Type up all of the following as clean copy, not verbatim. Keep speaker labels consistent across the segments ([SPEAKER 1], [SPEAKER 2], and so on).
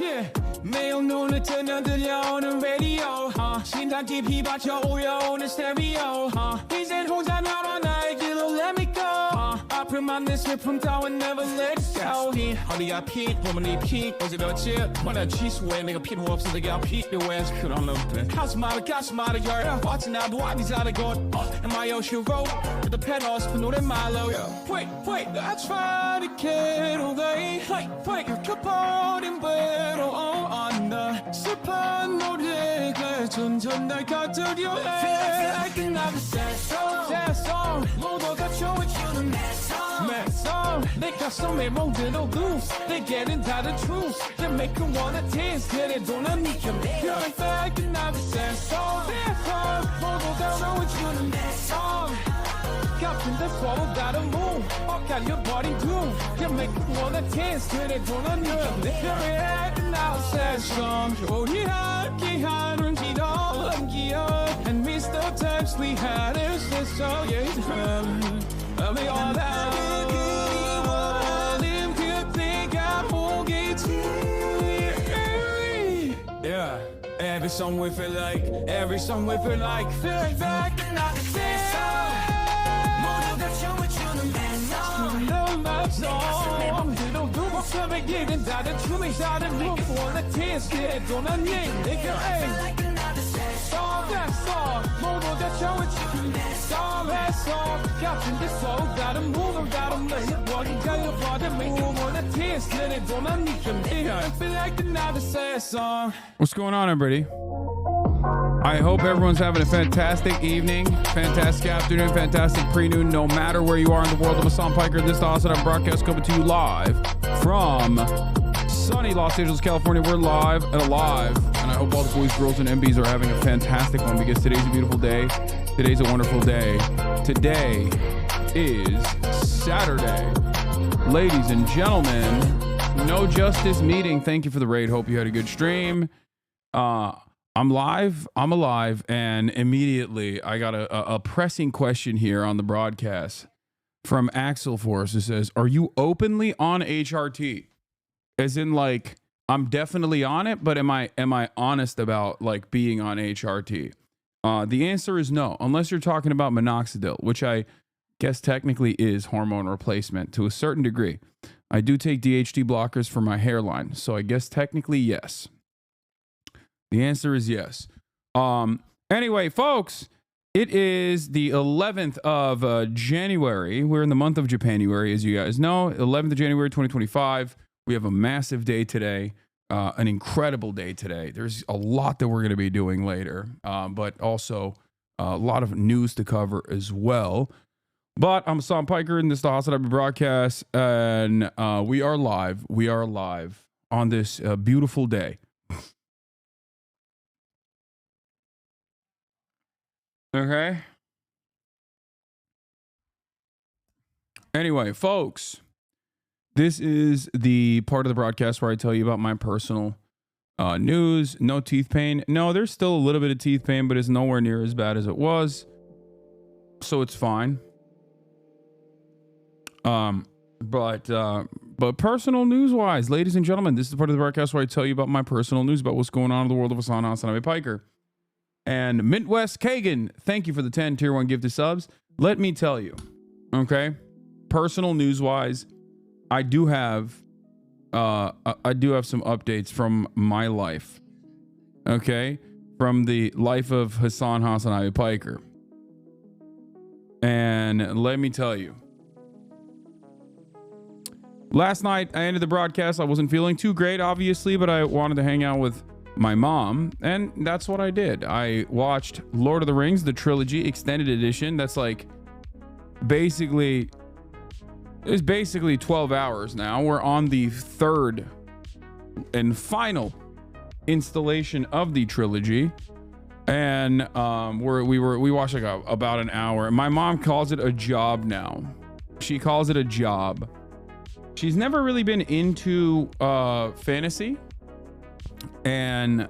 [SPEAKER 1] Yeah. 매일 눈을 뜨면 들려오는 라디오 심장 깊이 받쳐 울려오는 스테레오 이젠 혼자 남아 나의 길로 let me go 아픔만 내 슬픔 따윈 never let it go 어디가 핏 보면 이 핏 어제 며칠 뭐나 취소해 내가 필요 없어 내가 필요해 그런 놈들 가슴 말아 열어 어찌나도 아니잖아 곧 Am I your hero? With the pedals for 노래 말로 Wait I try to get away Wait 켜버린 배로 on the 슬픈 노래가 점점 날 가두려 해 Feel like another sad song 모두가 좋아지는 mad song 내 가슴에 멍들어 loose They getting tired of truth They make you wanna dance 그래도 난 네 곁에 Feel like another sad song 모두가 좋아지는 mad song 같은데 서로 다른 move 엇갈려버린 groove You make me wanna dance 그래도 난 네 곁에 Feel like another sad song 우리 함께하는 지독한 기억 And miss the times we had It's just so I'll be all that 그리워하는 그때가 오겠지 Yeah Every song we feel like Feel like another sad song 모두가 춤을 추는 bad song 그도 누구 숨에 길은 다른 춤이 다른 move wanna dance 그래도 난 내가 Feel like another sad song that song 모두가 춤을 추는 bad song 같은데 서로 다른 move 다른 move 어딘가에 봐도 make you wanna dance 그래도 난 네가 Feel like another sad song
[SPEAKER 2] What's going on, everybody? I hope everyone's having a fantastic evening, fantastic afternoon, fantastic pre-noon, no matter where you are in the world. I'm Hasan Piker. This is the Hasanabi broadcast coming to you live from sunny Los Angeles, California. We're live and alive, and I hope all the boys, girls, and MBs are having a fantastic one because today's a beautiful day. Today's a wonderful day. Today is Saturday. Ladies and gentlemen, No Justice Meeting. Thank you for the raid. Hope you had a good stream. I'm live, I'm alive, and immediately I got a pressing question here on the broadcast from Axel Force. It says, are you openly on HRT? As in, like, I'm definitely on it, but am I honest about, like, being on HRT? The answer is no, unless you're talking about minoxidil, which I guess technically is hormone replacement to a certain degree. I do take DHT blockers for my hairline, so I guess technically yes. The answer is yes. Anyway, folks, it is the 11th of January. We're in the month of Japanuary, as you guys know. 11th of January, 2025. We have a massive day today, an incredible day today. There's a lot that we're going to be doing later, but also a lot of news to cover as well. But I'm Hasan Piker, and this is the Hasanabi broadcast, and we are live. We are live on this beautiful day. Okay. Anyway, folks, this is the part of the broadcast where I tell you about my personal news. No teeth pain. No, there's still a little bit of teeth pain, but it's nowhere near as bad as it was. So it's fine. But personal news wise, ladies and gentlemen, this is the part of the broadcast where I tell you about my personal news about what's going on in the world of Hasanabi Piker. And Midwest Kagan, thank you for the 10 tier 1 gifted subs. Let me tell you, okay, personal news wise, I do have some updates from my life. Okay, from the life of Hasanabi Piker. And let me tell you, last night I ended the broadcast. I wasn't feeling too great, obviously, but I wanted to hang out with my mom, and that's what I did. I watched Lord of the Rings, the trilogy extended edition. That's like basically 12 hours now. We're on the third and final installation of the trilogy, and we watched like about an hour. My mom calls it a job now. She calls it a job. She's never really been into fantasy. And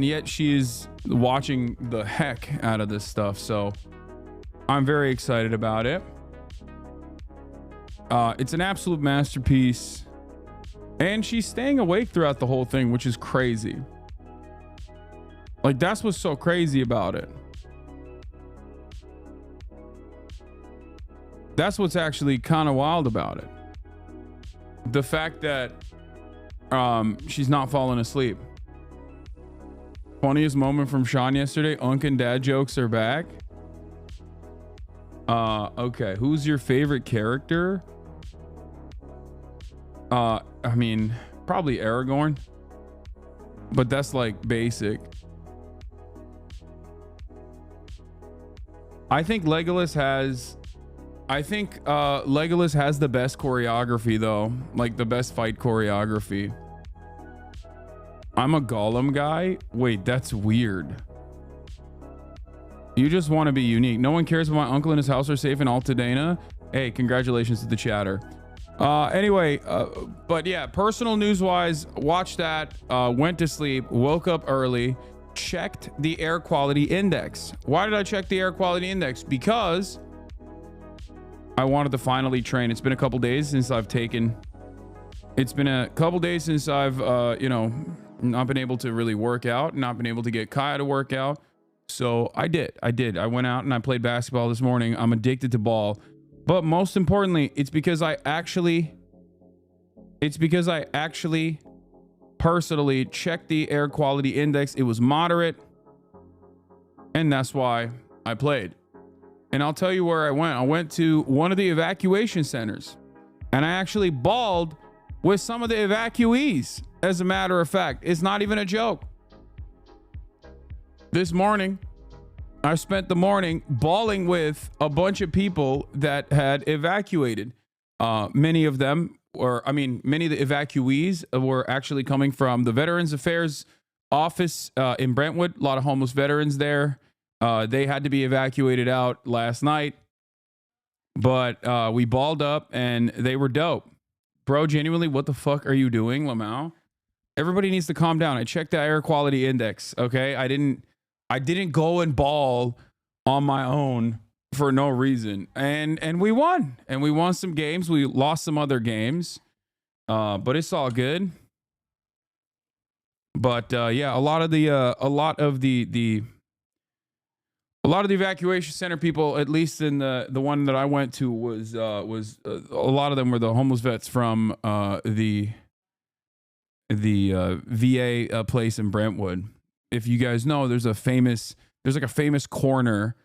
[SPEAKER 2] yet she's watching the heck out of this stuff. So I'm very excited about it. It's an absolute masterpiece. And she's staying awake throughout the whole thing, which is crazy. Like, that's what's so crazy about it. That's what's actually kind of wild about it. The fact that she's not falling asleep. Funniest moment from Sean yesterday. Unk and dad jokes are back. Okay. Who's your favorite character? I mean, probably Aragorn. But that's like basic. I think Legolas has the best choreography though. Like the best fight choreography. I'm a Gollum guy. Wait, that's weird. You just want to be unique. No one cares if my uncle and his house are safe in Altadena. Hey, congratulations to the chatter. Anyway, but yeah, personal news wise, watched that, went to sleep, woke up early, checked the air quality index. Why did I check the air quality index? Because I wanted to finally train. It's been a couple days since I've not been able to really work out, not been able to get Kaya to work out. So I did. I went out and I played basketball this morning. I'm addicted to ball. But most importantly, it's because I actually personally checked the air quality index. It was moderate. And that's why I played. And I'll tell you where I went. I went to one of the evacuation centers. And I actually balled with some of the evacuees. As a matter of fact, it's not even a joke. This morning, I spent the morning balling with a bunch of people that had evacuated. Many of the evacuees were actually coming from the Veterans Affairs office in Brentwood. A lot of homeless veterans there. They had to be evacuated out last night. But we balled up and they were dope. Bro, genuinely, what the fuck are you doing, Lamau? Everybody needs to calm down. I checked the air quality index, okay? I didn't go and ball on my own for no reason. And we won. And we won some games. We lost some other games. But it's all good. But yeah, a lot of the evacuation center people, at least in the one that I went to, was a lot of them were the homeless vets from the VA place in Brentwood. If you guys know, there's like a famous corner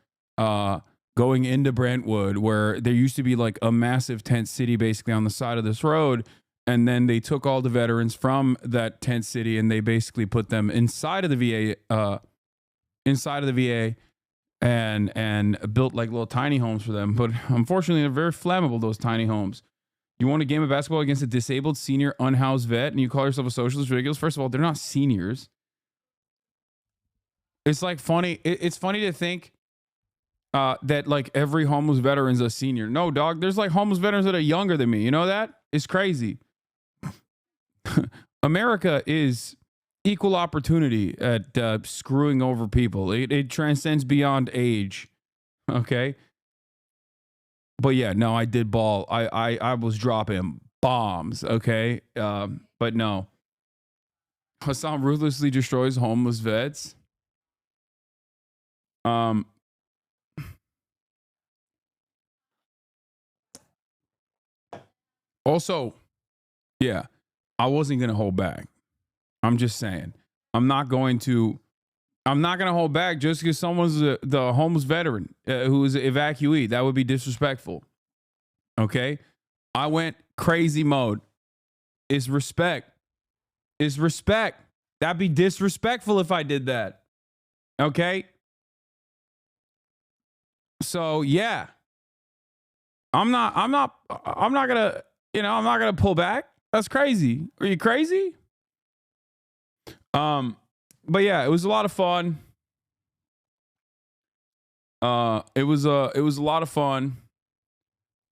[SPEAKER 2] going into Brentwood where there used to be like a massive tent city basically on the side of this road. And then they took all the veterans from that tent city and they basically put them inside of the VA, and built like little tiny homes for them. But unfortunately, they're very flammable, those tiny homes. You want a game of basketball against a disabled senior unhoused vet and you call yourself a socialist? Ridiculous. First of all, they're not seniors. It's like funny. It's funny to think that like every homeless veteran's a senior. No, dog. There's like homeless veterans that are younger than me. You know that? It's crazy. America is equal opportunity at screwing over people. It transcends beyond age. Okay. But yeah, no, I did ball. I was dropping bombs. Okay. But no. Hasan ruthlessly destroys homeless vets. Also, yeah, I wasn't going to hold back. I'm just saying. I'm not going to hold back just because someone's the homeless veteran who is an evacuee. That would be disrespectful. Okay? I went crazy mode. It's respect. It's respect. That'd be disrespectful if I did that. Okay? So, yeah. I'm not gonna pull back. That's crazy. Are you crazy? But yeah, it was a lot of fun. It was a lot of fun.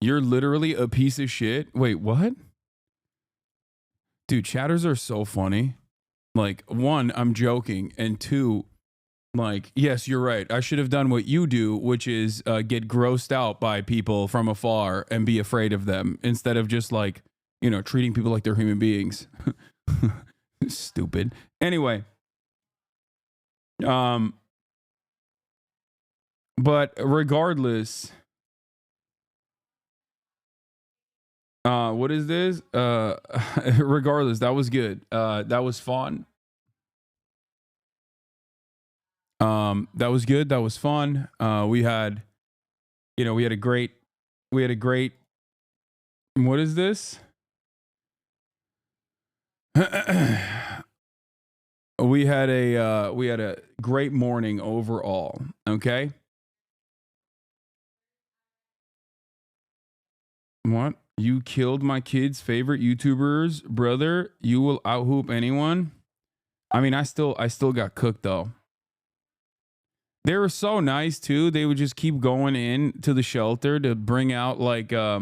[SPEAKER 2] You're literally a piece of shit. Wait, what? Dude, chatters are so funny. Like, one, I'm joking, and two, like, yes, you're right. I should have done what you do, which is get grossed out by people from afar and be afraid of them instead of just like, treating people like they're human beings. Stupid. Anyway, but regardless, what is this? Regardless, that was good. That was fun. That was good. That was fun. We had a great, what is this? We had a great morning overall. Okay. What? You killed my kid's favorite YouTubers, brother. You will out-hoop anyone. I mean, I still got cooked though. They were so nice too. They would just keep going in to the shelter to bring out there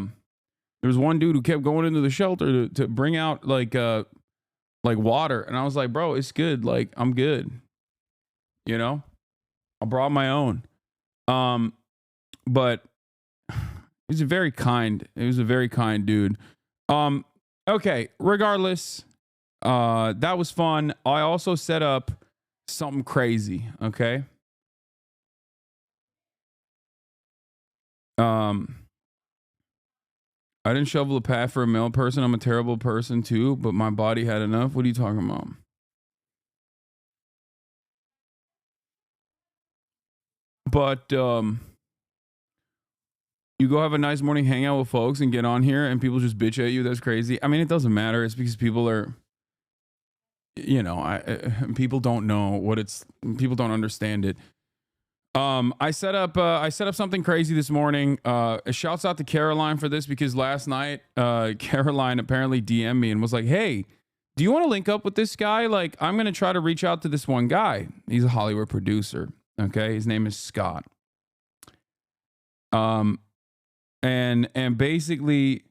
[SPEAKER 2] was one dude who kept going into the shelter to bring out like water. And I was like, bro, it's good. Like, I'm good. I brought my own. But he's a very kind dude. Okay. Regardless, that was fun. I also set up something crazy. Okay. I didn't shovel a path for a male person. I'm a terrible person too, but my body had enough. What are you talking about? But you go have a nice morning hangout with folks and get on here and people just bitch at you. That's crazy. I mean, it doesn't matter. It's because people are, people don't know people don't understand it. I set up something crazy this morning. Shouts out to Caroline for this because last night, Caroline apparently DM'd me and was like, hey, do you want to link up with this guy? Like, I'm going to try to reach out to this one guy. He's a Hollywood producer. Okay. His name is Scott. And basically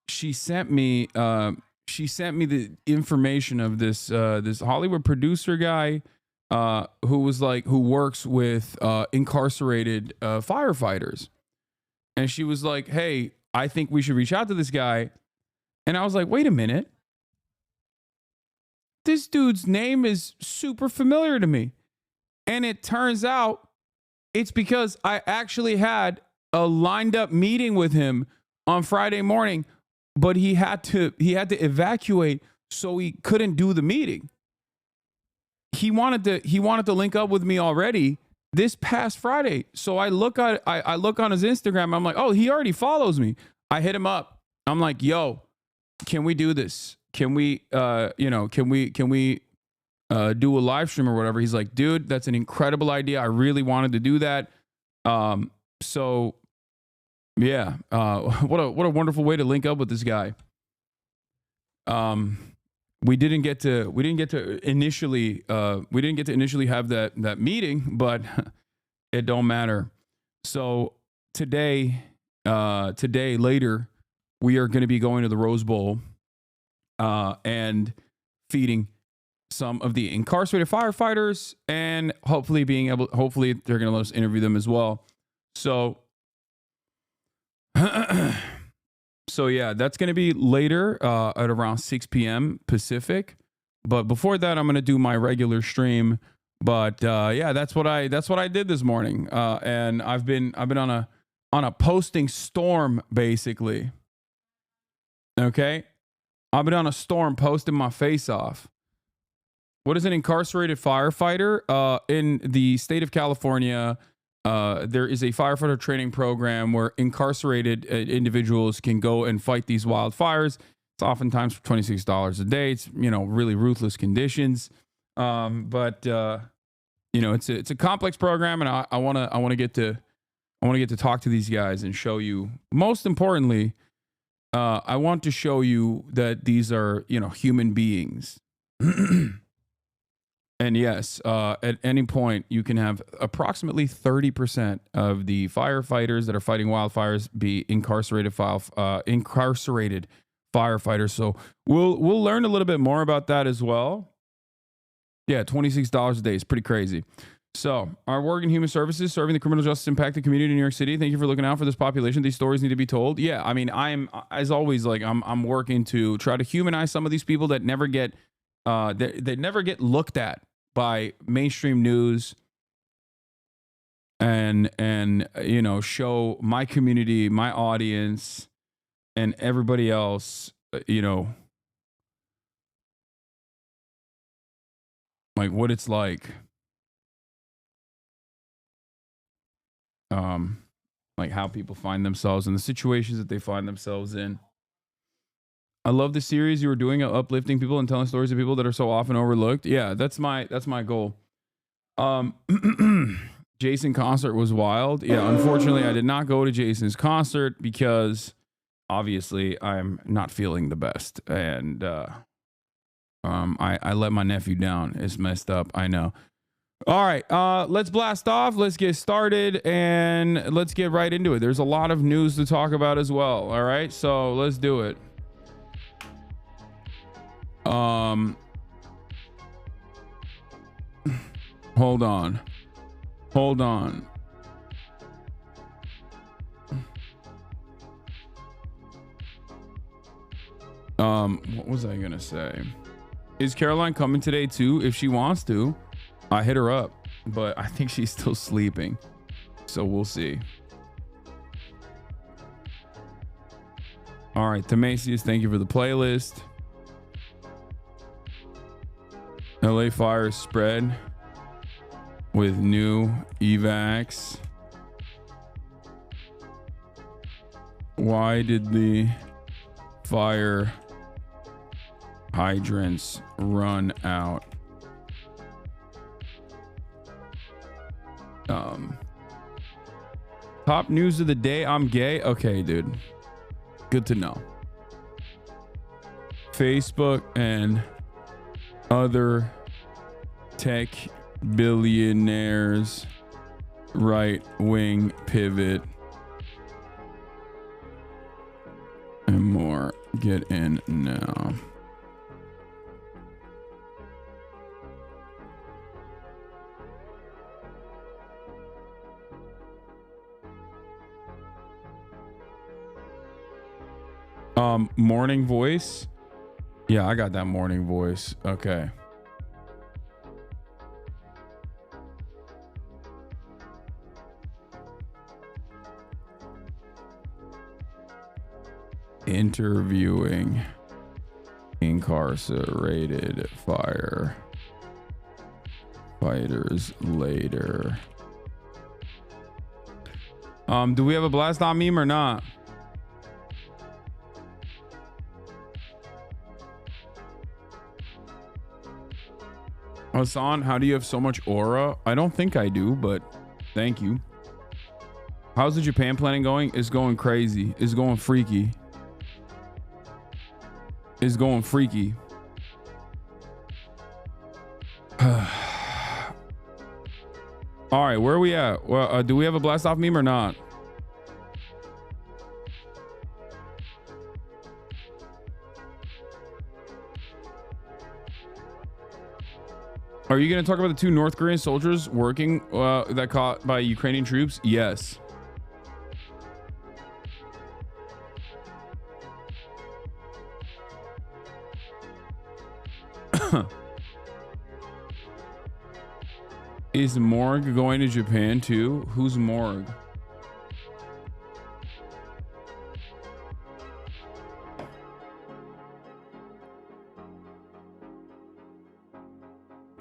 [SPEAKER 2] she sent me the information of this Hollywood producer guy, who works with incarcerated firefighters. And she was like, hey, I think we should reach out to this guy. And I was like, wait a minute. This dude's name is super familiar to me. And it turns out it's because I actually had a lined up meeting with him on Friday morning, but he had to evacuate, so he couldn't do the meeting. He wanted to link up with me already this past Friday. So I look on his Instagram. I'm like, oh, he already follows me. I hit him up. I'm like, yo, can we do this? Can we do a live stream or whatever? He's like, dude, that's an incredible idea. I really wanted to do that. So yeah, what a wonderful way to link up with this guy. We didn't get to initially have that meeting, but it don't matter. So today later, we are going to be going to the Rose Bowl and feeding some of the incarcerated firefighters, and hopefully they're going to let us interview them as well. So So yeah, that's going to be later at around 6 p.m. Pacific. But before that, I'm going to do my regular stream. But yeah, that's what I did this morning. And I've been on a posting storm basically. Okay, I've been on a storm posting my face off. What is an incarcerated firefighter? In the state of California, there is a firefighter training program where incarcerated individuals can go and fight these wildfires. It's oftentimes for $26 a day. It's, really ruthless conditions. But it's a complex program, and I want to get to talk to these guys and show you. Most importantly, I want to show you that these are, human beings. And yes, at any point, you can have approximately 30% of the firefighters that are fighting wildfires be incarcerated firefighters. So we'll learn a little bit more about that as well. Yeah, $26 a day is pretty crazy. So, our work in human services, serving the criminal justice impacted community in New York City. Thank you for looking out for this population. These stories need to be told. Yeah, I mean, I'm as always like I'm working to try to humanize some of these people that never get they never get looked at by mainstream news, and you know, show my community, my audience, and everybody else, you know, like what it's like how people find themselves and the situations that they find themselves in. I love the series you were doing, uplifting people and telling stories of people that are so often overlooked. Yeah, that's my goal. Jason concert was wild. Yeah, unfortunately I did not go to Jason's concert because obviously I'm not feeling the best, and I let my nephew down. It's messed up, I know. All right, let's blast off. Let's get started and let's get right into it. There's a lot of news to talk about as well. All right, so let's do it. Hold on. What was I gonna say? Is Caroline coming today too? If she wants to, I hit her up, but I think she's still sleeping, so we'll see. All right, Tamasius, thank you for the playlist. LA fire spread with new evacs. Why did the fire hydrants run out? Top news of the day. I'm gay. Okay, dude. Good to know. Facebook and other tech billionaires right-wing pivot and more. Get in now. Morning voice. Yeah, I got that morning voice. Okay. Interviewing incarcerated firefighters later. Do we have a blast on meme or not? Hasan, how do you have so much aura? I don't think I do, but thank you. How's the Japan planning going? It's going crazy. It's going freaky. It's going freaky. All right, where are we at? Well, do we have a blast off meme or not? Are you going to talk about the 2 North Korean soldiers working that caught by Ukrainian troops? Yes. Is Morg going to Japan too? Who's Morg?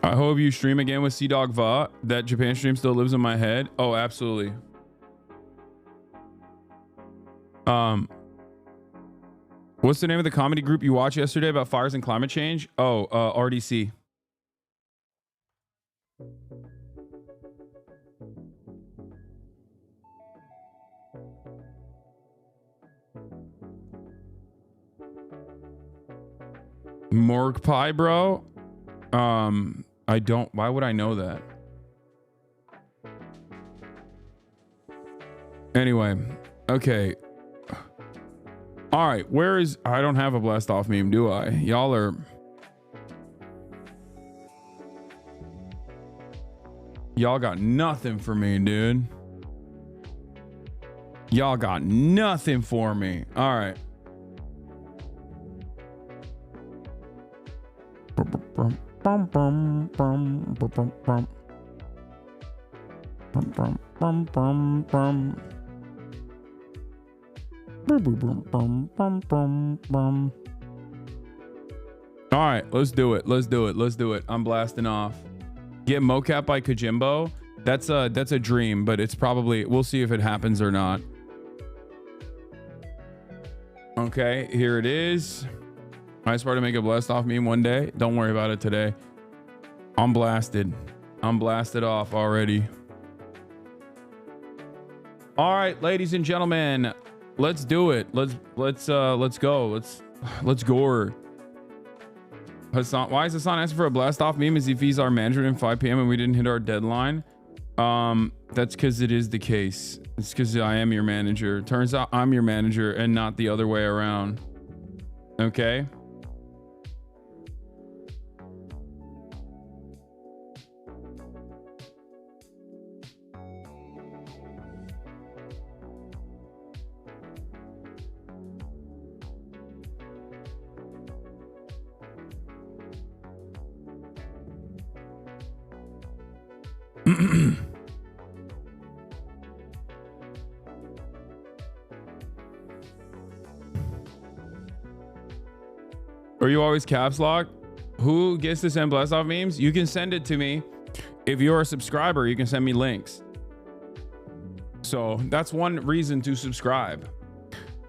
[SPEAKER 2] I hope you stream again with Sea Dog Va. That Japan stream still lives in my head. Oh, absolutely. What's the name of the comedy group you watched yesterday about fires and climate change? Oh, RDC. Morg pie, bro. I don't. Why would I know that? Anyway, okay. All right, where is... I don't have a blast off meme, do I? Y'all are... Y'all got nothing for me, dude. Y'all got nothing for me. All right. All right, let's do it. Let's do it. Let's do it. I'm blasting off. Get mocap by Kojimbo. That's a dream, but it's probably, we'll see if it happens or not. Okay, here it is. I swear to make a blast off meme one day. Don't worry about it today. I'm blasted. I'm blasted off already. All right, ladies and gentlemen, let's do it. Let's go. Let's gore. Hasan, why is Hasan asking for a blast off meme as if he's our manager at 5 p.m. and we didn't hit our deadline? That's because it is the case. It's because I am your manager. Turns out I'm your manager and not the other way around. Okay. Are you always caps lock? Who gets to send blast off memes? You can send it to me. If you're a subscriber, you can send me links. So that's one reason to subscribe.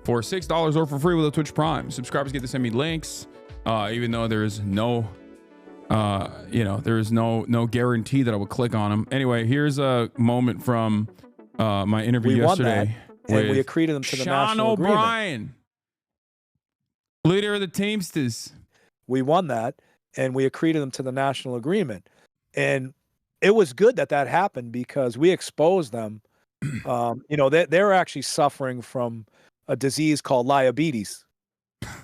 [SPEAKER 2] For $6 or for free with a Twitch Prime, subscribers get to send me links, even though there is no there is no guarantee that I will click on them. Anyway, here's a moment from my interview yesterday
[SPEAKER 3] and we accreted them to the
[SPEAKER 2] Sean
[SPEAKER 3] national
[SPEAKER 2] O'Brien,
[SPEAKER 3] agreement.
[SPEAKER 2] leader of the Teamsters.
[SPEAKER 3] We won that, and we accreted them to the national agreement. And it was good that that happened because we exposed them. They're actually suffering from a disease called diabetes,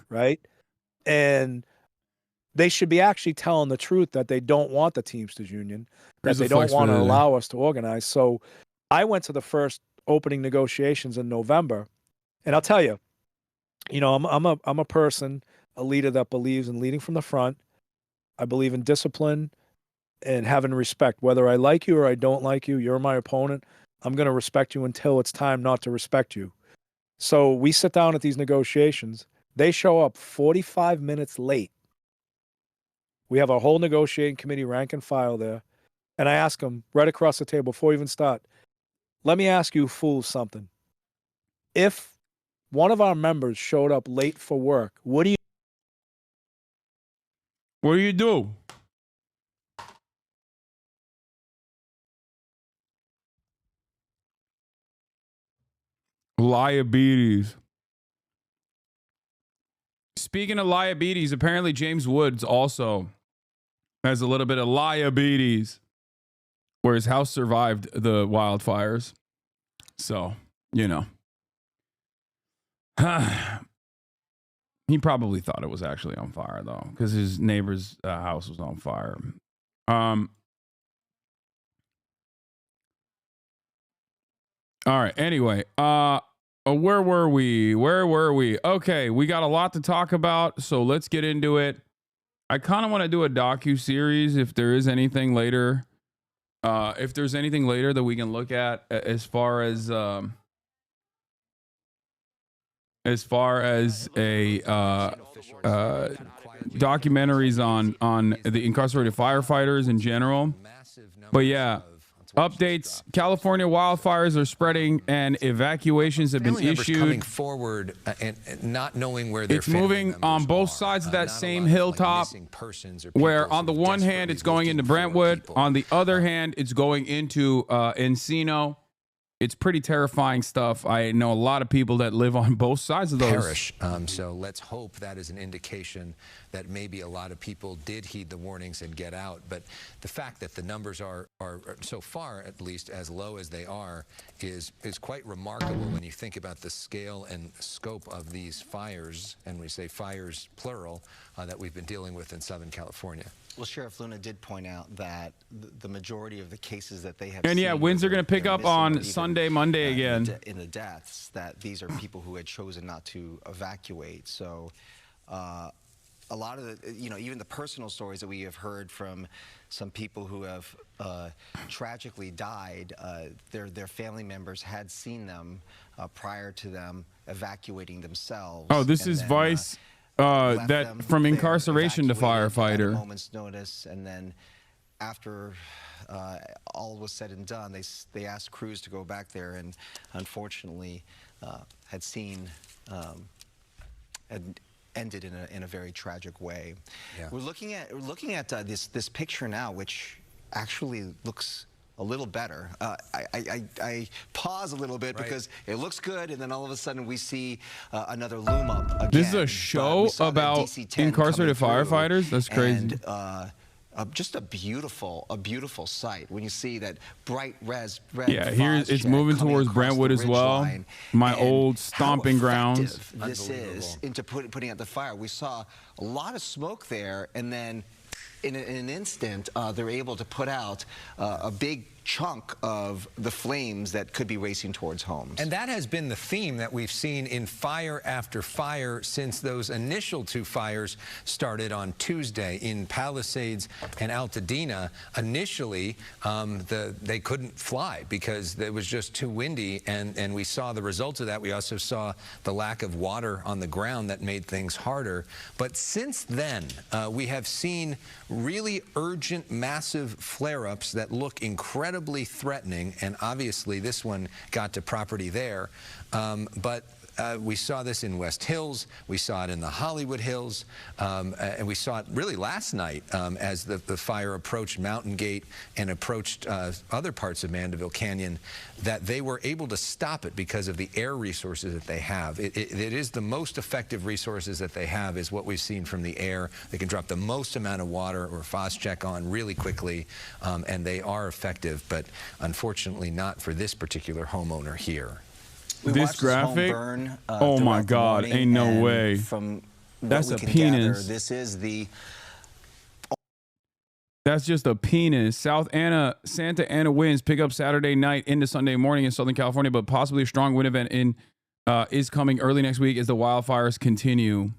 [SPEAKER 3] right? And they should be actually telling the truth that they don't want the Teamsters Union, that they don't want to allow us to organize. So I went to the first opening negotiations in November, and I'll tell you, I'm a person, a leader that believes in leading from the front. I believe in discipline and having respect. Whether I like you or I don't like you, you're my opponent. I'm going to respect you until it's time not to respect you. So we sit down at these negotiations. They show up 45 minutes late. We have a whole negotiating committee, rank and file there. And I ask them right across the table before we even start, let me ask you fools something. If one of our members showed up late for work, what do you
[SPEAKER 2] do? Diabetes. Speaking of diabetes, apparently James Woods also has a little bit of diabetes, where his house survived the wildfires. So, he probably thought it was actually on fire though, because his neighbor's house was on fire. All right. Anyway, where were we? Okay, we got a lot to talk about, so let's get into it. I kind of want to do a docu-series if there is anything later. If there's anything later that we can look at as far as a documentaries on the incarcerated firefighters in general. But yeah, updates. California wildfires are spreading and evacuations have been issued.
[SPEAKER 4] Coming forward and not knowing where
[SPEAKER 2] it's moving on both sides of that same hilltop, where on the one hand it's going into Brentwood, on the other hand it's going into Encino. It's pretty terrifying stuff. I know a lot of people that live on both sides of those.
[SPEAKER 4] Parish. So let's hope that is an indication that maybe a lot of people did heed the warnings and get out. But the fact that the numbers are so far, at least, as low as they are is quite remarkable when you think about the scale and scope of these fires, and we say fires plural, that we've been dealing with in Southern California.
[SPEAKER 5] Well, Sheriff Luna did point out that the majority of the cases that they have
[SPEAKER 2] And
[SPEAKER 5] seen,
[SPEAKER 2] yeah, winds are going to pick up on Sunday, Monday again.
[SPEAKER 5] In the deaths, that these are people who had chosen not to evacuate. So a lot of the, even the personal stories that we have heard from some people who have tragically died, their family members had seen them prior to them evacuating themselves.
[SPEAKER 2] Oh, this is Vice. That from incarceration to firefighter.
[SPEAKER 5] At a moment's notice, and then after all was said and done, they asked crews to go back there, and unfortunately had seen had ended in a very tragic way.
[SPEAKER 4] Yeah.
[SPEAKER 5] We're looking at this picture now, which actually looks a little better. I pause a little bit because it looks good, and then all of a sudden we see another loom up again.
[SPEAKER 2] This is a show about incarcerated firefighters? That's crazy.
[SPEAKER 5] And, just a beautiful sight when you see that bright red.
[SPEAKER 2] Yeah, here it's moving towards Brentwood as well. My old stomping grounds.
[SPEAKER 5] This is into putting out the fire. We saw a lot of smoke there, and then in an instant, they're able to put out a big chunk of the flames that could be racing towards homes.
[SPEAKER 4] And that has been the theme that we've seen in fire after fire since those initial two fires started on Tuesday in Palisades and Altadena. Initially, they couldn't fly because it was just too windy, and we saw the results of that. We also saw the lack of water on the ground that made things harder. But since then, we have seen really urgent, massive flare-ups that look incredibly threatening, and obviously this one got to property there. But we saw this in West Hills, we saw it in the Hollywood Hills, and we saw it really last night as the fire approached Mountain Gate and approached other parts of Mandeville Canyon, that they were able to stop it because of the air resources that they have. It is the most effective resources that they have, is what we've seen from the air. They can drop the most amount of water or Phos-Chek on really quickly, and they are effective, but unfortunately not for this particular homeowner here.
[SPEAKER 2] This graphic, oh my God, ain't no way. That's a penis.
[SPEAKER 5] This is the.
[SPEAKER 2] That's just a penis. Santa Ana winds pick up Saturday night into Sunday morning in Southern California, but possibly a strong wind event is coming early next week as the wildfires continue.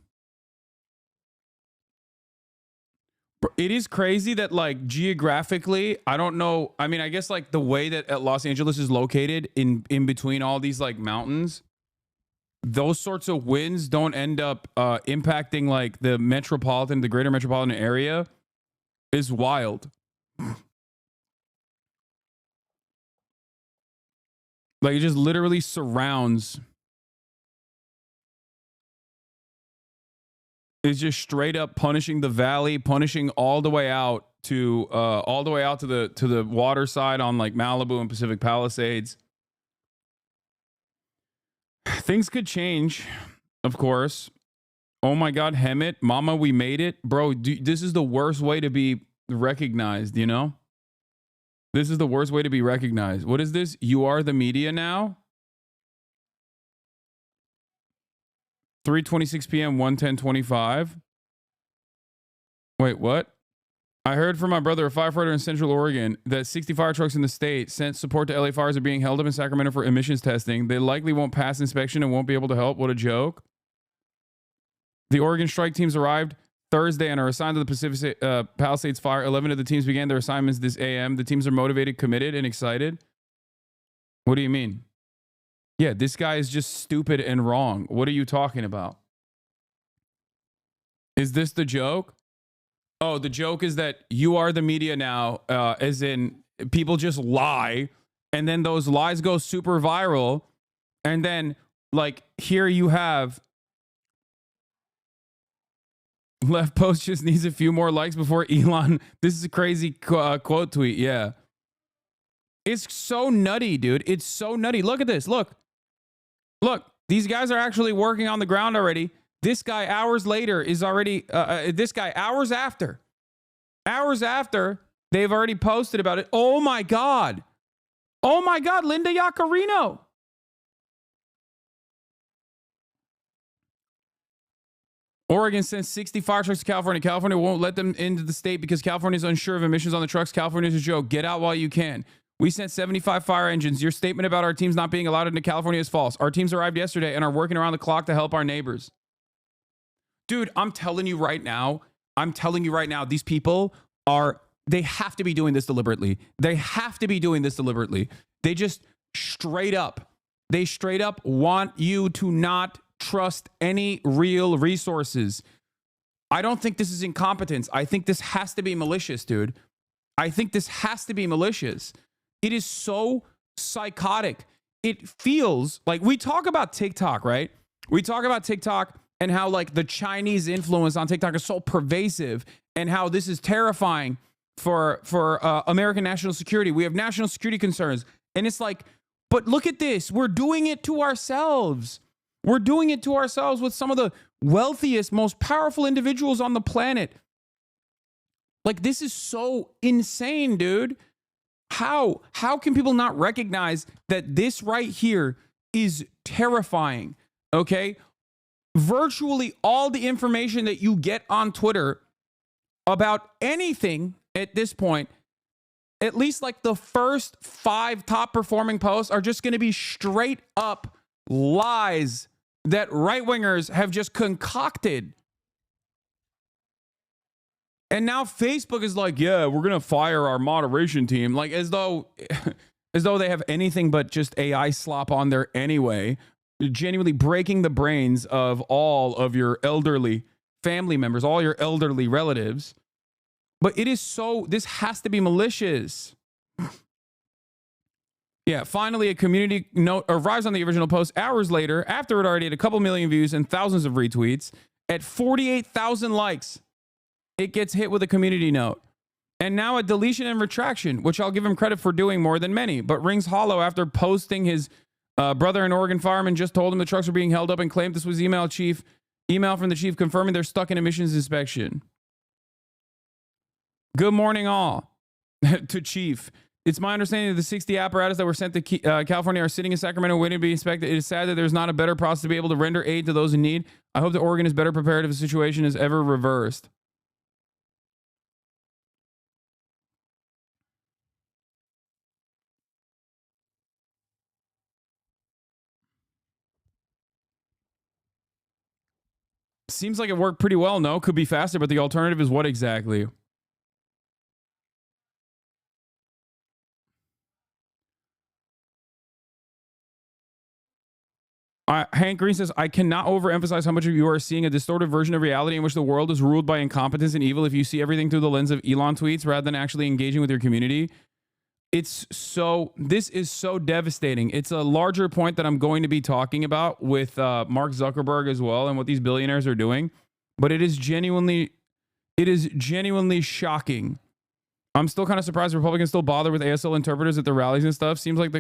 [SPEAKER 2] It is crazy that, like, geographically, I don't know. I mean, I guess like the way that Los Angeles is located in between all these like mountains, those sorts of winds don't end up impacting like the greater metropolitan area is wild. Like, it just literally surrounds. Is just straight up punishing the valley, punishing all the way out to the water side on like Malibu and Pacific Palisades. Things could change, of course. Oh my God, Hemet, Mama, we made it, bro. This is the worst way to be recognized. You know, this is the worst way to be recognized. What is this? You are the media now. 3:26 p.m. 1:10:25. Wait, what? I heard from my brother, a firefighter in Central Oregon, that 60 fire trucks in the state sent support to LA fires are being held up in Sacramento for emissions testing. They likely won't pass inspection and won't be able to help. What a joke. The Oregon strike teams arrived Thursday and are assigned to the Pacific Palisades fire. 11 of the teams began their assignments this AM. The teams are motivated, committed, and excited. What do you mean? Yeah, this guy is just stupid and wrong. What are you talking about? Is this the joke? Oh, the joke is that you are the media now, as in people just lie, and then those lies go super viral, and then, like, here you have left post just needs a few more likes before Elon. This is a crazy quote tweet, yeah. It's so nutty, dude. It's so nutty. Look at this. Look, these guys are actually working on the ground already. This guy hours later is already, hours after, they've already posted about it. Oh my God, Linda Yaccarino. Oregon sends 60 fire trucks to California. California won't let them into the state because California is unsure of emissions on the trucks. California is a joke. Get out while you can. We sent 75 fire engines. Your statement about our teams not being allowed into California is false. Our teams arrived yesterday and are working around the clock to help our neighbors. Dude, I'm telling you right now, these people they have to be doing this deliberately. They just straight up want you to not trust any real resources. I don't think this is incompetence. I think this has to be malicious, dude. It is so psychotic. It feels like we talk about TikTok, right? We talk about TikTok and how like the Chinese influence on TikTok is so pervasive and how this is terrifying for American national security. We have national security concerns. And it's like, but look at this. We're doing it to ourselves. We're doing it to ourselves with some of the wealthiest, most powerful individuals on the planet. Like, this is so insane, dude. How can people not recognize that this right here is terrifying? Okay? Virtually all the information that you get on Twitter about anything at this point, at least like the first 5 top performing posts are just going to be straight up lies that right-wingers have just concocted. And now Facebook is like, yeah, we're going to fire our moderation team. Like as though they have anything but just AI slop on there anyway, genuinely breaking the brains of all of your elderly family members, all your elderly relatives. But this has to be malicious. Yeah, finally a community note arrives on the original post hours later, after it already had a couple million views and thousands of retweets. At 48,000 likes, it gets hit with a community note. And now a deletion and retraction, which I'll give him credit for doing more than many, but rings hollow after posting his brother, an Oregon fireman, just told him the trucks were being held up and claimed this was email from the chief confirming they're stuck in emissions inspection. Good morning, all. To chief. It's my understanding that the 60 apparatus that were sent to California are sitting in Sacramento waiting to be inspected. It is sad that there's not a better process to be able to render aid to those in need. I hope that Oregon is better prepared if the situation is ever reversed. Seems like it worked pretty well, no? Could be faster, but the alternative is what exactly? Hank Green says, I cannot overemphasize how much of you are seeing a distorted version of reality in which the world is ruled by incompetence and evil if you see everything through the lens of Elon tweets rather than actually engaging with your community. This is so devastating. It's a larger point that I'm going to be talking about with Mark Zuckerberg as well and what these billionaires are doing. But it is genuinely shocking. I'm still kind of surprised Republicans still bother with ASL interpreters at the rallies and stuff. Seems like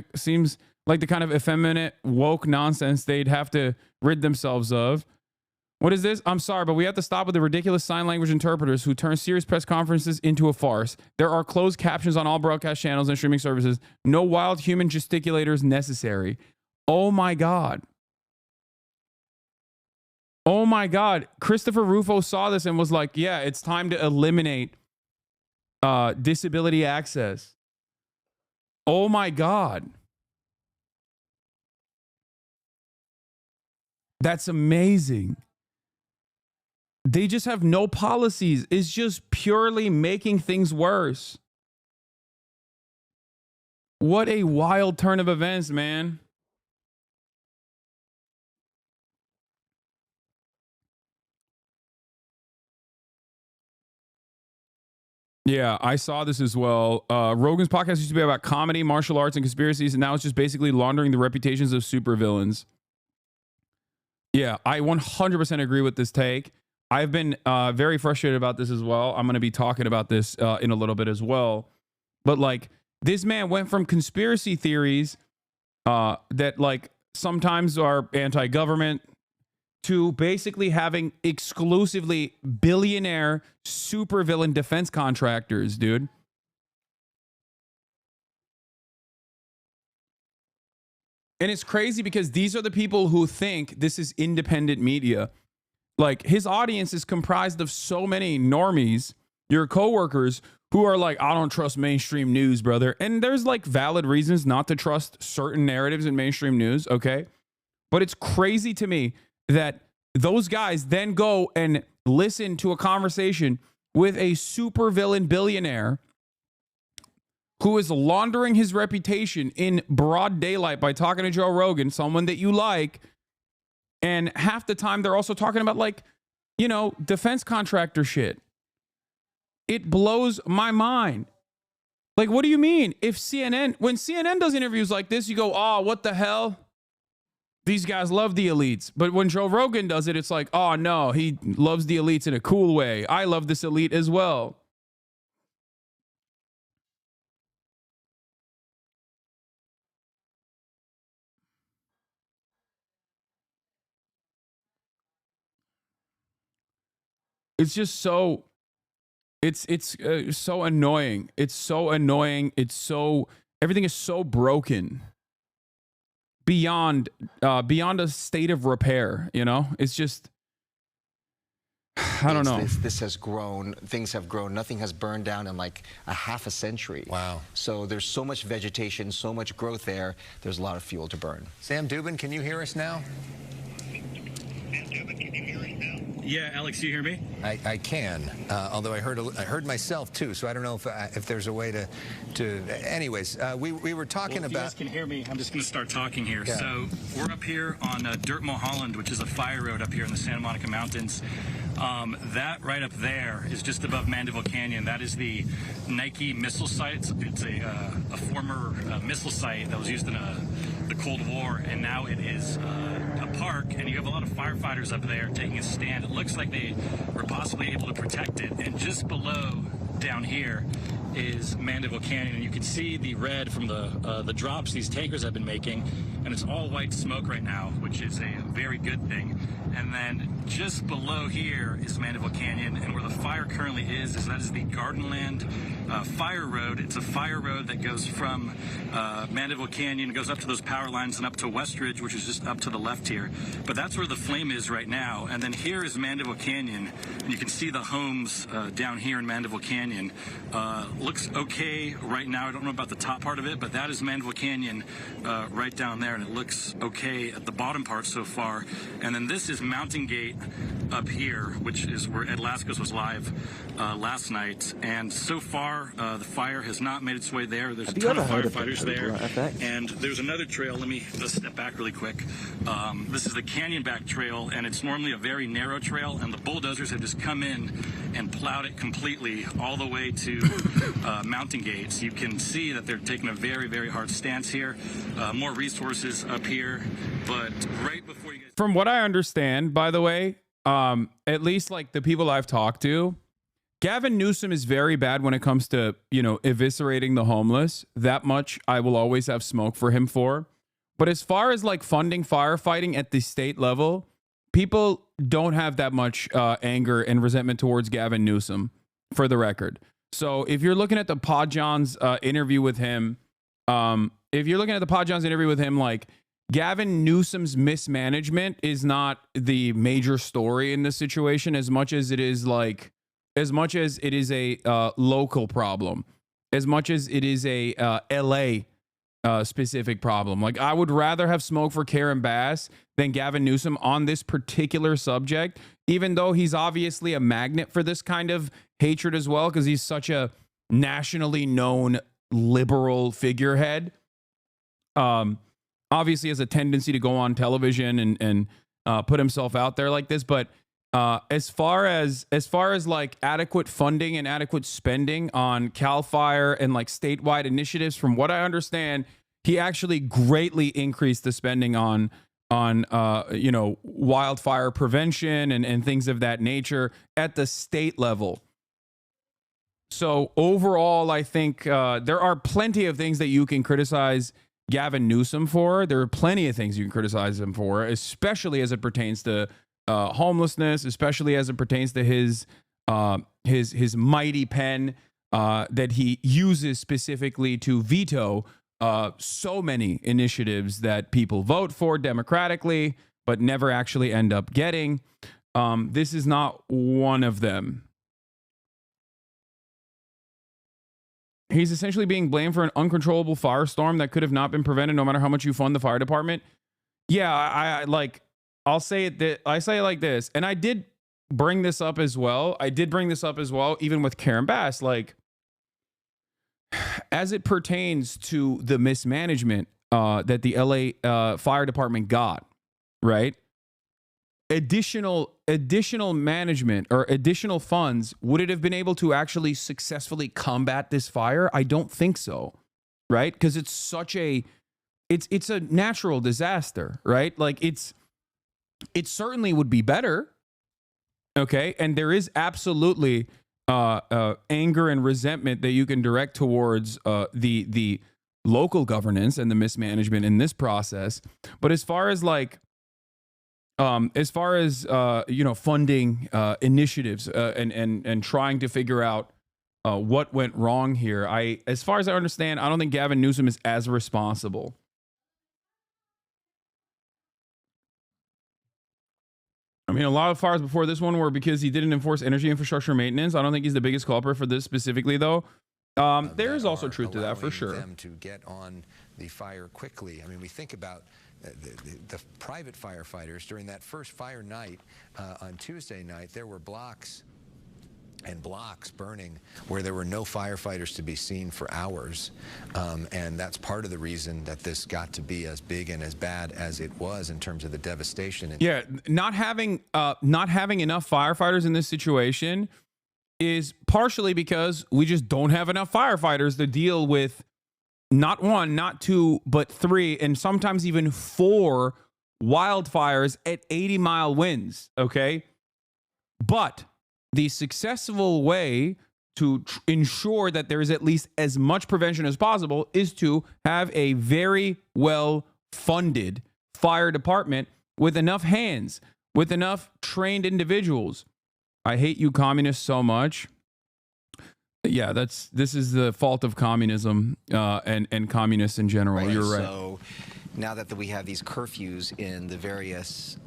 [SPEAKER 2] the kind of effeminate woke nonsense they'd have to rid themselves of. What is this? I'm sorry, but we have to stop with the ridiculous sign language interpreters who turn serious press conferences into a farce. There are closed captions on all broadcast channels and streaming services. No wild human gesticulators necessary. Oh my God. Oh my God. Christopher Rufo saw this and was like, yeah, it's time to eliminate disability access. Oh my God. That's amazing. They just have no policies. It's just purely making things worse. What a wild turn of events, man. Yeah, I saw this as well. Rogan's podcast used to be about comedy, martial arts, and conspiracies, and now it's just basically laundering the reputations of supervillains. Yeah, I 100% agree with this take. I've been very frustrated about this as well. I'm going to be talking about this in a little bit as well. But like, this man went from conspiracy theories that like sometimes are anti-government to basically having exclusively billionaire supervillain defense contractors, dude. And it's crazy because these are the people who think this is independent media. Like, his audience is comprised of so many normies, your coworkers, who are like, I don't trust mainstream news, brother. And there's like valid reasons not to trust certain narratives in mainstream news, okay? But it's crazy to me that those guys then go and listen to a conversation with a supervillain billionaire who is laundering his reputation in broad daylight by talking to Joe Rogan, someone that you like. And half the time they're also talking about, like, you know, defense contractor shit. It blows my mind. Like, what do you mean? If when CNN does interviews like this, you go, oh, what the hell? These guys love the elites. But when Joe Rogan does it, it's like, oh, no, he loves the elites in a cool way. I love this elite as well. It's just so, it's so annoying. It's so annoying. It's so, everything is so broken beyond a state of repair, you know? It's just, I don't know.
[SPEAKER 5] This has grown. Things have grown. Nothing has burned down in like a half a century.
[SPEAKER 4] Wow.
[SPEAKER 5] So there's so much vegetation, so much growth there. There's a lot of fuel to burn.
[SPEAKER 4] Sam Dubin, can you hear us now?
[SPEAKER 6] Yeah, Alex, you hear me?
[SPEAKER 4] I can, although I heard myself too, so I don't know if there's a way to. Anyways, we were talking
[SPEAKER 6] If
[SPEAKER 4] about.
[SPEAKER 6] you guys can hear me, I'm just going to start talking here.
[SPEAKER 4] Yeah.
[SPEAKER 6] So we're up here on Dirt Mulholland, which is a fire road up here in the Santa Monica Mountains. That right up there is just above Mandeville Canyon. That is the Nike missile site. It's a former missile site that was used in the Cold War, and now it is a park, and you have a lot of firefighters up there taking a stand. It looks like they were possibly able to protect it, and just below down here is Mandeville Canyon, and you can see the red from the drops these tankers have been making, and it's all white smoke right now, which is a very good thing. And then just below here is Mandeville Canyon, and where the fire currently is that is the Gardenland Fire Road. It's a fire road that goes from Mandeville Canyon, goes up to those power lines and up to Westridge, which is just up to the left here. But that's where the flame is right now. And then here is Mandeville Canyon, and you can see the homes down here in Mandeville Canyon. Looks okay right now. I don't know about the top part of it, but that is Mandeville Canyon right down there, and it looks okay at the bottom part so far. And then this is Mountain Gate up here, which is where Ed Lascos was live last night. And so far, the fire has not made its way there. There's a ton of firefighters there. And there's another trail. Let me just step back really quick. This is the Canyon Back Trail, and it's normally a very narrow trail, and the bulldozers have just come in and plowed it completely all the way to Mountain Gate. So you can see that they're taking a very, very hard stance here. More resources up here, but right before you guys...
[SPEAKER 2] From what I understand, by the way, at least like the people I've talked to, Gavin Newsom is very bad when it comes to, you know, eviscerating the homeless. That much I will always have smoke for him for. But as far as like funding firefighting at the state level, people don't have that much anger and resentment towards Gavin Newsom, for the record. So if you're looking at the Podjohn's interview with him, like, Gavin Newsom's mismanagement is not the major story in this situation, as much as it is a local problem, as much as it is a LA specific problem. Like, I would rather have smoke for Karen Bass than Gavin Newsom on this particular subject, even though he's obviously a magnet for this kind of hatred as well, because he's such a nationally known liberal figurehead. Obviously has a tendency to go on television and put himself out there like this. But as far as like adequate funding and adequate spending on CAL FIRE and like statewide initiatives, from what I understand, he actually greatly increased the spending on wildfire prevention and things of that nature at the state level. So overall, I think there are plenty of things that you can criticize Gavin Newsom for. There are plenty of things you can criticize him for, especially as it pertains to homelessness, especially as it pertains to his mighty pen that he uses specifically to veto so many initiatives that people vote for democratically, but never actually end up getting. This is not one of them. He's essentially being blamed for an uncontrollable firestorm that could have not been prevented no matter how much you fund the fire department. Yeah, I'll say it. I say it like this, and I did bring this up as well. Even with Karen Bass, like, as it pertains to the mismanagement that the LA fire department got, right? Additional management or additional funds, would it have been able to actually successfully combat this fire? I don't think so, right? Because it's such a it's a natural disaster, right? Like it certainly would be better, okay? And there is absolutely anger and resentment that you can direct towards the local governance and the mismanagement in this process. But as far as funding initiatives and trying to figure out what went wrong here, as far as I understand, I don't think Gavin Newsom is as responsible. I mean, a lot of fires before this one were because he didn't enforce energy infrastructure maintenance. I don't think he's the biggest culprit for this specifically, though. There is also truth to that, for sure.
[SPEAKER 4] Them to get on the fire quickly. I mean, we think about the private firefighters during that first fire night on Tuesday night. There were blocks and blocks burning where there were no firefighters to be seen for hours, and that's part of the reason that this got to be as big and as bad as it was in terms of the devastation.
[SPEAKER 2] Yeah, not having enough firefighters in this situation is partially because we just don't have enough firefighters to deal with not one, not two, but three, and sometimes even 4 wildfires at 80-mile winds, okay? But the successful way to ensure that there is at least as much prevention as possible is to have a very well-funded fire department with enough hands, with enough trained individuals. I hate you communists so much. Yeah, this is the fault of communism and communists in general. Right. You're right.
[SPEAKER 5] So now that we have these curfews in the various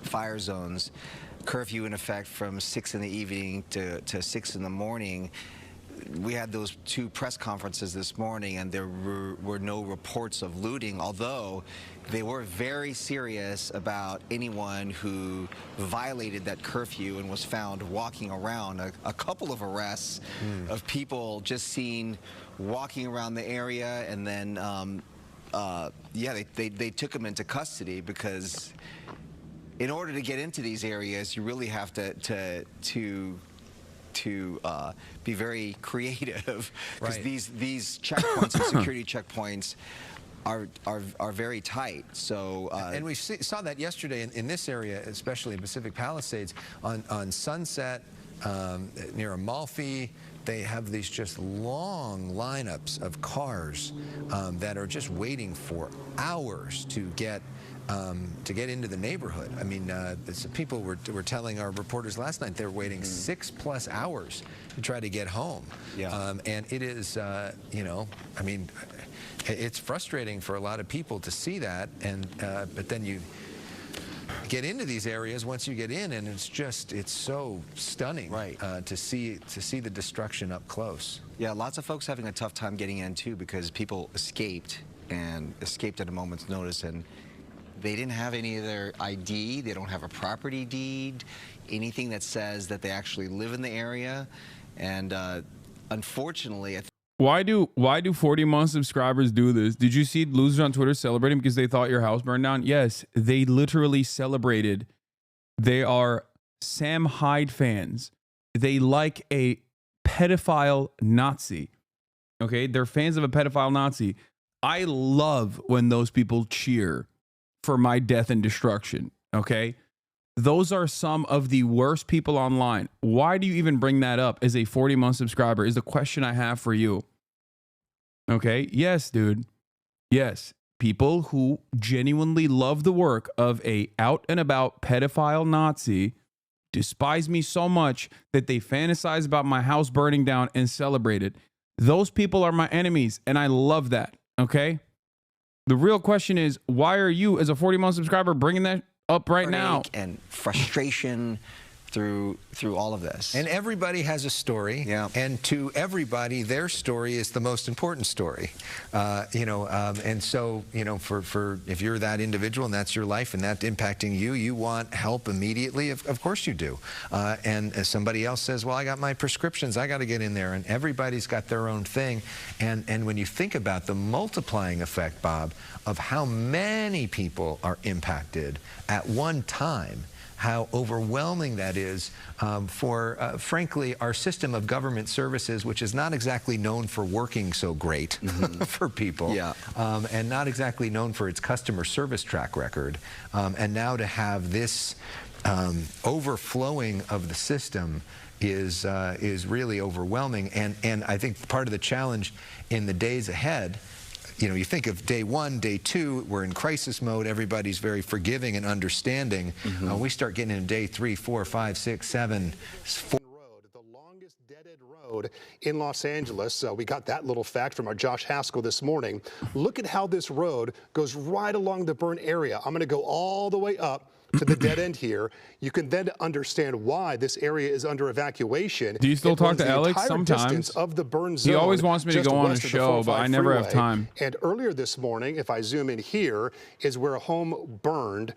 [SPEAKER 5] fire zones, curfew in effect from 6 in the evening to 6 in the morning, we had those 2 press conferences this morning, and there were no reports of looting, although they were very serious about anyone who violated that curfew and was found walking around. A couple of arrests of people just seen walking around the area, and then they took them into custody, because in order to get into these areas, you really have to be very creative, because these checkpoints and security checkpoints are very tight. So
[SPEAKER 4] and we saw that yesterday in this area, especially in Pacific Palisades, on Sunset near Amalfi. They have these just long lineups of cars that are just waiting for hours to get into the neighborhood. I mean, people were telling our reporters last night they're waiting 6+ hours to try to get home. Yeah. And it is, I mean, it's frustrating for a lot of people to see that, and but then you get into these areas once you get in, and it's so stunning, right? To see the destruction up close.
[SPEAKER 5] Yeah, lots of folks having a tough time getting in too, because people escaped at a moment's notice, and they didn't have any of their ID. They don't have a property deed, anything that says that they actually live in the area, and unfortunately,
[SPEAKER 2] why do 40-month subscribers do this? Did you see losers on Twitter celebrating because they thought your house burned down? Yes, they literally celebrated. They are Sam Hyde fans. They like a pedophile Nazi. Okay, they're fans of a pedophile Nazi. I love when those people cheer for my death and destruction. Okay, those are some of the worst people online. Why do you even bring that up as a 40-month subscriber is the question I have for you. Okay, yes, dude. Yes, people who genuinely love the work of a out and about pedophile Nazi despise me so much that they fantasize about my house burning down and celebrate it. Those people are my enemies, and I love that. Okay, the real question is, why are you as a 40-month subscriber bringing that up right now.
[SPEAKER 5] And frustration through all of this.
[SPEAKER 4] And everybody has a story,
[SPEAKER 5] yeah.
[SPEAKER 4] And to everybody, their story is the most important story. And so, for if you're that individual and that's your life and that's impacting you, you want help immediately. Of course you do. And as somebody else says, well, I got my prescriptions, I got to get in there, and everybody's got their own thing. And when you think about the multiplying effect, Bob, of how many people are impacted at one time, how overwhelming that is for, frankly, our system of government services, which is not exactly known for working so great for people,
[SPEAKER 5] yeah.
[SPEAKER 4] And not exactly known for its customer service track record. And now to have this overflowing of the system is really overwhelming. And I think part of the challenge in the days ahead, you think of day 1, day 2, we're in crisis mode, everybody's very forgiving and understanding. We start getting into day 3, 4, 5, 6, 7, 4.
[SPEAKER 7] The longest dead-end road in Los Angeles. We got that little fact from our Josh Haskell this morning. Look at how this road goes right along the burn area. I'm going to go all the way up to the dead end here. You can then understand why this area is under evacuation.
[SPEAKER 2] Do you still talk to Alex sometimes?
[SPEAKER 7] Of the burn zone,
[SPEAKER 2] he always wants me to go on a show, but I never have time.
[SPEAKER 7] And earlier this morning, if I zoom in here, is where a home burned.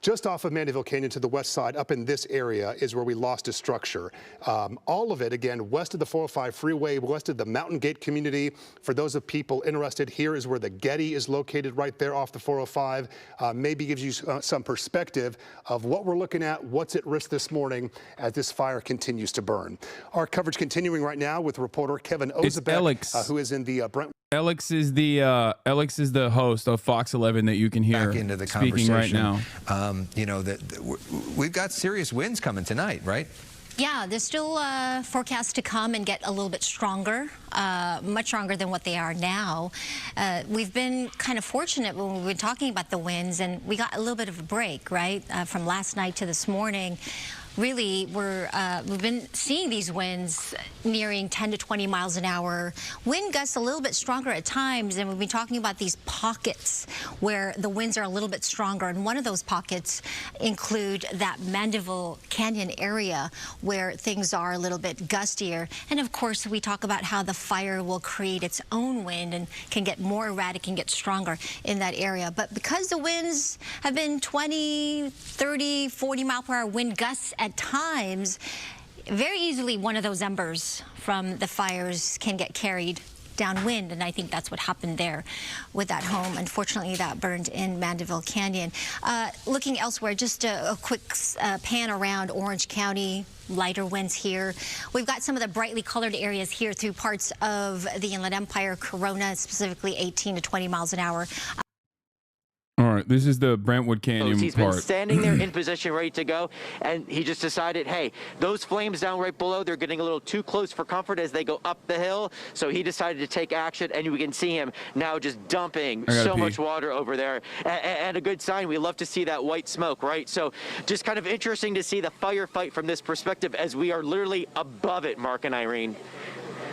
[SPEAKER 7] Just off of Mandeville Canyon to the west side, up in this area, is where we lost a structure. All of it, again, west of the 405 freeway, west of the Mountain Gate community. For those of people interested, here is where the Getty is located, right there off the 405. Maybe gives you some perspective of what we're looking at, what's at risk this morning as this fire continues to burn. Our coverage continuing right now with reporter Kevin Ozebek, who is in the Brentwood.
[SPEAKER 2] Alex is the host of Fox 11 that you can hear
[SPEAKER 4] back into the
[SPEAKER 2] speaking right now.
[SPEAKER 4] We've got serious winds coming tonight, right?
[SPEAKER 8] Yeah, they're still forecast to come and get a little bit stronger, much stronger than what they are now. We've been kind of fortunate when we've been talking about the winds, and we got a little bit of a break, right, from last night to this morning. Really, we've been seeing these winds nearing 10 to 20 miles an hour. Wind gusts a little bit stronger at times, and we've been talking about these pockets where the winds are a little bit stronger. And one of those pockets include that Mandeville Canyon area where things are a little bit gustier. And of course, we talk about how the fire will create its own wind and can get more erratic and get stronger in that area. But because the winds have been 20, 30, 40 mile per hour wind gusts at times, very easily one of those embers from the fires can get carried downwind, and I think that's what happened there with that home. Unfortunately, that burned in Mandeville Canyon. Looking elsewhere, just a quick pan around Orange County. Lighter winds here. We've got some of the brightly colored areas here through parts of the Inland Empire, Corona, specifically 18 to 20 miles an hour.
[SPEAKER 2] All right, this is the Brentwood Canyon
[SPEAKER 9] He's
[SPEAKER 2] part.
[SPEAKER 9] been standing there in position, ready to go, and he just decided, hey, those flames down right below, they're getting a little too close for comfort as they go up the hill, so he decided to take action, and we can see him now just dumping so much water over there, and a good sign. We love to see that white smoke, right? So just kind of interesting to see the firefight from this perspective as we are literally above it, Mark and Irene.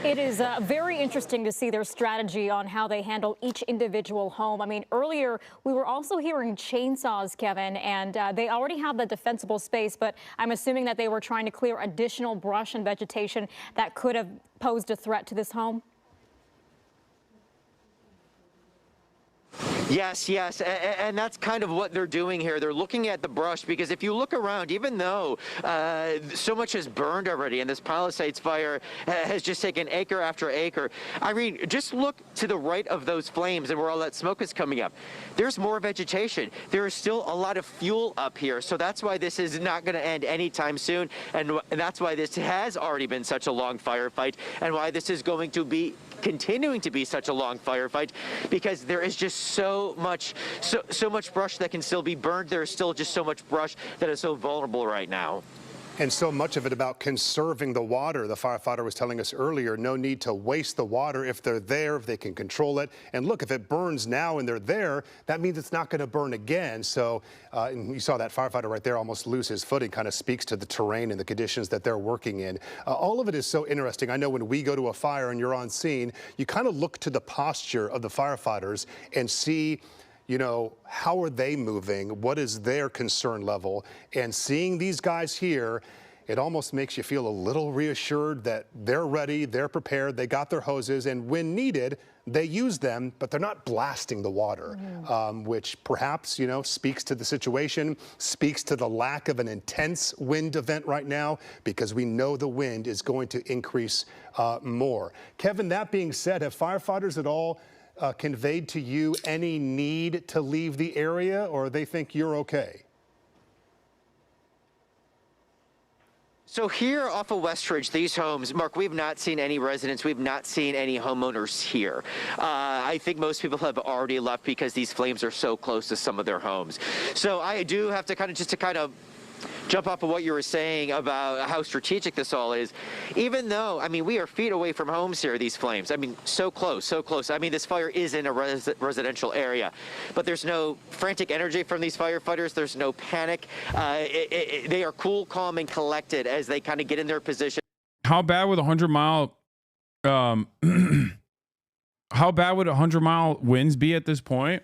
[SPEAKER 10] It is very interesting to see their strategy on how they handle each individual home. I mean, earlier we were also hearing chainsaws, Kevin, and they already have the defensible space, but I'm assuming that they were trying to clear additional brush and vegetation that could have posed a threat to this home.
[SPEAKER 9] Yes, and that's kind of what they're doing here. They're looking at the brush, because if you look around, even though so much has burned already and this Palisades fire has just taken acre after acre, Irene, just look to the right of those flames and where all that smoke is coming up. There's more vegetation. There is still a lot of fuel up here, so that's why this is not going to end anytime soon, and that's why this has already been such a long firefight, and why this is going to be continuing to be such a long firefight, because there is just so much brush that can still be burned. There is still just so much brush that is so vulnerable right now.
[SPEAKER 7] And so much of it about conserving the water. The firefighter was telling us earlier, no need to waste the water if they're there, if they can control it. And look, if it burns now and they're there, that means it's not going to burn again. So and you saw that firefighter right there almost lose his footing, kind of speaks to the terrain and the conditions that they're working in. All of it is so interesting. I know when we go to a fire and you're on scene, you kind of look to the posture of the firefighters and see, you know, how are they moving? What is their concern level? And seeing these guys here, it almost makes you feel a little reassured that they're ready, they're prepared, they got their hoses, and when needed, they use them, but they're not blasting the water, which perhaps, you know, speaks to the situation, speaks to the lack of an intense wind event right now, because we know the wind is going to increase more. Kevin, that being said, have firefighters at all conveyed to you any need to leave the area, or they think you're okay?
[SPEAKER 9] So here off of Westridge, these homes, Mark, we've not seen any residents. We've not seen any homeowners here. I think most people have already left because these flames are so close to some of their homes. So I do have to kind of jump off of what you were saying about how strategic this all is. Even though, I mean, we are feet away from homes here, these flames. I mean, so close, so close. I mean, this fire is in a residential area, but there's no frantic energy from these firefighters. There's no panic. They are cool, calm, and collected as they kind of get in their position.
[SPEAKER 2] How bad would 100-mile how bad would 100-mile winds be at this point?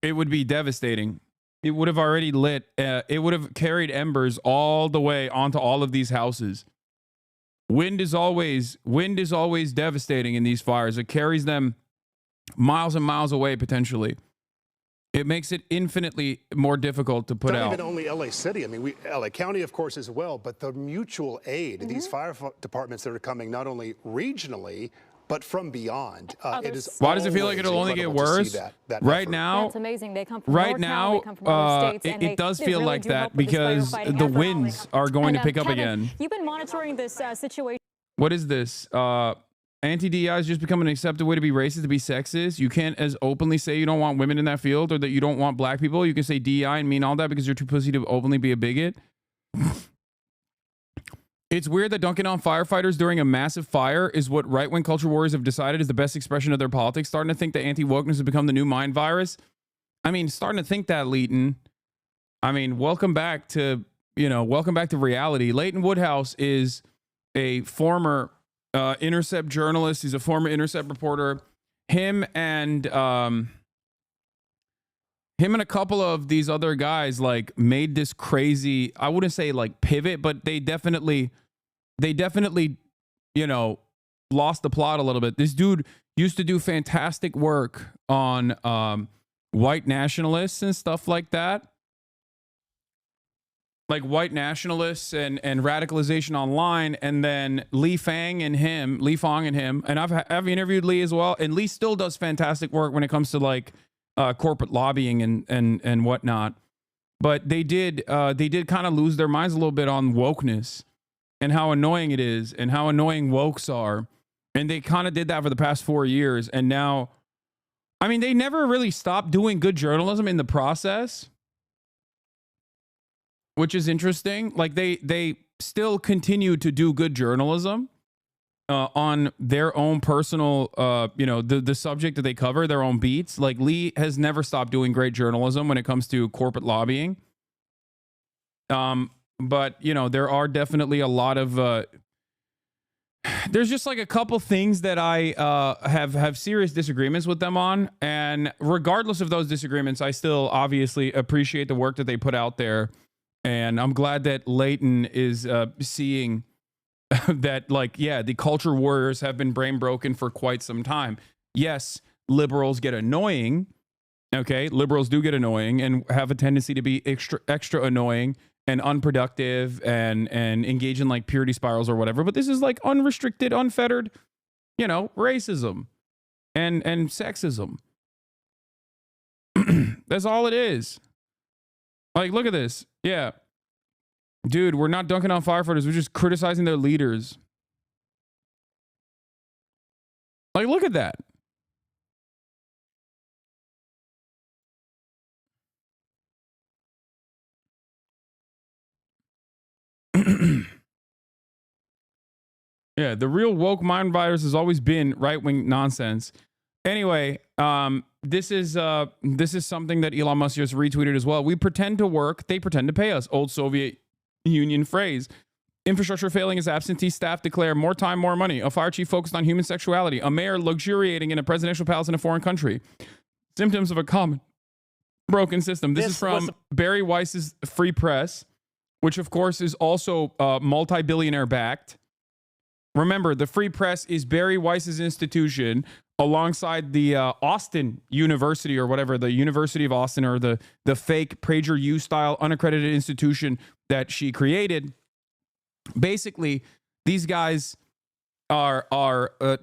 [SPEAKER 2] It would be devastating. It would have already lit. It would have carried embers all the way onto all of these houses. Wind is always devastating in these fires. It carries them miles and miles away potentially. It makes it infinitely more difficult to put out.
[SPEAKER 7] Not even only LA City. I mean, LA County, of course, as well. But the mutual aid, these fire departments that are coming not only regionally, but from beyond. It is.
[SPEAKER 2] Why does it feel like it'll only get worse? Right now,
[SPEAKER 10] that's amazing. They come from
[SPEAKER 2] right
[SPEAKER 10] NorCal,
[SPEAKER 2] now,
[SPEAKER 10] they come from other states, and
[SPEAKER 2] it does
[SPEAKER 10] they
[SPEAKER 2] feel
[SPEAKER 10] really
[SPEAKER 2] like
[SPEAKER 10] do
[SPEAKER 2] that
[SPEAKER 10] help with this
[SPEAKER 2] because
[SPEAKER 10] firefighting
[SPEAKER 2] the
[SPEAKER 10] effort.
[SPEAKER 2] winds are going to pick up
[SPEAKER 10] Kevin,
[SPEAKER 2] again.
[SPEAKER 10] You've been monitoring this situation.
[SPEAKER 2] What is this? Anti-DEI is just becoming an accepted way to be racist, to be sexist. You can't as openly say you don't want women in that field or that you don't want black people. You can say DEI and mean all that because you're too pussy to openly be a bigot. It's weird that dunking on firefighters during a massive fire is what right-wing culture warriors have decided is the best expression of their politics. Starting to think that anti-wokeness has become the new mind virus. I mean, starting to think that, Leighton. I mean, welcome back to reality. Leighton Woodhouse is a former Intercept journalist. He's a former Intercept reporter. Him and a couple of these other guys like made this crazy, I wouldn't say like pivot, but they definitely, you know, lost the plot a little bit. This dude used to do fantastic work on white nationalists and stuff like that. Like white nationalists and radicalization online, and then Lee Fang and him, and I've interviewed Lee as well, and Lee still does fantastic work when it comes to like corporate lobbying and whatnot. But they did kind of lose their minds a little bit on wokeness and how annoying it is and how annoying wokes are, and they kind of did that for the past 4 years, and now, I mean, they never really stopped doing good journalism in the process, which is interesting. Like they still continue to do good journalism on their own personal, the subject that they cover, their own beats. Like Lee has never stopped doing great journalism when it comes to corporate lobbying. But you know, there are definitely a lot of, there's just like a couple things that I have serious disagreements with them on. And regardless of those disagreements, I still obviously appreciate the work that they put out there. And I'm glad that Leighton is seeing that, like, yeah, the culture warriors have been brain broken for quite some time. Yes, liberals get annoying. Okay, liberals do get annoying and have a tendency to be extra annoying and unproductive and engage in like purity spirals or whatever. But this is like unrestricted, unfettered, you know, racism and sexism. That's all it is. Like, look at this. Yeah. Dude, we're not dunking on firefighters. We're just criticizing their leaders. Like, look at that. Yeah, the real woke mind virus has always been right-wing nonsense. Anyway, this is something that Elon Musk just retweeted as well. We pretend to work, they pretend to pay us. Old Soviet Union phrase. Infrastructure failing as absentee staff declare more time, more money. A fire chief focused on human sexuality. A mayor luxuriating in a presidential palace in a foreign country. Symptoms of a common broken system. This is from Barry Weiss's Free Press, which of course is also multi-billionaire backed. Remember, the Free Press is Barry Weiss's institution alongside the Austin University or whatever, the University of Austin, or the fake PragerU style unaccredited institution that she created. Basically, these guys are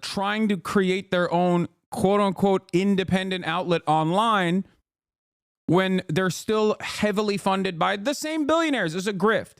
[SPEAKER 2] trying to create their own quote unquote independent outlet online when they're still heavily funded by the same billionaires. It's a grift.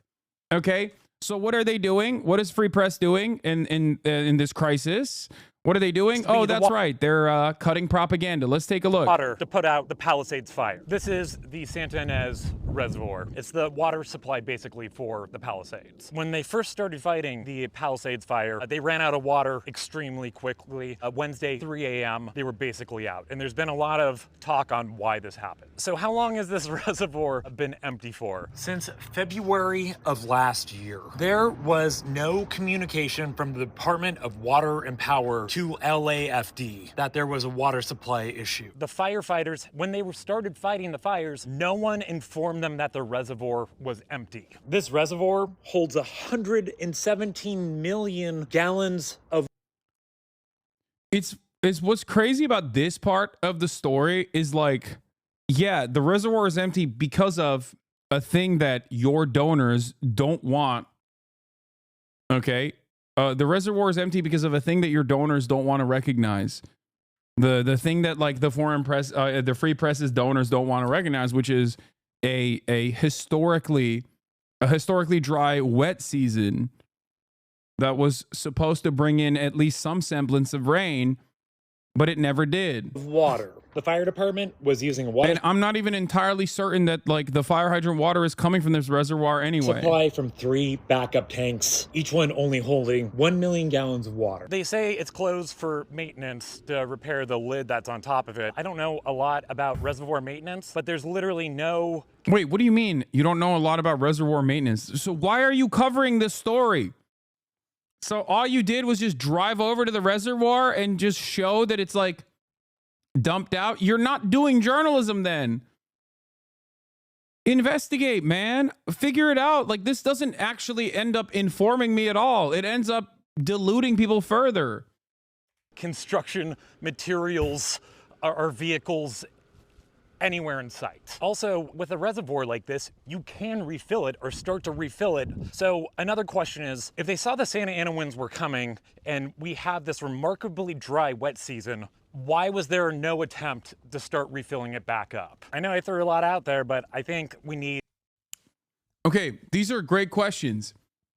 [SPEAKER 2] Okay. So what are they doing? What is Free Press doing in this crisis? What are they doing? Oh, that's right. They're cutting propaganda. Let's take a look.
[SPEAKER 11] Water to put out the Palisades fire. This is the Santa Ynez Reservoir. It's the water supply basically for the Palisades. When they first started fighting the Palisades fire, they ran out of water extremely quickly. Wednesday, 3 a.m., they were basically out. And there's been a lot of talk on why this happened. So how long has this reservoir been empty for?
[SPEAKER 12] Since February of last year. There was no communication from the Department of Water and Power to LAFD that there was a water supply issue.
[SPEAKER 11] The firefighters, when they started fighting the fires, no one informed them that the reservoir was empty.
[SPEAKER 12] This reservoir holds 117 million gallons of...
[SPEAKER 2] It's what's crazy about this part of the story is like, yeah, the reservoir is empty because of a thing that your donors don't want. Okay. The reservoir is empty because of a thing that your donors don't want to recognize. The thing that like the foreign press, the Free Press's donors don't want to recognize, which is a historically dry wet season that was supposed to bring in at least some semblance of rain, but it never did.
[SPEAKER 12] Water. The fire department was using water.
[SPEAKER 2] And I'm not even entirely certain that like the fire hydrant water is coming from this reservoir anyway.
[SPEAKER 12] Supply from 3 backup tanks, each one only holding 1 million gallons of water.
[SPEAKER 11] They say it's closed for maintenance to repair the lid that's on top of it. I don't know a lot about reservoir maintenance, but there's literally no...
[SPEAKER 2] Wait, what do you mean you don't know a lot about reservoir maintenance? So why are you covering this story? So all you did was just drive over to the reservoir and just show that it's like dumped out? You're not doing journalism then. Investigate, man. Figure it out. Like, this doesn't actually end up informing me at all. It ends up deluding people further.
[SPEAKER 11] Construction materials or vehicles anywhere in sight. Also, with a reservoir like this, you can refill it or start to refill it. So another question is, if they saw the Santa Ana winds were coming and we have this remarkably dry wet season, why was there no attempt to start refilling it back up? I know I threw a lot out there, but I think we need...
[SPEAKER 2] Okay, these are great questions.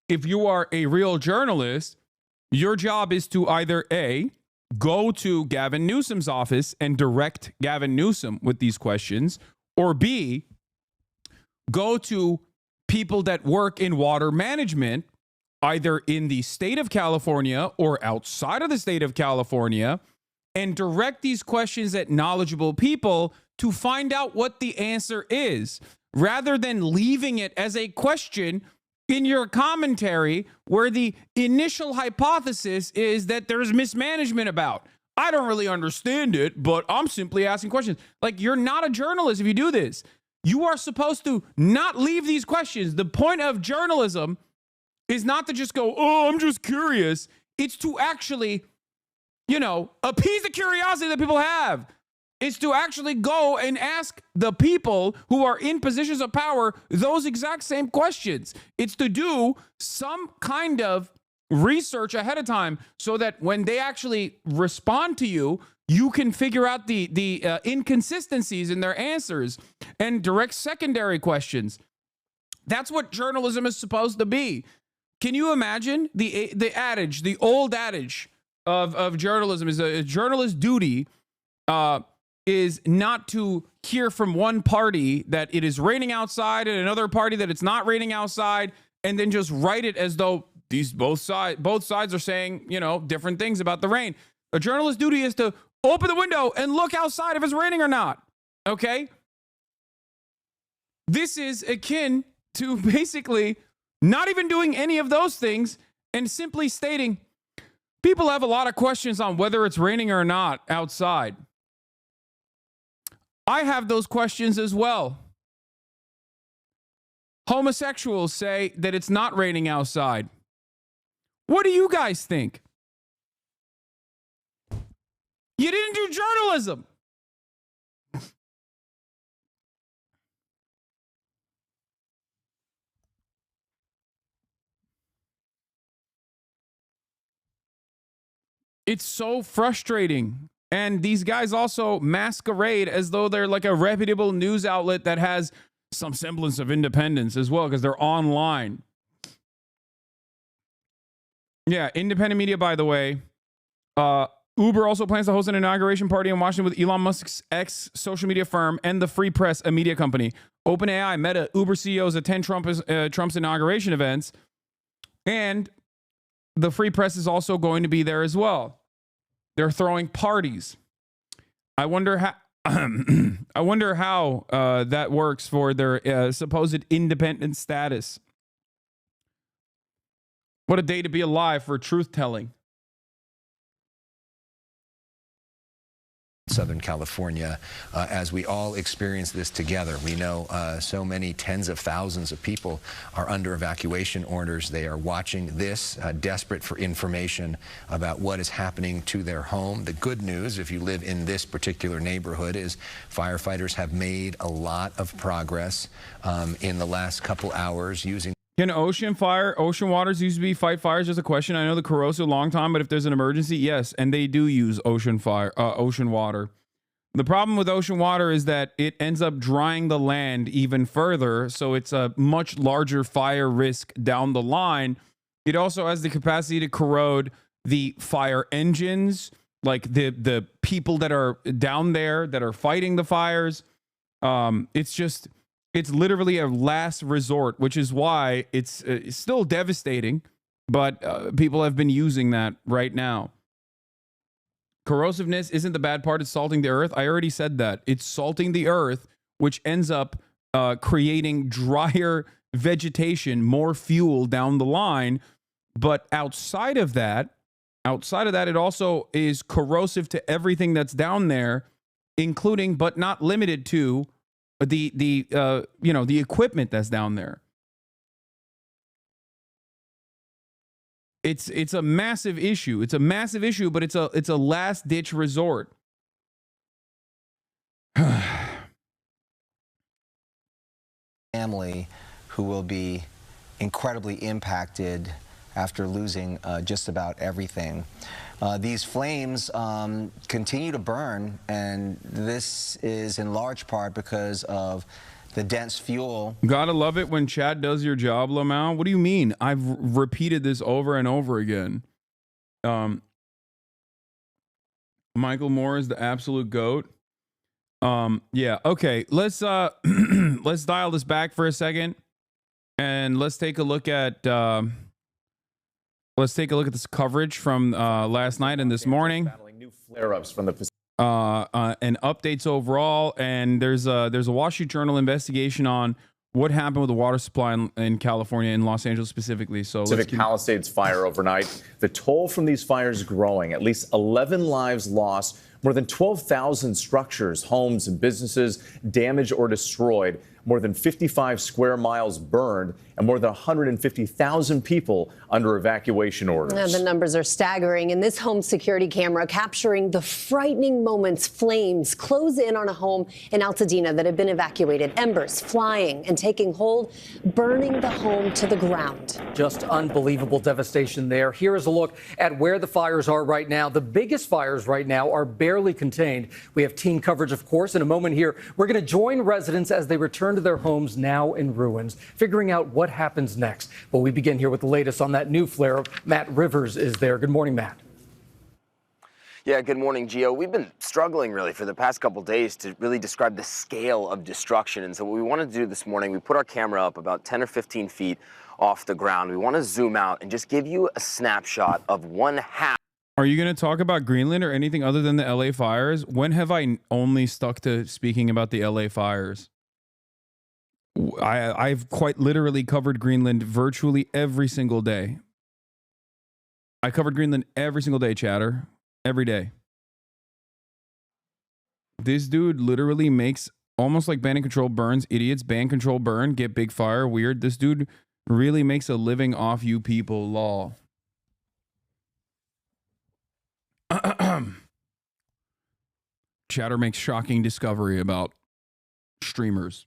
[SPEAKER 2] If you are a real journalist, your job is to either A, go to Gavin Newsom's office and direct Gavin Newsom with these questions, or B, go to people that work in water management, either in the state of California or outside of the state of California, and direct these questions at knowledgeable people to find out what the answer is, rather than leaving it as a question in your commentary where the initial hypothesis is that there's mismanagement about. I don't really understand it, but I'm simply asking questions. Like, you're not a journalist if you do this. You are supposed to not leave these questions. The point of journalism is not to just go, oh, I'm just curious. It's to actually, you know, appease the curiosity that people have. It's to actually go and ask the people who are in positions of power those exact same questions. It's to do some kind of research ahead of time so that when they actually respond to you, you can figure out the inconsistencies in their answers and direct secondary questions. That's what journalism is supposed to be. Can you imagine the adage, the old adage of journalism is a journalist's duty is not to hear from one party that it is raining outside and another party that it's not raining outside, and then just write it as though both sides are saying, you know, different things about the rain. A journalist's duty is to open the window and look outside if it's raining or not. Okay? This is akin to basically not even doing any of those things and simply stating, people have a lot of questions on whether it's raining or not outside. I have those questions as well. Homosexuals say that it's not raining outside. What do you guys think? You didn't do journalism. It's so frustrating. And these guys also masquerade as though they're like a reputable news outlet that has some semblance of independence as well, because they're online. Yeah, independent media, by the way. Uber also plans to host an inauguration party in Washington with Elon Musk's ex-social media firm and the Free Press, a media company. OpenAI, Meta, Uber CEOs attend Trump's inauguration events. And the Free Press is also going to be there as well. They're throwing parties. I wonder how that works for their supposed independent status. What a day to be alive for truth-telling.
[SPEAKER 4] Southern California, as we all experience this together. We know so many tens of thousands of people are under evacuation orders. They are watching this, desperate for information about what is happening to their home. The good news, if you live in this particular neighborhood, is firefighters have made a lot of progress in the last couple hours using.
[SPEAKER 2] Can ocean waters used to be fight fires? Just a question. I know the corrosive long time, but if there's an emergency, yes, and they do use ocean water. The problem with ocean water is that it ends up drying the land even further, so it's a much larger fire risk down the line. It also has the capacity to corrode the fire engines, like the people that are down there that are fighting the fires. It's literally a last resort, which is why it's still devastating, but people have been using that right now. Corrosiveness isn't the bad part. It's salting the earth. I already said that. It's salting the earth, which ends up creating drier vegetation, more fuel down the line. But outside of that, it also is corrosive to everything that's down there, including but not limited to the equipment that's down there. It's a massive issue. It's a massive issue, but it's a last ditch resort.
[SPEAKER 5] Family who will be incredibly impacted after losing just about everything. These flames continue to burn, and this is in large part because of the dense fuel.
[SPEAKER 2] Gotta love it when chat does your job, Lamau. What do you mean? I've repeated this over and over again. Michael Moore is the absolute GOAT. Yeah, okay. Let's let's dial this back for a second, and let's take a look at this coverage from last night and this morning.
[SPEAKER 13] New flare-ups from the
[SPEAKER 2] and updates overall. And there's a Wall Street Journal investigation on what happened with the water supply in California, in Los Angeles specifically. So
[SPEAKER 13] Pacific Palisades fire overnight. The toll from these fires growing. At least 11 lives lost. More than 12,000 structures, homes, and businesses damaged or destroyed. More than 55 square miles burned, and more than 150,000 people under evacuation orders.
[SPEAKER 14] And the numbers are staggering. In this home security camera capturing the frightening moments flames close in on a home in Altadena that had been evacuated. Embers flying and taking hold, burning the home to the ground.
[SPEAKER 15] Just unbelievable devastation there. Here is a look at where the fires are right now. The biggest fires right now are barely contained. We have team coverage, of course. In a moment here, we're going to join residents as they return to their homes now in ruins, figuring out what happens next. But we begin here with the latest on that new flare. Matt Rivers is there. Good morning, Matt.
[SPEAKER 16] Yeah, good morning, Gio. We've been struggling really for the past couple days to really describe the scale of destruction. And so what we wanted to do this morning, we put our camera up about 10 or 15 feet off the ground. We want to zoom out and just give you a snapshot of one half.
[SPEAKER 2] Are you going to talk about Greenland or anything other than the LA fires? When have I only stuck to speaking about the LA fires? I've quite literally covered Greenland virtually every single day. I covered Greenland every single day, chatter. Every day. This dude literally makes almost like ban and control burns. Idiots, ban, control, burn, get big fire. Weird. This dude really makes a living off you people. Law. Chatter makes shocking discovery about streamers.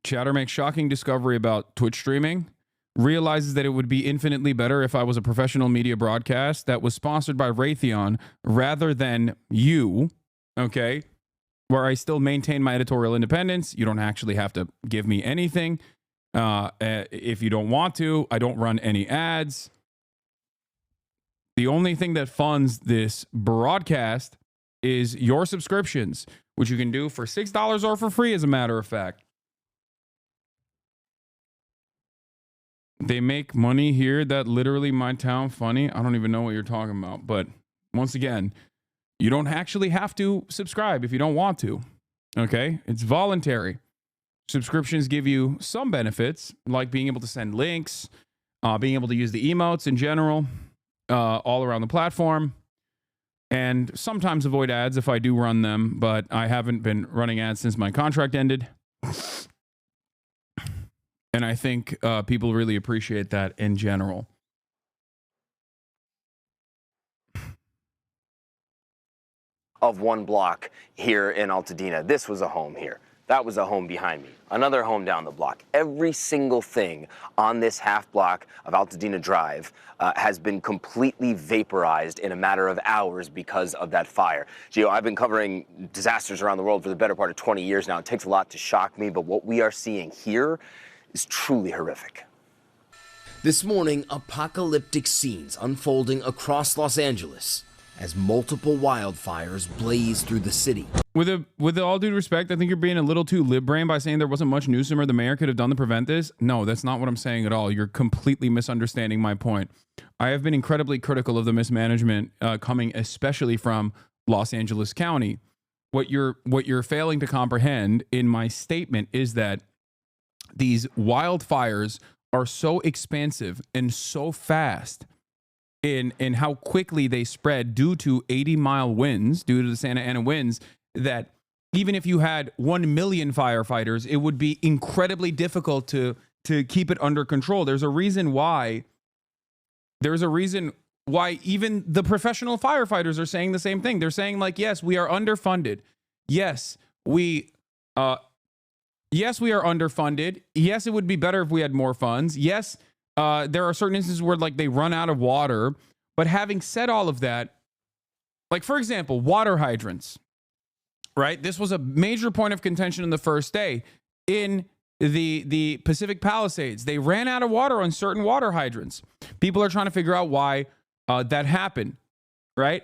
[SPEAKER 2] Chatter makes shocking discovery about Twitch streaming. Realizes that it would be infinitely better if I was a professional media broadcast that was sponsored by Raytheon rather than you, okay? Where I still maintain my editorial independence. You don't actually have to give me anything. If you don't want to, I don't run any ads. The only thing that funds this broadcast is your subscriptions, which you can do for $6 or for free, as a matter of fact. They make money here that literally my town funny. I don't even know what you're talking about. But once again, you don't actually have to subscribe if you don't want to. Okay? It's voluntary. Subscriptions give you some benefits, like being able to send links, being able to use the emotes in general, all around the platform, and sometimes avoid ads if I do run them, but I haven't been running ads since my contract ended. And I think people really appreciate that in general.
[SPEAKER 16] Of one block here in Altadena. This was a home here. That was a home behind me. Another home down the block. Every single thing on this half block of Altadena Drive has been completely vaporized in a matter of hours because of that fire. Gio, I've been covering disasters around the world for the better part of 20 years now. It takes a lot to shock me, but what we are seeing here is truly horrific.
[SPEAKER 17] This morning, apocalyptic scenes unfolding across Los Angeles as multiple wildfires blaze through the city.
[SPEAKER 2] With all due respect, I think you're being a little too lib-brain by saying there wasn't much Newsom or the mayor could have done to prevent this. No, that's not what I'm saying at all. You're completely misunderstanding my point. I have been incredibly critical of the mismanagement coming especially from Los Angeles County. What you're failing to comprehend in my statement is that these wildfires are so expansive and so fast in how quickly they spread due to 80-mile winds, due to the Santa Ana winds, that even if you had 1 million firefighters, it would be incredibly difficult to keep it under control. There's a reason why even the professional firefighters are saying the same thing. They're saying, like, yes, we are underfunded. Yes, we are underfunded. Yes, it would be better if we had more funds. Yes, there are certain instances where, like, they run out of water. But having said all of that, like, for example, water hydrants, right? This was a major point of contention in the first day. In the Pacific Palisades, they ran out of water on certain water hydrants. People are trying to figure out why that happened, right?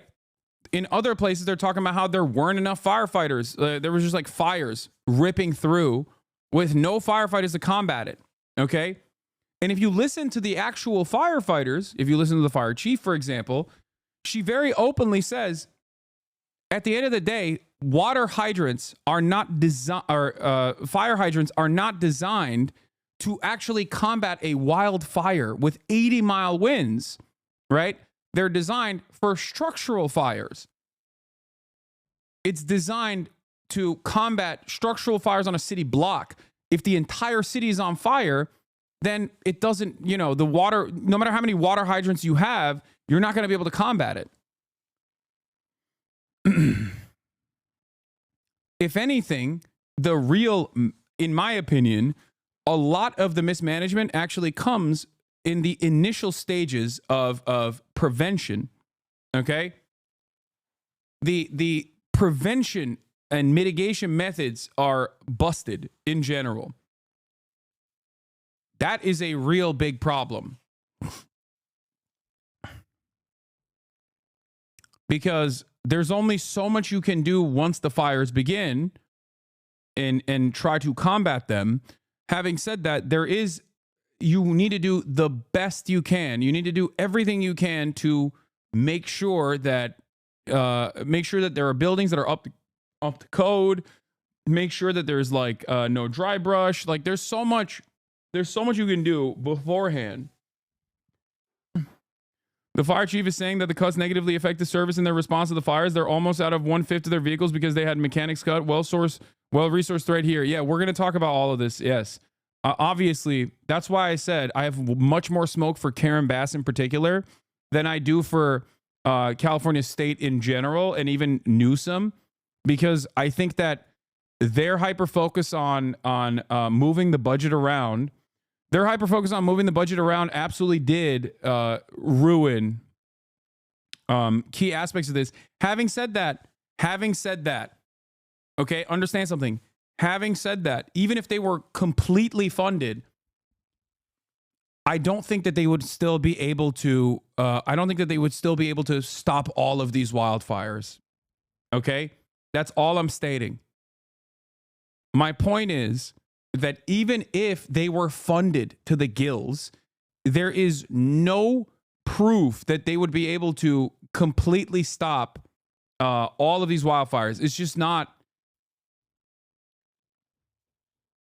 [SPEAKER 2] In other places, they're talking about how there weren't enough firefighters. There was just like fires ripping through with no firefighters to combat it, okay? And if you listen to the actual firefighters, if you listen to the fire chief, for example, she very openly says, at the end of the day, fire hydrants are not designed to actually combat a wildfire with 80-mile winds, right? They're designed for structural fires. It's designed to combat structural fires on a city block. If the entire city is on fire, then it doesn't, the water, no matter how many water hydrants you have, you're not going to be able to combat it. If anything, in my opinion, a lot of the mismanagement actually comes in the initial stages of prevention, okay? The prevention and mitigation methods are busted in general. That is a real big problem. Because there's only so much you can do once the fires begin and try to combat them. Having said that, you need to do the best you can. You need to do everything you can to make sure that there are buildings that are up to code. Make sure that there's no dry brush. Like there's so much you can do beforehand. The fire chief is saying that the cuts negatively affect the service in their response to the fires. They're almost out of 1/5 of their vehicles because they had mechanics cut. Well-resourced right here. Yeah, we're going to talk about all of this. Yes. Obviously, that's why I said I have much more smoke for Karen Bass in particular than I do for California State in general and even Newsom, because I think that their hyper-focus on moving the budget around, absolutely did ruin key aspects of this. Having said that, okay, understand something. Having said that, even if they were completely funded, I don't think that they would still be able to. I don't think that they would still be able to stop all of these wildfires. Okay, that's all I'm stating. My point is that even if they were funded to the gills, there is no proof that they would be able to completely stop all of these wildfires. It's just not.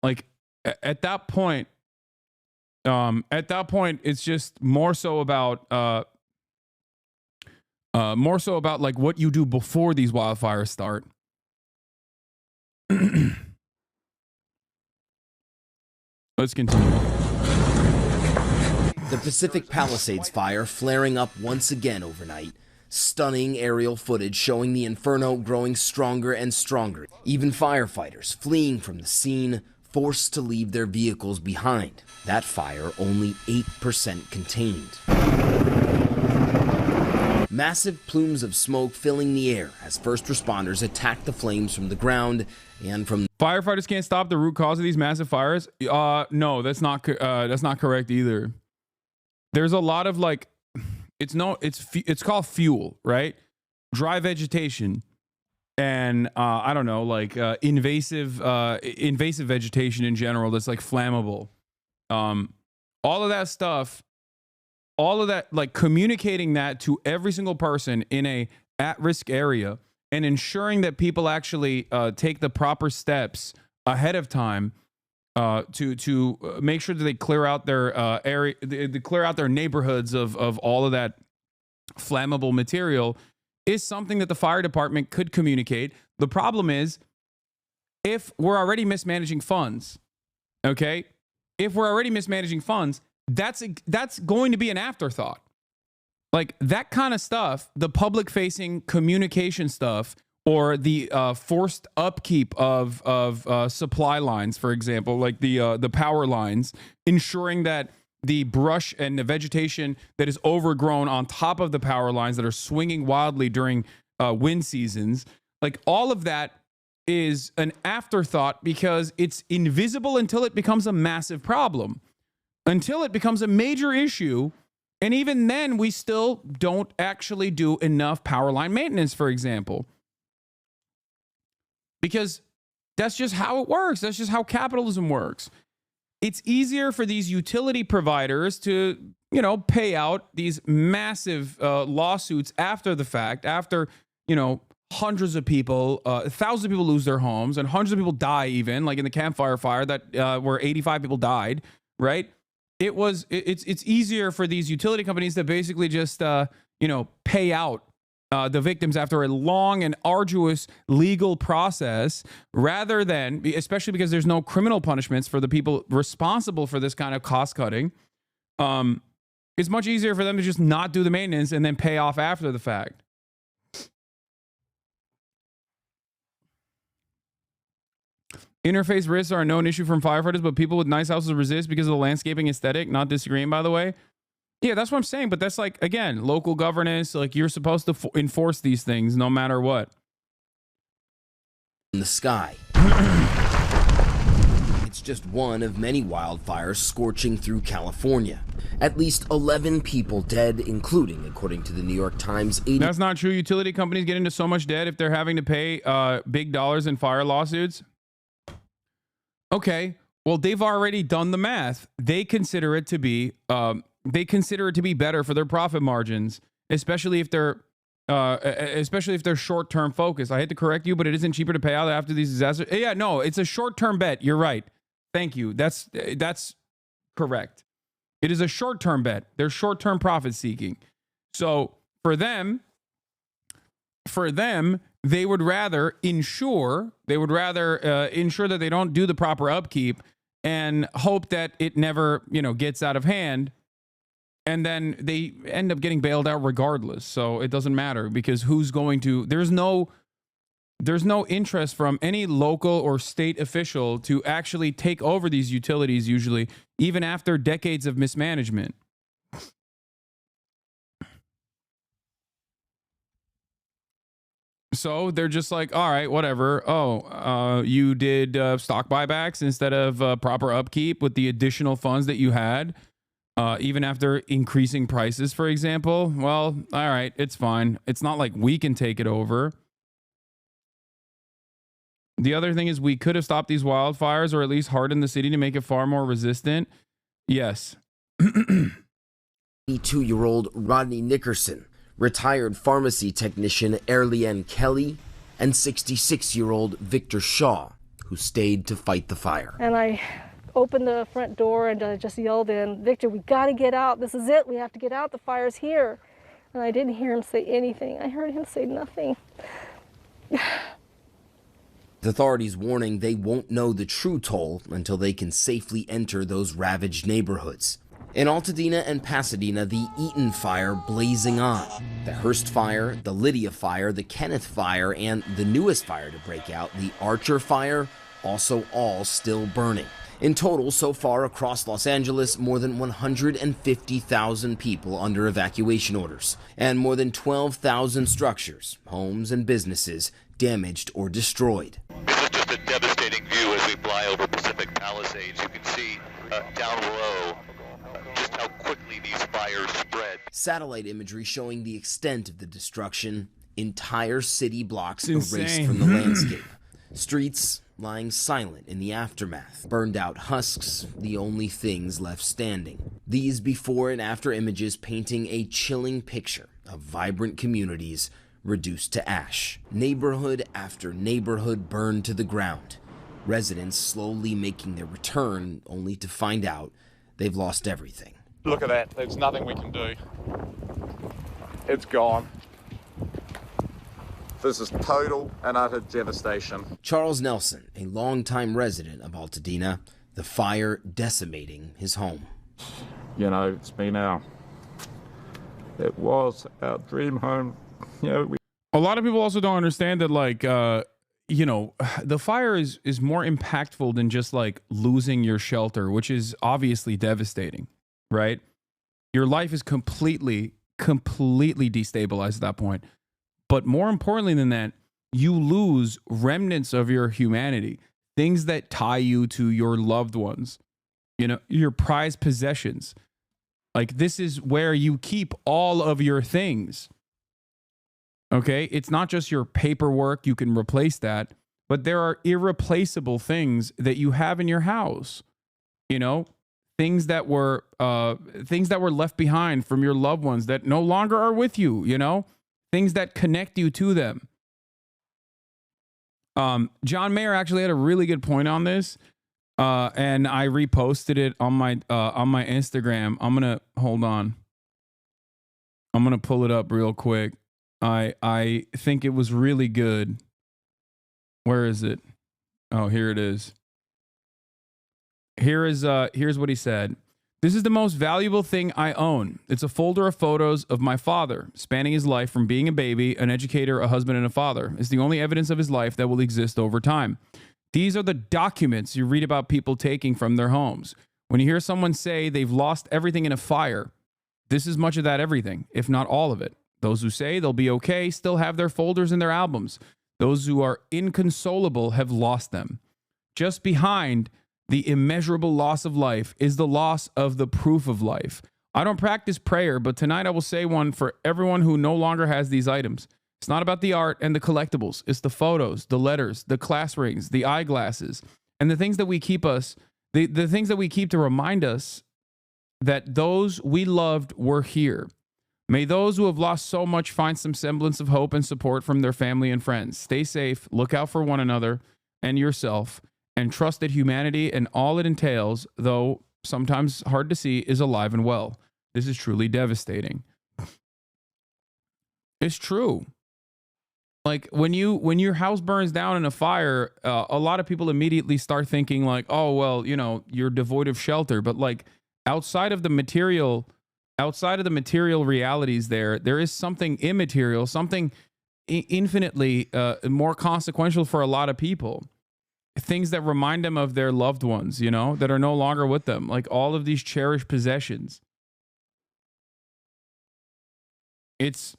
[SPEAKER 2] Like at that point, it's just more so about like what you do before these wildfires start. Let's continue.
[SPEAKER 17] The Pacific Palisades fire flaring up once again overnight. Stunning aerial footage showing the inferno growing stronger and stronger. Even firefighters fleeing from the scene, forced to leave their vehicles behind. That fire only 8% contained. Massive plumes of smoke filling the air as first responders attacked the flames from the ground and from...
[SPEAKER 2] Firefighters can't stop the root cause of these massive fires? No, that's not correct either. There's a lot of like, it's called fuel, right? Dry vegetation. And I don't know, like invasive vegetation in general that's like flammable. All of that stuff, like communicating that to every single person in a at-risk area and ensuring that people actually take the proper steps ahead of time to make sure that they clear out their area, they clear out their neighborhoods of all of that flammable material, is something that the fire department could communicate. The problem is, if we're already mismanaging funds, okay? If we're already mismanaging funds, that's going to be an afterthought. Like that kind of stuff, the public-facing communication stuff, or the forced upkeep of supply lines, for example, like the power lines, ensuring that the brush and the vegetation that is overgrown on top of the power lines that are swinging wildly during wind seasons, like all of that is an afterthought because it's invisible until it becomes a massive problem, until it becomes a major issue. And even then, we still don't actually do enough power line maintenance, for example, because that's just how it works. That's just how capitalism works. It's easier for these utility providers to, pay out these massive lawsuits after the fact, after, hundreds of people, thousands of people lose their homes and hundreds of people die, even like in the Campfire fire that where 85 people died, right? It's easier for these utility companies to basically just, pay out the victims after a long and arduous legal process, rather than, especially because there's no criminal punishments for the people responsible for this kind of cost cutting. It's much easier for them to just not do the maintenance and then pay off after the fact. Interface risks are a known issue from firefighters, but people with nice houses resist because of the landscaping aesthetic. Not disagreeing, by the way. Yeah, that's what I'm saying. But that's like, again, local governance. Like, you're supposed to enforce these things no matter what.
[SPEAKER 17] In the sky. It's just one of many wildfires scorching through California. At least 11 people dead, including, according to the New York Times, 80...
[SPEAKER 2] That's not true. Utility companies get into so much debt if they're having to pay big dollars in fire lawsuits. Okay, well, they've already done the math. They consider it to be better for their profit margins, especially if they're short-term focused. I hate to correct you, but it isn't cheaper to pay out after these disasters. Yeah, no, it's a short-term bet. You're right. Thank you. That's correct. It is a short-term bet. They're short-term profit seeking. So for them, they would rather ensure that they don't do the proper upkeep and hope that it never, gets out of hand. And then they end up getting bailed out regardless. So it doesn't matter because there's no interest from any local or state official to actually take over these utilities usually, even after decades of mismanagement. So they're just like, all right, whatever. Oh, you did stock buybacks instead of proper upkeep with the additional funds that you had, even after increasing prices, for example. Well, all right, it's fine. It's not like we can take it over. The other thing is we could have stopped these wildfires or at least hardened the city to make it far more resistant. Yes.
[SPEAKER 17] 22-year-old Rodney Nickerson, retired pharmacy technician Erliane Kelly, and 66-year-old Victor Shaw, who stayed to fight the fire.
[SPEAKER 18] And I opened the front door and I just yelled in, "Victor, we got to get out. This is it. We have to get out. The fire's here." And I didn't hear him say anything. I heard him say nothing.
[SPEAKER 17] Authorities warning they won't know the true toll until they can safely enter those ravaged neighborhoods. In Altadena and Pasadena, the Eaton fire blazing on. The Hearst fire, the Lydia fire, the Kenneth fire, and the newest fire to break out, the Archer fire, also all still burning. In total, so far across Los Angeles, more than 150,000 people under evacuation orders, and more than 12,000 structures, homes and businesses damaged or destroyed.
[SPEAKER 19] This is just a devastating view as we fly over Pacific Palisades. You can see down below just how quickly these fires spread.
[SPEAKER 17] Satellite imagery showing the extent of the destruction. Entire city blocks
[SPEAKER 2] It's
[SPEAKER 17] erased
[SPEAKER 2] insane.
[SPEAKER 17] from the landscape. Streets lying silent in the aftermath. Burned out husks, the only things left standing. These before and after images painting a chilling picture of vibrant communities reduced to ash. Neighborhood after neighborhood burned to the ground. Residents slowly making their return, only to find out they've lost everything.
[SPEAKER 20] Look at that. There's nothing we can do. It's gone. This is total and utter devastation.
[SPEAKER 17] Charles Nelson, a longtime resident of Altadena, the fire decimating his home.
[SPEAKER 20] It's been it was our dream home.
[SPEAKER 2] A lot of people also don't understand that, the fire is more impactful than just like losing your shelter, which is obviously devastating, right? Your life is completely destabilized at that point. But more importantly than that, you lose remnants of your humanity, things that tie you to your loved ones, your prized possessions. Like, this is where you keep all of your things. Okay, it's not just your paperwork, you can replace that, but there are irreplaceable things that you have in your house. Things that were left behind from your loved ones that no longer are with you, things that connect you to them. John Mayer actually had a really good point on this, and I reposted it on my Instagram. I'm gonna pull it up real quick. I think it was really good. Where is it? Oh, here it is. Here's what he said. "This is the most valuable thing I own. It's a folder of photos of my father, spanning his life from being a baby, an educator, a husband, and a father. It's the only evidence of his life that will exist over time. These are the documents you read about people taking from their homes. When you hear someone say they've lost everything in a fire, this is much of that everything, if not all of it. Those who say they'll be okay still have their folders and their albums. Those who are inconsolable have lost them. Just behind the immeasurable loss of life is the loss of the proof of life. I don't practice prayer, but tonight I will say one for everyone who no longer has these items. It's not about the art and the collectibles. It's the photos, the letters, the class rings, the eyeglasses, and the things that we keep the things that we keep to remind us that those we loved were here. May those who have lost so much find some semblance of hope and support from their family and friends. Stay safe, look out for one another and yourself, and trust that humanity and all it entails, though sometimes hard to see, is alive and well. This is truly devastating." It's true. Like when your house burns down in a fire, a lot of people immediately start thinking like, oh, well, you know, you're devoid of shelter. But like outside of the material realities there is something immaterial, something infinitely more consequential for a lot of people. Things that remind them of their loved ones, you know, that are no longer with them. Like all of these cherished possessions. It's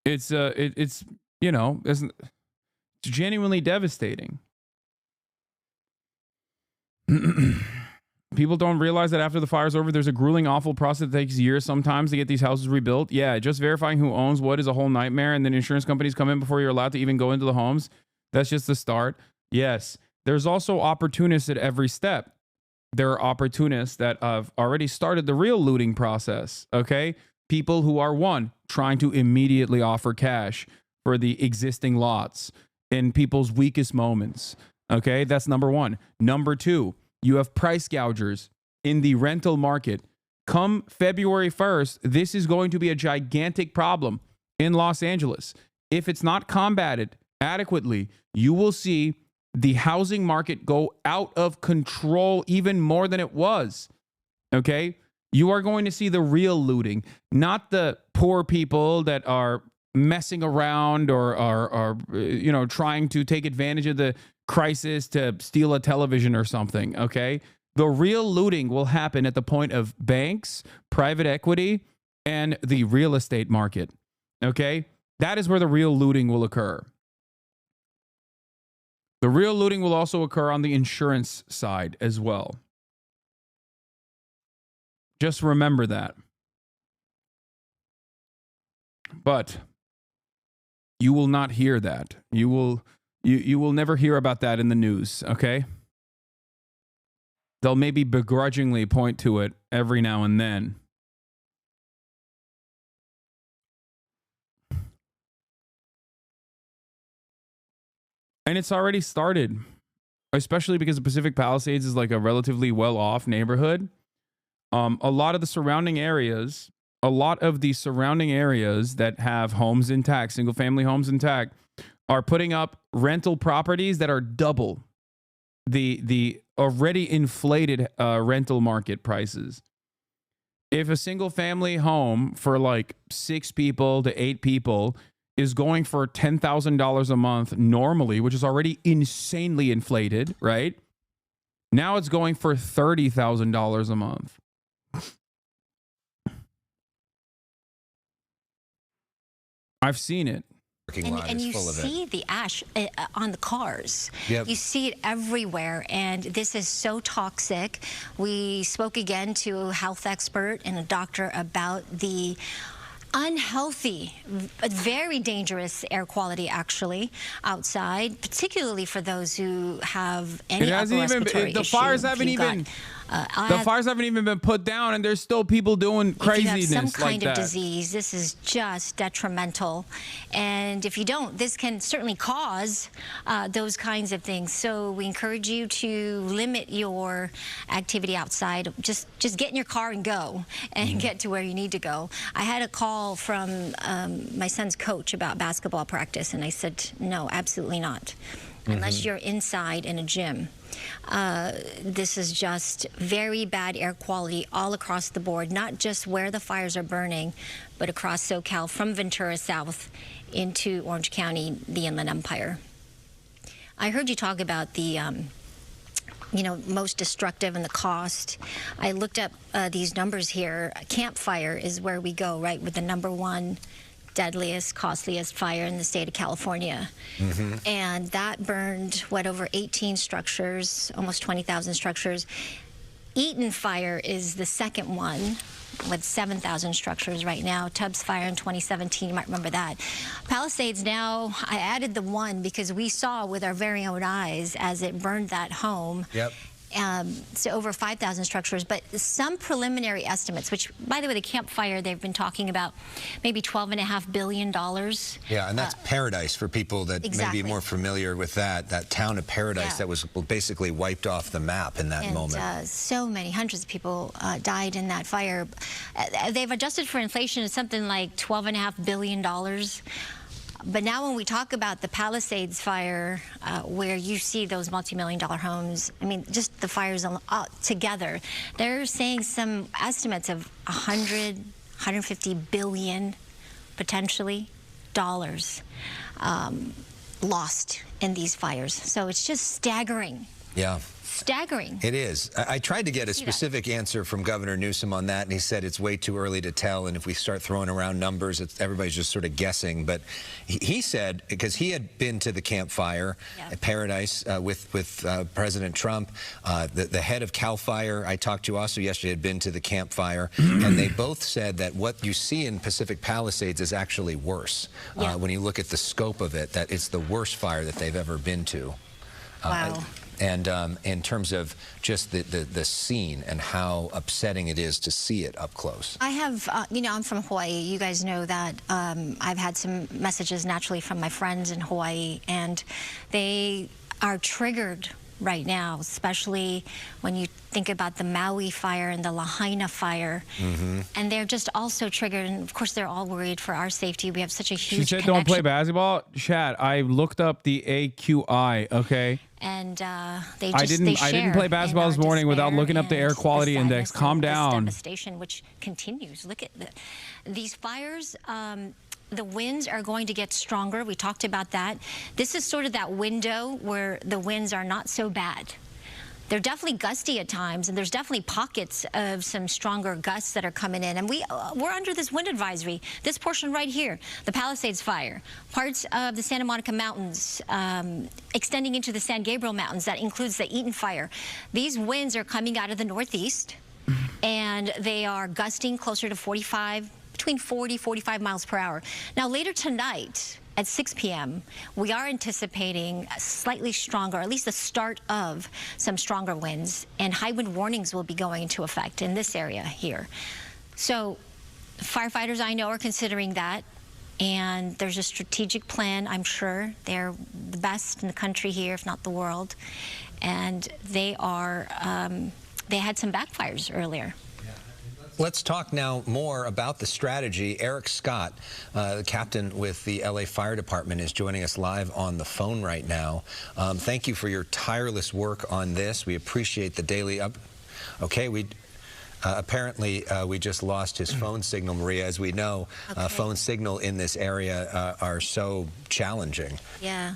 [SPEAKER 2] you know, it's genuinely devastating. People don't realize that after the fire's over, there's a grueling, awful process that takes years sometimes to get these houses rebuilt. Yeah, just verifying who owns what is a whole nightmare, and then insurance companies come in before you're allowed to even go into the homes. That's just the start. Yes, there's also opportunists at every step. There are opportunists that have already started the real looting process, okay? People who are, one, trying to immediately offer cash for the existing lots in people's weakest moments. Okay, that's number one. Number two, you have price gougers in the rental market. Come February 1st, this is going to be a gigantic problem in Los Angeles. If it's not combated adequately, you will see the housing market go out of control even more than it was. Okay? You are going to see the real looting, not the poor people that are messing around or are you know, trying to take advantage of the crisis to steal a television or something, okay? The real looting will happen at the point of banks, private equity, and the real estate market, okay? That is where the real looting will occur. The real looting will also occur on the insurance side as well. Just remember that. But you will not hear that. You will never hear about that in the news, okay? They'll maybe begrudgingly point to it every now and then. And it's already started, especially because the Pacific Palisades is like a relatively well-off neighborhood. A lot of the surrounding areas that have homes intact, single-family homes intact, are putting up rental properties that are double the already inflated rental market prices. If a single-family home for like 6 people to 8 people is going for $10,000 a month normally, which is already insanely inflated, right? Now it's going for $30,000 a month. I've seen it.
[SPEAKER 8] And you see the ash on the cars.
[SPEAKER 4] Yep.
[SPEAKER 8] You see it everywhere, and this is so toxic. We spoke again to a health expert and a doctor about the unhealthy, very dangerous air quality actually outside, particularly for those who have any upper respiratory
[SPEAKER 2] the
[SPEAKER 8] issue.
[SPEAKER 2] fires haven't even been put down, and there's still people doing craziness
[SPEAKER 8] if you have some
[SPEAKER 2] like
[SPEAKER 8] kind
[SPEAKER 2] that.
[SPEAKER 8] of disease, this is just detrimental. And if you don't, this can certainly cause those kinds of things. So we encourage you to limit your activity outside. Just get in your car and go and get to where you need to go. I had a call from my son's coach about basketball practice, and I said, no, absolutely not. Unless you're inside in a gym. This is just very bad air quality all across the board, not just where the fires are burning, but across SoCal from Ventura South into Orange County, the Inland Empire. I heard you talk about the most destructive and the cost. I looked up these numbers here. Camp Fire is where we go, right, with the #1 deadliest, costliest fire in the state of California. And that burned, over 18 structures, almost 20,000 structures. Eaton Fire is the second one with 7,000 structures right now. Tubbs Fire in 2017, you might remember that. Palisades now, I added the 1 because we saw with our very own eyes as it burned that home.
[SPEAKER 4] Yep.
[SPEAKER 8] So over 5,000 structures, but some preliminary estimates, which, by the way, the Camp Fire, they've been talking about maybe $12.5 billion.
[SPEAKER 4] Yeah, and that's Paradise for people that may be more familiar with that town of Paradise that was basically wiped off the map in that moment.
[SPEAKER 8] So many, hundreds of people died in that fire. They've adjusted for inflation. It's something like $12.5 billion. But now when we talk about the Palisades fire, where you see those multi-million-dollar homes, I mean, just the fires together, they're saying some estimates of 150 billion, potentially, dollars lost in these fires. So it's just staggering.
[SPEAKER 4] Yeah.
[SPEAKER 8] Staggering.
[SPEAKER 4] It is. I tried to get a specific answer from Governor Newsom on that, and he said it's way too early to tell, and if we start throwing around numbers, everybody's just sort of guessing. But he said, because he had been to the Camp Fire at Paradise with President Trump, the head of CAL FIRE I talked to also yesterday had been to the Camp Fire, and they both said that what you see in Pacific Palisades is actually worse. When you look at the scope of it, that it's the worst fire that they've ever been to.
[SPEAKER 8] Wow.
[SPEAKER 4] And in terms of just the scene and how upsetting it is to see it up close.
[SPEAKER 8] I have, you know, I'm from Hawaii. You guys know that. I've had some messages naturally from my friends in Hawaii, and they are triggered right now, especially when you think about the Maui fire and the Lahaina fire. And they're just also triggered, and of course they're all worried for our safety. We have such a huge
[SPEAKER 2] She said don't play basketball. Chat, I looked up the AQI, okay?
[SPEAKER 8] And they
[SPEAKER 2] I
[SPEAKER 8] just
[SPEAKER 2] didn't play basketball this morning without looking up the air quality index. Calm down.
[SPEAKER 8] Devastation, which continues. Look at these fires. The winds are going to get stronger. We talked about that. This is sort of that window where the winds are not so bad. They're definitely gusty at times, and there's definitely pockets of some stronger gusts that are coming in. And we're under this wind advisory. This portion right here, the Palisades fire, parts of the Santa Monica Mountains, extending into the San Gabriel Mountains. That includes the Eaton fire. These winds are coming out of the northeast, and they are gusting closer to between 40-45 miles per hour. Now, later tonight, at 6 p.m., we are anticipating a slightly stronger, at least the start of some stronger winds, and high wind warnings will be going into effect in this area here. So firefighters I know are considering that, and there's a strategic plan, I'm sure. They're the best in the country here, if not the world, and they are, they had some backfires earlier.
[SPEAKER 4] Let's talk now more about the strategy. Eric Scott, the captain with the LA Fire Department, is joining us live on the phone right now. Thank you for your tireless work on this. We appreciate the daily Okay, apparently we just lost his phone signal, Maria. As we know, phone signal in this area are so challenging.
[SPEAKER 8] Yeah,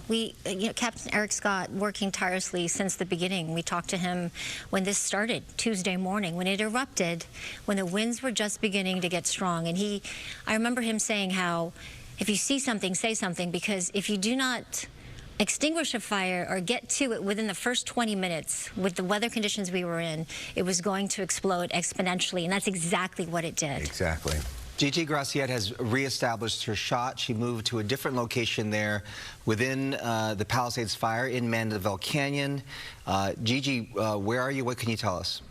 [SPEAKER 8] Captain Eric Scott working tirelessly since the beginning. We talked to him when this started, Tuesday morning, when it erupted, when the winds were just beginning to get strong. And I remember him saying how, if you see something, say something, because if you do not extinguish a fire or get to it within the first 20 minutes with the weather conditions we were in, it was going to explode exponentially, and that's exactly what it did.
[SPEAKER 4] Exactly.
[SPEAKER 5] Gigi Graciette has reestablished her shot. She moved to a different location there within the Palisades fire in Mandeville Canyon. Gigi, where are you? What can you tell us?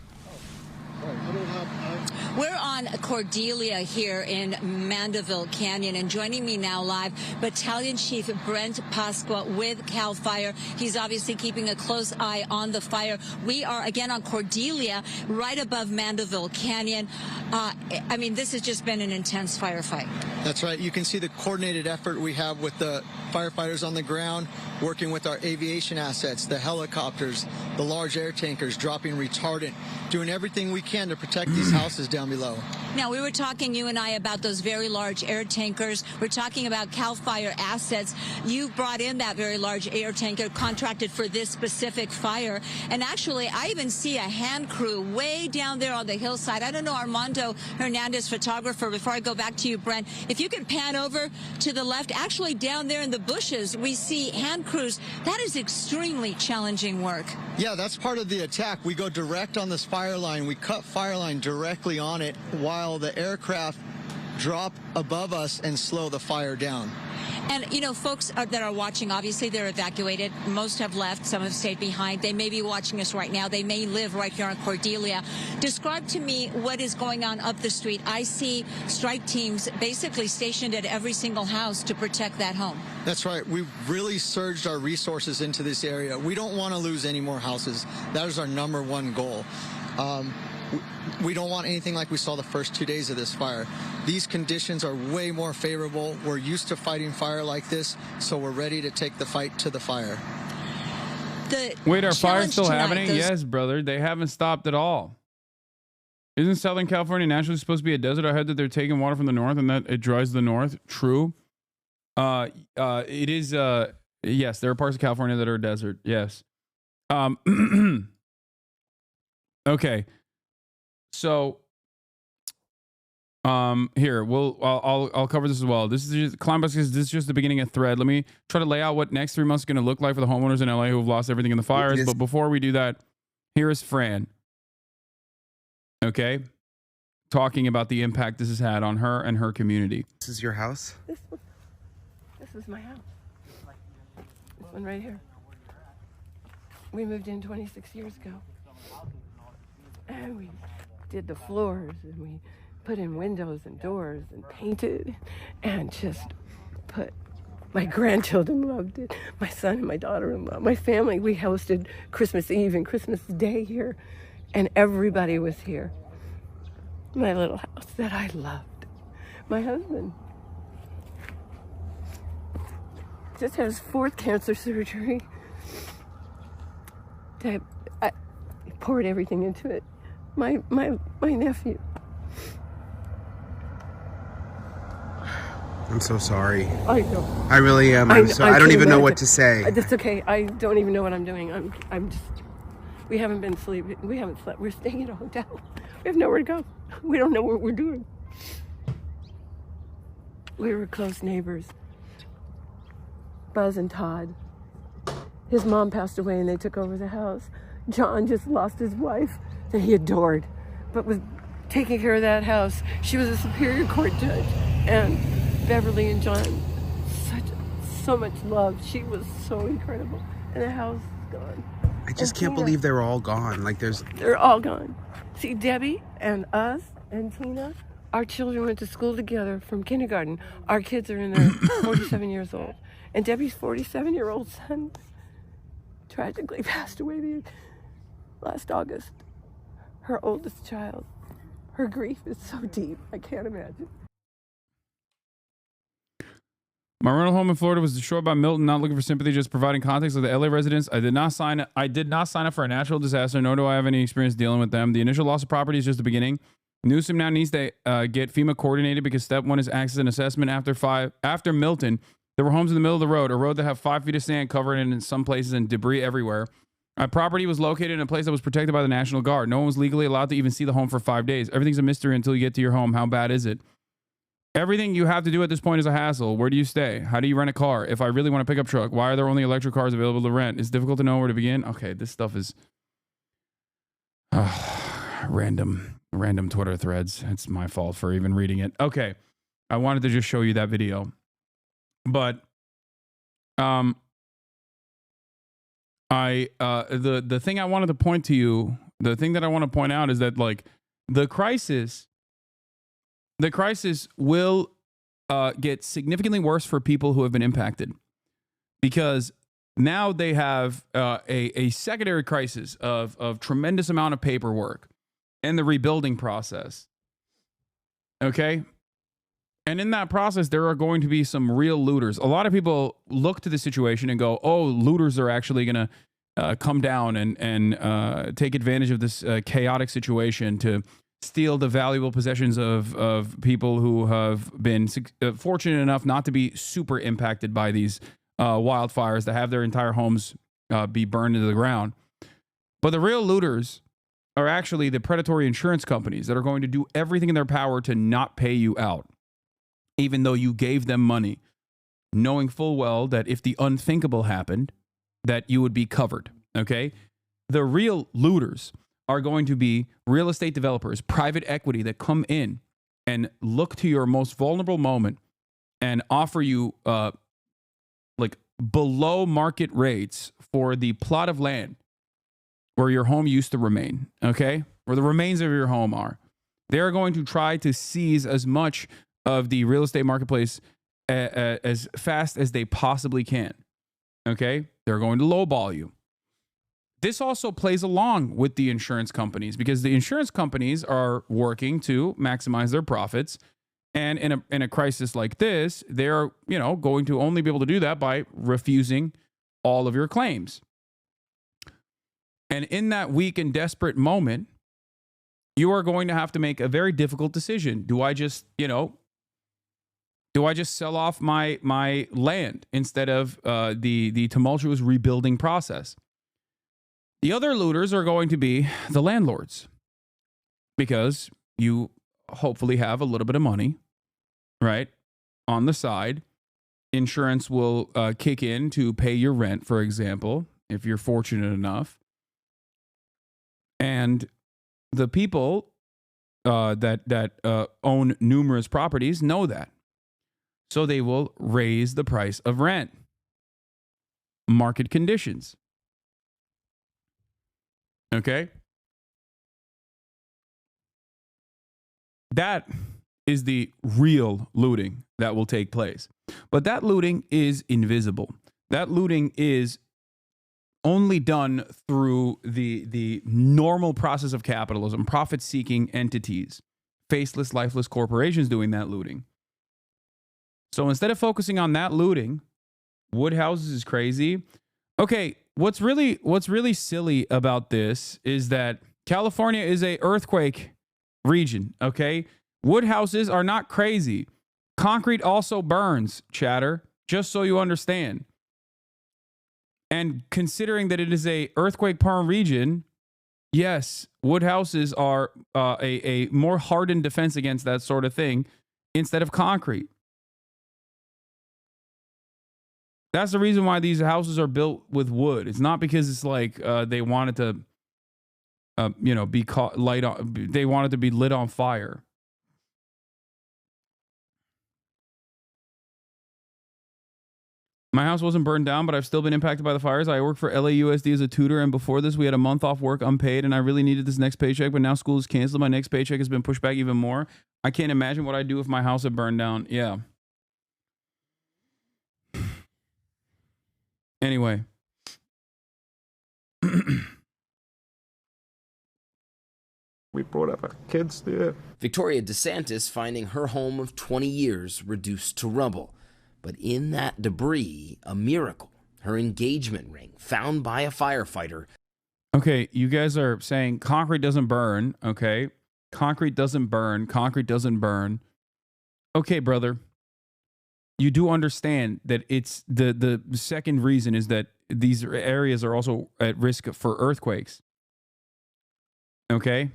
[SPEAKER 21] We're on Cordelia here in Mandeville Canyon, and joining me now live, Battalion Chief Brent Pasqua with CAL FIRE. He's obviously keeping a close eye on the fire. We are again on Cordelia, right above Mandeville Canyon. I mean, this has just been an intense firefight.
[SPEAKER 22] That's right. You can see the coordinated effort we have with the firefighters on the ground, working with our aviation assets, the helicopters, the large air tankers, dropping retardant, doing everything we can to protect these houses down below.
[SPEAKER 21] Now, we were talking, you and I, about those very large air tankers. We're talking about CAL FIRE assets. You brought in that very large air tanker contracted for this specific fire. And actually, I even see a hand crew way down there on the hillside. I don't know, Armando Hernandez, photographer, before I go back to you, Brent, if you can pan over to the left, actually down there in the bushes, we see hand crews. That is extremely challenging work.
[SPEAKER 22] Yeah, that's part of the attack. We go direct on this fire line. We cut fire line directly on it while the aircraft drop above us and slow the fire down.
[SPEAKER 21] And, you know, folks that are watching, obviously they're evacuated. Most have left. Some have stayed behind. They may be watching us right now. They may live right here on Cordelia. Describe to me what is going on up the street. I see strike teams basically stationed at every single house to protect that home.
[SPEAKER 22] That's right. We've really surged our resources into this area. We don't want to lose any more houses. That is our #1 goal. We don't want anything like we saw the first 2 days of this fire. These conditions are way more favorable. We're used to fighting fire like this, so we're ready to take the fight to the fire.
[SPEAKER 2] Wait, are fires still happening? Yes, brother. They haven't stopped at all. Isn't Southern California naturally supposed to be a desert? I heard that they're taking water from the north and that it dries the north. True. It is, yes, there are parts of California that are a desert. Yes. Okay. So, here I'll cover this as well. This is just this is just the beginning of thread. Let me try to lay out what next 3 months is going to look like for the homeowners in LA who have lost everything in the fires. But before we do that, here is Fran. Okay, talking about the impact this has had on her and her community.
[SPEAKER 1] This is your house?
[SPEAKER 3] This is my house. This one right here. We moved in 26 years ago. And we did the floors and we put in windows and doors and painted and just put, my grandchildren loved it. My son and my daughter-in-law, my family, we hosted Christmas Eve and Christmas Day here and everybody was here. My little house that I loved. My husband just had his 4th cancer surgery. I poured everything into it. My nephew.
[SPEAKER 1] I'm so sorry.
[SPEAKER 3] I know.
[SPEAKER 1] I really am. I don't even know what to say.
[SPEAKER 3] That's okay. I don't even know what I'm doing. I'm just. We haven't been sleeping. We haven't slept. We're staying at a hotel. We have nowhere to go. We don't know what we're doing. We were close neighbors. Buzz and Todd. His mom passed away and they took over the house. John just lost his wife that he adored, but was taking care of that house. She was a Superior Court judge, and Beverly and John, so much love. She was so incredible, and the house is gone.
[SPEAKER 1] I just can't believe they're all gone. Like
[SPEAKER 3] they're all gone. See, Debbie and us and Tina, our children went to school together from kindergarten. Our kids are in their 47 years old, and Debbie's 47-year-old son tragically passed away last August. Her oldest child. Her grief is so deep, I can't imagine.
[SPEAKER 2] My rental home in Florida was destroyed by Milton. Not looking for sympathy, just providing context of the LA residents. I did not sign up for a natural disaster, nor do I have any experience dealing with them. The initial loss of property is just the beginning. Newsom now needs to get FEMA coordinated because step 1 is access and assessment. After Milton, there were homes in the middle of the road, a road that have 5 feet of sand covered in some places and debris everywhere. My property was located in a place that was protected by the National Guard. No one was legally allowed to even see the home for 5 days. Everything's a mystery until you get to your home. How bad is it? Everything you have to do at this point is a hassle. Where do you stay? How do you rent a car? If I really want a pickup truck, why are there only electric cars available to rent? It's difficult to know where to begin. Okay, this stuff is random Twitter threads. It's my fault for even reading it. Okay, I wanted to just show you that video. But the thing I wanted to point to you, the thing that I want to point out is that like the crisis will get significantly worse for people who have been impacted, because now they have a secondary crisis of tremendous amount of paperwork and the rebuilding process. Okay. And in that process, there are going to be some real looters. A lot of people look to the situation and go, oh, looters are actually going to come down and take advantage of this chaotic situation to steal the valuable possessions of people who have been fortunate enough not to be super impacted by these wildfires, to have their entire homes be burned into the ground. But the real looters are actually the predatory insurance companies that are going to do everything in their power to not pay you out, even though you gave them money, knowing full well that if the unthinkable happened, that you would be covered, okay? The real looters are going to be real estate developers, private equity that come in and look to your most vulnerable moment and offer you like below market rates for the plot of land where your home used to remain, okay? Where the remains of your home are. They're going to try to seize as much of the real estate marketplace as fast as they possibly can, okay? They're going to lowball you. This also plays along with the insurance companies because the insurance companies are working to maximize their profits. And in a crisis like this, they're, going to only be able to do that by refusing all of your claims. And in that weak and desperate moment, you are going to have to make a very difficult decision. Do I just sell off my land instead of the tumultuous rebuilding process? The other looters are going to be the landlords because you hopefully have a little bit of money, right, on the side. Insurance will kick in to pay your rent, for example, if you're fortunate enough. And the people that own numerous properties know that. So they will raise the price of rent. Market conditions. Okay? That is the real looting that will take place. But that looting is invisible. That looting is only done through the normal process of capitalism, profit-seeking entities, faceless, lifeless corporations doing that looting. So instead of focusing on that looting, wood houses is crazy. Okay, what's really silly about this is that California is a earthquake region, okay? Wood houses are not crazy. Concrete also burns, chatter, just so you understand. And considering that it is a earthquake-prone region, yes, wood houses are a more hardened defense against that sort of thing instead of concrete. That's the reason why these houses are built with wood. It's not because it's like they wanted to, be caught light on. They wanted to be lit on fire. My house wasn't burned down, but I've still been impacted by the fires. I work for LAUSD as a tutor, and before this, we had a month off work unpaid, and I really needed this next paycheck, but now school is canceled. My next paycheck has been pushed back even more. I can't imagine what I'd do if my house had burned down. Yeah. Anyway.
[SPEAKER 6] We brought up our kids there.
[SPEAKER 17] Victoria DeSantis finding her home of 20 years reduced to rubble. But in that debris, a miracle. Her engagement ring found by a firefighter.
[SPEAKER 2] Okay, you guys are saying concrete doesn't burn, okay? Concrete doesn't burn. Concrete doesn't burn. Okay, brother. You do understand that it's the second reason is that these areas are also at risk for earthquakes. Okay?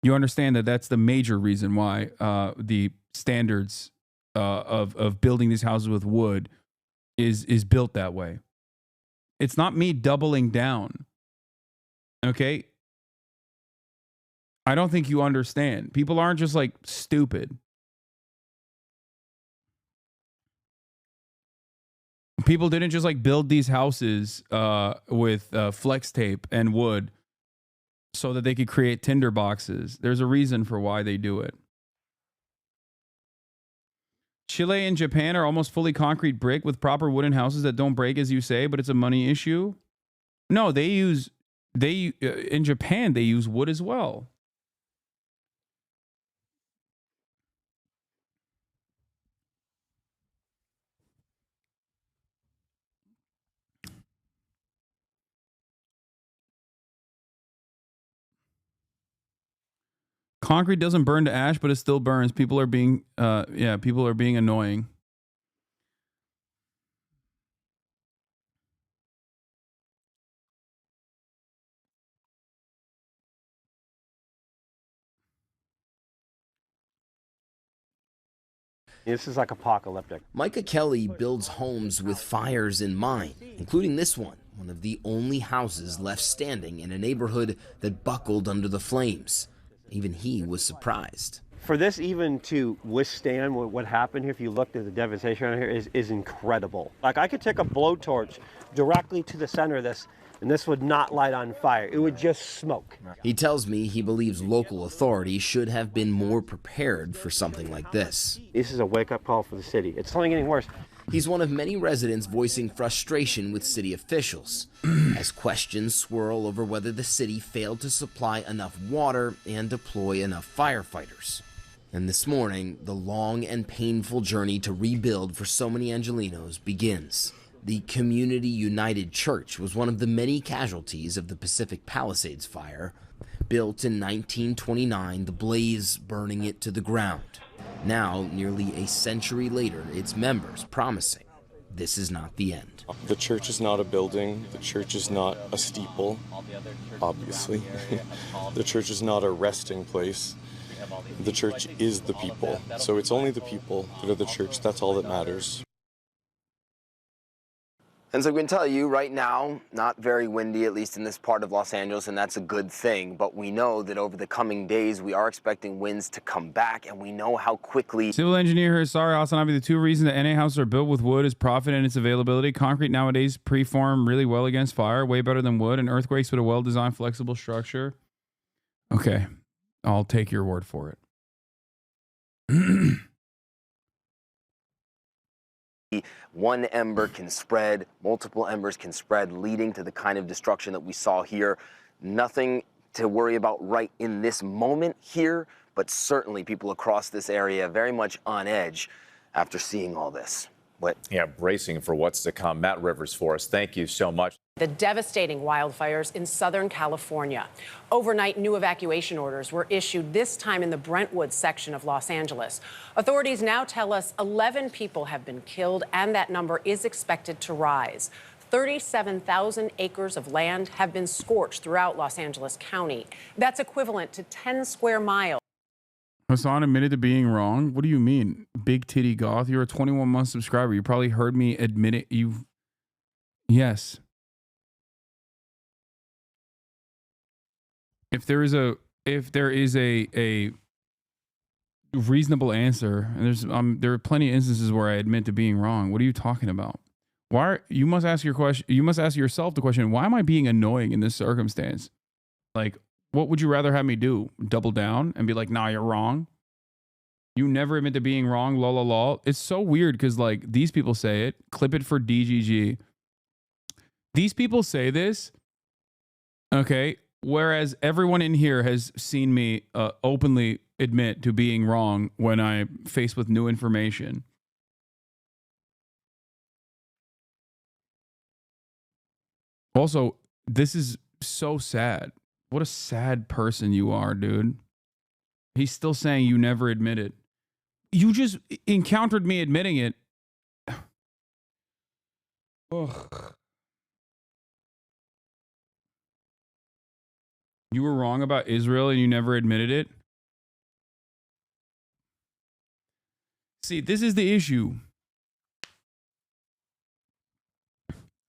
[SPEAKER 2] You understand that that's the major reason why the standards of building these houses with wood is built that way. It's not me doubling down. Okay? I don't think you understand. People aren't just like stupid. People didn't just like build these houses with flex tape and wood so that they could create tinder boxes. There's a reason for why they do it. Chile and Japan are almost fully concrete brick with proper wooden houses that don't break, as you say, but it's a money issue. No, in Japan, they use wood as well. Concrete doesn't burn to ash, but it still burns. People are being, people are being annoying.
[SPEAKER 9] This is like apocalyptic.
[SPEAKER 17] Micah Kelly builds homes with fires in mind, including this one of the only houses left standing in a neighborhood that buckled under the flames. Even he was surprised.
[SPEAKER 7] For this even to withstand what happened here, if you look at the devastation around here, is incredible. Like, I could take a blowtorch directly to the center of this, and this would not light on fire. It would just smoke.
[SPEAKER 17] He tells me he believes local authorities should have been more prepared for something like this.
[SPEAKER 7] This is a wake-up call for the city. It's only getting worse.
[SPEAKER 17] He's one of many residents voicing frustration with city officials as questions swirl over whether the city failed to supply enough water and deploy enough firefighters. And this morning, the long and painful journey to rebuild for so many Angelenos begins. The Community United Church was one of the many casualties of the Pacific Palisades fire. Built in 1929, the blaze burning it to the ground. Now, nearly a century later, its members promising this is not the end.
[SPEAKER 9] The church is not a building. The church is not a steeple, obviously. The church is not a resting place. The church is the people. So it's only the people that are the church. That's all that matters.
[SPEAKER 16] And so we can tell you right now, not very windy, at least in this part of Los Angeles, and that's a good thing. But we know that over the coming days, we are expecting winds to come back, and we know how quickly.
[SPEAKER 2] Civil engineer here, sorry, Hasanabi. The two reasons that NA houses are built with wood is profit and its availability. Concrete nowadays preform really well against fire, way better than wood, and earthquakes with a well-designed, flexible structure. Okay, I'll take your word for it.
[SPEAKER 16] One ember can spread, multiple embers can spread, leading to the kind of destruction that we saw here. Nothing to worry about right in this moment here, but certainly people across this area very much on edge after seeing all this.
[SPEAKER 13] Yeah, bracing for what's to come. Matt Rivers for us. Thank you so much.
[SPEAKER 23] The devastating wildfires in Southern California. Overnight, new evacuation orders were issued, this time in the Brentwood section of Los Angeles. Authorities now tell us 11 people have been killed, and that number is expected to rise. 37,000 acres of land have been scorched throughout Los Angeles County. That's equivalent to 10 square miles.
[SPEAKER 2] Hasan admitted to being wrong. What do you mean? Big titty goth? You're a 21-month subscriber. You probably heard me admit it. Yes. If there is a reasonable answer, and there are plenty of instances where I admit to being wrong. What are you talking about? You must ask yourself the question, why am I being annoying in this circumstance? Like, what would you rather have me do? Double down and be like, nah, you're wrong? You never admit to being wrong, lol, lol, lol. It's so weird because, like, these people say it. Clip it for DGG. These people say this, okay, whereas everyone in here has seen me openly admit to being wrong when I'm faced with new information. Also, this is so sad. What a sad person you are, dude. He's still saying you never admitted. You just encountered me admitting it. Ugh. You were wrong about Israel and you never admitted it? See, this is the issue.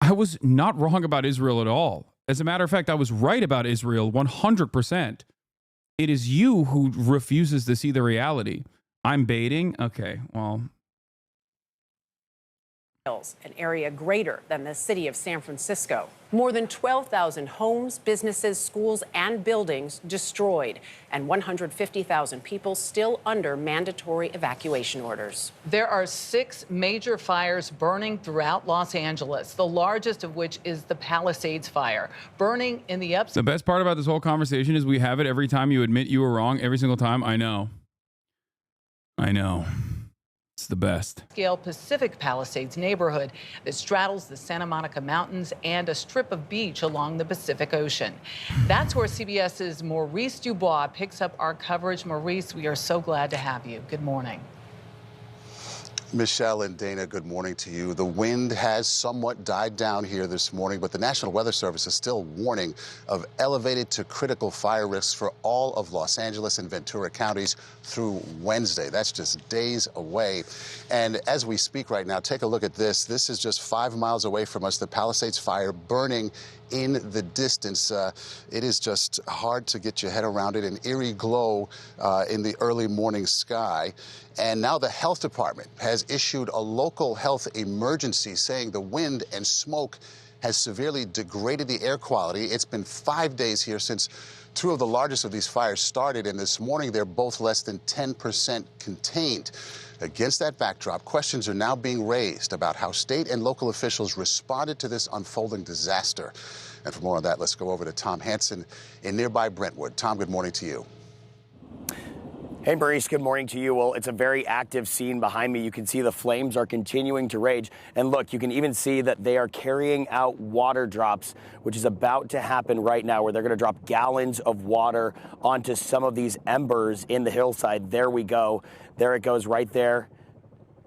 [SPEAKER 2] I was not wrong about Israel at all. As a matter of fact, I was right about Israel 100%. It is you who refuses to see the reality. I'm baiting? Okay, well.
[SPEAKER 23] An area greater than the city of San Francisco. More than 12,000 homes, businesses, schools, and buildings destroyed, and 150,000 people still under mandatory evacuation orders.
[SPEAKER 24] There are 6 major fires burning throughout Los Angeles, the largest of which is the Palisades fire, burning in the
[SPEAKER 2] The best part about this whole conversation is we have it every time you admit you were wrong, every single time. I know. It's the best.
[SPEAKER 24] Scale Pacific Palisades neighborhood that straddles the Santa Monica Mountains and a strip of beach along the Pacific Ocean. That's where CBS's Maurice Dubois picks up our coverage. Maurice, we are so glad to have you. Good morning.
[SPEAKER 25] Michelle and Dana, good morning to you. The wind has somewhat died down here this morning, but the National Weather Service is still warning of elevated to critical fire risks for all of Los Angeles and Ventura counties through Wednesday. That's just days away. And as we speak right now, take a look at this. This is just 5 miles away from us, the Palisades fire burning in the distance. It is just hard to get your head around it. An eerie glow in the early morning sky. And now the health department has issued a local health emergency, saying the wind and smoke has severely degraded the air quality. It's been 5 days here since two of the largest of these fires started, and this morning they're both less than 10% contained. Against that backdrop, questions are now being raised about how state and local officials responded to this unfolding disaster. And for more on that, let's go over to Tom Hansen in nearby Brentwood. Tom, good morning to you.
[SPEAKER 10] Hey, Maurice, good morning to you. Well, it's a very active scene behind me. You can see the flames are continuing to rage. And look, you can even see that they are carrying out water drops, which is about to happen right now, where they're going to drop gallons of water onto some of these embers in the hillside. There we go. There it goes right there.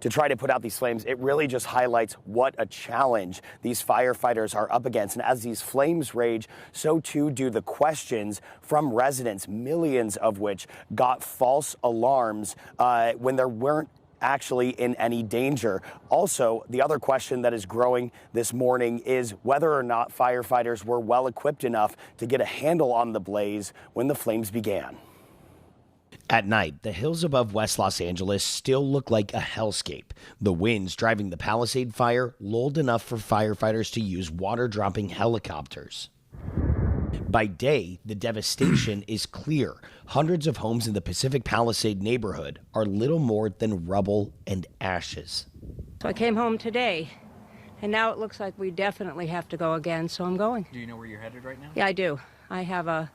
[SPEAKER 10] To try to put out these flames, it really just highlights what a challenge these firefighters are up against. And as these flames rage, so too do the questions from residents, millions of which got false alarms when there weren't actually in any danger. Also, the other question that is growing this morning is whether or not firefighters were well equipped enough to get a handle on the blaze when the flames began.
[SPEAKER 17] At night, the hills above West Los Angeles still look like a hellscape. The winds driving the Palisade fire lulled enough for firefighters to use water-dropping helicopters. By day, the devastation is clear. Hundreds of homes in the Pacific Palisade neighborhood are little more than rubble and ashes.
[SPEAKER 11] So I came home today, and now it looks like we definitely have to go again, so I'm going.
[SPEAKER 12] Do you know where you're headed right now?
[SPEAKER 11] Yeah, I do. I have a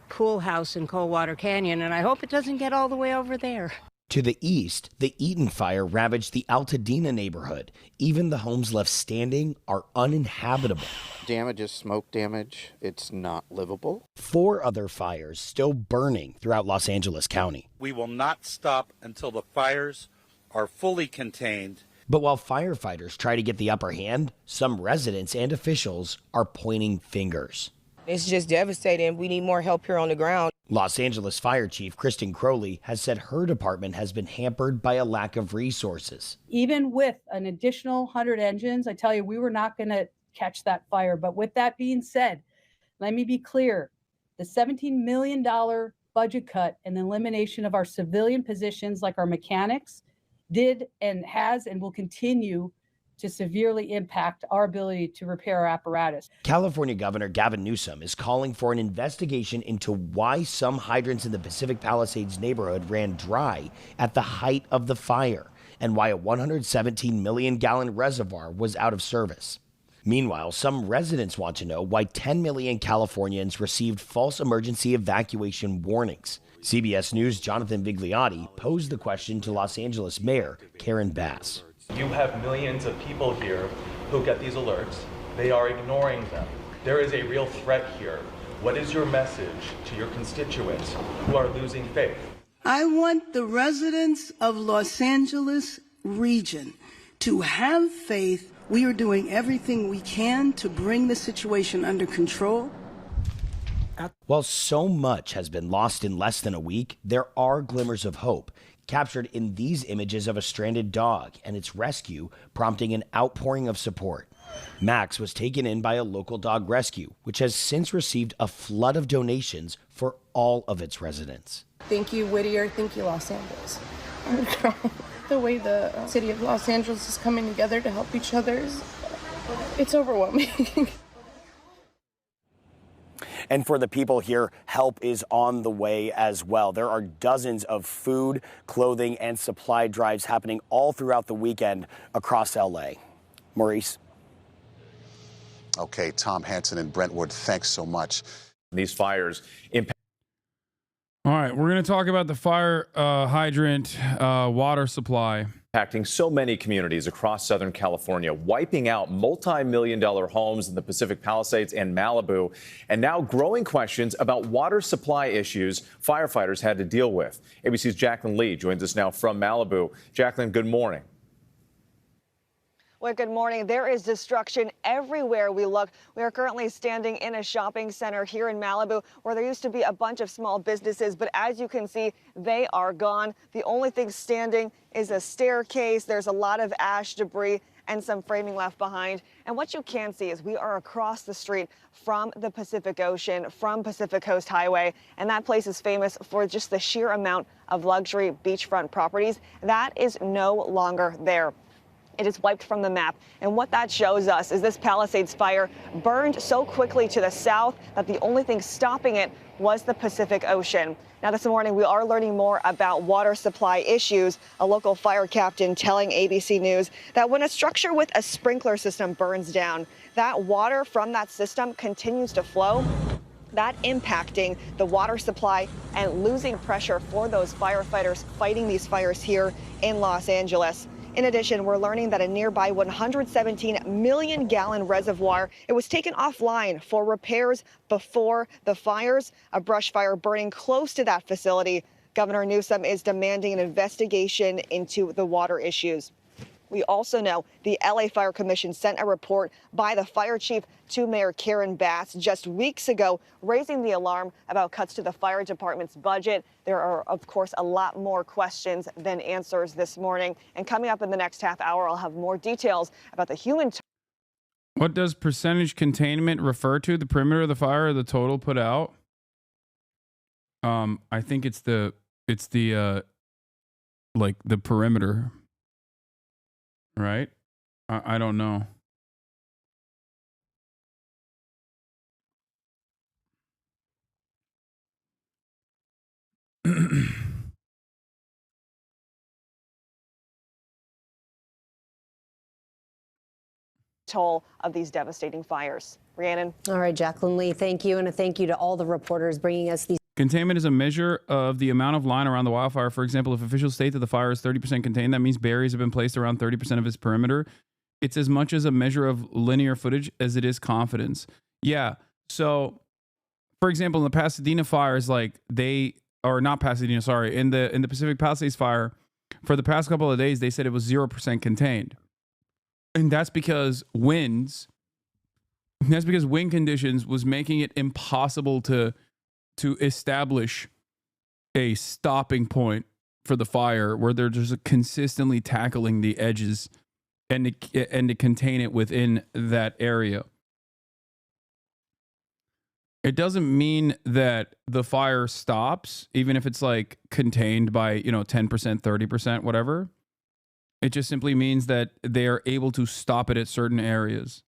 [SPEAKER 11] pool house in Coldwater Canyon, and I hope it doesn't get all the way over there.
[SPEAKER 17] To the east, the Eaton fire ravaged the Altadena neighborhood. Even the homes left standing are uninhabitable.
[SPEAKER 14] Damage is smoke damage. It's not livable.
[SPEAKER 17] 4 other fires still burning throughout Los Angeles County.
[SPEAKER 15] We will not stop until the fires are fully contained.
[SPEAKER 17] But while firefighters try to get the upper hand, some residents and officials are pointing fingers.
[SPEAKER 26] It's just devastating. We need more help here on the ground.
[SPEAKER 17] Los Angeles Fire Chief Kristen Crowley has said her department has been hampered by a lack of resources.
[SPEAKER 27] Even with an additional 100 engines, I tell you, we were not going to catch that fire. But with that being said, let me be clear. The $17 million budget cut and the elimination of our civilian positions like our mechanics did and has and will continue to severely impact our ability to repair our apparatus.
[SPEAKER 17] California Governor Gavin Newsom is calling for an investigation into why some hydrants in the Pacific Palisades neighborhood ran dry at the height of the fire and why a 117 million gallon reservoir was out of service. Meanwhile, some residents want to know why 10 million Californians received false emergency evacuation warnings. CBS News' Jonathan Vigliotti posed the question to Los Angeles Mayor Karen Bass.
[SPEAKER 28] You have millions of people here who get these alerts. They are ignoring them. There is a real threat here. What is your message to your constituents who are losing faith?
[SPEAKER 29] I want the residents of Los Angeles region to have faith. We are doing everything we can to bring the situation under control.
[SPEAKER 17] While so much has been lost in less than a week, there are glimmers of hope, captured in these images of a stranded dog and its rescue, prompting an outpouring of support. Max was taken in by a local dog rescue, which has since received a flood of donations for all of its residents.
[SPEAKER 30] Thank you, Whittier. Thank you, Los Angeles. The way the city of Los Angeles is coming together to help each other, it's overwhelming.
[SPEAKER 10] And for the people here, help is on the way as well. There are dozens of food, clothing, and supply drives happening all throughout the weekend across LA. Maurice.
[SPEAKER 25] Okay, Tom Hansen in Brentwood, thanks so much.
[SPEAKER 13] These fires impact.
[SPEAKER 2] All right, we're going to talk about the fire hydrant water supply.
[SPEAKER 13] Impacting so many communities across Southern California, wiping out multi-million-dollar homes in the Pacific Palisades and Malibu, and now growing questions about water supply issues firefighters had to deal with. ABC's Jacqueline Lee joins us now from Malibu. Jacqueline, good morning.
[SPEAKER 31] Well, good morning. There is destruction everywhere we look. We are currently standing in a shopping center here in Malibu where there used to be a bunch of small businesses, but as you can see, they are gone. The only thing standing is a staircase. There's a lot of ash debris, and some framing left behind. And what you can see is we are across the street from the Pacific Ocean, from Pacific Coast Highway, and that place is famous for just the sheer amount of luxury beachfront properties. That is no longer there. It is wiped from the map. And what that shows us is this Palisades fire burned so quickly to the south that the only thing stopping it was the Pacific Ocean. Now, this morning, we are learning more about water supply issues. A local fire captain telling ABC News that when a structure with a sprinkler system burns down, that water from that system continues to flow, that impacting the water supply and losing pressure for those firefighters fighting these fires here in Los Angeles. In addition, we're learning that a nearby 117 million gallon reservoir, it was taken offline for repairs before the fires, a brush fire burning close to that facility. Governor Newsom is demanding an investigation into the water issues. We also know the LA Fire Commission sent a report by the fire chief to Mayor Karen Bass just weeks ago, raising the alarm about cuts to the fire department's budget. There are, of course, a lot more questions than answers this morning. And coming up in the next half hour, I'll have more details about the human.
[SPEAKER 2] What does percentage containment refer to? The perimeter of the fire or the total put out? I think it's the like the perimeter. Right? I don't know.
[SPEAKER 31] Toll of these devastating fires. Rhiannon.
[SPEAKER 1] All right, Jacqueline Lee, thank you. And a thank you to all the reporters bringing us these.
[SPEAKER 2] Containment is a measure of the amount of line around the wildfire. For example, if officials state that the fire is 30% contained, that means barriers have been placed around 30% of its perimeter. It's as much as a measure of linear footage as it is confidence. Yeah. So, for example, in the Pasadena fires, like not Pasadena, sorry, in the Pacific Palisades fire, for the past couple of days, they said it was 0% contained. And that's because wind conditions was making it impossible to establish a stopping point for the fire where they're just consistently tackling the edges and to contain it within that area. It doesn't mean that the fire stops, even if it's like contained by, 10%, 30%, whatever. It just simply means that they are able to stop it at certain areas.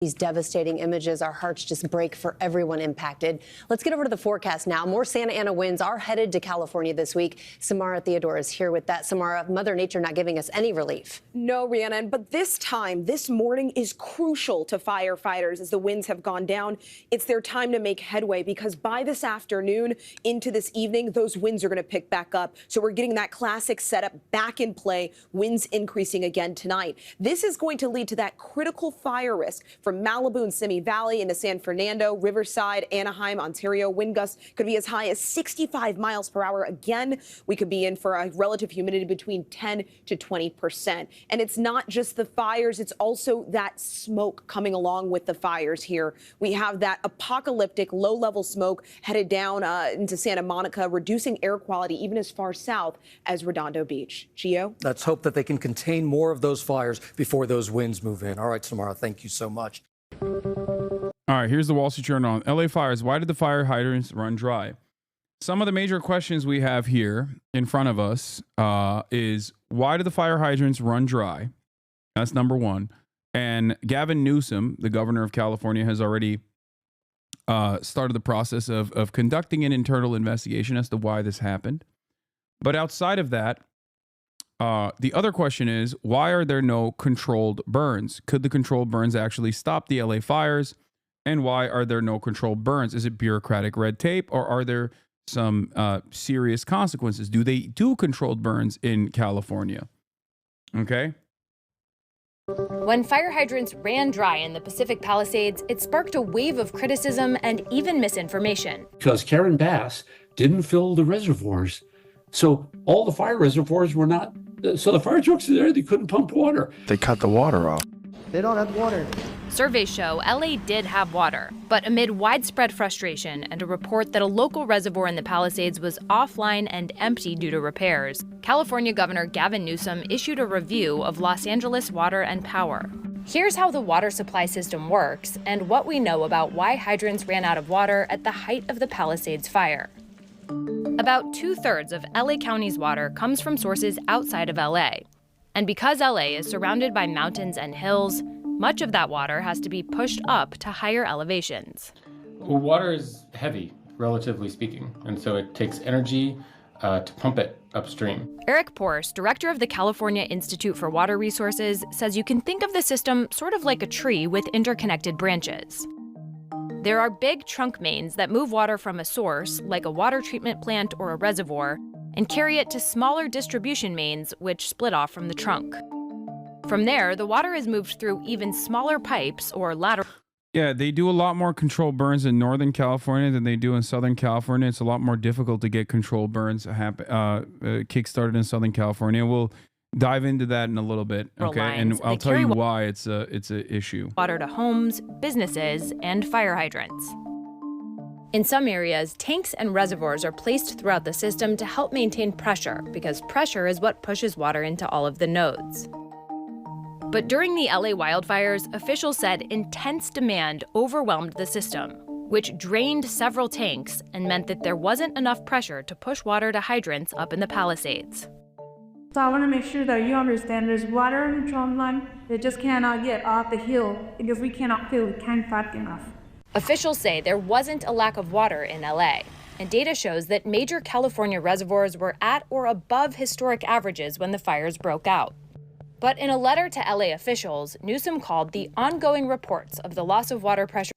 [SPEAKER 1] These devastating images, our hearts just break for everyone impacted. Let's get over to the forecast now. More Santa Ana winds are headed to California this week. Samara Theodore is here with that. Samara, Mother Nature not giving us any relief.
[SPEAKER 26] No, Rhiannon, but this morning is crucial to firefighters as the winds have gone down. It's their time to make headway because by this afternoon into this evening, those winds are going to pick back up. So we're getting that classic setup back in play, winds increasing again tonight. This is going to lead to that critical fire risk from Malibu and Simi Valley into San Fernando, Riverside, Anaheim, Ontario. Wind gusts could be as high as 65 miles per hour. Again, we could be in for a relative humidity between 10 to 20%. And it's not just the fires, it's also that smoke coming along with the fires here. We have that apocalyptic low-level smoke headed down into Santa Monica, reducing air quality even as far south as Redondo Beach. Gio?
[SPEAKER 3] Let's hope that they can contain more of those fires before those winds move in. All right, Samara, thank you so much.
[SPEAKER 2] All right, here's the Wall Street Journal. LA fires. Why did the fire hydrants run dry? Some of the major questions we have here in front of us is why did the fire hydrants run dry? That's number one. And Gavin Newsom, the governor of California, has already started the process of conducting an internal investigation as to why this happened. But outside of that, the other question is, why are there no controlled burns? Could the controlled burns actually stop the LA fires? And why are there no controlled burns? Is it bureaucratic red tape, or are there some serious consequences? Do they do controlled burns in California? Okay.
[SPEAKER 4] When fire hydrants ran dry in the Pacific Palisades, it sparked a wave of criticism and even misinformation.
[SPEAKER 5] Because Karen Bass didn't fill the reservoirs. So all the fire reservoirs were not, so the fire trucks are there, they couldn't pump water.
[SPEAKER 8] They cut the water off.
[SPEAKER 12] They don't have water.
[SPEAKER 4] Surveys show LA did have water, but amid widespread frustration and a report that a local reservoir in the Palisades was offline and empty due to repairs, California Governor Gavin Newsom issued a review of Los Angeles water and power. Here's how the water supply system works and what we know about why hydrants ran out of water at the height of the Palisades fire. About 2/3 of LA County's water comes from sources outside of LA. And because LA is surrounded by mountains and hills, much of that water has to be pushed up to higher elevations.
[SPEAKER 6] Well, water is heavy, relatively speaking, and so it takes energy to pump it upstream.
[SPEAKER 4] Eric Porce, director of the California Institute for Water Resources, says you can think of the system sort of like a tree with interconnected branches. There are big trunk mains that move water from a source, like a water treatment plant or a reservoir, and carry it to smaller distribution mains, which split off from the trunk. From there, the water is moved through even smaller pipes or lateral.
[SPEAKER 2] Yeah, they do a lot more controlled burns in Northern California than they do in Southern California. It's a lot more difficult to get controlled burns kickstarted in Southern California. We'll dive into that in a little bit, okay? And I'll tell you why it's a issue.
[SPEAKER 4] Water to homes, businesses, and fire hydrants. In some areas, tanks and reservoirs are placed throughout the system to help maintain pressure, because pressure is what pushes water into all of the nodes. But during the LA wildfires, officials said intense demand overwhelmed the system, which drained several tanks and meant that there wasn't enough pressure to push water to hydrants up in the Palisades.
[SPEAKER 7] So I want to make sure that you understand there's water in the drum line that just cannot get off the hill because we cannot fill the tank fast enough.
[SPEAKER 4] Officials say there wasn't a lack of water in LA, and data shows that major California reservoirs were at or above historic averages when the fires broke out. But in a letter to LA officials, Newsom called the ongoing reports of the loss of water pressure.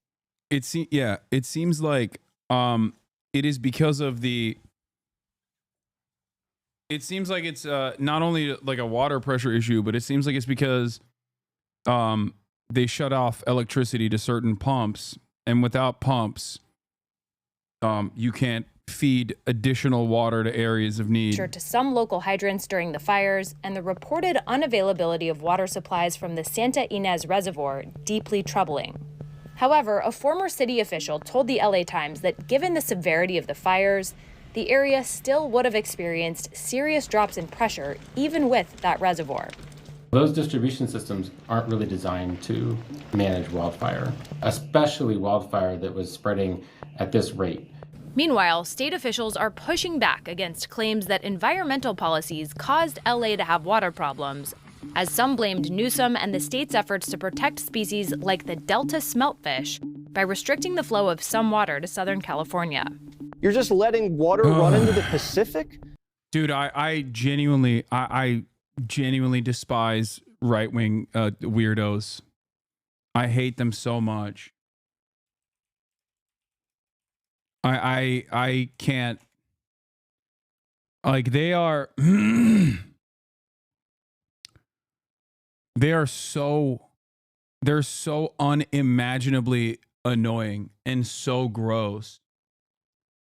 [SPEAKER 2] It seems like it is because of the. It seems like it's not only like a water pressure issue, but it seems like it's because they shut off electricity to certain pumps, and without pumps, you can't feed additional water to areas of need.
[SPEAKER 4] To some local hydrants during the fires, and the reported unavailability of water supplies from the Santa Ynez Reservoir deeply troubling. However, a former city official told the LA Times that given the severity of the fires, the area still would have experienced serious drops in pressure even with that reservoir.
[SPEAKER 6] Those distribution systems aren't really designed to manage wildfire, especially wildfire that was spreading at this rate.
[SPEAKER 4] Meanwhile, state officials are pushing back against claims that environmental policies caused LA to have water problems, as some blamed Newsom and the state's efforts to protect species like the Delta smeltfish by restricting the flow of some water to Southern California.
[SPEAKER 8] You're just letting water run into the Pacific?
[SPEAKER 2] Dude, I genuinely despise right-wing weirdos. I hate them so much. I can't, like, they are they're so unimaginably annoying and so gross.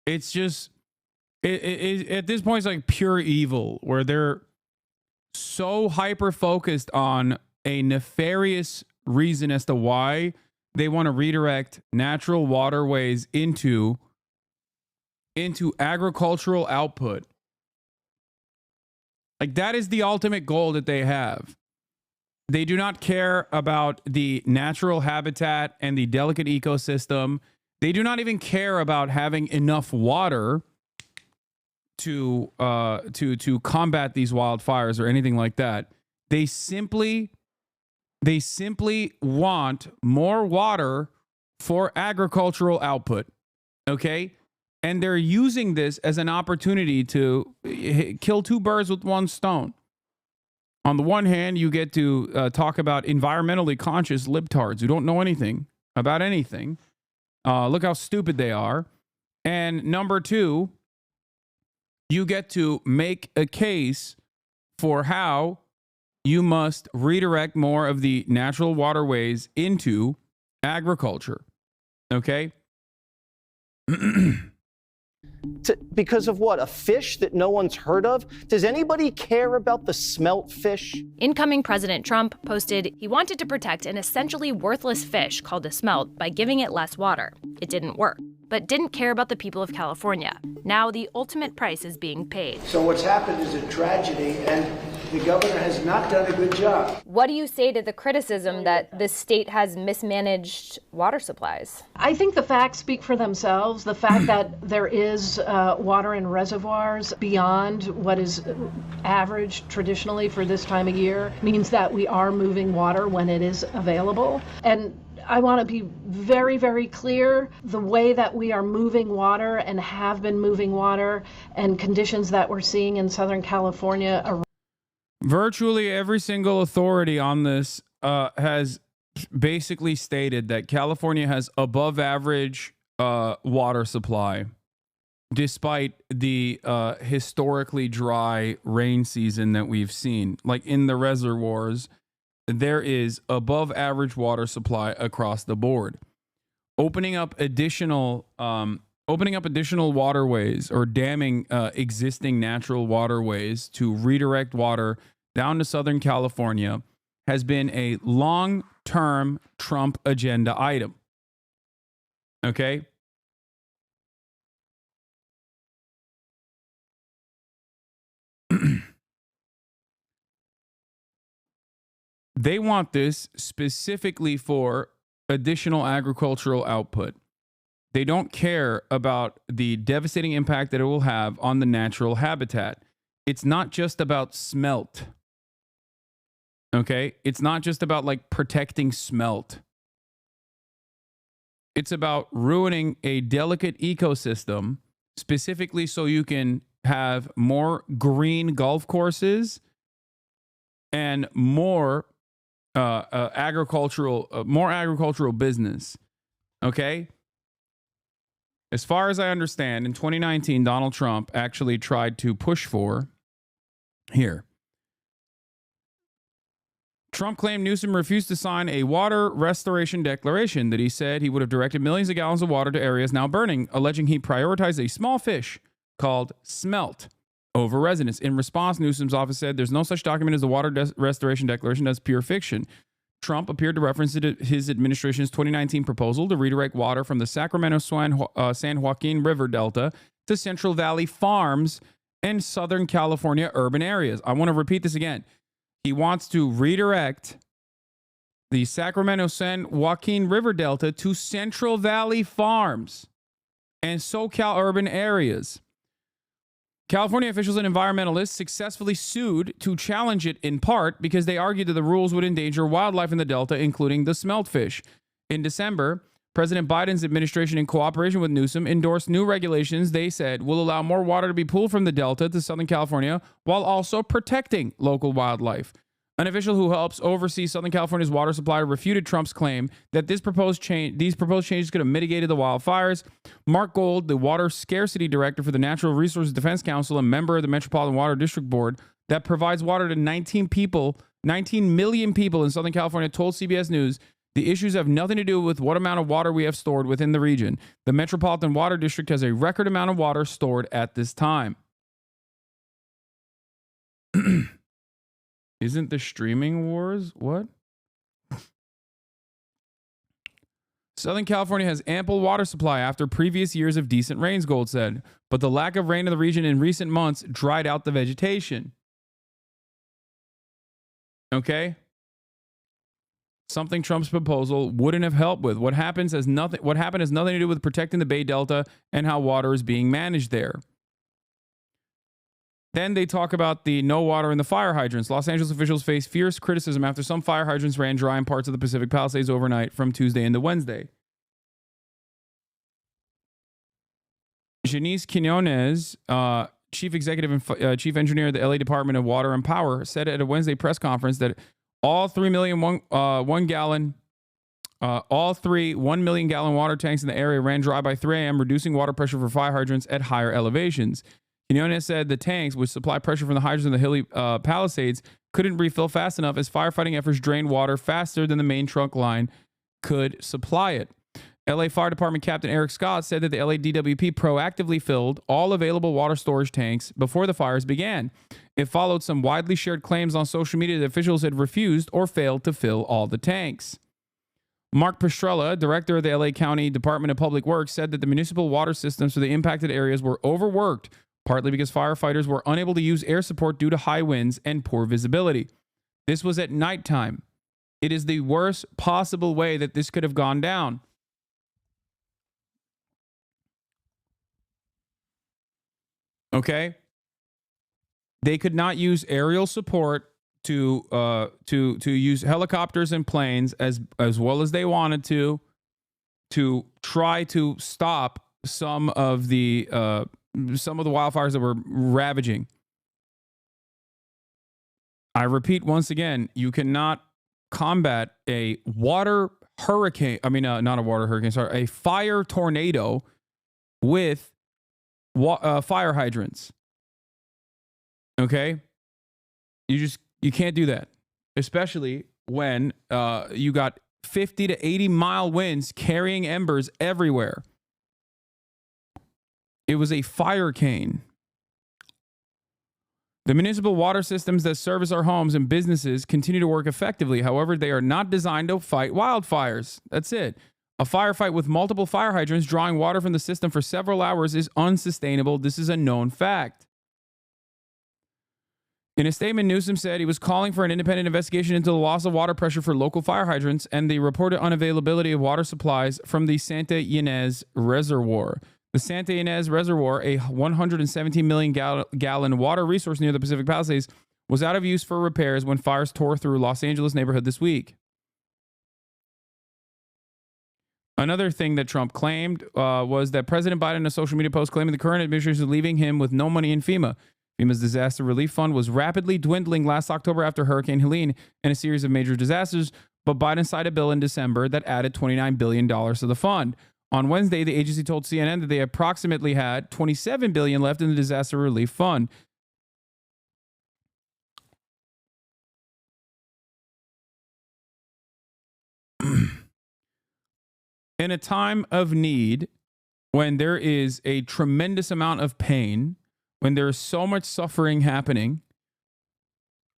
[SPEAKER 2] It's just at this point it's like pure evil, where they're so hyper focused on a nefarious reason as to why they want to redirect natural waterways into agricultural output. Like, that is the ultimate goal that they have. They do not care about the natural habitat and the delicate ecosystem. They do not even care about having enough water to combat these wildfires or anything like that. They simply want more water for agricultural output. Okay? And they're using this as an opportunity to kill two birds with one stone. On the one hand, you get to talk about environmentally conscious libtards who don't know anything about anything. Look how stupid they are. And number two, you get to make a case for how you must redirect more of the natural waterways into agriculture. Okay?
[SPEAKER 8] Because of what? A fish that no one's heard of? Does anybody care about the smelt fish?
[SPEAKER 4] Incoming President Trump posted he wanted to protect an essentially worthless fish called a smelt by giving it less water. It didn't work, but didn't care about the people of California. Now the ultimate price is being paid.
[SPEAKER 9] So what's happened is a tragedy, and the governor has not done a good job.
[SPEAKER 4] What do you say to the criticism that the state has mismanaged water supplies?
[SPEAKER 11] I think the facts speak for themselves. The fact that there is water in reservoirs beyond what is average traditionally for this time of year means that we are moving water when it is available. And I want to be very, very clear. The way that we are moving water and have been moving water and conditions that we're seeing in Southern California are
[SPEAKER 2] virtually every single authority on this has basically stated that California has above average water supply, despite the historically dry rain season that we've seen. Like in the reservoirs, there is above average water supply across the board. Opening up additional waterways or damming existing natural waterways to redirect water down to Southern California has been a long-term Trump agenda item. Okay? They want this specifically for additional agricultural output. They don't care about the devastating impact that it will have on the natural habitat. It's not just about smelt. Okay? It's not just about like protecting smelt. It's about ruining a delicate ecosystem specifically so you can have more green golf courses and more agricultural business. Okay? As far as I understand, in 2019, Donald Trump actually tried to push for here. Trump claimed Newsom refused to sign a water restoration declaration that he said he would have directed millions of gallons of water to areas now burning, alleging he prioritized a small fish called smelt over residents. In response, Newsom's office said there's no such document as the Water Restoration Declaration. That's pure fiction. Trump appeared to reference his administration's 2019 proposal to redirect water from the Sacramento-San Joaquin River Delta to Central Valley farms and Southern California urban areas. I want to repeat this again. He wants to redirect the Sacramento-San Joaquin River Delta to Central Valley farms and SoCal urban areas. California officials and environmentalists successfully sued to challenge it in part because they argued that the rules would endanger wildlife in the Delta, including the smeltfish. In December, President Biden's administration, in cooperation with Newsom, endorsed new regulations they said will allow more water to be pulled from the Delta to Southern California while also protecting local wildlife. An official who helps oversee Southern California's water supply refuted Trump's claim that these proposed changes could have mitigated the wildfires. Mark Gold, the water scarcity director for the Natural Resources Defense Council and member of the Metropolitan Water District Board that provides water to 19 million people in Southern California, told CBS News, the issues have nothing to do with what amount of water we have stored within the region. The Metropolitan Water District has a record amount of water stored at this time. Isn't the streaming wars? What? Southern California has ample water supply after previous years of decent rains, Gold said, but the lack of rain in the region in recent months dried out the vegetation. Okay? Something Trump's proposal wouldn't have helped with. What happened has nothing to do with protecting the Bay Delta and how water is being managed there. Then they talk about the no water in the fire hydrants. Los Angeles officials face fierce criticism after some fire hydrants ran dry in parts of the Pacific Palisades overnight from Tuesday into Wednesday. Janice Quinones, chief executive and chief engineer of the LA Department of Water and Power, said at a Wednesday press conference that all 1 million gallon water tanks in the area ran dry by 3 a.m., reducing water pressure for fire hydrants at higher elevations. Quinones said the tanks, which supply pressure from the hydrants in the hilly Palisades, couldn't refill fast enough as firefighting efforts drained water faster than the main trunk line could supply it. LA Fire Department Captain Eric Scott said that the LA DWP proactively filled all available water storage tanks before the fires began. It followed some widely shared claims on social media that officials had refused or failed to fill all the tanks. Mark Pestrella, director of the LA County Department of Public Works, said that the municipal water systems for the impacted areas were overworked, partly because firefighters were unable to use air support due to high winds and poor visibility. This was at nighttime. It is the worst possible way that this could have gone down. Okay? They could not use aerial support to use helicopters and planes as well as they wanted to try to stop some of the wildfires that were ravaging. I repeat once again, you cannot combat a water hurricane. I mean, not a water hurricane. Sorry, a fire tornado with fire hydrants. Okay, you can't do that, especially when you got 50 to 80 mile winds carrying embers everywhere. It was a fire cane. The municipal water systems that service our homes and businesses continue to work effectively. However, they are not designed to fight wildfires. That's it. A firefight with multiple fire hydrants drawing water from the system for several hours is unsustainable. This is a known fact. In a statement, Newsom said he was calling for an independent investigation into the loss of water pressure for local fire hydrants and the reported unavailability of water supplies from the Santa Ynez Reservoir. The Santa Ynez Reservoir, a 117 million gallon water resource near the Pacific Palisades, was out of use for repairs when fires tore through Los Angeles neighborhood this week. Another thing that Trump claimed was that President Biden, in a social media post, claiming the current administration is leaving him with no money in FEMA. FEMA's disaster relief fund was rapidly dwindling last October after Hurricane Helene and a series of major disasters, but Biden signed a bill in December that added $29 billion to the fund. On Wednesday, the agency told CNN that they approximately had $27 billion left in the disaster relief fund. In a time of need, when there is a tremendous amount of pain, when there is so much suffering happening,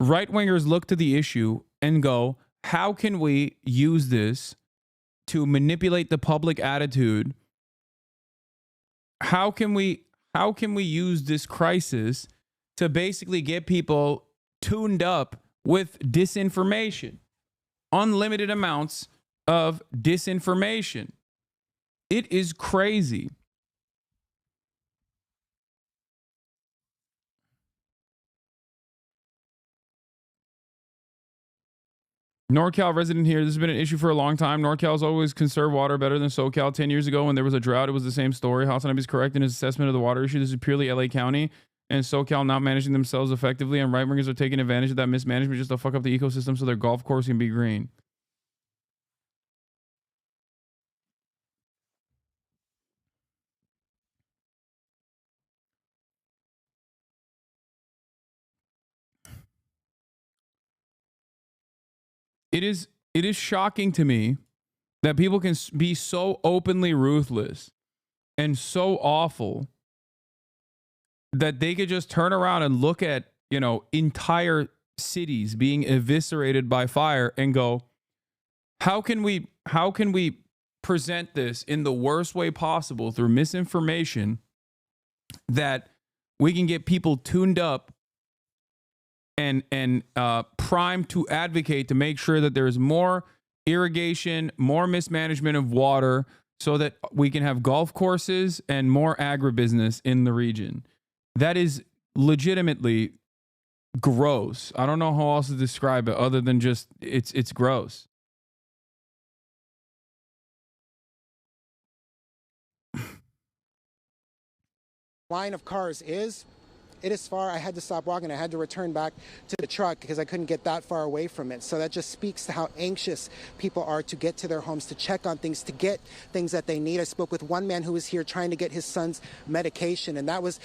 [SPEAKER 2] right-wingers look to the issue and go, how can we use this to manipulate the public attitude? How can we use this crisis to basically get people tuned up with disinformation? Unlimited amounts of disinformation. It is crazy. NorCal resident here. This has been an issue for a long time. NorCal's always conserved water better than SoCal. 10 years ago, when there was a drought, it was the same story. Hasanabi is correct in his assessment of the water issue. This is purely LA County and SoCal not managing themselves effectively, and right-wingers are taking advantage of that mismanagement just to fuck up the ecosystem so their golf course can be green. It is shocking to me that people can be so openly ruthless and so awful that they could just turn around and look at, entire cities being eviscerated by fire and go, how can we present this in the worst way possible through misinformation that we can get people tuned up and primed to advocate to make sure that there's more irrigation, more mismanagement of water, so that we can have golf courses and more agribusiness in the region. That is legitimately gross. I don't know how else to describe it other than just it's gross.
[SPEAKER 12] Line of cars is it is far. I had to stop walking. I had to return back to the truck because I couldn't get that far away from it. So that just speaks to how anxious people are to get to their homes, to check on things, to get things that they need. I spoke with one man who was here trying to get his son's medication, and that was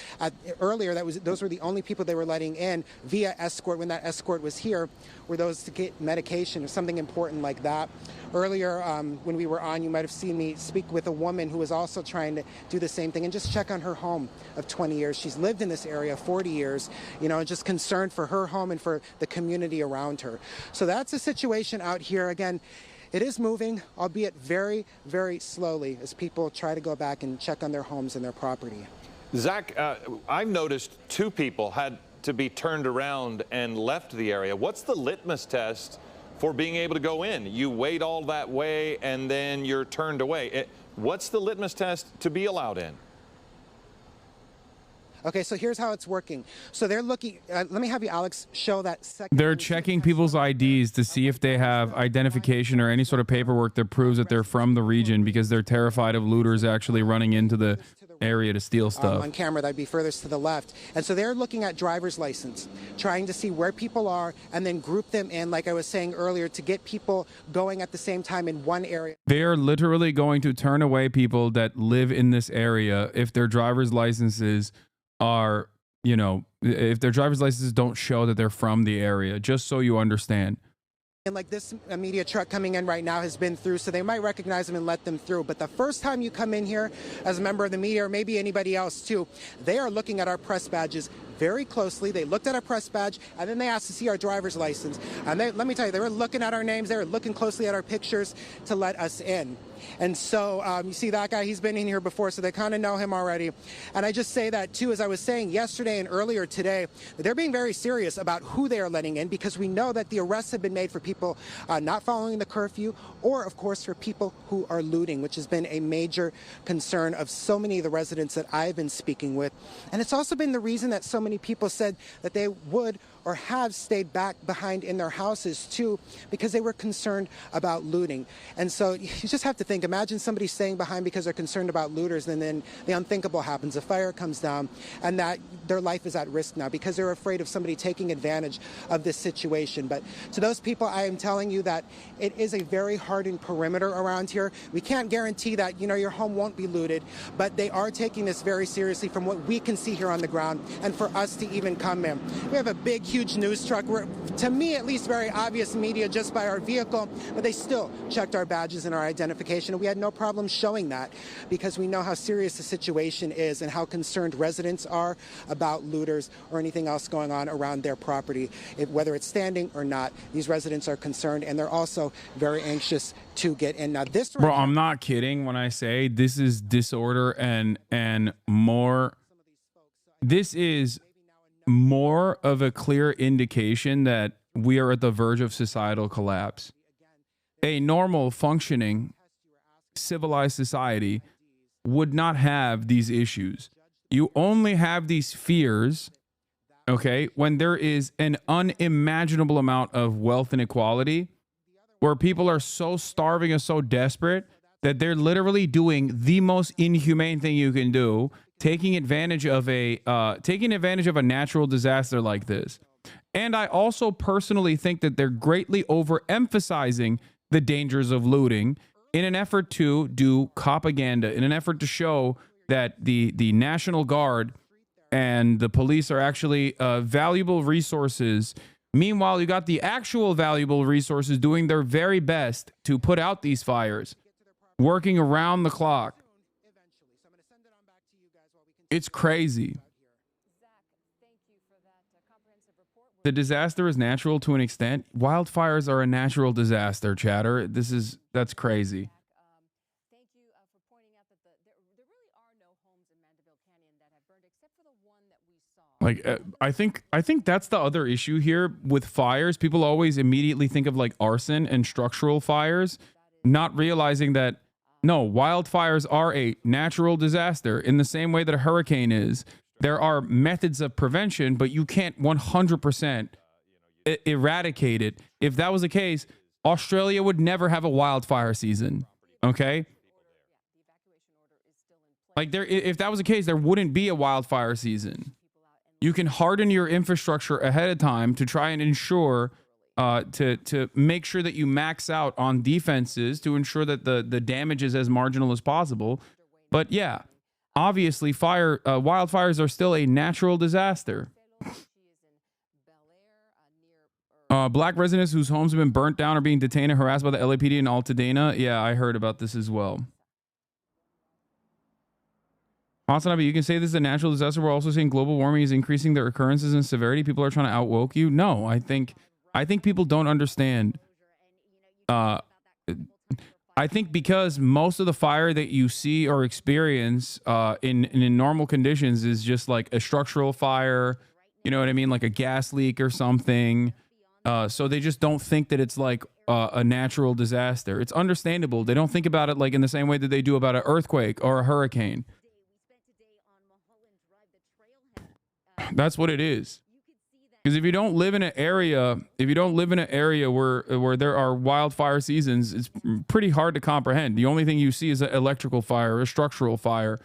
[SPEAKER 12] earlier. Those were the only people they were letting in via escort. When that escort was here, were those to get medication or something important like that. Earlier, when we were on, you might have seen me speak with a woman who was also trying to do the same thing and just check on her home of 20 years. She's lived in this area 40 years, you know, just concerned for her home and for the community around her. So that's the situation out here. Again, it is moving, albeit very, very slowly, as people try to go back and check on their homes and their property.
[SPEAKER 14] Zach, I've noticed 2 people had to be turned around and left the area. What's the litmus test for being able to go in? You wait all that way and then you're turned away. What's the litmus test to be allowed in?
[SPEAKER 12] Okay, so here's how it's working. So they're looking, let me have you, Alex, show that second.
[SPEAKER 2] They're checking people's IDs to see if they have identification or any sort of paperwork that proves that they're from the region, because they're terrified of looters actually running into the area to steal stuff.
[SPEAKER 12] On camera, that'd be furthest to the left. And so they're looking at driver's license, trying to see where people are and then group them in, like I was saying earlier, to get people going at the same time in one area.
[SPEAKER 2] They are literally going to turn away people that live in this area if their driver's licenses are, you know, if their driver's licenses don't show that they're from the area, just so you understand.
[SPEAKER 12] And like this media truck coming in right now has been through, so they might recognize them and let them through. But the first time you come in here as a member of the media, or maybe anybody else too, they are looking at our press badges very closely. They looked at our press badge, and then they asked to see our driver's license. And let me tell you, they were looking at our names. They were looking closely at our pictures to let us in. And so you see that guy, he's been in here before, so they kind of know him already. And I just say that too, as I was saying yesterday and earlier today, that they're being very serious about who they are letting in, because we know that the arrests have been made for people not following the curfew, or of course for people who are looting, which has been a major concern of so many of the residents that I've been speaking with. And it's also been the reason that so many people said that they would or have stayed back behind in their houses too, because they were concerned about looting. And so you just have to think, imagine somebody staying behind because they're concerned about looters, and then the unthinkable happens. A fire comes down and that their life is at risk now because they're afraid of somebody taking advantage of this situation. But to those people, I am telling you that it is a very hardened perimeter around here. We can't guarantee that, you know, your home won't be looted, but they are taking this very seriously from what we can see here on the ground. And for us to even come in, we have a big, huge news truck. We're, to me at least, very obvious media just by our vehicle, but they still checked our badges and our identification. And we had no problem showing that because we know how serious the situation is and how concerned residents are about looters or anything else going on around their property. Whether it's standing or not, these residents are concerned, and they're also very anxious to get in. Now this
[SPEAKER 2] Bro, I'm not kidding when I say this is disorder and more. This is more of a clear indication that we are at the verge of societal collapse. A normal, functioning, civilized society would not have these issues. You only have these fears, okay, when there is an unimaginable amount of wealth inequality, where people are so starving and so desperate that they're literally doing the most inhumane thing you can do, taking advantage of a natural disaster like this. And I also personally think that they're greatly overemphasizing the dangers of looting in an effort to do propaganda, in an effort to show that the National Guard and the police are actually valuable resources. Meanwhile, you got the actual valuable resources doing their very best to put out these fires, working around the clock. It's crazy. The disaster is natural to an extent. Wildfires are a natural disaster, chatter. That's crazy. Like, I think that's the other issue here with fires. People always immediately think of like arson and structural fires, not realizing that no, wildfires are a natural disaster in the same way that a hurricane is. There are methods of prevention, but you can't 100% eradicate it. If that was the case, Australia would never have a wildfire season. Okay? Like if that was the case, there wouldn't be a wildfire season. You can harden your infrastructure ahead of time to try and ensure to make sure that you max out on defenses to ensure that the damage is as marginal as possible. But yeah, obviously wildfires are still a natural disaster. Black residents whose homes have been burnt down are being detained and harassed by the LAPD in Altadena. Yeah, I heard about this as well. Hasanabi, you can say this is a natural disaster. We're also seeing global warming is increasing the occurrences and severity. People are trying to outwoke you. No, I think people don't understand. I think because most of the fire that you see or experience in normal conditions is just like a structural fire, you know what I mean? Like a gas leak or something. So they just don't think that it's like a natural disaster. It's understandable. They don't think about it like in the same way that they do about an earthquake or a hurricane. That's what it is. Because if you don't live in an area, where there are wildfire seasons, it's pretty hard to comprehend. The only thing you see is an electrical fire, a structural fire,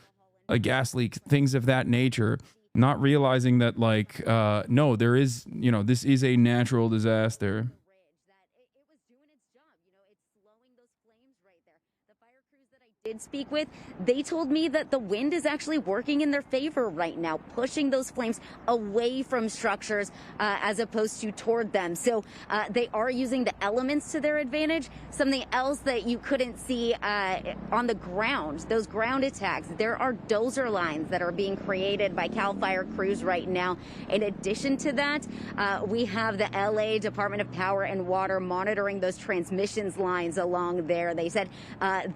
[SPEAKER 2] a gas leak, things of that nature. Not realizing that, like, no, there is, this is a natural disaster.
[SPEAKER 15] Did speak with, they told me that the wind is actually working in their favor right now, pushing those flames away from structures as opposed to toward them. So they are using the elements to their advantage. Something else that you couldn't see on the ground, those ground attacks, there are dozer lines that are being created by CAL FIRE crews right now. In addition to that, we have the LA Department of Power and Water monitoring those transmissions lines along there. They said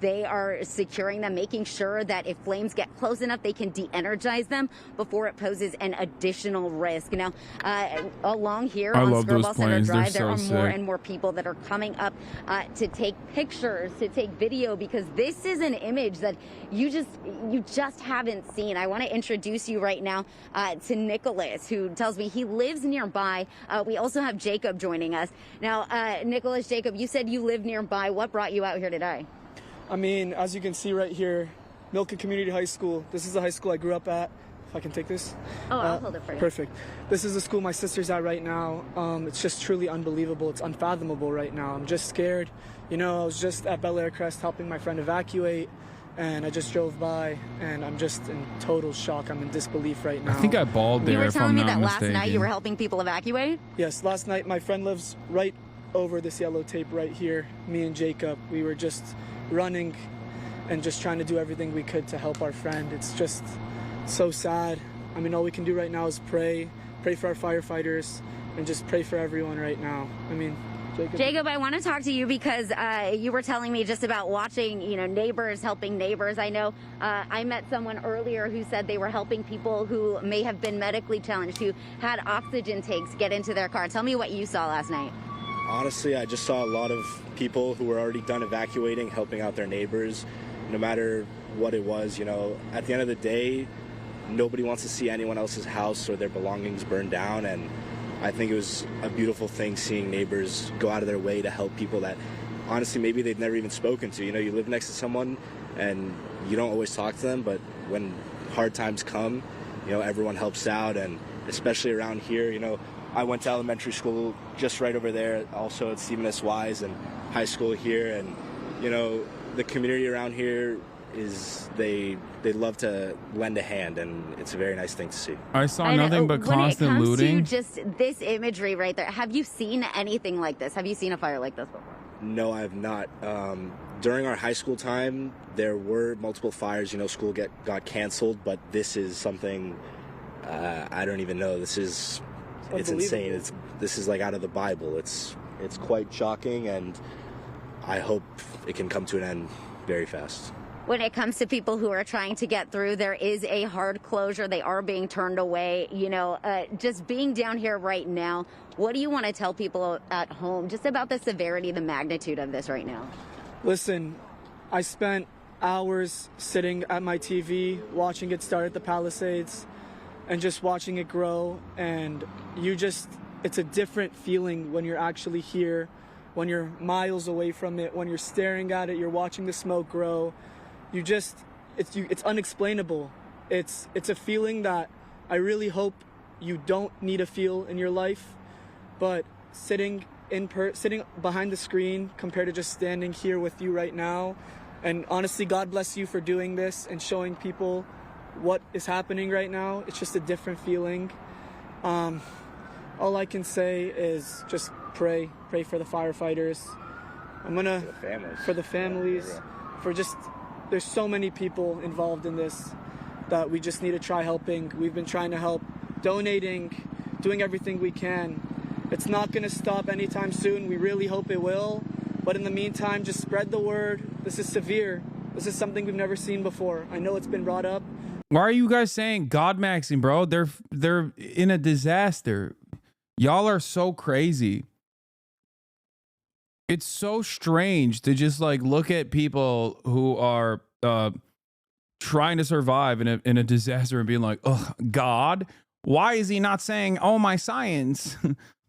[SPEAKER 15] they are securing them, making sure that if flames get close enough, they can de-energize them before it poses an additional risk. Now, along here on Skirball Center Drive, there are more and more people that are coming up to take pictures, to take video, because this is an image that you just haven't seen. I want to introduce you right now to Nicholas, who tells me he lives nearby. We also have Jacob joining us. Now, Nicholas, Jacob, you said you live nearby. What brought you out here today?
[SPEAKER 16] I mean, as you can see right here, Milken Community High School. This is the high school I grew up at. If I can take this.
[SPEAKER 15] Oh, I'll hold it for you.
[SPEAKER 16] Perfect. This is the school my sister's at right now. It's just truly unbelievable. It's unfathomable right now. I'm just scared. I was just at Bel Air Crest helping my friend evacuate, and I just drove by, and I'm just in total shock. I'm in disbelief right now.
[SPEAKER 2] I think I bawled there.
[SPEAKER 15] You were telling me that
[SPEAKER 2] last
[SPEAKER 15] night you were helping people evacuate?
[SPEAKER 16] Yes, last night my friend lives right over this yellow tape right here. Me and Jacob, we were just running and just trying to do everything we could to help our friend. It's just so sad. I mean, all we can do right now is pray for our firefighters, and just pray for everyone right now. I mean,
[SPEAKER 15] Jacob, I want to talk to you because you were telling me just about watching, neighbors helping neighbors. I know I met someone earlier who said they were helping people who may have been medically challenged, who had oxygen tanks get into their car. Tell me what you saw last night.
[SPEAKER 18] Honestly, I just saw a lot of people who were already done evacuating, helping out their neighbors, no matter what it was. At the end of the day, nobody wants to see anyone else's house or their belongings burned down, and I think it was a beautiful thing seeing neighbors go out of their way to help people that honestly maybe they've never even spoken to. You live next to someone and you don't always talk to them, but when hard times come, everyone helps out, and especially around here, I went to elementary school just right over there, also at Stephen S. Wise, and high school here, and the community around here they love to lend a hand, and it's a very nice thing to see.
[SPEAKER 2] I saw nothing but constant looting.
[SPEAKER 15] When it comes to just this imagery right there, have you seen anything like this? Have you seen a fire like this before?
[SPEAKER 18] No, I have not. During our high school time, there were multiple fires. School got canceled, but this is something I don't even know. It's insane. This is like out of the Bible. It's quite shocking, and I hope it can come to an end very fast.
[SPEAKER 15] When it comes to people who are trying to get through, there is a hard closure. They are being turned away. Just being down here right now, what do you want to tell people at home just about the severity, the magnitude of this right now? Listen,
[SPEAKER 16] I spent hours sitting at my TV, watching it start at the Palisades, and just watching it grow. And it's a different feeling when you're actually here, when you're miles away from it, when you're staring at it, you're watching the smoke grow. It's unexplainable. It's a feeling that I really hope you don't need to feel in your life, but sitting behind the screen compared to just standing here with you right now. And honestly, God bless you for doing this and showing people what is happening right now. It's just a different feeling. All I can say is just pray for the firefighters. For the families, for just, there's so many people involved in this that we just need to try helping. We've been trying to help, donating, doing everything we can. It's not going to stop anytime soon. We really hope it will. But in the meantime, just spread the word. This is severe. This is something we've never seen before. I know it's been brought up.
[SPEAKER 2] Why are you guys saying God maxing, bro? They're in a disaster. Y'all are so crazy. It's so strange to just like look at people who are trying to survive in a disaster and being like, oh, God, why is he not saying, oh, my science?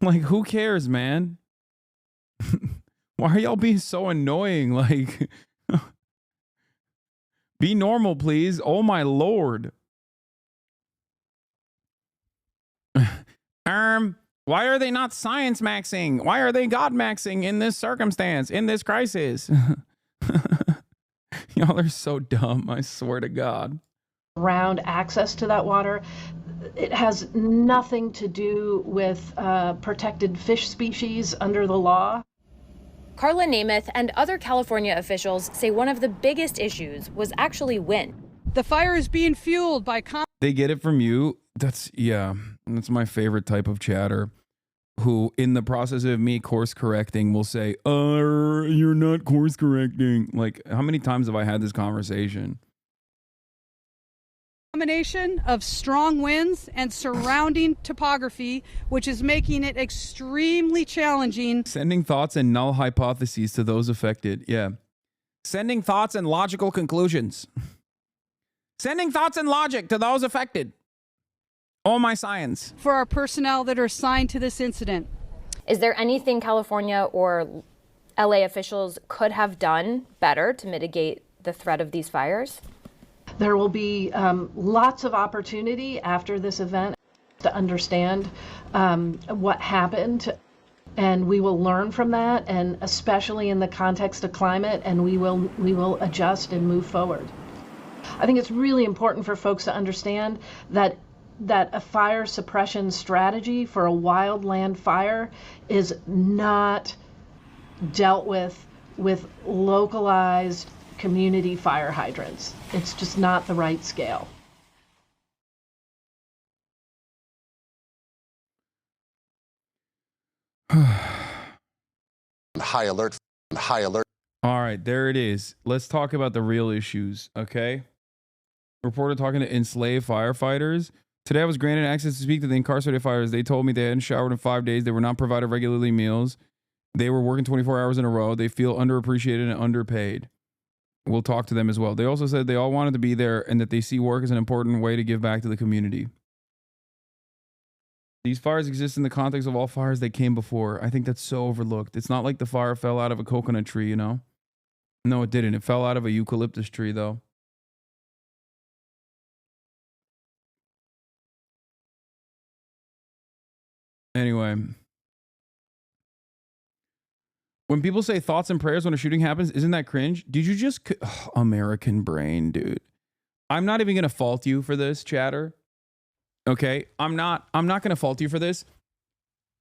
[SPEAKER 2] Like, who cares, man? Why are y'all being so annoying? Like, be normal, please. Oh, my Lord. Why are they not science maxing? Why are they God maxing in this circumstance, in this crisis? Y'all are so dumb, I swear to God.
[SPEAKER 11] Around access to that water, it has nothing to do with protected fish species under the law.
[SPEAKER 4] Carla Namath and other California officials say one of the biggest issues was actually wind.
[SPEAKER 17] The fire is being fueled by...
[SPEAKER 2] They get it from you. That's my favorite type of chatter, who in the process of me course correcting will say, you're not course correcting. Like, how many times have I had this conversation?
[SPEAKER 17] Combination of strong winds and surrounding topography, which is making it extremely challenging.
[SPEAKER 2] Sending thoughts and null hypotheses to those affected. Yeah. Sending thoughts and logical conclusions. Sending thoughts and logic to those affected. Oh, my science.
[SPEAKER 17] For our personnel that are assigned to this incident.
[SPEAKER 4] Is there anything California or LA officials could have done better to mitigate the threat of these fires?
[SPEAKER 11] There will be lots of opportunity after this event to understand what happened, and we will learn from that, and especially in the context of climate, and we will adjust and move forward. I think it's really important for folks to understand that a fire suppression strategy for a wildland fire is not dealt with localized community fire hydrants. It's just not the right scale.
[SPEAKER 25] High alert.
[SPEAKER 2] All right, there it is. Let's talk about the real issues, okay? Reporter talking to enslaved firefighters. Today I was granted access to speak to the incarcerated firefighters. They told me they hadn't showered in 5 days. They were not provided regularly meals. They were working 24 hours in a row. They feel underappreciated and underpaid. We'll talk to them as well. They also said they all wanted to be there and that they see work as an important way to give back to the community. These fires exist in the context of all fires that came before. I think that's so overlooked. It's not like the fire fell out of a coconut tree, you know? No, it didn't. It fell out of a eucalyptus tree, though. Anyway, when people say thoughts and prayers when a shooting happens, isn't that cringe? Did you just... American brain, dude. I'm not even going to fault you for this, chatter. Okay? I'm not going to fault you for this.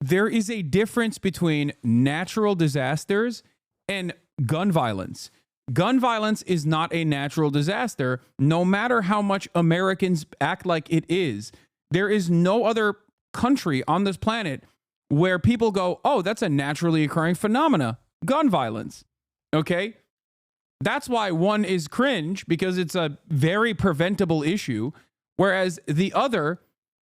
[SPEAKER 2] There is a difference between natural disasters and gun violence. Gun violence is not a natural disaster, no matter how much Americans act like it is. There is no other country on this planet where people go, oh, that's a naturally occurring phenomena, gun violence. Okay? That's why one is cringe, because it's a very preventable issue, whereas the other,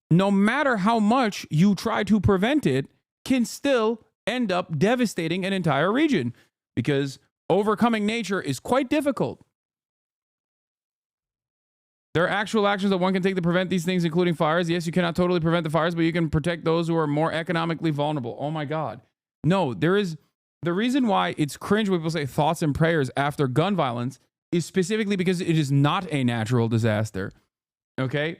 [SPEAKER 2] no matter how much you try to prevent it, can still end up devastating an entire region, because overcoming nature is quite difficult. There are actual actions that one can take to prevent these things, including fires. Yes, you cannot totally prevent the fires, but you can protect those who are more economically vulnerable. Oh my God. No, there is... The reason why it's cringe when people say thoughts and prayers after gun violence is specifically because it is not a natural disaster. Okay?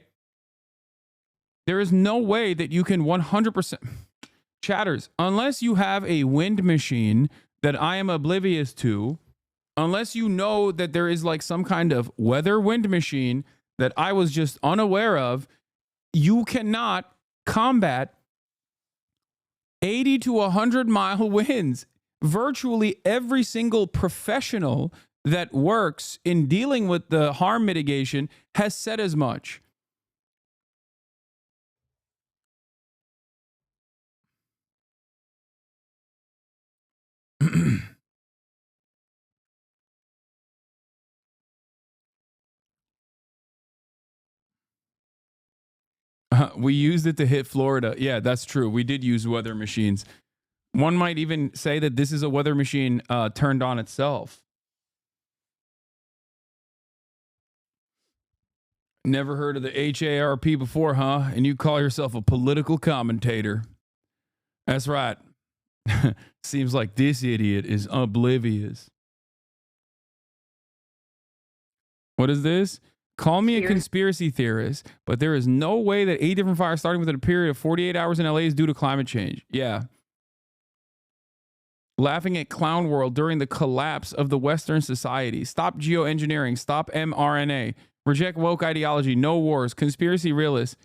[SPEAKER 2] There is no way that you can 100% chatters, unless you have a wind machine that I am oblivious to, unless you know that there is like some kind of weather wind machine that I was just unaware of, you cannot combat 80 to 100 mile winds. Virtually every single professional that works in dealing with the harm mitigation has said as much. We used it to hit Florida. Yeah, that's true. We did use weather machines. One might even say that this is a weather machine turned on itself. Never heard of the HARP before, huh? And you call yourself a political commentator. That's right. Seems like this idiot is oblivious. What is this? Call me a conspiracy theorist, but there is no way that 8 different fires starting within a period of 48 hours in LA is due to climate change. Yeah. Laughing at clown world during the collapse of the Western society. Stop geoengineering. Stop mRNA. Reject woke ideology. No wars. Conspiracy realist.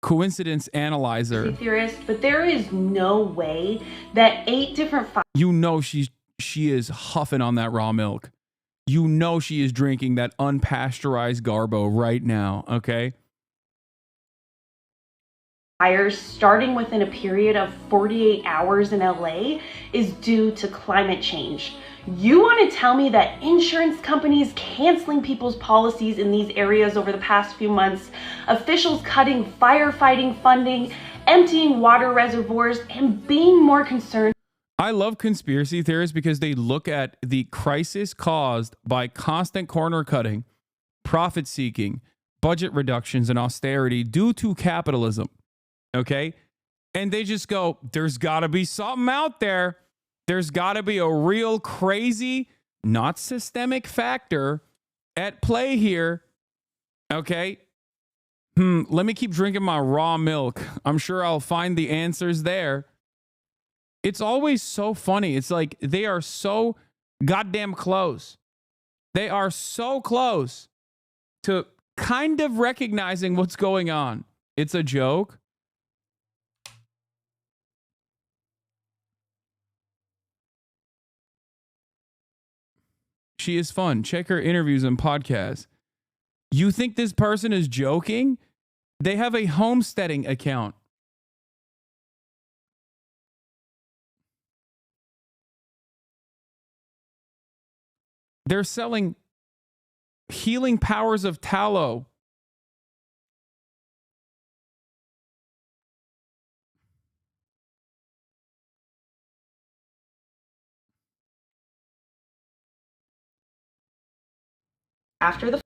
[SPEAKER 2] Coincidence analyzer.
[SPEAKER 10] Theorist, but there is no way that 8 different
[SPEAKER 2] You know she is huffing on that raw milk. You know she is drinking that unpasteurized Garbo right now, okay?
[SPEAKER 10] fires starting within a period of 48 hours in LA is due to climate change. You want to tell me that insurance companies canceling people's policies in these areas over the past few months, officials cutting firefighting funding, emptying water reservoirs, and being more concerned.
[SPEAKER 2] I love conspiracy theorists because they look at the crisis caused by constant corner cutting, profit seeking, budget reductions, and austerity due to capitalism. Okay? And they just go, there's got to be something out there. There's got to be a real crazy, not systemic factor at play here. Okay? Let me keep drinking my raw milk. I'm sure I'll find the answers there. It's always so funny. It's like they are so goddamn close. They are so close to kind of recognizing what's going on. It's a joke. She is fun. Check her interviews and podcasts. You think this person is joking? They have a homesteading account. They're selling healing powers of tallow.
[SPEAKER 10] After the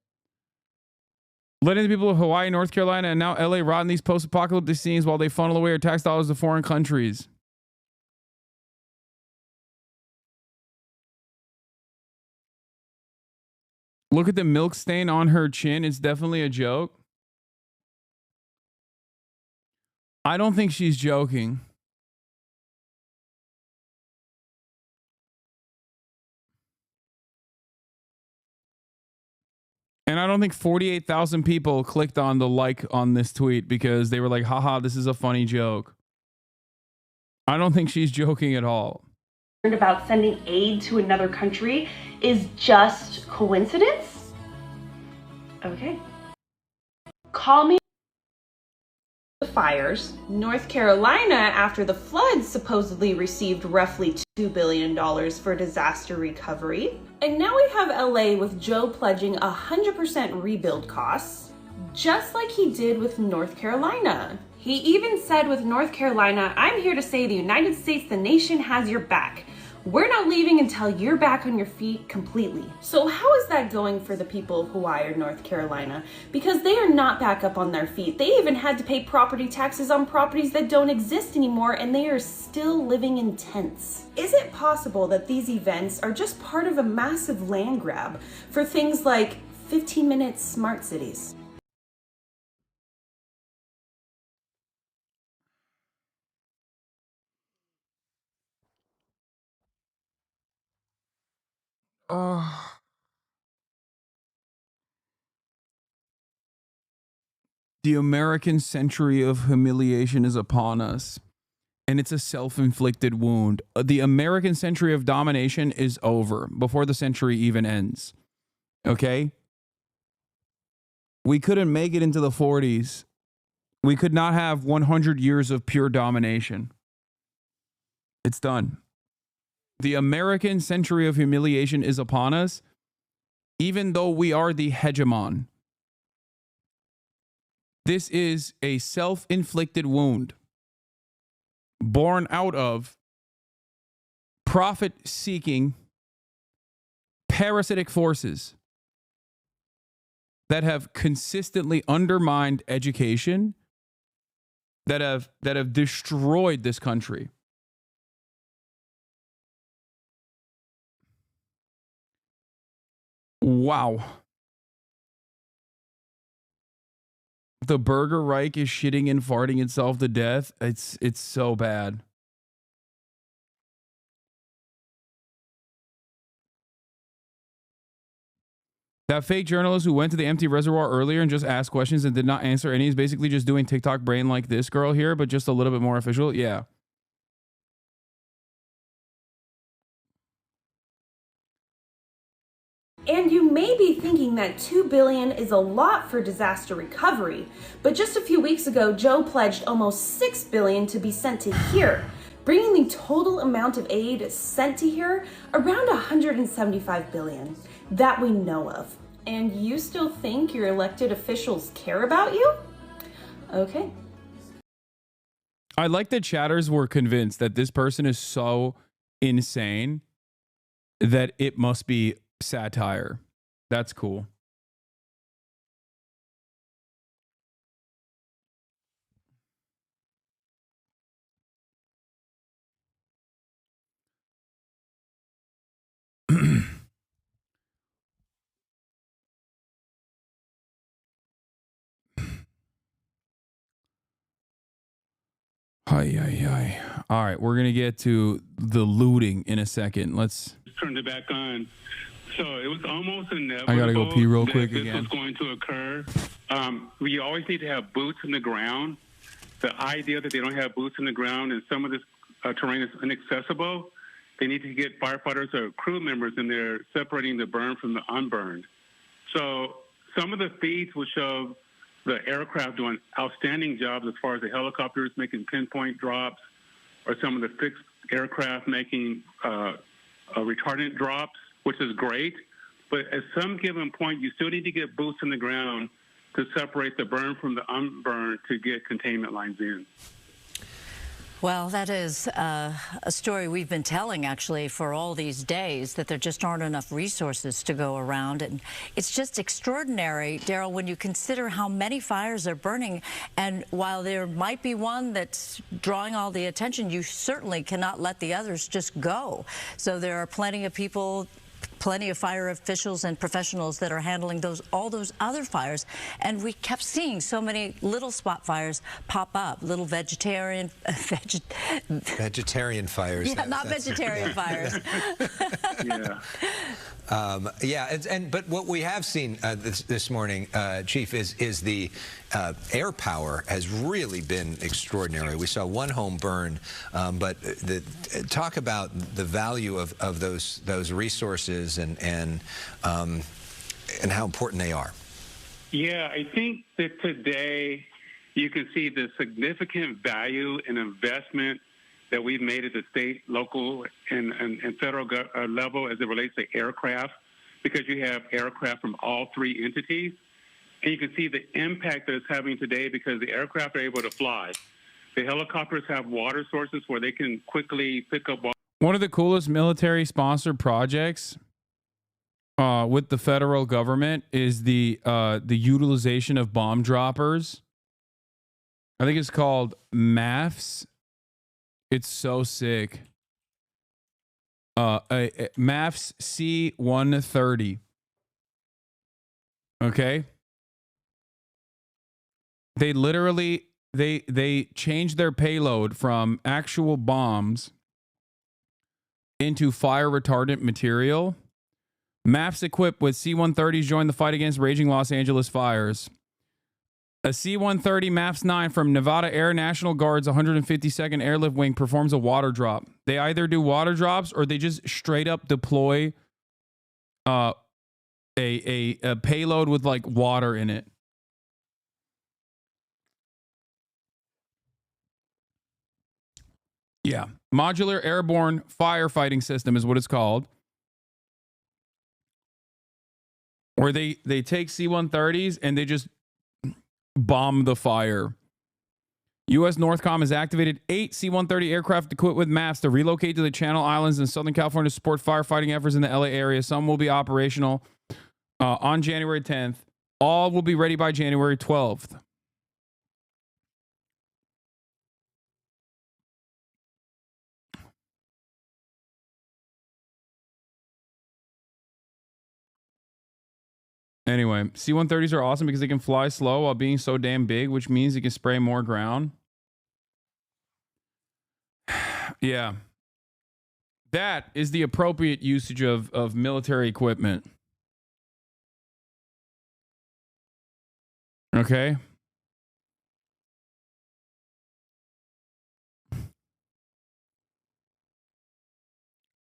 [SPEAKER 2] Letting the people of Hawaii, North Carolina, and now LA rot in these post-apocalyptic scenes while they funnel away our tax dollars to foreign countries. Look at the milk stain on her chin. It's definitely a joke. I don't think she's joking. And I don't think 48,000 people clicked on the like on this tweet because they were like, haha, this is a funny joke. I don't think she's joking at all.
[SPEAKER 10] About sending aid to another country is just coincidence? Okay. Call me.
[SPEAKER 19] The fires. North Carolina, after the floods, supposedly received roughly $2 billion for disaster recovery. And now we have LA with Joe pledging 100% rebuild costs, just like he did with North Carolina. He even said with North Carolina, I'm here to say the United States, the nation, has your back. We're not leaving until you're back on your feet completely. So how is that going for the people of Hawaii or North Carolina? Because they are not back up on their feet. They even had to pay property taxes on properties that don't exist anymore, and they are still living in tents. Is it possible that these events are just part of a massive land grab for things like 15-minute smart cities?
[SPEAKER 2] The American century of humiliation is upon us, and it's a self-inflicted wound. The American century of domination is over before the century even ends. Okay? We couldn't make it into the 40s. We could not have 100 years of pure domination. It's done. The American century of humiliation is upon us, even though we are the hegemon. This is a self-inflicted wound born out of profit-seeking parasitic forces that have consistently undermined education, that have destroyed this country. Wow. The Burger Reich is shitting and farting itself to death. It's so bad. That fake journalist who went to the empty reservoir earlier and just asked questions and did not answer any is basically just doing TikTok brain like this girl here, but just a little bit more official. Yeah.
[SPEAKER 19] And you may be thinking that $2 billion is a lot for disaster recovery, but just a few weeks ago, Joe pledged almost $6 billion to be sent to here, bringing the total amount of aid sent to here around $175 billion that we know of. And you still think your elected officials care about you? Okay.
[SPEAKER 2] I like that chatters were convinced that this person is so insane that it must be satire. That's cool. Hi. All right, we're gonna get to the looting in a second. Let's
[SPEAKER 13] turned it back on. So it was almost inevitable.
[SPEAKER 2] I gotta go pee real
[SPEAKER 13] that
[SPEAKER 2] quick
[SPEAKER 13] this
[SPEAKER 2] again.
[SPEAKER 13] was going to occur. We always need to have boots in the ground. The idea that they don't have boots in the ground and some of this terrain is inaccessible, they need to get firefighters or crew members in there separating the burned from the unburned. So some of the feeds will show the aircraft doing outstanding jobs as far as the helicopters making pinpoint drops, or some of the fixed aircraft making retardant drops, which is great. But at some given point, you still need to get boots in the ground to separate the burn from the unburned to get containment lines in.
[SPEAKER 20] Well, that is a story we've been telling, actually, for all these days, that there just aren't enough resources to go around. And it's just extraordinary, Daryl, when you consider how many fires are burning. And while there might be one that's drawing all the attention, you certainly cannot let the others just go. So there are plenty of people, plenty of fire officials and professionals that are handling all those other fires. And we kept seeing so many little spot fires pop up, little vegetarian fires. Yeah, not vegetarian fires.
[SPEAKER 21] But what we have seen this morning, Chief, is the air power has really been extraordinary. We saw one home burn, but talk about the value of those resources and how important they are.
[SPEAKER 13] Yeah, I think that today you can see the significant value and investment that we've made at the state, local, and federal level as it relates to aircraft, because you have aircraft from all three entities. And you can see the impact that it's having today because the aircraft are able to fly. The helicopters have water sources where they can quickly pick up water.
[SPEAKER 2] One of the coolest military-sponsored projects with the federal government is the utilization of bomb droppers. I think it's called MAFS. It's so sick. MAFS C-130. Okay. They literally they changed their payload from actual bombs into fire retardant material MAFs equipped with C-130s joined the fight against raging Los Angeles fires. A C-130 MAFs 9 from Nevada Air National Guard's 152nd Airlift Wing performs a water drop. They either do water drops or they just straight up deploy a payload with like water in it. Yeah. Modular Airborne Firefighting System is what it's called. Where they take C-130s and they just bomb the fire. U.S. Northcom has activated 8 C-130 aircraft equipped with MAFs to relocate to the Channel Islands in Southern California to support firefighting efforts in the LA area. Some will be operational on January 10th. All will be ready by January 12th. Anyway, C-130s are awesome because they can fly slow while being so damn big, which means they can spray more ground. Yeah. That is the appropriate usage of military equipment. Okay?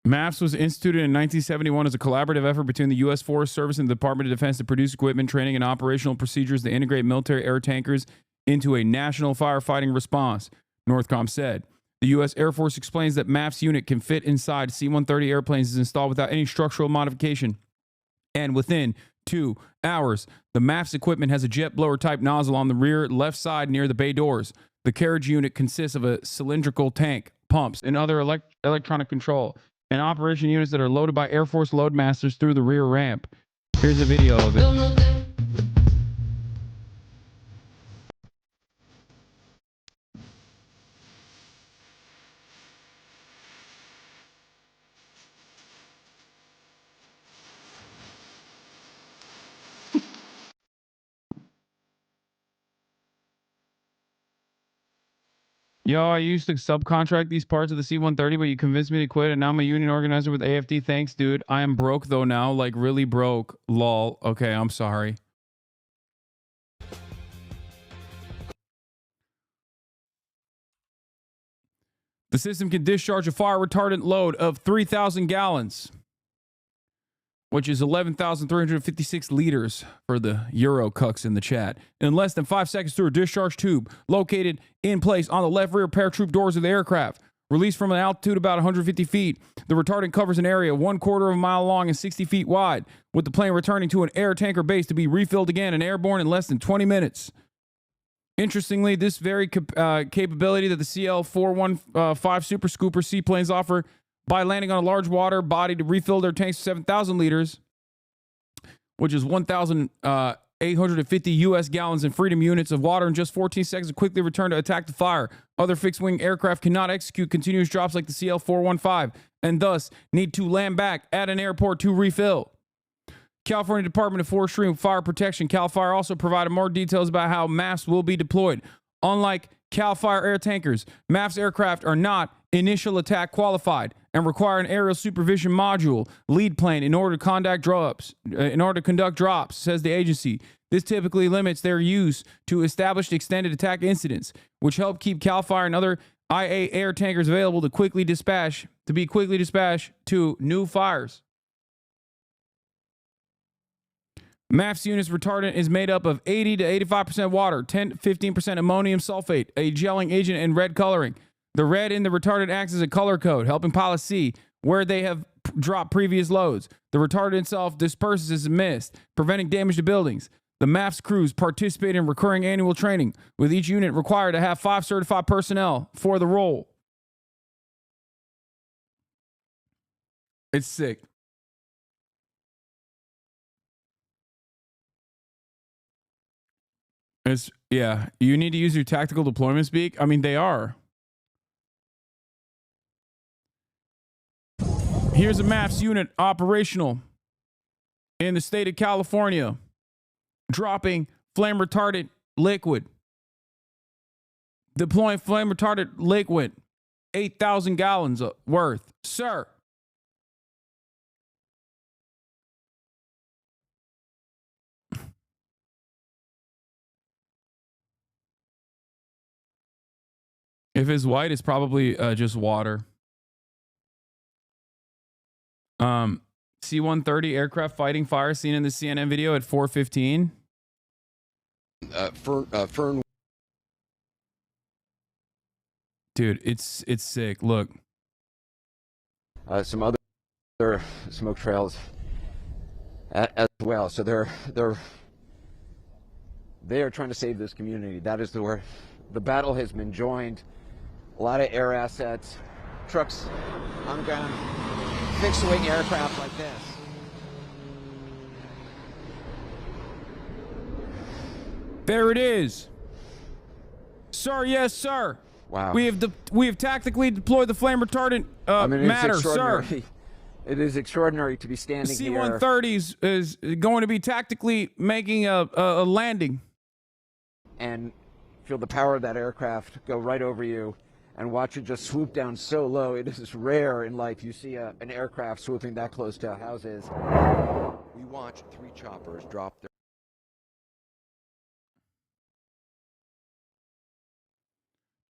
[SPEAKER 2] MAFs was instituted in 1971 as a collaborative effort between the U.S. Forest Service and the Department of Defense to produce equipment, training, and operational procedures to integrate military air tankers into a national firefighting response, Northcom said. The U.S. Air Force explains that MAFs unit can fit inside C-130 airplanes is installed without any structural modification. And within 2 hours, the MAFs equipment has a jet blower type nozzle on the rear left side near the bay doors. The carriage unit consists of a cylindrical tank, pumps, and other electronic control, and operation units that are loaded by Air Force loadmasters through the rear ramp. Here's a video of it. Yo, I used to subcontract these parts of the C-130, but you convinced me to quit, and now I'm a union organizer with AFD. Thanks, dude. I am broke, though, now. Like, really broke. Lol. Okay, I'm sorry. The system can discharge a fire retardant load of 3,000 gallons, which is 11,356 liters for the Euro cucks in the chat, in less than 5 seconds through a discharge tube located in place on the left rear paratroop doors of the aircraft. Released from an altitude about 150 feet, the retardant covers an area 1/4 of a mile long and 60 feet wide, with the plane returning to an air tanker base to be refilled again and airborne in less than 20 minutes. Interestingly, this very capability that the CL-415 Super Scooper seaplanes offer by landing on a large water body to refill their tanks to 7,000 liters, which is 1,850 U.S. gallons in Freedom units of water in just 14 seconds to quickly return to attack the fire. Other fixed-wing aircraft cannot execute continuous drops like the CL-415 and thus need to land back at an airport to refill. California Department of Forestry and Fire Protection, CAL FIRE, also provided more details about how MAFs will be deployed. Unlike CAL FIRE air tankers, MAFs aircraft are not initial attack qualified and require an aerial supervision module lead plane in order to conduct drops, says the agency. This typically limits their use to established extended attack incidents, which help keep CAL FIRE and other IA air tankers available to be quickly dispatched to new fires. MAFs unit's retardant is made up of 80 to 85% water, 10 to 15% ammonium sulfate, a gelling agent, and red coloring. The red in the retardant acts as a color code, helping pilots see where they have dropped previous loads. The retardant itself disperses as mist, preventing damage to buildings. The MAFs crews participate in recurring annual training, with each unit required to have 5 certified personnel for the role. It's sick. Yeah, you need to use your tactical deployment speak. I mean, they are. Here's a MAFs unit operational in the state of California, dropping flame retardant liquid. Deploying flame retardant liquid, 8,000 gallons worth. Sir, If it's white, it's probably just water. C-130 aircraft fighting fire seen in the CNN video at 4:15.
[SPEAKER 1] Fern.
[SPEAKER 2] Dude, it's sick. Look.
[SPEAKER 1] Some other smoke trails as well. So they are trying to save this community. That is where the battle has been joined. A lot of air assets, trucks on the ground, fixed wing aircraft like this.
[SPEAKER 2] There it is. Sir, yes, sir.
[SPEAKER 1] Wow.
[SPEAKER 2] We have tactically deployed the flame retardant matter, sir.
[SPEAKER 1] It is extraordinary to be standing here.
[SPEAKER 2] C-130 is going to be tactically making a landing.
[SPEAKER 1] And feel the power of that aircraft go right over you and watch it just swoop down so low. It is rare in life you see an aircraft swooping that close to houses.
[SPEAKER 3] We watched 3 choppers drop their...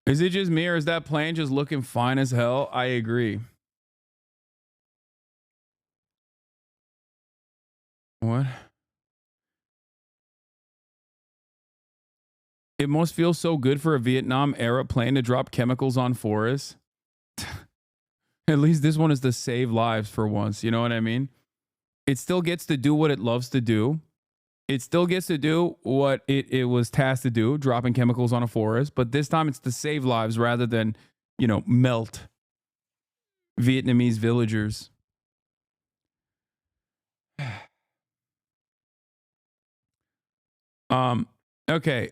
[SPEAKER 2] Is it just me or is that plane just looking fine as hell? I agree. What? It must feel so good for a Vietnam era plane to drop chemicals on forests. At least this one is to save lives for once. You know what I mean? It still gets to do what it loves to do. It still gets to do what it was tasked to do, dropping chemicals on a forest. But this time it's to save lives rather than, you know, melt Vietnamese villagers. Okay.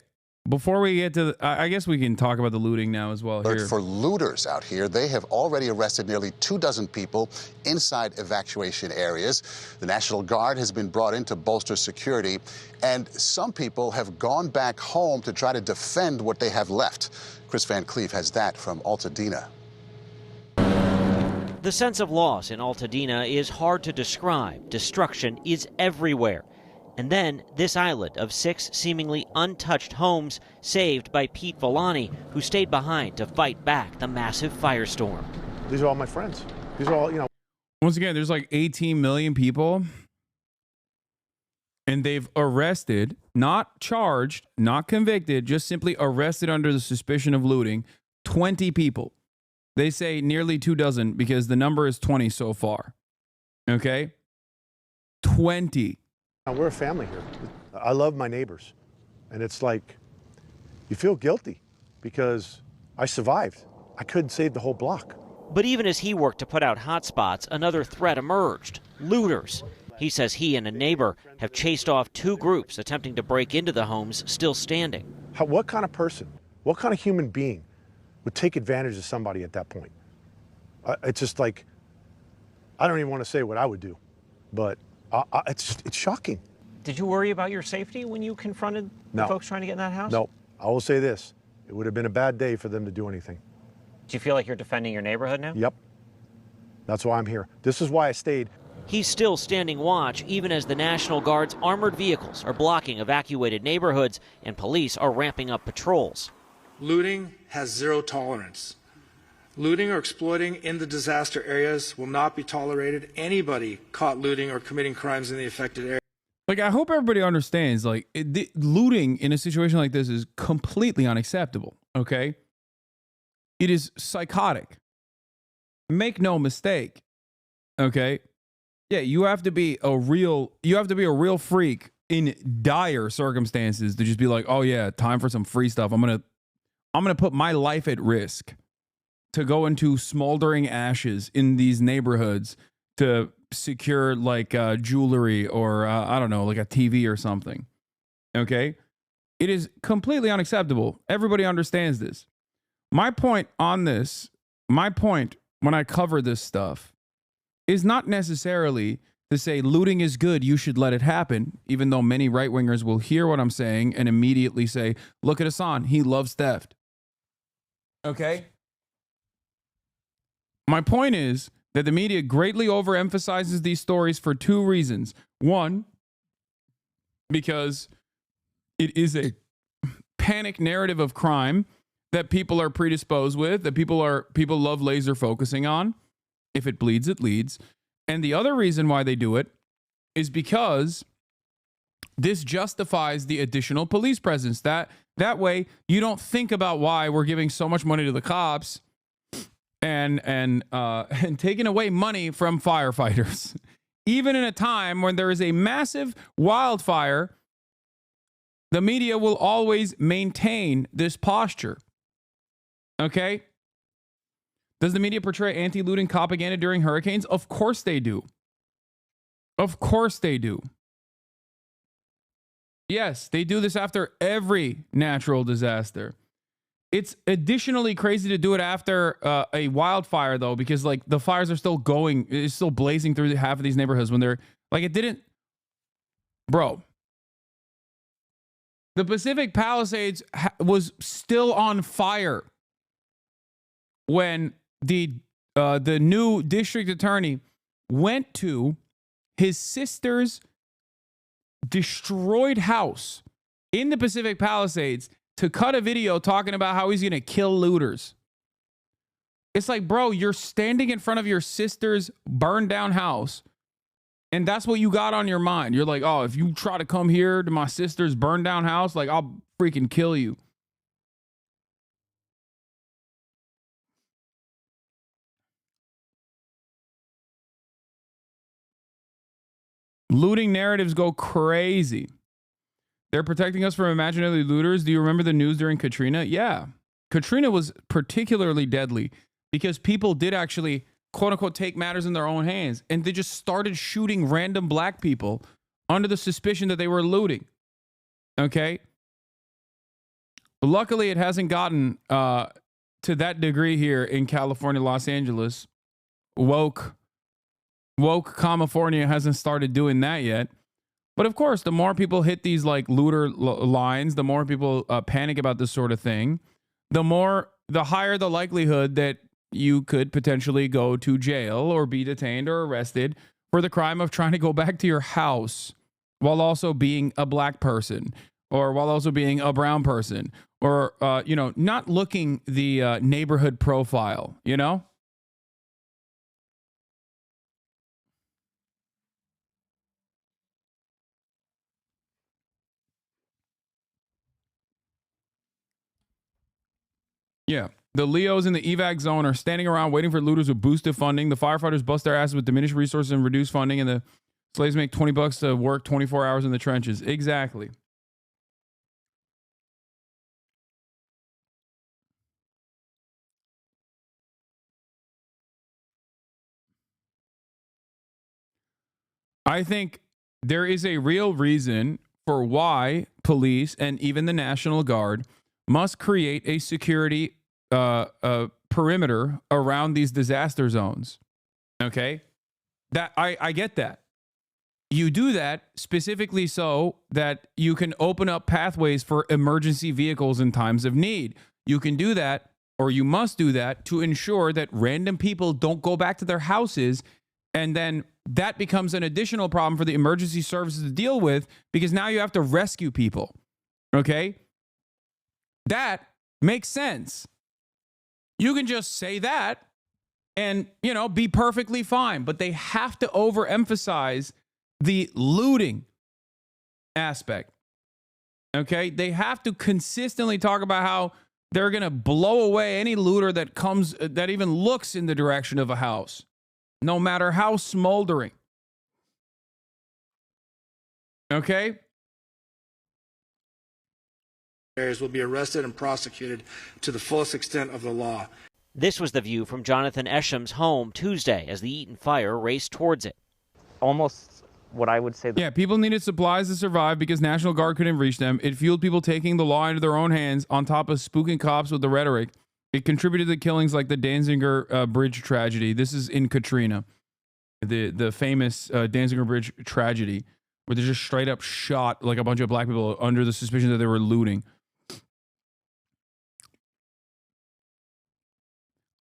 [SPEAKER 2] Before we get to, I guess we can talk about the looting now as well. Here.
[SPEAKER 25] For looters out here, they have already arrested nearly 24 people inside evacuation areas. The National Guard has been brought in to bolster security, and some people have gone back home to try to defend what they have left. Chris Van Cleef has that from Altadena.
[SPEAKER 22] The sense of loss in Altadena is hard to describe. Destruction is everywhere. And then this island of 6 seemingly untouched homes saved by Pete Villani, who stayed behind to fight back the massive firestorm.
[SPEAKER 23] These are all my friends. These are all, you know.
[SPEAKER 2] Once again, there's like 18 million people. And they've arrested, not charged, not convicted, just simply arrested under the suspicion of looting, 20 people. They say nearly 24 because the number is 20 so far. Okay? 20.
[SPEAKER 23] We're a family here. I love my neighbors. And it's like, you feel guilty because I survived. I couldn't save the whole block.
[SPEAKER 22] But even as he worked to put out hotspots, another threat emerged. Looters. He says he and a neighbor have chased off 2 groups attempting to break into the homes still standing.
[SPEAKER 23] What kind of person, what kind of human being would take advantage of somebody at that point? It's just like, I don't even want to say what I would do, but it's shocking.
[SPEAKER 22] Did you worry about your safety when you confronted the folks trying to get in that house?
[SPEAKER 23] No. I will say this. It would have been a bad day for them to do anything.
[SPEAKER 22] Do you feel like you're defending your neighborhood now?
[SPEAKER 23] Yep. That's why I'm here. This is why I stayed.
[SPEAKER 22] He's still standing watch even as the National Guard's armored vehicles are blocking evacuated neighborhoods and police are ramping up patrols.
[SPEAKER 24] Looting has 0 tolerance. Looting or exploiting in the disaster areas will not be tolerated. Anybody caught looting or committing crimes in the affected area.
[SPEAKER 2] Like, I hope everybody understands, like, looting in a situation like this is completely unacceptable, okay? It is psychotic. Make no mistake, okay? Yeah, you have to be a real freak in dire circumstances to just be like, oh yeah, time for some free stuff. I'm gonna put my life at risk to go into smoldering ashes in these neighborhoods to secure like jewelry or I don't know, like a TV or something. Okay? It is completely unacceptable. Everybody understands this. My point on this, my point when I cover this stuff is not necessarily to say looting is good, you should let it happen, even though many right-wingers will hear what I'm saying and immediately say, look at Hasan, he loves theft. Okay? My point is that the media greatly overemphasizes these stories for 2 reasons. One, because it is a panic narrative of crime that people are predisposed with, that people love laser focusing on. If it bleeds, it leads. And the other reason why they do it is because this justifies the additional police presence. That way you don't think about why we're giving so much money to the cops and taking away money from firefighters. Even in a time when there is a massive wildfire, the media will always maintain this posture. Okay? Does the media portray anti-looting propaganda during hurricanes? Of course they do. Of course they do. Yes, they do this after every natural disaster. It's additionally crazy to do it after a wildfire, though, because like the fires are still going, it's still blazing through half of these neighborhoods when they're like, it didn't, bro. The Pacific Palisades was still on fire when the new district attorney went to his sister's destroyed house in the Pacific Palisades to cut a video talking about how he's going to kill looters. It's like, bro, you're standing in front of your sister's burned down house, and that's what you got on your mind. You're like, oh, if you try to come here to my sister's burned down house, like, I'll freaking kill you. Looting narratives go crazy. They're protecting us from imaginary looters. Do you remember the news during Katrina? Yeah. Katrina was particularly deadly because people did actually, quote unquote, take matters in their own hands. And they just started shooting random black people under the suspicion that they were looting. Okay? Luckily, it hasn't gotten to that degree here in California, Los Angeles. Woke California hasn't started doing that yet. But of course, the more people hit these like looter lines, the more people panic about this sort of thing, the higher the likelihood that you could potentially go to jail or be detained or arrested for the crime of trying to go back to your house while also being a black person or while also being a brown person or, not looking the neighborhood profile, you know? Yeah. The Leos in the evac zone are standing around waiting for looters with boosted funding. The firefighters bust their asses with diminished resources and reduced funding, and the slaves make $20 to work 24 hours in the trenches. Exactly. I think there is a real reason for why police and even the National Guard must create a security perimeter around these disaster zones. Okay? That I get that. You do that specifically so that you can open up pathways for emergency vehicles in times of need. You can do that, or you must do that, to ensure that random people don't go back to their houses, and then that becomes an additional problem for the emergency services to deal with because now you have to rescue people. Okay? That makes sense. You can just say that and, be perfectly fine, but they have to overemphasize the looting aspect. Okay? They have to consistently talk about how they're going to blow away any looter that even looks in the direction of a house, no matter how smoldering. Okay?
[SPEAKER 24] Will be arrested and prosecuted to the fullest extent of the law.
[SPEAKER 22] This was the view from Jonathan Esham's home Tuesday as the Eaton fire raced towards it.
[SPEAKER 5] Almost what I would say.
[SPEAKER 2] Yeah, people needed supplies to survive because National Guard couldn't reach them. It fueled people taking the law into their own hands on top of spooking cops with the rhetoric. It contributed to killings like the Danziger Bridge tragedy. This is in Katrina, the famous Danziger Bridge tragedy, where they just straight up shot like a bunch of black people under the suspicion that they were looting.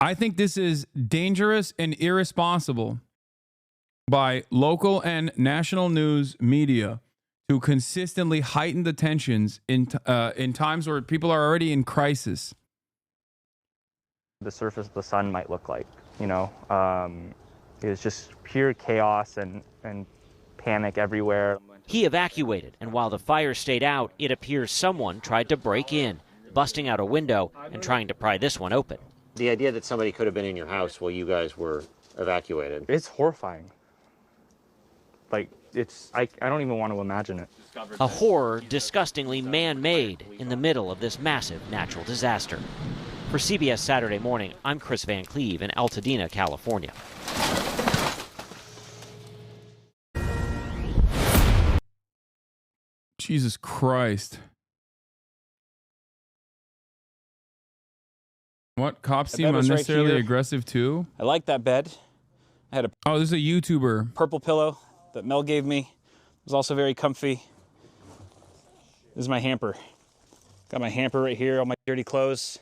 [SPEAKER 2] I think this is dangerous and irresponsible by local and national news media to consistently heighten the tensions in times where people are already in crisis.
[SPEAKER 5] the surface of the sun might look like, you know. It was just pure chaos and panic everywhere.
[SPEAKER 22] He evacuated, and while the fire stayed out, it appears someone tried to break in, busting out a window and trying to pry this one open.
[SPEAKER 6] The idea that somebody could have been in your house while you guys were evacuated.
[SPEAKER 5] It's horrifying. Like, I don't even want to imagine it.
[SPEAKER 22] A horror disgustingly man-made in the middle of this massive natural disaster. For CBS Saturday Morning, I'm Chris Van Cleve in Altadena, California.
[SPEAKER 2] Jesus Christ. What? Cops seem unnecessarily aggressive too?
[SPEAKER 7] I like that bed. I had a
[SPEAKER 2] this is a YouTuber.
[SPEAKER 7] Purple pillow that Mel gave me. It was also very comfy. This is my hamper. Got my hamper right here, all my dirty clothes.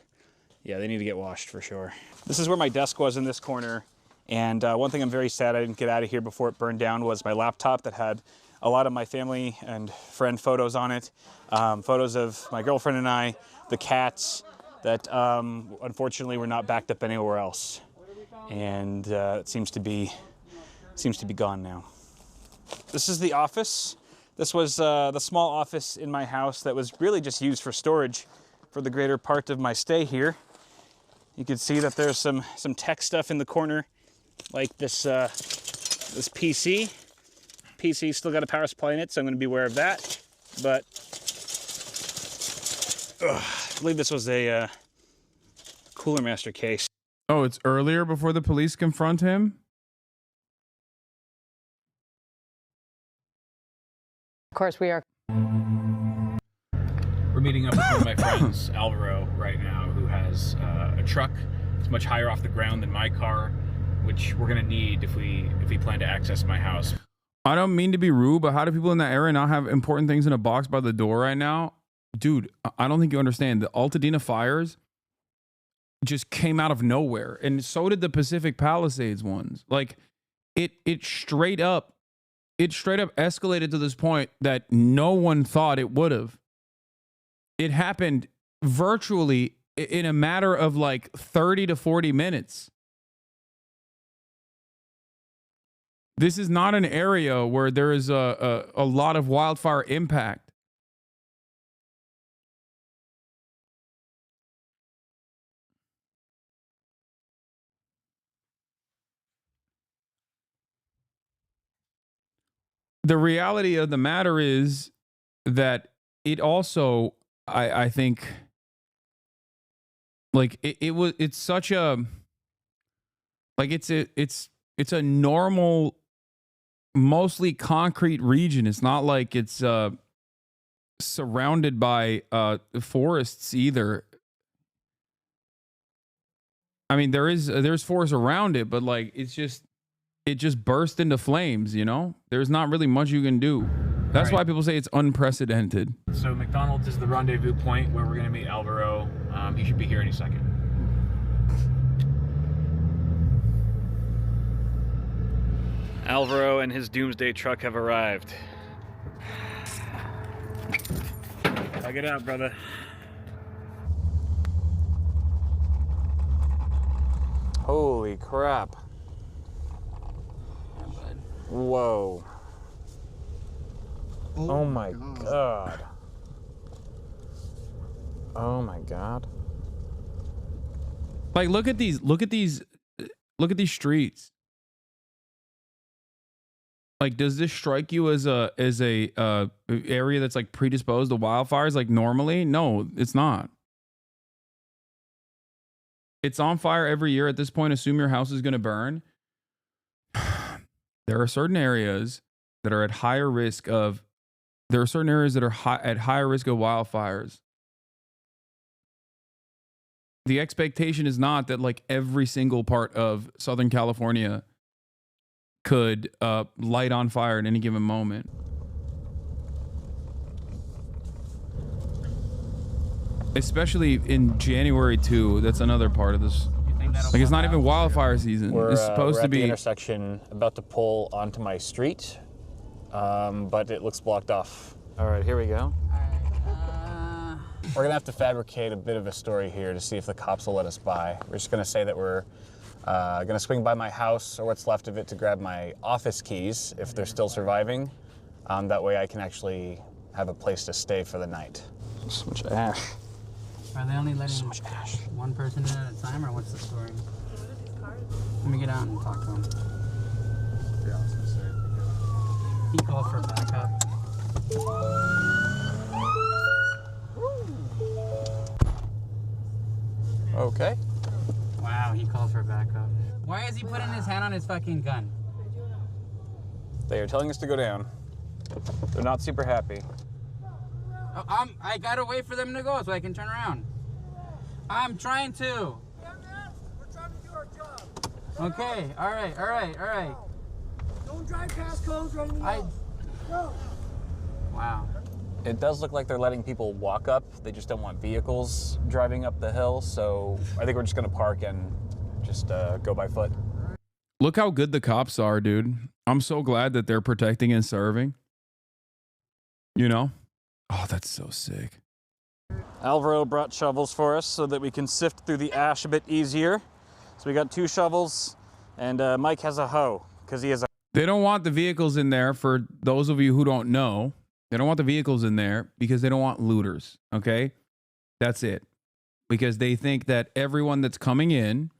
[SPEAKER 7] Yeah, they need to get washed for sure. This is where my desk was in this corner. And one thing I'm very sad I didn't get out of here before it burned down was my laptop that had a lot of my family and friend photos on it. Photos of my girlfriend and I, the cats that unfortunately were not backed up anywhere else. And it seems to be gone now. This is the office. This was the small office in my house that was really just used for storage for the greater part of my stay here. You can see that there's some tech stuff in the corner, like this this PC. PC still got a power supply in it, so I'm going to be aware of that. But I believe this was a Cooler Master case.
[SPEAKER 2] Oh, it's earlier before the police confront him?
[SPEAKER 8] Of course, we are.
[SPEAKER 9] We're meeting up with one of my friends, Alvaro, right now, who has a truck. It's much higher off the ground than my car, which we're going to need if we plan to access my house.
[SPEAKER 2] I don't mean to be rude, but how do people in that area not have important things in a box by the door right now? Dude, I don't think you understand. The Altadena fires just came out of nowhere, and so did the Pacific Palisades ones. Like, it straight up escalated to this point that no one thought it would have. It happened virtually in a matter of like 30 to 40 minutes. This is not an area where there is a lot of wildfire impact. The reality of the matter is that it also, I think, like it's such a, like it's a normal, mostly concrete region. It's not like it's surrounded by forests either. I mean, there's forest around it, but like it just burst into flames, you know? There's not really much you can do. That's why people say it's unprecedented.
[SPEAKER 9] So McDonald's is the rendezvous point where we're going to meet Alvaro. He should be here any second. Alvaro and his doomsday truck have arrived. Hug it out, brother.
[SPEAKER 7] Holy crap. Whoa. Oh my God. Oh my God.
[SPEAKER 2] Like, look at these streets. Like, does this strike you as a area that's like predisposed to wildfires like normally? No, it's not. It's on fire every year at this point. Assume your house is going to burn. There are certain areas that are at higher risk of, at higher risk of wildfires. The expectation is not that like every single part of Southern California could light on fire at any given moment. Especially in January too. That's another part of this. Like, it's not even wildfire season. It's supposed to be.
[SPEAKER 7] We're at the intersection, about to pull onto my street, but it looks blocked off. All right, here we go. We're gonna have to fabricate a bit of a story here to see if the cops will let us by. We're just gonna say that we're gonna swing by my house or what's left of it to grab my office keys if they're still surviving. That way I can actually have a place to stay for the night. So much ash.
[SPEAKER 8] Are they only letting one person in at a time, or what's the story? Let me get out and talk to him.
[SPEAKER 7] Yeah, I was gonna say.
[SPEAKER 8] He called for backup.
[SPEAKER 7] Okay.
[SPEAKER 8] Wow, he called for backup. Why is he putting his hand on his fucking gun?
[SPEAKER 7] They are telling us to go down. They're not super happy.
[SPEAKER 8] Oh, I gotta wait for them to go so I can turn around. I'm trying to.
[SPEAKER 12] We're trying to do our job.
[SPEAKER 8] Okay, all right.
[SPEAKER 12] Don't drive past codes or anything else. Go.
[SPEAKER 8] Wow.
[SPEAKER 7] It does look like they're letting people walk up. They just don't want vehicles driving up the hill. So I think we're just gonna park and just go by foot.
[SPEAKER 2] Look how good the cops are, dude. I'm so glad that they're protecting and serving. You know? Oh, that's so sick.
[SPEAKER 7] Alvaro brought shovels for us so that we can sift through the ash a bit easier. So we got 2 shovels, and Mike has a hoe because he has a.
[SPEAKER 2] They don't want the vehicles in there, for those of you who don't know. They don't want the vehicles in there because they don't want looters, okay? That's it. Because they think that everyone that's coming in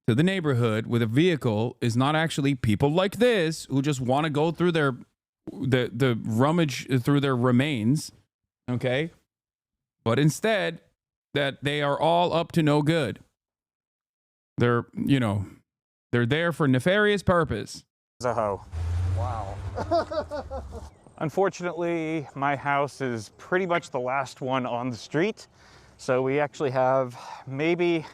[SPEAKER 2] to the neighborhood with a vehicle is not actually people like this who just want to go through the rummage through their remains, okay? But instead, that they are all up to no good. They're, you know, they're there for nefarious purpose.
[SPEAKER 7] A hoe. Wow. Unfortunately, my house is pretty much the last one on the street. So we actually have maybe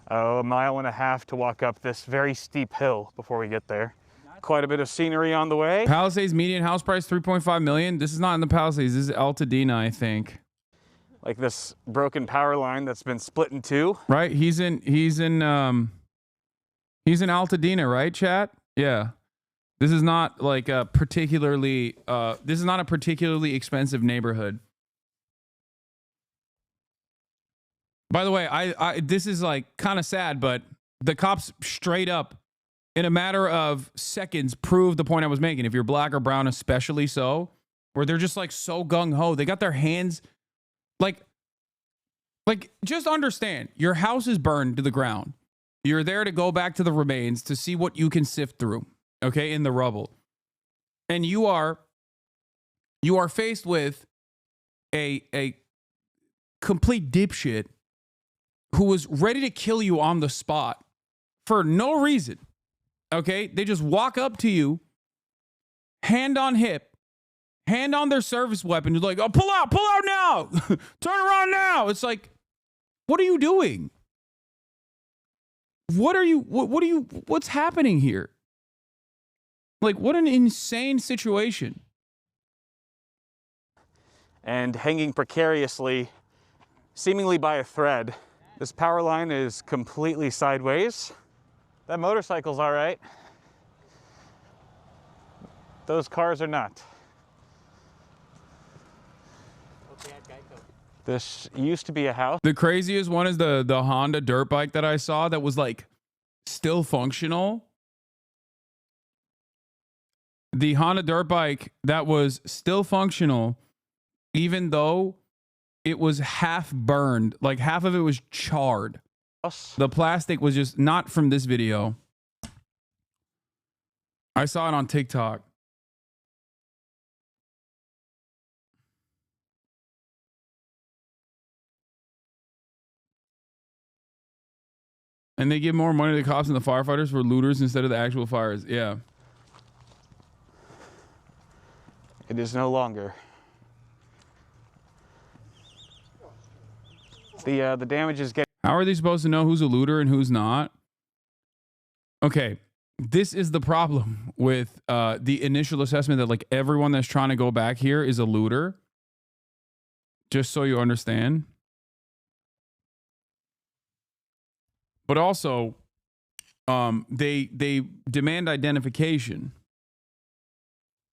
[SPEAKER 7] a mile and a half to walk up this very steep hill before we get there. Quite a bit of scenery on the way.
[SPEAKER 2] Palisades median house price $3.5 million. This is not in the Palisades. This is Altadena, I think.
[SPEAKER 7] Like this broken power line that's been split in 2.
[SPEAKER 2] Right? He's in Altadena, right, chat? Yeah. This is not like a particularly expensive neighborhood. By the way, I this is like kind of sad, but the cops straight up in a matter of seconds proved the point I was making. If you're black or brown, especially so, where they're just like so gung-ho. They got their hands like just understand, your house is burned to the ground. You're there to go back to the remains to see what you can sift through, okay, in the rubble. And you are faced with a complete dipshit who was ready to kill you on the spot for no reason. Okay? They just walk up to you, hand on hip, hand on their service weapon. You're like, oh, pull out now. Turn around now. It's like, what are you doing? What's happening here? Like, what an insane situation.
[SPEAKER 7] And hanging precariously, seemingly by a thread. This power line is completely sideways. That motorcycle's all right. Those cars are not. This used to be a house.
[SPEAKER 2] The craziest one is the Honda dirt bike that I saw that was like still functional. The Honda dirt bike that was still functional, even though it was half burned, like half of it was charred. The plastic was just not from this video. I saw it on TikTok. And they give more money to the cops and the firefighters for looters instead of the actual fires. Yeah.
[SPEAKER 7] It is no longer. The damage is getting.
[SPEAKER 2] How are they supposed to know who's a looter and who's not? Okay, this is the problem with the initial assessment that like everyone that's trying to go back here is a looter. Just so you understand. But also, they demand identification.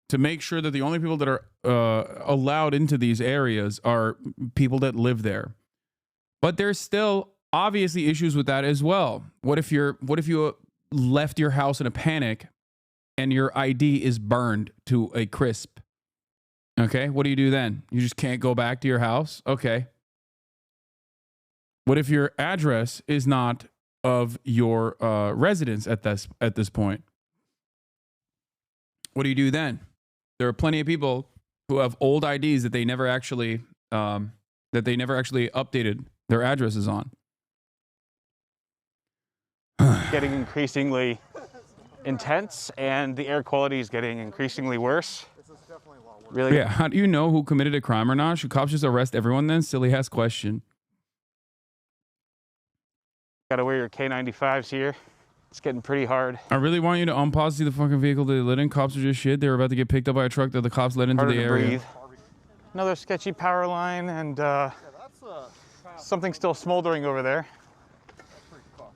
[SPEAKER 2] to make sure that the only people that are allowed into these areas are people that live there. But there's still obviously issues with that as well. What if you left your house in a panic and your ID is burned to a crisp? Okay, what do you do then? You just can't go back to your house? Okay. What if your address is not of your residence at this point? What do you do then? There are plenty of people who have old IDs that they never actually updated their addresses on.
[SPEAKER 7] Getting increasingly intense, and the air quality is getting increasingly worse. Really?
[SPEAKER 2] Yeah. How do you know who committed a crime or not? Should cops just arrest everyone then? Silly ass question.
[SPEAKER 7] Gotta wear your K95s here. It's getting pretty hard.
[SPEAKER 2] I really want you to unpause the fucking vehicle they lit in. Cops are just shit. They were about to get picked up by a truck that the cops led into
[SPEAKER 7] Harder
[SPEAKER 2] the
[SPEAKER 7] to
[SPEAKER 2] area.
[SPEAKER 7] breathe. Another sketchy power line, and something still smoldering over there.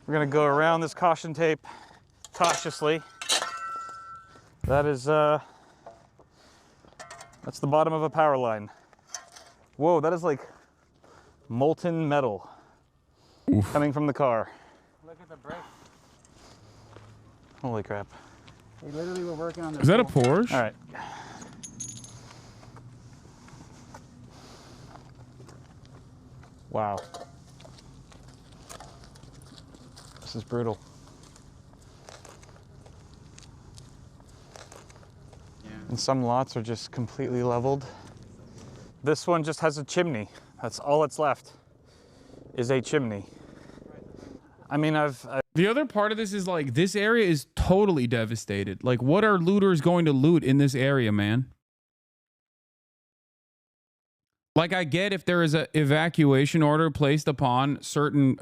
[SPEAKER 7] We're gonna go around this caution tape cautiously. That is that's the bottom of a power line. Whoa, that is like molten metal. Oof. Coming from the car.
[SPEAKER 8] Look at the brake.
[SPEAKER 7] Holy crap.
[SPEAKER 8] They literally were working on this.
[SPEAKER 2] Is that a Porsche?
[SPEAKER 7] All right. Wow. This is brutal. Yeah. And some lots are just completely leveled. This one just has a chimney. That's all that's left, is a chimney. I mean,
[SPEAKER 2] the other part of this is like, this area is totally devastated. Like, what are looters going to loot in this area, man? Like, I get if there is an evacuation order placed upon certain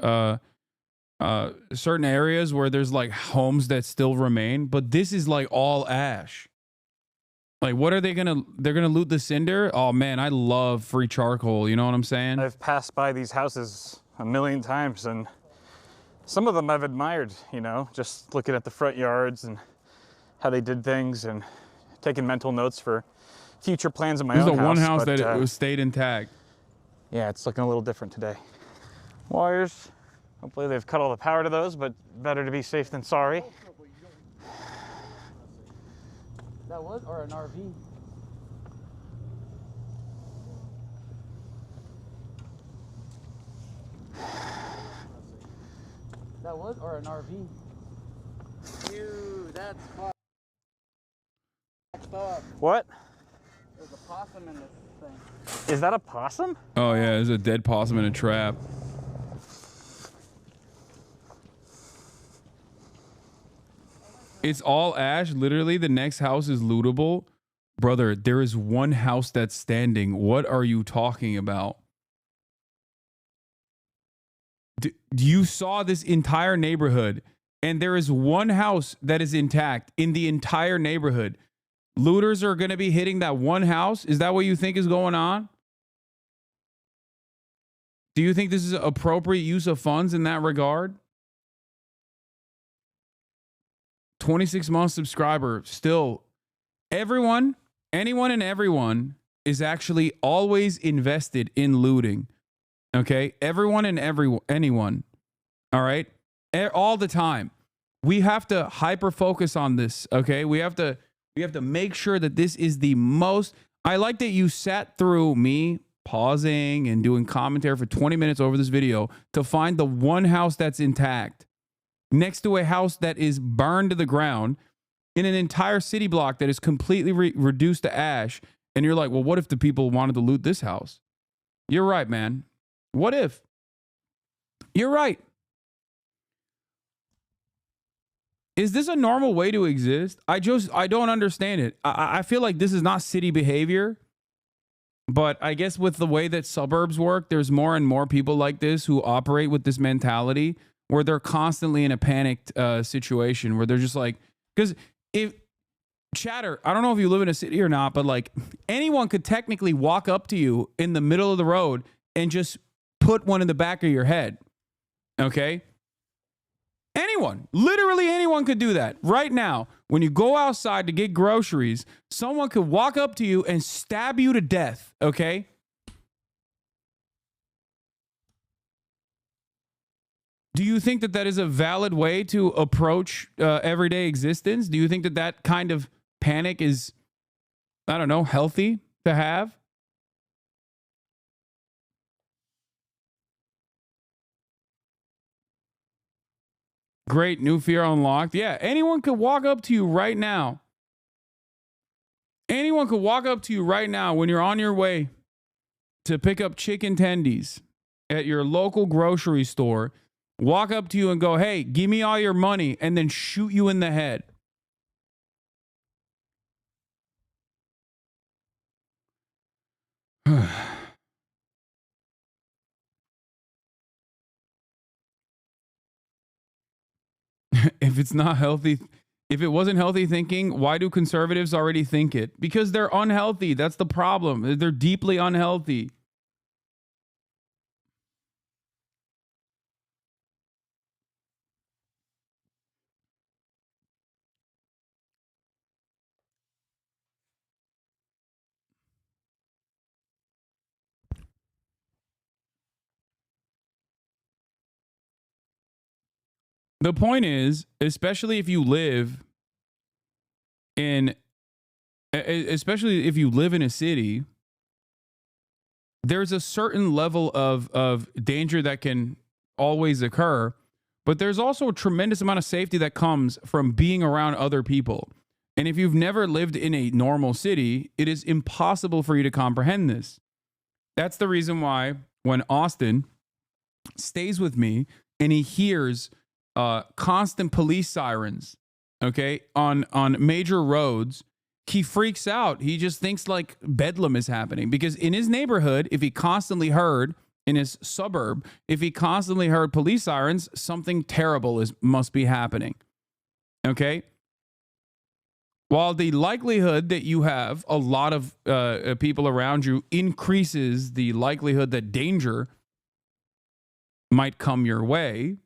[SPEAKER 2] areas where there's like homes that still remain, but this is like all ash. Like, what are they gonna? They're gonna loot the cinder? Oh man, I love free charcoal. You know what I'm saying?
[SPEAKER 7] I've passed by these houses a million times, and some of them I've admired, you know, just looking at the front yards and how they did things and taking mental notes for future plans in my own house.
[SPEAKER 2] This is the one house that it was stayed intact.
[SPEAKER 7] Yeah, it's looking a little different today. Wires. Hopefully they've cut all the power to those, but better to be safe than sorry.
[SPEAKER 8] That was, or an RV? That was, or an RV? Dude, that's fucked up.
[SPEAKER 7] What?
[SPEAKER 8] There's a possum in this thing.
[SPEAKER 7] Is that a possum?
[SPEAKER 2] Oh yeah, there's a dead possum in a trap. It's all ash. Literally, the next house is lootable. Brother, there is one house that's standing. What are you talking about? You saw this entire neighborhood, and there is one house that is intact in the entire neighborhood. Looters are going to be hitting that one house? Is that what you think is going on? Do you think this is appropriate use of funds in that regard? 26-month subscriber. Still, anyone and everyone is actually always invested in looting. Okay? Everyone and anyone. All right? All the time. We have to hyper focus on this. Okay? We have to make sure that this is the most. I like that you sat through me pausing and doing commentary for 20 minutes over this video to find the one house that's intact next to a house that is burned to the ground in an entire city block that is completely reduced to ash. And you're like, well, what if the people wanted to loot this house? You're right, man. What if? You're right. Is this a normal way to exist? I don't understand it. I feel like this is not city behavior, but I guess with the way that suburbs work, there's more and more people like this who operate with this mentality where they're constantly in a panicked situation where they're just like, because if chatter, I don't know if you live in a city or not, but like anyone could technically walk up to you in the middle of the road and just put one in the back of your head. Okay. Anyone, literally anyone could do that. Right now, when you go outside to get groceries, someone could walk up to you and stab you to death, okay? Do you think that that is a valid way to approach everyday existence? Do you think that that kind of panic is, I don't know, healthy to have? Great, new fear unlocked. Yeah, anyone could walk up to you right now. Anyone could walk up to you right now when you're on your way to pick up chicken tendies at your local grocery store, walk up to you and go, hey, give me all your money, and then shoot you in the head. If it's not healthy, if it wasn't healthy thinking, why do conservatives already think it? Because they're unhealthy. That's the problem. They're deeply unhealthy. The point is, especially if you live in a city, there's a certain level of danger that can always occur, but there's also a tremendous amount of safety that comes from being around other people. And if you've never lived in a normal city, it is impossible for you to comprehend this. That's the reason why when Austin stays with me and he hears constant police sirens, okay, on major roads, he freaks out. He just thinks like bedlam is happening, because in his neighborhood, if he constantly heard, in his suburb, if he constantly heard police sirens, something terrible must be happening. Okay? While the likelihood that you have a lot of people around you increases the likelihood that danger might come your way.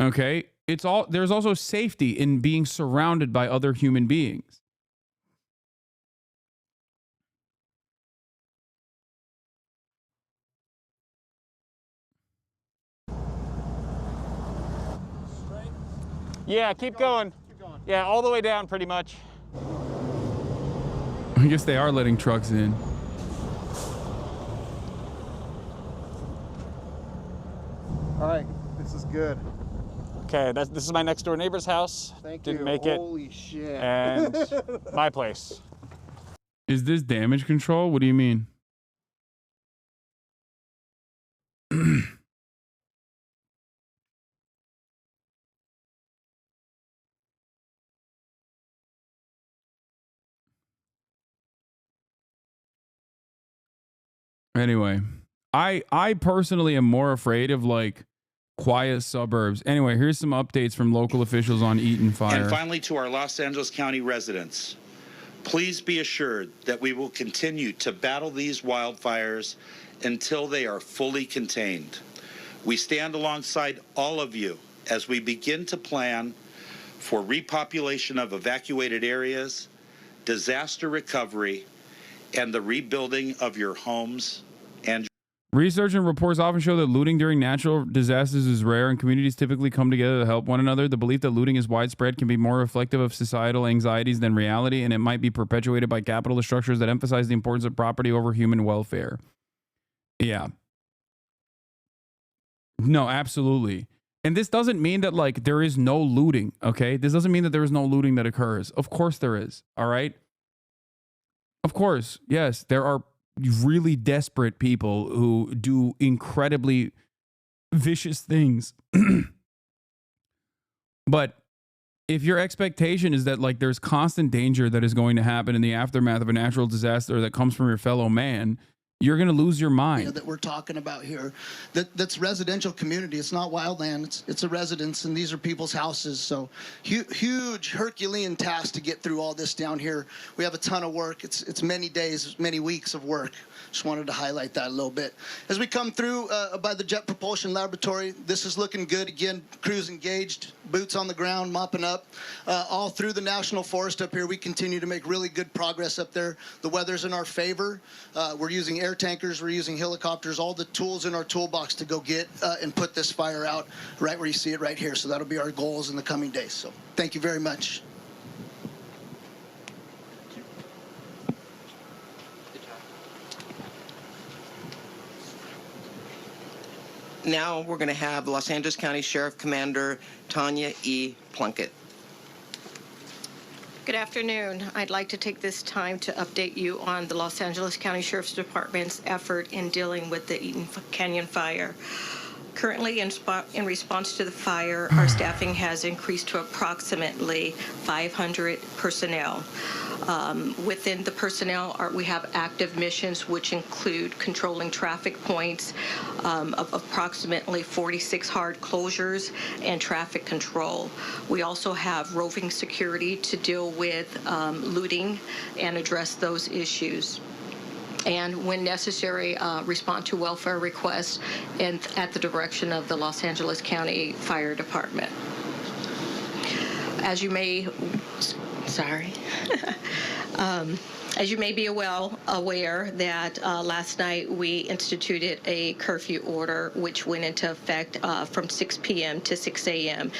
[SPEAKER 2] Okay? There's also safety in being surrounded by other human beings.
[SPEAKER 7] Yeah, keep going. Yeah, all the way down pretty much.
[SPEAKER 2] I guess they are letting trucks in.
[SPEAKER 14] All right, this is good.
[SPEAKER 7] Okay, this is my next door neighbor's house.
[SPEAKER 14] Thank you.
[SPEAKER 7] Didn't make it.
[SPEAKER 14] Holy shit.
[SPEAKER 7] And my place.
[SPEAKER 2] Is this damage control? What do you mean? Anyway, I personally am more afraid of like quiet suburbs. Anyway, here's some updates from local officials on Eaton Fire.
[SPEAKER 15] And finally, to our Los Angeles County residents, please be assured that we will continue to battle these wildfires until they are fully contained. We stand alongside all of you as we begin to plan for repopulation of evacuated areas, disaster recovery, and the rebuilding of your homes and
[SPEAKER 2] Research and reports often show that looting during natural disasters is rare, and communities typically come together to help one another. The belief that looting is widespread can be more reflective of societal anxieties than reality, and it might be perpetuated by capitalist structures that emphasize the importance of property over human welfare. Yeah. No, absolutely. And this doesn't mean that like there is no looting, okay? This doesn't mean that there is no looting that occurs. Of course there is, all right? Of course, yes, there are really desperate people who do incredibly vicious things. But if your expectation is that like there's constant danger that is going to happen in the aftermath of a natural disaster that comes from your fellow man, you're going to lose your mind.
[SPEAKER 4] That we're talking about here, that's residential community. It's not wildland. It's a residence, and these are people's houses. So huge Herculean task to get through all this down here. We have a ton of work. It's many days, many weeks of work. Just wanted to highlight that a little bit. As we come through by the Jet Propulsion Laboratory, this is looking good. Again, crews engaged, boots on the ground, mopping up. All through the National Forest up here, we continue to make really good progress up there. The weather's in our favor. We're using air tankers, we're using helicopters, all the tools in our toolbox to go get and put this fire out right where you see it right here. So that'll be our goals in the coming days. So thank you very much.
[SPEAKER 11] Now we're going to have Los Angeles County Sheriff Commander Tanya E. Plunkett.
[SPEAKER 16] Good afternoon. I'd like to take this time to update you on the Los Angeles County Sheriff's Department's effort in dealing with the Eaton Canyon fire. Currently, in response to the fire, our staffing has increased to approximately 500 personnel. Within the personnel, we have active missions, which include controlling traffic points, of approximately 46 hard closures, and traffic control. We also have roving security to deal with looting and address those issues. And when necessary, respond to welfare requests and at the direction of the Los Angeles County Fire Department. As you may, as you may be aware that last night we instituted a curfew order which went into effect from 6 p.m. to 6 a.m.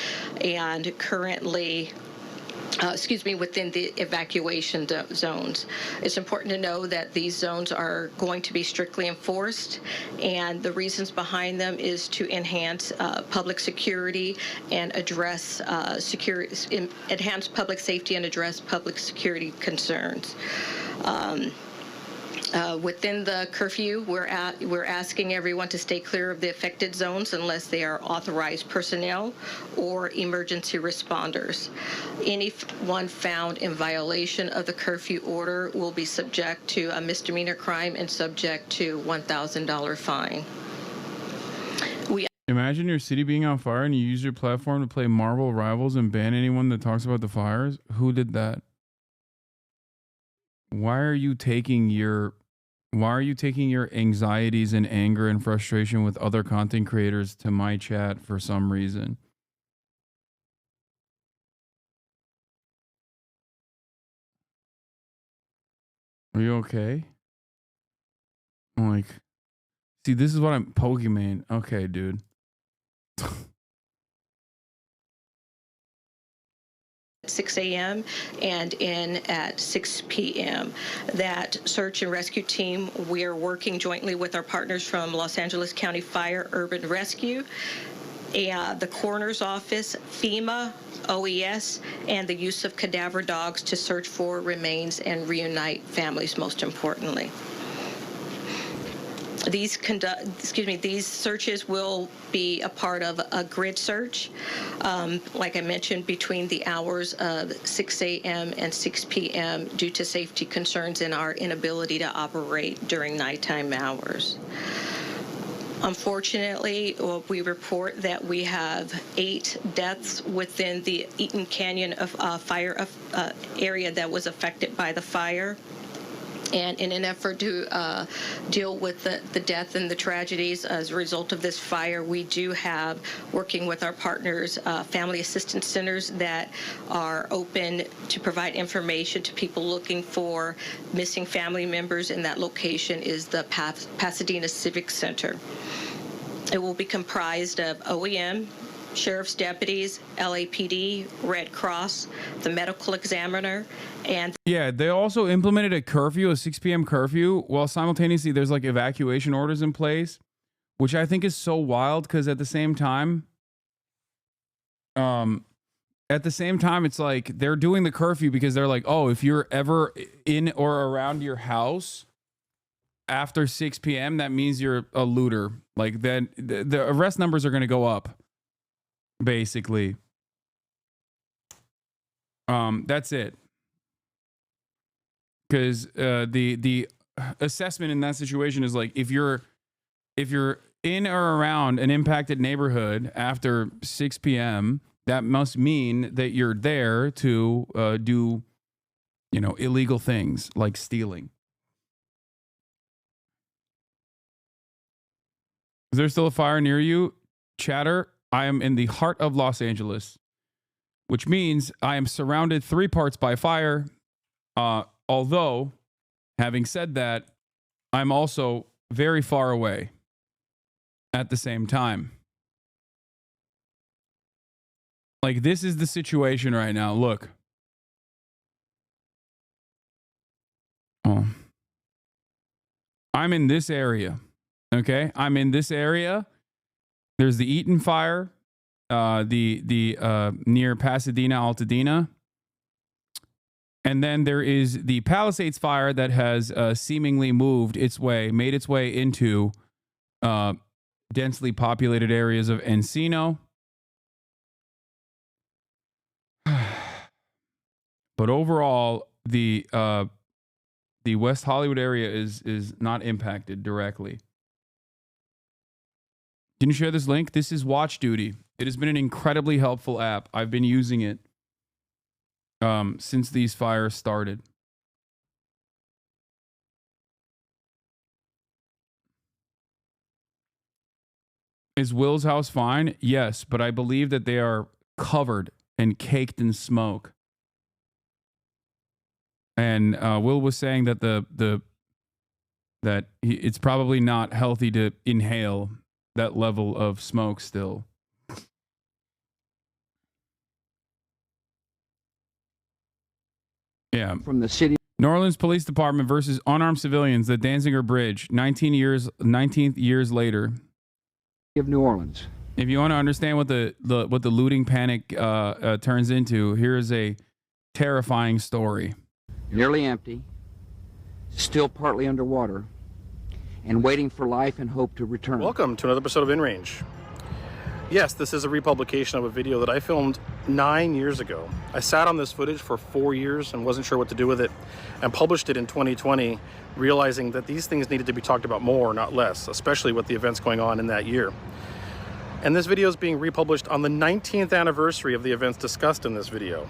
[SPEAKER 16] and currently within the evacuation zones. It's important to know that these zones are going to be strictly enforced, and the reasons behind them is to enhance public security and address enhance public safety and address public security concerns. Within the curfew, we're asking everyone to stay clear of the affected zones unless they are authorized personnel or emergency responders. Anyone found in violation of the curfew order will be subject to a misdemeanor crime and subject to $1,000 fine.
[SPEAKER 2] Imagine your city being on fire and you use your platform to play Marvel Rivals and ban anyone that talks about the fires. Who did that? Why are you taking your anxieties and anger and frustration with other content creators to my chat for some reason? Are you okay? I'm like, see, this is what I'm Pokemon. Okay, dude.
[SPEAKER 16] At 6 a.m. and in at 6 p.m. That search and rescue team, we are working jointly with our partners from Los Angeles County Fire Urban Rescue, the coroner's office, FEMA, OES, and the use of cadaver dogs to search for remains and reunite families, most importantly. These searches will be a part of a grid search, like I mentioned, between the hours of 6 a.m. and 6 p.m. due to safety concerns and our inability to operate during nighttime hours. Unfortunately, we report that we have 8 deaths within the Eaton Canyon fire area that was affected by the fire. And in an effort to deal with the death and the tragedies as a result of this fire, we do have, working with our partners, family assistance centers that are open to provide information to people looking for missing family members, and that location is the Pasadena Civic Center. It will be comprised of OEM, sheriff's deputies, LAPD, Red Cross, the medical examiner, and
[SPEAKER 2] yeah, they also implemented a curfew, a 6 p.m. curfew, while simultaneously there's like evacuation orders in place, which I think is so wild because at the same time, it's like they're doing the curfew because they're like, oh, if you're ever in or around your house after 6 p.m., that means you're a looter. Like then the arrest numbers are going to go up. Basically, that's it. Because the assessment in that situation is like, if you're in or around an impacted neighborhood after 6 p.m., that must mean that you're there to do, illegal things like stealing. Is there still a fire near you? Chatter, I am in the heart of Los Angeles, which means I am surrounded 3 parts by fire. Although, having said that, I'm also very far away at the same time. Like, this is the situation right now. Look. Oh. I'm in this area. Okay? I'm in this area. There's the Eaton fire, near Pasadena, Altadena. And then there is the Palisades fire that has seemingly made its way into densely populated areas of Encino. But overall, the West Hollywood area is not impacted directly. Can you share this link? This is Watch Duty. It has been an incredibly helpful app. I've been using it since these fires started. Is Will's house fine? Yes, but I believe that they are covered and caked in smoke. And Will was saying that it's probably not healthy to inhale that level of smoke still. Yeah.
[SPEAKER 10] From the city.
[SPEAKER 2] New Orleans Police Department versus unarmed civilians at Danziger Bridge, 19 years later.
[SPEAKER 10] Of New Orleans.
[SPEAKER 2] If you want to understand what the looting panic turns into, here is a terrifying story.
[SPEAKER 10] Nearly empty, still partly underwater, and waiting for life and hope to return.
[SPEAKER 17] Welcome to another episode of In Range. Yes, this is a republication of a video that I filmed 9 years ago. I sat on this footage for 4 years and wasn't sure what to do with it, and published it in 2020, realizing that these things needed to be talked about more, not less, especially with the events going on in that year. And this video is being republished on the 19th anniversary of the events discussed in this video.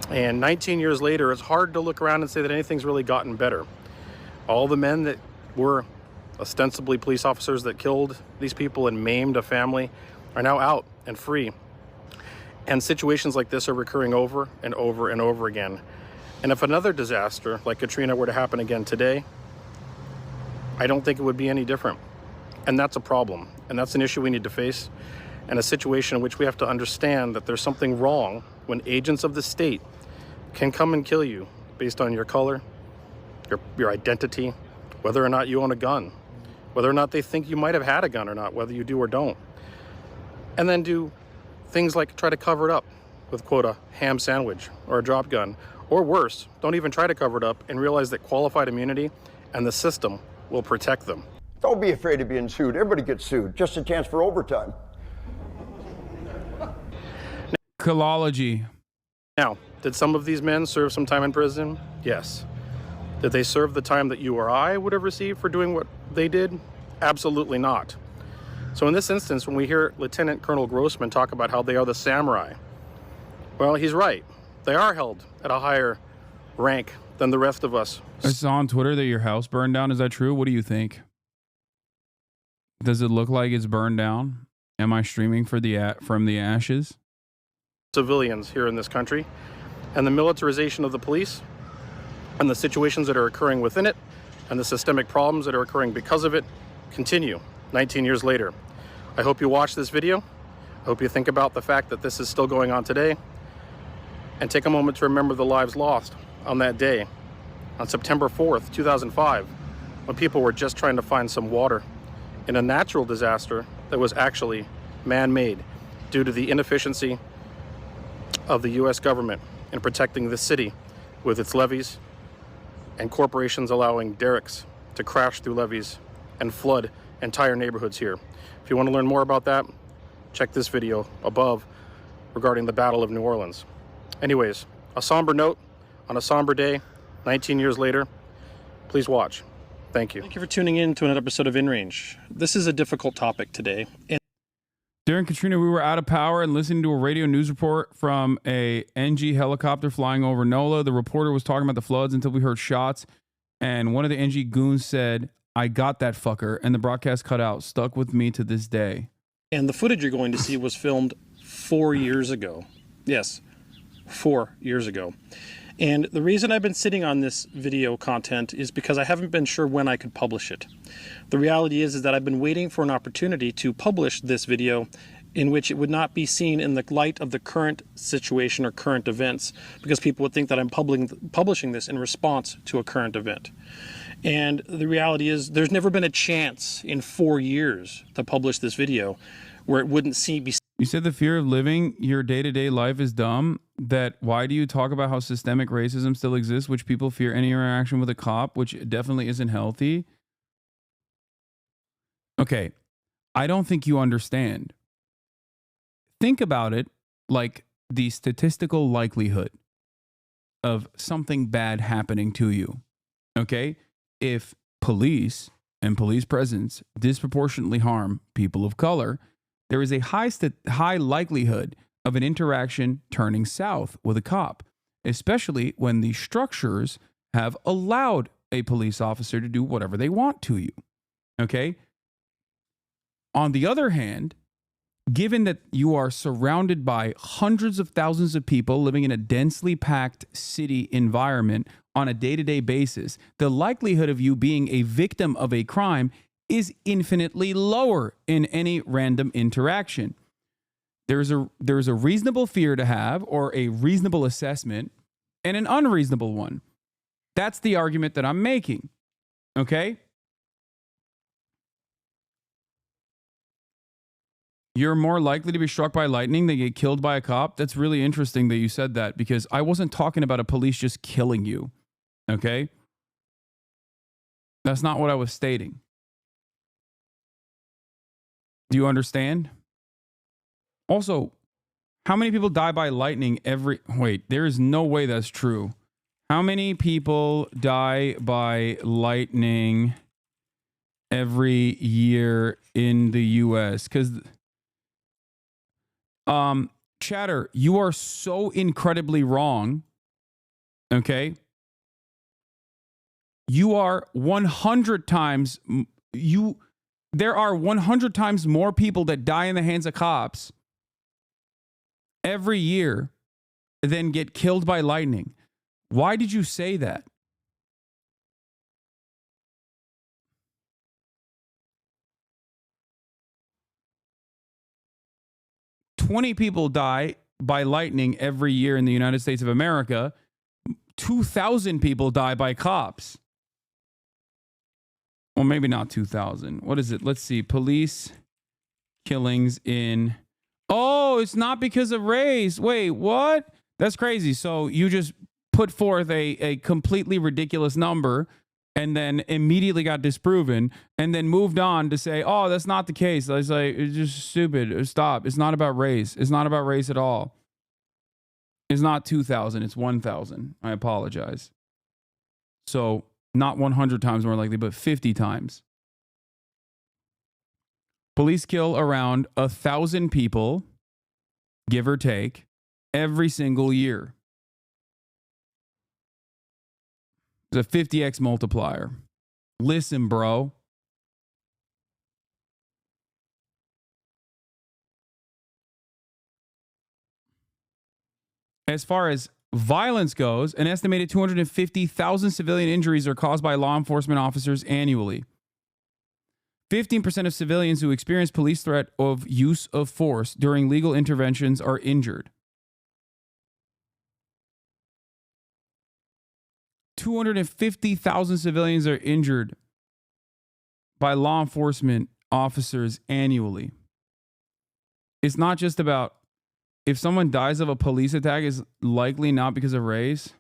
[SPEAKER 17] And 19 years later, it's hard to look around and say that anything's really gotten better. All the men that were ostensibly police officers that killed these people and maimed a family are now out and free. And situations like this are recurring over and over and over again. And if another disaster like Katrina were to happen again today, I don't think it would be any different. And that's a problem. And that's an issue we need to face. And a situation in which we have to understand that there's something wrong when agents of the state can come and kill you based on your color, your identity, whether or not you own a gun, whether or not they think you might have had a gun or not, whether you do or don't. And then do things like try to cover it up with, quote, a ham sandwich or a drop gun. Or worse, don't even try to cover it up and realize that qualified immunity and the system will protect them.
[SPEAKER 18] Don't be afraid of being sued. Everybody gets sued. Just a chance for overtime.
[SPEAKER 2] Philology.
[SPEAKER 17] Now, did some of these men serve some time in prison? Yes. Did they serve the time that you or I would have received for doing what they did? Absolutely not. So in this instance, when we hear Lieutenant Colonel Grossman talk about how they are the samurai, well, he's right. They are held at a higher rank than the rest of us.
[SPEAKER 2] I saw on Twitter that your house burned down. Is that true? What do you think? Does it look like it's burned down? Am I streaming from the ashes?
[SPEAKER 17] Civilians here in this country, and the militarization of the police, and the situations that are occurring within it, and the systemic problems that are occurring because of it, continue 19 years later. I hope you watch this video. I hope you think about the fact that this is still going on today, and take a moment to remember the lives lost on that day, on September 4th, 2005, when people were just trying to find some water in a natural disaster that was actually man-made due to the inefficiency of the U.S. government in protecting the city with its levees, and corporations allowing derricks to crash through levees and flood entire neighborhoods here. If you want to learn more about that, check this video above regarding the Battle of New Orleans. Anyways, a somber note on a somber day, 19 years later. Please watch. Thank you. Thank you for tuning in to another episode of In Range. This is a difficult topic today.
[SPEAKER 2] During Katrina, we were out of power and listening to a radio news report from a NG helicopter flying over NOLA. The reporter was talking about the floods until we heard shots, and one of the NG goons said, "I got that fucker," and the broadcast cut out. Stuck with me to this day.
[SPEAKER 17] And the footage you're going to see was filmed 4 years ago. Yes, 4 years ago. And the reason I've been sitting on this video content is because I haven't been sure when I could publish it. The reality is that I've been waiting for an opportunity to publish this video in which it would not be seen in the light of the current situation or current events, because people would think that I'm publishing this in response to a current event. And the reality is there's never been a chance in 4 years to publish this video where it wouldn't be.
[SPEAKER 2] You said the fear of living your day-to-day life is dumb. That why do you talk about how systemic racism still exists, which people fear any interaction with a cop, which definitely isn't healthy? Okay, I don't think you understand. Think about it like the statistical likelihood of something bad happening to you. Okay? If police and police presence disproportionately harm people of color, there is a high likelihood of an interaction turning south with a cop, especially when the structures have allowed a police officer to do whatever they want to you. Okay? On the other hand, given that you are surrounded by hundreds of thousands of people living in a densely packed city environment on a day-to-day basis, the likelihood of you being a victim of a crime is infinitely lower in any random interaction. There's a reasonable fear to have, or a reasonable assessment, and an unreasonable one. That's the argument that I'm making. Okay? You're more likely to be struck by lightning than get killed by a cop? That's really interesting that you said that, because I wasn't talking about a police just killing you. Okay? That's not what I was stating. Do you understand? Also, how many people die by lightning every... Wait, there is no way that's true. How many people die by lightning every year in the U.S.? Because... Chatter, you are so incredibly wrong. Okay? You are 100 times... There are 100 times more people that die in the hands of cops every year than get killed by lightning. Why did you say that? $20 people die by lightning every year in the United States of America. 2,000 people die by cops. Well, maybe not 2,000. What is it? Let's see. Police killings in... Oh, it's not because of race. Wait, what? That's crazy. So you just put forth a completely ridiculous number and then immediately got disproven and then moved on to say, oh, that's not the case. I was like, it's just stupid. Stop. It's not about race. It's not about race at all. It's not 2,000. It's 1,000. I apologize. So not 100 times more likely, but 50 times. Police kill around 1,000 people, give or take, every single year. It's a 50x multiplier. Listen, bro. As far as violence goes, an estimated 250,000 civilian injuries are caused by law enforcement officers annually. 15% of civilians who experience police threat of use of force during legal interventions are injured. 250,000 civilians are injured by law enforcement officers annually. It's not just about if someone dies of a police attack is likely not because of race.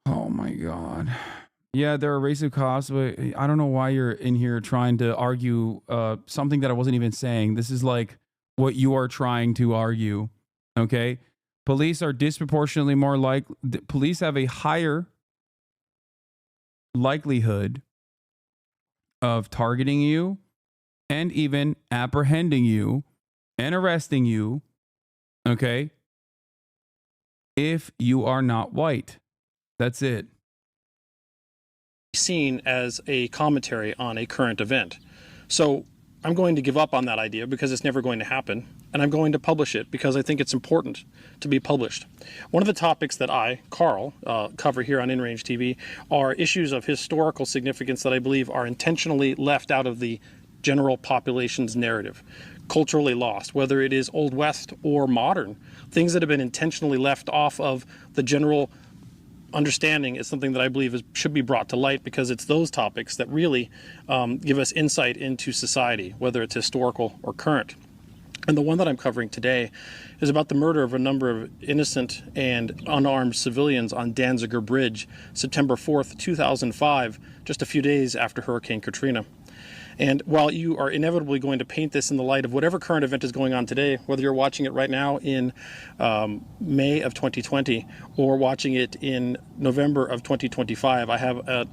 [SPEAKER 2] Oh my God. Yeah, there are racist cops, but I don't know why you're in here trying to argue something that I wasn't even saying. This is like what you are trying to argue, okay? Police are disproportionately more police have a higher likelihood of targeting you and even apprehending you and arresting you, okay, if you are not white. That's it.
[SPEAKER 17] Seen as a commentary on a current event. So I'm going to give up on that idea because it's never going to happen, and I'm going to publish it because I think it's important to be published. One of the topics that I, Carl, cover here on In Range TV are issues of historical significance that I believe are intentionally left out of the general population's narrative, culturally lost, whether it is Old West or modern. Things that have been intentionally left off of the general understanding is something that I believe should be brought to light, because it's those topics that really give us insight into society, whether it's historical or current. And the one that I'm covering today is about the murder of a number of innocent and unarmed civilians on Danziger Bridge, September 4th, 2005, just a few days after Hurricane Katrina. And while you are inevitably going to paint this in the light of whatever current event is going on today, whether you're watching it right now in May of 2020 or watching it in November of 2025, I have an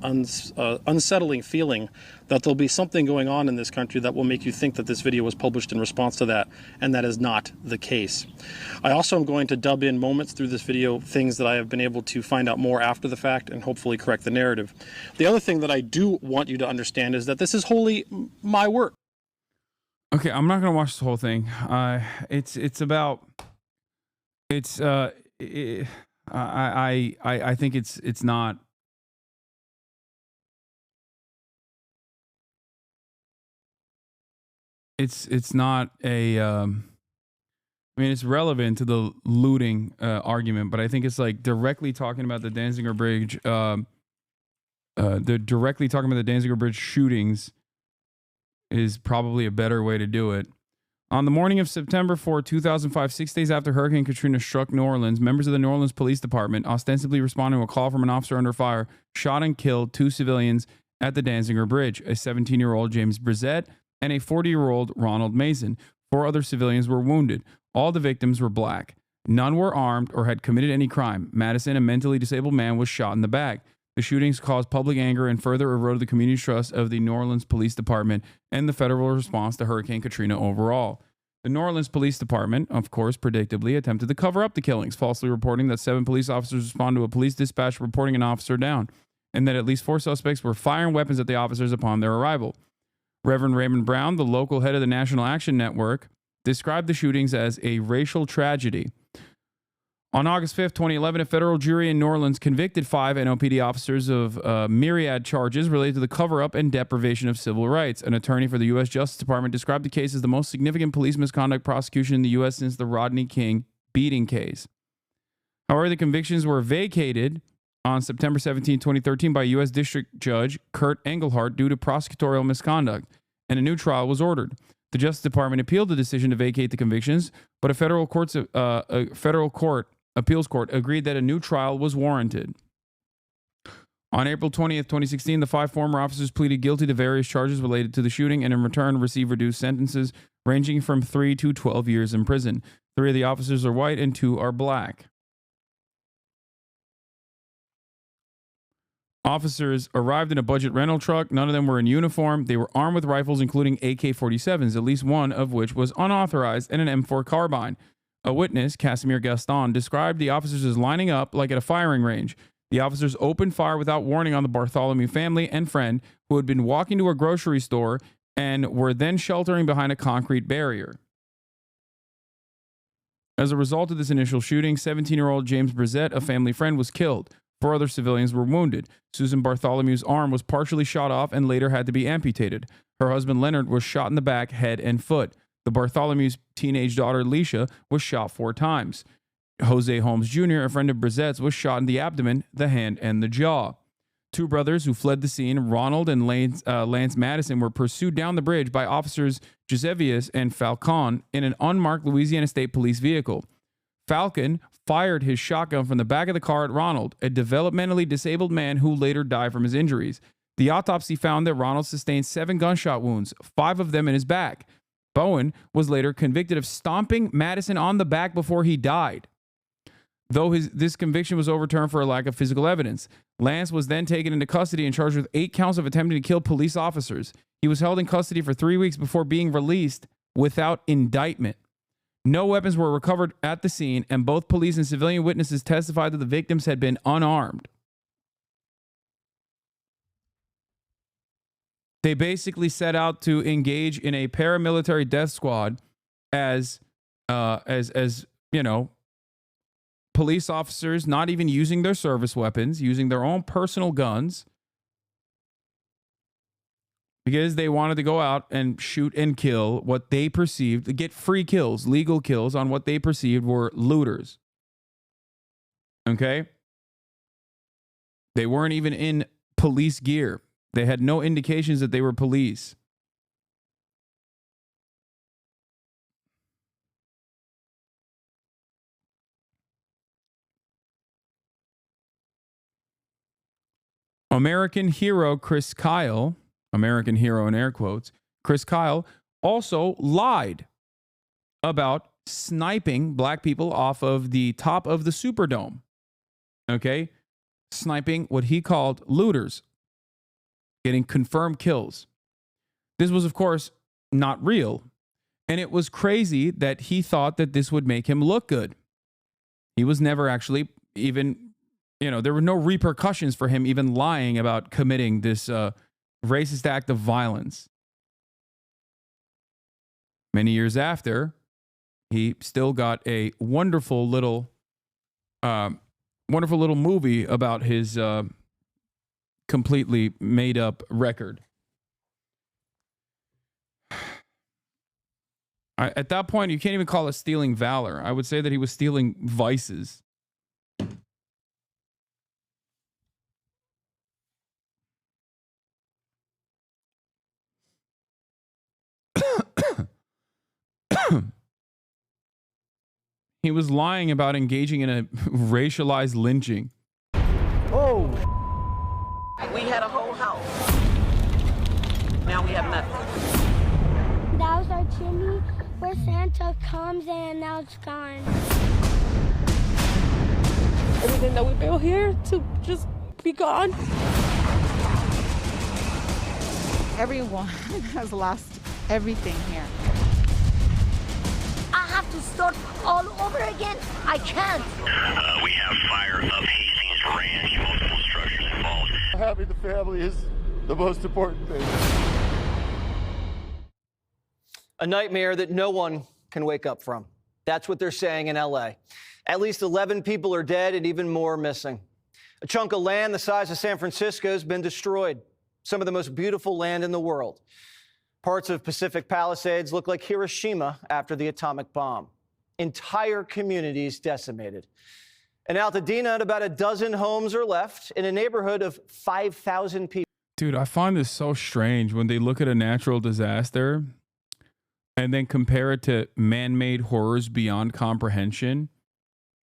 [SPEAKER 17] unsettling feeling that there'll be something going on in this country that will make you think that this video was published in response to that, and that is not the case. I also am going to dub in moments through this video, things that I have been able to find out more after the fact and hopefully correct the narrative. The other thing that I do want you to understand is that this is wholly my work.
[SPEAKER 2] Okay, I'm not gonna watch the whole thing. I think it's not. It's not a. I mean, it's relevant to the looting argument, but I think it's like directly talking about the Danziger Bridge. The directly talking about the Danziger Bridge shootings is probably a better way to do it. On the morning of September 4, 2005, 6 days after Hurricane Katrina struck New Orleans, members of the New Orleans Police Department, ostensibly responding to a call from an officer under fire, shot and killed 2 civilians at the Danziger Bridge, a 17-year-old James Brissett and a 40-year-old Ronald Mason. 4 other civilians were wounded. All the victims were black. None were armed or had committed any crime. Madison, a mentally disabled man, was shot in the back. The shootings caused public anger and further eroded the community trust of the New Orleans Police Department and the federal response to Hurricane Katrina overall. The New Orleans Police Department, of course, predictably attempted to cover up the killings, falsely reporting that 7 police officers responded to a police dispatch reporting an officer down, and that at least 4 suspects were firing weapons at the officers upon their arrival. Reverend Raymond Brown, the local head of the National Action Network, described the shootings as a racial tragedy. On August 5th, 2011, a federal jury in New Orleans convicted 5 NOPD officers of myriad charges related to the cover-up and deprivation of civil rights. An attorney for the U.S. Justice Department described the case as the most significant police misconduct prosecution in the U.S. since the Rodney King beating case. However, the convictions were vacated on September 17, 2013 by U.S. District Judge Kurt Engelhardt due to prosecutorial misconduct, and a new trial was ordered. The Justice Department appealed the decision to vacate the convictions, but a federal appeals court agreed that a new trial was warranted. On April 20th, 2016, the 5 former officers pleaded guilty to various charges related to the shooting and in return received reduced sentences ranging from 3 to 12 years in prison. 3 of the officers are white and 2 are black. Officers arrived in a budget rental truck. None of them were in uniform. They were armed with rifles, including AK-47s, at least one of which was unauthorized, and an M4 carbine. A witness, Casimir Gaston, described the officers as lining up like at a firing range. The officers opened fire without warning on the Bartholomew family and friend who had been walking to a grocery store and were then sheltering behind a concrete barrier. As a result of this initial shooting, 17-year-old James Brissett, a family friend, was killed. 4 other civilians were wounded. Susan Bartholomew's arm was partially shot off and later had to be amputated. Her husband Leonard was shot in the back, head, and foot. The Bartholomew's teenage daughter, Leisha, was shot 4 times. Jose Holmes Jr., a friend of Brissett's, was shot in the abdomen, the hand, and the jaw. 2 brothers who fled the scene, Ronald and Lance Madison, were pursued down the bridge by officers Gisevius and Falcon in an unmarked Louisiana State Police vehicle. Falcon fired his shotgun from the back of the car at Ronald, a developmentally disabled man who later died from his injuries. The autopsy found that Ronald sustained 7 gunshot wounds, 5 of them in his back. Bowen was later convicted of stomping Madison on the back before he died. though this conviction was overturned for a lack of physical evidence. Lance was then taken into custody and charged with 8 counts of attempting to kill police officers. He was held in custody for 3 weeks before being released without indictment. No weapons were recovered at the scene, and both police and civilian witnesses testified that the victims had been unarmed. They basically set out to engage in a paramilitary death squad as you know, police officers not even using their service weapons, using their own personal guns, because they wanted to go out and shoot and kill what they perceived, to get free kills, legal kills on what they perceived were looters. Okay? They weren't even in police gear. They had no indications that they were police. American hero Chris Kyle, American hero in air quotes, Chris Kyle also lied about sniping black people off of the top of the Superdome. Okay? Sniping what he called looters, getting confirmed kills. This was, of course, not real. And it was crazy that he thought that this would make him look good. He was never actually even, you know, there were no repercussions for him even lying about committing this racist act of violence. Many years after, he still got a wonderful little movie about his completely made up record. At that point, you can't even call it stealing valor. I would say that he was stealing vices. He was lying about engaging in a racialized lynching.
[SPEAKER 12] Oh!
[SPEAKER 1] We had a whole house. Now we have nothing.
[SPEAKER 13] That was our chimney where Santa comes and now it's gone.
[SPEAKER 19] Everything that we built here to just be gone.
[SPEAKER 20] Everyone has lost everything here.
[SPEAKER 13] I have to start all over again. I can't.
[SPEAKER 21] We have fire up Hastings Ranch, multiple structures involved.
[SPEAKER 14] Having the family is the most important thing.
[SPEAKER 26] A nightmare that no one can wake up from. That's what they're saying in LA. At least 11 people are dead and even more missing. A chunk of land the size of San Francisco has been destroyed. Some of the most beautiful land in the world. Parts of Pacific Palisades look like Hiroshima after the atomic bomb. Entire communities decimated. In Altadena, about a dozen homes are left in a neighborhood of 5,000 people.
[SPEAKER 2] Dude, I find this so strange when they look at a natural disaster and then compare it to man-made horrors beyond comprehension.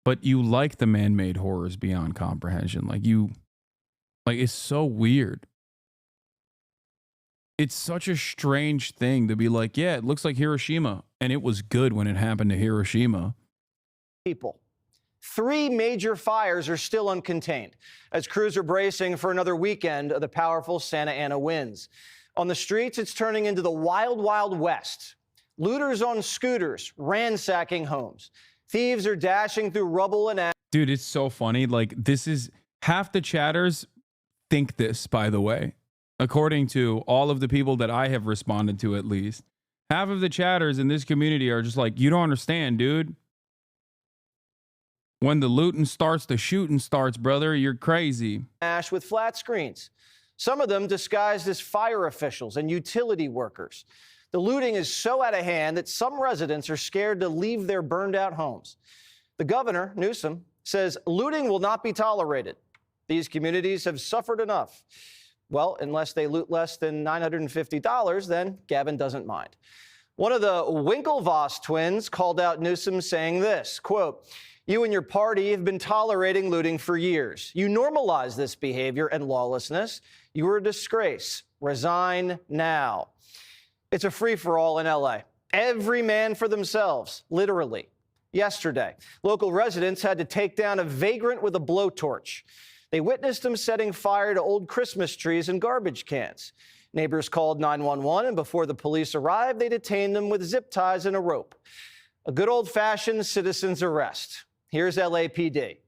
[SPEAKER 2] But you like the man-made horrors beyond comprehension. Like it's so weird. It's such a strange thing to be like, yeah, it looks like Hiroshima. And it was good when it happened to Hiroshima.
[SPEAKER 26] People. 3 major fires are still uncontained as crews are bracing for another weekend of the powerful Santa Ana winds. On the streets, it's turning into the wild, wild west. Looters on scooters ransacking homes. Thieves are dashing through rubble and ash.
[SPEAKER 2] Dude, it's so funny. Like, this is half the chatters think this, by the way. According to all of the people that I have responded to, at least, half of the chatters in this community are just like, you don't understand, dude. When the looting starts, the shooting starts, brother. You're crazy.
[SPEAKER 26] Ash with flat screens. Some of them disguised as fire officials and utility workers. The looting is so out of hand that some residents are scared to leave their burned out homes. The governor, Newsom, says looting will not be tolerated. These communities have suffered enough. Well, unless they loot less than $950, then Gavin doesn't mind. One of the Winklevoss twins called out Newsom saying this, quote, "You and your party have been tolerating looting for years. You normalize this behavior and lawlessness. You are a disgrace. Resign now." It's a free-for-all in LA. Every man for themselves, literally. yesterday. Local residents had to take down a vagrant with a blowtorch. They witnessed him setting fire to old Christmas trees and garbage cans. Neighbors called 911, and before the police arrived, they detained him with zip ties and a rope. A good old-fashioned citizen's arrest. Here's LAPD.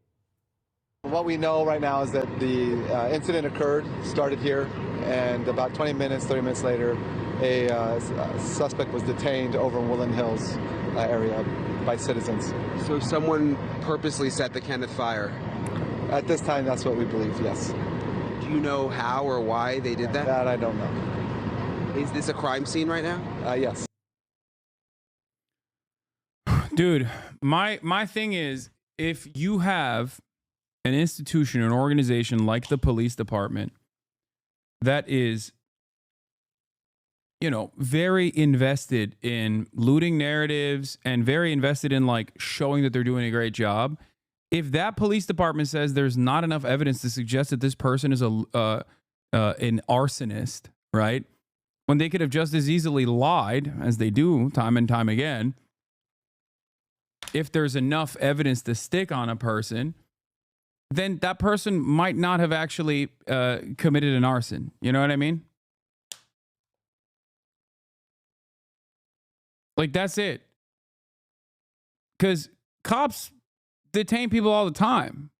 [SPEAKER 3] What we know right now is that the incident started here, and about 30 minutes later, a suspect was detained over in Woodland Hills area by citizens.
[SPEAKER 5] So someone purposely set the Kenneth fire?
[SPEAKER 3] At this time, that's what we believe, yes.
[SPEAKER 5] Do you know how or why they did that?
[SPEAKER 3] That I don't know.
[SPEAKER 5] Is this a crime scene right now?
[SPEAKER 3] Yes.
[SPEAKER 2] Dude, my thing is, if you have an institution, an organization like the police department that is, you know, very invested in looting narratives and very invested in like showing that they're doing a great job, if that police department says there's not enough evidence to suggest that this person is an arsonist, right? When they could have just as easily lied, as they do time and time again, if there's enough evidence to stick on a person, then that person might not have actually committed an arson. You know what I mean? Like, that's it. Because cops detain people all the time.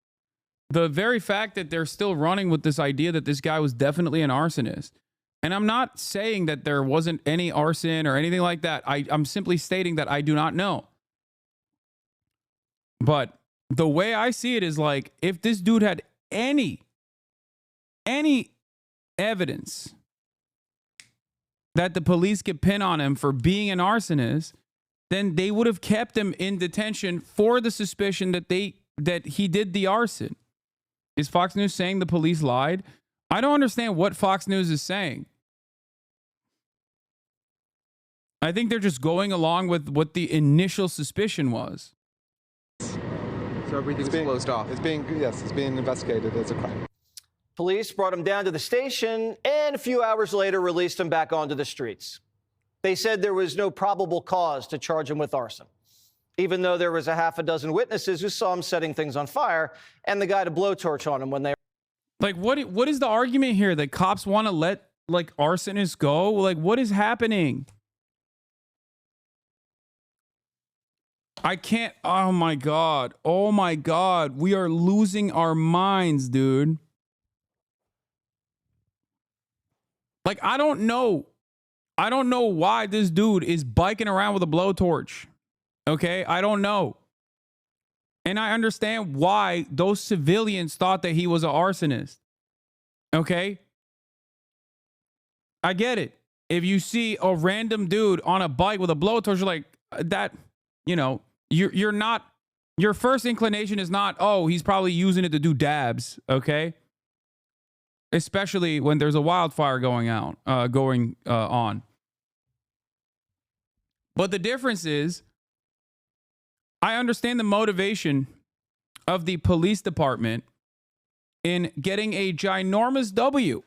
[SPEAKER 2] The very fact that they're still running with this idea that this guy was definitely an arsonist. And I'm not saying that there wasn't any arson or anything like that. I'm simply stating that I do not know. But the way I see it is like, if this dude had any evidence that the police could pin on him for being an arsonist, then they would have kept him in detention for the suspicion that he did the arson. Is Fox News saying the police lied? I don't understand what Fox News is saying. I think they're just going along with what the initial suspicion was.
[SPEAKER 5] So everything's closed off.
[SPEAKER 3] It's being investigated as a crime.
[SPEAKER 26] Police brought him down to the station and a few hours later released him back onto the streets. They said there was no probable cause to charge him with arson, even though there was a half a dozen witnesses who saw him setting things on fire and the guy to blowtorch on him when they...
[SPEAKER 2] Like, what is the argument here? That cops want to let, like, arsonists go? Like, what is happening? I can't. Oh my God. Oh my God. We are losing our minds, dude. Like, I don't know why this dude is biking around with a blowtorch. Okay? I don't know. And I understand why those civilians thought that he was an arsonist. Okay? I get it. If you see a random dude on a bike with a blowtorch, you're like, that, you know, you're not, your first inclination is not, oh, he's probably using it to do dabs, okay? Especially when there's a wildfire going on. But the difference is, I understand the motivation of the police department in getting a ginormous W.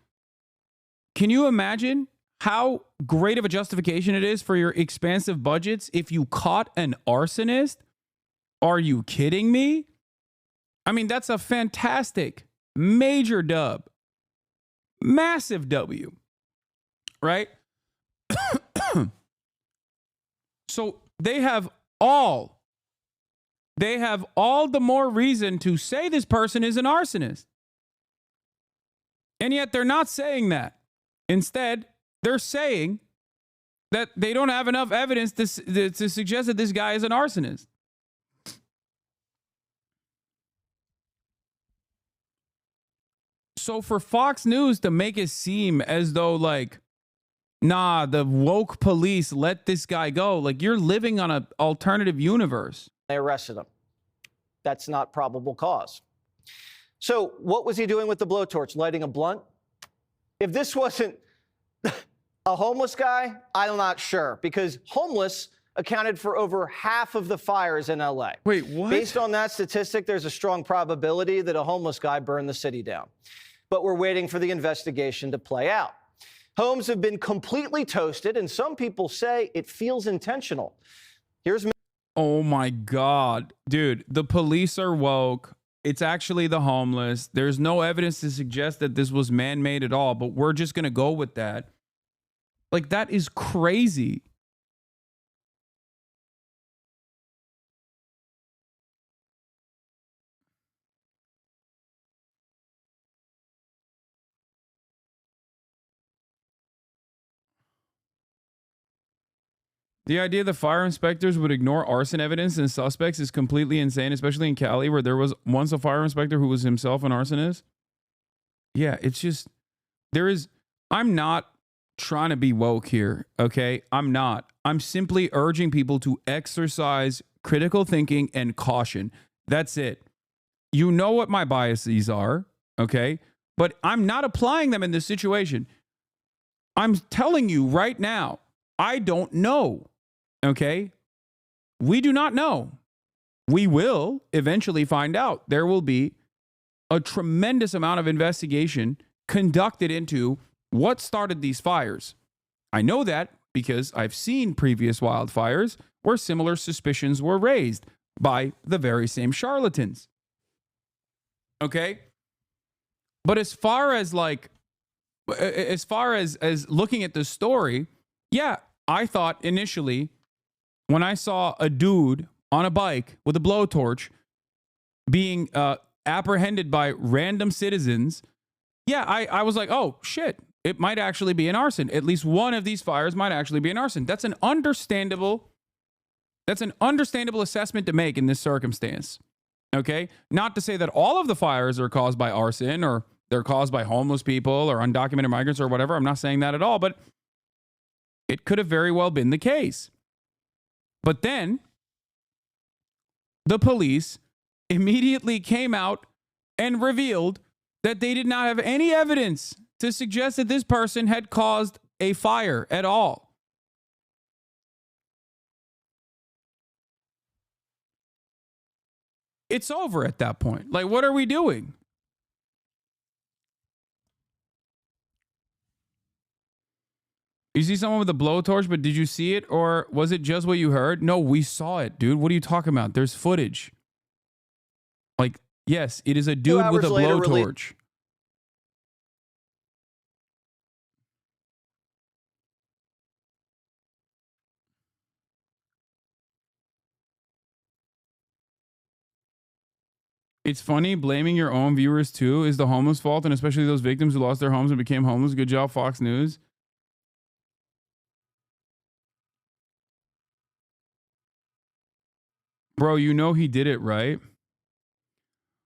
[SPEAKER 2] Can you imagine how great of a justification it is for your expansive budgets if you caught an arsonist? Are you kidding me? I mean, that's a fantastic, major dub. Massive W. Right? So they have all the more reason to say this person is an arsonist. And yet they're not saying that. Instead, they're saying that they don't have enough evidence to suggest that this guy is an arsonist. So for Fox News to make it seem as though, like, nah, the woke police let this guy go, like, you're living on an alternative universe.
[SPEAKER 26] They arrested him. That's not probable cause. So what was he doing with the blowtorch? Lighting a blunt? If this wasn't a homeless guy, I'm not sure, because homeless accounted for over half of the fires in LA.
[SPEAKER 2] Wait, what?
[SPEAKER 26] Based on that statistic, there's a strong probability that a homeless guy burned the city down. But we're waiting for the investigation to play out. Homes have been completely toasted, and some people say it feels intentional. Here's...
[SPEAKER 2] Oh my God. Dude, the police are woke. It's actually the homeless. There's no evidence to suggest that this was man-made at all, but we're just going to go with that. Like, that is crazy. The idea that fire inspectors would ignore arson evidence and suspects is completely insane, especially in Cali, where there was once a fire inspector who was himself an arsonist. Yeah, it's just, I'm not trying to be woke here, okay? I'm not. I'm simply urging people to exercise critical thinking and caution. That's it. You know what my biases are, okay? But I'm not applying them in this situation. I'm telling you right now, I don't know. Okay? We do not know. We will eventually find out. There will be a tremendous amount of investigation conducted into what started these fires. I know that because I've seen previous wildfires where similar suspicions were raised by the very same charlatans. Okay? But as far as looking at the story, yeah, I thought initially when I saw a dude on a bike with a blowtorch being apprehended by random citizens, yeah, I was like, oh, shit, it might actually be an arson. At least one of these fires might actually be an arson. That's an understandable assessment to make in this circumstance. Okay? Not to say that all of the fires are caused by arson or they're caused by homeless people or undocumented migrants or whatever. I'm not saying that at all, but it could have very well been the case. But then the police immediately came out and revealed that they did not have any evidence to suggest that this person had caused a fire at all. It's over at that point. Like, what are we doing? You see someone with a blowtorch, but did you see it or was it just what you heard? No, we saw it, dude. What are you talking about? There's footage. Like, yes, it is a dude with a blowtorch. It's funny, blaming your own viewers too is the homeless fault, and especially those victims who lost their homes and became homeless. Good job, Fox News. Bro, you know he did it, right?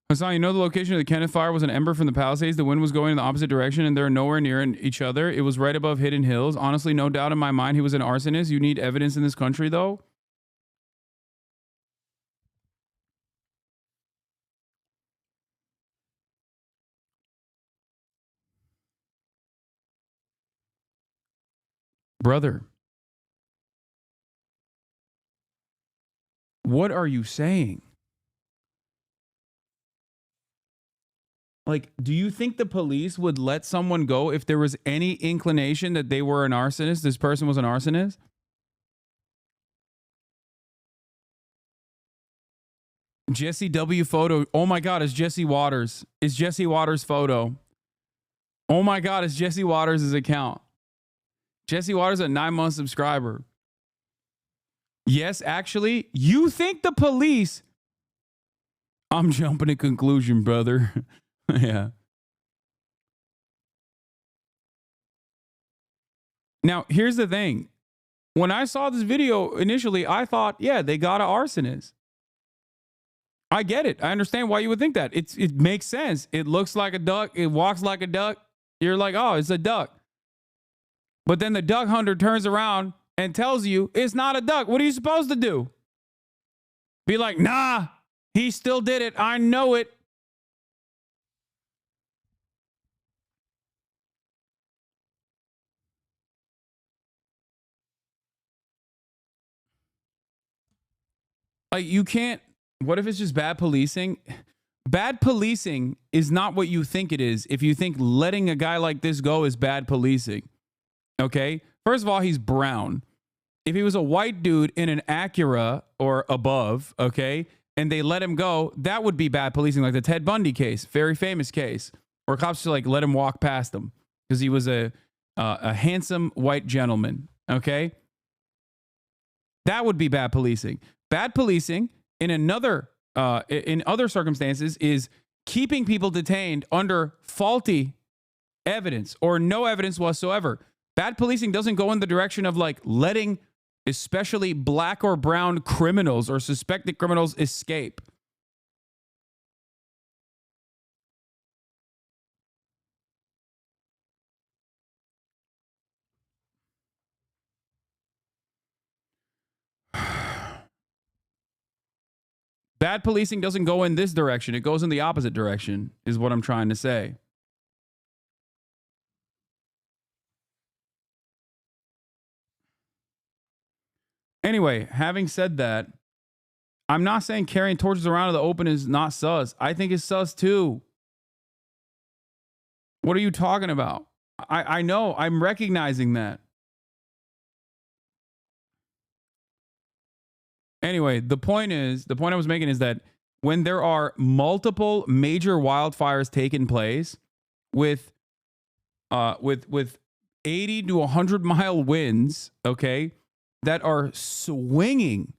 [SPEAKER 2] Hasan, you know the location of the Kenneth fire was an ember from the Palisades. The wind was going in the opposite direction and they're nowhere near each other. It was right above Hidden Hills. Honestly, no doubt in my mind he was an arsonist. You need evidence in this country, though. Brother, what are you saying? Like, do you think the police would let someone go if there was any inclination that they were an arsonist? This person was an arsonist? Jesse W. photo. Oh my God, it's Jesse Waters. It's Jesse Waters' photo. Oh my God, it's Jesse Waters' account. Jesse Waters, a 9-month subscriber. Yes, actually, you think the police... I'm jumping to conclusion, brother. Yeah. Now, here's the thing. When I saw this video initially, I thought, yeah, they got an arsonist. I get it. I understand why you would think that. It makes sense. It looks like a duck. It walks like a duck. You're like, oh, it's a duck. But then the duck hunter turns around and tells you it's not a duck. What are you supposed to do? Be like, nah, he still did it. I know it. Like, you can't. What if it's just bad policing? Bad policing is not what you think it is if you think letting a guy like this go is bad policing. Okay? First of all, he's brown. If he was a white dude in an Acura or above, okay, and they let him go, that would be bad policing, like the Ted Bundy case, very famous case, where cops just like let him walk past him because he was a handsome white gentleman, okay? That would be bad policing. Bad policing in other circumstances is keeping people detained under faulty evidence or no evidence whatsoever. Bad policing doesn't go in the direction of like letting especially black or brown criminals or suspected criminals escape. Bad policing doesn't go in this direction. It goes in the opposite direction, is what I'm trying to say. Anyway, having said that, I'm not saying carrying torches around in the open is not sus. I think it's sus too. What are you talking about? I know. I'm recognizing that. Anyway, the point I was making is that when there are multiple major wildfires taking place with 80 to 100 mile winds, okay, that are swinging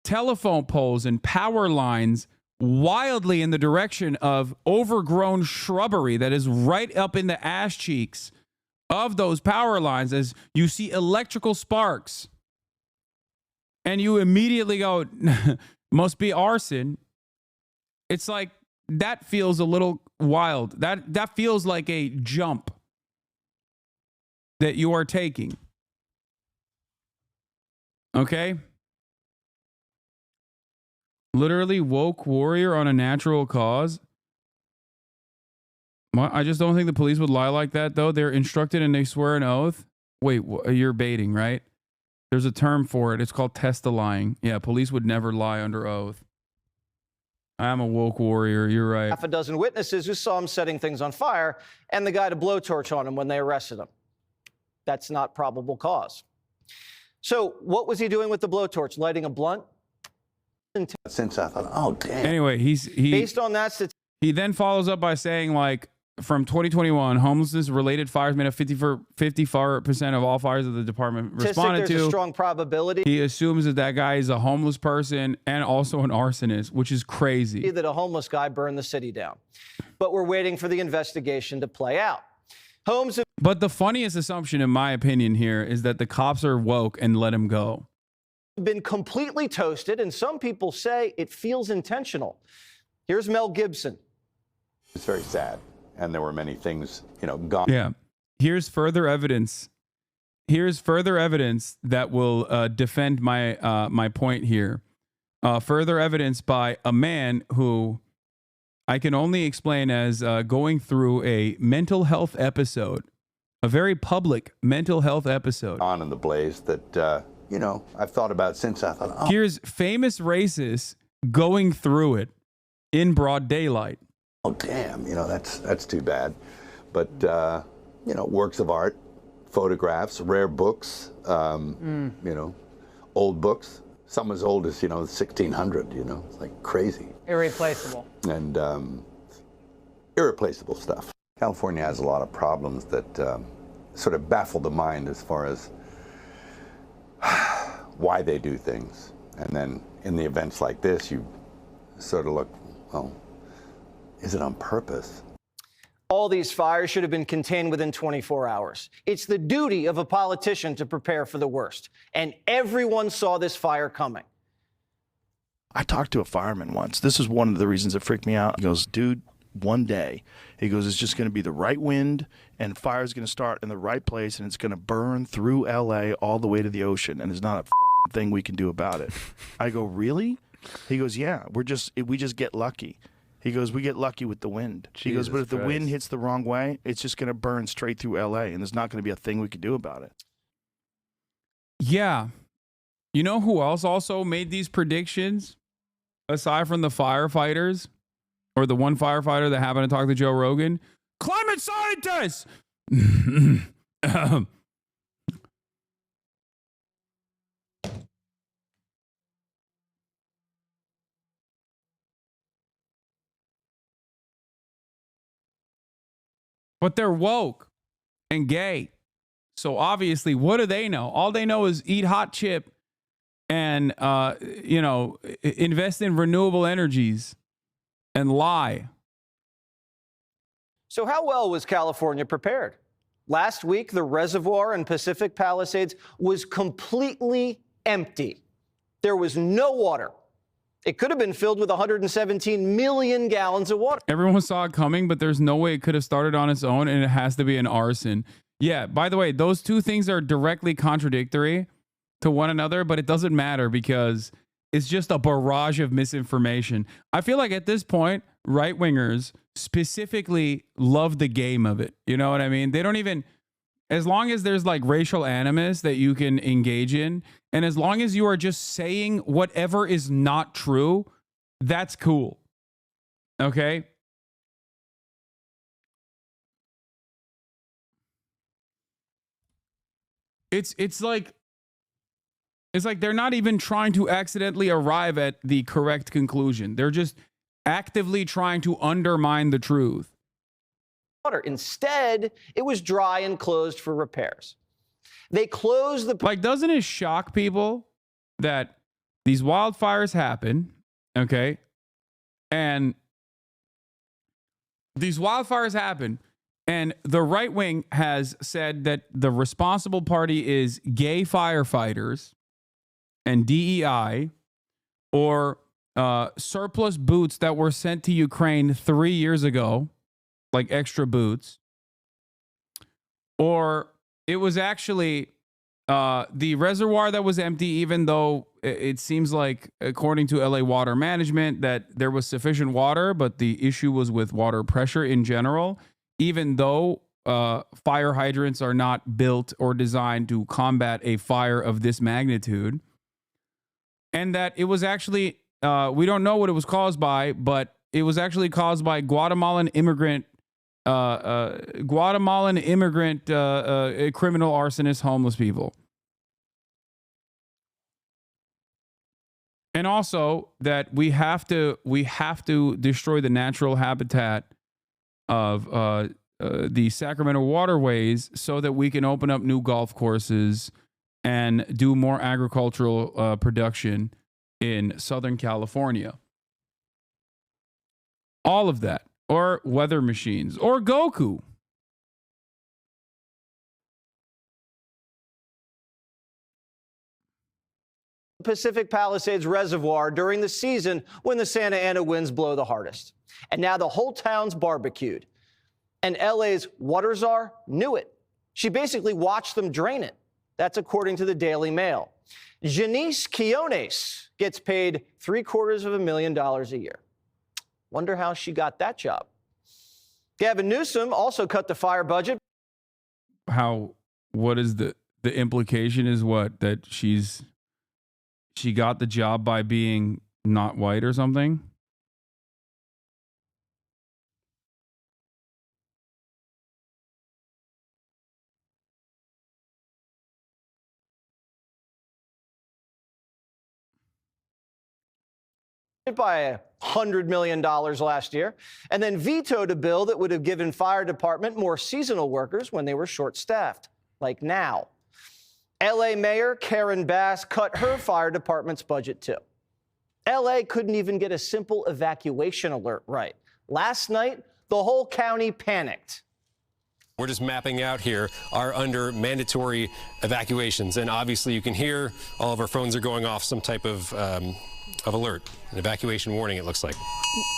[SPEAKER 2] telephone poles and power lines wildly in the direction of overgrown shrubbery that is right up in the ass cheeks of those power lines, as you see electrical sparks. And you immediately go, must be arson. It's like, that feels a little wild. That feels like a jump that you are taking. Okay? Literally woke warrior on a natural cause. I just don't think the police would lie like that, though. They're instructed and they swear an oath. Wait, you're baiting, right? There's a term for it. It's called test-a-lying. Yeah, police would never lie under oath. I'm a woke warrior. You're right.
[SPEAKER 26] Half a dozen witnesses who saw him setting things on fire and the guy to blowtorch on him when they arrested him. That's not probable cause. So what was he doing with the blowtorch? Lighting a blunt?
[SPEAKER 6] Since I thought, oh, damn.
[SPEAKER 2] Anyway,
[SPEAKER 26] based on that,
[SPEAKER 2] he then follows up by saying, like, from 2021, homelessness-related fires made up 54% of all fires that the department responded to.
[SPEAKER 26] There's a strong probability.
[SPEAKER 2] He assumes that guy is a homeless person and also an arsonist, which is crazy.
[SPEAKER 26] That a homeless guy burned the city down. But we're waiting for the investigation to play out.
[SPEAKER 2] But the funniest assumption, in my opinion, here is that the cops are woke and let him go.
[SPEAKER 26] Been completely toasted, and some people say it feels intentional. Here's Mel Gibson.
[SPEAKER 6] It's very sad. And there were many things, gone.
[SPEAKER 2] Yeah. Here's further evidence. Here's further evidence that will defend my point here. Further evidence by a man who I can only explain as going through a mental health episode, a very public mental health episode.
[SPEAKER 6] On in the blaze that, I've thought about since I thought, oh.
[SPEAKER 2] Here's famous racists going through it in broad daylight.
[SPEAKER 6] Oh, damn, that's too bad. But, works of art, photographs, rare books, old books, some as old as, 1600, it's like crazy.
[SPEAKER 8] Irreplaceable.
[SPEAKER 6] And irreplaceable stuff. California has a lot of problems that sort of baffle the mind as far as why they do things. And then in the events like this, you sort of look, well, is it on purpose?
[SPEAKER 26] All these fires should have been contained within 24 hours. It's the duty of a politician to prepare for the worst. And everyone saw this fire coming.
[SPEAKER 17] I talked to a fireman once. This is one of the reasons it freaked me out. He goes, dude, one day, he goes, it's just going to be the right wind and fire is going to start in the right place and it's going to burn through LA all the way to the ocean. And there's not a fucking thing we can do about it. I go, really? He goes, yeah, we just get lucky. He goes, we get lucky with the wind. He goes, but if the wind hits the wrong way, it's just going to burn straight through LA, and there's not going to be a thing we can do about it.
[SPEAKER 2] Yeah. You know who else also made these predictions? Aside from the firefighters, or the one firefighter that happened to talk to Joe Rogan? Climate scientists! But they're woke and gay. So obviously, what do they know? All they know is eat hot chip and, invest in renewable energies and lie.
[SPEAKER 26] So how well was California prepared? Last week, the reservoir in Pacific Palisades was completely empty. There was no water. It could have been filled with 117 million gallons of water.
[SPEAKER 2] Everyone saw it coming, but there's no way it could have started on its own, and it has to be an arson. Yeah, by the way, those two things are directly contradictory to one another, but it doesn't matter because it's just a barrage of misinformation. I feel like at this point, right-wingers specifically love the game of it. You know what I mean? They don't even, as long as there's like racial animus that you can engage in, and as long as you are just saying whatever is not true, that's cool. Okay? It's like they're not even trying to accidentally arrive at the correct conclusion. They're just actively trying to undermine the truth.
[SPEAKER 26] Instead, it was dry and closed for repairs. They closed the...
[SPEAKER 2] Like, doesn't it shock people that these wildfires happen, okay? And these wildfires happen, and the right wing has said that the responsible party is gay firefighters and DEI, or surplus boots that were sent to Ukraine 3 years ago, like extra boots, or it was actually the reservoir that was empty, even though it seems like, according to LA Water Management, that there was sufficient water, but the issue was with water pressure in general, even though fire hydrants are not built or designed to combat a fire of this magnitude. And that it was actually, we don't know what it was caused by, but it was actually caused by Guatemalan immigrant criminal arsonist, homeless people. And also that we have to destroy the natural habitat of the Sacramento waterways so that we can open up new golf courses and do more agricultural production in Southern California. All of that. Or weather machines. Or Goku.
[SPEAKER 26] Pacific Palisades Reservoir during the season when the Santa Ana winds blow the hardest. And now the whole town's barbecued. And LA's water czar knew it. She basically watched them drain it. That's according to the Daily Mail. Janice Quiones gets paid $750,000 a year. Wonder how she got that job. Gavin Newsom also cut the fire budget.
[SPEAKER 2] What is the implication is what? That she got the job by being not white or something?
[SPEAKER 26] By $100 million last year, and then vetoed a bill that would have given fire department more seasonal workers when they were short-staffed, like now. LA Mayor Karen Bass cut her fire department's budget too. LA couldn't even get a simple evacuation alert right. Last night, the whole county panicked.
[SPEAKER 7] We're just mapping out here are under mandatory evacuations, and obviously you can hear all of our phones are going off some type of alert, an evacuation warning, it looks like.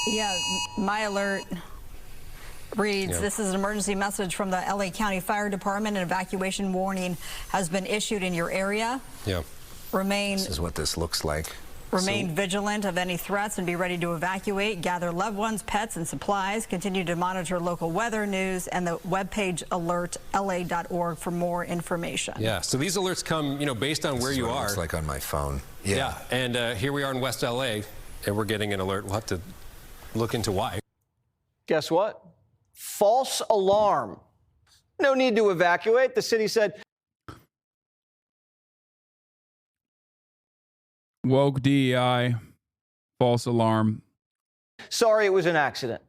[SPEAKER 9] Yeah, my alert reads,
[SPEAKER 7] Yeah.
[SPEAKER 9] This is an emergency message from the LA County Fire Department. An evacuation warning has been issued in your area.
[SPEAKER 7] Yeah.
[SPEAKER 22] This is what this looks like.
[SPEAKER 9] Remain vigilant of any threats and be ready to evacuate. Gather loved ones, pets, and supplies. Continue to monitor local weather news and the webpage alertla.org for more information.
[SPEAKER 7] Yeah, so these alerts come, based on where you are.
[SPEAKER 22] Looks like on my phone.
[SPEAKER 7] Yeah, and here we are in West LA, and we're getting an alert. We'll have to look into why.
[SPEAKER 26] Guess what? False alarm. No need to evacuate. The city said.
[SPEAKER 2] Woke DEI, false alarm.
[SPEAKER 26] Sorry, it was an accident.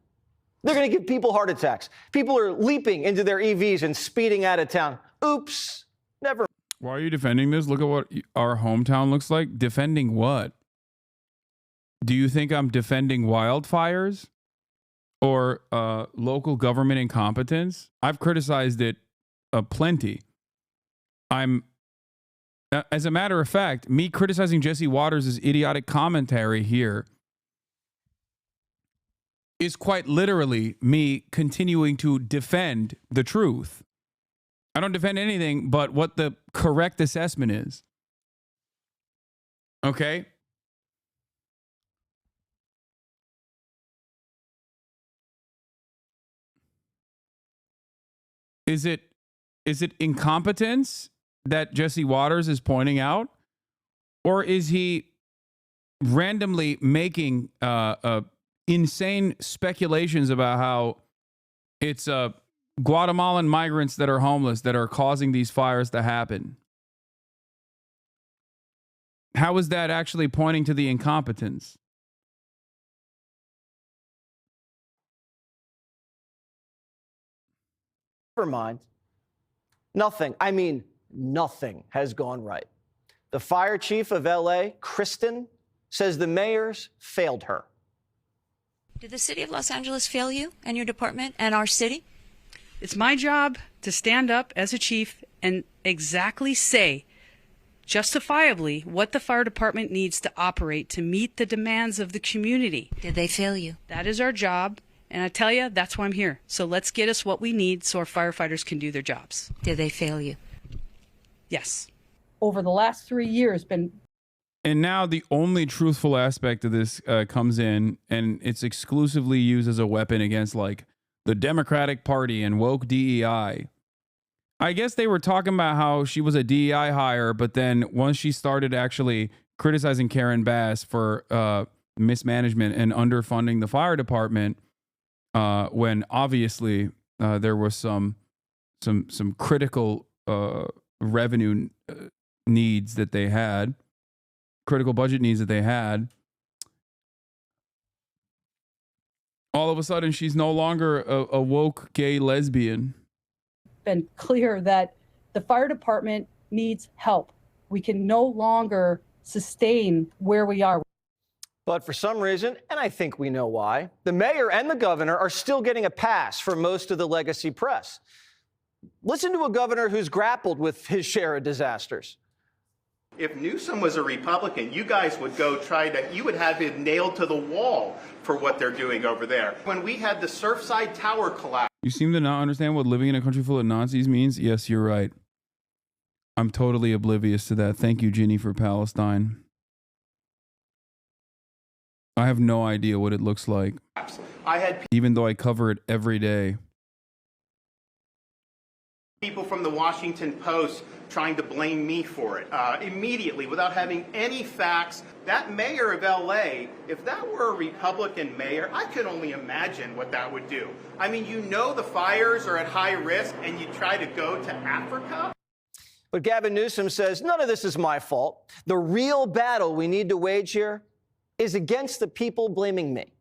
[SPEAKER 26] They're going to give people heart attacks. People are leaping into their EVs and speeding out of town. Oops, never.
[SPEAKER 2] Why are you defending this? Look at what our hometown looks like. Defending what? Do you think I'm defending wildfires or local government incompetence? I've criticized it plenty. As a matter of fact, me criticizing Jesse Waters' idiotic commentary here is quite literally me continuing to defend the truth. I don't defend anything but what the correct assessment is. Okay? Is it incompetence that Jesse Waters is pointing out? Or is he randomly making insane speculations about how it's Guatemalan migrants that are homeless that are causing these fires to happen? How is that actually pointing to the incompetence?
[SPEAKER 26] Never mind. Nothing, I mean nothing has gone right. The fire chief of LA, Kristen, says the mayors failed her.
[SPEAKER 4] Did the city of Los Angeles fail you and your department and our city?
[SPEAKER 11] It's my job to stand up as a chief and exactly say, justifiably, what the fire department needs to operate to meet the demands of the community.
[SPEAKER 4] Did they fail you?
[SPEAKER 11] That is our job, and I tell you, that's why I'm here. So let's get us what we need so our firefighters can do their jobs.
[SPEAKER 4] Did they fail you?
[SPEAKER 11] Yes.
[SPEAKER 15] Over the last 3 years, been.
[SPEAKER 2] And now the only truthful aspect of this comes in, and it's exclusively used as a weapon against like the Democratic Party and woke DEI. I guess they were talking about how she was a DEI hire, but then once she started actually criticizing Karen Bass for mismanagement and underfunding the fire department, when obviously there was some critical revenue needs that they had. Critical budget needs that they had. All of a sudden, she's no longer a woke gay lesbian.
[SPEAKER 15] Been clear that the fire department needs help. We can no longer sustain where we are.
[SPEAKER 26] But for some reason, and I think we know why, the mayor and the governor are still getting a pass for most of the legacy press. Listen to a governor who's grappled with his share of disasters.
[SPEAKER 23] If Newsom was a Republican, you guys would you would have him nailed to the wall for what they're doing over there. When we had the Surfside Tower collapse.
[SPEAKER 2] You seem to not understand what living in a country full of Nazis means. Yes, you're right. I'm totally oblivious to that. Thank you, Ginny, for Palestine. I have no idea what it looks like. Even though I cover it every day.
[SPEAKER 23] People from the Washington Post trying to blame me for it immediately without having any facts. That mayor of LA, if that were a Republican mayor, I could only imagine what that would do. I mean, you know the fires are at high risk and you try to go to Africa?
[SPEAKER 26] But Gavin Newsom says none of this is my fault. The real battle we need to wage here is against the people blaming me.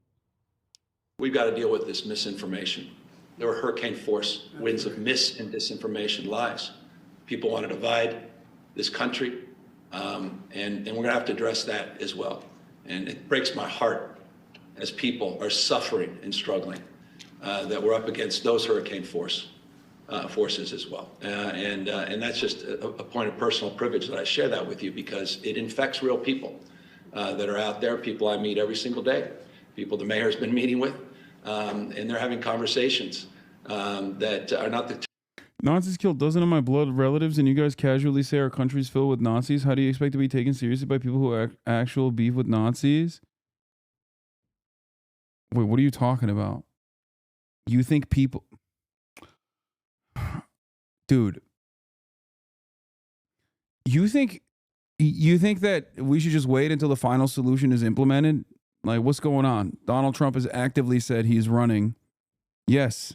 [SPEAKER 24] We've got to deal with this misinformation. There were hurricane force winds of mis and disinformation, lies. People want to divide this country, and we're going to have to address that as well. And it breaks my heart as people are suffering and struggling that we're up against those hurricane forces as well. And that's just a point of personal privilege that I share that with you because it infects real people that are out there, people I meet every single day, people the mayor's been meeting with. And they're having conversations that are not the.
[SPEAKER 2] Nazis killed dozens of my blood relatives, and you guys casually say our country's filled with Nazis. How do you expect to be taken seriously by people who have actual beef with Nazis? Wait, what are you talking about? You think people. Dude. You think that we should just wait until the final solution is implemented? Like, what's going on? Donald Trump has actively said he's running. Yes,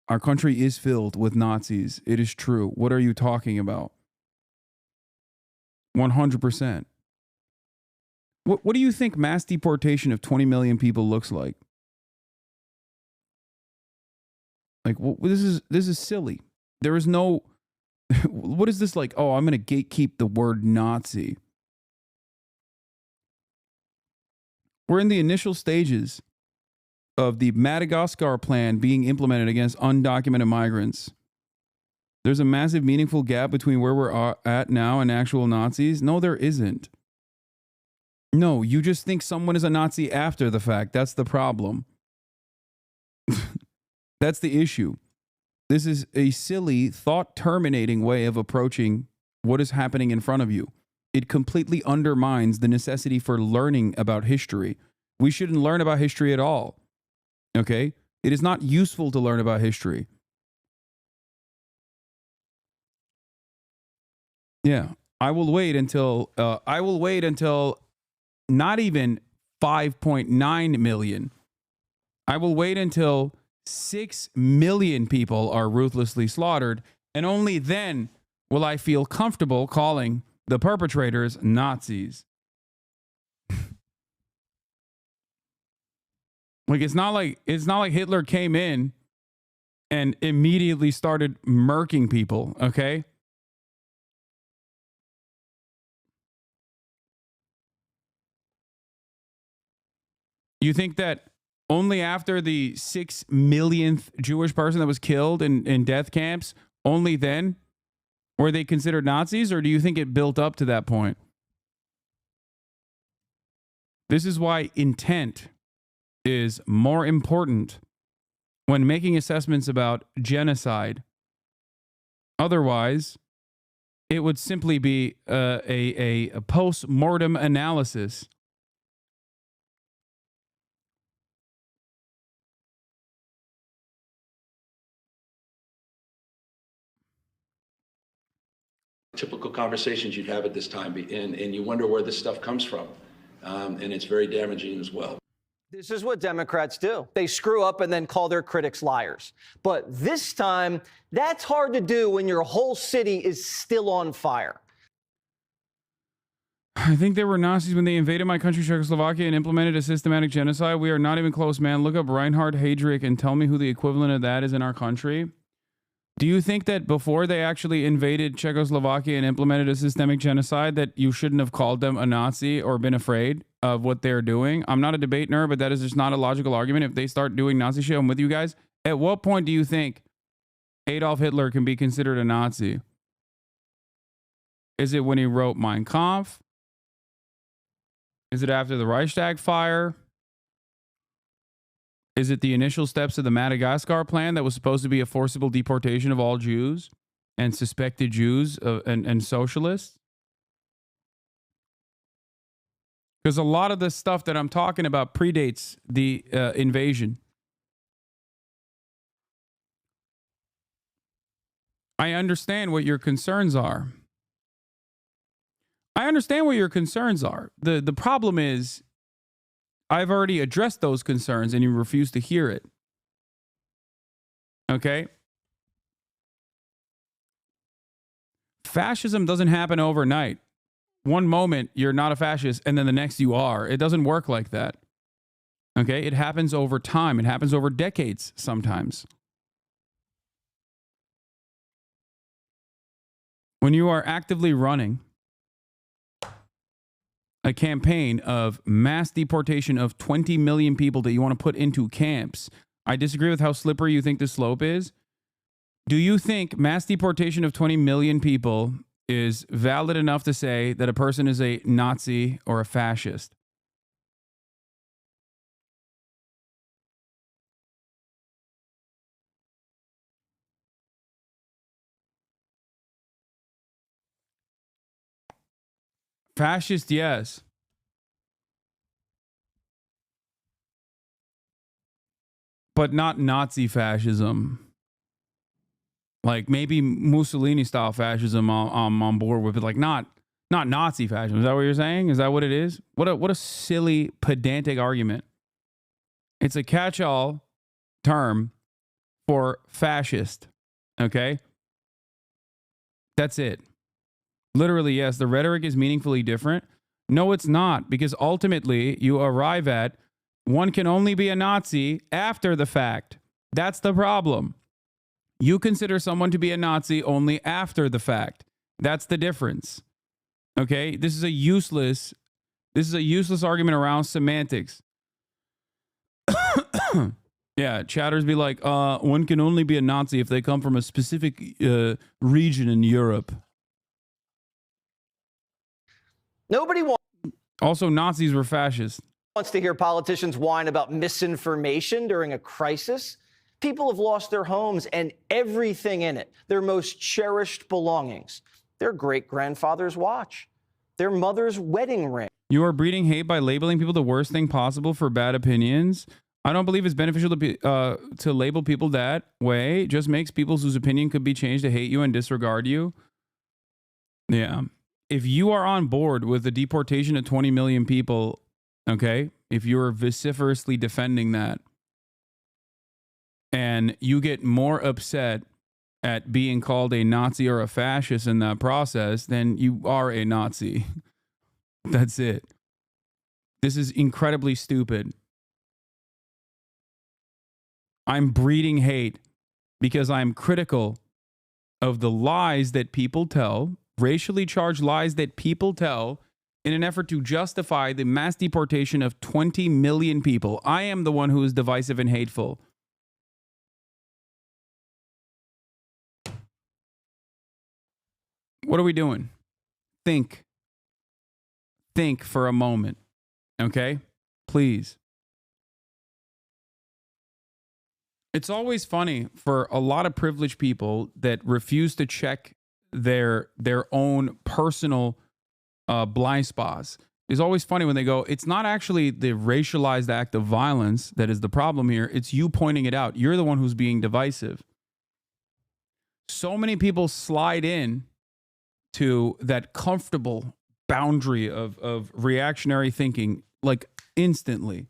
[SPEAKER 2] our country is filled with Nazis. It is true. What are you talking about? 100%. What do you think mass deportation of 20 million people looks like? Like, this is silly. There is no. What is this like? Oh, I'm going to gatekeep the word Nazi. We're in the initial stages of the Madagascar plan being implemented against undocumented migrants. There's a massive, meaningful gap between where we're at now and actual Nazis. No, there isn't. No, you just think someone is a Nazi after the fact. That's the problem. That's the issue. This is a silly, thought-terminating way of approaching what is happening in front of you. It completely undermines the necessity for learning about history. We shouldn't learn about history at all. Okay? It is not useful to learn about history. Yeah, I will wait until not even 5.9 million. I will wait until 6 million people are ruthlessly slaughtered, and only then will I feel comfortable calling the perpetrators Nazis. Like it's not like Hitler came in and immediately started murking people, okay? You think that only after the 6 millionth Jewish person that was killed in death camps, only then were they considered Nazis, or do you think it built up to that point? This is why intent is more important when making assessments about genocide. Otherwise, it would simply be a post-mortem analysis.
[SPEAKER 24] Typical conversations you'd have at this time, and you wonder where this stuff comes from. And it's very damaging as well.
[SPEAKER 26] This is what Democrats do. They screw up and then call their critics liars. But this time, that's hard to do when your whole city is still on fire.
[SPEAKER 2] I think they were Nazis when they invaded my country, Czechoslovakia, and implemented a systematic genocide. We are not even close, man. Look up Reinhard Heydrich and tell me who the equivalent of that is in our country. Do you think that before they actually invaded Czechoslovakia and implemented a systemic genocide that you shouldn't have called them a Nazi or been afraid of what they're doing? I'm not a debate nerd, but that is just not a logical argument. If they start doing Nazi shit, I'm with you guys. At what point do you think Adolf Hitler can be considered a Nazi? Is it when he wrote Mein Kampf? Is it after the Reichstag fire? Is it the initial steps of the Madagascar plan that was supposed to be a forcible deportation of all Jews and suspected Jews and socialists? Because a lot of the stuff that I'm talking about predates the invasion. I understand what your concerns are. The problem is, I've already addressed those concerns and you refuse to hear it. Okay? Fascism doesn't happen overnight. One moment you're not a fascist and then the next you are. It doesn't work like that. Okay? It happens over time. It happens over decades sometimes. When you are actively running a campaign of mass deportation of 20 million people that you want to put into camps. I disagree with how slippery you think the slope is. Do you think mass deportation of 20 million people is valid enough to say that a person is a Nazi or a fascist? Fascist, yes. But not Nazi fascism. Like maybe Mussolini style fascism I'm on board with, but like not Nazi fascism. Is that what you're saying? Is that what it is? What a silly, pedantic argument. It's a catch-all term for fascist. Okay? That's it. Literally, yes, the rhetoric is meaningfully different. No, it's not, because ultimately you arrive at one can only be a Nazi after the fact. That's the problem. You consider someone to be a Nazi only after the fact. That's the difference. Okay? This is a useless argument around semantics. Yeah, chatters be like, one can only be a Nazi if they come from a specific region in Europe.
[SPEAKER 26] Nobody
[SPEAKER 2] Also, Nazis were fascists.
[SPEAKER 26] wants to hear politicians whine about misinformation during a crisis. People have lost their homes and everything in it, their most cherished belongings, their great-grandfather's watch, their mother's wedding ring.
[SPEAKER 2] You are breeding hate by labeling people the worst thing possible for bad opinions. I don't believe it's beneficial to label people that way. It just makes people whose opinion could be changed to hate you and disregard you. Yeah. If you are on board with the deportation of 20 million people, okay, if you're vociferously defending that, and you get more upset at being called a Nazi or a fascist in that process, then you are a Nazi. That's it. This is incredibly stupid. I'm breeding hate because I'm critical of the lies that people tell, racially charged lies that people tell, in an effort to justify the mass deportation of 20 million people. I am the one who is divisive and hateful. What are we doing? Think. Think for a moment. Okay? Please. It's always funny for a lot of privileged people that refuse to check their own personal blind spots. It's always funny when they go, it's not actually the racialized act of violence that is the problem here. It's you pointing it out. You're the one who's being divisive. So many people slide in to that comfortable boundary of reactionary thinking, like instantly.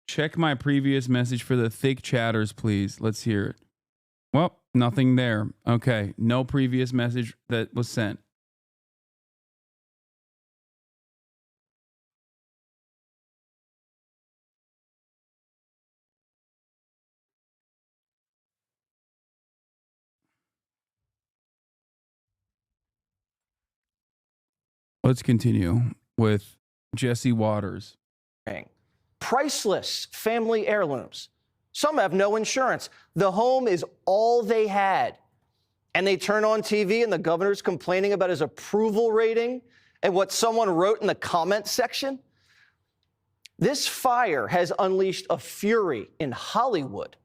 [SPEAKER 2] Check my previous message for the thick chatters, please. Let's hear it. Well, nothing there. Okay, no previous message that was sent. Let's continue with Jesse Waters.
[SPEAKER 26] Priceless family heirlooms. Some have no insurance. The home is all they had. And they turn on TV and the governor's complaining about his approval rating and what someone wrote in the comment section. This fire has unleashed a fury in Hollywood.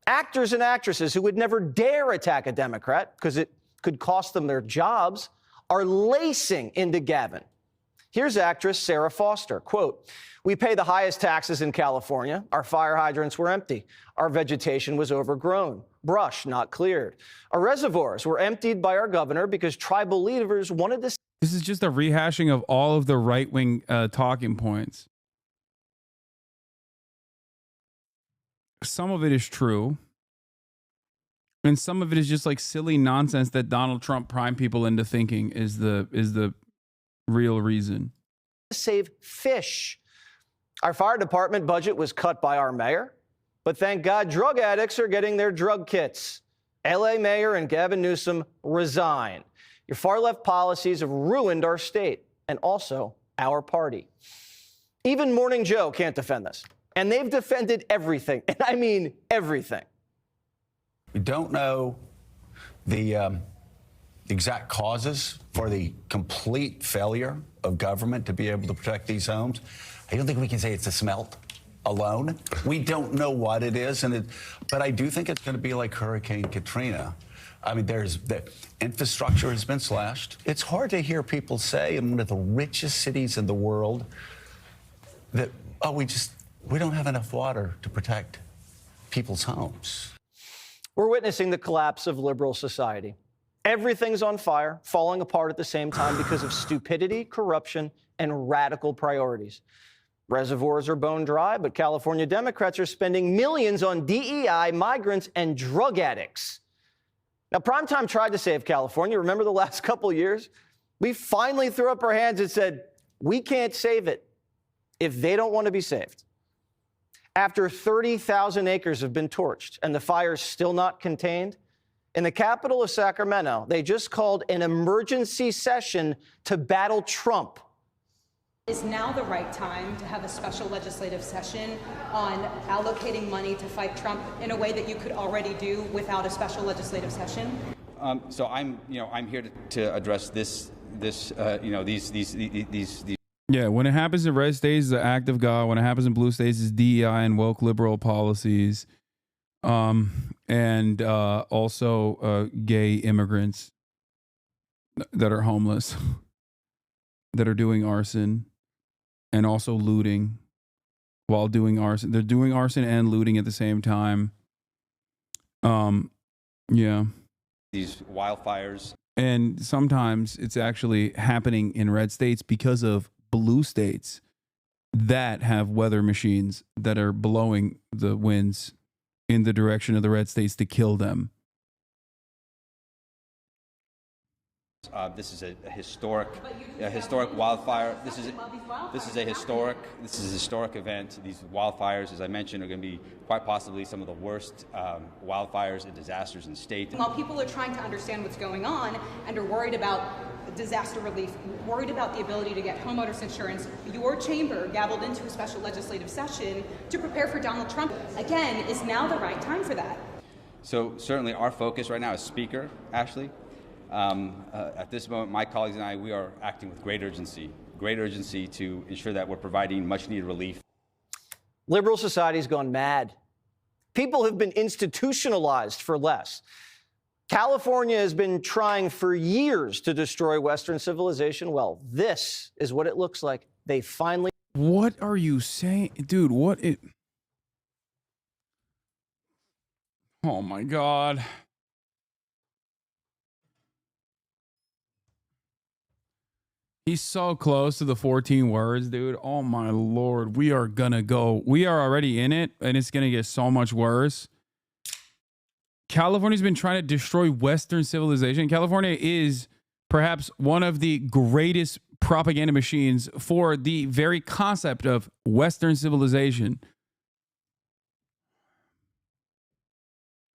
[SPEAKER 26] Actors and actresses who would never dare attack a Democrat because it could cost them their jobs are lacing into Gavin. Here's actress Sarah Foster, quote, "We pay the highest taxes in California. Our fire hydrants were empty. Our vegetation was overgrown. Brush not cleared. Our reservoirs were emptied by our governor because tribal leaders wanted to..."
[SPEAKER 2] This is just a rehashing of all of the right-wing talking points. Some of it is true. And some of it is just like silly nonsense that Donald Trump primed people into thinking is the real reason.
[SPEAKER 26] Save fish. Our fire department budget was cut by our mayor, but thank God drug addicts are getting their drug kits. LA Mayor and Gavin Newsom resign. Your far-left policies have ruined our state and also our party. Even Morning Joe can't defend this. And they've defended everything, and I mean everything.
[SPEAKER 1] We don't know the exact causes for the complete failure of government to be able to protect these homes. I don't think we can say it's a smelt alone. We don't know what it is, but I do think it's going to be like Hurricane Katrina. I mean, the infrastructure has been slashed. It's hard to hear people say in one of the richest cities in the world that, oh, we don't have enough water to protect people's homes.
[SPEAKER 26] We're witnessing the collapse of liberal society. Everything's on fire, falling apart at the same time because of stupidity, corruption, and radical priorities. Reservoirs are bone dry, but California Democrats are spending millions on DEI, migrants, and drug addicts. Now, Primetime tried to save California. Remember the last couple of years? We finally threw up our hands and said, we can't save it. if they don't want to be saved. After 30,000 acres have been torched and the fire's still not contained, in the capital of Sacramento, they just called an emergency session to battle Trump.
[SPEAKER 10] Is now the right time to have a special legislative session on allocating money to fight Trump in a way that you could already do without a special legislative session?
[SPEAKER 12] So I'm here to address these.
[SPEAKER 2] Yeah, when it happens in red states, the act of God. When it happens in blue states, is DEI and woke liberal policies, and also gay immigrants that are homeless, that are doing arson, and also looting while doing arson. They're doing arson and looting at the same time. Yeah.
[SPEAKER 12] These wildfires.
[SPEAKER 2] And sometimes it's actually happening in red states because of blue states that have weather machines that are blowing the winds in the direction of the red states to kill them.
[SPEAKER 12] This is a historic wildfire. This is a historic event. These wildfires, as I mentioned, are going to be quite possibly some of the worst wildfires and disasters in the state.
[SPEAKER 10] While people are trying to understand what's going on and are worried about disaster relief, worried about the ability to get homeowners insurance, your chamber gavelled into a special legislative session to prepare for Donald Trump. Again, is now the right time for that?
[SPEAKER 12] So certainly our focus right now is Speaker Ashley. At this moment, my colleagues and I, we are acting with great urgency to ensure that we're providing much needed relief.
[SPEAKER 26] Liberal society's gone mad. People have been institutionalized for less. California has been trying for years to destroy Western civilization. Well, this is what it looks like. They finally...
[SPEAKER 2] What are you saying? Dude, what it... Oh my God. He's so close to the 14 words, dude. Oh my Lord. We are gonna go. We are already in it, and it's gonna get so much worse. California's been trying to destroy Western civilization. California is perhaps one of the greatest propaganda machines for the very concept of Western civilization.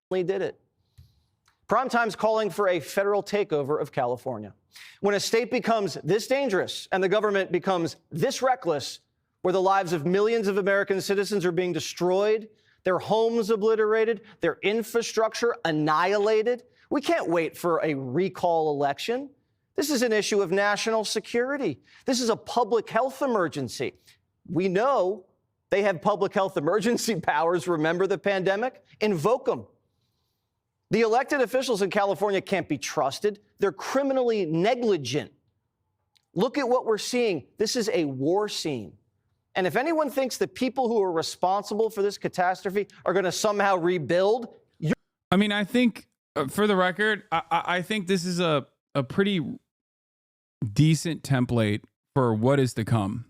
[SPEAKER 26] Did it. Primetime's calling for a federal takeover of California. When a state becomes this dangerous and the government becomes this reckless, where the lives of millions of American citizens are being destroyed, their homes obliterated, their infrastructure annihilated, we can't wait for a recall election. This is an issue of national security. This is a public health emergency. We know they have public health emergency powers. Remember the pandemic? Invoke them. The elected officials in California can't be trusted. They're criminally negligent. Look at what we're seeing. This is a war scene. And if anyone thinks the people who are responsible for this catastrophe are going to somehow rebuild,
[SPEAKER 2] I mean, I think, for the record, I think this is a pretty decent template for what is to come.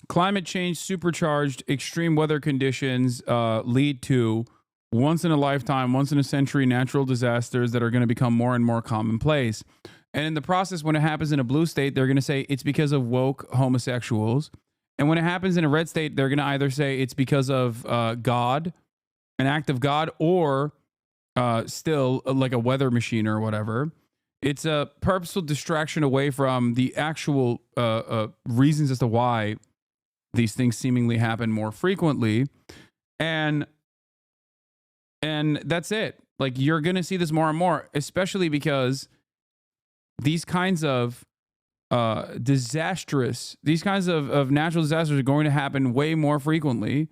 [SPEAKER 2] Climate change, supercharged extreme weather conditions lead to once in a lifetime, once in a century natural disasters that are going to become more and more commonplace. And in the process, when it happens in a blue state, they're going to say it's because of woke homosexuals. And when it happens in a red state, they're going to either say it's because of God, an act of God, or still like a weather machine or whatever. It's a purposeful distraction away from the actual reasons as to why these things seemingly happen more frequently. And that's it. Like, you're going to see this more and more, especially because these kinds of these kinds of natural disasters are going to happen way more frequently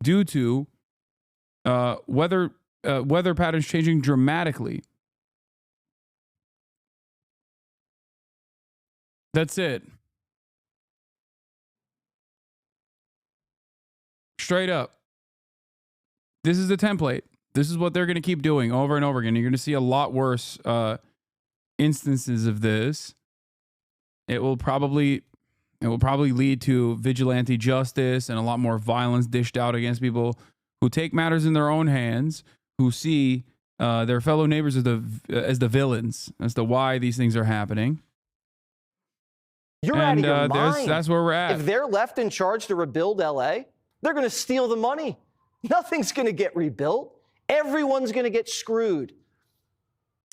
[SPEAKER 2] due to weather patterns changing dramatically. That's it. Straight up. This is the template. This is what they're going to keep doing over and over again. You're going to see a lot worse instances of this. It will probably lead to vigilante justice and a lot more violence dished out against people who take matters in their own hands, who see their fellow neighbors as the villains, as to why these things are happening.
[SPEAKER 26] You're out of your
[SPEAKER 2] And
[SPEAKER 26] mind.
[SPEAKER 2] that's where we're at.
[SPEAKER 26] If they're left in charge to rebuild LA, they're going to steal the money. Nothing's going to get rebuilt. Everyone's going to get screwed.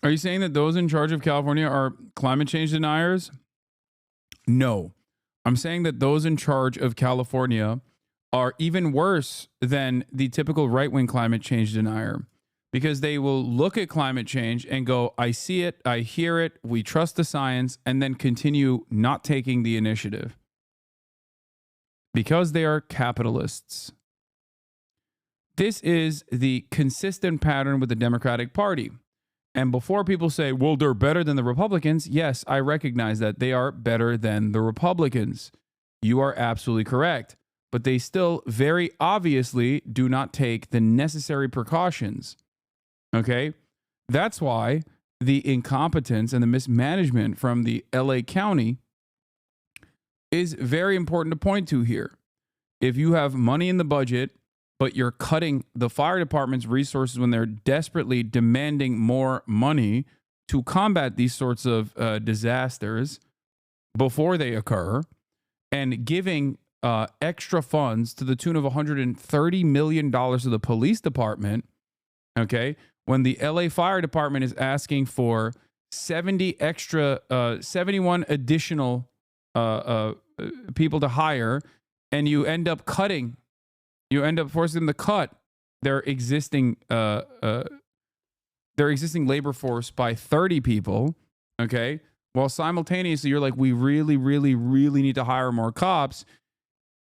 [SPEAKER 2] Are you saying that those in charge of California are climate change deniers? No. I'm saying that those in charge of California are even worse than the typical right-wing climate change denier, because they will look at climate change and go, I see it, I hear it, we trust the science, and then continue not taking the initiative because they are capitalists. This is the consistent pattern with the Democratic Party. And before people say, well, they're better than the Republicans, yes, I recognize that they are better than the Republicans. You are absolutely correct. But they still very obviously do not take the necessary precautions. Okay? That's why the incompetence and the mismanagement from the LA County is very important to point to here. If you have money in the budget, but you're cutting the fire department's resources when they're desperately demanding more money to combat these sorts of disasters before they occur, and giving extra funds to the tune of $130 million to the police department, okay, when the LA Fire Department is asking for 71 additional people to hire, and you end up forcing them to cut their existing labor force by 30 people, okay, while simultaneously you're like, we really, really, really need to hire more cops.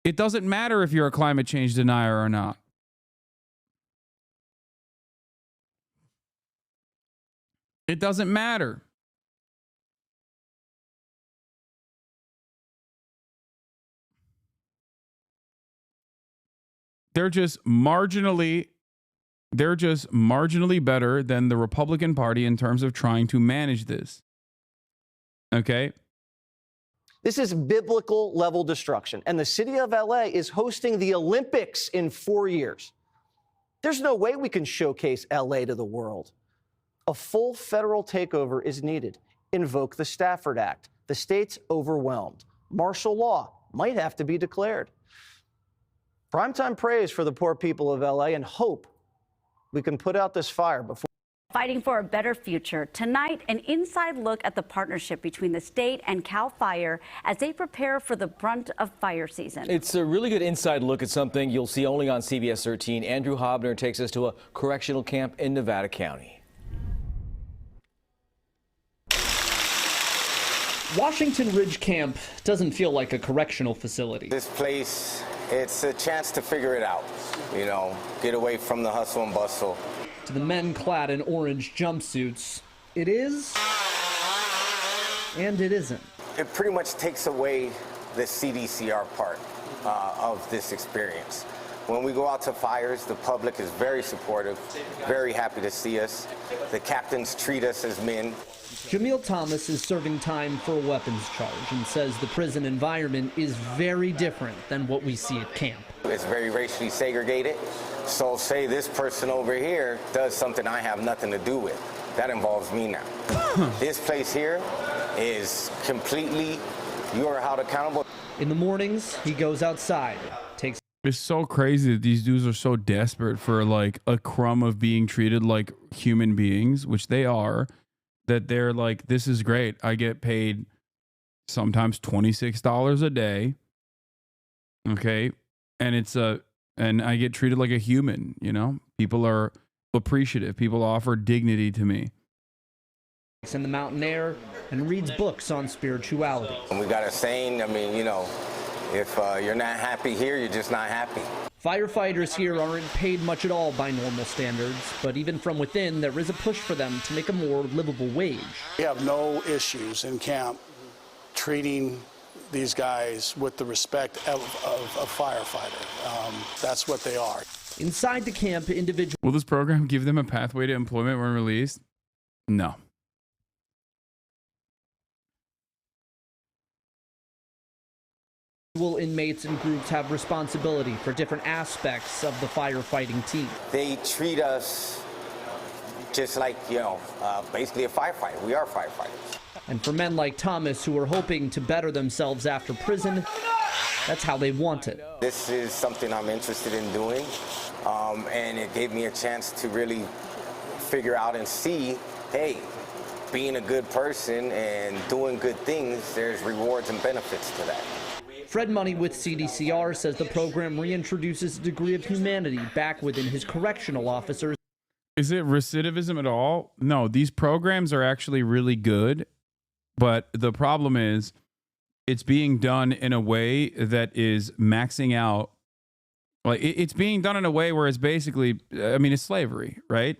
[SPEAKER 2] It doesn't matter if you're a climate change denier or not. It doesn't matter. They're just marginally better than the Republican Party in terms of trying to manage this. Okay?
[SPEAKER 26] This is biblical level destruction. And the city of LA is hosting the Olympics in 4 years. There's no way we can showcase LA to the world. A full federal takeover is needed. Invoke the Stafford Act. The state's overwhelmed. Martial law might have to be declared. Primetime praise for the poor people of LA, and hope we can put out this fire before.
[SPEAKER 13] Fighting for a better future. Tonight, an inside look at the partnership between the state and CAL FIRE as they prepare for the brunt of fire season.
[SPEAKER 16] It's a really good inside look at something you'll see only on CBS 13. Andrew Hobner takes us to a correctional camp in Nevada County.
[SPEAKER 18] Washington Ridge Camp doesn't feel like a correctional facility.
[SPEAKER 19] This place, it's a chance to figure it out, you know, get away from the hustle and bustle.
[SPEAKER 18] To the men clad in orange jumpsuits, it is, and it isn't.
[SPEAKER 19] It pretty much takes away the CDCR part of this experience. When we go out to fires, the public is very supportive, very happy to see us. The captains treat us as men.
[SPEAKER 18] Jamil Thomas is serving time for a weapons charge and says the prison environment is very different than what we see at camp.
[SPEAKER 19] It's very racially segregated. So say this person over here does something I have nothing to do with. That involves me now. This place here is completely, you are held accountable.
[SPEAKER 18] In the mornings, he goes outside, takes.
[SPEAKER 2] It's so crazy that these dudes are so desperate for like a crumb of being treated like human beings, which they are, that they're like, this is great. I get paid sometimes $26 a day. Okay. And I get treated like a human, you know? People are appreciative. People offer dignity to me.
[SPEAKER 18] In the mountain air and reads books on spirituality.
[SPEAKER 19] And we got a saying, I mean, you know, if you're not happy here, you're just not happy.
[SPEAKER 18] Firefighters here aren't paid much at all by normal standards, but even from within, there is a push for them to make a more livable wage.
[SPEAKER 20] We have no issues in camp treating these guys with the respect of a firefighter. That's what they are.
[SPEAKER 18] Inside the camp, individuals.
[SPEAKER 2] Will this program give them a pathway to employment when released? No.
[SPEAKER 18] Inmates and groups have responsibility for different aspects of the firefighting team.
[SPEAKER 19] They treat us just like, you know, basically a firefighter. We are firefighters.
[SPEAKER 18] And for men like Thomas who are hoping to better themselves after prison, that's how they want it.
[SPEAKER 19] This is something I'm interested in doing, and it gave me a chance to really figure out and see, hey, being a good person and doing good things, there's rewards and benefits to that.
[SPEAKER 18] Fred Money with CDCR says the program reintroduces a degree of humanity back within his correctional officers.
[SPEAKER 2] Is it recidivism at all? No, these programs are actually really good, but the problem is it's being done in a way that is maxing out. Like it's being done in a way where it's basically, I mean, it's slavery, right?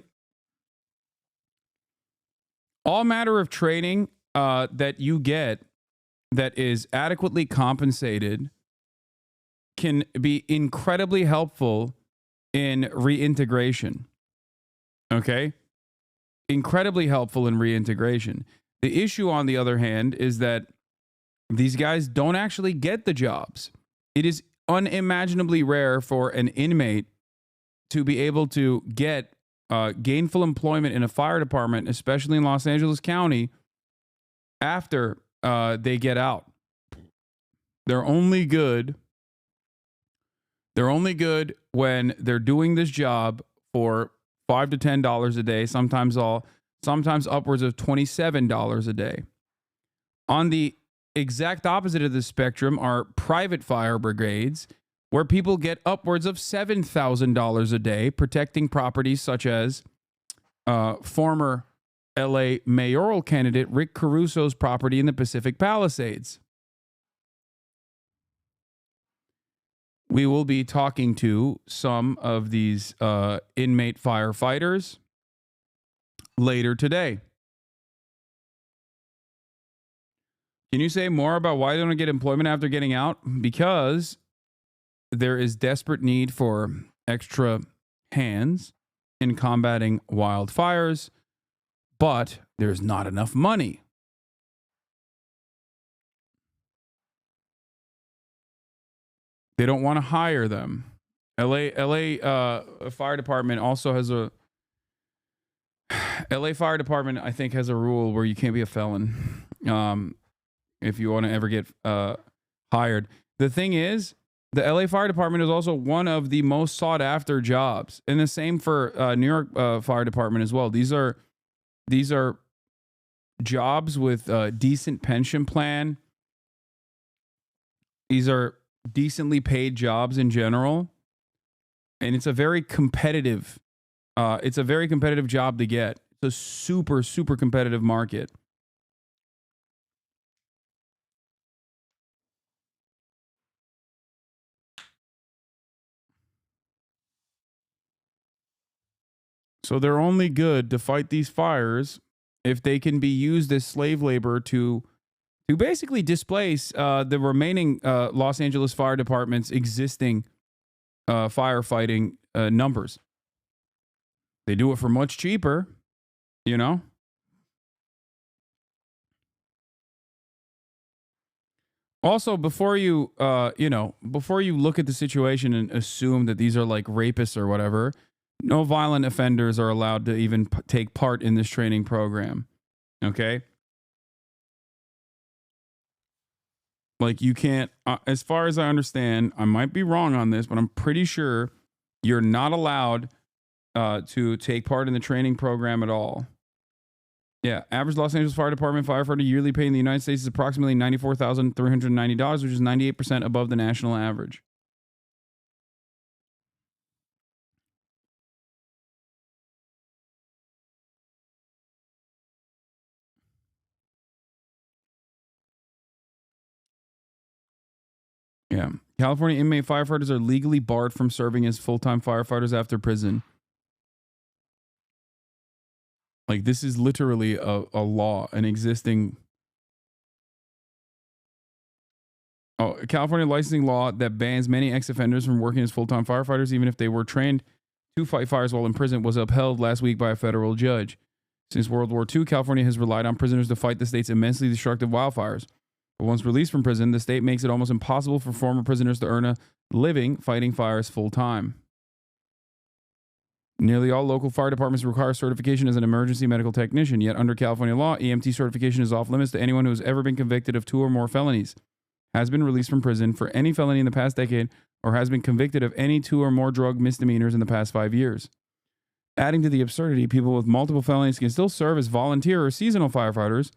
[SPEAKER 2] All matter of training that you get that is adequately compensated can be incredibly helpful in reintegration. Okay? Incredibly helpful in reintegration. The issue, on the other hand, is that these guys don't actually get the jobs. It is unimaginably rare for an inmate to be able to get gainful employment in a fire department, especially in Los Angeles County, after they get out. They're only good when they're doing this job for $5 to $10 a day, sometimes upwards of $27 a day. On the exact opposite of the spectrum are private fire brigades, where people get upwards of $7,000 a day protecting properties such as former LA mayoral candidate Rick Caruso's property in the Pacific Palisades. We will be talking to some of these inmate firefighters later today. Can you say more about why they don't get employment after getting out? Because there is desperate need for extra hands in combating wildfires, but there's not enough money. They don't want to hire them. LA Fire Department also has a LA Fire Department, I think, has a rule where you can't be a felon if you want to ever get hired. The thing is, the LA Fire Department is also one of the most sought after jobs, and the same for New York Fire Department as well. These are jobs with a decent pension plan. These are decently paid jobs in general, and it's a very competitive. It's a very competitive job to get. It's a super, super competitive market. So they're only good to fight these fires if they can be used as slave labor to basically displace the remaining Los Angeles Fire Department's existing firefighting numbers. They do it for much cheaper, you know? Also, before you look at the situation and assume that these are like rapists or whatever, no violent offenders are allowed to even take part in this training program. Okay? Like, you can't, as far as I understand, I might be wrong on this, but I'm pretty sure you're not allowed to take part in the training program at all. Yeah, average Los Angeles Fire Department firefighter yearly pay in the United States is approximately $94,390, which is 98% above the national average. Yeah. California inmate firefighters are legally barred from serving as full-time firefighters after prison. Like, this is literally a law, an existing... California licensing law that bans many ex-offenders from working as full-time firefighters, even if they were trained to fight fires while in prison, was upheld last week by a federal judge. Since World War II, California has relied on prisoners to fight the state's immensely destructive wildfires. But once released from prison, the state makes it almost impossible for former prisoners to earn a living fighting fires full-time. Nearly all local fire departments require certification as an emergency medical technician, yet under California law, EMT certification is off limits to anyone who has ever been convicted of 2 or more felonies, has been released from prison for any felony in the past decade, or has been convicted of any 2 or more drug misdemeanors in the past 5 years. Adding to the absurdity, people with multiple felonies can still serve as volunteer or seasonal firefighters,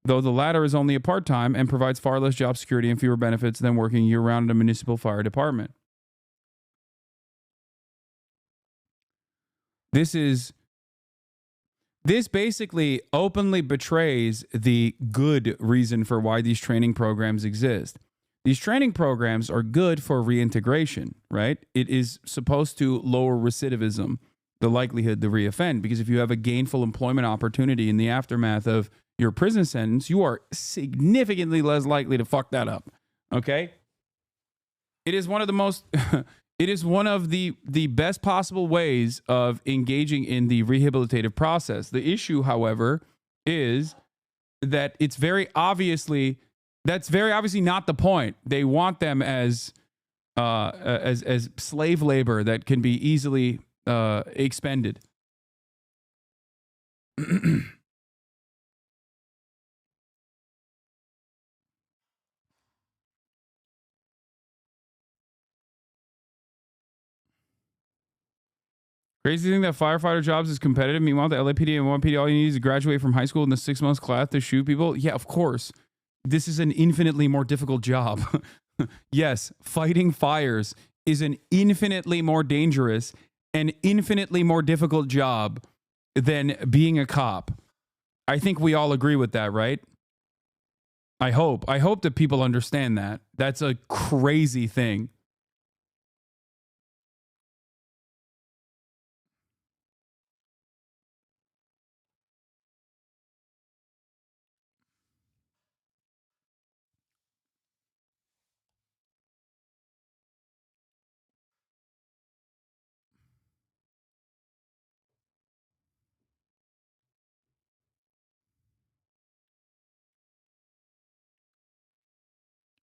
[SPEAKER 2] though the latter is only a part-time and provides far less job security and fewer benefits than working year-round in a municipal fire department. This basically openly betrays the good reason for why these training programs exist. These training programs are good for reintegration, right? It is supposed to lower recidivism, the likelihood to reoffend, because if you have a gainful employment opportunity in the aftermath of your prison sentence, you are significantly less likely to fuck that up, okay? It is one of the most... It is one of the best possible ways of engaging in the rehabilitative process. The issue, however, is that that's very obviously not the point. They want them as slave labor that can be easily expended. Crazy thing that firefighter jobs is competitive. Meanwhile, the LAPD and NYPD, all you need is to graduate from high school in the 6 months class to shoot people. Yeah, of course. This is an infinitely more difficult job. Yes, fighting fires is an infinitely more dangerous and infinitely more difficult job than being a cop. I think we all agree with that, right? I hope that people understand that. That's a crazy thing.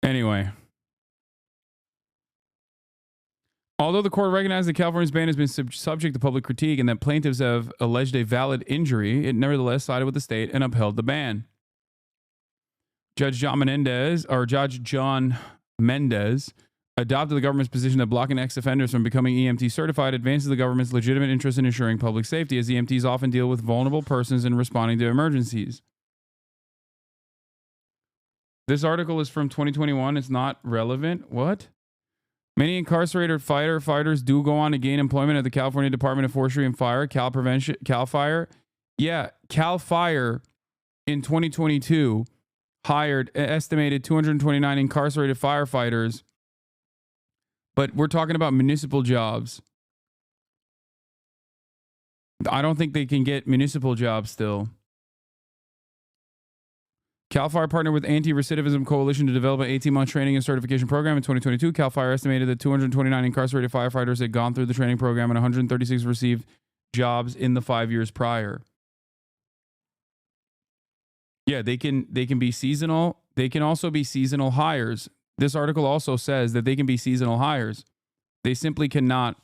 [SPEAKER 2] Anyway, although the court recognized that California's ban has been subject to public critique and that plaintiffs have alleged a valid injury, it nevertheless sided with the state and upheld the ban. Judge John Mendez adopted the government's position that blocking ex-offenders from becoming EMT certified advances the government's legitimate interest in ensuring public safety, as EMTs often deal with vulnerable persons in responding to emergencies. This article is from 2021. It's not relevant. What? Many incarcerated firefighters do go on to gain employment at the California Department of Forestry and Fire, Cal Fire. Yeah, Cal Fire in 2022 hired an estimated 229 incarcerated firefighters, but we're talking about municipal jobs. I don't think they can get municipal jobs still. CAL FIRE partnered with Anti-Recidivism Coalition to develop an 18-month training and certification program in 2022. CAL FIRE estimated that 229 incarcerated firefighters had gone through the training program and 136 received jobs in the 5 years prior. Yeah, they can be seasonal. They can also be seasonal hires. This article also says that they can be seasonal hires. They simply cannot.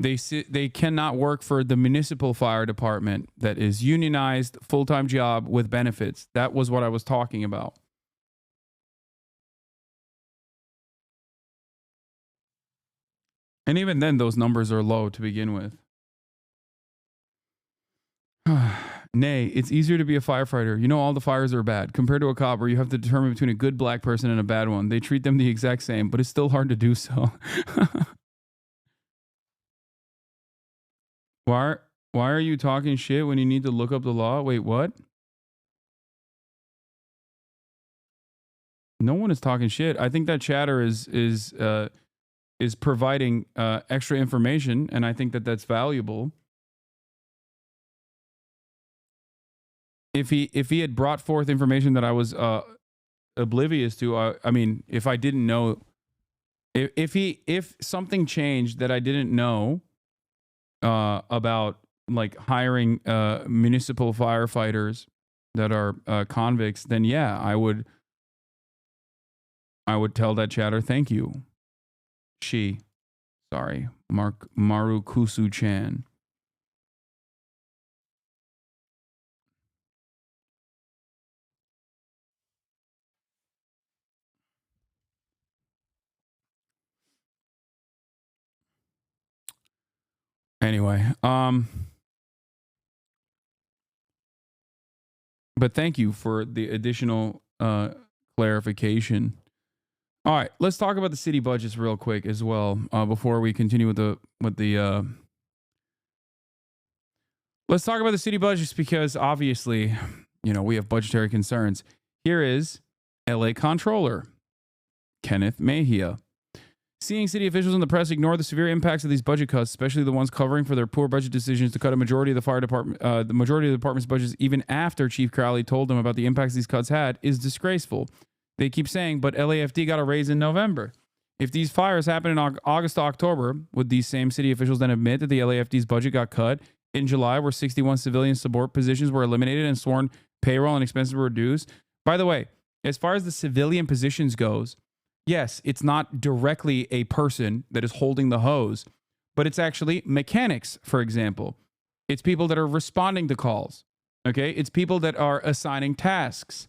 [SPEAKER 2] They cannot work for the municipal fire department that is unionized, full-time job with benefits. That was what I was talking about. And even then, those numbers are low to begin with. Nay, it's easier to be a firefighter. You know, all the fires are bad compared to a cop where you have to determine between a good black person and a bad one. They treat them the exact same, but it's still hard to do so. Why are you talking shit when you need to look up the law? Wait, what? No one is talking shit. I think that chatter is providing extra information, and I think that that's valuable. If he had brought forth information that I was oblivious to, I mean, if I didn't know, if something changed that I didn't know about, like hiring municipal firefighters that are convicts, then yeah, I would tell that chatter, thank you. Sorry, Marukusu Chan. Anyway, but thank you for the additional clarification. All right, let's talk about the city budgets real quick as well before we continue with the Let's talk about the city budgets because obviously, you know, we have budgetary concerns. Here is LA Comptroller Kenneth Mejia. Seeing city officials in the press ignore the severe impacts of these budget cuts, especially the ones covering for their poor budget decisions to cut a majority of the fire department, the majority of the department's budgets, even after Chief Crowley told them about the impacts these cuts had, is disgraceful. They keep saying, but LAFD got a raise in November. If these fires happen in August to October, would these same city officials then admit that the LAFD's budget got cut in July, where 61 civilian support positions were eliminated and sworn payroll and expenses were reduced? By the way, as far as the civilian positions goes, yes, it's not directly a person that is holding the hose, but it's actually mechanics, for example. It's people that are responding to calls. Okay? It's people that are assigning tasks.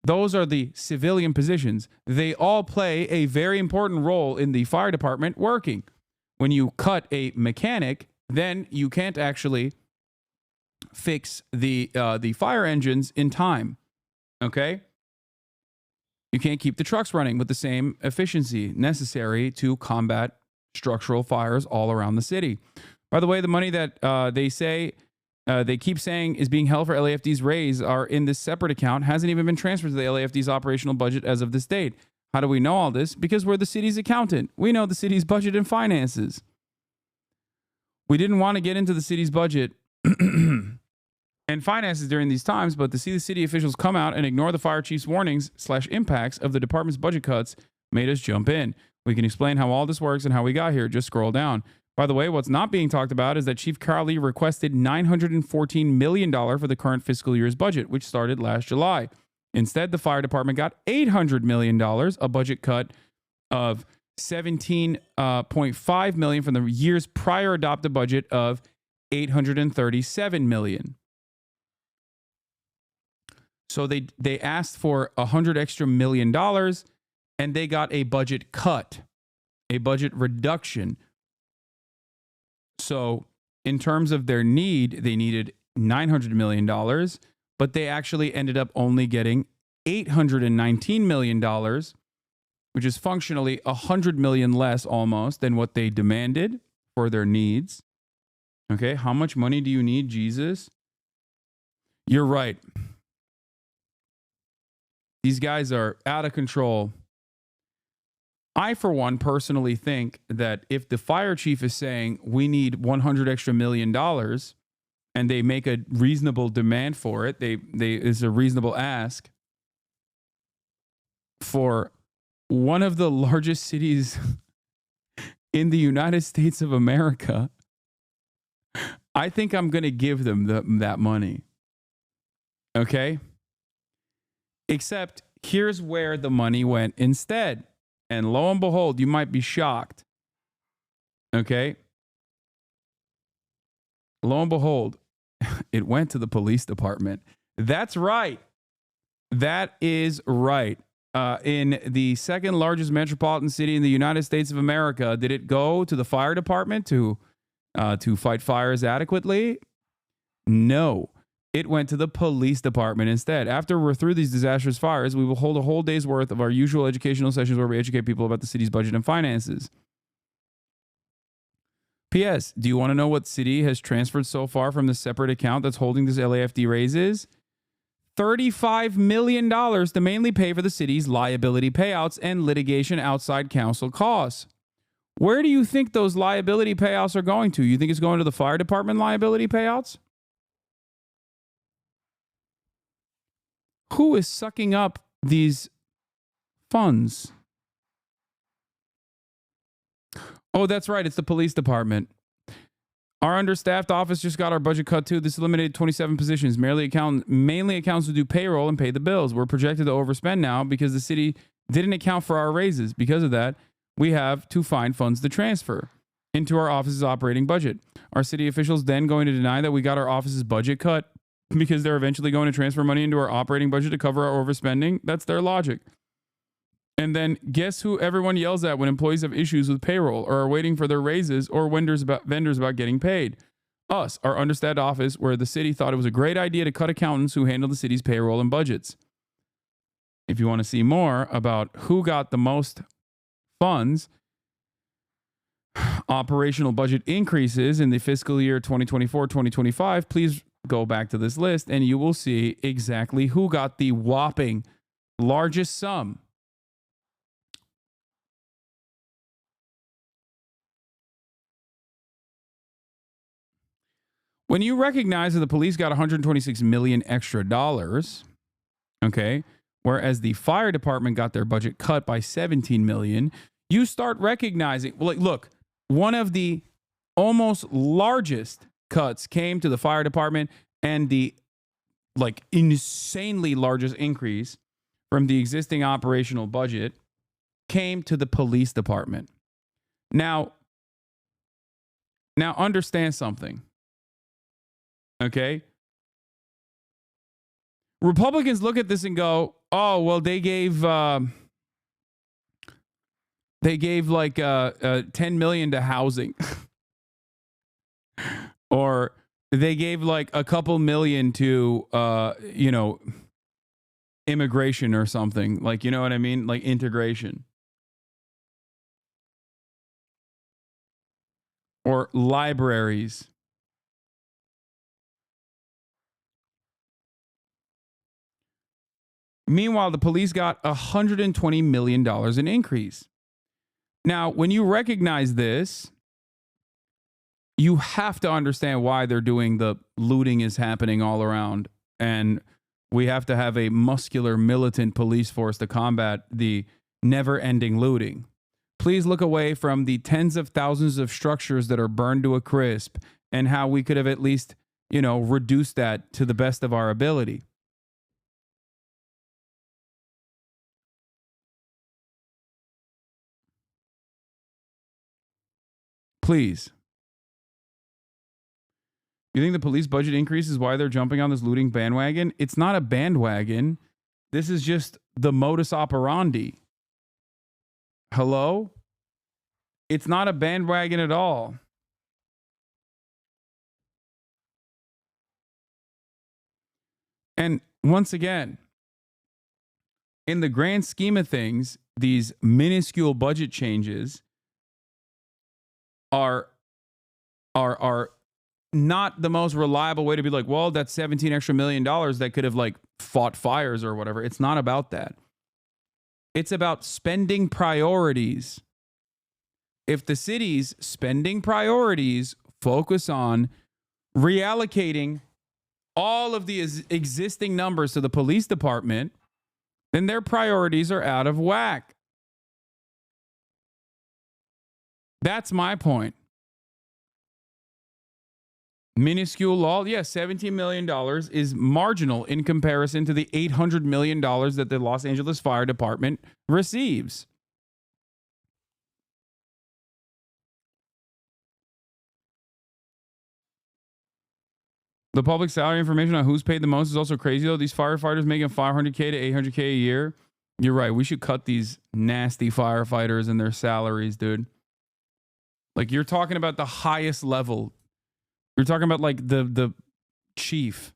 [SPEAKER 2] Those are the civilian positions. They all play a very important role in the fire department working. When you cut a mechanic, then you can't actually fix the fire engines in time. Okay? You can't keep the trucks running with the same efficiency necessary to combat structural fires all around the city. By the way, the money that they keep saying is being held for LAFD's raise are in this separate account hasn't even been transferred to the LAFD's operational budget as of this date. How do we know all this? Because we're the city's accountant. We know the city's budget and finances. We didn't want to get into the city's budget and finances during these times, but to see the city officials come out and ignore the fire chief's warnings / impacts of the department's budget cuts made us jump in. We can explain how all this works and how we got here. Just scroll down. By the way, what's not being talked about is that Chief Crowley requested $914 million for the current fiscal year's budget, which started last July. Instead, the fire department got $800 million, a budget cut of $17.5 million from the year's prior adopted budget of $837 million. So they asked for $100 extra million, and they got a budget cut, a budget reduction. So in terms of their need, they needed $900 million, but they actually ended up only getting $819 million, which is functionally $100 million less almost than what they demanded for their needs. Okay, how much money do you need, Jesus? You're right. These guys are out of control. I, for one, personally think that if the fire chief is saying we need $100 extra million and they make a reasonable demand for it, it's a reasonable ask for one of the largest cities in the United States of America, I think I'm going to give them that money. Okay? Except here's where the money went instead. And lo and behold, you might be shocked. Okay? Lo and behold, it went to the police department. That's right. That is right. In the second largest metropolitan city in the United States of America, did it go to the fire department to fight fires adequately? No. It went to the police department instead. After we're through these disastrous fires, we will hold a whole day's worth of our usual educational sessions where we educate people about the city's budget and finances. P.S. Do you want to know what city has transferred so far from the separate account that's holding this LAFD raises? $35 million to mainly pay for the city's liability payouts and litigation outside counsel costs. Where do you think those liability payouts are going to? You think it's going to the fire department liability payouts? Who is sucking up these funds? Oh, that's right. It's the police department. Our understaffed office just got our budget cut too. This eliminated 27 positions. Mainly accountants to do payroll and pay the bills. We're projected to overspend now because the city didn't account for our raises. Because of that, we have to find funds to transfer into our office's operating budget. Are city officials then going to deny that we got our office's budget cut because they're eventually going to transfer money into our operating budget to cover our overspending? That's their logic. And then guess who everyone yells at when employees have issues with payroll or are waiting for their raises or vendors about getting paid? Us, our understaffed office, where the city thought it was a great idea to cut accountants who handle the city's payroll and budgets. If you want to see more about who got the most funds, operational budget increases in the fiscal year 2024-2025, please go back to this list and you will see exactly who got the whopping largest sum. When you recognize that the police got $126 million extra dollars, okay, whereas the fire department got their budget cut by $17 million, you start recognizing, well, like, look, one of the almost largest cuts came to the fire department, and the like insanely largest increase from the existing operational budget came to the police department. Now understand something. Okay? Republicans look at this and go, "Oh, well, they gave like $10 million to housing." Or they gave like a couple million to immigration or something. Like, you know what I mean? Like integration. Or libraries. Meanwhile, the police got $120 million in increase. Now, when you recognize this, you have to understand why they're doing the looting is happening all around. And we have to have a muscular, militant police force to combat the never-ending looting. Please look away from the tens of thousands of structures that are burned to a crisp and how we could have at least, reduced that to the best of our ability. Please. You think the police budget increase is why they're jumping on this looting bandwagon? It's not a bandwagon. This is just the modus operandi. Hello? It's not a bandwagon at all. And once again, in the grand scheme of things, these minuscule budget changes are not the most reliable way to be like, well, that's $17 extra million that could have like fought fires or whatever. It's not about that. It's about spending priorities. If the city's spending priorities focus on reallocating all of the existing numbers to the police department, then their priorities are out of whack. That's my point. Minuscule law, yes, $17 million is marginal in comparison to the $800 million that the Los Angeles Fire Department receives. The public salary information on who's paid the most is also crazy, though. These firefighters making $500K to $800K a year. You're right. We should cut these nasty firefighters and their salaries, dude. Like, you're talking about the highest level. You're talking about like the chief.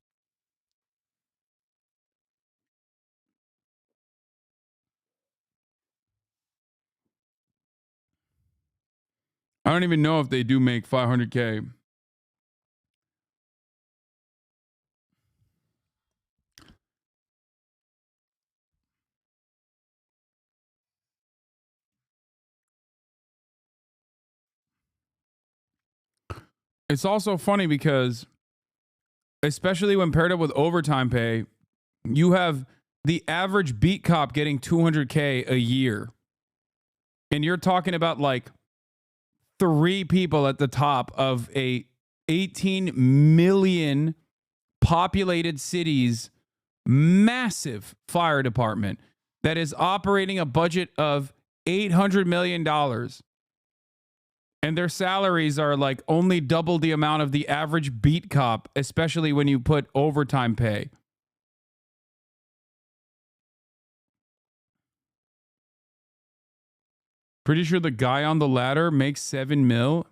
[SPEAKER 2] I don't even know if they do make $500K. It's also funny because, especially when paired up with overtime pay, you have the average beat cop getting $200K a year. And you're talking about like 3 people at the top of a 18 million populated city's massive fire department that is operating a budget of $800 million. And their salaries are like only double the amount of the average beat cop, especially when you put overtime pay. Pretty sure the guy on the ladder makes $7 million.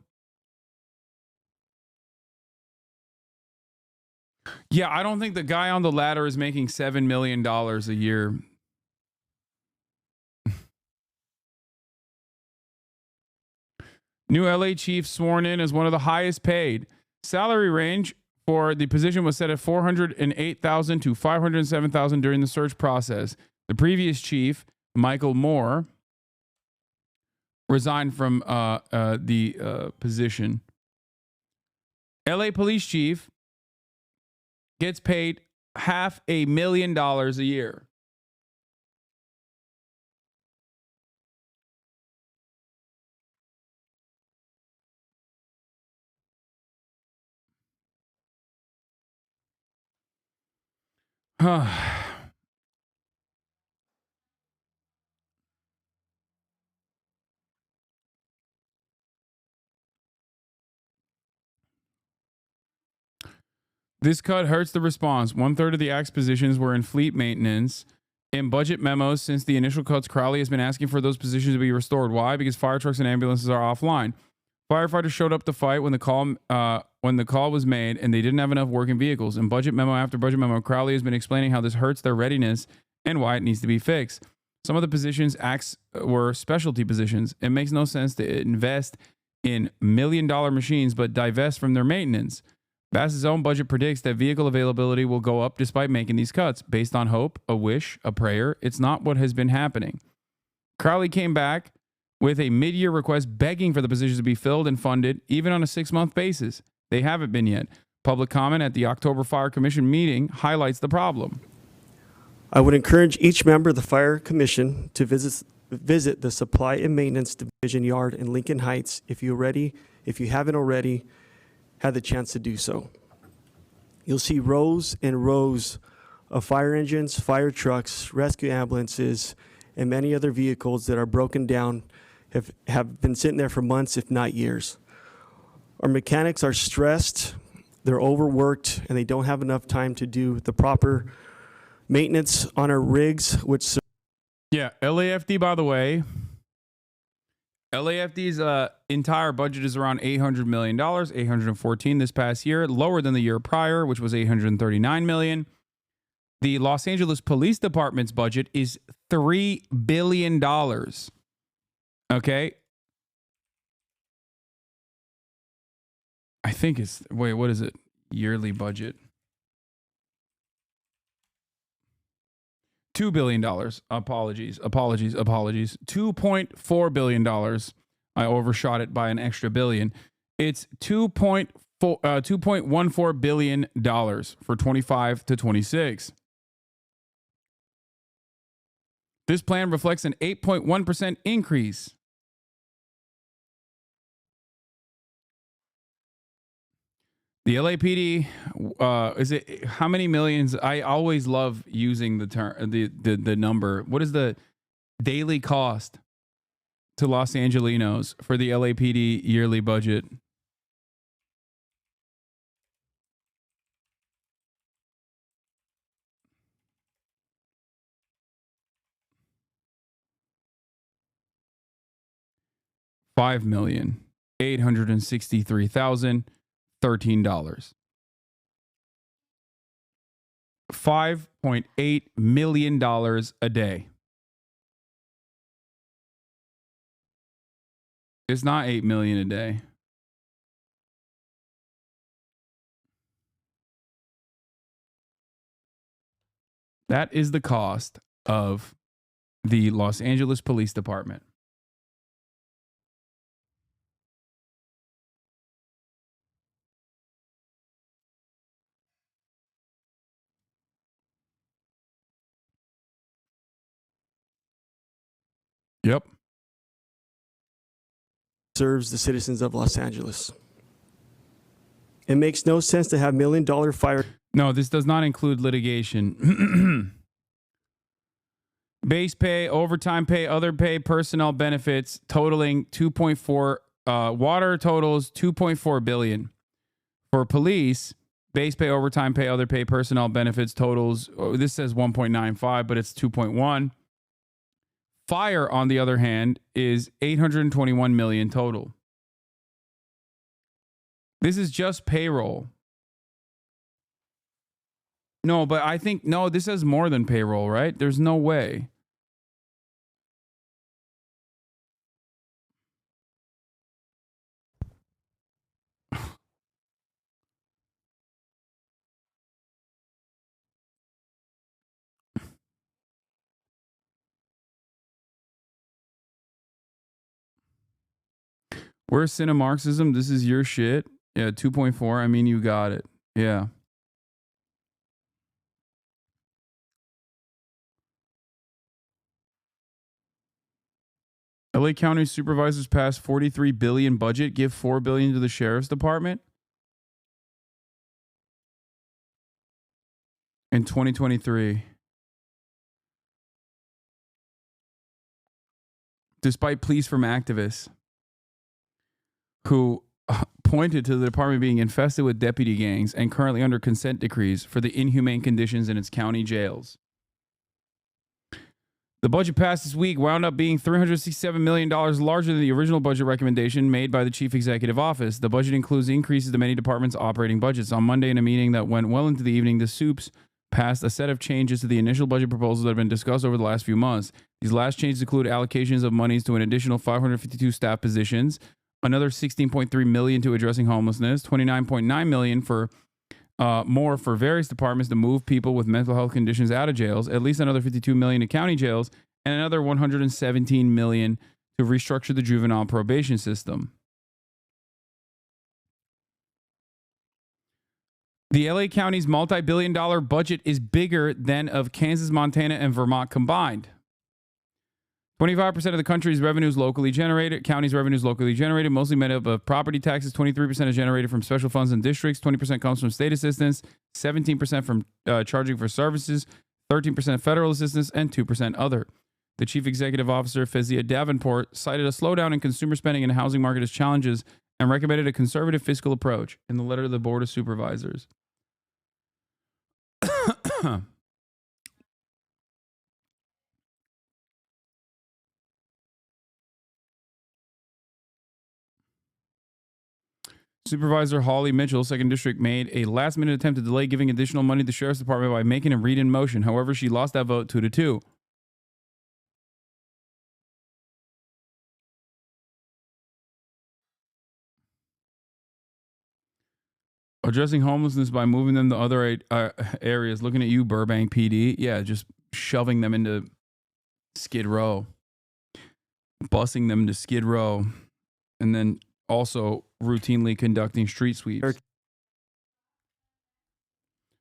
[SPEAKER 2] Yeah, I don't think the guy on the ladder is making $7 million a year. New LA chief sworn in as one of the highest paid. Salary range for the position was set at $408,000 to $507,000 during the search process. The previous chief, Michael Moore, resigned from the position. LA police chief gets paid $500,000 a year. This cut hurts the response. 1/3 of the Act's positions were in fleet maintenance. In budget memos since the initial cuts, Crowley has been asking for those positions to be restored. Why? Because fire trucks and ambulances are offline. Firefighters showed up to fight when the call was made, and they didn't have enough working vehicles. In budget memo after budget memo, Crowley has been explaining how this hurts their readiness and why it needs to be fixed. Some of the positions Acts were specialty positions. It makes no sense to invest in million-dollar machines but divest from their maintenance. Bass's own budget predicts that vehicle availability will go up despite making these cuts. Based on hope, a wish, a prayer, it's not what has been happening. Crowley came back with a mid-year request begging for the positions to be filled and funded, even on a 6-month basis. They haven't been yet. Public comment at the October Fire Commission meeting highlights the problem.
[SPEAKER 3] I would encourage each member of the Fire Commission to visit the Supply and Maintenance Division Yard in Lincoln Heights if you haven't already had the chance to do so. You'll see rows and rows of fire engines, fire trucks, rescue ambulances, and many other vehicles that are broken down, have been sitting there for months, if not years. Our mechanics are stressed, they're overworked, and they don't have enough time to do the proper maintenance on our rigs, which...
[SPEAKER 2] Yeah, LAFD, by the way, LAFD's entire budget is around $800 million, $814 this past year, lower than the year prior, which was $839 million. The Los Angeles Police Department's budget is $3 billion. Okay? I think it's, wait, what is it? Yearly budget. $2 billion. Apologies. $2.4 billion. I overshot it by an extra billion. It's $2.14 billion for 25 to 26. This plan reflects an 8.1% increase. The LAPD, is it how many millions? I always love using the term, the number. What is the daily cost to Los Angelinos for the LAPD yearly budget? $5,863,013. $5.8 million a day. It's not 8 million a day. That is the cost of the Los Angeles Police Department. Yep.
[SPEAKER 3] Serves the citizens of Los Angeles. It makes no sense to have $1 million fire.
[SPEAKER 2] No, this does not include litigation. Base pay, overtime pay, other pay, personnel benefits totaling 2.4. Water totals 2.4 billion. For police, base pay, overtime pay, other pay, personnel benefits totals. This says 1.95, but it's 2.1. Fire, on the other hand, is 821 million total. This is just payroll. No, but I think, no, this has more than payroll, right? There's no way. Where's Cinemarxism? This is your shit. Yeah, 2.4. I mean, you got it. Yeah. LA County supervisors passed 43 billion budget, give 4 billion to the sheriff's department in 2023. Despite pleas from activists who pointed to the department being infested with deputy gangs and currently under consent decrees for the inhumane conditions in its county jails. The budget passed this week wound up being $367 million larger than the original budget recommendation made by the chief executive office. The budget includes increases to many departments' operating budgets. On Monday, in a meeting that went well into the evening, the soups passed a set of changes to the initial budget proposals that have been discussed over the last few months. These last changes include allocations of monies to an additional 552 staff positions, another 16.3 million to addressing homelessness, 29.9 million for more for various departments to move people with mental health conditions out of jails, at least another 52 million to county jails, and another 117 million to restructure the juvenile probation system. The LA County's multi-billion-dollar budget is bigger than of Kansas, Montana, and Vermont combined. 25% of the country's revenue is locally generated. County's revenue is locally generated, mostly made up of property taxes. 23% is generated from special funds and districts. 20% comes from state assistance. 17% from charging for services. 13% federal assistance, and 2% other. The chief executive officer, Fezia Davenport, cited a slowdown in consumer spending and housing market as challenges and recommended a conservative fiscal approach in the letter to the Board of Supervisors. Supervisor Holly Mitchell, 2nd District, made a last-minute attempt to delay giving additional money to the Sheriff's Department by making a read-in motion. However, she lost that vote 2-2. Addressing homelessness by moving them to other areas. Looking at you, Burbank PD. Yeah, just shoving them into Skid Row. Busing them to Skid Row. And then also routinely conducting street sweeps.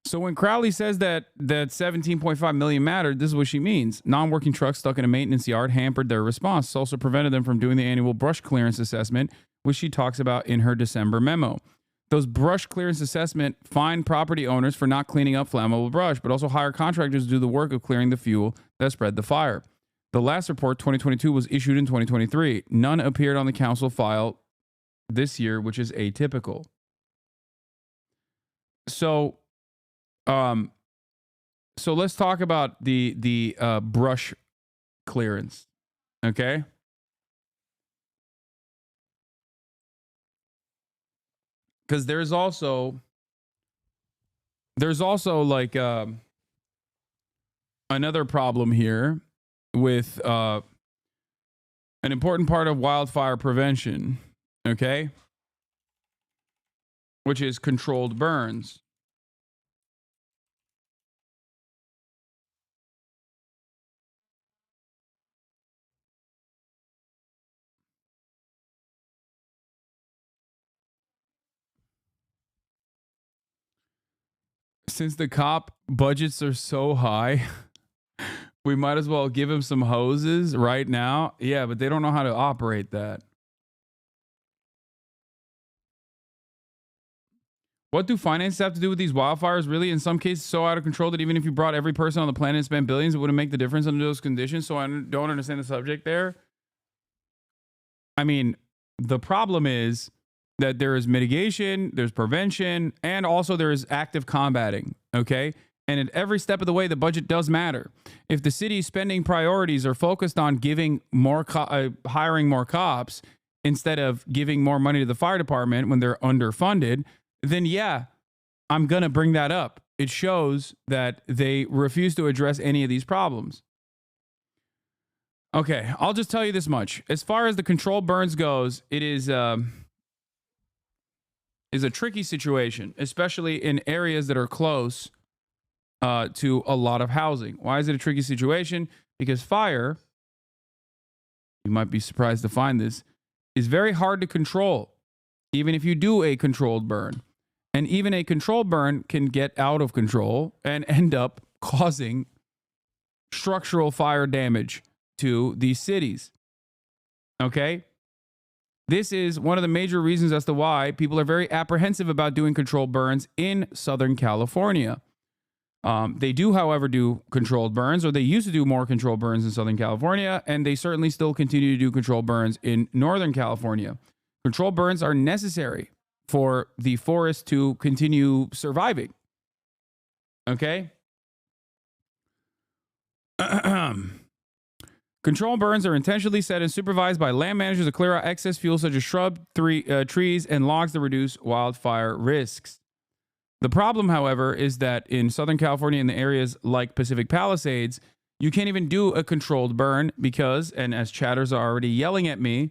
[SPEAKER 2] So when Crowley says that 17.5 million mattered, this is what she means. Non-working trucks stuck in a maintenance yard hampered their response. This also prevented them from doing the annual brush clearance assessment, which she talks about in her December memo. Those brush clearance assessment fine property owners for not cleaning up flammable brush, but also hire contractors to do the work of clearing the fuel that spread the fire. The last report, 2022, was issued in 2023. None appeared on the council file this year, which is atypical. So let's talk about the brush clearance, okay? Because there's also like another problem here with an important part of wildfire prevention, okay? Which is controlled burns. Since the cop budgets are so high, we might as well give him some hoses right now. Yeah, but they don't know how to operate that. What do finances have to do with these wildfires? Really, in some cases, so out of control that even if you brought every person on the planet and spent billions, it wouldn't make the difference under those conditions. So I don't understand the subject there. I mean, the problem is that there is mitigation, there's prevention, and also there is active combating, okay? And at every step of the way, the budget does matter. If the city's spending priorities are focused on giving more, hiring more cops instead of giving more money to the fire department when they're underfunded, then yeah, I'm going to bring that up. It shows that they refuse to address any of these problems. Okay, I'll just tell you this much. As far as the controlled burns goes, it is a tricky situation, especially in areas that are close to a lot of housing. Why is it a tricky situation? Because fire, you might be surprised to find this, is very hard to control, even if you do a controlled burn. And even a controlled burn can get out of control and end up causing structural fire damage to these cities. Okay? This is one of the major reasons as to why people are very apprehensive about doing controlled burns in Southern California. They do, however, do controlled burns, or they used to do more controlled burns in Southern California, and they certainly still continue to do controlled burns in Northern California. Controlled burns are necessary for the forest to continue surviving. Okay? Controlled burns are intentionally set and supervised by land managers to clear out excess fuel such as shrub, trees, and logs to reduce wildfire risks. The problem, however, is that in Southern California, in the areas like Pacific Palisades, you can't even do a controlled burn because, and as chatters are already yelling at me,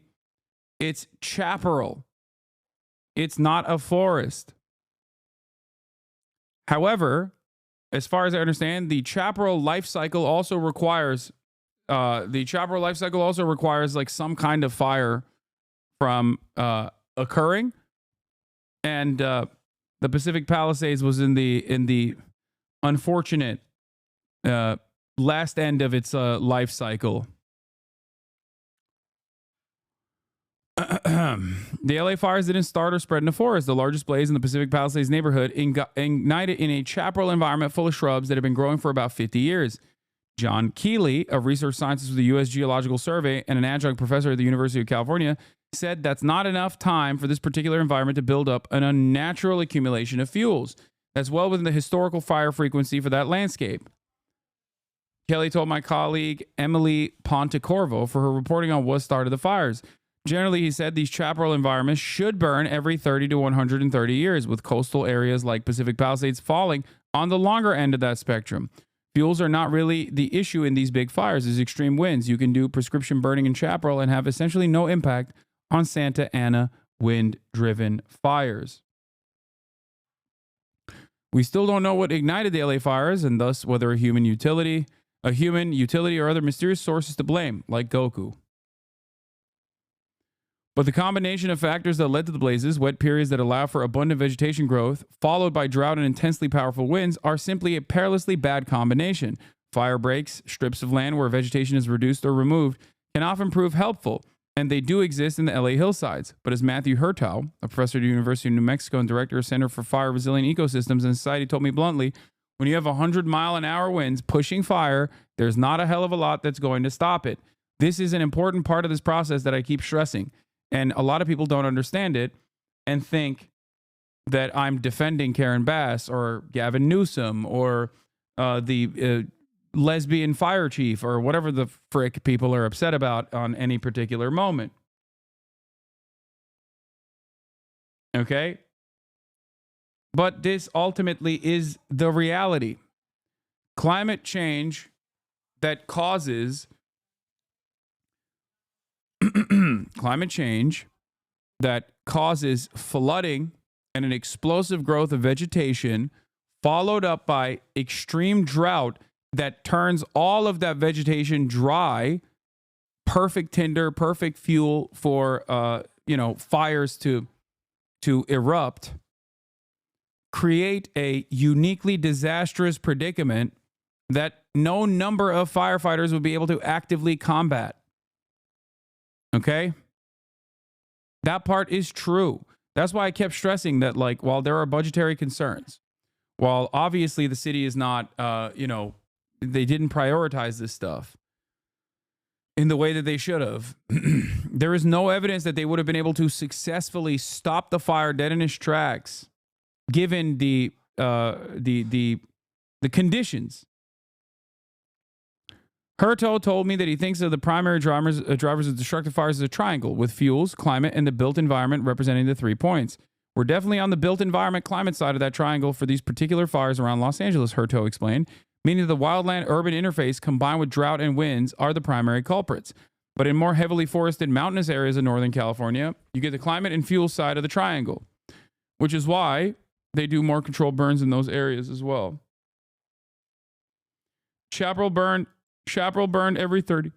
[SPEAKER 2] it's chaparral. It's not a forest. However, as far as I understand, the chaparral life cycle also requires like some kind of fire from occurring, and the Pacific Palisades was in the unfortunate last end of its life cycle. The LA fires didn't start or spread in the forest. The largest blaze in the Pacific Palisades neighborhood ignited in a chaparral environment full of shrubs that have been growing for about 50 years. John Keeley, a research scientist with the U.S. Geological Survey and an adjunct professor at the University of California, said that's not enough time for this particular environment to build up an unnatural accumulation of fuels. That's well within the historical fire frequency for that landscape. Kelly told my colleague Emily Pontecorvo for her reporting on what started the fires. Generally, he said these chaparral environments should burn every 30 to 130 years, with coastal areas like Pacific Palisades falling on the longer end of that spectrum. Fuels are not really the issue in these big fires. There's extreme winds. You can do prescription burning in chaparral and have essentially no impact on Santa Ana wind-driven fires. We still don't know what ignited the LA fires, and thus whether a human utility, or other mysterious sources to blame, like Goku. But the combination of factors that led to the blazes, wet periods that allow for abundant vegetation growth, followed by drought and intensely powerful winds, are simply a perilously bad combination. Fire breaks, strips of land where vegetation is reduced or removed, can often prove helpful, and they do exist in the LA hillsides. But as Matthew Hertow, a professor at the University of New Mexico and director of Center for Fire Resilient Ecosystems and Society, told me bluntly, when you have 100-mile-an-hour winds pushing fire, there's not a hell of a lot that's going to stop it. This is an important part of this process that I keep stressing. And a lot of people don't understand it and think that I'm defending Karen Bass or Gavin Newsom or the lesbian fire chief or whatever the frick people are upset about on any particular moment. Okay? But this ultimately is the reality. Climate change that causes flooding and an explosive growth of vegetation, followed up by extreme drought that turns all of that vegetation dry, perfect tinder, perfect fuel for fires to erupt, create a uniquely disastrous predicament that no number of firefighters would be able to actively combat. Okay? That part is true. That's why I kept stressing that, like, while there are budgetary concerns, while obviously the city is not, they didn't prioritize this stuff in the way that they should have, there is no evidence that they would have been able to successfully stop the fire dead in its tracks, given the conditions. Hurto told me that he thinks of the primary drivers of destructive fires as a triangle, with fuels, climate, and the built environment representing the 3 points. We're definitely on the built environment climate side of that triangle for these particular fires around Los Angeles, Hurto explained, meaning the wildland-urban interface combined with drought and winds are the primary culprits. But in more heavily forested mountainous areas of Northern California, you get the climate and fuel side of the triangle, which is why they do more controlled burns in those areas as well. Chaparral burned every 30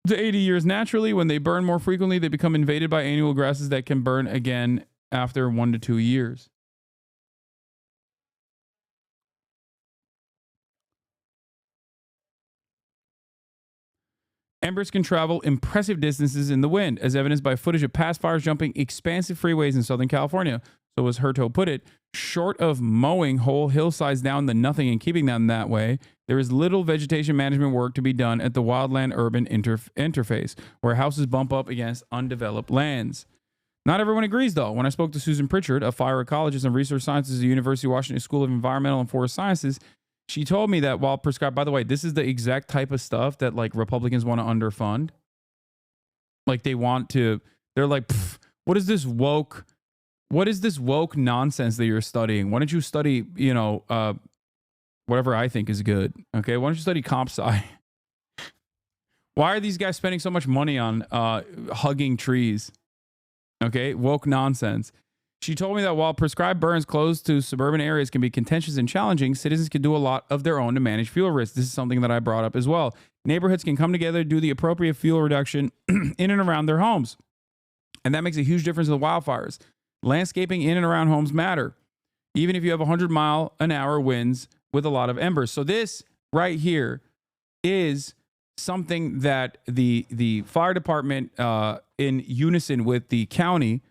[SPEAKER 2] to 80 years naturally. When they burn more frequently, they become invaded by annual grasses that can burn again after 1 to 2 years. Embers can travel impressive distances in the wind, as evidenced by footage of past fires jumping expansive freeways in Southern California. So as Hurto put it, short of mowing whole hillsides down to nothing and keeping them that way, there is little vegetation management work to be done at the wildland-urban interface, where houses bump up against undeveloped lands. Not everyone agrees, though. When I spoke to Susan Pritchard, a fire ecologist and research scientist at the University of Washington School of Environmental and Forest Sciences, she told me that while prescribed, by the way, this is the exact type of stuff that, like, Republicans want to underfund. Like, they want to, they're like, what is this woke nonsense that you're studying? Why don't you study, whatever I think is good? Okay, why don't you study comp sci? Why are these guys spending so much money on hugging trees? Okay, woke nonsense. She told me that while prescribed burns close to suburban areas can be contentious and challenging, citizens can do a lot of their own to manage fuel risk. This is something that I brought up as well. Neighborhoods can come together to do the appropriate fuel reduction in and around their homes. And that makes a huge difference in the wildfires. Landscaping in and around homes matter, even if you have 100-mile-an-hour winds with a lot of embers. So this right here is something that the fire department, in unison with the county,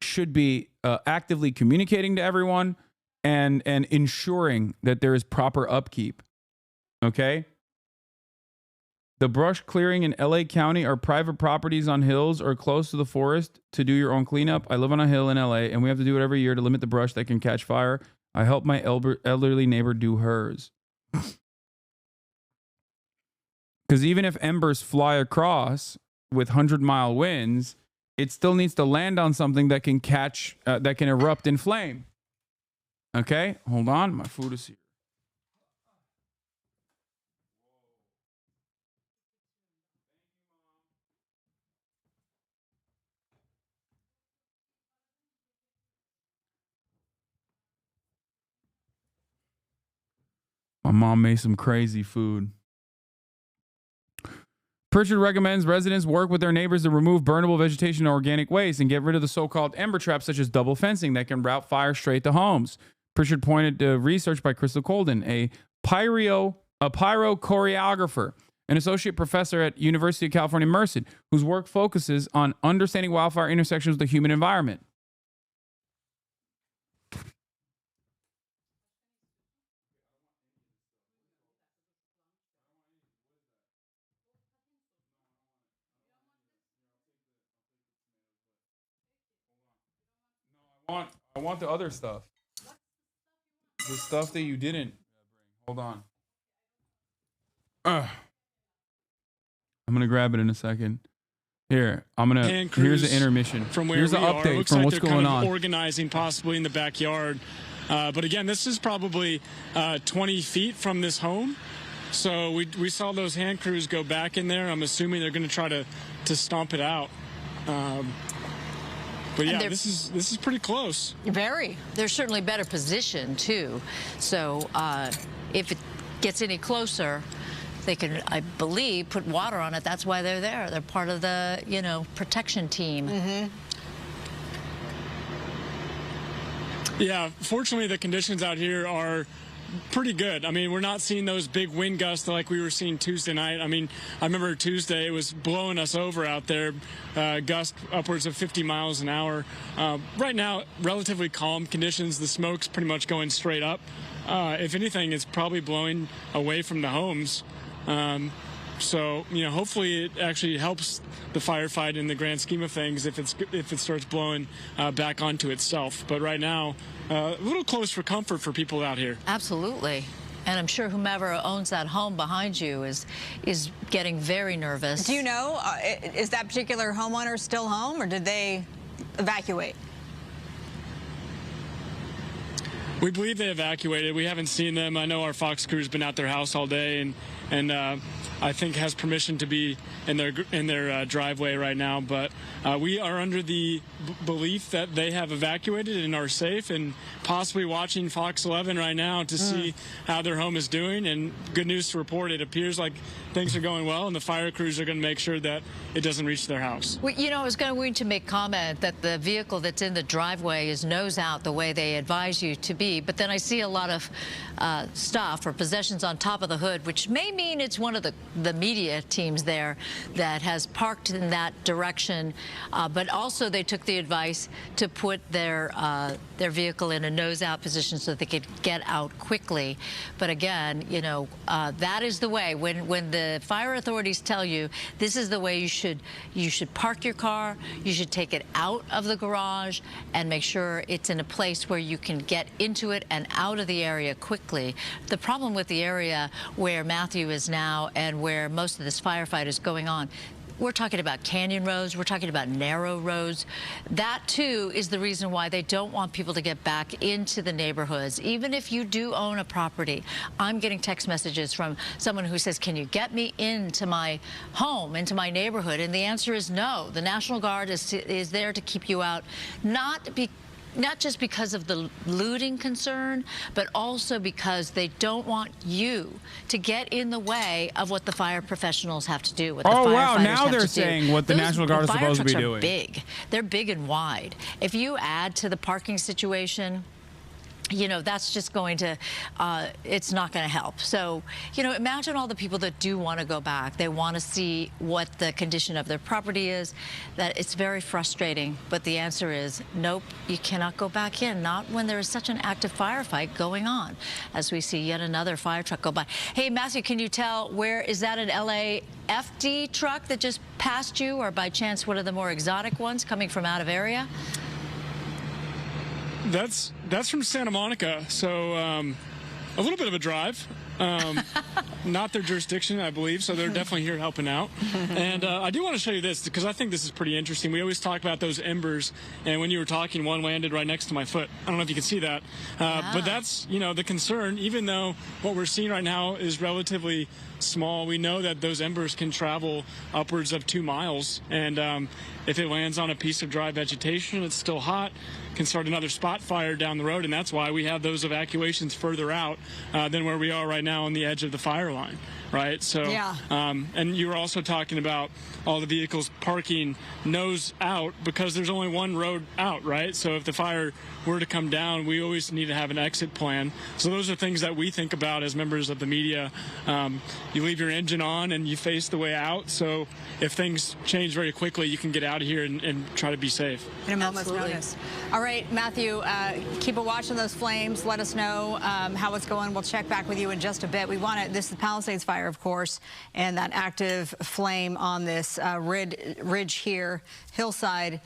[SPEAKER 2] should be actively communicating to everyone and ensuring that there is proper upkeep. Okay? The brush clearing in LA County are private properties on hills or close to the forest to do your own cleanup. I live on a hill in LA, and we have to do it every year to limit the brush that can catch fire. I help my elderly neighbor do hers. Because even if embers fly across with 100-mile winds, it still needs to land on something that can catch, that can erupt in flame. Okay, hold on. My food is here. My mom made some crazy food. Pritchard recommends residents work with their neighbors to remove burnable vegetation and organic waste and get rid of the so-called ember traps, such as double fencing, that can route fire straight to homes. Pritchard pointed to research by Crystal Colden, a pyrochoreographer, an associate professor at University of California, Merced, whose work focuses on understanding wildfire intersections with the human environment. I want the other stuff. The stuff that you didn't bring. Hold on. I'm gonna grab it in a second. Here, here's the intermission.
[SPEAKER 5] From where
[SPEAKER 2] here's the update
[SPEAKER 5] looks
[SPEAKER 2] from
[SPEAKER 5] like
[SPEAKER 2] what's
[SPEAKER 5] they're
[SPEAKER 2] going
[SPEAKER 5] kind of
[SPEAKER 2] on.
[SPEAKER 5] Organizing possibly in the backyard. But again, this is probably 20 feet from this home. So we saw those hand crews go back in there. I'm assuming they're going to try to stomp it out. But yeah, this is pretty close.
[SPEAKER 6] Very. They're certainly better positioned too. So if it gets any closer, they can, I believe, put water on it. That's why they're there. They're part of the, protection team.
[SPEAKER 5] Mm-hmm. Yeah, fortunately, the conditions out here are pretty good. I mean, we're not seeing those big wind gusts like we were seeing Tuesday night. I mean, I remember Tuesday it was blowing us over out there, gust upwards of 50 miles an hour. Right now, relatively calm conditions. The smoke's pretty much going straight up. If anything, it's probably blowing away from the homes. So, you know, hopefully it actually helps the firefight in the grand scheme of things if it starts blowing back onto itself. But right now, a little close for comfort for people out here.
[SPEAKER 6] Absolutely. And I'm sure whomever owns that home behind you is getting very nervous.
[SPEAKER 8] Do you know, is that particular homeowner still home, or did they evacuate?
[SPEAKER 5] We believe they evacuated. We haven't seen them. I know our Fox crew's been at their house all day, and I think has permission to be in their driveway right now. But we are under the belief that they have evacuated and are safe, and possibly watching Fox 11 right now to see how their home is doing. And good news to report, it appears like things are going well, and the fire crews are going to make sure that it doesn't reach their house.
[SPEAKER 6] Well, you know, I was going to make comment that the vehicle that's in the driveway is nose out the way they advise you to be, but then I see a lot of stuff or possessions on top of the hood, which may mean it's one of the media teams there that has parked in that direction, but also they took the advice to put their vehicle in a nose-out position so that they could get out quickly. But again, you know, that is the way. When the fire authorities tell you this is the way you should park your car, you should take it out of the garage and make sure it's in a place where you can get into it and out of the area quickly. The problem with the area where Matthew is now and where most of this firefight is going on, we're talking about canyon roads, we're talking about narrow roads. That, too, is the reason why they don't want people to get back into the neighborhoods. Even if you do own a property, I'm getting text messages from someone who says, can you get me into my home, into my neighborhood? And the answer is no. The National Guard is there to keep you out, not just because of the looting concern, but also because they don't want you to get in the way of what the fire professionals have to do. What the
[SPEAKER 2] wow,
[SPEAKER 6] firefighters
[SPEAKER 2] now
[SPEAKER 6] have
[SPEAKER 2] they're
[SPEAKER 6] to
[SPEAKER 2] saying
[SPEAKER 6] do.
[SPEAKER 2] what the National Guard is supposed to be doing.
[SPEAKER 6] Fire trucks are big. They're big and wide. If you add to the parking situation, you know, that's just going to, it's not going to help. So, you know, imagine all the people that do want to go back. They want to see what the condition of their property is. That it's very frustrating. But the answer is, nope, you cannot go back in. Not when there is such an active firefight going on, as we see yet another fire truck go by. Hey, Matthew, can you tell where, is that an LAFD truck that just passed you, or by chance one of the more exotic ones coming from out of area?
[SPEAKER 5] That's from Santa Monica, so a little bit of a drive. Not their jurisdiction, I believe, so they're definitely here helping out. And I do want to show you this, because I think this is pretty interesting. We always talk about those embers, and when you were talking, one landed right next to my foot. I don't know if you can see that, but that's, you know, the concern. Even though what we're seeing right now is relatively small, we know that those embers can travel upwards of 2 miles, and if it lands on a piece of dry vegetation, it's still hot, can start another spot fire down the road, and that's why we have those evacuations further out than where we are right now on the edge of the fire line, right? So,
[SPEAKER 8] yeah.
[SPEAKER 5] And you were also talking about all the vehicles parking nose out because there's only one road out, right? So if the fire were to come down, we always need to have an exit plan. So those are things that we think about as members of the media. You leave your engine on and you face the way out. So if things change very quickly, you can get out of here and try to be safe.
[SPEAKER 8] In a moment's notice. All right, Matthew, keep a watch on those flames. Let us know how it's going. We'll check back with you in just a bit. We want to, this is the Palisades fire, of course, and that active flame on this ridge here, hillside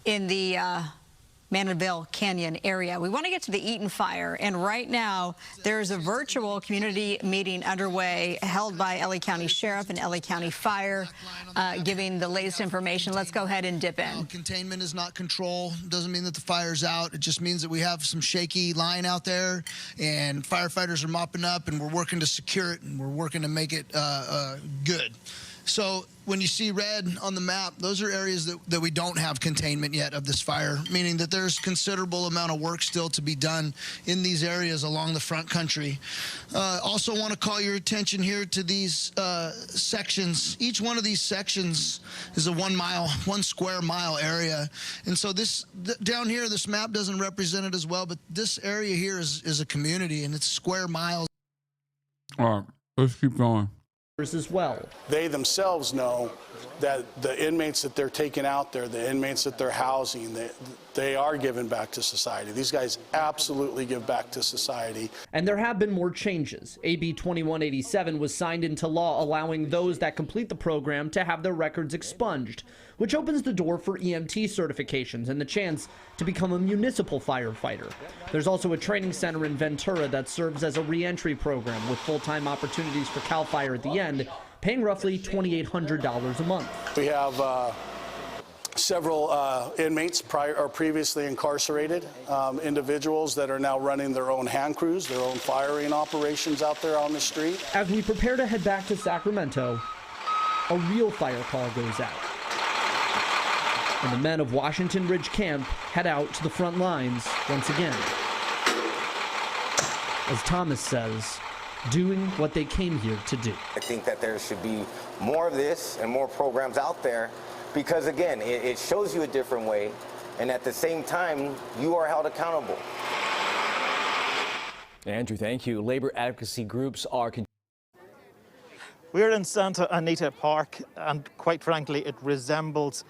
[SPEAKER 8] in the Mandeville Canyon area. We want to get to the Eaton fire, and right now there's a virtual community meeting underway held by LA County Sheriff and LA County Fire, giving the latest information. Let's go ahead and dip in.
[SPEAKER 9] Containment is not control. Doesn't mean that the fire's out. It just means that we have some shaky line out there, and firefighters are mopping up, and we're working to secure it, and we're working to make it good. So when you see red on the map, those are areas that we don't have containment yet of this fire, meaning that there's considerable amount of work still to be done in these areas along the front country. Also want to call your attention here to these sections. Each one of these sections is a 1 square mile area. And so down here, this map doesn't represent it as well, but this area here is a community, and it's square miles.
[SPEAKER 2] All right, let's keep going.
[SPEAKER 18] As well.
[SPEAKER 20] They themselves know that the inmates that they're taking out there, the inmates that they're housing, they are giving back to society. These guys absolutely give back to society.
[SPEAKER 18] And there have been more changes. AB 2187 was signed into law, allowing those that complete the program to have their records expunged, which opens the door for EMT certifications and the chance to become a municipal firefighter. There's also a training center in Ventura that serves as a re-entry program with full-time opportunities for CAL FIRE at the end, paying roughly $2,800 a month.
[SPEAKER 20] We have several inmates previously incarcerated, individuals that are now running their own hand crews, their own firing operations out there on the street.
[SPEAKER 18] As we prepare to head back to Sacramento, a real fire call goes out. And the men of Washington Ridge Camp head out to the front lines once again. As Thomas says, doing what they came here to do.
[SPEAKER 19] I think that there should be more of this and more programs out there because, again, it shows you a different way, and at the same time, you are held accountable.
[SPEAKER 16] Andrew, thank you. Labor advocacy groups are...
[SPEAKER 7] We're in Santa Anita Park, and quite frankly, it resembles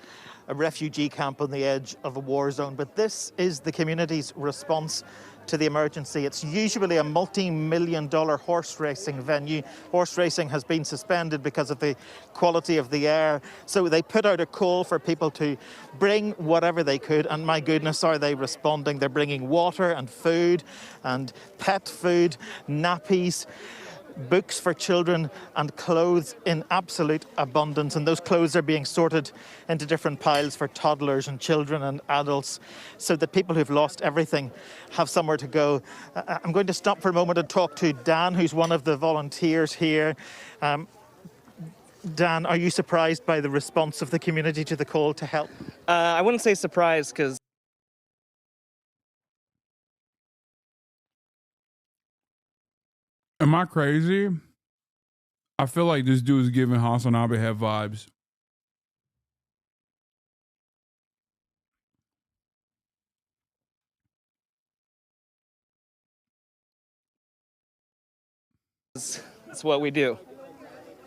[SPEAKER 7] a refugee camp on the edge of a war zone. But this is the community's response to the emergency. It's usually a multi-million-dollar horse racing venue. Horse racing has been suspended because of the quality of the air. So they put out a call for people to bring whatever they could, and my goodness, are they responding. They're bringing water and food and pet food, nappies, books for children, and clothes in absolute abundance. And those clothes are being sorted into different piles for toddlers and children and adults so that people who've lost everything have somewhere to go. I'm going to stop for a moment and talk to Dan, who's one of the volunteers here. Dan, are you surprised by the response of the community to the call to help?
[SPEAKER 14] I wouldn't say surprised, because
[SPEAKER 2] am I crazy? I feel like this dude is giving Hasanabi head vibes.
[SPEAKER 14] it's what we do.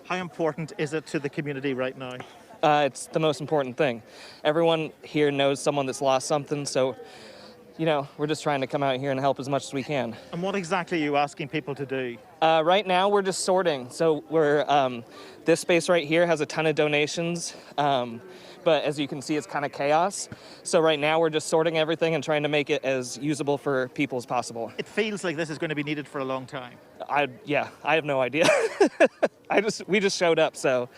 [SPEAKER 7] How important is it to the community right now?
[SPEAKER 14] It's the most important thing. Everyone here knows someone that's lost something, so you know, we're just trying to come out here and help as much as we can.
[SPEAKER 7] And what exactly are you asking people to do?
[SPEAKER 14] Right now, we're just sorting. So we're, this space right here has a ton of donations, but as you can see, it's kind of chaos. So right now, we're just sorting everything and trying to make it as usable for people as possible.
[SPEAKER 7] It feels like this is going to be needed for a long time.
[SPEAKER 14] Yeah, I have no idea. We just showed up, so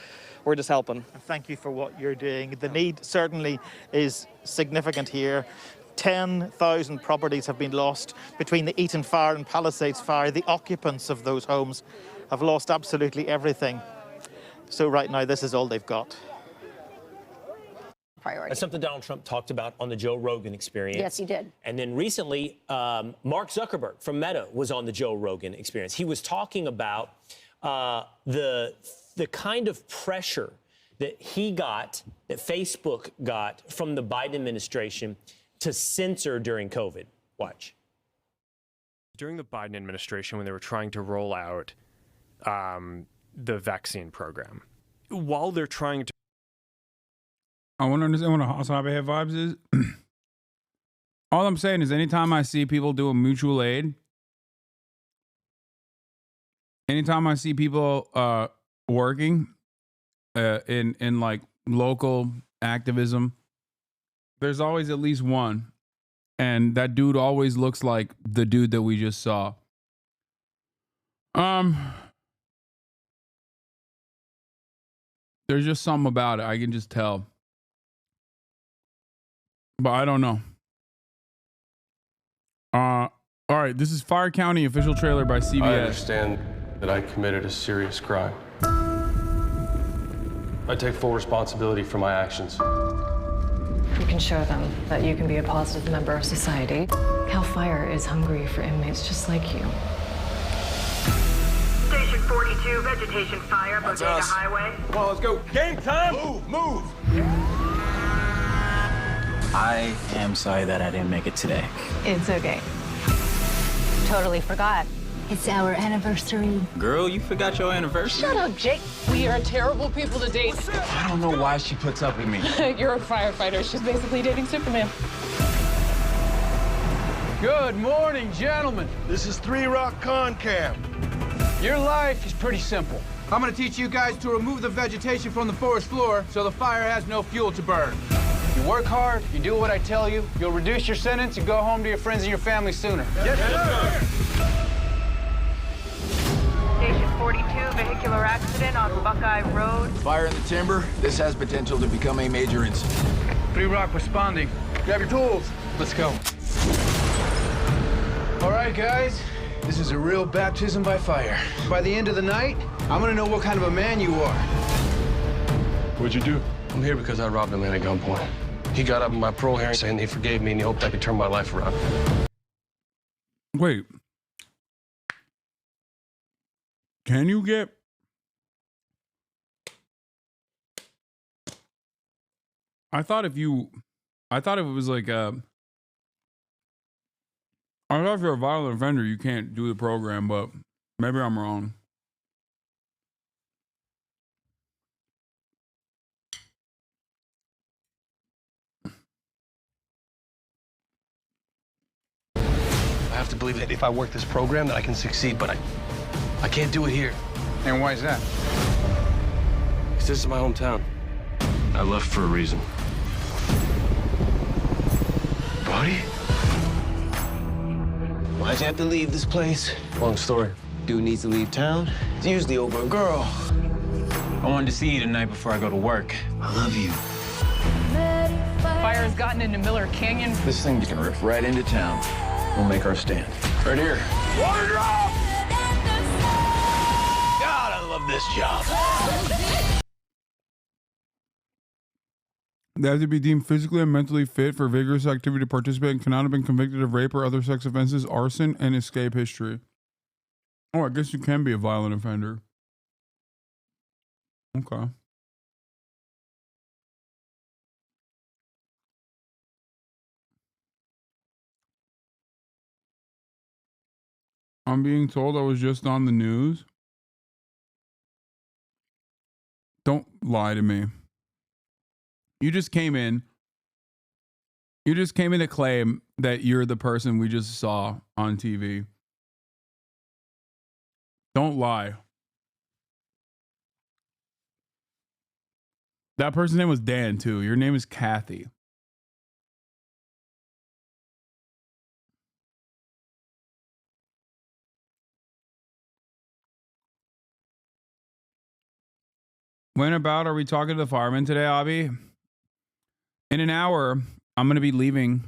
[SPEAKER 14] we're just helping.
[SPEAKER 7] And thank you for what you're doing. The need certainly is significant here. 10,000 properties have been lost between the Eaton Fire and Palisades Fire. The occupants of those homes have lost absolutely everything. So right now, this is all they've got.
[SPEAKER 17] Priority. That's something Donald Trump talked about on the Joe Rogan Experience.
[SPEAKER 13] Yes, he did.
[SPEAKER 17] And then recently, Mark Zuckerberg from Meta was on the Joe Rogan Experience. He was talking about the kind of pressure that he got, that Facebook got from the Biden administration to censor during COVID. Watch.
[SPEAKER 21] During the Biden administration, when they were trying to roll out the vaccine program, while they're trying to...
[SPEAKER 2] I want to understand what a Hasanabi head vibes is. All I'm saying is anytime I see people doing mutual aid, anytime I see people working in like local activism, there's always at least one. And that dude always looks like the dude that we just saw. There's just something about it. I can just tell. But I don't know. All right, this is Fire County official trailer by CBS.
[SPEAKER 22] I understand that I committed a serious crime.
[SPEAKER 4] I take full responsibility for my actions.
[SPEAKER 11] You can show them that you can be a positive member of society. Cal Fire is hungry for inmates just like you.
[SPEAKER 15] Station 42, vegetation fire,
[SPEAKER 4] That's
[SPEAKER 15] Bodega
[SPEAKER 4] us.
[SPEAKER 15] Highway.
[SPEAKER 4] Come on, let's go. Game time! Move!
[SPEAKER 22] I am sorry that I didn't make it today.
[SPEAKER 8] It's okay. Totally forgot.
[SPEAKER 23] It's our anniversary.
[SPEAKER 22] Girl, you forgot your anniversary?
[SPEAKER 23] Shut up, Jake. We are terrible people to date.
[SPEAKER 22] I don't know why she puts up with me.
[SPEAKER 23] You're a firefighter. She's basically dating Superman.
[SPEAKER 25] Good morning, gentlemen. This is 3 Rock Con Camp. Your life is pretty simple. I'm gonna teach you guys to remove the vegetation from the forest floor so the fire has no fuel to burn. You work hard, you do what I tell you, you'll reduce your sentence and go home to your friends and your family sooner.
[SPEAKER 15] Yes, sir. Station 42, vehicular accident on Buckeye Road.
[SPEAKER 25] Fire in the timber. This has potential to become a major incident. 3 Rock responding. Grab your tools. Let's go. All right, guys. This is a real baptism by fire. By the end of the night, I'm gonna know what kind of a man you are.
[SPEAKER 4] What'd you do? I'm here because I robbed a man at gunpoint. He got up in my parole hearing saying he forgave me and he hoped I could turn my life around.
[SPEAKER 2] Wait. Can you get... I thought if it was like I thought if you're a violent offender, you can't do the program, but maybe I'm wrong.
[SPEAKER 4] I have to believe that if I work this program that I can succeed, but I can't do it here.
[SPEAKER 25] And why is that?
[SPEAKER 4] Because this is my hometown. I left for a reason. Buddy?
[SPEAKER 22] Why'd you have to leave this place?
[SPEAKER 4] Long story.
[SPEAKER 22] Dude needs to leave town. It's usually over a girl. I wanted to see you tonight before I go to work. I love you.
[SPEAKER 23] Fire has gotten into Miller Canyon.
[SPEAKER 25] This thing's gonna rip right into town. We'll make our stand. Right here. Water drop! God, I love this job.
[SPEAKER 2] They have to be deemed physically and mentally fit for vigorous activity to participate and cannot have been convicted of rape or other sex offenses, arson, and escape history. Oh, I guess you can be a violent offender. Okay. I'm being told I was just on the news. Don't lie to me. You just came in. You just came in to claim that you're the person we just saw on TV. Don't lie. That person's name was Dan, too. Your name is Kathy. When about are we talking to the firemen today, Abby? In an hour, I'm going to be leaving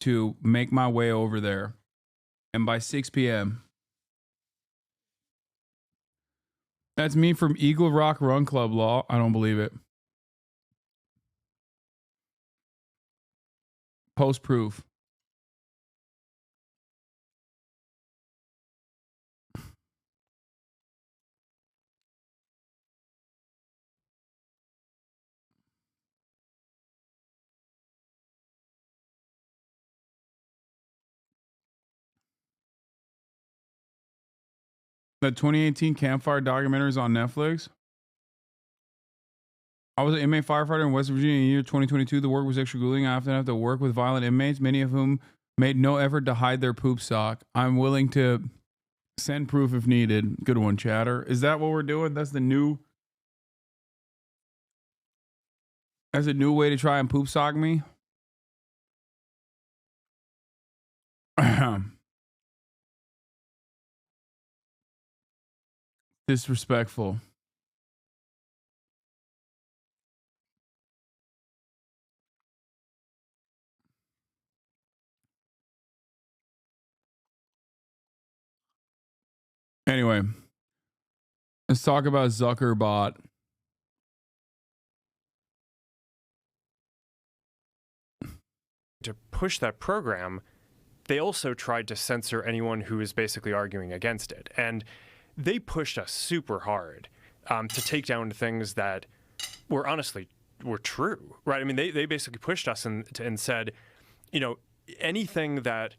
[SPEAKER 2] to make my way over there. And by 6 p.m., that's me from Eagle Rock Run Club Law. I don't believe it. Post proof. The 2018 Campfire documentary is on Netflix. I was an inmate firefighter in West Virginia in the year 2022. The work was extra grueling. I often have to work with violent inmates, many of whom made no effort to hide their poop sock. I'm willing to send proof if needed. Good one, Chatter. Is that what we're doing? That's a new way to try and poop sock me? Disrespectful. Anyway, let's talk about Zuckerbot.
[SPEAKER 21] push that program, they also tried to censor anyone who was basically arguing against it. And they pushed us super hard to take down things that were honestly were true, right? I mean, they basically pushed us and said, you know, anything that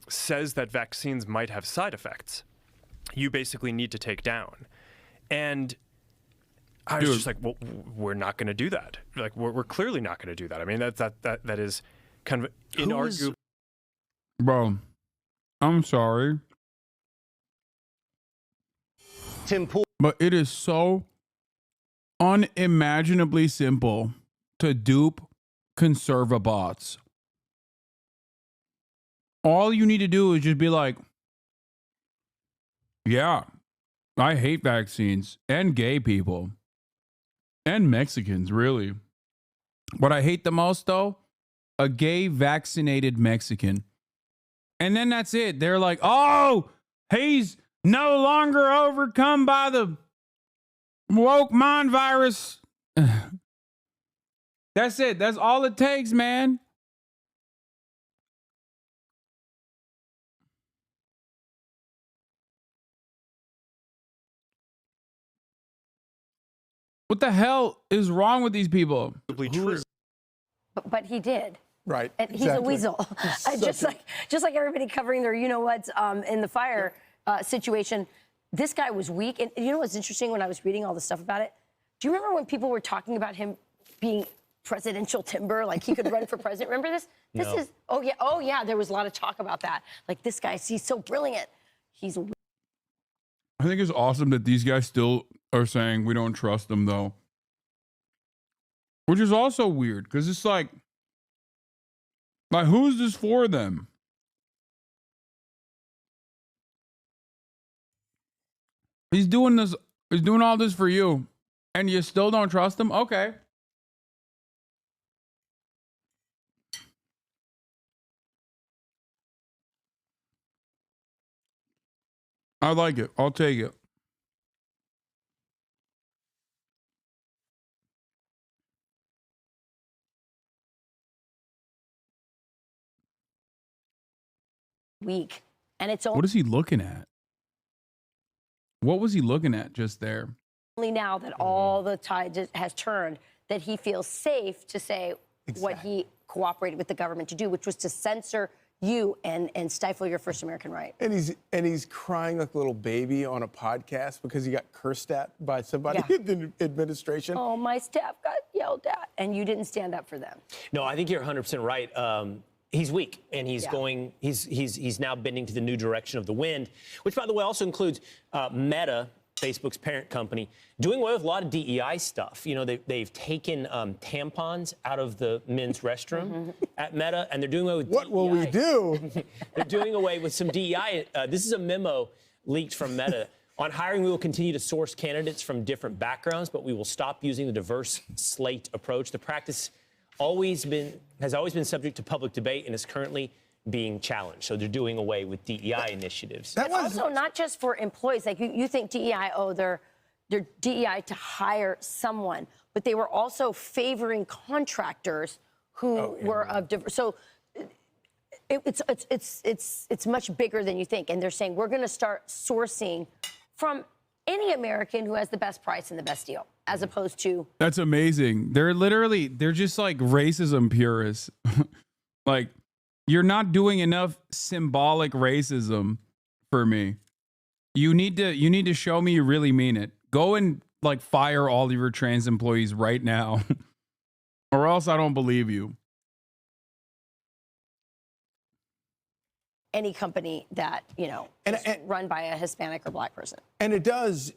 [SPEAKER 21] says that vaccines might have side effects, you basically need to take down. And I was just like, well, we're not going to do that. Like, we're clearly not going to do that. I mean, that is kind of inarguable.
[SPEAKER 2] Bro, I'm sorry. But it is so unimaginably simple to dupe conservabots. All you need to do is just be like, yeah, I hate vaccines and gay people and Mexicans, really. What I hate the most, though, a gay vaccinated Mexican. And then that's it. They're like, oh, he's no longer overcome by the woke mind virus. That's it. That's all it takes, man. What the hell is wrong with these people?
[SPEAKER 21] True.
[SPEAKER 1] But he did.
[SPEAKER 3] Right.
[SPEAKER 1] And he's a weasel. just like everybody covering their you-know-whats in the fire situation. This guy was weak. And you know what's interesting when I was reading all the stuff about it? Do you remember when people were talking about him being presidential timber, like he could run for president? Remember this? This is, oh yeah, there was a lot of talk about that. Like this guy, he's so brilliant. He's
[SPEAKER 2] I think it's awesome that these guys still are saying we don't trust them, though. Which is also weird, because it's like who's this for them? He's doing all this for you, and you still don't trust him? Okay. I like it. I'll take it.
[SPEAKER 1] weak. And it's
[SPEAKER 2] What is he looking at? What was he looking at just there?
[SPEAKER 1] only now that all the tide has turned that he feels safe to say what he cooperated with the government to do, which was to censor you and stifle your First American right.
[SPEAKER 3] And he's crying like a little baby on a podcast because he got cursed at by somebody in the administration.
[SPEAKER 1] Oh, my staff got yelled at, and you didn't stand up for them.
[SPEAKER 17] No, I think you're 100% right. He's weak, and he's going. He's now bending to the new direction of the wind, which, by the way, also includes Meta, Facebook's parent company, doing away with a lot of DEI stuff. You know, they've taken tampons out of the men's restroom at Meta, and they're doing away with
[SPEAKER 3] What will we do?
[SPEAKER 17] They're doing away with some DEI. This is a memo leaked from Meta. On hiring, we will continue to source candidates from different backgrounds, but we will stop using the diverse slate approach. The practice has always been subject to public debate and is currently being challenged. So they're doing away with DEI initiatives.
[SPEAKER 1] It's also not just for employees. Like you think DEI, they're DEI to hire someone, but they were also favoring contractors who were of diverse. So it's much bigger than you think. And they're saying we're going to start sourcing from any American who has the best price and the best deal, as opposed to.
[SPEAKER 2] That's amazing. They're just like racism purists. Like, you're not doing enough symbolic racism for me. You need to show me you really mean it. Go and like fire all of your trans employees right now, or else I don't believe you.
[SPEAKER 1] Any company that, is run by a Hispanic or Black person.
[SPEAKER 3] And it does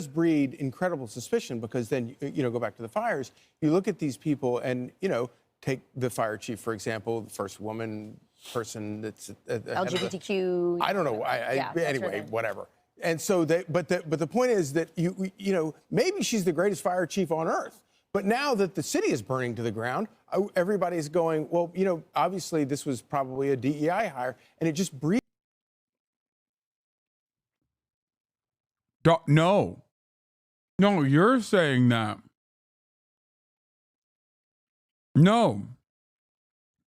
[SPEAKER 3] breed incredible suspicion, because then, go back to the fires. You look at these people and, take the fire chief, for example, the first woman person that's
[SPEAKER 1] LGBTQ.
[SPEAKER 3] I don't know. Anyway, whatever. And so but the point is that maybe she's the greatest fire chief on earth. But now that the city is burning to the ground, everybody's going, well, obviously this was probably a DEI hire, and it just breeds.
[SPEAKER 2] No, you're saying that. No,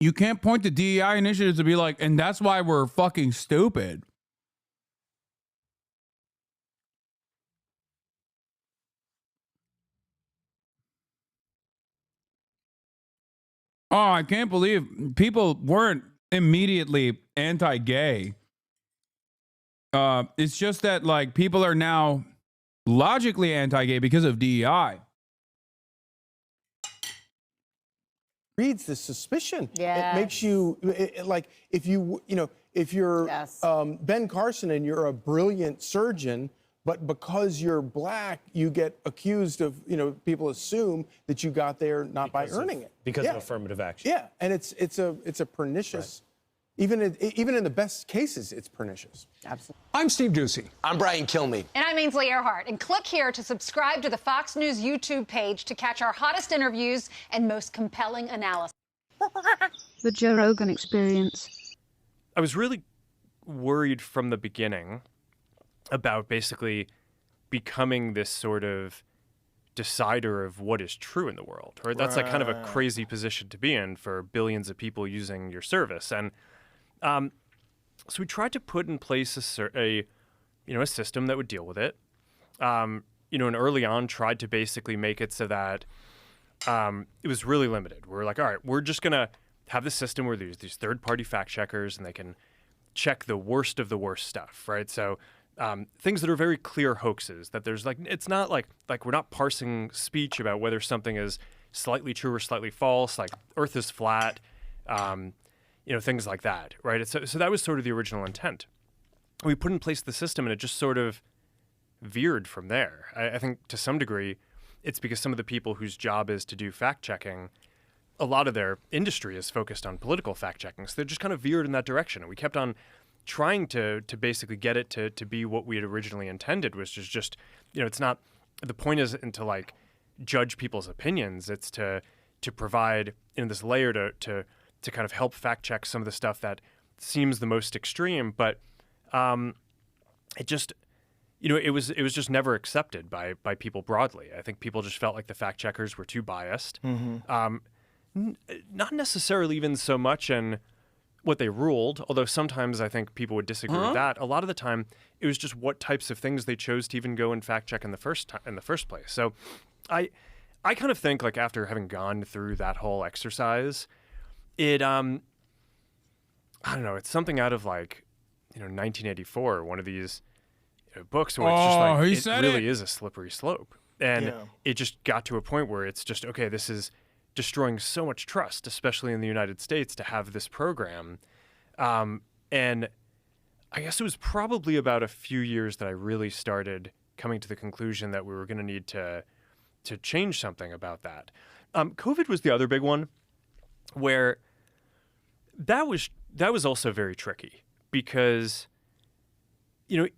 [SPEAKER 2] You can't point to DEI initiatives to be like, and that's why we're fucking stupid. Oh, I can't believe people weren't immediately anti-gay. It's just that like people are now logically anti-gay because of DEI.
[SPEAKER 3] Breeds the suspicion.
[SPEAKER 1] Yes.
[SPEAKER 3] It makes you like if you're Ben Carson and you're a brilliant surgeon, but because you're black, you get accused of, people assume that you got there not by earning it.
[SPEAKER 17] Because of affirmative action.
[SPEAKER 3] Yeah, and it's a pernicious, even in the best cases, it's pernicious.
[SPEAKER 1] Absolutely.
[SPEAKER 5] I'm Steve Doocy.
[SPEAKER 6] I'm Brian Kilmeade.
[SPEAKER 10] And I'm Ainsley Earhart. And click here to subscribe to the Fox News YouTube page to catch our hottest interviews and most compelling analysis.
[SPEAKER 12] The Joe Rogan Experience.
[SPEAKER 21] I was really worried from the beginning about basically becoming this sort of decider of what is true in the world, right? That's like kind of a crazy position to be in for billions of people using your service. And so we tried to put in place a system that would deal with it. And early on tried to basically make it so that it was really limited. We're like, all right, we're just going to have this system where there's these third-party fact checkers and they can check the worst of the worst stuff, right? So things that are very clear hoaxes, that there's like, it's not like we're not parsing speech about whether something is slightly true or slightly false, like Earth is flat, things like that, right? So that was sort of the original intent. We put in place the system and it just sort of veered from there. I think to some degree, it's because some of the people whose job is to do fact checking, a lot of their industry is focused on political fact checking. So they just kind of veered in that direction. And we kept on trying to basically get it to be what we had originally intended, which is just, it's not, the point isn't to like judge people's opinions. It's to provide this layer to kind of help fact check some of the stuff that seems the most extreme, but it just, it was just never accepted by people broadly. I think people just felt like the fact checkers were too biased. Not necessarily even so much in what they ruled, although sometimes I think people would disagree with that. A lot of the time, it was just what types of things they chose to even go and fact check in the first place. So, I kind of think like after having gone through that whole exercise, it I don't know, it's something out of like 1984, one of these books where it's just like it really is a slippery slope, and it just got to a point where it's just okay, this is destroying so much trust, especially in the United States, to have this program. And I guess it was probably about a few years that I really started coming to the conclusion that we were going to need to change something about that. COVID was the other big one, where that was also very tricky because, at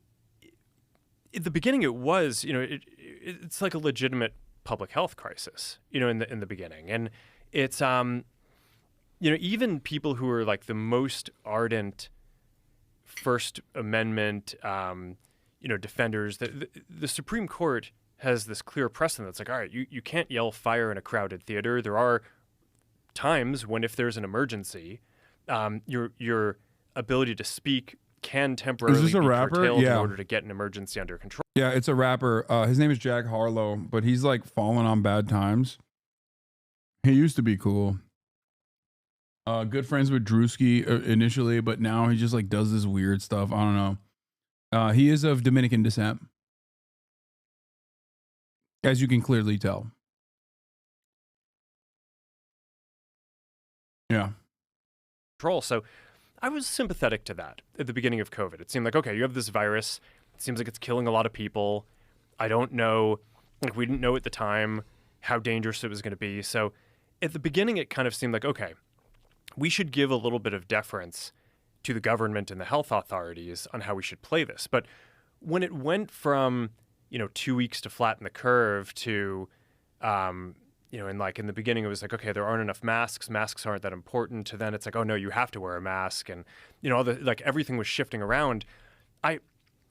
[SPEAKER 21] the beginning it was, it's like a legitimate public health crisis, in the beginning. And it's, even people who are like the most ardent First Amendment, defenders, the Supreme Court has this clear precedent that's like, all right, you can't yell fire in a crowded theater. There are times when if there's an emergency, your ability to speak can temporarily be curtailed in order to get an emergency under control.
[SPEAKER 2] Yeah, it's a rapper. His name is Jack Harlow, but he's like fallen on bad times. He used to be cool. Good friends with Drewski initially, but now he just like does this weird stuff. I don't know. He is of Dominican descent, as you can clearly tell. Yeah.
[SPEAKER 21] So I was sympathetic to that at the beginning of COVID. It seemed like, okay, you have this virus. It seems like it's killing a lot of people. I don't know, like we didn't know at the time how dangerous it was going to be. So at the beginning, it kind of seemed like, okay, we should give a little bit of deference to the government and the health authorities on how we should play this. But when it went from, 2 weeks to flatten the curve to, and like in the beginning, it was like, okay, there aren't enough masks. Masks aren't that important. To then it's like, oh no, you have to wear a mask. And, everything was shifting around. It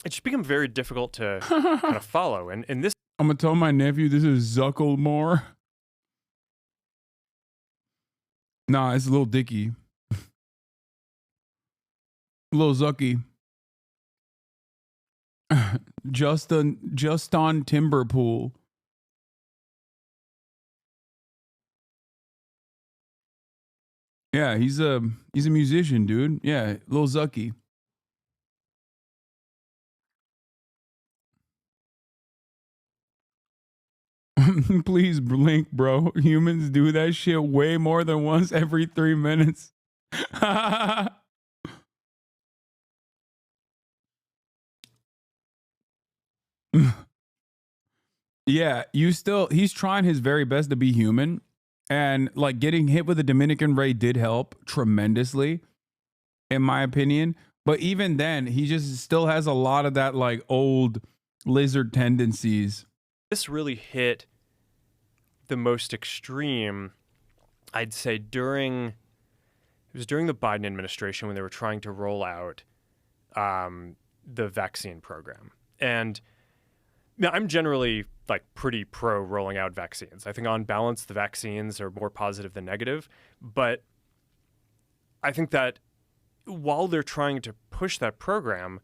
[SPEAKER 21] just became very difficult to kind of follow. And this,
[SPEAKER 2] I'm going to tell my nephew this is Zucklemore. Nah, it's Lil Dicky. Lil Zucky. just on Timberpool. Yeah, he's a musician, dude. Yeah, Lil Zucky. Please blink, bro. Humans do that shit way more than once every 3 minutes. Yeah, he's trying his very best to be human. And like getting hit with a Dominican ray did help tremendously, in my opinion. But even then, he just still has a lot of that like old lizard tendencies.
[SPEAKER 21] This really hit the most extreme, I'd say, during the Biden administration when they were trying to roll out the vaccine program. And now I'm generally like pretty pro rolling out vaccines. I think on balance, the vaccines are more positive than negative. But I think that while they're trying to push that program,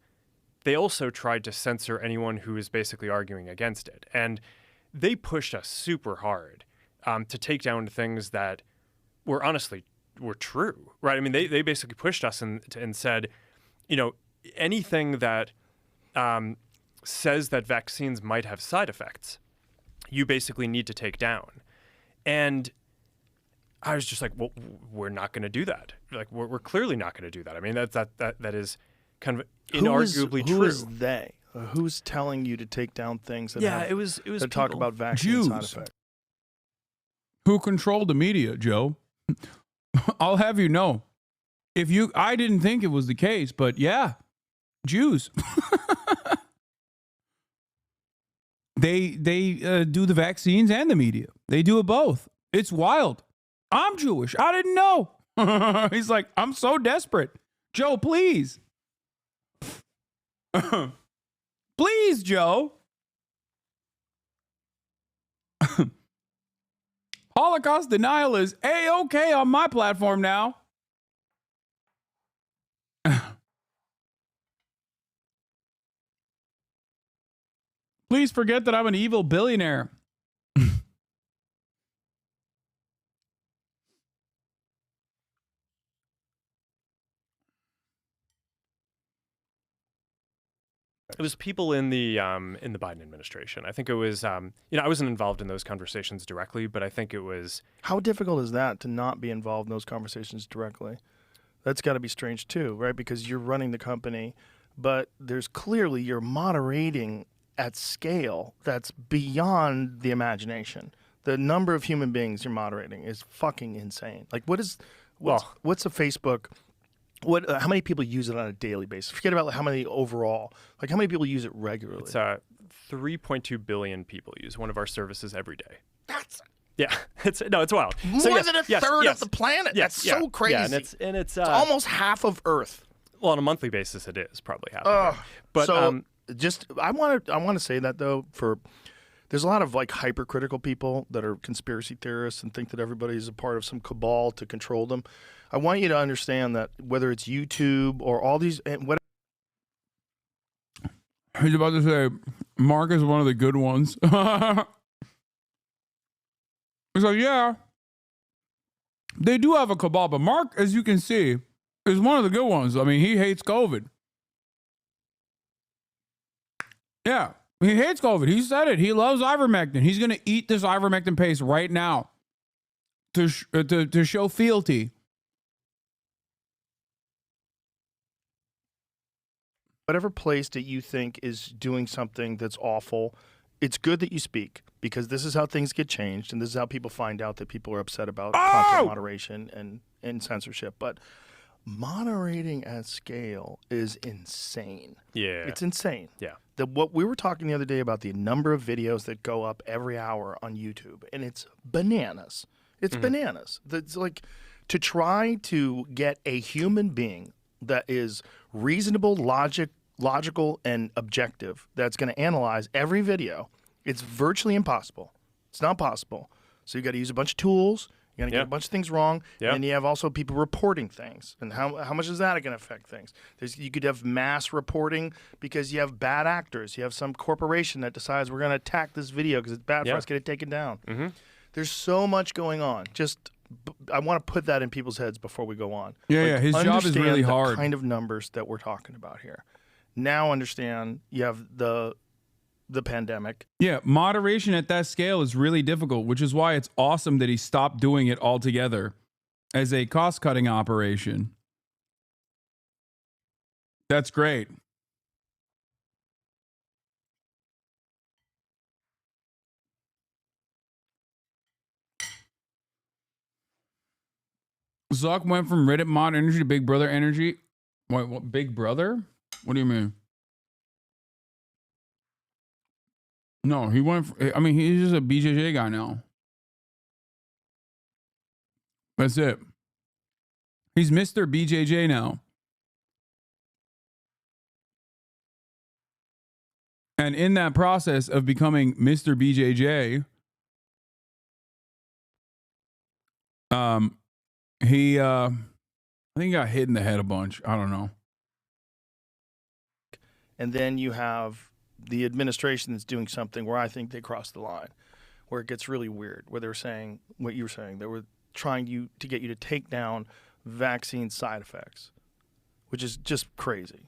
[SPEAKER 21] they also tried to censor anyone who is basically arguing against it. And they pushed us super hard to take down things that were honestly were true, right? I mean, they basically pushed us and said, you know, anything that says that vaccines might have side effects, you basically need to take down. And I was just like, well, we're not going to do that. Like, we're clearly not going to do that. I mean, that is kind of inarguably true.
[SPEAKER 5] Who is they? Who's telling you to take down things that
[SPEAKER 21] it was
[SPEAKER 5] that talk
[SPEAKER 21] people.
[SPEAKER 5] about vaccine side effects?
[SPEAKER 2] Who controlled the media, Joe? I'll have you know. I didn't think it was the case, but yeah, Jews. They do the vaccines and the media. They do it both. It's wild. I'm Jewish. I didn't know. He's like, I'm so desperate. Joe, please. Please, Joe. Holocaust denial is A-okay on my platform now. Please forget that I'm an evil billionaire.
[SPEAKER 21] It was people in the Biden administration. I think it was, I wasn't involved in those conversations directly, but I think it was.
[SPEAKER 5] How difficult is that to not be involved in those conversations directly? That's got to be strange too, right? Because you're running the company, but there's clearly you're moderating at scale that's beyond the imagination. The number of human beings you're moderating is fucking insane. Like, what's a Facebook? How many people use it on a daily basis? Forget about how many overall. Like, how many people use it regularly?
[SPEAKER 21] It's 3.2 billion people use one of our services every day.
[SPEAKER 5] Yeah,
[SPEAKER 21] it's wild.
[SPEAKER 5] More than a third of the planet.
[SPEAKER 21] Yes,
[SPEAKER 5] That's so crazy.
[SPEAKER 21] Yeah, and it's
[SPEAKER 5] almost half of Earth.
[SPEAKER 21] Well, on a monthly basis, it is probably half of Earth. But
[SPEAKER 5] I want to say that though, there's a lot of like hypercritical people that are conspiracy theorists and think that everybody's a part of some cabal to control them. I want you to understand that whether it's YouTube or all these and what.
[SPEAKER 2] He's about to say, Mark is one of the good ones. He's like, yeah, they do have a cabal, but Mark, as you can see, is one of the good ones. I mean, he hates COVID. Yeah, he hates COVID. He said it. He loves ivermectin. He's going to eat this ivermectin paste right now to show fealty.
[SPEAKER 5] Whatever place that you think is doing something that's awful, it's good that you speak because this is how things get changed and this is how people find out that people are upset about content moderation and censorship. But moderating at scale is insane.
[SPEAKER 21] Yeah.
[SPEAKER 5] It's insane.
[SPEAKER 21] Yeah.
[SPEAKER 5] What we were talking the other day about the number of videos that go up every hour on YouTube, and it's bananas. It's bananas. It's like to try to get a human being that is reasonable, logical, and objective that's going to analyze every video. It's virtually impossible. It's not possible. So you got to use a bunch of tools, You're going to get a bunch of things wrong, and then you have also people reporting things. And how much is that going to affect things? You could have mass reporting because you have bad actors. You have some corporation that decides we're going to attack this video because it's bad for us, get it taken down. There's so much going on. I want to put that in people's heads before we go on.
[SPEAKER 2] Yeah, his job is really hard.
[SPEAKER 5] The kind of numbers that we're talking about here. Now understand you have the pandemic.
[SPEAKER 2] Yeah, moderation at that scale is really difficult, which is why it's awesome that he stopped doing it altogether as a cost-cutting operation. That's great. Zuck went from Reddit mod energy to Big Brother energy. Wait, what? Big Brother? What do you mean? No, he went. I mean, he's just a BJJ guy now. That's it. He's Mr. BJJ now. And in that process of becoming Mr. BJJ, he I think he got hit in the head a bunch. I don't know.
[SPEAKER 5] And then you have the administration that's doing something where I think they crossed the line, where it gets really weird, where they're saying what you were saying. They were trying to get you to take down vaccine side effects, which is just crazy.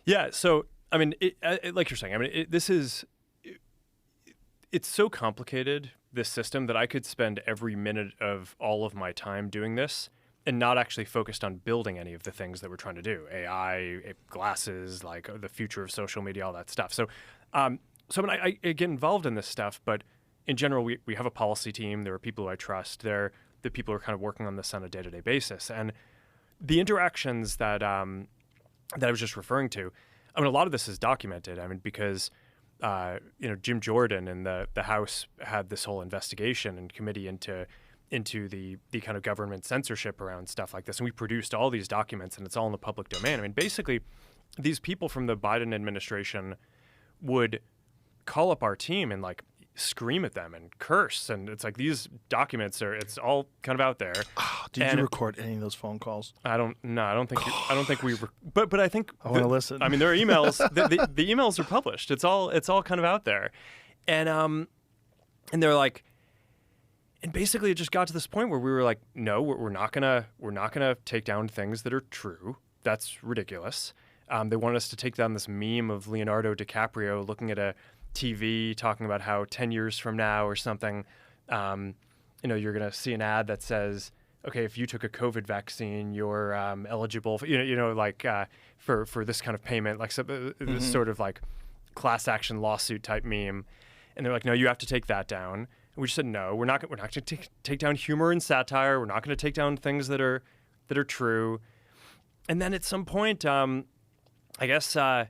[SPEAKER 21] Yeah. So, I mean, like you're saying, I mean, it's so complicated, this system, that I could spend every minute of all of my time doing this and not actually focused on building any of the things that we're trying to do. AI, glasses, like the future of social media, all that stuff. So, I mean, I get involved in this stuff, but in general, we have a policy team. There are people who I trust. They're the people who are kind of working on this on a day-to-day basis. And the interactions that I was just referring to, I mean, a lot of this is documented. I mean, because Jim Jordan and the House had this whole investigation and committee into the kind of government censorship around stuff like this. And we produced all these documents, and it's all in the public domain. I mean, basically, these people from the Biden administration would call up our team and like scream at them and curse. And it's like, these documents it's all kind of out there.
[SPEAKER 5] Oh, did you record any of those phone calls?
[SPEAKER 21] I don't think we but I think
[SPEAKER 5] I want to listen.
[SPEAKER 21] I mean, there are emails, the emails are published. It's all kind of out there. And they're like, and basically it just got to this point where we were like, no, we're not gonna take down things that are true. That's ridiculous. They want us to take down this meme of Leonardo DiCaprio looking at a TV talking about how 10 years from now or something, you're going to see an ad that says, okay, if you took a COVID vaccine, you're eligible for, for this kind of payment, like this sort of like class action lawsuit type meme. And they're like, no, you have to take that down. And we just said, no, we're not going to take down humor and satire. We're not going to take down things that are true. And then at some point, I guess, I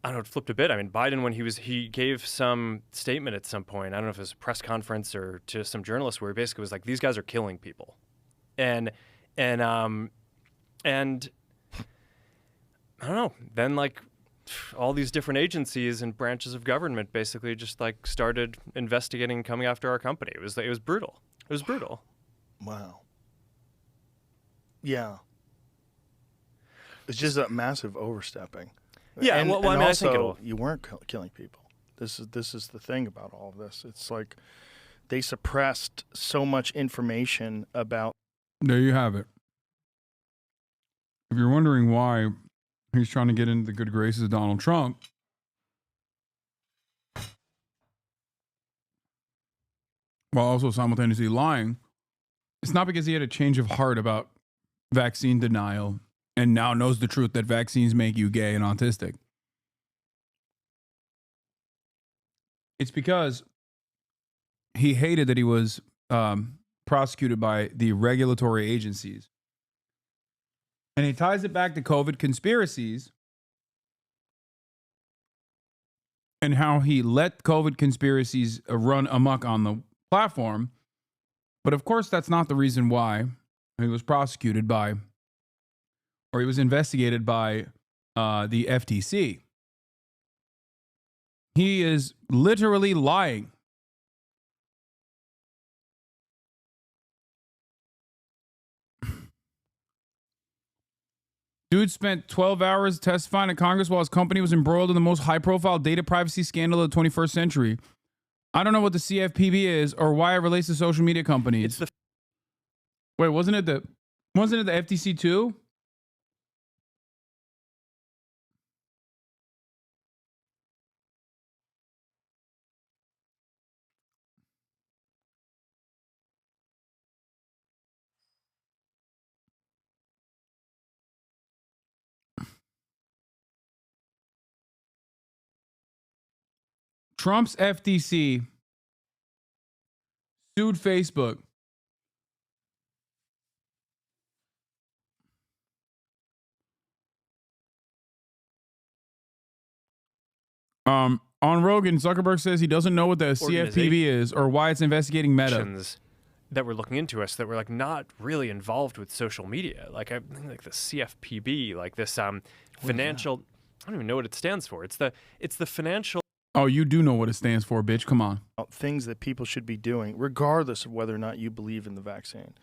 [SPEAKER 21] don't know, it flipped a bit. I mean, Biden, when he gave some statement at some point, I don't know if it was a press conference or to some journalists, where he basically was like, these guys are killing people. And I don't know, then like all these different agencies and branches of government basically just like started investigating, coming after our company. It was brutal. It was brutal.
[SPEAKER 5] Wow. Yeah. It's just a massive overstepping.
[SPEAKER 21] Yeah,
[SPEAKER 5] and
[SPEAKER 21] I mean,
[SPEAKER 5] also,
[SPEAKER 21] I think
[SPEAKER 5] you weren't killing people. This is the thing about all of this. It's like they suppressed so much information about.
[SPEAKER 2] There you have it. If you're wondering why he's trying to get into the good graces of Donald Trump, while also simultaneously lying, it's not because he had a change of heart about vaccine denial and now knows the truth that vaccines make you gay and autistic. It's because he hated that he was prosecuted by the regulatory agencies. And he ties it back to COVID conspiracies and how he let COVID conspiracies run amok on the platform. But of course, that's not the reason why he was prosecuted by, or he was investigated by the FTC. He is literally lying Dude spent 12 hours testifying to Congress while his company was embroiled in the most high-profile data privacy scandal of the 21st century. I don't know what the CFPB is or why it relates to social media companies. Wait, wasn't it the FTC too? Trump's FTC sued Facebook. On Rogan, Zuckerberg says he doesn't know what the CFPB is or why it's investigating Meta.
[SPEAKER 21] That were looking into us that were like not really involved with social media. Like I think like the CFPB, like this financial. I don't even know what it stands for. It's the financial.
[SPEAKER 2] Oh, you do know what it stands for, bitch. Come on.
[SPEAKER 5] Things that people should be doing, regardless of whether or not you believe in the vaccine.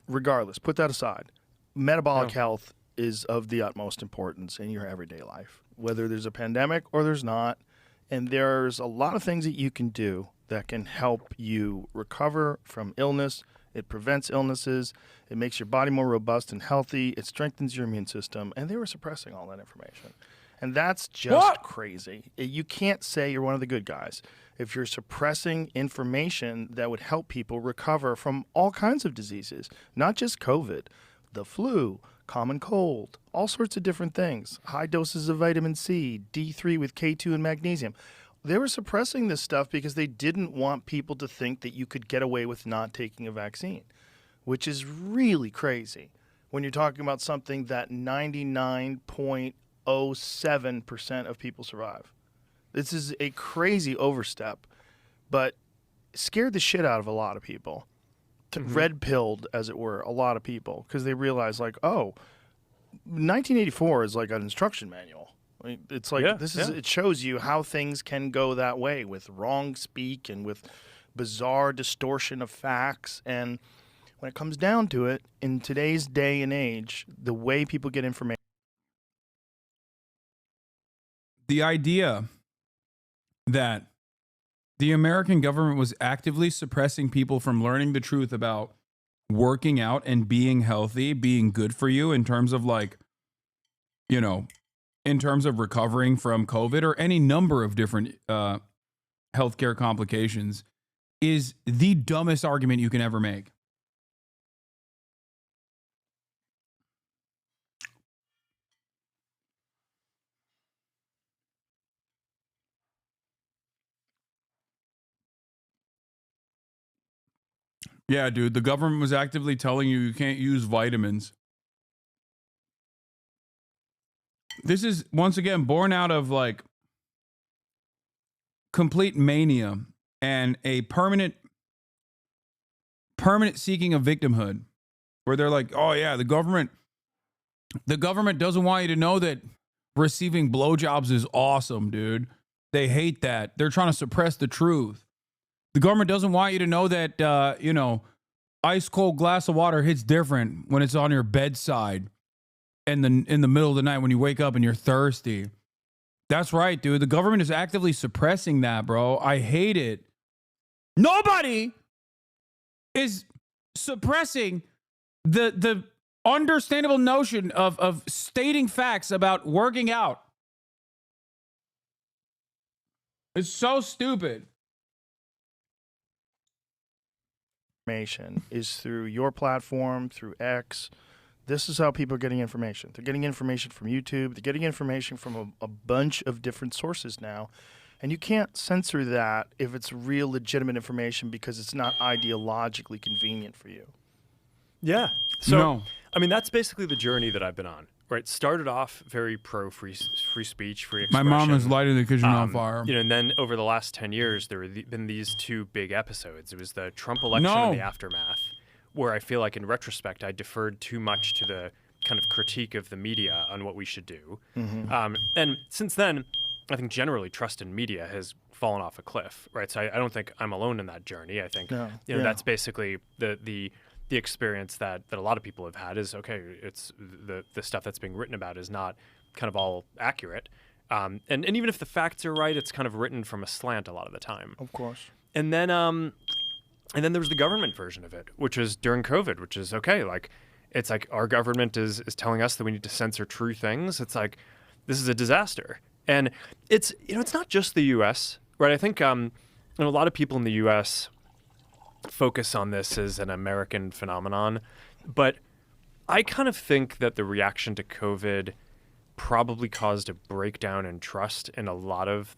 [SPEAKER 5] Regardless, put that aside. Metabolic health is of the utmost importance in your everyday life, whether there's a pandemic or there's not. And there's a lot of things that you can do that can help you recover from illness. It prevents illnesses. It makes your body more robust and healthy. It strengthens your immune system. And they were suppressing all that information. And that's just crazy. You can't say you're one of the good guys if you're suppressing information that would help people recover from all kinds of diseases, not just COVID, the flu, common cold, all sorts of different things, high doses of vitamin C, D3 with K2 and magnesium. They were suppressing this stuff because they didn't want people to think that you could get away with not taking a vaccine, which is really crazy when you're talking about something that 99.07% of people survive. This is a crazy overstep, but scared the shit out of a lot of people. Red-pilled, as it were, a lot of people because they realized, like, oh, 1984 is like an instruction manual. I mean, it's like it shows you how things can go that way with wrong speak and with bizarre distortion of facts. And when it comes down to it, in today's day and age, the way people get information.
[SPEAKER 2] The idea that the American government was actively suppressing people from learning the truth about working out and being healthy, being good for you in terms of like, you know, in terms of recovering from COVID or any number of different healthcare complications is the dumbest argument you can ever make. Yeah, dude, the government was actively telling you you can't use vitamins. This is, once again, born out of, like, complete mania and a permanent seeking of victimhood, where they're like, oh, yeah, the government doesn't want you to know that receiving blowjobs is awesome, dude. They hate that. They're trying to suppress the truth. The government doesn't want you to know that, you know, ice cold glass of water hits different when it's on your bedside and in the middle of the night when you wake up and you're thirsty. That's right, dude. The government is actively suppressing that, bro. I hate it. Nobody is suppressing the understandable notion of stating facts about working out. It's so stupid.
[SPEAKER 5] Information is through your platform, through X. This is how people are getting information. They're getting information from YouTube. They're getting information from a bunch of different sources now. And you can't censor that if it's real legitimate information because it's not ideologically convenient for you.
[SPEAKER 21] Yeah. So, I mean, that's basically the journey that I've been on. Right, started off very pro free speech, free expression.
[SPEAKER 2] My mom is lighting the kitchen on fire.
[SPEAKER 21] You know, and then over the last 10 years, there have been these two big episodes. It was the Trump election and the aftermath, where I feel like in retrospect, I deferred too much to the kind of critique of the media on what we should do. And since then, I think generally trust in media has fallen off a cliff. Right, so I don't think I'm alone in that journey. I think you know that's basically the the experience that a lot of people have had is, okay, it's the stuff that's being written about is not kind of all accurate. And even if the facts are right, it's kind of written from a slant a lot of the time.
[SPEAKER 5] Of course.
[SPEAKER 21] And then there was the government version of it, which is during COVID, which is okay. Like, it's like our government is telling us that we need to censor true things. It's like, this is a disaster. And it's, it's not just the U.S., right? I think a lot of people in the U.S. focus on this as an American phenomenon, but I kind of think that the reaction to COVID probably caused a breakdown in trust in a lot of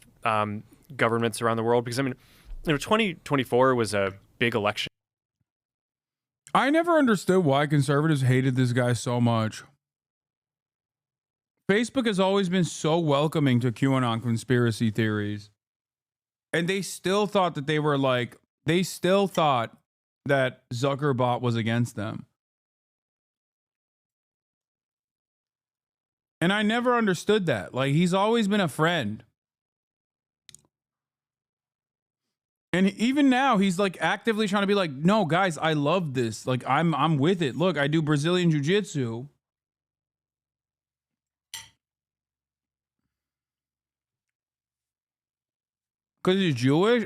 [SPEAKER 21] governments around the world. Because, 2024 was a big election.
[SPEAKER 2] I never understood why conservatives hated this guy so much. Facebook has always been so welcoming to QAnon conspiracy theories. And they still thought that they still thought that Zuckerbot was against them. And I never understood that. Like, he's always been a friend. And even now, he's like actively trying to be like, no, guys, I love this. Like, I'm with it. Look, I do Brazilian jiu-jitsu. Because he's Jewish?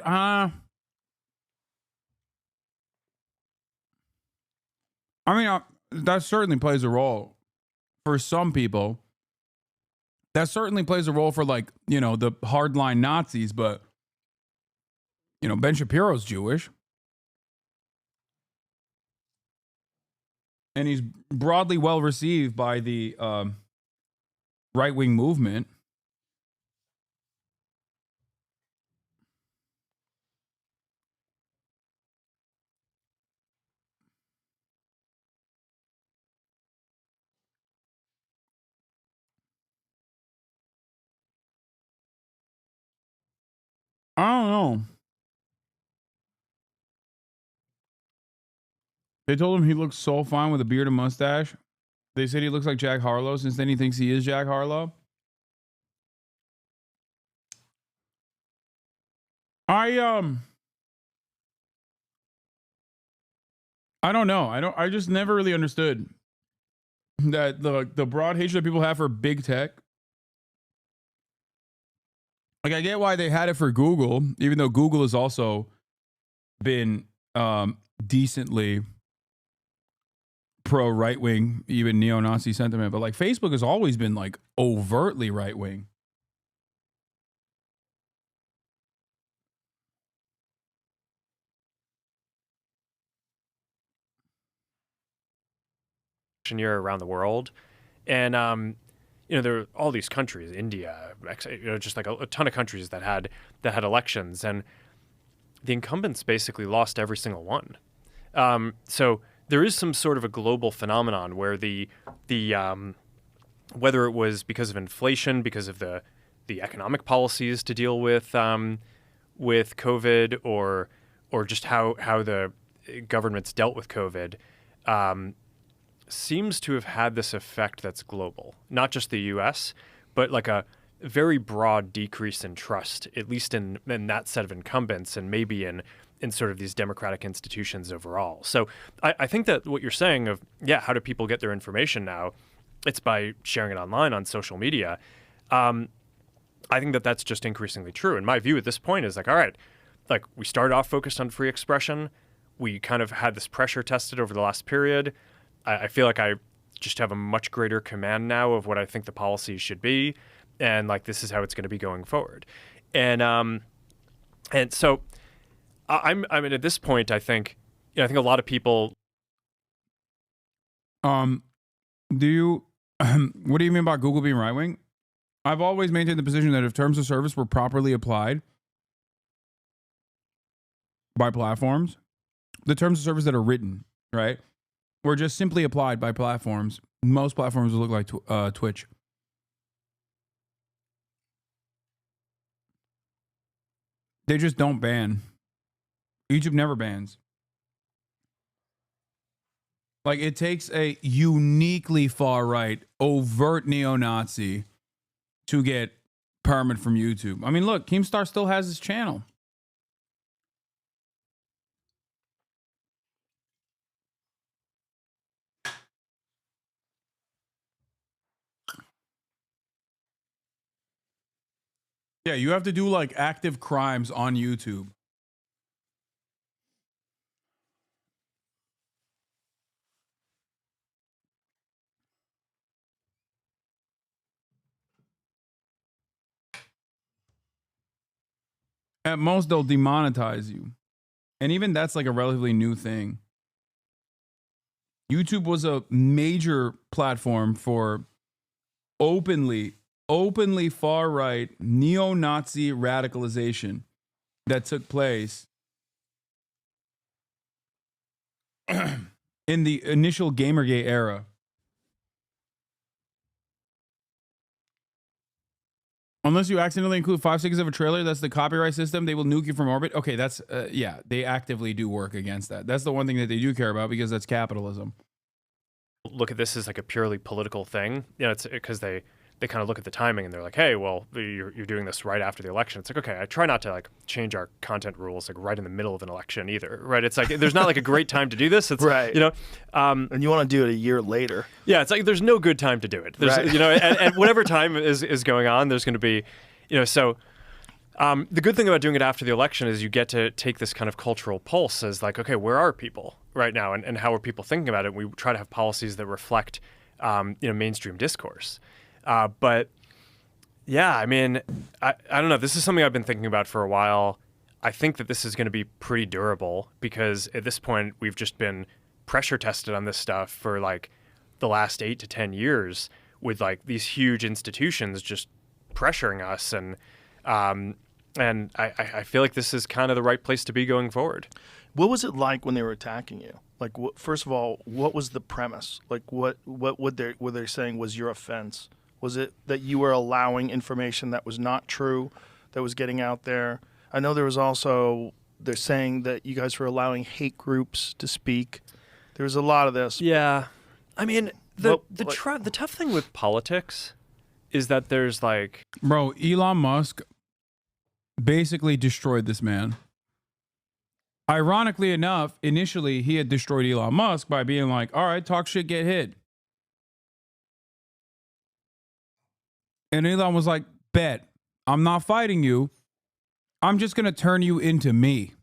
[SPEAKER 2] that certainly plays a role for some people. That certainly plays a role for, like, the hardline Nazis, but, Ben Shapiro's Jewish. And he's broadly well received by the right-wing movement. I don't know. They told him he looks so fine with a beard and mustache. They said he looks like Jack Harlow, since then he thinks he is Jack Harlow. I don't know. I just never really understood that the broad hatred that people have for big tech. Like, I get why they had it for Google, even though Google has also been decently pro right wing, even neo-Nazi sentiment. But like, Facebook has always been like overtly right wing.
[SPEAKER 21] Year around the world, and there are all these countries, India, just like a ton of countries that had elections, and the incumbents basically lost every single one. So there is some sort of a global phenomenon where the whether it was because of inflation, because of the economic policies to deal with COVID, or just how the governments dealt with COVID, seems to have had this effect that's global, not just the U.S., but like a very broad decrease in trust, at least in that set of incumbents, and maybe in sort of these democratic institutions overall. So I think that what you're saying of, how do people get their information now? It's by sharing it online on social media. I think that that's just increasingly true. And my view at this point is like, all right, like, we started off focused on free expression. We kind of had this pressure tested over the last period. I feel like I just have a much greater command now of what I think the policies should be, and like, this is how it's going to be going forward. And so I mean, at this point, I think a lot of people.
[SPEAKER 2] What do you mean by Google being right wing? I've always maintained the position that if terms of service were properly applied by platforms, the terms of service that are written, right, were just simply applied by platforms, most platforms would look like Twitch. They just don't ban. YouTube never bans. Like, it takes a uniquely far-right, overt neo-Nazi to get permit from YouTube. I mean, look, Keemstar still has his channel. Yeah, you have to do like active crimes on YouTube. At most, they'll demonetize you. And even that's like a relatively new thing. YouTube was a major platform for openly far-right neo-Nazi radicalization that took place in the initial Gamergate era. Unless you accidentally include 5 seconds of a trailer, that's the copyright system. They will nuke you from orbit. Okay, that's, yeah, they actively do work against that. That's the one thing that they do care about because that's capitalism.
[SPEAKER 21] Look at this as like a purely political thing. You know, it's because they kind of look at the timing and they're like, hey, well, you're doing this right after the election. It's like, okay, I try not to like change our content rules like right in the middle of an election either, right? It's like there's not like a great time to do this. It's
[SPEAKER 5] right.
[SPEAKER 21] You know,
[SPEAKER 5] and you want to do it a year later.
[SPEAKER 21] Yeah, it's like there's no good time to do it. There's,
[SPEAKER 5] right.
[SPEAKER 21] You know, and whatever time is going on, there's going to be, you know, so. The good thing about doing it after the election is you get to take this kind of cultural pulse as like, okay, where are people right now and how are people thinking about it? We try to have policies that reflect, you know, mainstream discourse. But yeah, I mean, I don't know. This is something I've been thinking about for a while. I think that this is going to be pretty durable because at this point we've just been pressure tested on this stuff for like the last 8 to 10 years with like these huge institutions just pressuring us and I feel like this is kind of the right place to be going forward.
[SPEAKER 5] What was it like when they were attacking you? Like, first of all, what was the premise? Like, what were they saying was your offense? Was it that you were allowing information that was not true, that was getting out there? I know there was also, they're saying that you guys were allowing hate groups to speak. There was a lot of this.
[SPEAKER 21] Yeah. I mean, the tough thing with politics is that there's like...
[SPEAKER 2] Bro, Elon Musk basically destroyed this man. Ironically enough, initially he had destroyed Elon Musk by being like, all right, talk shit, get hit. And Elon was like, bet, I'm not fighting you. I'm just going to turn you into me.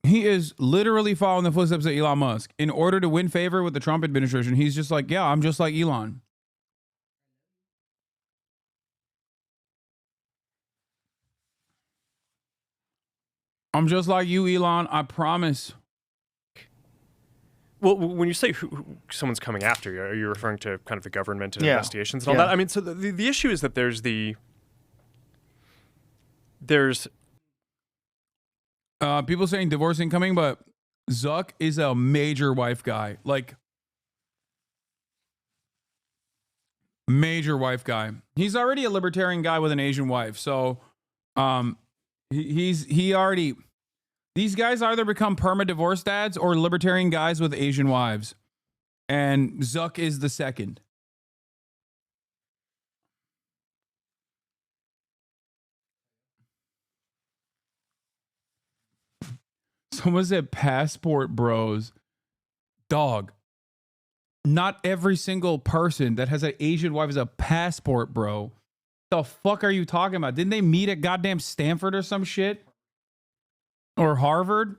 [SPEAKER 2] He is literally following the footsteps of Elon Musk. In order to win favor with the Trump administration, he's just like, yeah, I'm just like Elon. I'm just like you, Elon. I promise.
[SPEAKER 21] Well, when you say someone's coming after you, are you referring to kind of the government and investigations and all that? I mean, so the issue is that there's
[SPEAKER 2] people saying divorce incoming, but Zuck is a major wife guy. Like, major wife guy. He's already a libertarian guy with an Asian wife. So, he already, these guys either become perma divorce dads or libertarian guys with Asian wives. And Zuck is the second. Someone said passport bros. Dog. Not every single person that has an Asian wife is a passport bro. The fuck are you talking about? Didn't they meet at goddamn Stanford or some shit? Or Harvard?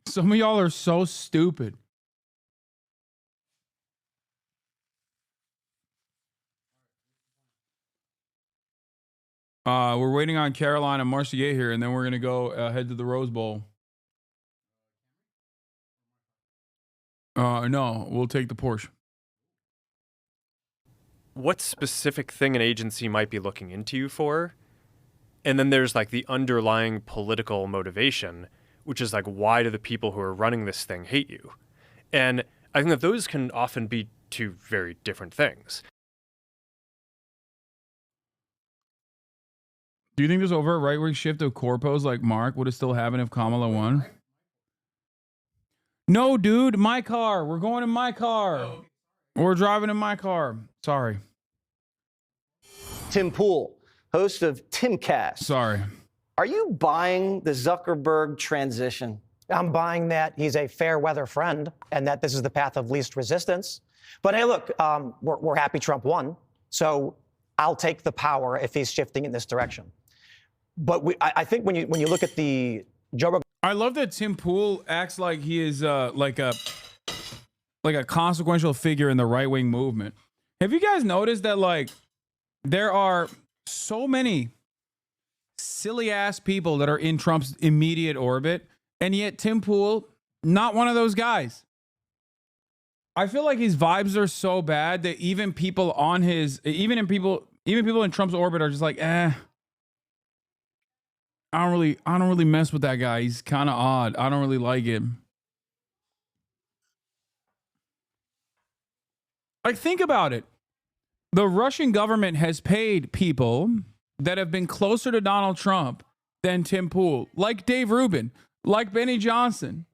[SPEAKER 2] Some of y'all are so stupid. We're waiting on Caroline and Marcier here, and then we're going to go head to the Rose Bowl. No, we'll take the Porsche.
[SPEAKER 21] What specific thing an agency might be looking into you for? And then there's like the underlying political motivation, which is like, why do the people who are running this thing hate you? And I think that those can often be two very different things.
[SPEAKER 2] Do you think there's over a right-wing shift of corpos like Mark would have still happened if Kamala won? No, dude, my car. We're going in my car. We're driving in my car. Sorry.
[SPEAKER 6] Tim Pool, host of Timcast.
[SPEAKER 2] Sorry.
[SPEAKER 6] Are you buying the Zuckerberg transition?
[SPEAKER 9] I'm buying that he's a fair weather friend and that this is the path of least resistance. But hey, look, we're happy Trump won. So I'll take the power if he's shifting in this direction. But I think when you look at the Joe Rogan,
[SPEAKER 2] I love that Tim Pool acts like he is like a consequential figure in the right-wing movement. Have you guys noticed that like there are so many silly ass people that are in Trump's immediate orbit, and yet Tim Pool, not one of those guys. I feel like his vibes are so bad that even people in Trump's orbit are just like, I don't really mess with that guy. He's kind of odd. I don't really like him. Like, think about it. The Russian government has paid people that have been closer to Donald Trump than Tim Pool, like Dave Rubin, like Benny Johnson.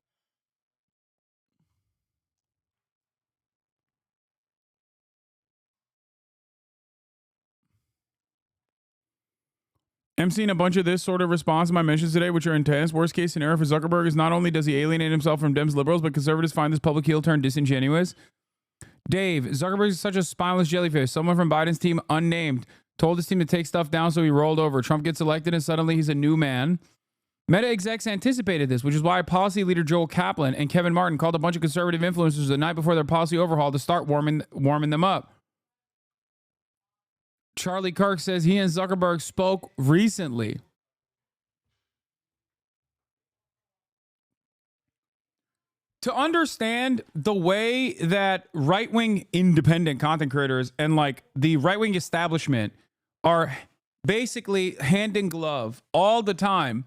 [SPEAKER 2] I'm seeing a bunch of this sort of response to my mentions today, which are intense. Worst case scenario for Zuckerberg is not only does he alienate himself from Dems liberals, but conservatives find this public heel turn disingenuous. Dave, Zuckerberg is such a spineless jellyfish. Someone from Biden's team, unnamed, told his team to take stuff down, so he rolled over. Trump gets elected, and suddenly he's a new man. Meta execs anticipated this, which is why policy leader Joel Kaplan and Kevin Martin called a bunch of conservative influencers the night before their policy overhaul to start warming them up. Charlie Kirk says he and Zuckerberg spoke recently. To understand the way that right-wing independent content creators and like the right-wing establishment are basically hand in glove all the time,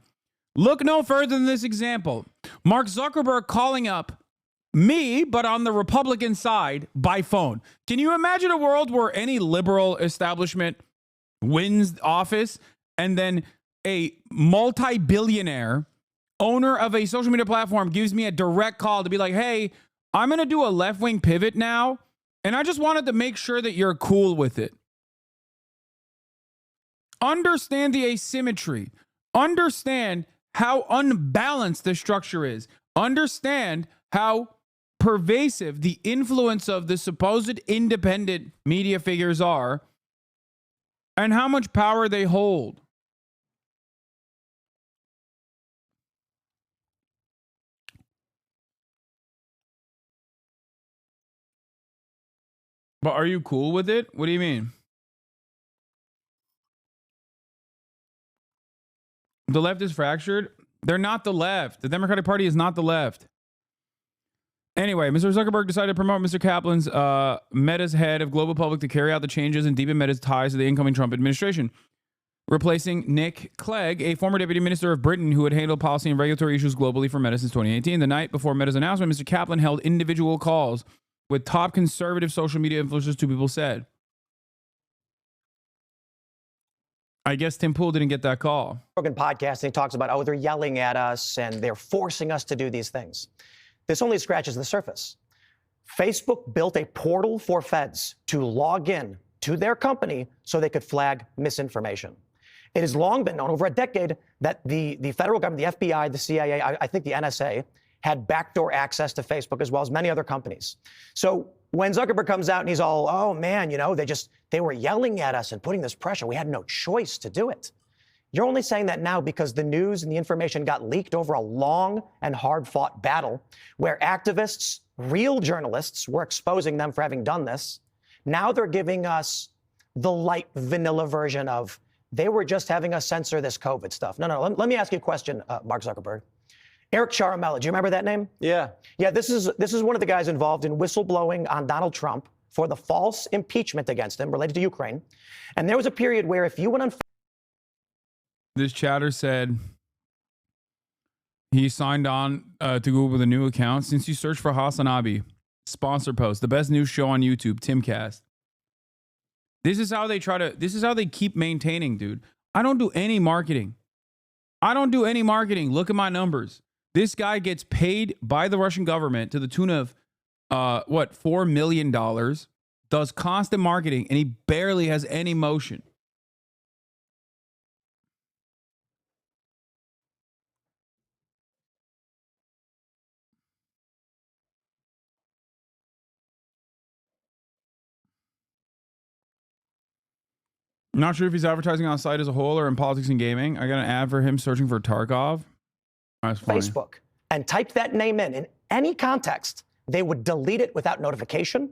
[SPEAKER 2] look no further than this example. Mark Zuckerberg calling up me, but on the Republican side by phone. Can you imagine a world where any liberal establishment wins office and then a multi-billionaire owner of a social media platform gives me a direct call to be like, hey, I'm going to do a left-wing pivot now, and I just wanted to make sure that you're cool with it. Understand the asymmetry. Understand how unbalanced the structure is. Understand how pervasive the influence of the supposed independent media figures are and how much power they hold. But are you cool with it? What do you mean? The left is fractured? They're not the left. The Democratic Party is not the left. Anyway, Mr. Zuckerberg decided to promote Mr. Kaplan's Meta's head of global public to carry out the changes and deepen Meta's ties to the incoming Trump administration, replacing Nick Clegg, a former deputy minister of Britain who had handled policy and regulatory issues globally for Meta since 2018. The night before Meta's announcement, Mr. Kaplan held individual calls with top conservative social media influencers, two people said. I guess Tim Pool didn't get that call.
[SPEAKER 9] Rogan podcast, and he talks about, oh, they're yelling at us and they're forcing us to do these things. This only scratches the surface. Facebook built a portal for feds to log in to their company so they could flag misinformation. It has long been known, over a decade, that the federal government, the FBI, the CIA, I think the NSA, had backdoor access to Facebook as well as many other companies. So when Zuckerberg comes out and he's all, oh man, you know, they were yelling at us and putting this pressure. We had no choice to do it. You're only saying that now because the news and the information got leaked over a long and hard-fought battle where activists, real journalists, were exposing them for having done this. Now they're giving us the light vanilla version of they were just having us censor this COVID stuff. No. Let me ask you a question, Mark Zuckerberg. Eric Ciaramella, do you remember that name?
[SPEAKER 6] Yeah.
[SPEAKER 9] Yeah, this is one of the guys involved in whistleblowing on Donald Trump for the false impeachment against him related to Ukraine. And there was a period where if you went on...
[SPEAKER 2] This chatter said he signed on to Google with a new account. Since you search for Hasanabi, sponsor post, the best news show on YouTube, Timcast. This is how they keep maintaining, dude. I don't do any marketing. Look at my numbers. This guy gets paid by the Russian government to the tune of, $4 million, does constant marketing, and he barely has any motion. Not sure if he's advertising on site as a whole or in politics and gaming. I got an ad for him searching for Tarkov. That's funny.
[SPEAKER 9] Facebook and typed that name in any context, they would delete it without notification,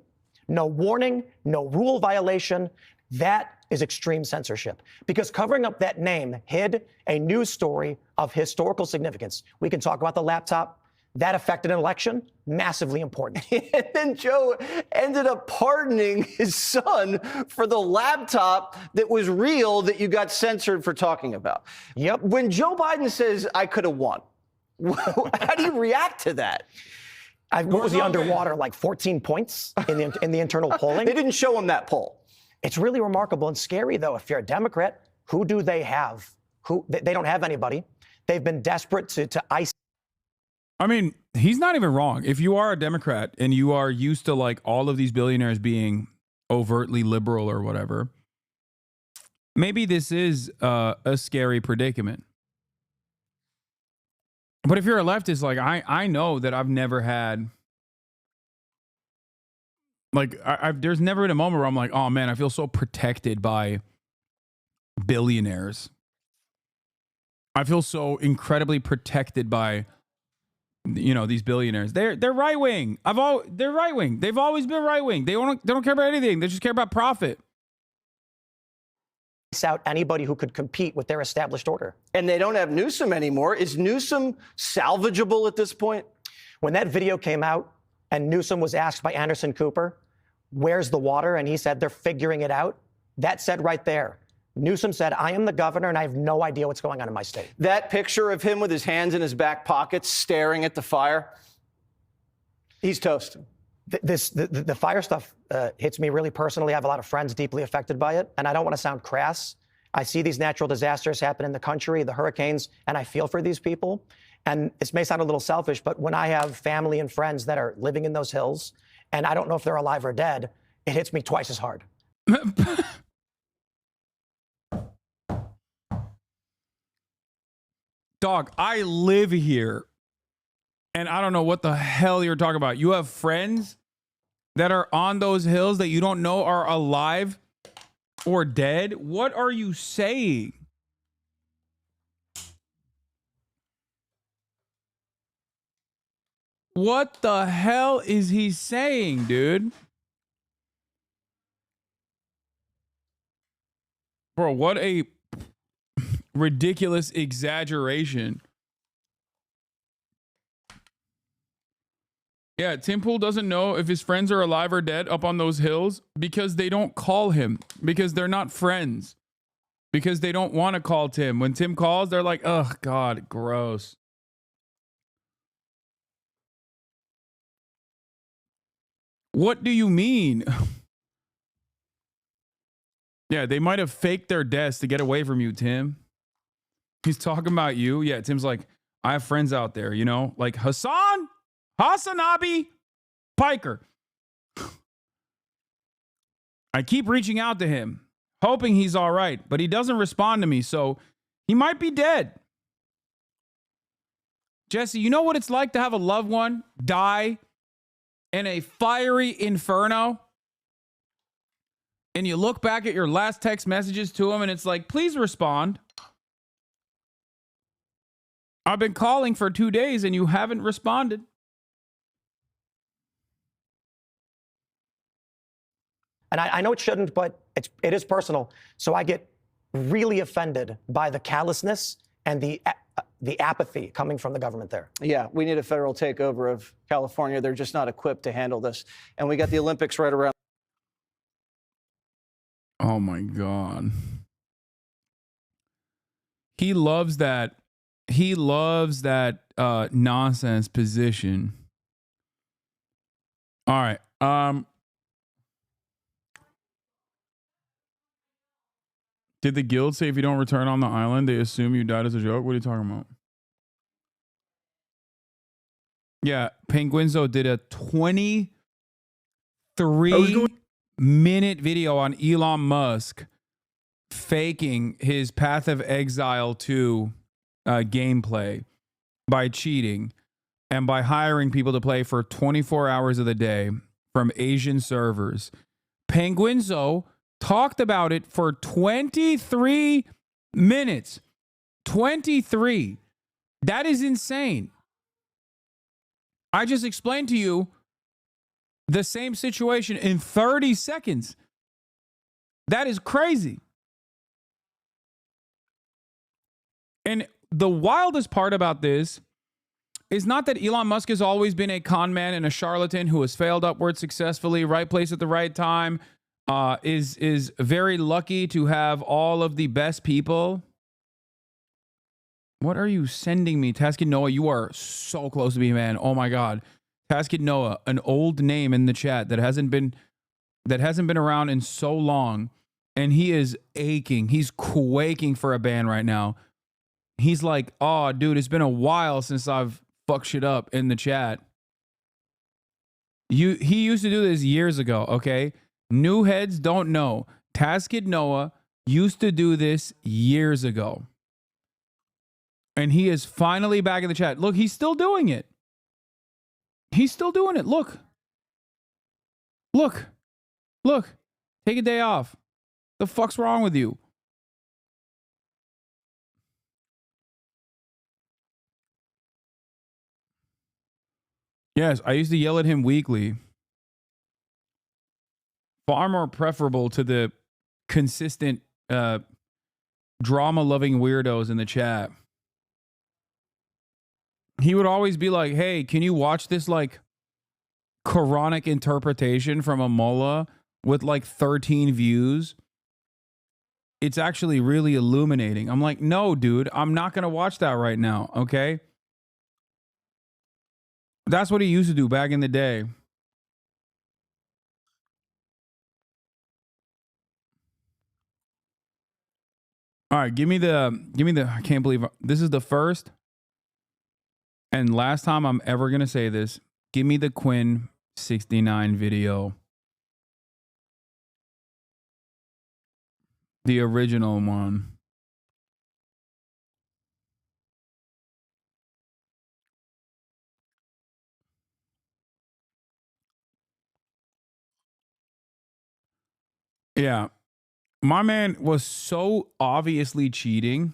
[SPEAKER 9] no warning, no rule violation. That is extreme censorship because covering up that name hid a news story of historical significance. We can talk about the laptop. That affected an election, massively important.
[SPEAKER 6] And then Joe ended up pardoning his son for the laptop that was real that you got censored for talking about.
[SPEAKER 9] Yep.
[SPEAKER 6] When Joe Biden says, I could have won, how do you react to that?
[SPEAKER 9] What was he underwater, like 14 points in the internal polling?
[SPEAKER 6] They didn't show him that poll.
[SPEAKER 9] It's really remarkable and scary, though. If you're a Democrat, who do they have? They don't have anybody. They've been desperate to ice.
[SPEAKER 2] I mean, he's not even wrong. If you are a Democrat and you are used to like all of these billionaires being overtly liberal or whatever, maybe this is a scary predicament. But if you're a leftist, like I know that I've never had, like, there's never been a moment where I'm like, oh man, I feel so protected by billionaires. I feel so incredibly protected by, you know, these billionaires. They're right wing. They're right wing. They've always been right wing. They don't care about anything. They just care about profit.
[SPEAKER 9] Out anybody who could compete with their established order.
[SPEAKER 6] And they don't have Newsom anymore. Is Newsom salvageable at this point?
[SPEAKER 9] When that video came out and Newsom was asked by Anderson Cooper, where's the water? And he said, they're figuring it out. That said right there. Newsom said, I am the governor and I have no idea what's going on in my state.
[SPEAKER 6] That picture of him with his hands in his back pockets staring at the fire, he's toast.
[SPEAKER 9] The fire stuff hits me really personally. I have a lot of friends deeply affected by it, and I don't want to sound crass. I see these natural disasters happen in the country, the hurricanes, and I feel for these people. And this may sound a little selfish, but when I have family and friends that are living in those hills, and I don't know if they're alive or dead, it hits me twice as hard.
[SPEAKER 2] Dog, I live here. And I don't know what the hell you're talking about. You have friends that are on those hills that you don't know are alive or dead? What are you saying? What the hell is he saying, dude? Bro, what a ridiculous exaggeration. Yeah, Tim Pool doesn't know if his friends are alive or dead up on those hills because they don't call him, because they're not friends, because they don't want to call Tim. When Tim calls, they're like, oh, God, gross. What do you mean? Yeah, they might have faked their deaths to get away from you, Tim. He's talking about you. Yeah, Tim's like, I have friends out there, you know, like Hasan, Hasanabi, Piker. I keep reaching out to him, hoping he's all right, but he doesn't respond to me, so he might be dead. Jesse, you know what it's like to have a loved one die in a fiery inferno? And you look back at your last text messages to him and it's like, please respond. I've been calling for 2 days and you haven't responded.
[SPEAKER 9] And I know it shouldn't, but it is personal. So I get really offended by the callousness and the apathy coming from the government there.
[SPEAKER 6] Yeah, we need a federal takeover of California. They're just not equipped to handle this. And we got the Olympics right around.
[SPEAKER 2] Oh my God. He loves that. He loves that nonsense position. All right. Did the guild say if you don't return on the island, they assume you died as a joke? What are you talking about? Yeah, Penguinzo did a 23-minute video on Elon Musk faking his Path of Exile 2 gameplay by cheating and by hiring people to play for 24 hours of the day from Asian servers. Penguinzo talked about it for 23 minutes. 23. That is insane. I just explained to you the same situation in 30 seconds. That is crazy. And the wildest part about this is not that Elon Musk has always been a con man and a charlatan who has failed upward successfully, right place at the right time, is very lucky to have all of the best people. What are you sending me? Taskid Noah, you are so close to me, man. Oh my God. Taskid Noah, an old name in the chat that hasn't been around in so long, and he is aching. He's quaking for a ban right now. He's like, oh, dude, it's been a while since I've fucked shit up in the chat. He used to do this years ago, okay? New heads don't know. Taskid Noah used to do this years ago. And he is finally back in the chat. Look, he's still doing it. He's still doing it. Look. Look. Look. Take a day off. The fuck's wrong with you? Yes, I used to yell at him weekly. Far more preferable to the consistent drama-loving weirdos in the chat. He would always be like, hey, can you watch this like Quranic interpretation from a mullah with like 13 views? It's actually really illuminating. I'm like, no, dude, I'm not going to watch that right now, okay? That's what he used to do back in the day. All right, give me the, I can't believe this is the first and last time I'm ever going to say this. Give me the Quinn 69 video. The original one. Yeah. My man was so obviously cheating.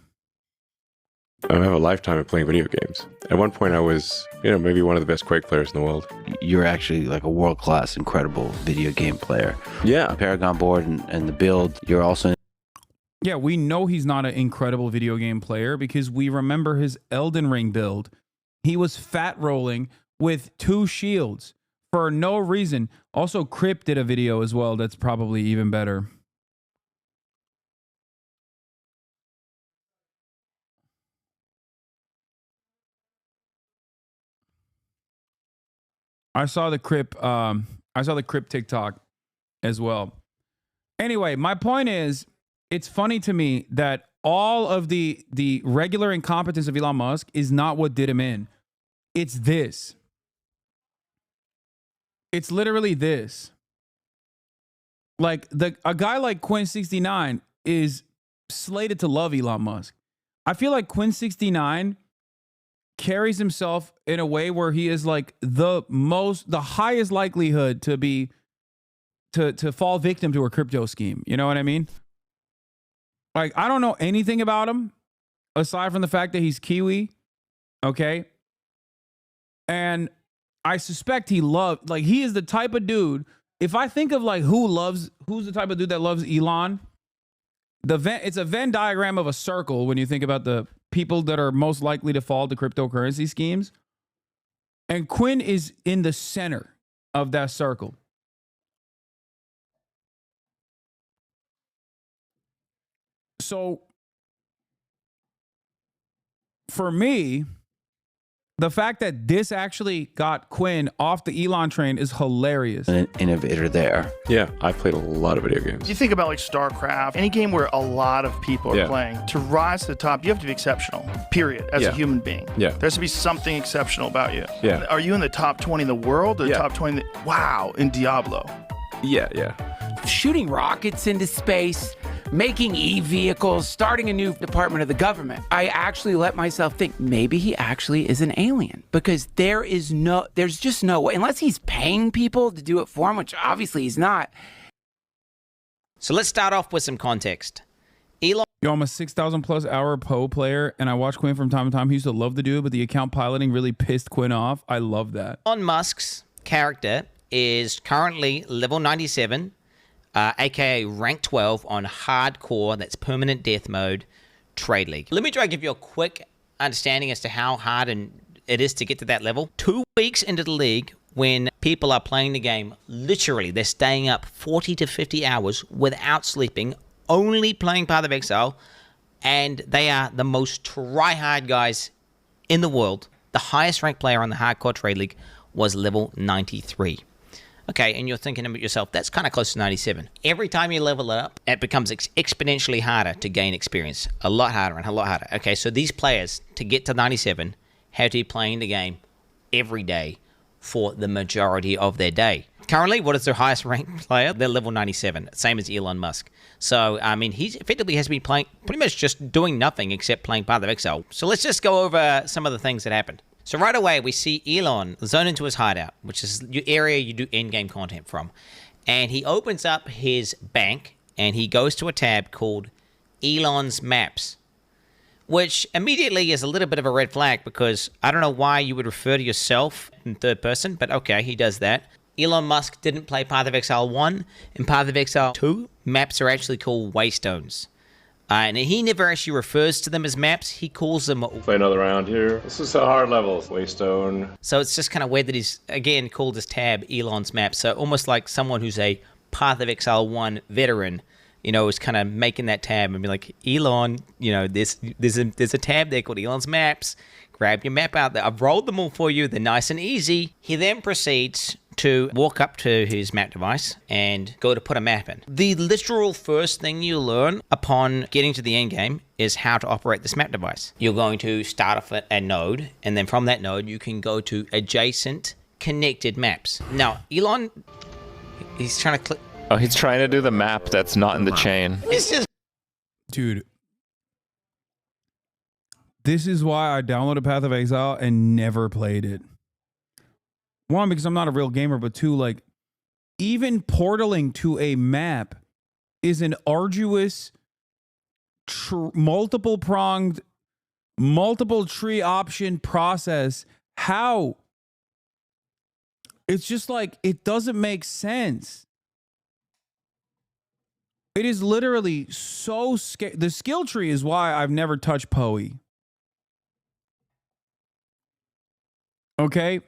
[SPEAKER 16] I have a lifetime of playing video games. At one point, I was, maybe one of the best Quake players in the world.
[SPEAKER 18] You're actually like a world-class, incredible video game player.
[SPEAKER 16] Yeah.
[SPEAKER 18] The Paragon board and the build, you're also...
[SPEAKER 2] Yeah, we know he's not an incredible video game player because we remember his Elden Ring build. He was fat rolling with 2 shields for no reason. Also, Crypt did a video as well that's probably even better. I saw the Crypt TikTok as well. Anyway, my point is, it's funny to me that all of the regular incompetence of Elon Musk is not what did him in. It's this. It's literally this. Like a guy like Quinn69 is slated to love Elon Musk. I feel like Quinn69 carries himself in a way where he is like the highest likelihood to fall victim to a crypto scheme. You know what I mean? Like, I don't know anything about him aside from the fact that he's Kiwi. Okay. And I suspect he is the type of dude. If I think of like who's the type of dude that loves Elon, it's a Venn diagram of a circle when you think about the people that are most likely to fall to cryptocurrency schemes. And Quinn is in the center of that circle. So for me, the fact that this actually got Quinn off the Elon train is hilarious.
[SPEAKER 18] An innovator there.
[SPEAKER 16] Yeah, I played a lot of video games.
[SPEAKER 5] You think about like StarCraft, any game where a lot of people are playing, to rise to the top, you have to be exceptional, period, as a human being.
[SPEAKER 16] Yeah.
[SPEAKER 5] There has to be something exceptional about you.
[SPEAKER 16] Yeah.
[SPEAKER 5] Are you in the top 20 in the world or top 20? Wow, in Diablo.
[SPEAKER 16] Yeah.
[SPEAKER 19] Shooting rockets into space, making e-vehicles, starting a new department of the government. I actually let myself think maybe he actually is an alien, because there's just no way, unless he's paying people to do it for him, which obviously he's not.
[SPEAKER 7] So let's start off with some context. Elon.
[SPEAKER 2] Yo, I'm a 6,000 plus hour Poe player, and I watch Quinn from time to time. He used to love to do it, but the account piloting really pissed Quinn off. I love that.
[SPEAKER 7] Elon Musk's character is currently level 97, aka rank 12 on hardcore, that's permanent death mode, Trade League. Let me try to give you a quick understanding as to how hard it is to get to that level. 2 weeks into the league, when people are playing the game, literally, they're staying up 40 to 50 hours without sleeping, only playing Path of Exile, and they are the most try-hard guys in the world. The highest ranked player on the hardcore Trade League was level 93. Okay, and you're thinking about yourself, that's kind of close to 97. Every time you level it up, it becomes exponentially harder to gain experience. A lot harder and a lot harder. Okay, so these players, to get to 97, have to be playing the game every day for the majority of their day. Currently, what is their highest ranked player? They're level 97, same as Elon Musk. So, I mean, he effectively has been playing, pretty much just doing nothing except playing Path of Exile. So let's just go over some of the things that happened. So right away, we see Elon zone into his hideout, which is the area you do in-game content from. And he opens up his bank, and he goes to a tab called Elon's Maps, which immediately is a little bit of a red flag, because I don't know why you would refer to yourself in third person, but okay, he does that. Elon Musk didn't play Path of Exile 1. In Path of Exile 2, maps are actually called waystones. And he never actually refers to them as maps. He calls them...
[SPEAKER 16] Play another round here. This is a hard level. Waystone.
[SPEAKER 7] So it's just kind of weird that he's, again, called his tab Elon's Map. So almost like someone who's a Path of Exile 1 veteran, you know, is kind of making that tab and be like, Elon, you know, there's a tab there called Elon's Maps. Grab your map out there. I've rolled them all for you. They're nice and easy. He then proceeds to walk up to his map device and go to put a map in. The literal first thing you learn upon getting to the end game is how to operate this map device. You're going to start off at a node, and then from that node, you can go to adjacent connected maps. Now, Elon, he's trying to click.
[SPEAKER 13] Oh, he's trying to do the map that's not in the chain.
[SPEAKER 7] It's just...
[SPEAKER 2] Dude. This is why I downloaded Path of Exile and never played it. One, because I'm not a real gamer, but two, like, even portaling to a map is an arduous, multiple-pronged, multiple tree option process. How? It's just like, it doesn't make sense. It is literally so scary. The skill tree is why I've never touched Poe. Okay?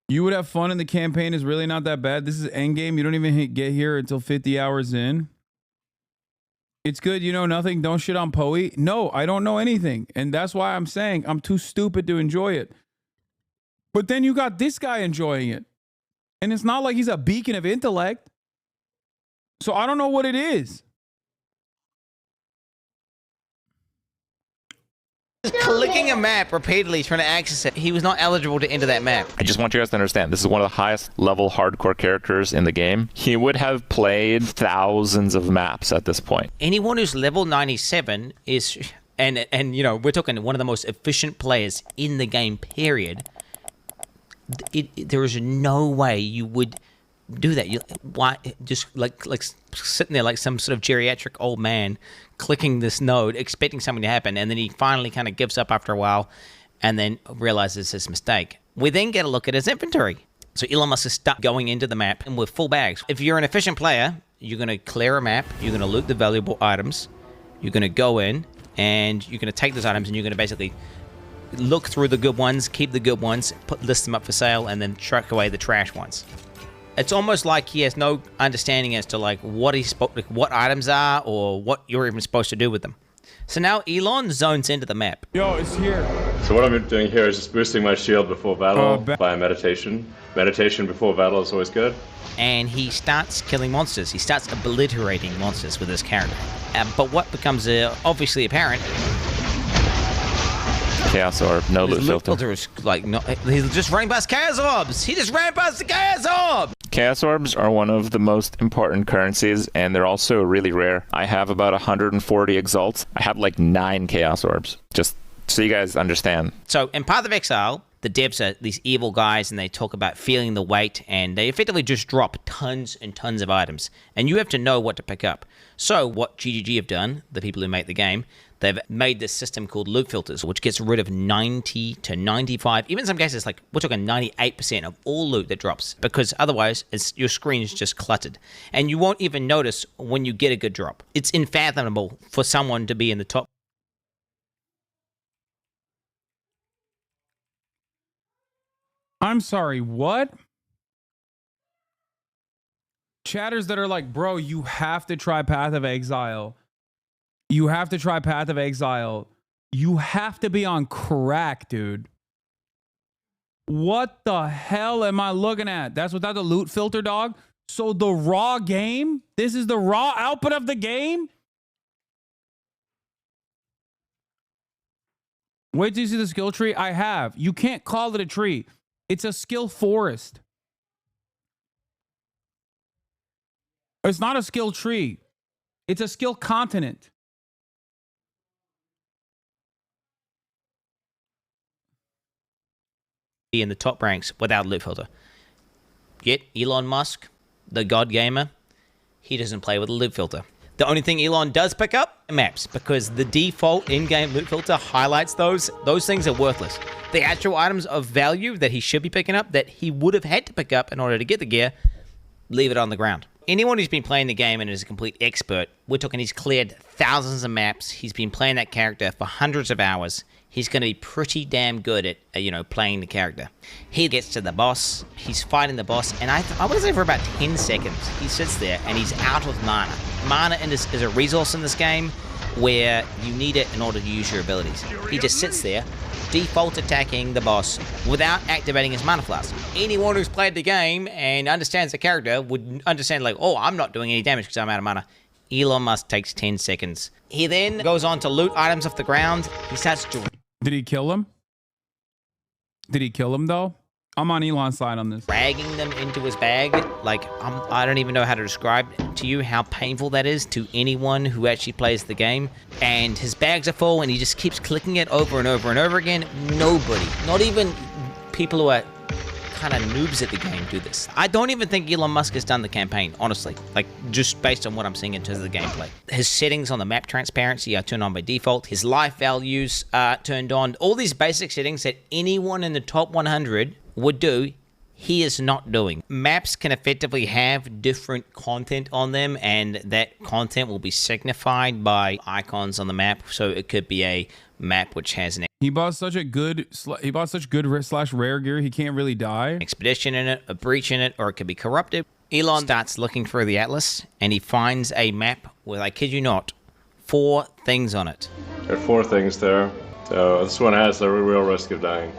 [SPEAKER 2] You would have fun in the campaign is really not that bad. This is endgame. You don't even get here until 50 hours in. It's good. You know nothing. Don't shit on Poe. No, I don't know anything. And that's why I'm saying I'm too stupid to enjoy it. But then you got this guy enjoying it. And it's not like he's a beacon of intellect. So I don't know what it is.
[SPEAKER 7] Clicking a map repeatedly, trying to access it. He was not eligible to enter that map.
[SPEAKER 13] I just want you guys to understand, this is one of the highest level hardcore characters in the game. He would have played thousands of maps at this point.
[SPEAKER 7] Anyone who's level 97 is, and you know, we're talking one of the most efficient players in the game, period. There is no way you would do that. Why just like sitting there like some sort of geriatric old man clicking this node expecting something to happen, and then he finally kind of gives up after a while and then realizes his mistake. We then get a look at his inventory. So Elon Musk is stuck going into the map and with full bags. If you're an efficient player, you're going to clear a map, you're going to loot the valuable items, you're going to go in and you're going to take those items and you're going to basically look through the good ones, keep the good ones, list them up for sale, and then truck away the trash ones. It's almost like he has no understanding as to like what items are or what you're even supposed to do with them. So now Elon zones into the map.
[SPEAKER 2] Yo, it's here.
[SPEAKER 16] So what I'm doing here is just boosting my shield before battle by meditation. Meditation before battle is always good.
[SPEAKER 7] And he starts killing monsters. He starts obliterating monsters with his character. But what becomes obviously apparent...
[SPEAKER 13] Chaos Orb, no loot filter.
[SPEAKER 7] Is like, no, he's just running past Chaos Orbs. He just ran past the Chaos Orb.
[SPEAKER 13] Chaos Orbs are one of the most important currencies, and they're also really rare. I have about 140 Exalts. I have like 9 Chaos Orbs, just so you guys understand.
[SPEAKER 7] So in Path of Exile, The devs are these evil guys, and they talk about feeling the weight, and they effectively just drop tons and tons of items, and you have to know what to pick up. So what GGG have done, the people who make the game, they've made this system called loot filters, which gets rid of 90 to 95, even in some cases, like we're talking 98% of all loot that drops, because otherwise your screen is just cluttered. And you won't even notice when you get a good drop. It's unfathomable for someone to be in the top.
[SPEAKER 2] I'm sorry, what? Chatters that are like, bro, you have to try Path of Exile. You have to try Path of Exile. You have to be on crack, dude. What the hell am I looking at? That's without the loot filter, dog? So the raw game? This is the raw output of the game? Wait till you see the skill tree. I have. You can't call it a tree. It's a skill forest. It's not a skill tree. It's a skill continent.
[SPEAKER 7] In the top ranks without loot filter. Yet Elon Musk, the god gamer, he doesn't play with a loot filter. The only thing Elon does pick up are maps, because the default in-game loot filter highlights those. Those things are worthless. The actual items of value that he should be picking up, that he would have had to pick up in order to get the gear, leave it on the ground. Anyone who's been playing the game and is a complete expert, we're talking he's cleared thousands of maps, he's been playing that character for hundreds of hours, he's going to be pretty damn good at, playing the character. He gets to the boss, he's fighting the boss, and I want to say for about 10 seconds, he sits there and he's out of mana. Mana is a resource in this game where you need it in order to use your abilities. He just sits there, default attacking the boss without activating his mana flask. Anyone who's played the game and understands the character would understand, like, oh, I'm not doing any damage because I'm out of mana. Elon Musk takes 10 seconds. He then goes on to loot items off the ground. He starts to...
[SPEAKER 2] Did he kill him? Did he kill him, though? I'm on Elon's side on this.
[SPEAKER 7] Dragging them into his bag. Like, I don't even know how to describe to you how painful that is to anyone who actually plays the game. And his bags are full, and he just keeps clicking it over and over and over again. Nobody, not even people who are kind of noobs at the game, do this. I don't even think Elon Musk has done the campaign, honestly. Like, just based on what I'm seeing in terms of the gameplay. His settings on the map transparency are turned on by default. His life values are turned on. All these basic settings that anyone in the top 100 would do, he is not doing. Maps can effectively have different content on them, and that content will be signified by icons on the map. So it could be a map which has an
[SPEAKER 2] He bought such good slash rare gear, he can't really die.
[SPEAKER 7] expedition in it, a breach in it, or it could be corrupted. Elon starts looking through the atlas, and he finds a map with, I kid you not, 4 things on it.
[SPEAKER 16] There are 4 things there. So this one has a real risk of dying.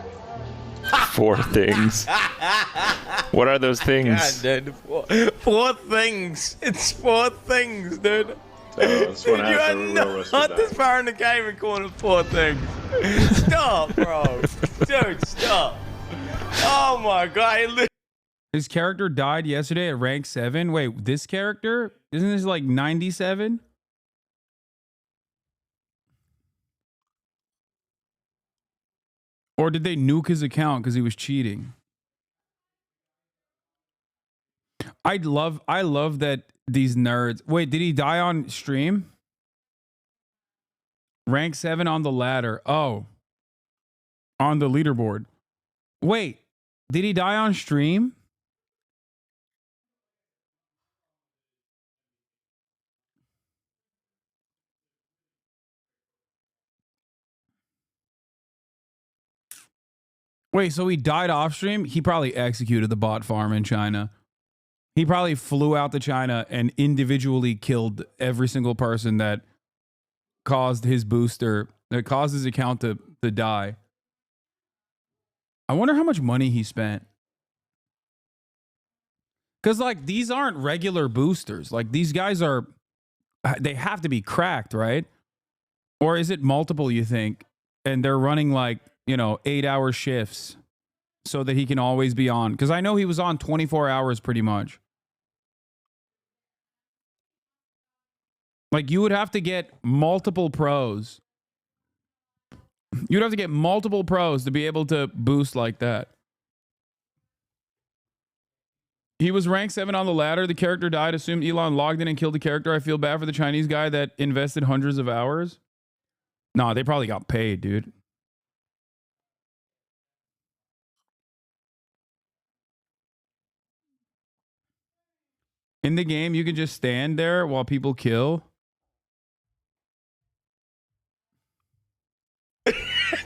[SPEAKER 13] 4 things. What are those things?
[SPEAKER 7] God, dude. 4 things. It's 4 things, dude.
[SPEAKER 16] So this one
[SPEAKER 7] You
[SPEAKER 16] has
[SPEAKER 7] are
[SPEAKER 16] a real risk of
[SPEAKER 7] not
[SPEAKER 16] dying.
[SPEAKER 7] this far in the game and calling it 4 things. Stop, bro. Dude, stop. Oh my god.
[SPEAKER 2] His character died yesterday at rank 7. Wait, this character? Isn't this like 97? Or did they nuke his account because he was cheating? I love that these nerds. Wait, did he die on stream? Rank 7 on the ladder. Oh. On the leaderboard. Wait, did he die on stream? Wait, so he died off stream? He probably executed the bot farm in China. He probably flew out to China and individually killed every single person that caused his booster, that caused his account to die. I wonder how much money he spent. Because, like, these aren't regular boosters. Like, these guys are, they have to be cracked, right? Or is it multiple, you think? And they're running, like, 8-hour shifts so that he can always be on. Because I know he was on 24 hours pretty much. Like, you would have to get multiple pros You'd have to get multiple pros to be able to boost like that. He was rank 7 on the ladder. The character died. Assumed Elon logged in and killed the character. I feel bad for the Chinese guy that invested hundreds of hours. Nah, they probably got paid, dude. In the game, you can just stand there while people kill.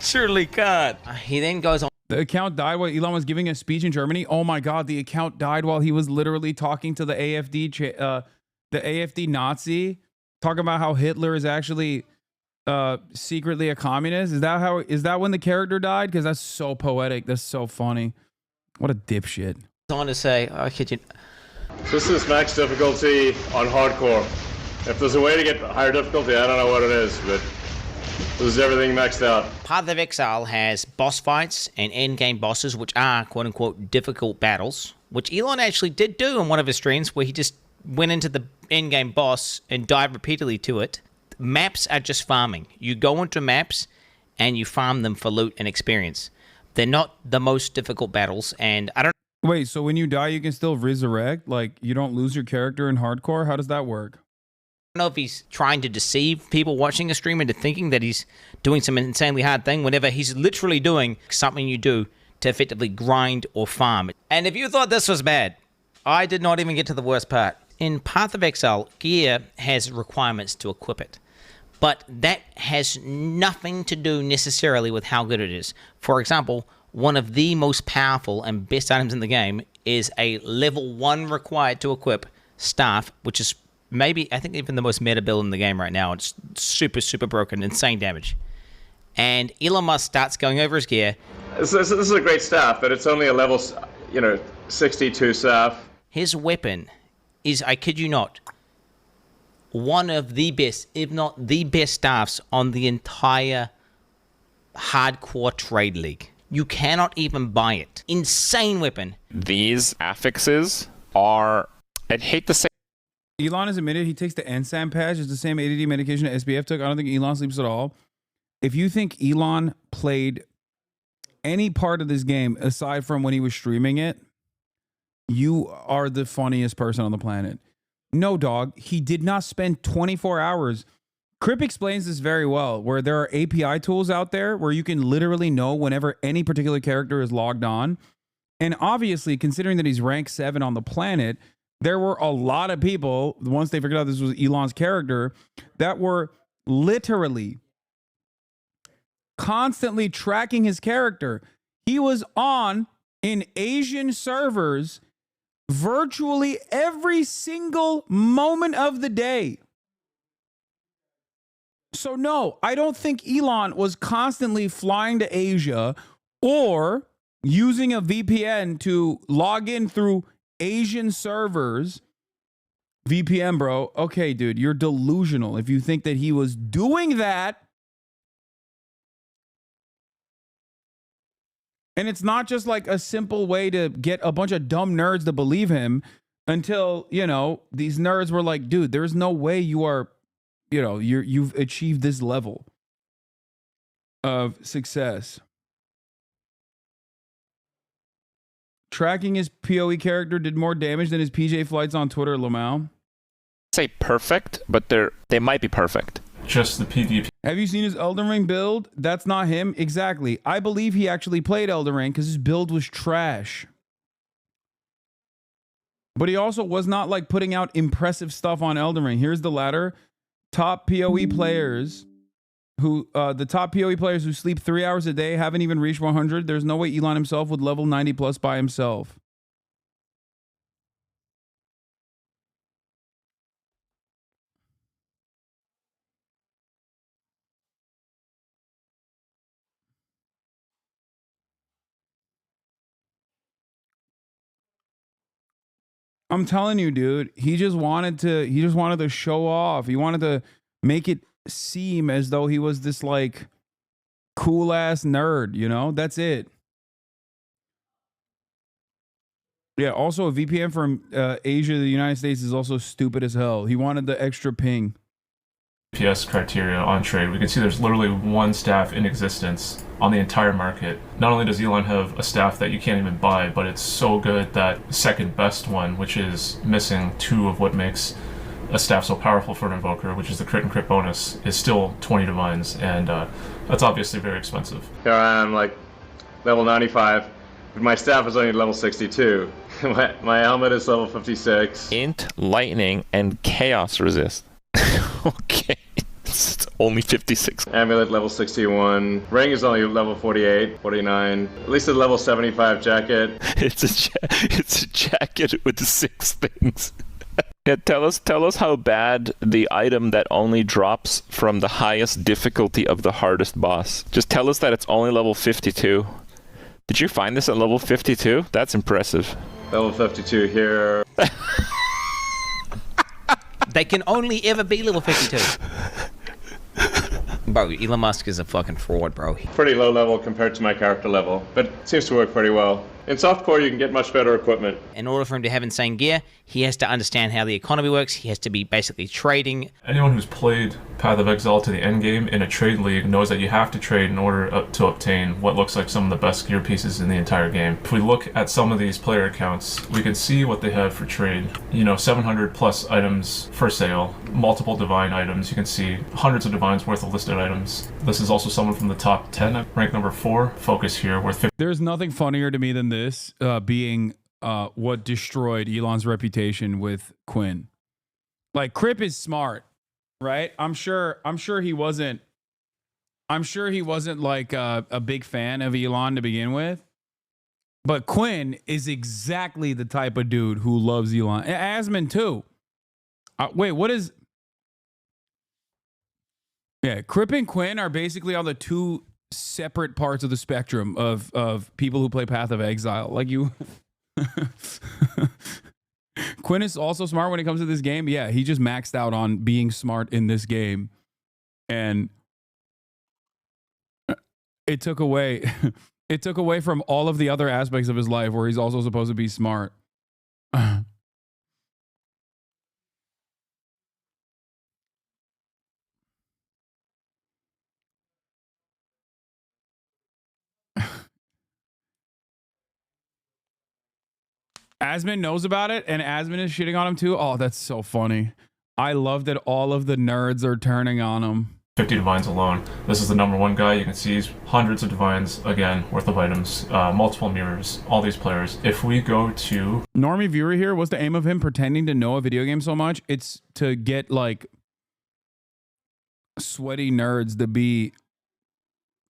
[SPEAKER 7] Surely can't. He then goes on.
[SPEAKER 2] The account died while Elon was giving a speech in Germany. Oh my God, the account died while he was literally talking to the AfD Nazi, talking about how Hitler is actually secretly a communist. Is that when the character died? Because that's so poetic. That's so funny. What a dipshit.
[SPEAKER 7] On to say, I kid you.
[SPEAKER 8] This is max difficulty on hardcore. If there's a way to get higher difficulty, I don't know what it is, but this is everything maxed out.
[SPEAKER 7] Path of Exile has boss fights and end-game bosses, which are quote-unquote difficult battles, which Elon actually did do on one of his streams, where he just went into the end-game boss and died repeatedly to it. Maps are just farming. You go into maps and you farm them for loot and experience. They're not the most difficult battles, and I don't...
[SPEAKER 2] Wait, so when you die, you can still resurrect? Like, you don't lose your character in hardcore? How does that work?
[SPEAKER 7] I don't know if he's trying to deceive people watching a stream into thinking that he's doing some insanely hard thing, whenever he's literally doing something you do to effectively grind or farm. And if you thought this was bad, I did not even get to the worst part. In Path of Exile, gear has requirements to equip it, but that has nothing to do necessarily with how good it is. For example, one of the most powerful and best items in the game is a level 1 required to equip staff, which is maybe, I think, even the most meta build in the game right now. It's super, super broken, insane damage. And Elon Musk starts going over his gear.
[SPEAKER 8] This is a great staff, but it's only a level, 62 staff.
[SPEAKER 7] His weapon is, I kid you not, one of the best, if not the best staffs on the entire hardcore trade league. You cannot even buy it. Insane weapon.
[SPEAKER 13] These affixes are, I'd hate to say.
[SPEAKER 2] Elon has admitted he takes the NSAM patch. It's the same ADD medication that SBF took. I don't think Elon sleeps at all. If you think Elon played any part of this game aside from when he was streaming it, you are the funniest person on the planet. No, dog. He did not spend 24 hours. Crip explains this very well, where there are API tools out there where you can literally know whenever any particular character is logged on. And obviously, considering that he's rank 7 on the planet, there were a lot of people, once they figured out this was Elon's character, that were literally constantly tracking his character. He was on in Asian servers virtually every single moment of the day. So no, I don't think Elon was constantly flying to Asia or using a VPN to log in through Asian servers. VPN, bro. Okay, dude, you're delusional if you think that he was doing that. And it's not just like a simple way to get a bunch of dumb nerds to believe him until, these nerds were like, dude, there's no way you are, you've achieved this level of success. Tracking his PoE character did more damage than his PJ flights on Twitter, Lamau.
[SPEAKER 13] Say perfect, but they might be perfect.
[SPEAKER 11] Just the PvP.
[SPEAKER 2] Have you seen his Elden Ring build? That's not him. Exactly. I believe he actually played Elden Ring because his build was trash. But he also was not like putting out impressive stuff on Elden Ring. Here's the ladder. Top PoE players the top PoE players who sleep 3 hours a day haven't even reached 100. There's no way Elon himself would level 90 plus by himself. I'm telling you, dude, he just wanted to show off. He wanted to make it seem as though he was this like cool ass nerd, That's it. Yeah, also a VPN from Asia to the United States is also stupid as hell. He wanted the extra ping.
[SPEAKER 11] FPS criteria on trade, we can see there's literally one staff in existence on the entire market. Not only does Elon have a staff that you can't even buy, but it's so good that second best one, which is missing 2 of what makes a staff so powerful for an invoker, which is the crit and crit bonus, is still 20 divines, and that's obviously very expensive.
[SPEAKER 8] Here I am, like, level 95, but my staff is only level 62. my helmet is level 56.
[SPEAKER 13] Int, lightning, and chaos resist. Okay. It's only 56.
[SPEAKER 8] Amulet level 61. Ring is only level 48, 49. At least a level 75 jacket.
[SPEAKER 13] It's a jacket with 6 things. Yeah, tell us how bad the item that only drops from the highest difficulty of the hardest boss. Just tell us that it's only level 52. Did you find this at level 52? That's impressive.
[SPEAKER 8] Level 52 here.
[SPEAKER 7] They can only ever be level 52. Bro, Elon Musk is a fucking fraud, bro.
[SPEAKER 8] Pretty low level compared to my character level, but it seems to work pretty well. In softcore, you can get much better equipment.
[SPEAKER 7] In order for him to have insane gear, he has to understand how the economy works. He has to be basically trading.
[SPEAKER 11] Anyone who's played Path of Exile to the end game in a trade league knows that you have to trade in order to obtain what looks like some of the best gear pieces in the entire game. If we look at some of these player accounts, we can see what they have for trade. You know, 700 plus items for sale, multiple divine items. You can see hundreds of divines worth of listed items. This is also someone from the top 10, rank number 4. Focus here, worth 50.
[SPEAKER 2] There's nothing funnier to me than this being what destroyed Elon's reputation with Quinn. Like, Crip is smart, right? I'm sure he wasn't like a big fan of Elon to begin with. But Quinn is exactly the type of dude who loves Elon. Asmon too. Wait, what is? Yeah, Crip and Quinn are basically on the 2 separate parts of the spectrum of people who play Path of Exile. Like you. Quinn is also smart when it comes to this game. Yeah, he just maxed out on being smart in this game. And it took away from all of the other aspects of his life where he's also supposed to be smart. Asmon knows about it, and Asmon is shitting on him too. Oh, that's so funny. I love that all of the nerds are turning on him.
[SPEAKER 11] 50 divines alone. This is the number 1 guy. You can see hundreds of divines, again, worth of items, multiple mirrors, all these players. If we go to...
[SPEAKER 2] Normie viewer here, what's the aim of him pretending to know a video game so much? It's to get, like, sweaty nerds to be...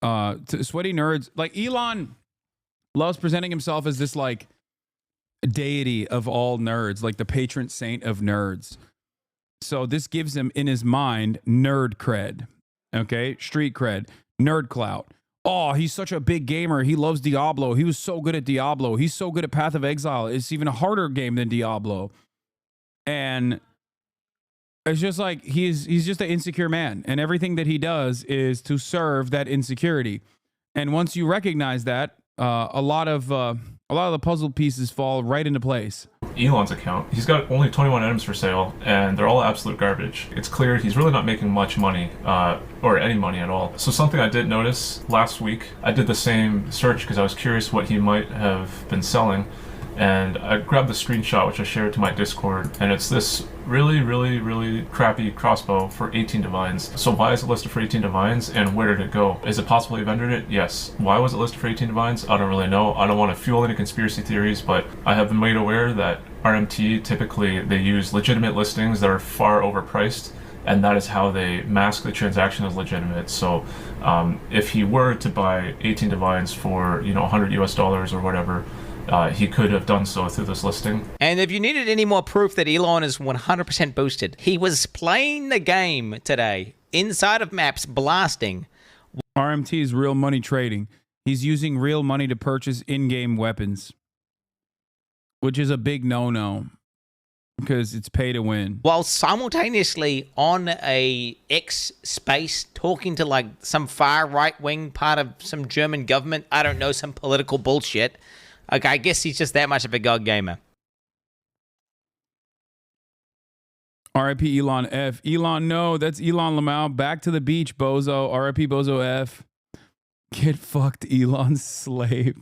[SPEAKER 2] sweaty nerds... Like, Elon loves presenting himself as this, like, deity of all nerds, like the patron saint of nerds. So this gives him, in his mind, nerd cred. Okay? Street cred. Nerd clout. Oh, he's such a big gamer. He loves Diablo. He was so good at Diablo. He's so good at Path of Exile. It's even a harder game than Diablo. And it's just like he's just an insecure man. And everything that he does is to serve that insecurity. And once you recognize that, a lot of the puzzle pieces fall right into place.
[SPEAKER 11] Elon's account, he's got only 21 items for sale, and they're all absolute garbage. It's clear he's really not making much money, or any money at all. So something I did notice last week, I did the same search because I was curious what he might have been selling, and I grabbed the screenshot which I shared to my Discord, and it's this really, really, really crappy crossbow for 18 divines. So why is it listed for 18 divines, and where did it go? Is it possible he vendored it? Yes. Why was it listed for 18 divines? I don't really know. I don't want to fuel any conspiracy theories, but I have been made aware that RMT, typically they use legitimate listings that are far overpriced, and that is how they mask the transaction as legitimate. So if he were to buy 18 divines for, you know, $100 US or whatever, he could have done so through this listing.
[SPEAKER 7] And if you needed any more proof that Elon is 100% boosted, he was playing the game today inside of maps, blasting.
[SPEAKER 2] RMT is real money trading. He's using real money to purchase in-game weapons, which is a big no-no because it's pay to win.
[SPEAKER 7] While simultaneously on a X space talking to like some far right-wing part of some German government, I don't know, some political bullshit. Okay, I guess he's just that much of a god gamer.
[SPEAKER 2] R.I.P. Elon F. Elon, no, that's Elon Lamau. Back to the beach, bozo. R.I.P. Bozo F. Get fucked, Elon's slave.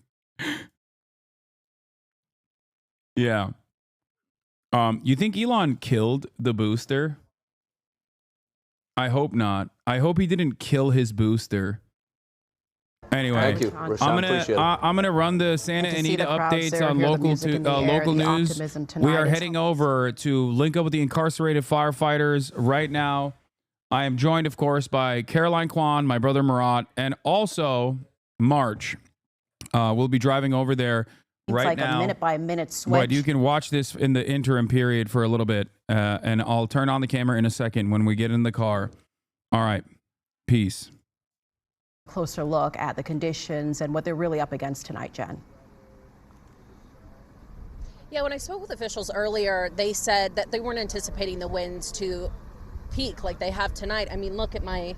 [SPEAKER 2] Yeah. You think Elon killed the booster? I hope not. I hope he didn't kill his booster. Anyway,
[SPEAKER 4] Thank you, Rashawn.
[SPEAKER 2] I'm gonna run the Santa Anita updates on local news. We are heading over to link up with the incarcerated firefighters right now. I am joined, of course, by Caroline Kwan, my brother Murat, and also March. We'll be driving over there right
[SPEAKER 14] like
[SPEAKER 2] now.
[SPEAKER 14] A minute-by-minute switch.
[SPEAKER 2] But you can watch this in the interim period for a little bit, and I'll turn on the camera in a second when we get in the car. All right, peace.
[SPEAKER 14] Closer look at the conditions and what they're really up against tonight, Jen.
[SPEAKER 15] Yeah, when I spoke with officials earlier, they said that they weren't anticipating the winds to peak like they have tonight. I mean, look at my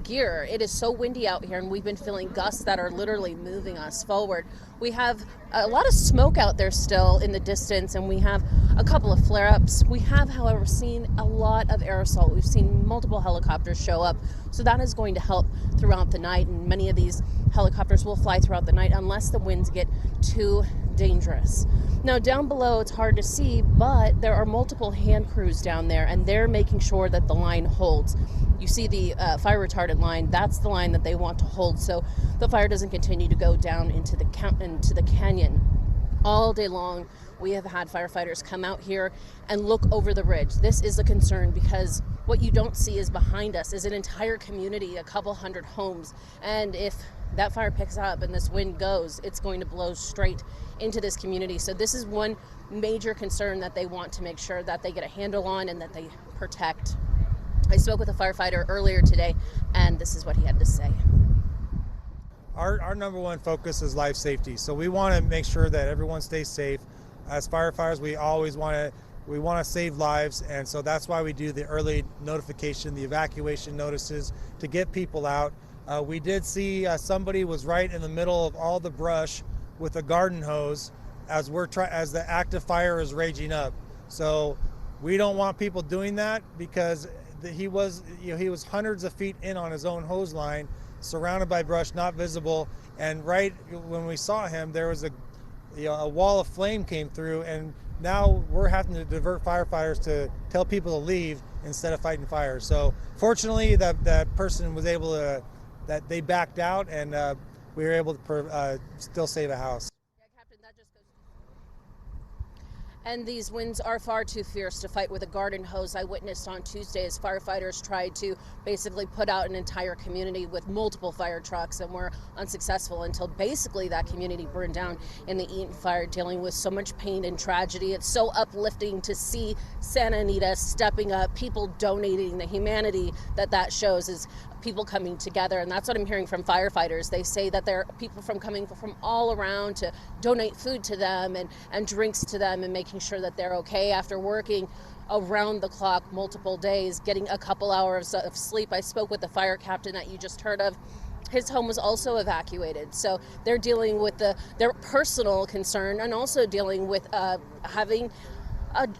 [SPEAKER 15] gear. It is so windy out here, and we've been feeling gusts that are literally moving us forward. We have a lot of smoke out there still in the distance, and we have a couple of flare-ups. We have, however, seen a lot of aerosol. We've seen multiple helicopters show up, so that is going to help throughout the night, and many of these helicopters will fly throughout the night unless the winds get too dangerous. Now, down below, it's hard to see, but there are multiple hand crews down there, and they're making sure that the line holds. You see the fire retardant line, that's the line that they want to hold so the fire doesn't continue to go down into the canyon. All day long, we have had firefighters come out here and look over the ridge. This is a concern because what you don't see is behind us is an entire community, a couple hundred homes. And if that fire picks up and this wind goes, it's going to blow straight into this community. So this is one major concern that they want to make sure that they get a handle on and that they protect. I spoke with a firefighter earlier today, and this is what he had to say.
[SPEAKER 20] Our number one focus is life safety. So we want to make sure that everyone stays safe. As firefighters, we always want to save lives, and so that's why we do the early notification, the evacuation notices to get people out. We did see somebody was right in the middle of all the brush with a garden hose as the active fire is raging up. So we don't want people doing that because he was hundreds of feet in on his own hose line, surrounded by brush, not visible. And right when we saw him, there was a wall of flame came through, and now we're having to divert firefighters to tell people to leave instead of fighting fire. So fortunately, that person was able to, that they backed out, and we were able to still save a house.
[SPEAKER 15] And these winds are far too fierce to fight with a garden hose. I witnessed on Tuesday as firefighters tried to basically put out an entire community with multiple fire trucks and were unsuccessful until basically that community burned down in the Eaton fire, dealing with so much pain and tragedy. It's so uplifting to see Santa Anita stepping up, people donating. The humanity that shows is people coming together, and that's what I'm hearing from firefighters. They say that there are people coming from all around to donate food to them and drinks to them and making sure that they're okay after working around the clock multiple days, getting a couple hours of sleep. I spoke with the fire captain that you just heard of. His home was also evacuated. So they're dealing with their personal concern and also dealing with having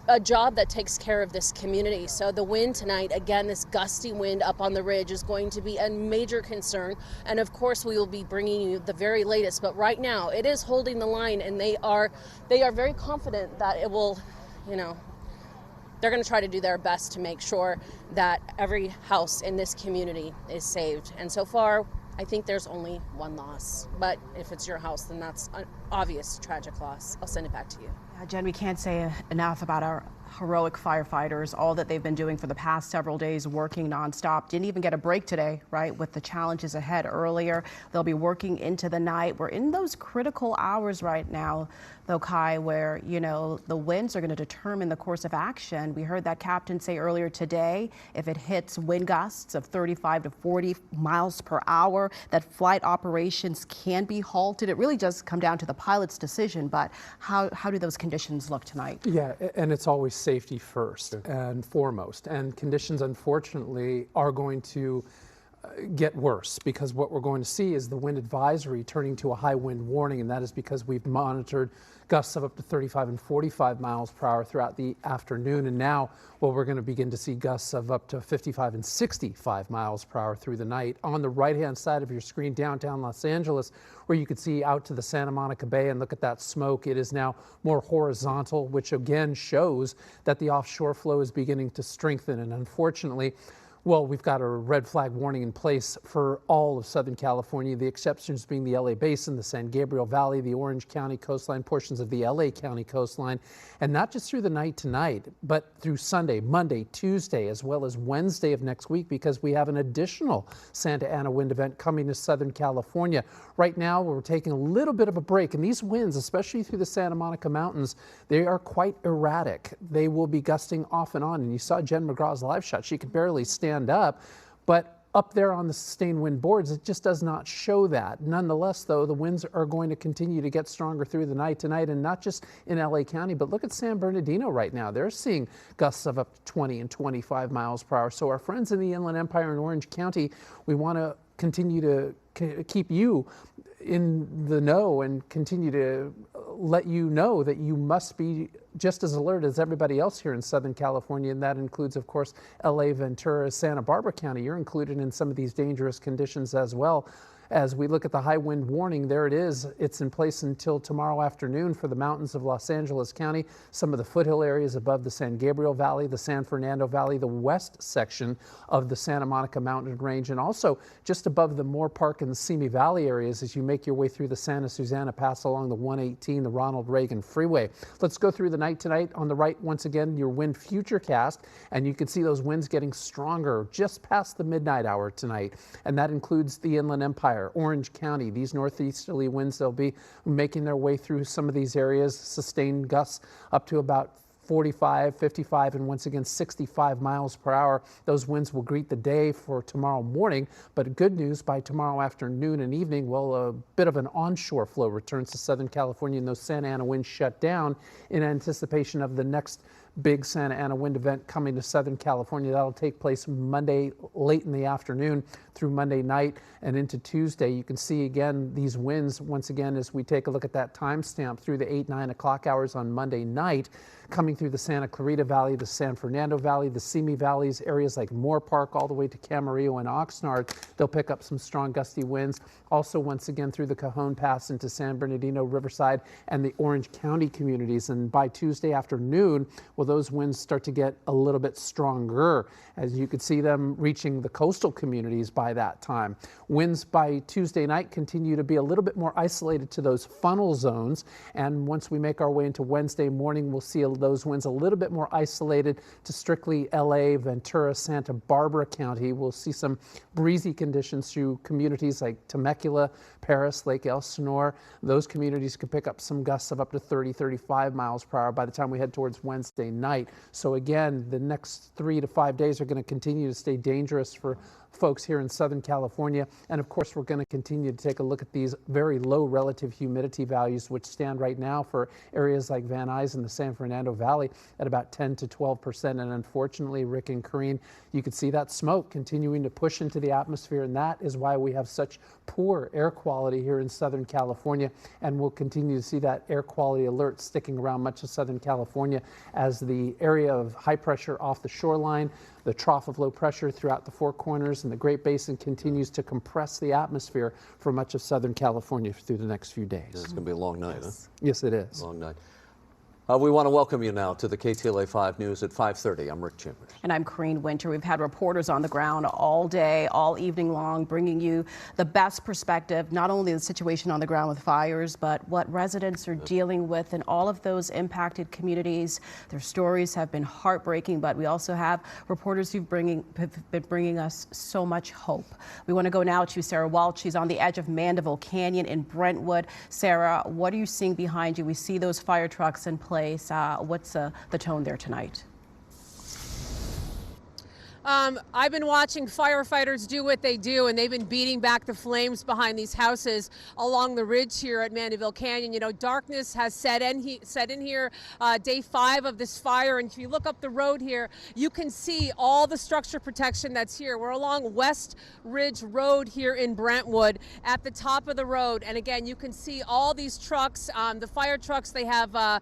[SPEAKER 15] a job that takes care of this community. So the wind tonight, again, this gusty wind up on the ridge is going to be a major concern. And of course, we will be bringing you the very latest. But right now, it is holding the line, and they are very confident that it will, they're going to try to do their best to make sure that every house in this community is saved. And so far, I think there's only one loss. But if it's your house, then that's an obvious tragic loss. I'll send it back to you.
[SPEAKER 14] Jen, we can't say enough about our heroic firefighters, all that they've been doing for the past several days, working nonstop. Didn't even get a break today, right, with the challenges ahead earlier. They'll be working into the night. We're in those critical hours right now, though, Kai, where, the winds are going to determine the course of action. We heard that captain say earlier today, if it hits wind gusts of 35 to 40 miles per hour, that flight operations can be halted. It really does come down to the pilot's decision, but how do those conditions look tonight?
[SPEAKER 24] Yeah, and it's always safety first and foremost. And conditions, unfortunately, are going to
[SPEAKER 4] get worse, because what we're going to see is the wind advisory turning to a high wind warning, and that is because we've monitored gusts of up to 35 and 45 miles per hour throughout the afternoon. And now, well, we're going to begin to see gusts of up to 55 and 65 miles per hour through the night. On the right-hand side of your screen, downtown Los Angeles, where you could see out to the Santa Monica Bay and look at that smoke, it is now more horizontal, which again shows that the offshore flow is beginning to strengthen. And unfortunately, well, we've got a red flag warning in place for all of Southern California, the exceptions being the LA Basin, the San Gabriel Valley, the Orange County coastline, portions of the LA County coastline, and not just through the night tonight, but through Sunday, Monday, Tuesday, as well as Wednesday of next week, because we have an additional Santa Ana wind event coming to Southern California. Right now, we're taking a little bit of a break, and these winds, especially through the Santa Monica Mountains, they are quite erratic. They will be gusting off and on, and you saw Jen McGraw's live shot. She could barely stand up, but up there on the sustained wind boards, it just does not show that. Nonetheless, though, the winds are going to continue to get stronger through the night tonight, and not just in LA County, but look at San Bernardino right now. They're seeing gusts of up to 20 and 25 miles per hour. So our friends in the Inland Empire and Orange County, we want to continue to keep you in the know and continue to let you know that you must be just as alert as everybody else here in Southern California, and that includes, of course, LA, Ventura, Santa Barbara County. You're included in some of these dangerous conditions as well. As we look at the high wind warning, there it is. It's in place until tomorrow afternoon for the mountains of Los Angeles County, some of the foothill areas above the San Gabriel Valley, the San Fernando Valley, the west section of the Santa Monica Mountain Range, and also just above the Moore Park and the Simi Valley areas as you make your way through the Santa Susana Pass along the 118, the Ronald Reagan Freeway. Let's go through the night tonight. On the right, once again, your wind futurecast, and you can see those winds getting stronger just past the midnight hour tonight, and that includes the Inland Empire, Orange County. These northeasterly winds, they'll be making their way through some of these areas, sustained gusts up to about 45, 55, and once again 65 miles per hour. Those winds will greet the day for tomorrow morning, but good news, by tomorrow afternoon and evening, well, a bit of an onshore flow returns to Southern California, and those Santa Ana winds shut down in anticipation of the next big Santa Ana wind event coming to Southern California. That'll take place Monday late in the afternoon through Monday night and into Tuesday. You can see again these winds once again as we take a look at that timestamp through the 8, 9 o'clock hours on Monday night, coming through the Santa Clarita Valley, the San Fernando Valley, the Simi Valleys, areas like Moore Park all the way to Camarillo and Oxnard. They'll pick up some strong gusty winds. Also once again through the Cajon Pass into San Bernardino, Riverside, and the Orange County communities. And by Tuesday afternoon, well, those winds start to get a little bit stronger, as you could see them reaching the coastal communities by that time. Winds by Tuesday night continue to be a little bit more isolated to those funnel zones, and once we make our way into Wednesday morning, we'll see those winds a little bit more isolated to strictly LA, Ventura, Santa Barbara County. We'll see some breezy conditions through communities like Temecula, Paris, Lake Elsinore. Those communities could pick up some gusts of up to 30, 35 miles per hour by the time we head towards Wednesday night. So again, the next 3 to 5 days are going to continue to stay dangerous for folks here in Southern California. And of course, we're going to continue to take a look at these very low relative humidity values, which stand right now for areas like Van Nuys and the San Fernando Valley at about 10 to 12%. And unfortunately, Rick and Karine, you can see that smoke continuing to push into the atmosphere. And that is why we have such poor air quality here in Southern California. And we'll continue to see that air quality alert sticking around much of Southern California as the area of high pressure off the shoreline, the trough of low pressure throughout the Four Corners and the Great Basin continues to compress the atmosphere for much of Southern California through the next few days.
[SPEAKER 22] It's going to be a long night, huh?
[SPEAKER 4] Yes, it is.
[SPEAKER 22] Long night. We want to welcome you now to the KTLA 5 News at 5:30. I'm Rick Chambers.
[SPEAKER 14] And I'm Karine Winter. We've had reporters on the ground all day, all evening long, bringing you the best perspective, not only the situation on the ground with fires, but what residents are dealing with in all of those impacted communities. Their stories have been heartbreaking, but we also have reporters who've been bringing us so much hope. We want to go now to Sarah Walsh. She's on the edge of Mandeville Canyon in Brentwood. Sarah, what are you seeing behind you? We see those fire trucks in place. What's the tone there tonight?
[SPEAKER 15] I've been watching firefighters do what they do, and they've been beating back the flames behind these houses along the ridge here at Mandeville Canyon. You know, darkness has set in here, day 5 of this fire, and if you look up the road here, you can see all the structure protection that's here. We're along West Ridge Road here in Brentwood at the top of the road, and again, you can see all these trucks, the fire trucks. They have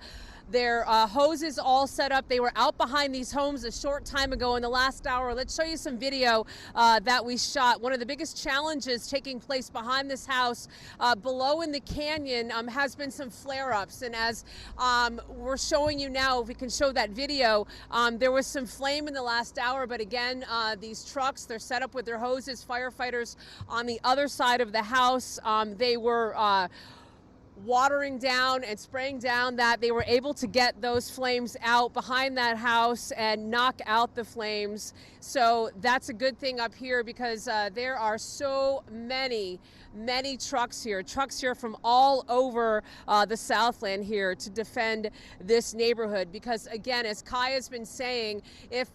[SPEAKER 15] their hoses all set up. They were out behind these homes a short time ago in the last hour. Let's show you some video that we shot. One of the biggest challenges taking place behind this house below in the canyon has been some flare-ups. And as we're showing you now, if we can show that video, there was some flame in the last hour, but again, these trucks, they're set up with their hoses. Firefighters on the other side of the house, they were watering down and spraying down that. They were able to get those flames out behind that house and knock out the flames. So that's a good thing up here, because there are so many trucks here from all over the Southland here to defend this neighborhood. Because again, as Kai has been saying, if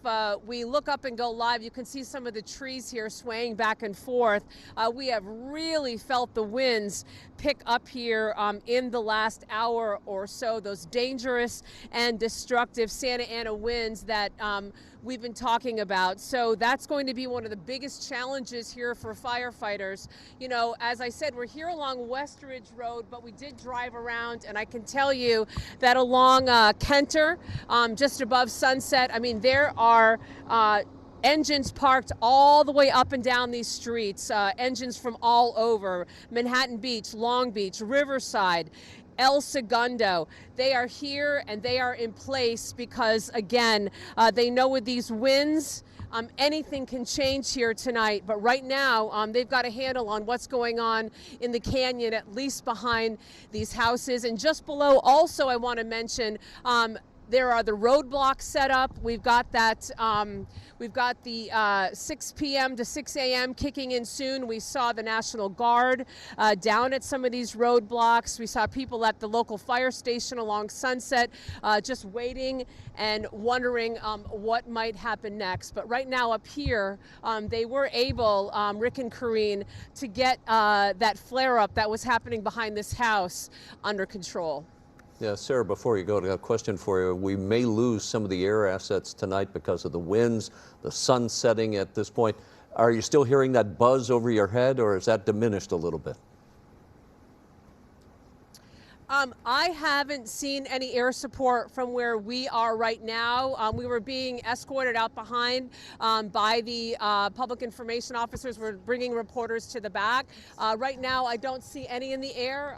[SPEAKER 15] we look up and go live, you can see some of the trees here swaying back and forth. We have really felt the winds pick up here in the last hour or so, those dangerous and destructive Santa Ana winds that we've been talking about. So that's going to be one of the biggest challenges here for firefighters. You know, as I said, we're here along West Ridge Road, but we did drive around, and I can tell you that along Kenter, just above Sunset, I mean, there are engines parked all the way up and down these streets, engines from all over, Manhattan Beach, Long Beach, Riverside, El Segundo. They are here and they are in place because, again, they know with these winds, anything can change here tonight. But right now, they've got a handle on what's going on in the canyon, at least behind these houses. And just below, also, I want to mention, there are the roadblocks set up. We've got that. We've got the 6 p.m. to 6 a.m. kicking in soon. We saw the National Guard down at some of these roadblocks. We saw people at the local fire station along Sunset just waiting and wondering what might happen next. But right now up here, they were able, Rick and Kareen, to get that flare-up that was happening behind this house under control.
[SPEAKER 22] Yeah, Sarah, before you go, I got a question for you. We may lose some of the air assets tonight because of the winds, the sun setting at this point. Are you still hearing that buzz over your head, or is that diminished a little bit?
[SPEAKER 15] I haven't seen any air support from where we are right now. We were being escorted out behind by the public information officers. We're bringing reporters to the back. Right now, I don't see any in the air.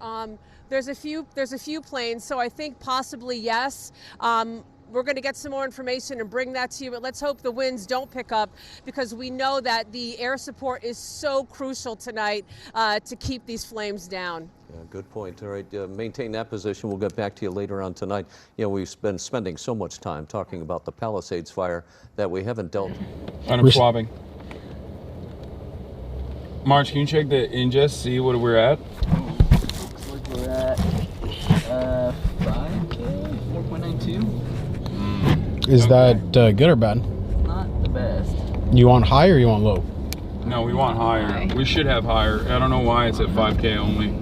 [SPEAKER 15] There's a few planes, so I think possibly yes. We're going to get some more information and bring that to you, but let's hope the winds don't pick up, because we know that the air support is so crucial tonight to keep these flames down.
[SPEAKER 22] Yeah, good point. All right, maintain that position. We'll get back to you later on tonight. You know, we've been spending so much time talking about the Palisades fire that we haven't dealt.
[SPEAKER 2] I'm swapping. March, can you check the ingest, see what we're at?
[SPEAKER 3] Looks like we're at 5K, 4.92.
[SPEAKER 17] Is that good or bad?
[SPEAKER 3] Not the best.
[SPEAKER 17] You want high or you want low?
[SPEAKER 2] No, we want higher. We should have higher. I don't know why it's at 5K only.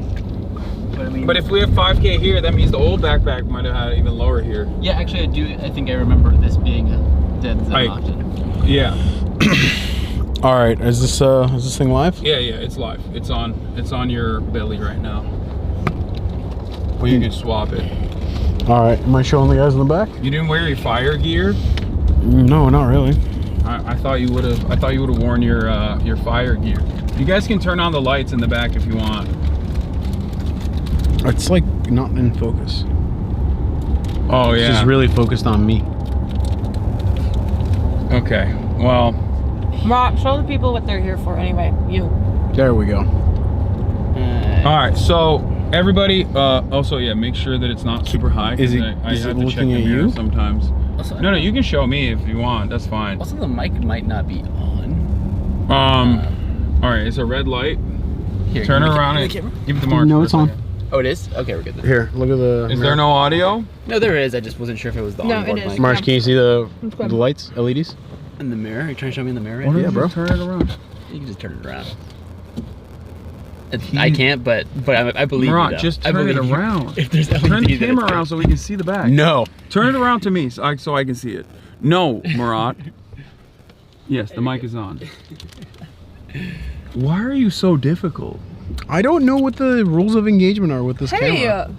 [SPEAKER 3] But, I mean,
[SPEAKER 2] but if we have 5K here, that means the old backpack might have had even lower here.
[SPEAKER 3] Yeah, actually, I think I remember this being a dead zone option.
[SPEAKER 2] Yeah.
[SPEAKER 17] All right, is this thing live?
[SPEAKER 2] Yeah, it's live. It's on your belly right now. Well, you can swap it.
[SPEAKER 17] All right, am I showing the guys in the back?
[SPEAKER 2] You didn't wear your fire gear?
[SPEAKER 17] No, not really.
[SPEAKER 2] I thought you would have. I thought you would have worn your fire gear. You guys can turn on the lights in the back if you want.
[SPEAKER 17] It's like not in focus.
[SPEAKER 2] Oh yeah.
[SPEAKER 17] It's just really focused on me.
[SPEAKER 2] Okay. Well.
[SPEAKER 23] Rob, show the people what they're here for anyway. You.
[SPEAKER 17] There we go.
[SPEAKER 2] All right. So everybody. Also, yeah. Make sure that it's not super high.
[SPEAKER 17] Is it?
[SPEAKER 2] I
[SPEAKER 17] Is
[SPEAKER 2] have
[SPEAKER 17] it
[SPEAKER 2] to check
[SPEAKER 17] looking
[SPEAKER 2] the
[SPEAKER 17] at
[SPEAKER 2] mirror
[SPEAKER 17] you?
[SPEAKER 2] sometimes.
[SPEAKER 3] Also,
[SPEAKER 2] No, you can show me if you want. That's fine.
[SPEAKER 3] Also, the mic might not be on.
[SPEAKER 2] All right. It's a red light.
[SPEAKER 3] Here,
[SPEAKER 2] Turn
[SPEAKER 3] give me
[SPEAKER 2] around
[SPEAKER 3] the
[SPEAKER 2] and
[SPEAKER 3] camera.
[SPEAKER 2] give it to Mark.
[SPEAKER 17] No, it's on.
[SPEAKER 3] Oh, it is? Okay, we're good then.
[SPEAKER 17] Here, look at the.
[SPEAKER 2] Is there no audio?
[SPEAKER 3] No, there is. I just wasn't sure if it was the
[SPEAKER 23] No,
[SPEAKER 3] onboard
[SPEAKER 23] it is.
[SPEAKER 3] mic.
[SPEAKER 17] Marsh, can you see the lights, LEDs?
[SPEAKER 3] In the mirror? Are you trying to show me in the mirror?
[SPEAKER 17] Yeah, bro.
[SPEAKER 2] Turn it around.
[SPEAKER 3] You can just turn it around. I can't, but I believe you.
[SPEAKER 2] Murat,
[SPEAKER 3] Though.
[SPEAKER 2] just
[SPEAKER 3] I
[SPEAKER 2] turn it
[SPEAKER 3] believe you.
[SPEAKER 2] around.
[SPEAKER 3] If there's
[SPEAKER 2] turn the
[SPEAKER 3] LED, then
[SPEAKER 2] camera
[SPEAKER 3] it's
[SPEAKER 2] around so we can see the back.
[SPEAKER 17] No.
[SPEAKER 2] Turn it around to me so I can see it. No, Murat. Yes, the mic is on. Why are you so difficult?
[SPEAKER 17] I don't know what the rules of engagement are with this camera.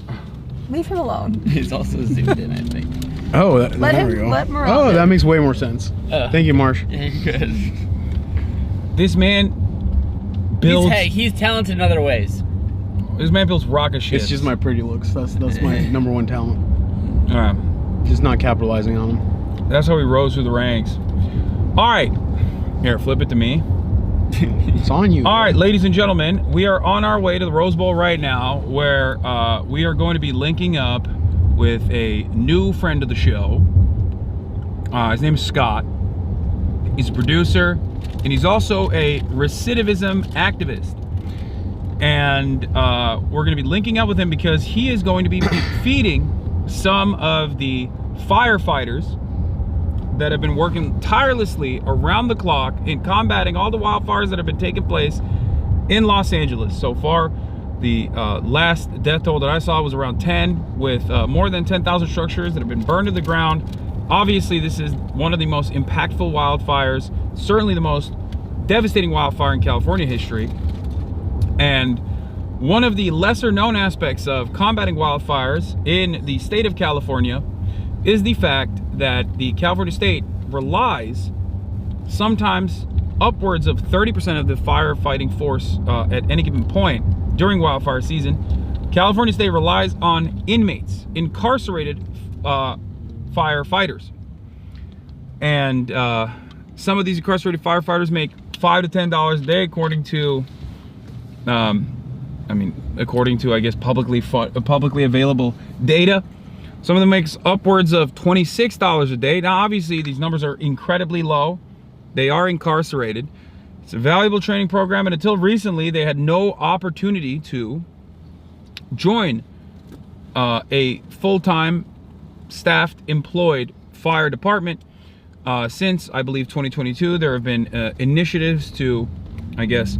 [SPEAKER 23] Leave him alone.
[SPEAKER 3] He's also zoomed in, I think.
[SPEAKER 17] Oh,
[SPEAKER 23] Let
[SPEAKER 17] there
[SPEAKER 23] him-
[SPEAKER 17] we go.
[SPEAKER 23] let Murat
[SPEAKER 17] Oh,
[SPEAKER 23] in.
[SPEAKER 17] that makes way more sense. Thank you, Marsh.
[SPEAKER 3] Yeah, you're good.
[SPEAKER 2] This man builds.
[SPEAKER 3] He's talented in other ways.
[SPEAKER 2] This man builds rocket ships.
[SPEAKER 17] It's just my pretty looks. That's my number one talent.
[SPEAKER 2] Alright.
[SPEAKER 17] Just not capitalizing on them.
[SPEAKER 2] That's how he rose through the ranks. All right. Here, flip it to me.
[SPEAKER 17] It's on you.
[SPEAKER 2] All right, ladies and gentlemen, we are on our way to the Rose Bowl right now, where we are going to be linking up with a new friend of the show. His name is Scott. He's a producer, and he's also a recidivism activist. And we're going to be linking up with him because he is going to be feeding some of the firefighters that have been working tirelessly around the clock in combating all the wildfires that have been taking place in Los Angeles. So far, the last death toll that I saw was around 10, with more than 10,000 structures that have been burned to the ground. Obviously, this is one of the most impactful wildfires, certainly the most devastating wildfire in California history. And one of the lesser known aspects of combating wildfires in the state of California is the fact that the California state relies sometimes upwards of 30% of the firefighting force at any given point during wildfire season. California state relies on inmates, incarcerated firefighters. And some of these incarcerated firefighters make $5 to $10 a day, according to I guess publicly available data. Some of them makes upwards of $26 a day. Now, obviously, these numbers are incredibly low. They are incarcerated. It's a valuable training program, and until recently, they had no opportunity to join a full-time, staffed, employed fire department. Since, I believe, 2022, there have been initiatives to, I guess,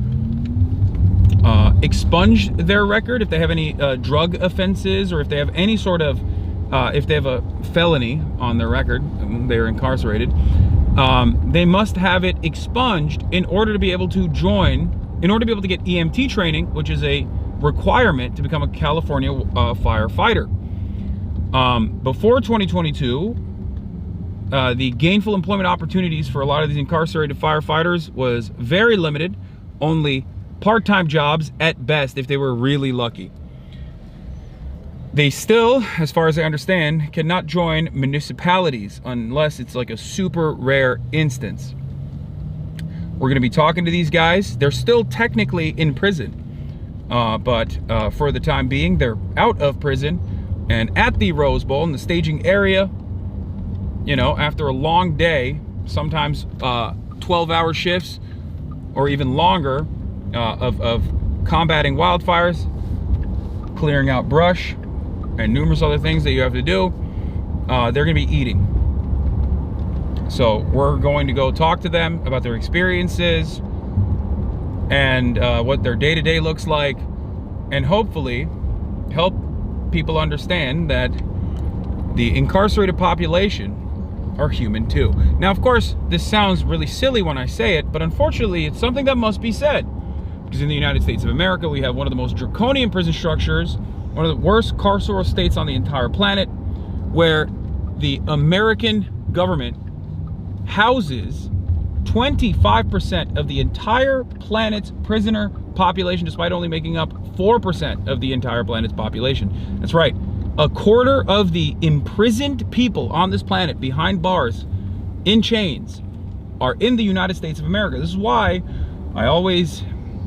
[SPEAKER 2] expunge their record if they have any drug offenses, or if they have any sort of if they have a felony on their record, they're incarcerated, they must have it expunged in order to be able to join, in order to be able to get EMT training, which is a requirement to become a California firefighter. Before 2022, the gainful employment opportunities for a lot of these incarcerated firefighters was very limited, only part-time jobs at best if they were really lucky. They still, as far as I understand, cannot join municipalities unless it's like a super rare instance. We're going to be talking to these guys. They're still technically in prison, but for the time being, they're out of prison and at the Rose Bowl in the staging area. You know, after a long day, sometimes 12-hour shifts or even longer of combating wildfires, clearing out brush, and numerous other things that you have to do, they're going to be eating. So we're going to go talk to them about their experiences and what their day-to-day looks like, and hopefully help people understand that the incarcerated population are human too. Now, of course, this sounds really silly when I say it, but unfortunately, it's something that must be said. Because in the United States of America, we have one of the most draconian prison structures, one of the worst carceral states on the entire planet, where the American government houses 25% of the entire planet's prisoner population, despite only making up 4% of the entire planet's population. That's right, a quarter of the imprisoned people on this planet behind bars, in chains, are in the United States of America. This is why I always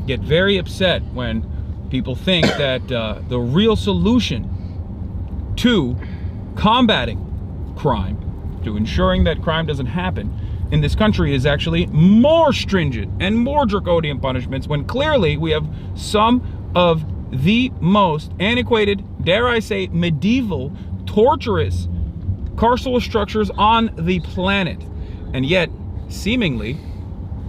[SPEAKER 2] get very upset when people think that the real solution to combating crime, to ensuring that crime doesn't happen in this country, is actually more stringent and more draconian punishments, when clearly we have some of the most antiquated, dare I say, medieval, torturous carceral structures on the planet. And yet seemingly,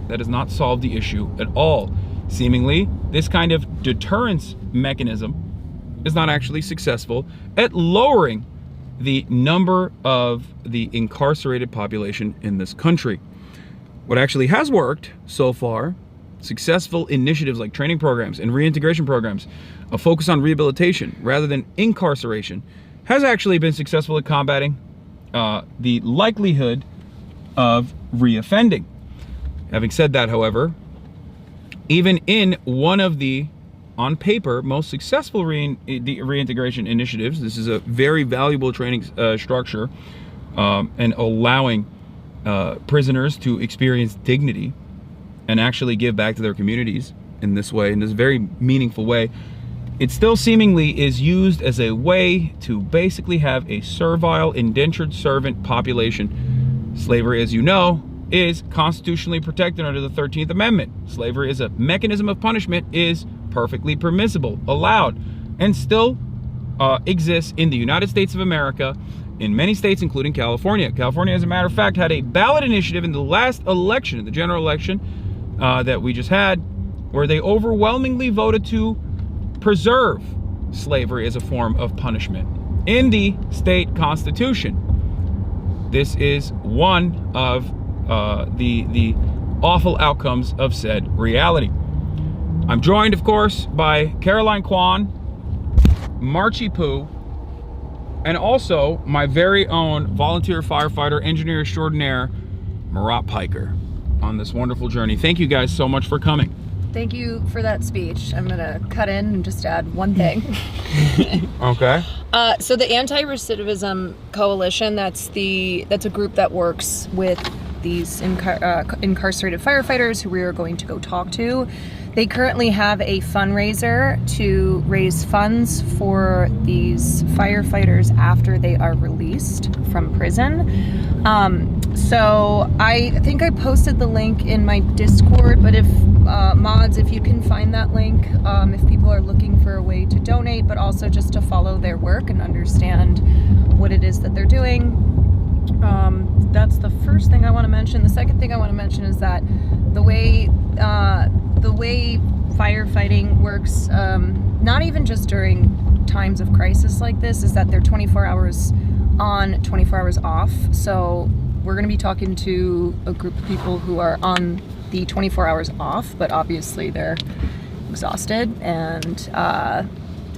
[SPEAKER 2] that has not solved the issue at all. Seemingly, this kind of deterrence mechanism is not actually successful at lowering the number of the incarcerated population in this country. What actually has worked so far, successful initiatives like training programs and reintegration programs, a focus on rehabilitation rather than incarceration, has actually been successful at combating the likelihood of reoffending. Having said that, however, even in one of the, on paper, most successful reintegration initiatives, this is a very valuable training structure and allowing prisoners to experience dignity and actually give back to their communities in this way, in this very meaningful way. It still seemingly is used as a way to basically have a servile, indentured servant population. Slavery, as you know, is constitutionally protected under the 13th Amendment. Slavery as a mechanism of punishment is perfectly permissible, allowed, and still exists in the United States of America, in many states, including California. California, as a matter of fact, had a ballot initiative in the last election, the general election that we just had, where they overwhelmingly voted to preserve slavery as a form of punishment in the state constitution. This is one of the awful outcomes of said reality. I'm joined, of course, by Caroline Kwan, Marchie Poo, and also my very own volunteer firefighter, engineer extraordinaire, Marat Piker, on this wonderful journey. Thank you guys so much for coming.
[SPEAKER 1] Thank you for that speech. I'm gonna cut in and just add one thing.
[SPEAKER 2] Okay.
[SPEAKER 1] So the Anti-Recidivism Coalition, that's a group that works with these incarcerated firefighters who we are going to go talk to. They currently have a fundraiser to raise funds for these firefighters after they are released from prison. So I think I posted the link in my Discord, but if mods, if you can find that link, if people are looking for a way to donate, but also just to follow their work and understand what it is that they're doing. That's the first thing I want to mention. The second thing I want to mention is that the way firefighting works, not even just during times of crisis like this, is that they're 24 hours on, 24 hours off. So we're going to be talking to a group of people who are on the 24 hours off, but obviously they're exhausted, and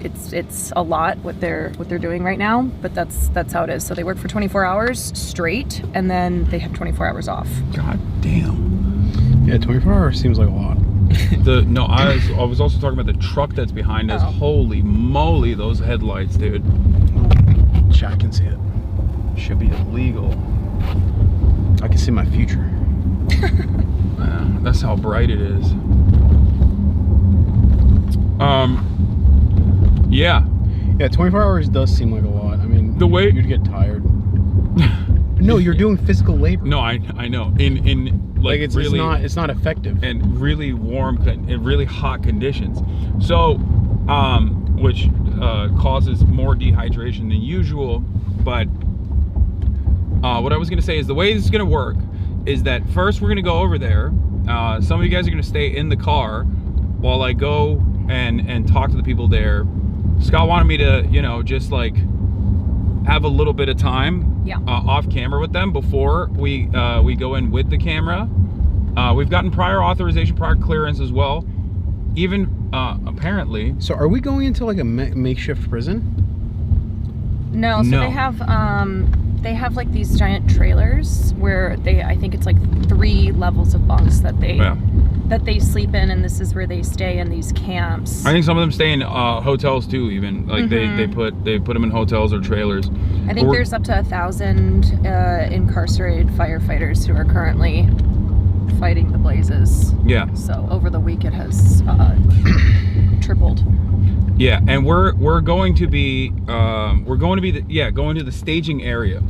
[SPEAKER 1] it's a lot what they're doing right now, but that's how it is. So they work for 24 hours straight, and then they have 24 hours off.
[SPEAKER 2] God damn.
[SPEAKER 17] Yeah, 24 hours seems like a lot.
[SPEAKER 2] I was also talking about the truck that's behind us. Holy moly, those headlights, dude.
[SPEAKER 17] Chat can see it.
[SPEAKER 2] Should be illegal.
[SPEAKER 17] I can see my future.
[SPEAKER 2] That's how bright it is. Yeah.
[SPEAKER 17] Yeah, 24 hours does seem like a lot. I mean,
[SPEAKER 2] the way
[SPEAKER 17] you'd get tired. No, you're doing physical labor.
[SPEAKER 2] No, I know. In like
[SPEAKER 17] it's
[SPEAKER 2] really,
[SPEAKER 17] it's not effective.
[SPEAKER 2] And really warm and really hot conditions. So, which causes more dehydration than usual. But what I was gonna say is the way this is gonna work is that first we're gonna go over there. Some of you guys are gonna stay in the car while I go and talk to the people there. Scott wanted me to, just like have a little bit of time off camera with them before we go in with the camera. We've gotten prior authorization, prior clearance as well. Even apparently.
[SPEAKER 17] So are we going into like a makeshift prison?
[SPEAKER 1] No, so they have like these giant trailers where I think it's like 3 levels of bunks that they sleep in, and this is where they stay in these camps.
[SPEAKER 2] I think some of them stay in hotels too, even like they put them in hotels or trailers.
[SPEAKER 1] I think there's up to 1,000 incarcerated firefighters who are currently fighting the blazes.
[SPEAKER 2] Yeah.
[SPEAKER 1] So over the week it has tripled.
[SPEAKER 2] Yeah, and we're going to be going to the staging area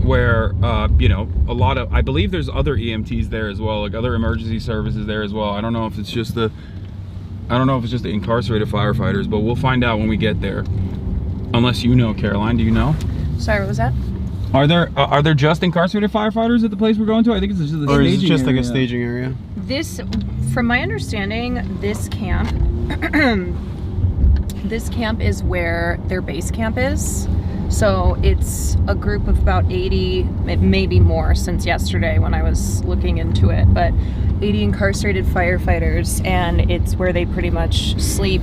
[SPEAKER 2] where a lot of, I believe there's other EMTs there as well, like other emergency services there as well. I don't know if it's just the incarcerated firefighters, but we'll find out when we get there. Unless you know, Caroline, do you know?
[SPEAKER 1] Sorry, what was that?
[SPEAKER 2] Are there just incarcerated firefighters at the place we're going to? I think it's just the
[SPEAKER 17] or
[SPEAKER 2] staging
[SPEAKER 17] is it just
[SPEAKER 2] area.
[SPEAKER 17] like a staging area?
[SPEAKER 1] This, from my understanding, this camp, this camp is where their base camp is. So it's a group of about 80, maybe more since yesterday when I was looking into it, but 80 incarcerated firefighters, and it's where they pretty much sleep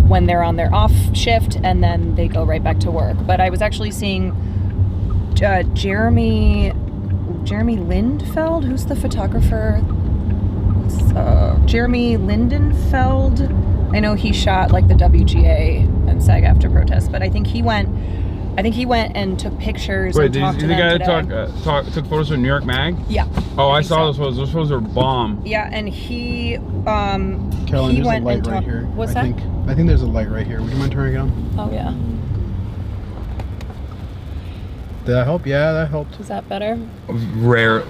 [SPEAKER 1] when they're on their off shift, and then they go right back to work. But I was actually seeing Jeremy Lindfeld, who's the photographer. Jeremy Lindenfeld. I know he shot like the WGA and SAG-AFTRA protests, but I think he went and took pictures.
[SPEAKER 2] Wait,
[SPEAKER 1] and talked to
[SPEAKER 2] the
[SPEAKER 1] them
[SPEAKER 2] guy
[SPEAKER 1] today.
[SPEAKER 2] that took photos for New York Mag?
[SPEAKER 1] Yeah.
[SPEAKER 2] Oh, I saw those photos. Those photos are bomb.
[SPEAKER 1] Yeah, and he
[SPEAKER 17] Caroline,
[SPEAKER 1] he
[SPEAKER 17] there's
[SPEAKER 1] went
[SPEAKER 17] a light
[SPEAKER 1] and
[SPEAKER 17] right here.
[SPEAKER 1] What's
[SPEAKER 17] I
[SPEAKER 1] that?
[SPEAKER 17] think there's a light right here. Would you mind turning it on?
[SPEAKER 1] Oh yeah.
[SPEAKER 17] Did that help? Yeah, that helped.
[SPEAKER 1] Is that better?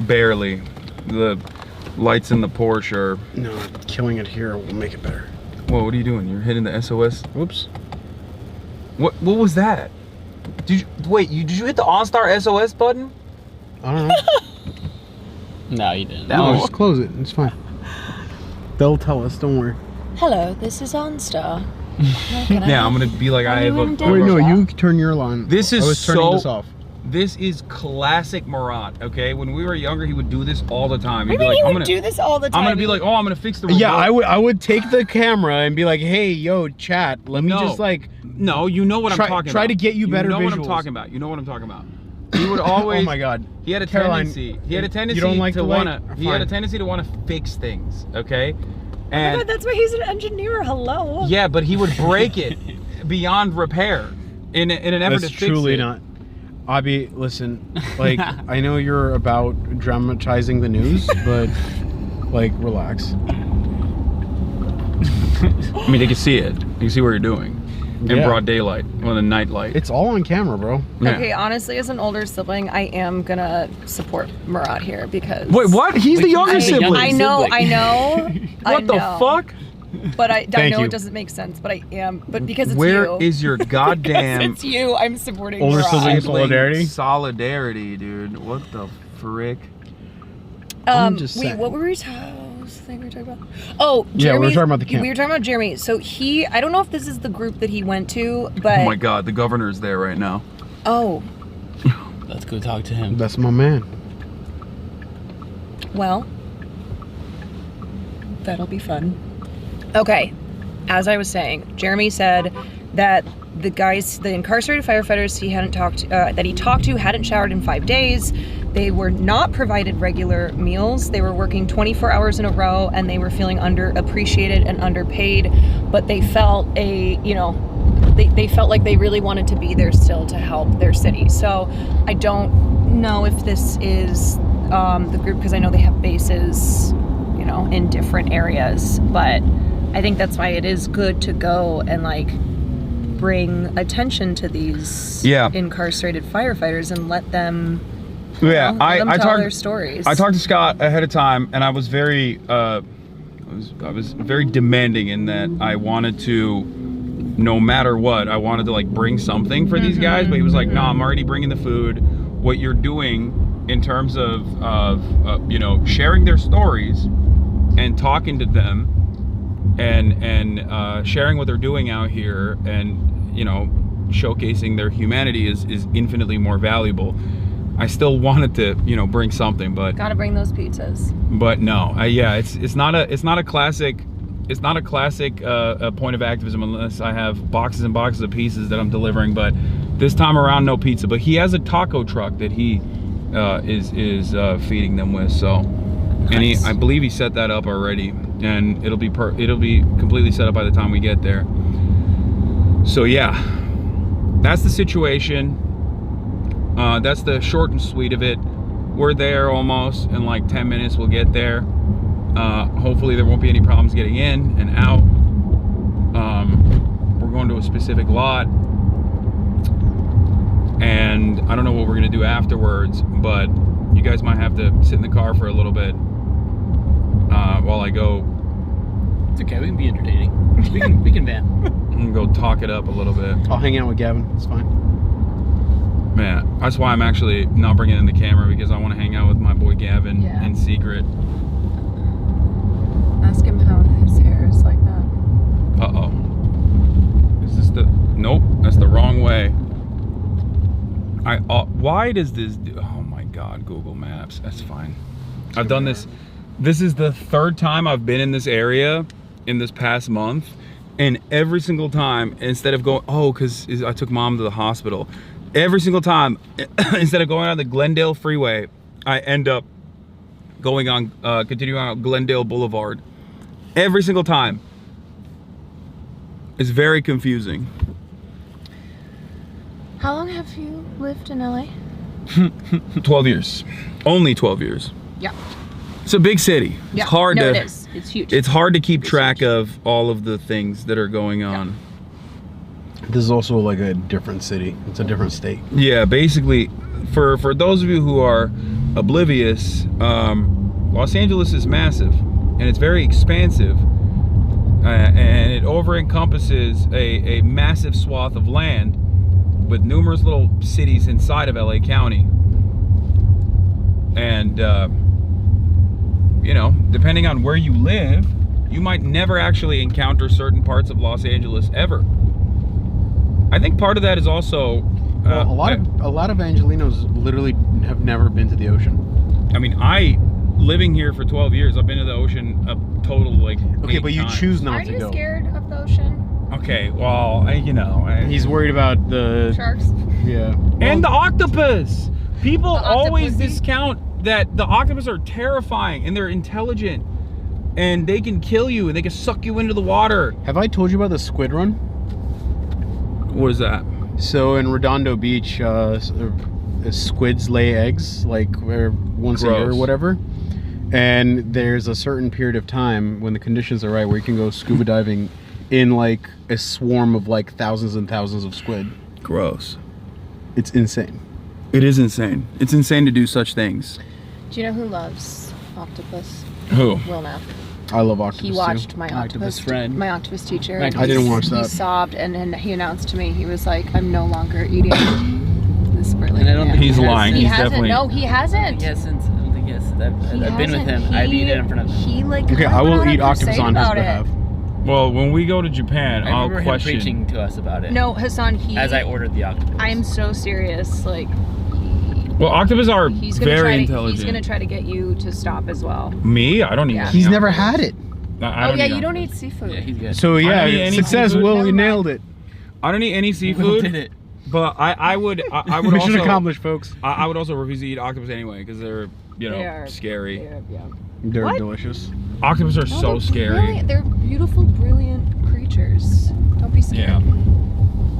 [SPEAKER 2] Barely. The lights in the Porsche are...
[SPEAKER 17] No, killing it here will make it better.
[SPEAKER 2] Whoa, what are you doing? You're hitting the SOS?
[SPEAKER 17] Whoops.
[SPEAKER 2] What was that? Did you hit the OnStar SOS button?
[SPEAKER 17] I don't know.
[SPEAKER 3] No, you didn't.
[SPEAKER 17] No, just close it. It's fine. They'll tell us. Don't worry.
[SPEAKER 1] Hello, this is OnStar.
[SPEAKER 2] Yeah, I'm gonna be like, I have a...
[SPEAKER 17] Wait, no, you turn your line.
[SPEAKER 2] This is
[SPEAKER 17] I was turning this off.
[SPEAKER 2] This is classic Murat, okay? When we were younger, he would do this all the time.
[SPEAKER 1] What do you mean he would do this all the time?
[SPEAKER 2] I'm gonna be like, oh, I'm gonna fix the remote.
[SPEAKER 17] Yeah, I would take the camera and be like, hey, yo, chat, let me just like...
[SPEAKER 2] No, you know what I'm talking about.
[SPEAKER 17] Try to get you better visuals.
[SPEAKER 2] You know what I'm talking about. You know what I'm talking about. He would always...
[SPEAKER 17] Oh my God.
[SPEAKER 2] He had a
[SPEAKER 17] Caroline,
[SPEAKER 2] tendency. He had a tendency
[SPEAKER 17] you don't like
[SPEAKER 2] to
[SPEAKER 17] the light?
[SPEAKER 2] wanna... He had a tendency to wanna fix things, okay?
[SPEAKER 1] Oh
[SPEAKER 2] And
[SPEAKER 1] my God, that's why he's an engineer. Hello.
[SPEAKER 2] yeah, but he would break it beyond repair in an effort to fix it.
[SPEAKER 17] That's truly not. Abby, listen, like, I know you're about dramatizing the news, but, like, relax.
[SPEAKER 2] I mean, they can see it. You can see what you're doing in broad daylight, or the night light.
[SPEAKER 17] It's all on camera, bro.
[SPEAKER 2] Yeah.
[SPEAKER 1] Okay, honestly, as an older sibling, I am gonna support Murat here because...
[SPEAKER 2] Wait, what? He's the younger sibling.
[SPEAKER 1] I know.
[SPEAKER 2] What the fuck?
[SPEAKER 1] But I
[SPEAKER 2] Thank
[SPEAKER 1] know
[SPEAKER 2] you.
[SPEAKER 1] it doesn't make sense, but I am. But because it's
[SPEAKER 2] Where
[SPEAKER 1] you.
[SPEAKER 2] is your goddamn...
[SPEAKER 1] Because it's you, I'm supporting
[SPEAKER 17] older
[SPEAKER 1] Murat.
[SPEAKER 17] sibling solidarity?
[SPEAKER 2] Solidarity, dude. What the frick?
[SPEAKER 1] Wait, what were we talking about? Oh, Jeremy.
[SPEAKER 17] Yeah, we were talking about the camp.
[SPEAKER 1] We were talking about Jeremy. So I don't know if this is the group that he went to, but...
[SPEAKER 2] Oh my God, the governor's there right now.
[SPEAKER 1] Oh.
[SPEAKER 3] Let's go talk to him.
[SPEAKER 17] That's my man.
[SPEAKER 1] Well, that'll be fun. Okay, as I was saying, Jeremy said that the incarcerated firefighters that he talked to hadn't showered in 5 days. They were not provided regular meals. They were working 24 hours in a row, and they were feeling underappreciated and underpaid. But they felt they felt like they really wanted to be there still to help their city. So I don't know if this is the group, because I know they have bases, in different areas, but I think that's why it is good to go and like bring attention to these incarcerated firefighters and let them
[SPEAKER 2] Yeah,
[SPEAKER 1] let them
[SPEAKER 2] I
[SPEAKER 1] tell
[SPEAKER 2] talked
[SPEAKER 1] their stories.
[SPEAKER 2] I talked to Scott ahead of time, and I was very I was very demanding in that I wanted to, no matter what, I wanted to like bring something for these guys. But he was like, "No, I'm already bringing the food. What you're doing in terms of sharing their stories and talking to them and sharing what they're doing out here, and showcasing their humanity is infinitely more valuable." I still wanted to, bring something, but
[SPEAKER 1] gotta bring those pizzas.
[SPEAKER 2] But no, it's not a classic point of activism unless I have boxes and boxes of pieces that I'm delivering. But this time around, no pizza. But he has a taco truck that he is feeding them with. So, and I believe he set that up already, and it'll be completely set up by the time we get there. So yeah, that's the situation. That's the short and sweet of it. We're there almost. In like 10 minutes we'll get there. Hopefully there won't be any problems getting in and out. We're going to a specific lot, and I don't know what we're gonna do afterwards, but you guys might have to sit in the car for a little bit while I go.
[SPEAKER 3] It's okay, we can be entertaining. We can vamp.
[SPEAKER 2] And go talk it up a little bit.
[SPEAKER 17] I'll hang out with Gavin, it's fine.
[SPEAKER 2] Man, that's why I'm actually not bringing in the camera, because I want to hang out with my boy Gavin in secret.
[SPEAKER 1] Ask him how his hair is like that.
[SPEAKER 2] Uh-oh. Is this the... Nope, that's the wrong way. Why does this do... Oh my God, Google Maps. That's fine. I've done this. This is the third time I've been in this area in this past month. And every single time, instead of going... Oh, because I took mom to the hospital. Every single time, instead of going on the Glendale Freeway, I end up going on, continuing on Glendale Boulevard. Every single time. It's very confusing.
[SPEAKER 1] How long have you lived in LA?
[SPEAKER 2] 12 years. Only 12 years.
[SPEAKER 1] Yeah.
[SPEAKER 2] It's a big city.
[SPEAKER 1] Yeah.
[SPEAKER 2] It's hard to...
[SPEAKER 1] it is. It's huge.
[SPEAKER 2] It's hard to keep track of all of the things that are going on.
[SPEAKER 17] This is also like a different city. It's a different state.
[SPEAKER 2] Yeah, basically, for those of you who are oblivious, Los Angeles is massive, and it's very expansive, and it over-encompasses a massive swath of land with numerous little cities inside of LA County. And, you know, depending on where you live, you might never actually encounter certain parts of Los Angeles ever. I think part of that is also...
[SPEAKER 17] Well, a lot of Angelinos literally have never been to the ocean.
[SPEAKER 2] I mean, living here for 12 years, I've been to the ocean a total, like,
[SPEAKER 17] okay, but you choose not
[SPEAKER 1] Aren't
[SPEAKER 17] to
[SPEAKER 1] you
[SPEAKER 17] go.
[SPEAKER 1] scared of the ocean?
[SPEAKER 2] Okay, well, you know...
[SPEAKER 17] He's worried about the...
[SPEAKER 1] Sharks?
[SPEAKER 17] Yeah.
[SPEAKER 2] And the octopus! People always discount that the octopus are terrifying, and they're intelligent, and they can kill you, and they can suck you into the water.
[SPEAKER 17] Have I told you about the squid run?
[SPEAKER 2] What is that?
[SPEAKER 17] So in Redondo Beach, squids lay eggs like once a year or whatever. And there's a certain period of time when the conditions are right where you can go scuba diving in like a swarm of like thousands and thousands of squid.
[SPEAKER 2] Gross.
[SPEAKER 17] It's insane.
[SPEAKER 2] It is insane. It's insane to do such things.
[SPEAKER 1] Do you know who loves octopus?
[SPEAKER 2] Who?
[SPEAKER 1] Will Knapp.
[SPEAKER 17] I love octopus.
[SPEAKER 1] He watched
[SPEAKER 17] too.
[SPEAKER 1] my octopus friend, my octopus teacher.
[SPEAKER 17] I didn't watch that.
[SPEAKER 1] He sobbed, and he announced to me, he was like, "I'm no longer eating this brilliant."
[SPEAKER 2] And I don't think he's lying.
[SPEAKER 1] He
[SPEAKER 2] He's
[SPEAKER 1] hasn't.
[SPEAKER 2] definitely.
[SPEAKER 1] No, he hasn't.
[SPEAKER 3] I don't think he has. I've been with him.
[SPEAKER 1] hasn't.
[SPEAKER 3] I've eaten in front of him.
[SPEAKER 1] He like.
[SPEAKER 17] Okay,
[SPEAKER 1] kinda
[SPEAKER 17] I
[SPEAKER 1] went
[SPEAKER 17] will
[SPEAKER 1] on a
[SPEAKER 17] eat octopus
[SPEAKER 1] crusade
[SPEAKER 17] on his
[SPEAKER 1] about it.
[SPEAKER 17] behalf.
[SPEAKER 2] Well, when we go to Japan,
[SPEAKER 3] I
[SPEAKER 2] I'll
[SPEAKER 3] remember him
[SPEAKER 2] question.
[SPEAKER 3] preaching to us about it.
[SPEAKER 1] No, Hasan.
[SPEAKER 3] As I ordered the octopus.
[SPEAKER 1] I am so serious. Like.
[SPEAKER 2] Well, octopus are
[SPEAKER 1] He's gonna
[SPEAKER 2] very
[SPEAKER 1] try
[SPEAKER 2] intelligent.
[SPEAKER 1] He's gonna try to get you to stop as well.
[SPEAKER 2] Me? I don't even.
[SPEAKER 1] Yeah.
[SPEAKER 17] He's never had it.
[SPEAKER 2] I
[SPEAKER 1] Oh
[SPEAKER 2] don't
[SPEAKER 1] yeah,
[SPEAKER 2] eat
[SPEAKER 1] you don't
[SPEAKER 2] octopus.
[SPEAKER 1] eat seafood. Yeah,
[SPEAKER 3] he's good.
[SPEAKER 17] So
[SPEAKER 2] I don't eat
[SPEAKER 17] yeah,
[SPEAKER 2] any
[SPEAKER 17] success,
[SPEAKER 2] seafood.
[SPEAKER 17] Will. You nailed it.
[SPEAKER 2] I don't eat any seafood.
[SPEAKER 3] did it.
[SPEAKER 2] But I would
[SPEAKER 17] Mission
[SPEAKER 2] also
[SPEAKER 17] accomplished, folks.
[SPEAKER 2] I would also refuse to eat octopus anyway because they're
[SPEAKER 1] They are
[SPEAKER 2] scary.
[SPEAKER 17] They're
[SPEAKER 1] What?
[SPEAKER 17] delicious.
[SPEAKER 2] Octopus are
[SPEAKER 1] No,
[SPEAKER 2] so
[SPEAKER 1] they're
[SPEAKER 2] scary.
[SPEAKER 1] brilliant. They're beautiful, brilliant creatures. Don't be scared.
[SPEAKER 2] Yeah.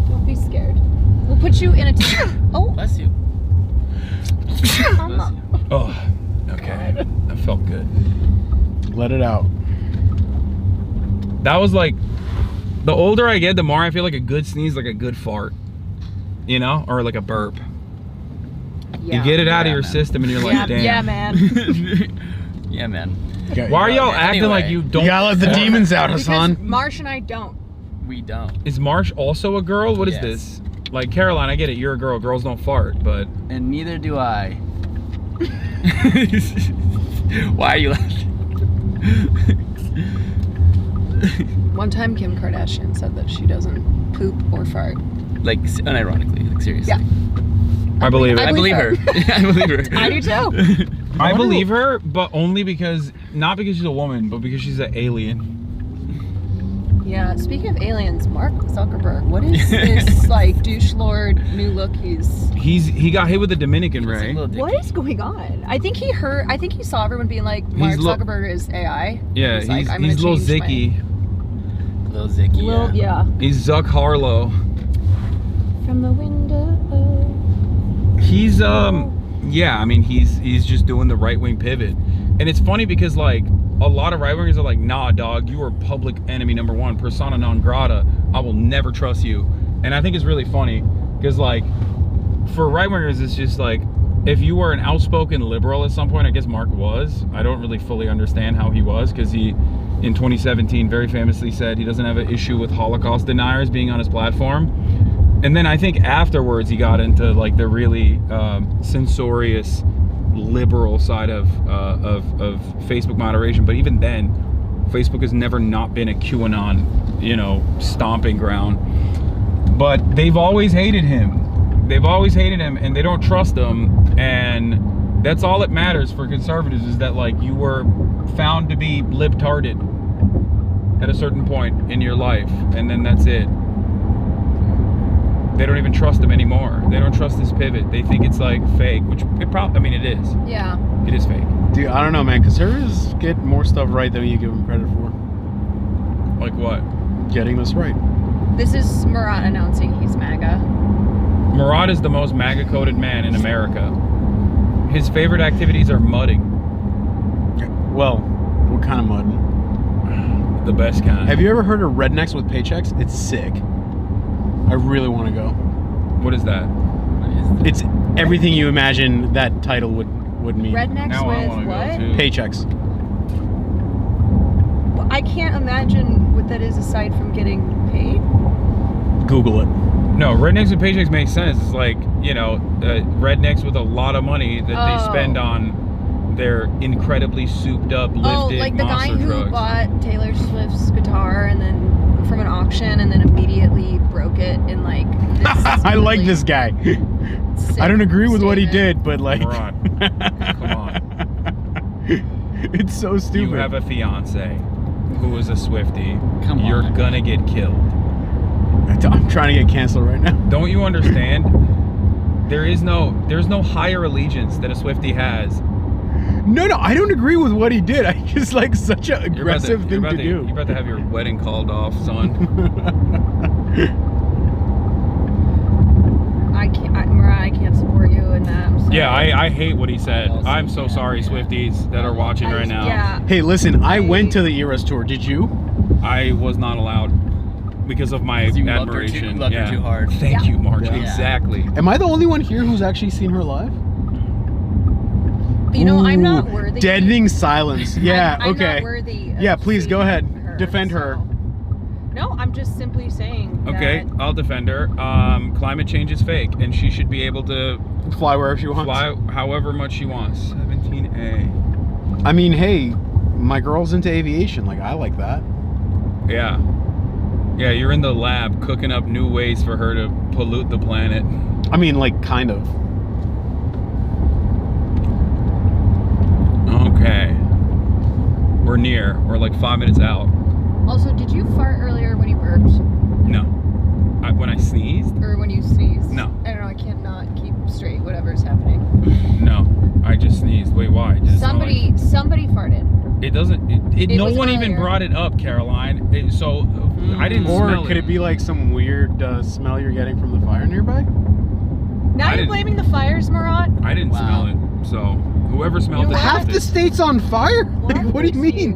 [SPEAKER 1] Don't be scared. We'll put you in a Oh.
[SPEAKER 3] Bless you.
[SPEAKER 1] Mama.
[SPEAKER 2] Oh, okay. That felt good.
[SPEAKER 17] Let it out.
[SPEAKER 2] That was like, the older I get, the more I feel like a good sneeze, like a good fart, you know, or like a burp.
[SPEAKER 1] Yeah.
[SPEAKER 2] You get it out of your
[SPEAKER 3] man.
[SPEAKER 2] system, and you're like, damn.
[SPEAKER 1] Yeah, man.
[SPEAKER 3] Yeah, man.
[SPEAKER 2] Why are y'all acting
[SPEAKER 3] Anyway.
[SPEAKER 2] like you don't?
[SPEAKER 17] You gotta let the demons out,
[SPEAKER 1] Because
[SPEAKER 17] Hasan.
[SPEAKER 1] Marsh and I don't.
[SPEAKER 3] We don't.
[SPEAKER 2] Is Marsh also a girl? What is
[SPEAKER 3] Yes.
[SPEAKER 2] this? Like, Caroline, I get it, you're a girl. Girls don't fart, but
[SPEAKER 3] And neither do I. Why are you laughing?
[SPEAKER 1] One time Kim Kardashian said that she doesn't poop or fart.
[SPEAKER 3] Like, unironically, like seriously.
[SPEAKER 1] Yeah.
[SPEAKER 2] I believe it.
[SPEAKER 3] I believe her. I believe her.
[SPEAKER 1] I do too.
[SPEAKER 2] I believe her, but only because, not because she's a woman, but because she's an alien.
[SPEAKER 1] Yeah, speaking of aliens, Mark Zuckerberg, what is this like douche lord new look
[SPEAKER 2] He got hit with the Dominican ray.
[SPEAKER 1] What is going on? I think he saw everyone being like, Mark
[SPEAKER 2] Zuckerberg
[SPEAKER 1] is AI.
[SPEAKER 2] Yeah,
[SPEAKER 1] He's like, I'm
[SPEAKER 2] he's
[SPEAKER 1] gonna
[SPEAKER 2] Lil
[SPEAKER 1] change
[SPEAKER 2] Zicky.
[SPEAKER 3] Lil Zicky,
[SPEAKER 1] yeah.
[SPEAKER 2] He's Zuck Harlow.
[SPEAKER 1] From the window.
[SPEAKER 2] He's yeah, I mean he's just doing the right wing pivot. And it's funny because like a lot of right wingers are like, nah dog, you are public enemy number one, persona non grata. I will never trust you. And I think it's really funny because like for right wingers it's just like, if you were an outspoken liberal at some point, I guess Mark was. I don't really fully understand how he was, because he in 2017 very famously said he doesn't have an issue with Holocaust deniers being on his platform. And then I think afterwards he got into like the really censorious liberal side of Facebook moderation. But even then, Facebook has never not been a QAnon, stomping ground. But they've always hated him. They've always hated him, and they don't trust him. And that's all that matters for conservatives, is that like you were found to be libtarded at a certain point in your life, and then that's it. They don't even trust him anymore. They don't trust this pivot. They think it's like fake, which it probably, I mean, it is.
[SPEAKER 1] Yeah.
[SPEAKER 2] It is fake.
[SPEAKER 17] Dude, I don't know, man. Conservatives get more stuff right than you give them credit for.
[SPEAKER 2] Like what?
[SPEAKER 17] Getting this right.
[SPEAKER 1] This is Murat announcing he's MAGA.
[SPEAKER 2] Murat is the most MAGA-coded man in America. His favorite activities are mudding.
[SPEAKER 17] Well, what kind of mudding?
[SPEAKER 2] The best kind.
[SPEAKER 17] Have you ever heard of rednecks with paychecks? It's sick. I really want to go.
[SPEAKER 2] What is that?
[SPEAKER 17] It's everything you imagine that title would mean.
[SPEAKER 1] Rednecks
[SPEAKER 2] Now I
[SPEAKER 1] with
[SPEAKER 2] wanna go
[SPEAKER 1] what?
[SPEAKER 2] too.
[SPEAKER 17] Paychecks.
[SPEAKER 1] Well, I can't imagine what that is aside from getting paid.
[SPEAKER 17] Google it.
[SPEAKER 2] No, rednecks with paychecks makes sense. It's like, rednecks with a lot of money that they spend on their incredibly souped up, lifted
[SPEAKER 1] like the guy
[SPEAKER 2] monster
[SPEAKER 1] who
[SPEAKER 2] trucks.
[SPEAKER 1] bought Taylor Swift's guitar and then from an auction and then immediately broke it in like this
[SPEAKER 17] I like this guy. I don't agree with what he did, but like
[SPEAKER 2] Come on.
[SPEAKER 17] It's so stupid.
[SPEAKER 2] You have a fiance who is a Swiftie.
[SPEAKER 3] Come on.
[SPEAKER 2] You're gonna get killed.
[SPEAKER 17] I'm trying to get canceled right now.
[SPEAKER 2] Don't you understand? There's no higher allegiance that a Swiftie has.
[SPEAKER 17] No, I don't agree with what he did. I just like such an aggressive thing to do.
[SPEAKER 2] You're about to have your wedding called off, son.
[SPEAKER 1] Murat, I can't support you in that. I'm sorry.
[SPEAKER 2] Yeah, I hate what he said. I'm so sorry, Swifties that are watching right now.
[SPEAKER 1] Yeah.
[SPEAKER 17] Hey, listen, I went to the Eras tour. Did you?
[SPEAKER 2] I was not allowed because of my admiration.
[SPEAKER 3] Loved her too hard.
[SPEAKER 2] Thank you, Mark.
[SPEAKER 17] Yeah.
[SPEAKER 2] Exactly.
[SPEAKER 17] Am I the only one here who's actually seen her live?
[SPEAKER 1] I'm not worthy.
[SPEAKER 17] Deadening silence. Yeah,
[SPEAKER 1] I'm
[SPEAKER 17] okay.
[SPEAKER 1] not worthy of
[SPEAKER 17] Yeah, please go ahead.
[SPEAKER 1] her,
[SPEAKER 17] Defend her.
[SPEAKER 1] No, I'm just simply saying.
[SPEAKER 2] Okay,
[SPEAKER 1] that
[SPEAKER 2] I'll defend her. Climate change is fake, and she should be able to
[SPEAKER 17] fly wherever she wants.
[SPEAKER 2] Fly however much she wants. 17A.
[SPEAKER 17] I mean, hey, my girl's into aviation. Like, I like that.
[SPEAKER 2] Yeah. Yeah, you're in the lab cooking up new ways for her to pollute the planet.
[SPEAKER 17] I mean, like, kind of.
[SPEAKER 2] Okay. We're near. We're like 5 minutes out.
[SPEAKER 1] Also, did you fart earlier when you burped?
[SPEAKER 2] No. When I sneezed?
[SPEAKER 1] Or when you sneezed?
[SPEAKER 2] No.
[SPEAKER 1] I don't know. I can't not keep straight whatever's happening.
[SPEAKER 2] No. I just sneezed. Wait, why? Does it smell like-
[SPEAKER 1] Somebody farted.
[SPEAKER 2] It doesn't. It no
[SPEAKER 1] was
[SPEAKER 2] one even
[SPEAKER 1] earlier.
[SPEAKER 2] brought it up, Caroline. I didn't
[SPEAKER 17] Or
[SPEAKER 2] smell
[SPEAKER 17] could it be like some weird smell you're getting from the fire nearby?
[SPEAKER 1] Now you're blaming the fires, Murat?
[SPEAKER 2] I didn't smell it. So whoever smelled it,
[SPEAKER 17] Half
[SPEAKER 2] dealt
[SPEAKER 17] the
[SPEAKER 2] it.
[SPEAKER 17] state's on fire. Like, what do you mean?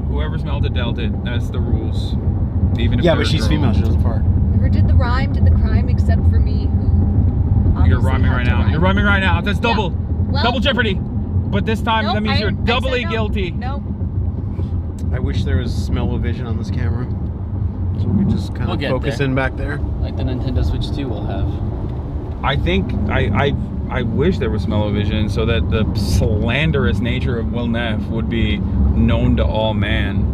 [SPEAKER 2] Whoever smelled it dealt it. That's the rules. Even if
[SPEAKER 17] Yeah,
[SPEAKER 2] they're
[SPEAKER 17] but she's
[SPEAKER 2] girls.
[SPEAKER 17] female. She doesn't fart.
[SPEAKER 1] Whoever did the rhyme did the crime, except for me, who
[SPEAKER 2] You're
[SPEAKER 1] obviously
[SPEAKER 2] rhyming
[SPEAKER 1] had
[SPEAKER 2] right
[SPEAKER 1] to
[SPEAKER 2] now.
[SPEAKER 1] rhyme.
[SPEAKER 2] You're rhyming right now. That's double.
[SPEAKER 1] Well-
[SPEAKER 2] double jeopardy. But this time
[SPEAKER 1] Nope,
[SPEAKER 2] that means you're
[SPEAKER 1] I
[SPEAKER 2] doubly
[SPEAKER 1] said no.
[SPEAKER 2] guilty.
[SPEAKER 1] No.
[SPEAKER 17] I wish there was smell-o-vision on this camera, so we could just kind
[SPEAKER 3] We'll
[SPEAKER 17] of
[SPEAKER 3] get
[SPEAKER 17] focus
[SPEAKER 3] there.
[SPEAKER 17] in back there.
[SPEAKER 3] Like the Nintendo Switch 2 will have.
[SPEAKER 2] I think I wish there was smell-o-vision so that the slanderous nature of Will Neff would be known to all man.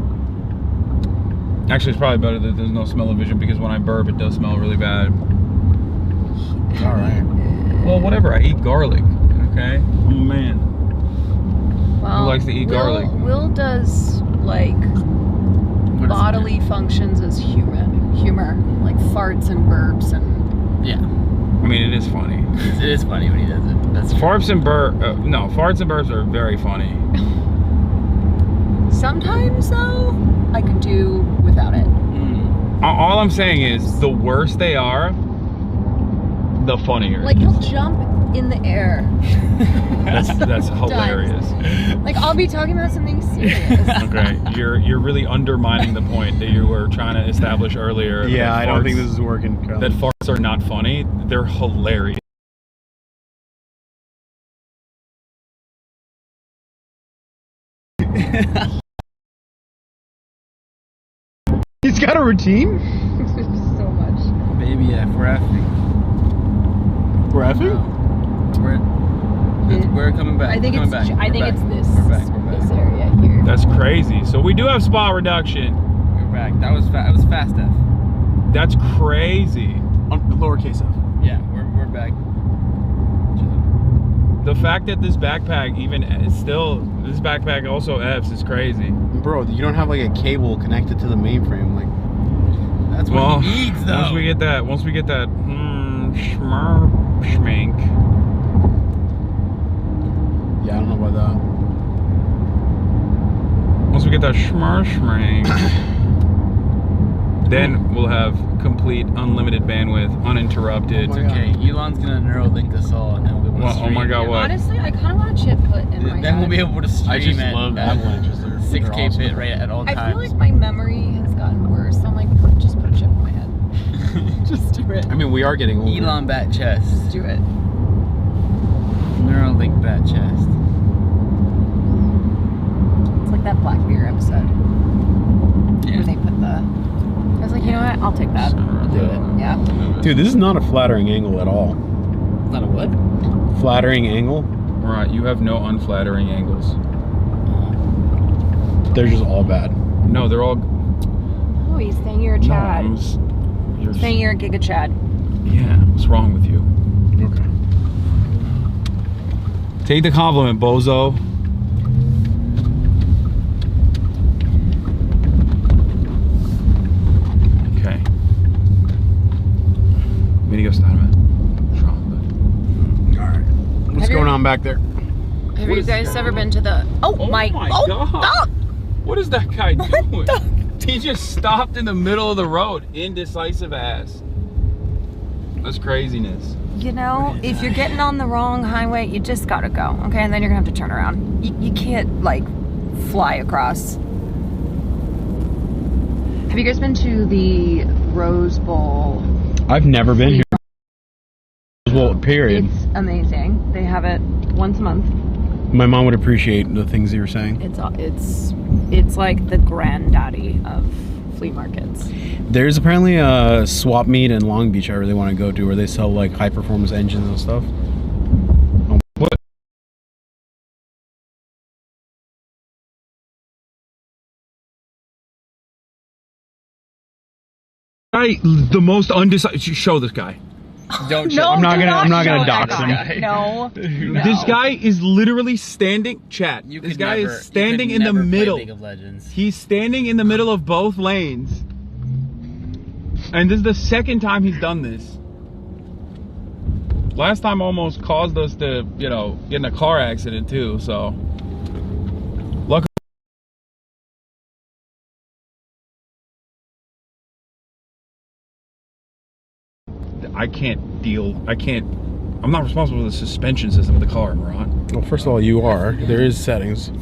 [SPEAKER 2] Actually, it's probably better that there's no smell-o-vision because when I burp, it does smell really bad.
[SPEAKER 17] All right.
[SPEAKER 2] Well, whatever. I eat garlic. Okay. Oh man.
[SPEAKER 1] Well,
[SPEAKER 2] Who likes to eat garlic?
[SPEAKER 1] Will does like bodily functions as humor, like farts and burps and.
[SPEAKER 3] Yeah.
[SPEAKER 2] I mean, it is funny.
[SPEAKER 3] It is funny when he does it. That's
[SPEAKER 2] Farts and farts and burps are very funny.
[SPEAKER 1] Sometimes though, I could do without it.
[SPEAKER 2] All I'm saying is, the worse they are, the funnier.
[SPEAKER 1] Like he'll jump in the air.
[SPEAKER 2] That's hilarious.
[SPEAKER 1] Like I'll be talking about something serious.
[SPEAKER 2] Okay, you're really undermining the point that you were trying to establish earlier.
[SPEAKER 17] Yeah,
[SPEAKER 2] that
[SPEAKER 17] I don't think
[SPEAKER 2] farts-
[SPEAKER 17] this is working, Kyle.
[SPEAKER 2] That farts are not funny. They're hilarious.
[SPEAKER 17] He's got a routine?
[SPEAKER 1] So much.
[SPEAKER 3] Baby Maybe, yeah, for effing.
[SPEAKER 17] We're effing?
[SPEAKER 3] We're coming back.
[SPEAKER 1] I think
[SPEAKER 3] We're
[SPEAKER 1] it's.
[SPEAKER 3] coming back.
[SPEAKER 1] I think
[SPEAKER 3] We're
[SPEAKER 1] it's
[SPEAKER 3] back.
[SPEAKER 1] this.
[SPEAKER 3] We're back. We're back.
[SPEAKER 1] This area here.
[SPEAKER 2] That's crazy. So we do have spot reduction.
[SPEAKER 3] We're back. That was fast F.
[SPEAKER 2] That's crazy.
[SPEAKER 17] On lowercase f.
[SPEAKER 3] Yeah, we're back.
[SPEAKER 2] The fact that this backpack even is still, this backpack also F's is crazy.
[SPEAKER 17] Bro, you don't have like a cable connected to the mainframe. Like,
[SPEAKER 3] that's what he needs, though.
[SPEAKER 2] Once we get that schmink.
[SPEAKER 17] Yeah, I don't know about that.
[SPEAKER 2] Once we get that schmink, then we'll have complete unlimited bandwidth, uninterrupted.
[SPEAKER 3] Okay, Elon's gonna Neuralink us all, and then we'll be able to stream.
[SPEAKER 2] Oh my God, what?
[SPEAKER 1] Honestly, I kind of want a chip put in my
[SPEAKER 3] Then
[SPEAKER 1] head.
[SPEAKER 3] we'll be able to stream
[SPEAKER 17] I just
[SPEAKER 3] at
[SPEAKER 17] love avalanches. They're
[SPEAKER 3] 6K
[SPEAKER 17] awesome.
[SPEAKER 3] bit rate at all times.
[SPEAKER 1] I feel like my memory has gotten worse. I'm like, just put a chip in my head. Just do it.
[SPEAKER 17] I mean, we are getting older.
[SPEAKER 3] Elon bat chest.
[SPEAKER 1] Just do it.
[SPEAKER 3] Neuralink bat chest.
[SPEAKER 1] It's like that Black Mirror episode. Yeah. Where they put the. I was like, you know what? I'll take that. I'll do it. Yeah.
[SPEAKER 17] Dude, this is not a flattering angle at all.
[SPEAKER 3] Not a what?
[SPEAKER 17] Flattering angle?
[SPEAKER 2] Right, you have no unflattering angles.
[SPEAKER 17] They're just all bad.
[SPEAKER 2] No, they're all.
[SPEAKER 1] Oh, he's saying you're a Chad.
[SPEAKER 2] You're
[SPEAKER 1] Saying you're a Giga Chad.
[SPEAKER 2] Yeah, what's wrong with you?
[SPEAKER 17] Okay.
[SPEAKER 2] Take the compliment, bozo. Okay. Media starme.
[SPEAKER 17] Alright. What's going on back there?
[SPEAKER 1] Have you guys ever been to the? Oh my
[SPEAKER 2] God!
[SPEAKER 1] Oh.
[SPEAKER 2] What is that guy doing? He just stopped in the middle of the road. Indecisive ass. That's craziness.
[SPEAKER 1] You know, if you're getting on the wrong highway, you just gotta go, okay? And then you're gonna have to turn around. You can't, like, fly across. Have you guys been to the Rose Bowl?
[SPEAKER 17] I've never been here. Well, period.
[SPEAKER 1] It's amazing. They have it once a month.
[SPEAKER 17] My mom would appreciate the things that you're saying.
[SPEAKER 1] It's like the granddaddy of flea markets.
[SPEAKER 17] There's apparently a swap meet in Long Beach I really want to go to where they sell like high performance engines and stuff.
[SPEAKER 2] What? The most undecisive. Show this guy.
[SPEAKER 3] Don't
[SPEAKER 1] No,
[SPEAKER 17] I'm not gonna
[SPEAKER 1] show
[SPEAKER 17] dox
[SPEAKER 1] that
[SPEAKER 17] him.
[SPEAKER 1] guy. No.
[SPEAKER 2] This guy is literally standing. Chat. This guy is standing in the middle.
[SPEAKER 3] League of Legends.
[SPEAKER 2] He's standing in the middle of both lanes. And this is the second time he's done this. Last time almost caused us to, you know, get in a car accident too, so. Luckily. I'm not responsible for the suspension system of the car, Moran.
[SPEAKER 17] Well, first of all, you are. There is settings.
[SPEAKER 3] Yeah.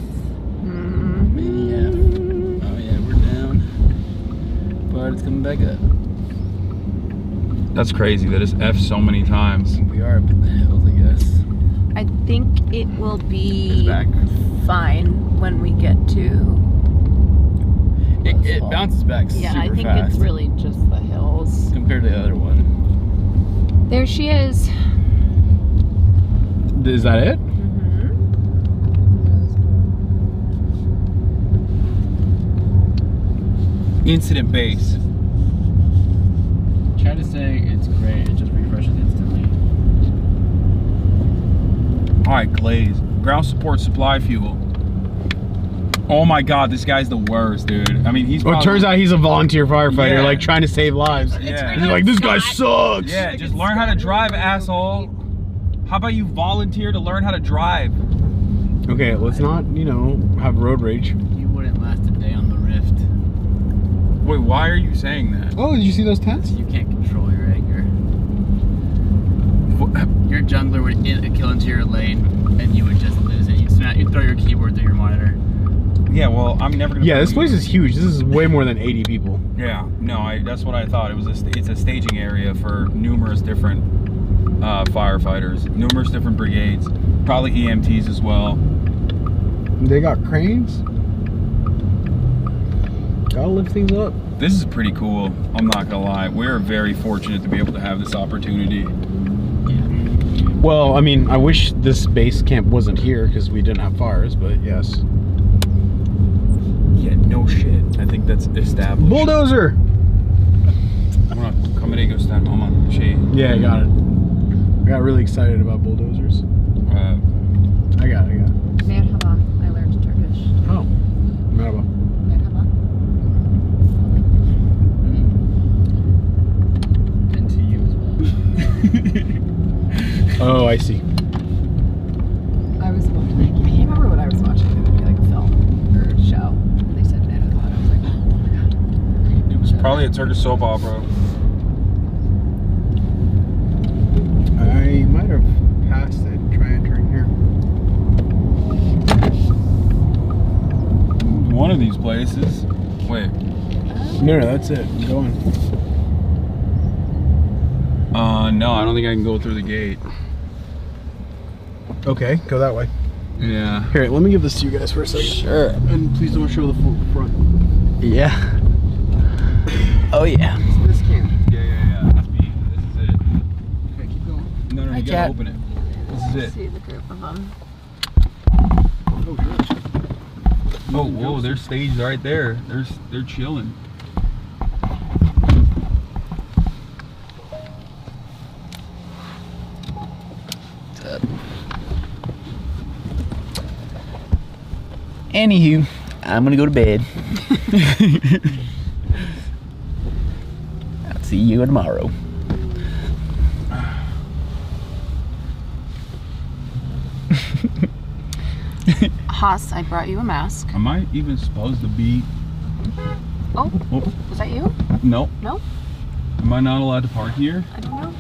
[SPEAKER 3] Oh yeah, we're down. But it's coming back up.
[SPEAKER 2] That's crazy that it's F so many times.
[SPEAKER 3] We are up in the hills, I guess.
[SPEAKER 1] I think it will be fine when we get to.
[SPEAKER 3] It bounces back
[SPEAKER 1] Yeah,
[SPEAKER 3] super
[SPEAKER 1] I think
[SPEAKER 3] fast
[SPEAKER 1] it's really just the hills.
[SPEAKER 3] compared to the other one.
[SPEAKER 1] There she is.
[SPEAKER 17] Is that it?
[SPEAKER 2] Incident base.
[SPEAKER 3] Try to say it's great, it just refreshes instantly.
[SPEAKER 2] Alright, Glaze. Ground support supply fuel. Oh my god, this guy's the worst, dude. I mean, he's
[SPEAKER 17] Well, it turns out he's a volunteer firefighter,
[SPEAKER 2] Yeah.
[SPEAKER 17] like trying to save lives.
[SPEAKER 2] Yeah.
[SPEAKER 17] He's like, this guy sucks.
[SPEAKER 2] Yeah, just learn how to drive, asshole. How about you volunteer to learn how to drive?
[SPEAKER 17] Okay, let's not, you know, have road rage.
[SPEAKER 3] You wouldn't last a day on the Rift.
[SPEAKER 2] Wait, why are you saying that?
[SPEAKER 17] Oh, did you see those tents?
[SPEAKER 3] You can't control your anger. Your jungler would kill into your lane, and you would just lose it. You'd throw your keyboard through your monitor.
[SPEAKER 2] Yeah, well, I'm never gonna.
[SPEAKER 17] Yeah, this place is huge. This is way more than 80 people.
[SPEAKER 2] Yeah, no, that's what I thought. It's a staging area for numerous different firefighters, numerous different brigades, probably EMTs as well.
[SPEAKER 17] They got cranes? Gotta lift things up.
[SPEAKER 2] This is pretty cool. I'm not gonna lie. We're very fortunate to be able to have this opportunity.
[SPEAKER 17] Well, I mean, I wish this base camp wasn't here because we didn't have fires, but yes.
[SPEAKER 2] Yeah, no shit. I think that's established.
[SPEAKER 17] Bulldozer!
[SPEAKER 2] I'm gonna come in and go stand on shade.
[SPEAKER 17] Yeah, I got it. I got really excited about bulldozers. I got it.
[SPEAKER 1] Merhaba. I learned Turkish.
[SPEAKER 17] Oh, merhaba.
[SPEAKER 1] Merhaba.
[SPEAKER 2] And to you as well.
[SPEAKER 17] Oh, I see.
[SPEAKER 1] I was watching, I can't remember what I was watching. It would be like a film or a show. And they said merhaba. And I was like, oh my god.
[SPEAKER 2] It was probably a Turkish soap opera.
[SPEAKER 17] I might have passed it. Try entering here.
[SPEAKER 2] One of these places. Wait.
[SPEAKER 17] No, that's it. I'm going.
[SPEAKER 2] No, I don't think I can go through the gate.
[SPEAKER 17] Okay, go that way.
[SPEAKER 2] Yeah.
[SPEAKER 17] Here, let me give this to you guys for a second.
[SPEAKER 7] Sure.
[SPEAKER 17] And please don't show the front.
[SPEAKER 7] Yeah. Oh yeah.
[SPEAKER 17] This camp.
[SPEAKER 2] Yeah. That's me. This is it.
[SPEAKER 17] Okay, keep going.
[SPEAKER 2] No,
[SPEAKER 7] Hi,
[SPEAKER 2] you gotta
[SPEAKER 7] Cat.
[SPEAKER 2] open it. This is it.
[SPEAKER 1] See the group of them.
[SPEAKER 17] Oh, good.
[SPEAKER 2] Oh, whoa, they're staged right there. They're chilling.
[SPEAKER 3] Anywho, I'm gonna go to bed. I'll see you tomorrow.
[SPEAKER 1] Haas, I brought you a mask.
[SPEAKER 2] Am I even supposed to be?
[SPEAKER 1] Oh,
[SPEAKER 2] Oh,
[SPEAKER 1] was that you?
[SPEAKER 2] no.
[SPEAKER 1] No?
[SPEAKER 2] Am I not allowed to park here?
[SPEAKER 1] I don't know.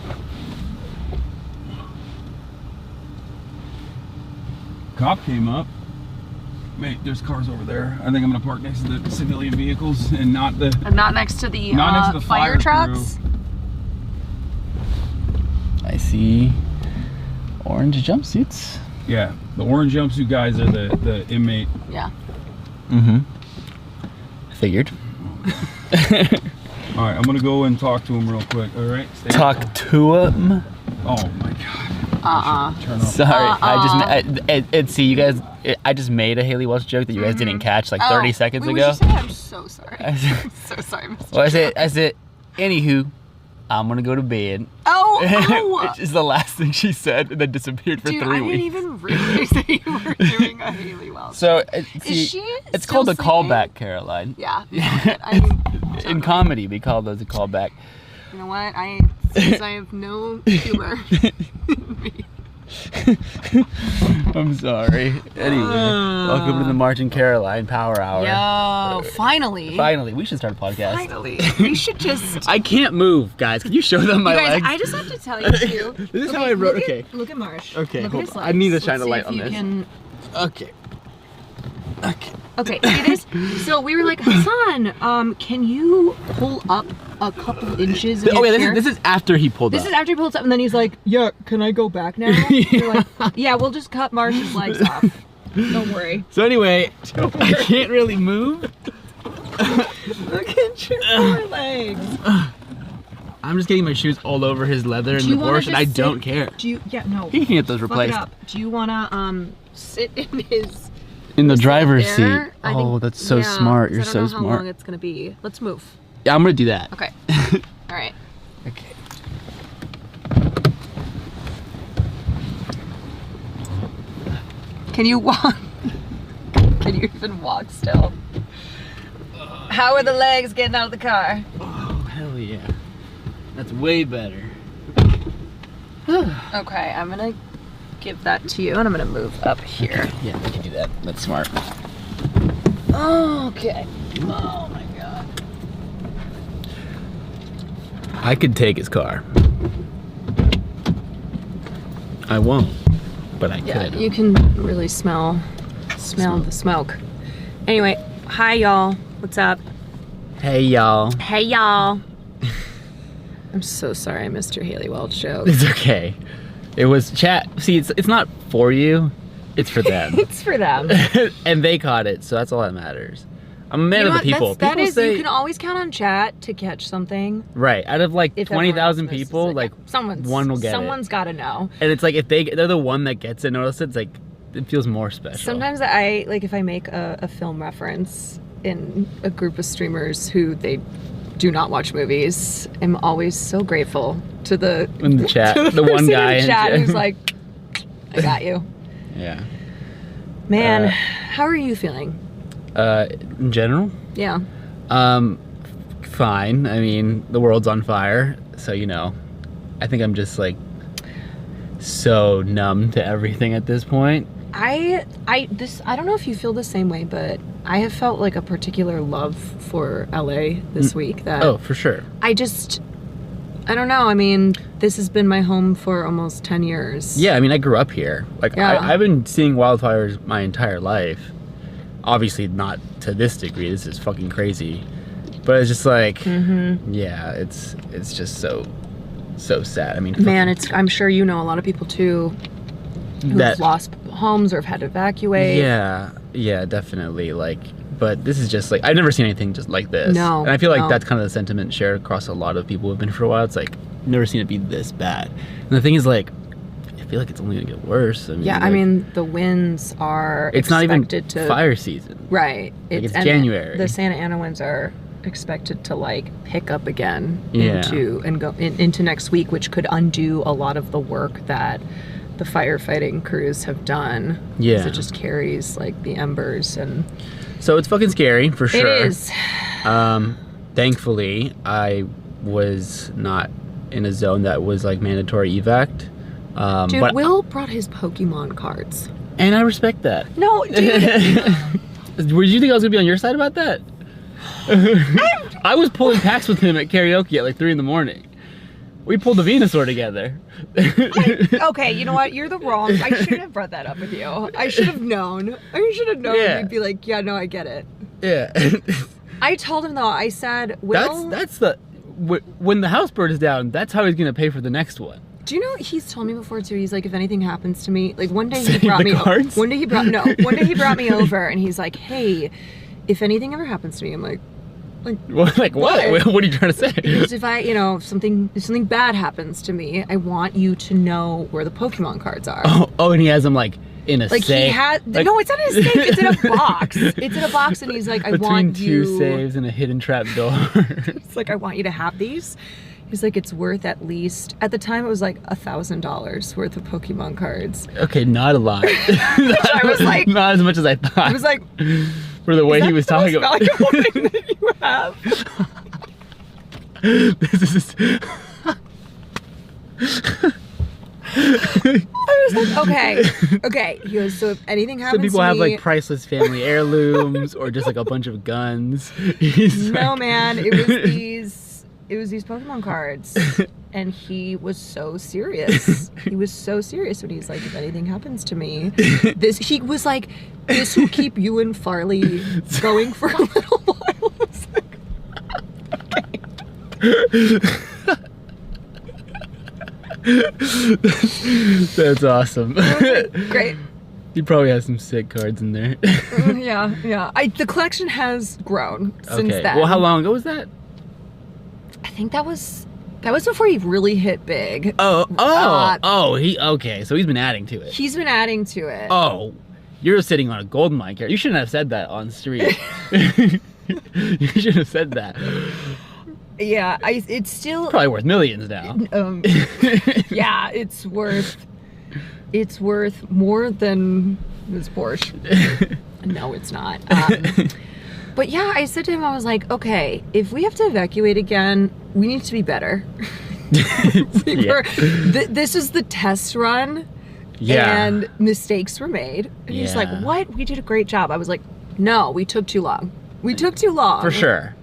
[SPEAKER 2] Cop came up. Wait, there's cars over there. I think I'm gonna park next to the civilian vehicles and not the.
[SPEAKER 1] And not next to the,
[SPEAKER 2] fire
[SPEAKER 1] fire trucks?
[SPEAKER 2] crew.
[SPEAKER 3] I see orange jumpsuits.
[SPEAKER 2] Yeah, the orange jumpsuit guys are the inmate.
[SPEAKER 1] Yeah.
[SPEAKER 3] Mm-hmm. Figured.
[SPEAKER 2] All right, I'm gonna go and talk to him real quick. All right. Stay
[SPEAKER 3] Talk to him.
[SPEAKER 2] Oh my god. Turn off.
[SPEAKER 3] Sorry, see you guys. I just made a Haley Welch joke that you guys didn't catch like 30 seconds
[SPEAKER 1] wait,
[SPEAKER 3] ago.
[SPEAKER 1] What'd you say? I'm so sorry. I'm so sorry, Mr.
[SPEAKER 3] Well, I said, anywho, I'm gonna go to bed.
[SPEAKER 1] Oh!
[SPEAKER 3] Which is the last thing she said, and then disappeared for
[SPEAKER 1] Dude,
[SPEAKER 3] 3
[SPEAKER 1] I
[SPEAKER 3] weeks.
[SPEAKER 1] didn't even realize that you were doing a Haley Welch.
[SPEAKER 3] So,
[SPEAKER 1] Is she
[SPEAKER 3] it's
[SPEAKER 1] still
[SPEAKER 3] called a
[SPEAKER 1] sleeping?
[SPEAKER 3] callback, Caroline.
[SPEAKER 1] Yeah. I mean,
[SPEAKER 3] In comedy, we call those a callback.
[SPEAKER 1] you know what? Since I have no humor.
[SPEAKER 3] I'm sorry. Anyway, welcome to the Martin Caroline Power Hour.
[SPEAKER 1] Yo, finally.
[SPEAKER 3] Finally, we should start a podcast.
[SPEAKER 1] Finally. We should just...
[SPEAKER 3] I can't move, guys. Can you show them my
[SPEAKER 1] you guys,
[SPEAKER 3] legs?
[SPEAKER 1] I just have to tell you too.
[SPEAKER 3] This is how I wrote. Okay.
[SPEAKER 1] Look at Marsh.
[SPEAKER 3] Okay,
[SPEAKER 1] Look
[SPEAKER 3] hold
[SPEAKER 1] at his
[SPEAKER 3] on.
[SPEAKER 1] legs.
[SPEAKER 3] I need to shine
[SPEAKER 1] Let's
[SPEAKER 3] a
[SPEAKER 1] see
[SPEAKER 3] light
[SPEAKER 1] if
[SPEAKER 3] on
[SPEAKER 1] you
[SPEAKER 3] this.
[SPEAKER 1] Can...
[SPEAKER 3] Okay.
[SPEAKER 1] Okay, see this? So we were like, Hasan, can you pull up a couple inches of your chair?
[SPEAKER 3] This is after he pulled
[SPEAKER 1] This
[SPEAKER 3] up.
[SPEAKER 1] is after he pulls up, and then he's like, yeah, can I go back now? You're like, yeah, we'll just cut Marsh's legs off. Don't worry.
[SPEAKER 3] So anyway, I can't really move.
[SPEAKER 1] Look at your poor legs.
[SPEAKER 3] I'm just getting my shoes all over his leather in the Porsche, and I don't care.
[SPEAKER 1] Do you, yeah, no.
[SPEAKER 3] He can get those
[SPEAKER 1] fuck
[SPEAKER 3] replaced.
[SPEAKER 1] it up. Do you wanna, sit in his...
[SPEAKER 3] In the driver's
[SPEAKER 1] there?
[SPEAKER 3] seat.
[SPEAKER 1] I
[SPEAKER 3] Oh,
[SPEAKER 1] think-
[SPEAKER 3] that's so
[SPEAKER 1] yeah,
[SPEAKER 3] smart.
[SPEAKER 1] 'cause
[SPEAKER 3] You're
[SPEAKER 1] I don't
[SPEAKER 3] so
[SPEAKER 1] know
[SPEAKER 3] smart.
[SPEAKER 1] how long it's gonna be. Let's move.
[SPEAKER 3] Yeah, I'm gonna do that.
[SPEAKER 1] Okay. All right.
[SPEAKER 3] Okay.
[SPEAKER 1] Can you walk? Can you even walk still? How are the legs getting out of the car?
[SPEAKER 3] Oh, hell yeah. That's way better.
[SPEAKER 1] Okay, I'm gonna give that to you, and I'm gonna move up here.
[SPEAKER 3] Okay, yeah, we can do that. That's smart.
[SPEAKER 1] Okay. Oh my god.
[SPEAKER 3] I could take his car. I won't, but I
[SPEAKER 1] Yeah,
[SPEAKER 3] could.
[SPEAKER 1] you can really smell the smoke. Anyway, hi y'all. What's up?
[SPEAKER 3] Hey, y'all.
[SPEAKER 1] Hey y'all. I'm so sorry I missed your Haley Welch joke.
[SPEAKER 3] It's okay. It was chat. See, it's not for you. It's for them.
[SPEAKER 1] It's for them.
[SPEAKER 3] And they caught it, so that's all that matters. I'm a man of the people.
[SPEAKER 1] That
[SPEAKER 3] People
[SPEAKER 1] is,
[SPEAKER 3] say,
[SPEAKER 1] you can always count on chat to catch something.
[SPEAKER 3] right, out of like
[SPEAKER 1] If
[SPEAKER 3] 20,000
[SPEAKER 1] everyone else
[SPEAKER 3] people,
[SPEAKER 1] misses it.
[SPEAKER 3] like one will get
[SPEAKER 1] Someone's got to know.
[SPEAKER 3] it. And it's like if they're the one that gets it, notice it's like it feels more special.
[SPEAKER 1] Sometimes I like if I make a film reference in a group of streamers who they do not watch movies, I'm always so grateful to the
[SPEAKER 3] in the chat,
[SPEAKER 1] to
[SPEAKER 3] the one
[SPEAKER 1] person
[SPEAKER 3] guy
[SPEAKER 1] in
[SPEAKER 3] in
[SPEAKER 1] chat
[SPEAKER 3] chat.
[SPEAKER 1] who's like, I got you.
[SPEAKER 3] Yeah.
[SPEAKER 1] Man, how are you feeling?
[SPEAKER 3] In general,
[SPEAKER 1] Yeah.
[SPEAKER 3] fine. I mean, the world's on fire, so I think I'm just like so numb to everything at this point.
[SPEAKER 1] I don't know if you feel the same way, but I have felt like a particular love for LA this week. That
[SPEAKER 3] Oh, for sure.
[SPEAKER 1] I don't know. I mean, this has been my home for almost 10 years.
[SPEAKER 3] Yeah, I mean, I grew up here. Like,
[SPEAKER 1] Yeah.
[SPEAKER 3] I've been seeing wildfires my entire life. Obviously, not to this degree. This is fucking crazy. But it's just like, yeah, it's just so sad. I mean,
[SPEAKER 1] Man, I'm sure you know a lot of people too who've
[SPEAKER 3] That-
[SPEAKER 1] lost homes or have had to evacuate.
[SPEAKER 3] yeah, definitely. Like, but this is just like, I've never seen anything just like this.
[SPEAKER 1] No,
[SPEAKER 3] And I feel like
[SPEAKER 1] no.
[SPEAKER 3] that's kind of the sentiment shared across a lot of people who've been for a while. It's like, never seen it be this bad. And the thing is, like, I feel like it's only gonna get worse. I mean,
[SPEAKER 1] Yeah, I
[SPEAKER 3] like,
[SPEAKER 1] mean, the winds are
[SPEAKER 3] it's not even
[SPEAKER 1] expected to
[SPEAKER 3] fire season.
[SPEAKER 1] Right.
[SPEAKER 3] It's
[SPEAKER 1] and
[SPEAKER 3] January.
[SPEAKER 1] The Santa Ana winds are expected to like pick up again
[SPEAKER 3] Yeah.
[SPEAKER 1] into next week, which could undo a lot of the work that the firefighting crews have done.
[SPEAKER 3] Yeah.
[SPEAKER 1] 'Cause it just carries like the embers and
[SPEAKER 3] So it's fucking scary for sure.
[SPEAKER 1] It is.
[SPEAKER 3] Thankfully, I was not in a zone that was like mandatory evac.
[SPEAKER 1] Dude,
[SPEAKER 3] But
[SPEAKER 1] Will brought his Pokemon cards.
[SPEAKER 3] and I respect that.
[SPEAKER 1] No, dude.
[SPEAKER 3] Did you think I was gonna be on your side about that? I was pulling packs with him at karaoke at like 3 a.m. We pulled the Venusaur together.
[SPEAKER 1] Okay, you know what? You're the wrong. I shouldn't have brought that up with you. I should have known. I should have known.
[SPEAKER 3] Yeah.
[SPEAKER 1] You'd be like, yeah, no, I get it.
[SPEAKER 3] Yeah.
[SPEAKER 1] I told him though. I said, Will.
[SPEAKER 3] That's the when the house burns down. That's how he's gonna pay for the next one.
[SPEAKER 1] Do you know he's told me before too? He's like, if anything happens to me, like one day he
[SPEAKER 3] Save
[SPEAKER 1] brought
[SPEAKER 3] the
[SPEAKER 1] me.
[SPEAKER 3] cards?
[SPEAKER 1] One day he brought me over, and he's like, hey, if anything ever happens to me, I'm like
[SPEAKER 3] What? What are you trying to say?
[SPEAKER 1] Because if if something bad happens to me, I want you to know where the Pokemon cards are.
[SPEAKER 3] Oh, and he has them like in a
[SPEAKER 1] Like
[SPEAKER 3] safe.
[SPEAKER 1] he had
[SPEAKER 3] Like-
[SPEAKER 1] no, it's not in a safe. It's in a box. It's in a box, and he's like, I
[SPEAKER 3] Between
[SPEAKER 1] want
[SPEAKER 3] two
[SPEAKER 1] you.
[SPEAKER 3] saves and a hidden trap door.
[SPEAKER 1] It's like I want you to have these. He's like, it's worth at least at the time it was like $1,000 worth of Pokemon cards.
[SPEAKER 3] Okay, not a lot.
[SPEAKER 1] I was like,
[SPEAKER 3] not as much as I thought.
[SPEAKER 1] I was like,
[SPEAKER 3] for the way
[SPEAKER 1] is
[SPEAKER 3] he
[SPEAKER 1] that
[SPEAKER 3] was
[SPEAKER 1] the most
[SPEAKER 3] talking about.
[SPEAKER 1] valuable thing that you have?
[SPEAKER 3] This is.
[SPEAKER 1] I was like, okay. He goes, so if anything happens
[SPEAKER 3] Some people
[SPEAKER 1] to
[SPEAKER 3] have
[SPEAKER 1] me,
[SPEAKER 3] like priceless family heirlooms or just like a bunch of guns. He's
[SPEAKER 1] no,
[SPEAKER 3] like-
[SPEAKER 1] man, it was these Pokemon cards. And he was so serious. He was so serious when he's like, if anything happens to me, he was like, this will keep you and Farley going for a little while. I was like,
[SPEAKER 3] That's awesome.
[SPEAKER 1] great.
[SPEAKER 3] He probably has some sick cards in there.
[SPEAKER 1] Yeah. The collection has grown since
[SPEAKER 3] Okay.
[SPEAKER 1] then.
[SPEAKER 3] Well, how long ago was that?
[SPEAKER 1] I think that was before he really hit big.
[SPEAKER 3] Okay. So he's been adding to it.
[SPEAKER 1] He's been adding to it.
[SPEAKER 3] Oh, you're sitting on a gold mine character. You shouldn't have said that on street. You should have said that.
[SPEAKER 1] Yeah, it's still
[SPEAKER 3] Probably worth millions now.
[SPEAKER 1] Yeah, it's worth more than this Porsche. No, it's not. But yeah, I said to him, I was like, okay, if we have to evacuate again, we need to be better. This is the test run.
[SPEAKER 3] Yeah.
[SPEAKER 1] And mistakes were made. And he's like,
[SPEAKER 3] Yeah.
[SPEAKER 1] what? We did a great job. I was like, no, we took too long. We took too long.
[SPEAKER 3] For sure.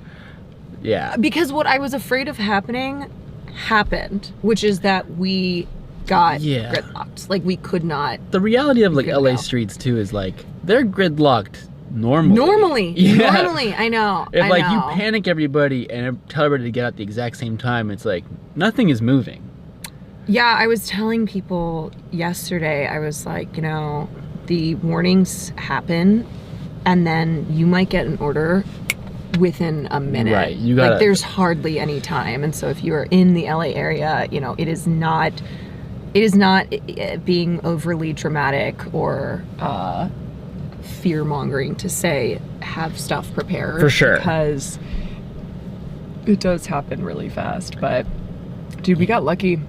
[SPEAKER 3] Yeah.
[SPEAKER 1] Because what I was afraid of happening happened, which is that we got gridlocked. Like we could not.
[SPEAKER 3] The reality of like LA streets too is like they're gridlocked normally.
[SPEAKER 1] Normally, I know.
[SPEAKER 3] If
[SPEAKER 1] I
[SPEAKER 3] like
[SPEAKER 1] know.
[SPEAKER 3] you panic everybody and tell everybody to get out at the exact same time, it's like nothing is moving.
[SPEAKER 1] Yeah, I was telling people yesterday, I was like, the warnings happen and then you might get an order within a minute.
[SPEAKER 3] Right. You gotta,
[SPEAKER 1] like there's hardly any time. And so if you are in the LA area, you know, it is not being overly dramatic or fear mongering to say have stuff prepared.
[SPEAKER 3] For sure.
[SPEAKER 1] Because it does happen really fast. But dude, we got lucky.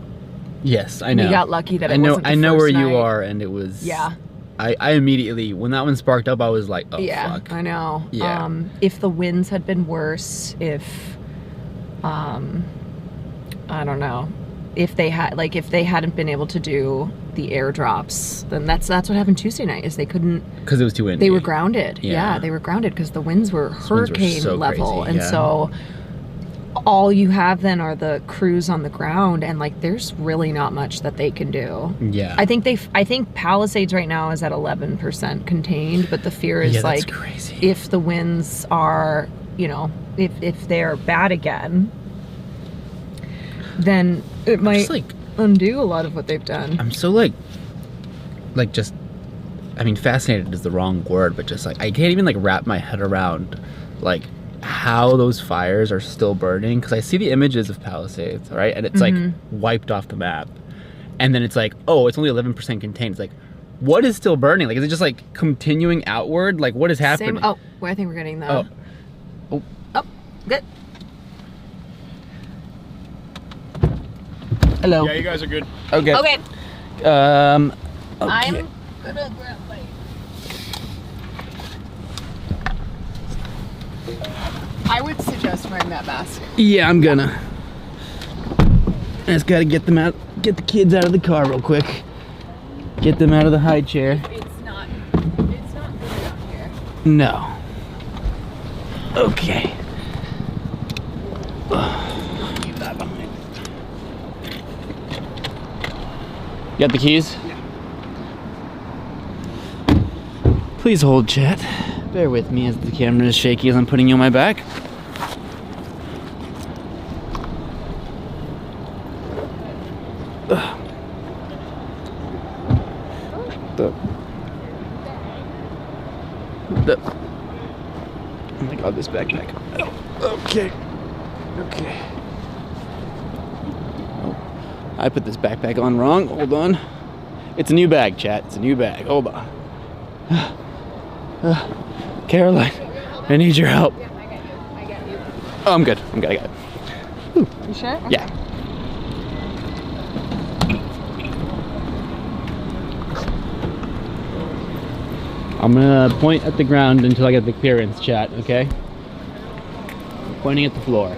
[SPEAKER 3] Yes, I know.
[SPEAKER 1] We got lucky that
[SPEAKER 3] I know. I know where you are, and it was.
[SPEAKER 1] Yeah.
[SPEAKER 3] I immediately, when that one sparked up, I was like, oh,
[SPEAKER 1] yeah,
[SPEAKER 3] fuck.
[SPEAKER 1] I know.
[SPEAKER 3] Yeah.
[SPEAKER 1] If the winds had been worse, if, I don't know, if they hadn't been able to do the airdrops, then that's what happened Tuesday night, is they couldn't.
[SPEAKER 3] Because it was too windy.
[SPEAKER 1] They were grounded.
[SPEAKER 3] Yeah.
[SPEAKER 1] They were grounded because the winds were hurricane
[SPEAKER 3] so
[SPEAKER 1] level.
[SPEAKER 3] crazy,
[SPEAKER 1] And so all you have then are the crews on the ground, and like there's really not much that they can do.
[SPEAKER 3] Yeah.
[SPEAKER 1] I think Palisades right now is at 11% contained, but the fear is like
[SPEAKER 3] crazy.
[SPEAKER 1] If the winds are, you know, if they're bad again, then it might undo a lot of what they've done.
[SPEAKER 3] I'm so just, I mean, fascinated is the wrong word, but just like I can't even like wrap my head around like how those fires are still burning, because I see the images of Palisades, right, and it's like wiped off the map, and then it's like, oh, it's only 11% contained. It's like, what is still burning? Like, is it just like continuing outward? Like, what is happening?
[SPEAKER 1] Oh, well, I think we're getting the. Oh, good.
[SPEAKER 3] Hello.
[SPEAKER 2] Yeah, you guys are good.
[SPEAKER 3] Okay.
[SPEAKER 1] Okay.
[SPEAKER 3] Okay.
[SPEAKER 1] I'm gonna grab my. I would suggest wearing that mask.
[SPEAKER 3] Yeah, I'm gonna. I just gotta get them out, get the kids out of the car real quick. Get them out of the high chair.
[SPEAKER 1] It's not good out here.
[SPEAKER 3] No. Okay. Leave that behind. You got the keys? Yeah. Please hold, chat. Bear with me as the camera is shaky as I'm putting you on my back. Oh my god, this backpack. Oh, okay. Okay. Oh, I put this backpack on wrong. Hold on. It's a new bag, chat. It's a new bag. Hold on. Caroline, I need your help.
[SPEAKER 1] I get you.
[SPEAKER 3] Oh, I'm good. I got it.
[SPEAKER 1] You sure? Okay.
[SPEAKER 3] Yeah. I'm gonna point at the ground until I get the clearance, chat, okay? Pointing at the floor.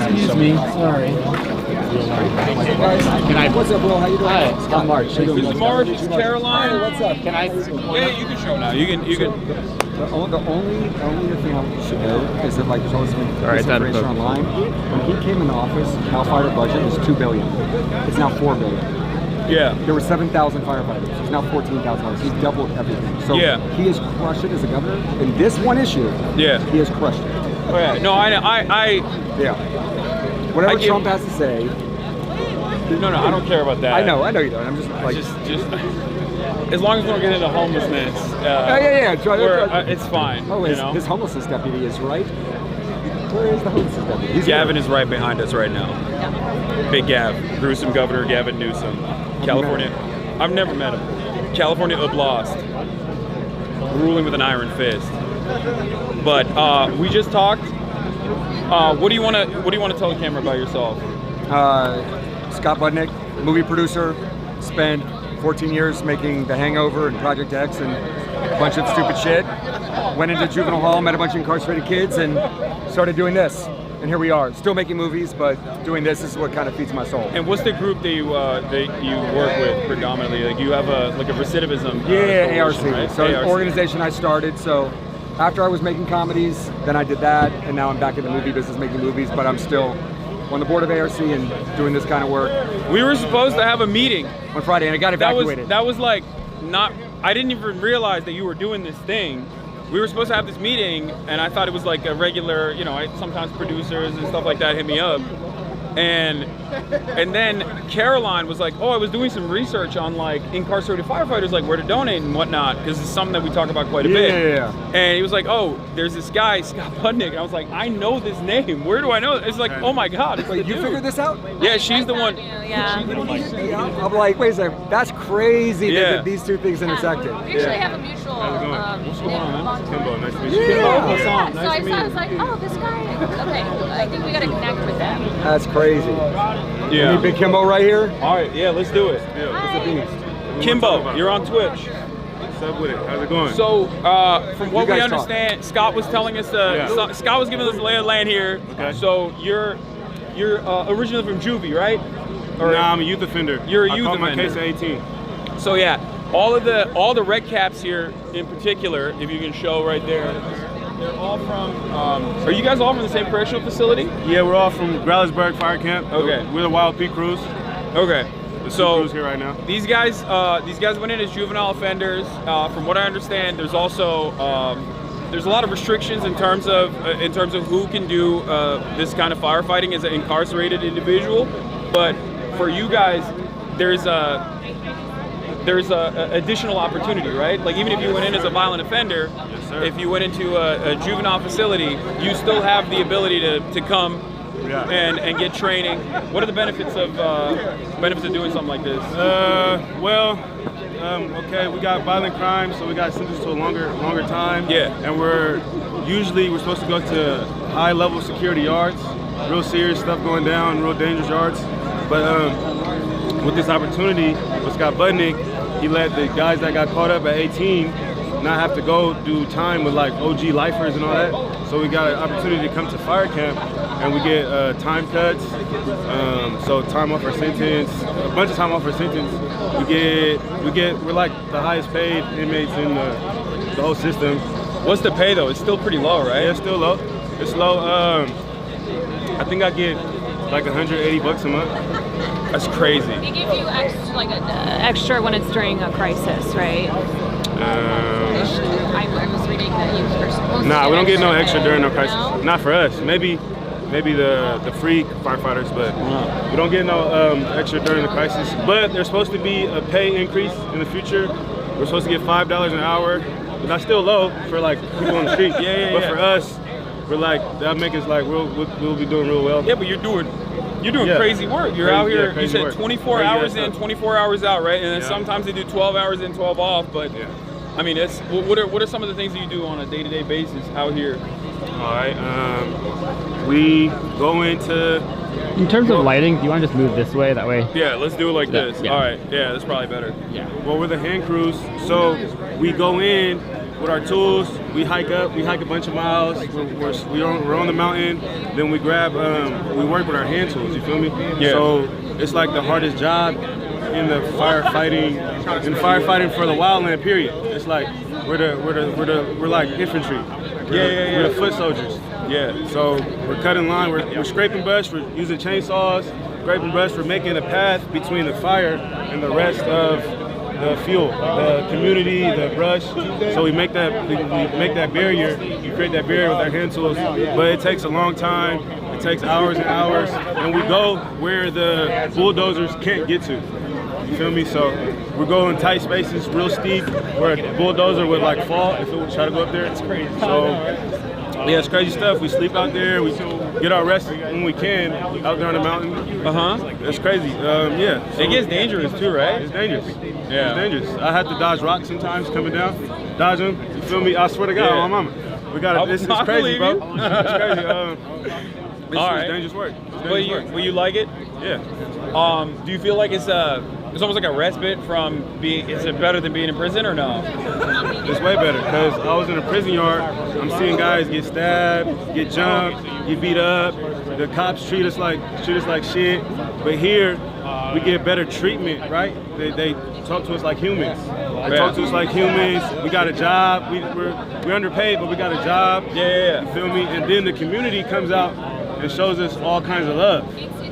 [SPEAKER 3] Excuse me, sorry. Can I? What's up, bro? How you doing? Hi, I'm March.
[SPEAKER 2] This is March. This is Caroline.
[SPEAKER 3] Hey, what's up? Can I?
[SPEAKER 2] Yeah, you can show now. You can.
[SPEAKER 10] The only thing I should know is that like there's always been misinformation online. When he came in office, Cal Fire budget was $2 billion. It's now $4 billion.
[SPEAKER 2] Yeah.
[SPEAKER 10] There were 7,000 firefighters. He's now 14,000. He's doubled everything. So he has crushed it as a governor. In this one issue, he has crushed it.
[SPEAKER 2] Oh yeah. No, I
[SPEAKER 10] yeah. Whatever Trump has to say.
[SPEAKER 2] No, I don't care about that.
[SPEAKER 10] I know you don't. I'm just like
[SPEAKER 2] just as long as we don't get into homelessness. It's fine.
[SPEAKER 10] Oh, his homelessness deputy is right. Where is the homelessness deputy?
[SPEAKER 2] Gavin is right behind us right now. Yeah. Big Gav, gruesome Governor Gavin Newsom, California. I've never met him. California oblast, ruling with an iron fist. But we just talked. What do you want to tell the camera about yourself?
[SPEAKER 10] Scott Budnick, movie producer, spent 14 years making The Hangover and Project X and a bunch of stupid shit. Went into juvenile hall, met a bunch of incarcerated kids, and started doing this. And here we are, still making movies, but doing this is what kind of feeds my soul.
[SPEAKER 2] And what's the group that you work with predominantly? Like you have a recidivism.
[SPEAKER 10] ARC.
[SPEAKER 2] Right?
[SPEAKER 10] So
[SPEAKER 2] ARC.
[SPEAKER 10] an organization I started. So after I was making comedies, then I did that, and now I'm back in the movie business making movies. But I'm still on the board of ARC and doing this kind of work.
[SPEAKER 2] We were supposed to have a meeting
[SPEAKER 10] on Friday, and I got evacuated.
[SPEAKER 2] That was like not. I didn't even realize that you were doing this thing. We were supposed to have this meeting, and I thought it was like a regular. You know, sometimes producers and stuff like that hit me up. And then Caroline was like, oh, I was doing some research on like incarcerated firefighters, like where to donate and whatnot, because it's something that we talk about quite a bit.
[SPEAKER 10] Yeah.
[SPEAKER 2] And he was like, oh, there's this guy, Scott Budnick. And I was like, I know this name. Where do I know it? It's like, oh my God. It's
[SPEAKER 10] Wait, you figured this out?
[SPEAKER 2] Yeah, she's the one.
[SPEAKER 23] Yeah.
[SPEAKER 10] I'm like, wait a second, that's crazy that these two things intersected.
[SPEAKER 23] We actually have a mutual.
[SPEAKER 10] What's going on, man?
[SPEAKER 16] Kimbo, nice to meet
[SPEAKER 10] you.
[SPEAKER 23] Yeah.
[SPEAKER 10] Hasan,
[SPEAKER 23] So I saw, I was like, oh, this guy. Okay, I think we gotta connect with them.
[SPEAKER 10] That's crazy.
[SPEAKER 2] Yeah.
[SPEAKER 10] Big Kimbo right here?
[SPEAKER 2] All right, yeah, let's do it. Kimbo, you're on Twitch.
[SPEAKER 16] What's up with it? How's it going?
[SPEAKER 2] So, from what we understand, Scott was telling us, Scott was giving us the lay of the land here.
[SPEAKER 16] Okay.
[SPEAKER 2] So you're originally from Juvie, right? Or,
[SPEAKER 16] nah, I'm a youth offender.
[SPEAKER 2] You're a
[SPEAKER 16] I
[SPEAKER 2] youth
[SPEAKER 16] caught
[SPEAKER 2] offender.
[SPEAKER 16] my case at 18.
[SPEAKER 2] So yeah, all the red caps here in particular, if you can show right there, they're all from. Are you guys all from the same correctional facility?
[SPEAKER 16] Yeah, we're all from Growlersburg Fire Camp.
[SPEAKER 2] Okay.
[SPEAKER 16] We're the Wild Peak Crews.
[SPEAKER 2] Okay. So
[SPEAKER 16] crews here right now.
[SPEAKER 2] These guys went in as juvenile offenders. From what I understand, there's also there's a lot of restrictions in terms of who can do this kind of firefighting as an incarcerated individual. But for you guys, there's a additional opportunity, right? Like even if you went in as a violent offender,
[SPEAKER 16] yes, sir.
[SPEAKER 2] if you went into a juvenile facility, you still have the ability to come and get training. What are the benefits of doing something like this?
[SPEAKER 16] Okay, we got violent crime, so we got sentenced to a longer time.
[SPEAKER 2] Yeah.
[SPEAKER 16] And we're supposed to go to high level security yards, real serious stuff going down, real dangerous yards. But with this opportunity with Scott Budnick, he let the guys that got caught up at 18 not have to go do time with like OG lifers and all that. So we got an opportunity to come to fire camp, and we get time cuts. So time off our sentence, a bunch of time off our sentence. We're like the highest paid inmates in the whole system.
[SPEAKER 2] What's the pay though? It's still pretty low, right?
[SPEAKER 16] Yeah, it's still low. It's low. I think I get like $180 a month.
[SPEAKER 2] That's crazy.
[SPEAKER 23] They give you extra when it's during a crisis, right? I was reading that you were supposed to.
[SPEAKER 16] Nah, we don't get no extra during no crisis.
[SPEAKER 23] No?
[SPEAKER 16] Not for us. Maybe the free firefighters, but we don't get no extra during the crisis. But there's supposed to be a pay increase in the future. We're supposed to get $5 an hour, but that's still low for like people on the street. But for us, we're like that make us like we'll be doing real well.
[SPEAKER 2] Yeah, but you're doing crazy work. You're out here. You said 24 hours in, 24 hours out, right? And then sometimes they do 12 hours in, 12 off. But I mean, what are some of the things that you do on a day-to-day basis out here?
[SPEAKER 16] All right. We go into.
[SPEAKER 3] In terms of lighting, do you want to just move this way? That way.
[SPEAKER 2] Yeah, let's do it like this.
[SPEAKER 3] Yeah.
[SPEAKER 2] All right. Yeah, that's probably better.
[SPEAKER 3] Yeah.
[SPEAKER 16] Well, we're the hand crews, so we go in with our tools. We hike a bunch of miles. We're on the mountain. Then we grab. We work with our hand tools. You feel me?
[SPEAKER 2] Yeah.
[SPEAKER 16] So it's like the hardest job in the firefighting for the wildland. Period. It's like we're like infantry. We're the foot soldiers.
[SPEAKER 2] Yeah.
[SPEAKER 16] So we're cutting line. We're scraping brush. We're using chainsaws. Scraping brush. We're making a path between the fire and the rest of the fuel, the community, the brush. So we make that barrier. You create that barrier with our hand tools, but it takes a long time. It takes hours and hours, and we go where the bulldozers can't get to. You feel me? So we're going tight spaces, real steep, where a bulldozer would like fall if it would try to go up there. It's crazy. So yeah, it's crazy stuff. We sleep out there. We get our rest when we can out there on the mountain. It's crazy. Yeah.
[SPEAKER 2] So it gets dangerous too, right?
[SPEAKER 16] It's dangerous.
[SPEAKER 2] Yeah.
[SPEAKER 16] It's dangerous. I have to dodge rocks sometimes coming down. Dodge them. You feel me? I swear to God, my mama. We got to. It's crazy, bro. It's crazy. It's dangerous work.
[SPEAKER 2] Will you like it?
[SPEAKER 16] Yeah.
[SPEAKER 2] Do you feel like it's almost like a respite from being? Is it better than being in prison or no?
[SPEAKER 16] It's way better because I was in a prison yard. I'm seeing guys get stabbed, get jumped, get beat up. The cops treat us like shit. But here, we get better treatment, right? They talk to us like humans. They talk to us like humans. We got a job. We're underpaid, but we got a job.
[SPEAKER 2] Yeah.
[SPEAKER 16] You feel me? And then the community comes out and shows us all kinds of love.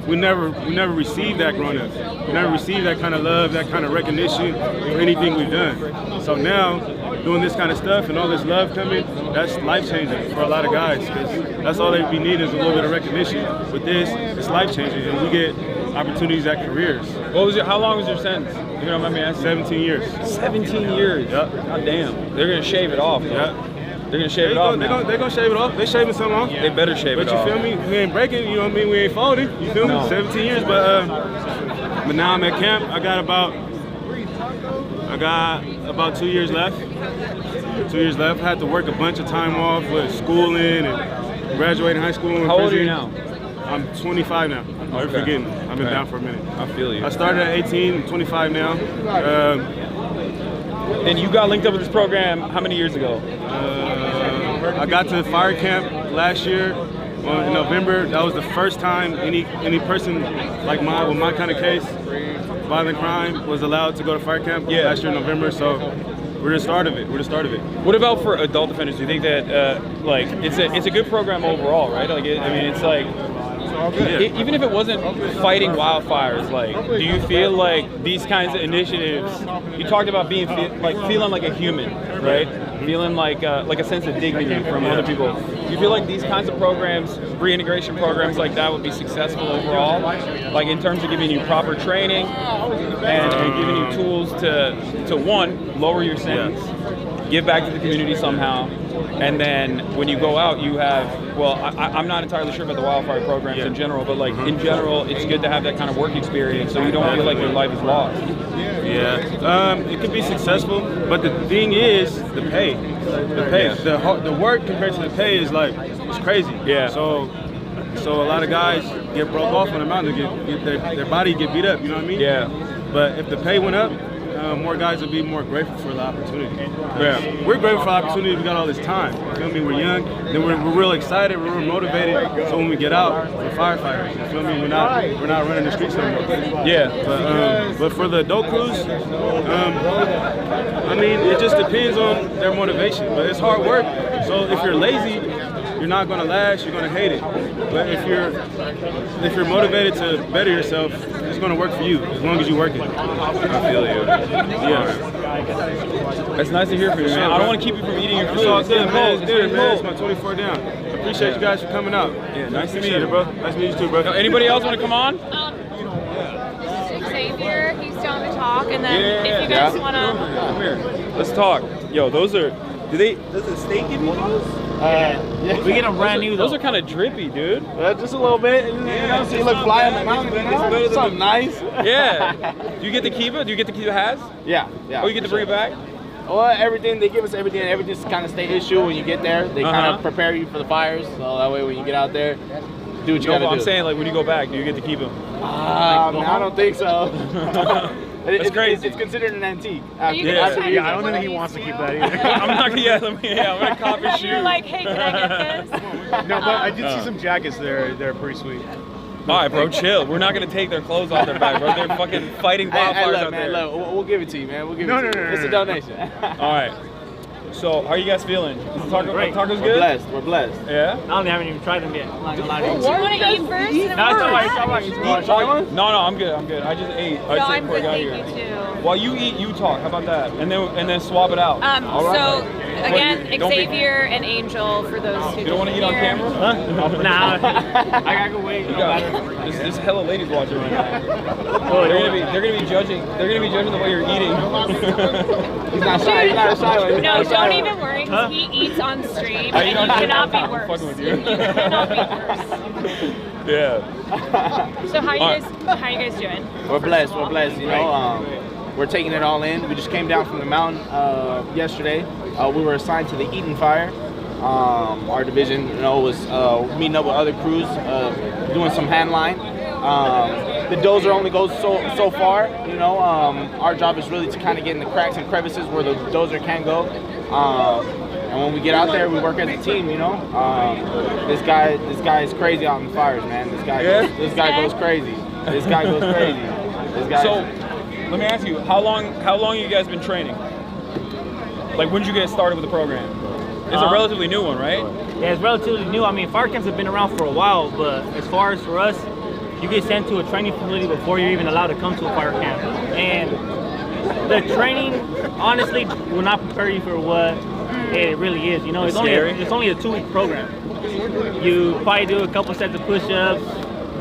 [SPEAKER 16] We never received that growing up. We never received that kind of love, that kind of recognition for anything we've done. So now, doing this kind of stuff and all this love coming, that's life-changing for a lot of guys, because that's all they be needing is a little bit of recognition. With this, it's life-changing, and we get opportunities at careers.
[SPEAKER 2] How long was your sentence? You don't mind me asking?
[SPEAKER 16] 17 years.
[SPEAKER 2] 17 years?
[SPEAKER 16] Yep.
[SPEAKER 2] God damn. They're going to shave it off.
[SPEAKER 16] Yep.
[SPEAKER 2] They're going to shave it off.
[SPEAKER 16] They're going to shave it off. They're shaving some off.
[SPEAKER 2] They better shave it off.
[SPEAKER 16] But you feel me? We ain't breaking, you know what I mean? We ain't folding. You feel me? 17 years, but now I'm at camp. I got about 2 years left. 2 years left. I had to work a bunch of time off with schooling and graduating high school.
[SPEAKER 2] How old are you now?
[SPEAKER 16] I'm 25 now. I'm forgetting. I've been down for a minute.
[SPEAKER 2] I feel you.
[SPEAKER 16] I started at 18, I'm 25 now.
[SPEAKER 2] And you got linked up with this program how many years ago?
[SPEAKER 16] I got to fire camp last year in November. That was the first time any person like with my kind of case, violent crime, was allowed to go to fire camp last year in November. So we're the start of it.
[SPEAKER 2] What about for adult offenders? Do you think that it's a good program overall, right? It's like even if it wasn't fighting wildfires, do you feel like these kinds of initiatives? You talked about feeling like a human, right? Feeling like a sense of dignity from other people. Do you feel like these kinds of programs, reintegration programs like that, would be successful overall? Like in terms of giving you proper training and giving you tools to one, lower your sentence, give back to the community somehow, and then when you go out, you have, I'm not entirely sure about the wildfire programs in general, but in general, it's good to have that kind of work experience so you don't feel like your life is lost.
[SPEAKER 16] Yeah, it could be successful, but the thing is the pay. The work compared to the pay is it's crazy. Yeah. So a lot of guys get broke off on the mountain, get their body get beat up. You know what I mean? Yeah. But if the pay went up, more guys would be more grateful for the opportunity. Yeah. We're grateful for the opportunity. We got all this time. You feel me? We're young. Then we're real excited. We're real motivated. So when we get out, we're firefighters. You feel me? We're not running the streets anymore.
[SPEAKER 2] Yeah.
[SPEAKER 16] But for the adult crews, it just depends on their motivation. But it's hard work. So if you're lazy, you're not going to last. You're going to hate it. But if you're motivated to better yourself, it's going to work for you as long as you work it.
[SPEAKER 2] I feel you. Yeah. It's nice to hear from you, man. I don't want to keep you from eating your food.
[SPEAKER 16] It's all good, man. It's good, man. It's my 24 down. I appreciate you guys for coming out.
[SPEAKER 2] Yeah, nice to meet you,
[SPEAKER 16] bro. Nice to meet you too, bro.
[SPEAKER 2] Anybody else want to come on?
[SPEAKER 23] Xavier, he's down to talk, and then if you guys want to...
[SPEAKER 2] Come here. Let's talk. Yo, those are... does the state give you those?
[SPEAKER 9] Yeah. We get them brand new, though.
[SPEAKER 2] Those are kind of drippy, dude.
[SPEAKER 9] Just a little bit. So you look fly on the mountain. Something nice.
[SPEAKER 2] Yeah. Do you get to keep it? Do you get to keep the hats?
[SPEAKER 9] Yeah.
[SPEAKER 2] Oh, you get to bring it back?
[SPEAKER 9] Well, everything, they give us everything. Everything's kind of state issue when you get there. They kind of prepare you for the fires. So that way when you get out there, do what you gotta do.
[SPEAKER 2] I'm saying, when you go back, do you get to keep them?
[SPEAKER 9] I don't think so.
[SPEAKER 2] That's crazy.
[SPEAKER 9] It's considered an antique.
[SPEAKER 23] I
[SPEAKER 9] don't think he wants to keep that either.
[SPEAKER 2] I'm not gonna. I'm gonna cop his shoe.
[SPEAKER 23] You're like, hey, can I get this?
[SPEAKER 9] No, but I did see some jackets there. They're pretty sweet.
[SPEAKER 2] All right, bro, chill. We're not gonna take their clothes off their back, bro. They're fucking fighting wildfires out there.
[SPEAKER 9] Look, we'll give it to you, man. We'll give it to you. It's a donation.
[SPEAKER 2] All right. So, how are you guys feeing? Is the tacos good?
[SPEAKER 9] We're blessed.
[SPEAKER 2] Yeah?
[SPEAKER 9] I haven't even tried them yet. I'm not gonna lie to you.
[SPEAKER 23] Do you want to eat first?
[SPEAKER 2] No, I'm good. I just ate.
[SPEAKER 23] I'm good, thank you too.
[SPEAKER 2] While you eat, you talk. How about that? And then swap it out.
[SPEAKER 23] So again, Xavier and Angel for those who.
[SPEAKER 2] You don't want to eat on camera?
[SPEAKER 9] Huh? Nah. I gotta go wait.
[SPEAKER 2] There's hella ladies watching right now. They're gonna be judging. They're gonna be judging the way you're eating.
[SPEAKER 9] He's not shy. He's not a shy one.
[SPEAKER 23] No, don't even worry. He eats on stream, and you cannot be worse.
[SPEAKER 2] Fucking with you.
[SPEAKER 23] You cannot be worse.
[SPEAKER 2] Yeah.
[SPEAKER 23] So how you guys doing?
[SPEAKER 9] We're blessed. You know, we're taking it all in. We just came down from the mountain yesterday. We were assigned to the Eaton Fire. Our division, was meeting up with other crews, doing some hand line. The dozer only goes so far. Our job is really to kind of get in the cracks and crevices where the dozer can go. And when we get out there, we work as a team. This guy is crazy out in the fires, man. This guy goes crazy.
[SPEAKER 2] So, let me ask you, how long you guys been training? Like, when did you get started with the program? It's a relatively new one, right?
[SPEAKER 6] Yeah, it's relatively new. I mean, fire camps have been around for a while, but as far as for us, you get sent to a training facility before you're even allowed to come to a fire camp. And the training, honestly, will not prepare you for what it really is. You know, it's only a 2-week program. You probably do a couple sets of push-ups,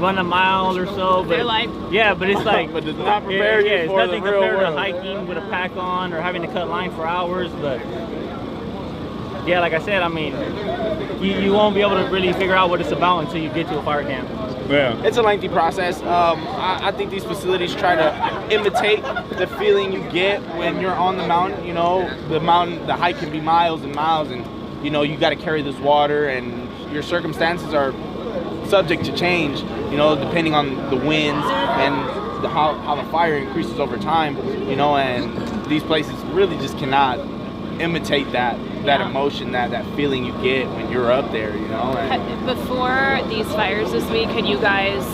[SPEAKER 6] run a mile or so. But, yeah, but it's like,
[SPEAKER 9] but does not prepare you
[SPEAKER 6] it's
[SPEAKER 9] for
[SPEAKER 6] nothing
[SPEAKER 9] the real
[SPEAKER 6] compared
[SPEAKER 9] world.
[SPEAKER 6] to hiking with a pack on or having to cut line for hours. But yeah, like I said, I mean, you won't be able to really figure out what it's about until you get to a fire camp.
[SPEAKER 9] Yeah. It's a lengthy process. I think these facilities try to imitate the feeling you get when you're on the mountain. You know, the hike can be miles and miles, and you know, you got to carry this water, and your circumstances are subject to change, you know, depending on the winds and how the fire increases over time, you know, and these places really just cannot imitate that emotion, that feeling you get when you're up there, you know. And
[SPEAKER 23] before these fires this week, had you guys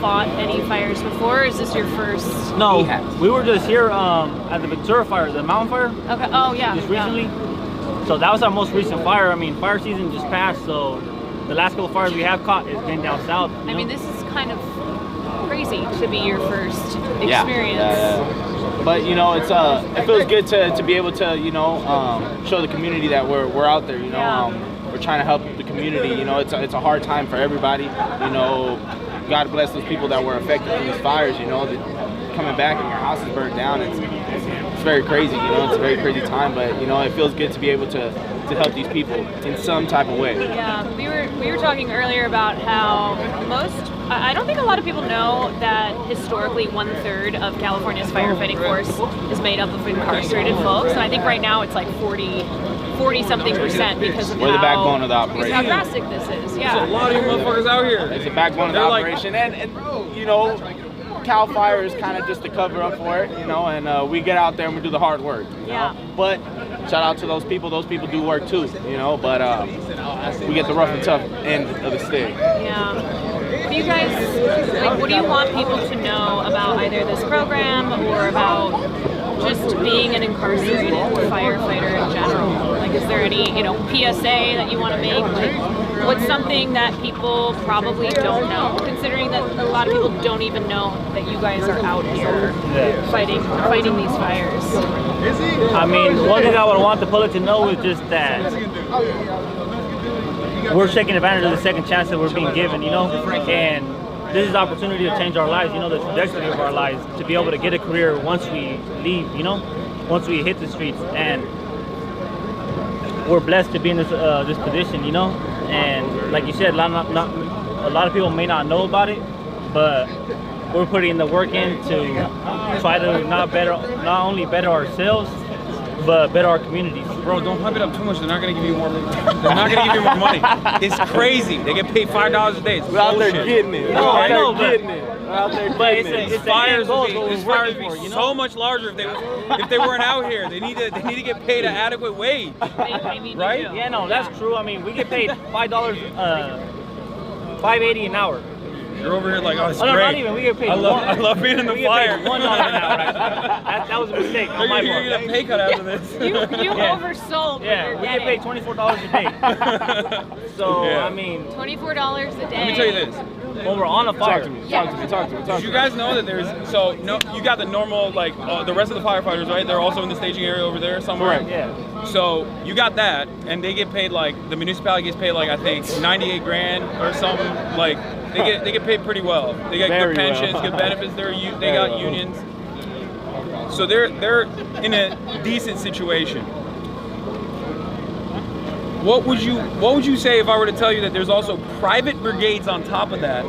[SPEAKER 23] fought any fires before, or is this your first?
[SPEAKER 6] No, we were just here at the Ventura fire, the mountain fire.
[SPEAKER 23] Okay. Oh yeah.
[SPEAKER 6] Just recently. So that was our most recent fire. I mean, fire season just passed, so the last couple of fires we have caught has been down south.
[SPEAKER 23] I mean, this is kind of crazy to be your first experience.
[SPEAKER 9] Yeah. But you know, it feels good to be able to, you know, show the community that we're out there. You know, we're trying to help the community. You know, it's a hard time for everybody. You know, God bless those people that were affected in these fires. You know, coming back and your house is burnt down. It's very crazy. You know, it's a very crazy time. But you know, it feels good to be able to help these people in some type of way.
[SPEAKER 23] Yeah, we were talking earlier about how I don't think a lot of people know that historically 1/3 of California's firefighting force is made up of incarcerated folks, and I think right now it's like 40-something% because of
[SPEAKER 9] we're the backbone of the operation.
[SPEAKER 23] How drastic this is. Yeah.
[SPEAKER 9] There's a lot of you motherfuckers out here. It's the backbone of the operation, and you know, Cal Fire is kind of just the cover up for it, you know, and we get out there and we do the hard work. You know? But shout out to those people. Those people do work too, you know. But we get the rough and tough end of the stick.
[SPEAKER 23] Yeah. What do you guys like? What do you want people to know about either this program or about just being an incarcerated firefighter in general? Like, is there any, you know, PSA that you want to make? Like, what's something that people probably don't know, considering that a lot of people don't even know that you guys are out here fighting these fires?
[SPEAKER 6] I mean, one thing I would want the public to know is just that we're taking advantage of the second chance that we're being given, you know, and this is the opportunity to change our lives, you know, the trajectory of our lives, to be able to get a career once we leave, you know, once we hit the streets. And we're blessed to be in this position, you know, and like you said, a lot of people may not know about it, but we're putting the work in to try to not only better ourselves, but better our communities.
[SPEAKER 2] Bro, don't pump it up too much. They're not gonna give you more. They're not gonna give you more money. It's crazy. They get paid $5 a day. It's
[SPEAKER 9] we're out there getting it.
[SPEAKER 6] No, I know, but
[SPEAKER 2] These fires would be so much larger if they weren't out here. They need to get paid an adequate wage, right?
[SPEAKER 6] Yeah, no, that's true. I mean, we get paid $5, $5.80 an hour.
[SPEAKER 2] You're over here like, oh, it's
[SPEAKER 6] no,
[SPEAKER 2] great.
[SPEAKER 6] not even. We get paid.
[SPEAKER 2] I love being in the fire.
[SPEAKER 6] $1 an hour. Actually. That was a mistake. On my part.
[SPEAKER 2] You're gonna get a pay cut after this.
[SPEAKER 23] You oversold.
[SPEAKER 6] Yeah, we get paid $24 a day. So I mean,
[SPEAKER 23] $24 a day.
[SPEAKER 2] Let me tell you this.
[SPEAKER 6] When we're on a fire.
[SPEAKER 9] Talk to me.
[SPEAKER 2] Did you guys know that you got the normal, like, the rest of the firefighters, right? They're also in the staging area over there somewhere.
[SPEAKER 6] Correct, yeah.
[SPEAKER 2] So you got that, and they get paid, like, the municipality gets paid, like, I think 98 grand or something. Like, they get paid pretty well. They get good pensions, good benefits. They got unions. So they're in a decent situation. What would you say if I were to tell you that there's also private brigades on top of that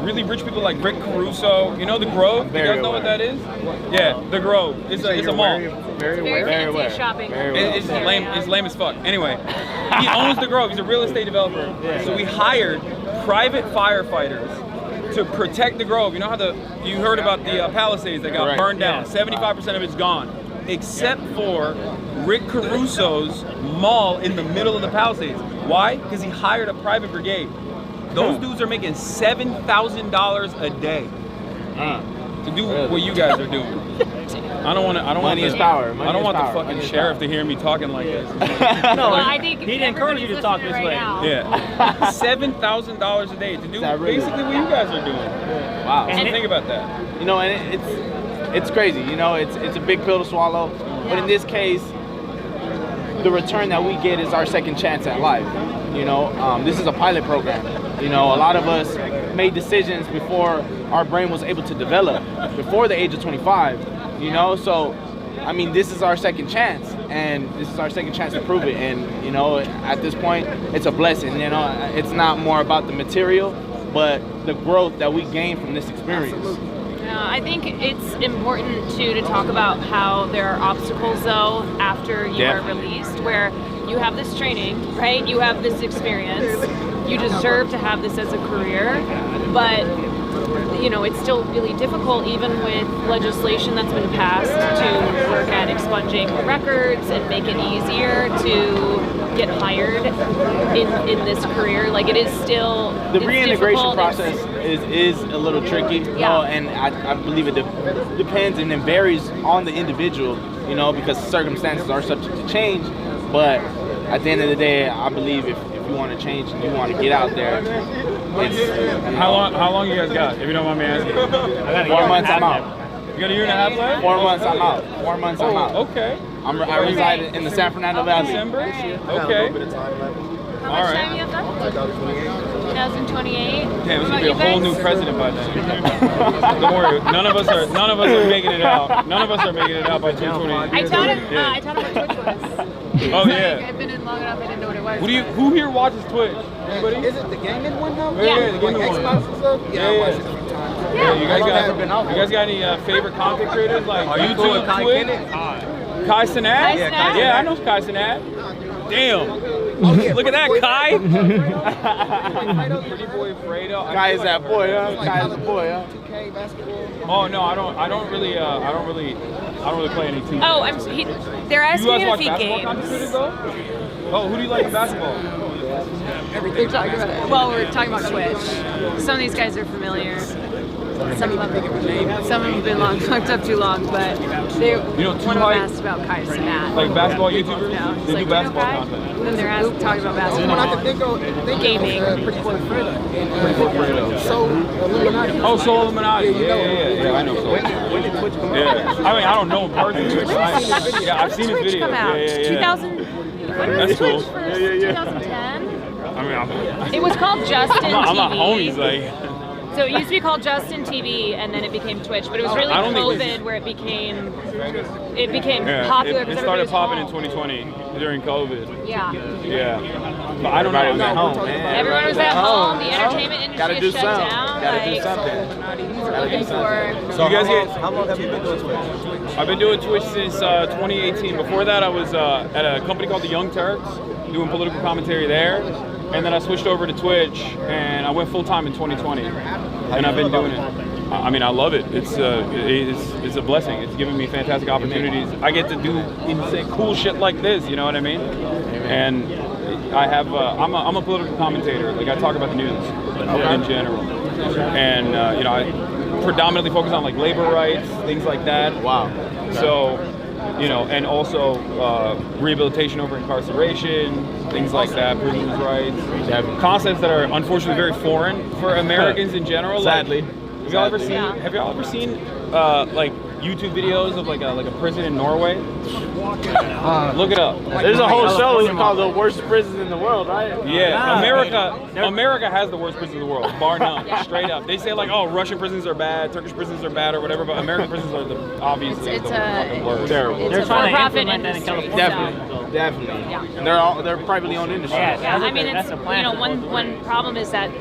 [SPEAKER 2] really rich people like Rick Caruso, you know the Grove? You guys know what that is? Yeah, the Grove. It's a mall.
[SPEAKER 23] Very fancy shopping.
[SPEAKER 2] It's lame as fuck. Anyway, he owns the Grove. He's a real estate developer. So we hired private firefighters to protect the Grove. You know how you heard about the Palisades that got burned down? 75% of it's gone, except for Rick Caruso's mall in the middle of the Palisades. Why? Because he hired a private brigade. Those dudes are making $7,000 a day to do what you guys are doing. I don't want to.
[SPEAKER 9] Money is power.
[SPEAKER 2] I don't want the fucking sheriff to hear me talking like this.
[SPEAKER 23] Well, I think
[SPEAKER 6] he didn't encourage you to talk this way.
[SPEAKER 2] Yeah, $7,000 a day to do basically what you guys are doing.
[SPEAKER 9] Wow.
[SPEAKER 2] So think about that.
[SPEAKER 9] You know, and it's crazy. You know, it's a big pill to swallow. But in this case, the return that we get is our second chance at life. You know, this is a pilot program. You know, a lot of us made decisions before our brain was able to develop, before the age of 25. You know, so I mean, this is our second chance, and this is our second chance to prove it. And you know, at this point, it's a blessing. You know, it's not more about the material, but the growth that we gain from this experience.
[SPEAKER 23] I think it's important too to talk about how there are obstacles though after you are released, where you have this training, right? You have this experience. You deserve to have this as a career, but you know, it's still really difficult even with legislation that's been passed to work at expunging records and make it easier to get hired in this career. Like it is still
[SPEAKER 9] the reintegration process is a little tricky, you know, and I believe it depends and it varies on the individual, you know, because circumstances are subject to change. But at the end of the day, I believe if you want to change and you want to get out there, it's
[SPEAKER 2] how long you guys got? If you don't mind me asking.
[SPEAKER 9] I got 4 months. I'm out.
[SPEAKER 2] You got a year and a half left?
[SPEAKER 9] 4 months. I'm out. 4 months. I'm out.
[SPEAKER 2] Okay.
[SPEAKER 9] I reside in the San Fernando Valley.
[SPEAKER 2] December? Okay.
[SPEAKER 23] How much time you have left? 2028.
[SPEAKER 2] Damn, it's gonna be a whole new president by then. Don't worry, none of us are making it out. None of us are making it out by 2028.
[SPEAKER 23] I taught him what Twitch was.
[SPEAKER 2] Oh yeah.
[SPEAKER 23] I've been in long enough, I didn't know what it was.
[SPEAKER 2] Who here watches Twitch? Anybody?
[SPEAKER 12] Is it the gaming one though?
[SPEAKER 2] Yeah, the gaming
[SPEAKER 12] like
[SPEAKER 2] one.
[SPEAKER 12] Xbox and stuff? Yeah, I watched it a few times.
[SPEAKER 2] Yeah, you guys got any favorite content creators like YouTube, Twitch? Kai Cenat? Yeah, I know Kai Cenat. Damn. Look at that, Kai. Pretty boy Fredo.
[SPEAKER 9] Kai is that boy, huh? Kai is the boy, huh?
[SPEAKER 12] 2K basketball.
[SPEAKER 2] Oh no, I don't really play any 2K.
[SPEAKER 23] Oh, they're asking
[SPEAKER 2] you
[SPEAKER 23] me
[SPEAKER 2] guys
[SPEAKER 23] to
[SPEAKER 2] watch
[SPEAKER 23] feed
[SPEAKER 2] basketball
[SPEAKER 23] games.
[SPEAKER 2] commentators though? Oh, who do you like in basketball?
[SPEAKER 23] Everything. Well, we're talking about Twitch. Some of these guys are familiar. Some of them have been locked up too long, but they one of them asked about Kai Cenat.
[SPEAKER 2] Like basketball YouTubers?
[SPEAKER 23] No,
[SPEAKER 2] They do basketball content.
[SPEAKER 23] And then they're talking about basketball. Gaming.
[SPEAKER 12] Pretty boy Fredo. So Illuminati.
[SPEAKER 2] Oh, Soul Illuminati. Yeah, I know Soul. Yeah. I mean, I don't know him personally. I've seen his
[SPEAKER 23] Twitch
[SPEAKER 2] videos.
[SPEAKER 23] come out?
[SPEAKER 2] Yeah.
[SPEAKER 23] 2000. When was
[SPEAKER 2] That's cool.
[SPEAKER 23] Twitch first? 2010.
[SPEAKER 2] I mean,
[SPEAKER 23] It was called Justin TV.
[SPEAKER 2] I'm not homies like.
[SPEAKER 23] So it used to be called Justin TV, and then it became Twitch. But it was really COVID where it became popular.
[SPEAKER 2] It started popping in 2020 during COVID.
[SPEAKER 23] Yeah.
[SPEAKER 2] Yeah. But I don't know.
[SPEAKER 9] Everybody was at home, man.
[SPEAKER 23] Everyone was at home. The entertainment industry is shut down.
[SPEAKER 9] Gotta do something.
[SPEAKER 23] We're looking for.
[SPEAKER 2] So you guys
[SPEAKER 12] how long have you been doing Twitch?
[SPEAKER 2] I've been doing Twitch since 2018. Before that, I was at a company called the Young Turks, doing political commentary there. And then I switched over to Twitch, and I went full time in 2020, and I've been doing it. I mean, I love it. It's a blessing. It's given me fantastic opportunities. I get to do insane, cool shit like this. You know what I mean? And I have. I'm a political commentator. Like I talk about the news in general, and you know, I predominantly focus on like labor rights, things like that.
[SPEAKER 9] Wow.
[SPEAKER 2] So. You know, and also rehabilitation over incarceration, things like that, prisoners' rights, concepts that are unfortunately very foreign for Americans in general.
[SPEAKER 9] Sadly.
[SPEAKER 2] Like, have y'all ever seen like YouTube videos of like a prison in Norway? Look it up.
[SPEAKER 9] There's a whole show called "The Worst Prisons in the World," right?
[SPEAKER 2] Yeah, America has the worst prisons in the world, bar none, straight up. They say like, oh, Russian prisons are bad, Turkish prisons are bad, or whatever, but American prisons are obviously the fucking worst.
[SPEAKER 9] Terrible.
[SPEAKER 23] They're trying to implement that in California.
[SPEAKER 9] Definitely.
[SPEAKER 23] Yeah.
[SPEAKER 9] They're privately owned industries.
[SPEAKER 23] Yeah, I mean, it's one problem is that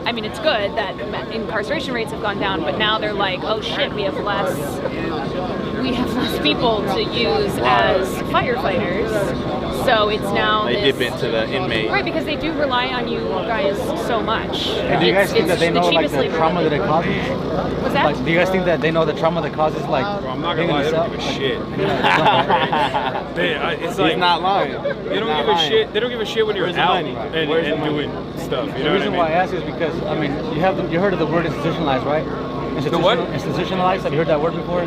[SPEAKER 23] I mean, it's good that incarceration rates have gone down, but now they're like, oh shit, we have less people to use as firefighters. So it's now
[SPEAKER 9] they dip into the inmate.
[SPEAKER 23] Right, because they do rely on you guys so much.
[SPEAKER 12] And do you guys think that they know like the trauma that it causes?
[SPEAKER 23] What's that?
[SPEAKER 12] Like, do you guys think that they know the trauma that causes like?
[SPEAKER 2] I'm not gonna lie, they don't give a shit. It's like
[SPEAKER 9] He's not lying.
[SPEAKER 2] They don't give a shit. They don't give a shit when you're out and doing stuff. You know
[SPEAKER 12] the reason
[SPEAKER 2] what I mean?
[SPEAKER 12] why I ask is because I mean you heard of the word institutionalized, right?
[SPEAKER 2] The what?
[SPEAKER 12] Institutionalized. Have you heard that word before?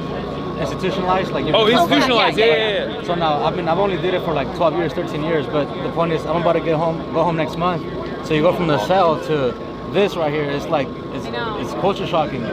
[SPEAKER 5] institutionalized? Like
[SPEAKER 18] institutionalized, yeah.
[SPEAKER 5] So now I've only did it for like 12 years, 13 years. But the point is, I'm about to go home next month. So you go from the cell to this right here. It's like it's culture shocking.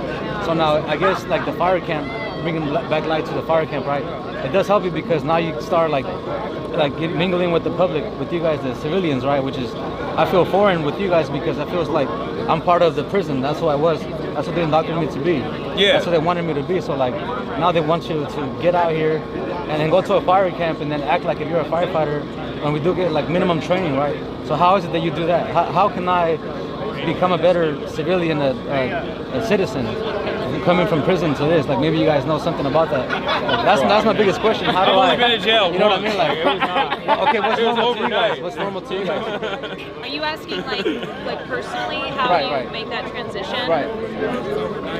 [SPEAKER 5] So now I guess like the fire camp, bringing back light to the fire camp, right? It does help you because now you start mingling with the public, with you guys, the civilians, right? Which is, I feel foreign with you guys because I feel like I'm part of the prison. That's who I was. That's what they indoctrinated me to be.
[SPEAKER 18] Yeah.
[SPEAKER 5] That's what they wanted me to be. So like now they want you to get out here and then go to a fire camp and then act like if you're a firefighter. And we do get like minimum training, right? So how is it that you do that? How can I become a better civilian, a citizen, coming from prison to this? Like maybe you guys know something about that. Like, that's my biggest question. How do
[SPEAKER 18] I've only been in jail.
[SPEAKER 5] You know what I mean? Like,
[SPEAKER 18] it was not.
[SPEAKER 5] Okay, what's
[SPEAKER 18] It was
[SPEAKER 5] normal to you
[SPEAKER 18] overnight.
[SPEAKER 5] guys? What's normal to you guys?
[SPEAKER 23] Are you asking like personally how you make that transition?
[SPEAKER 5] Right.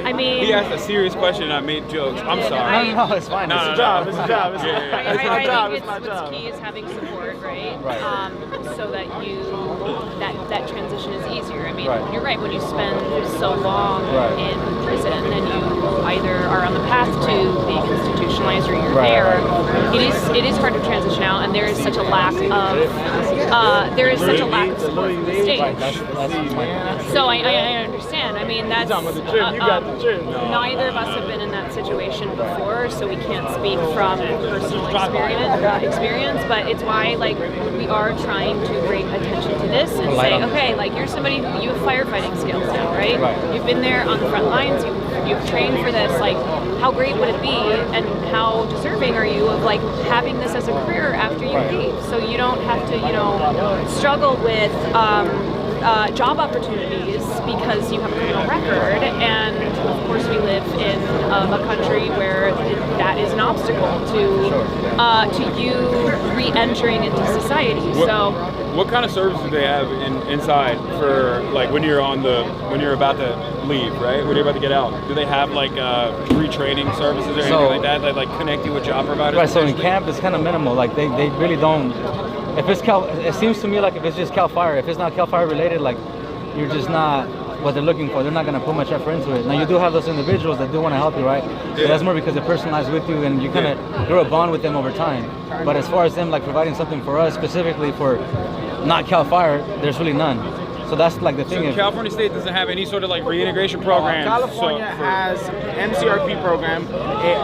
[SPEAKER 23] I mean,
[SPEAKER 18] He asked a serious question and I made jokes. I'm sorry.
[SPEAKER 5] No, it's fine.
[SPEAKER 18] It's a job. It's a job. It's my job.
[SPEAKER 23] I think what's key is having support, right?
[SPEAKER 5] Right.
[SPEAKER 23] So that that transition is easier. I mean,
[SPEAKER 5] Right.
[SPEAKER 23] you're right. When you spend so long
[SPEAKER 5] Right.
[SPEAKER 23] in prison, and you either are on the path to being institutionalized or you're
[SPEAKER 5] Right,
[SPEAKER 23] there,
[SPEAKER 5] right.
[SPEAKER 23] it is hard to transition out, and there is such a lack of support from the state.
[SPEAKER 5] Right. That's my
[SPEAKER 23] So I understand. I mean, that's neither of us have been in that situation before, so we can't speak from personal experience. But it's why we are trying to bring attention to this and say, okay, you're somebody who you have firefighting skills now, right? You've been there on the front lines. You've trained for this. How great would it be, and how deserving are you of having this as a career after you leave, so you don't have to struggle with job opportunities because you have a criminal record. And of course we live in a country where that is an obstacle to you re-entering into society.
[SPEAKER 18] What kind of service do they have inside for when you're about to leave, right? When you're about to get out? Do they have retraining services or anything like that? That connect you with job providers?
[SPEAKER 5] Right. So in camp it's kind of minimal. They really don't. If it's it seems to me like if it's just Cal Fire, if it's not Cal Fire related, you're just not what they're looking for. They're not going to put much effort into it. Now you do have those individuals that do want to help you, right? Yeah. But that's more because they're personalized with you and you kind of grow a bond with them over time. But as far as them providing something for us specifically for not Cal Fire, there's really none. So that's the thing.
[SPEAKER 18] So California State doesn't have any sort of reintegration program.
[SPEAKER 9] California has MCRP program,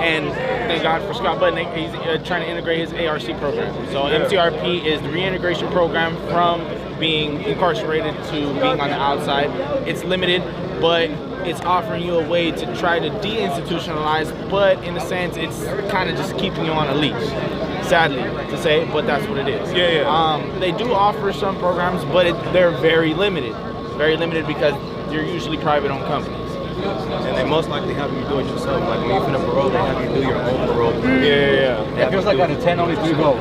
[SPEAKER 9] and thank God for Scott Budnick, he's trying to integrate his ARC program. So MCRP is the reintegration program from being incarcerated to being on the outside. It's limited, but it's offering you a way to try to deinstitutionalize, but in a sense, it's kind of just keeping you on a leash. Sadly to say, but that's what it is. They do offer some programs, but they're very limited because they're usually private-owned companies.
[SPEAKER 12] And they most likely have you do it yourself. When you finish parole, they have you do your own parole.
[SPEAKER 5] It feels like out of 10, only 3 go.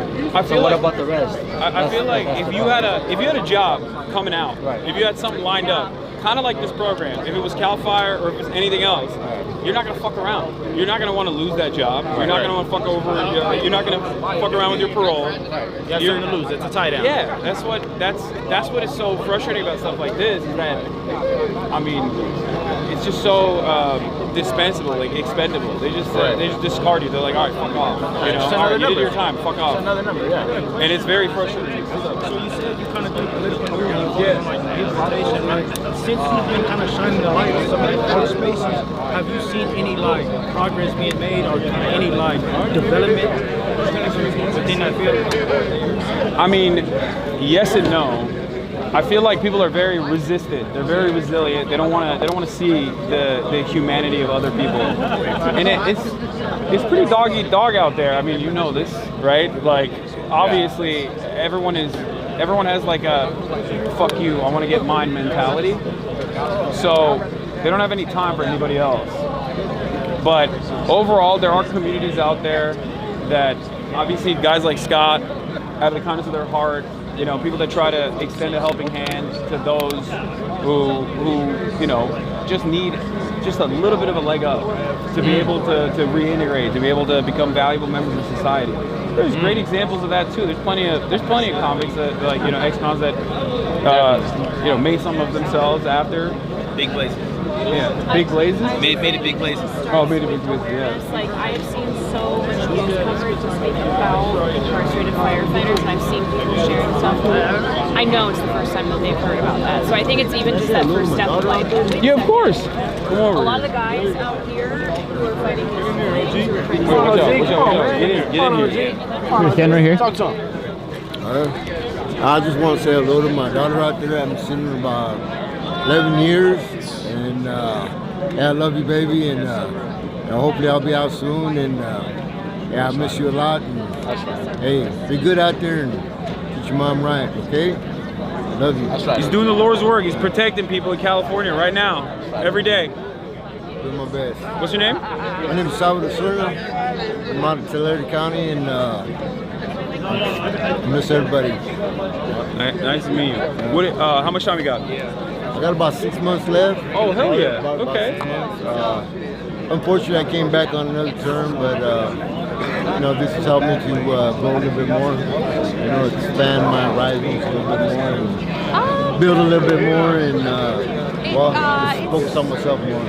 [SPEAKER 5] So what about the rest?
[SPEAKER 18] I feel like if you had a job coming out, if you had something lined up, kind of like this program, if it was Cal Fire or if it was anything else, you're not gonna fuck around. You're not gonna want to lose that job. You're not gonna want to fuck over. You're not gonna fuck around with your parole.
[SPEAKER 9] You have something to lose. It's a tie down.
[SPEAKER 18] Yeah, that's what is so frustrating about stuff like this. Is that it's just so dispensable, expendable. They just discard you. They're like, all right, fuck off. All right, you did your time. Fuck off.
[SPEAKER 12] Another number, yeah.
[SPEAKER 18] And it's very frustrating.
[SPEAKER 12] So you said you kind of do political organization, right? Since you've been kind of shining the light on some of those spaces, have you seen any progress being made or any development within that field?
[SPEAKER 18] Yes and no. I feel like people are very resistant. They're very resilient. They don't want to see the humanity of other people. And it's pretty dog eat dog out there. You know this, right? Obviously everyone has a fuck you, I want to get mine mentality. So they don't have any time for anybody else. But overall, there are communities out there that obviously guys like Scott, out of the kindness of their heart, people that try to extend a helping hand to those who just need just a little bit of a leg up to be able to reintegrate, to be able to become valuable members of society. There's great examples of that too. There's plenty of convicts that ex-cons that made some of themselves after.
[SPEAKER 9] Big places.
[SPEAKER 18] Yeah. Big Blazes?
[SPEAKER 7] Made it Big Blazes.
[SPEAKER 18] Oh, Made it Big Blazes, yeah.
[SPEAKER 23] Like, I've seen so much news coverage this week about incarcerated firefighters, and I've seen people sharing stuff. I know it's the first time that they've heard about that. So I think it's even just that first step of like...
[SPEAKER 18] Yeah, of course. Come over.
[SPEAKER 23] A lot of the guys out here who are fighting this fight, who are trying to...
[SPEAKER 18] Stand right here.
[SPEAKER 23] Talk to him.
[SPEAKER 13] I just want to say hello to my daughter out there. I haven't seen her about 11 years. And yeah, I love you, baby. And hopefully I'll be out soon. And yeah, I miss you a lot. And hey, be good out there and get your mom right, okay? I love you.
[SPEAKER 18] He's doing the Lord's work. He's protecting people in California right now, every day.
[SPEAKER 13] Doing my best.
[SPEAKER 18] What's your name?
[SPEAKER 13] My name is Salvador Serna. I'm out of Tulare County, and I miss everybody.
[SPEAKER 18] Nice to meet you. What? How much time you got?
[SPEAKER 13] I got about 6 months left.
[SPEAKER 18] Oh, hell yeah.
[SPEAKER 13] About
[SPEAKER 18] Okay.
[SPEAKER 13] 6 months. Unfortunately, I came back on another term, but you know, this has helped me to grow a little bit more. You know, expand my horizons a little bit more, and build a little bit more, and well, just focus on myself more.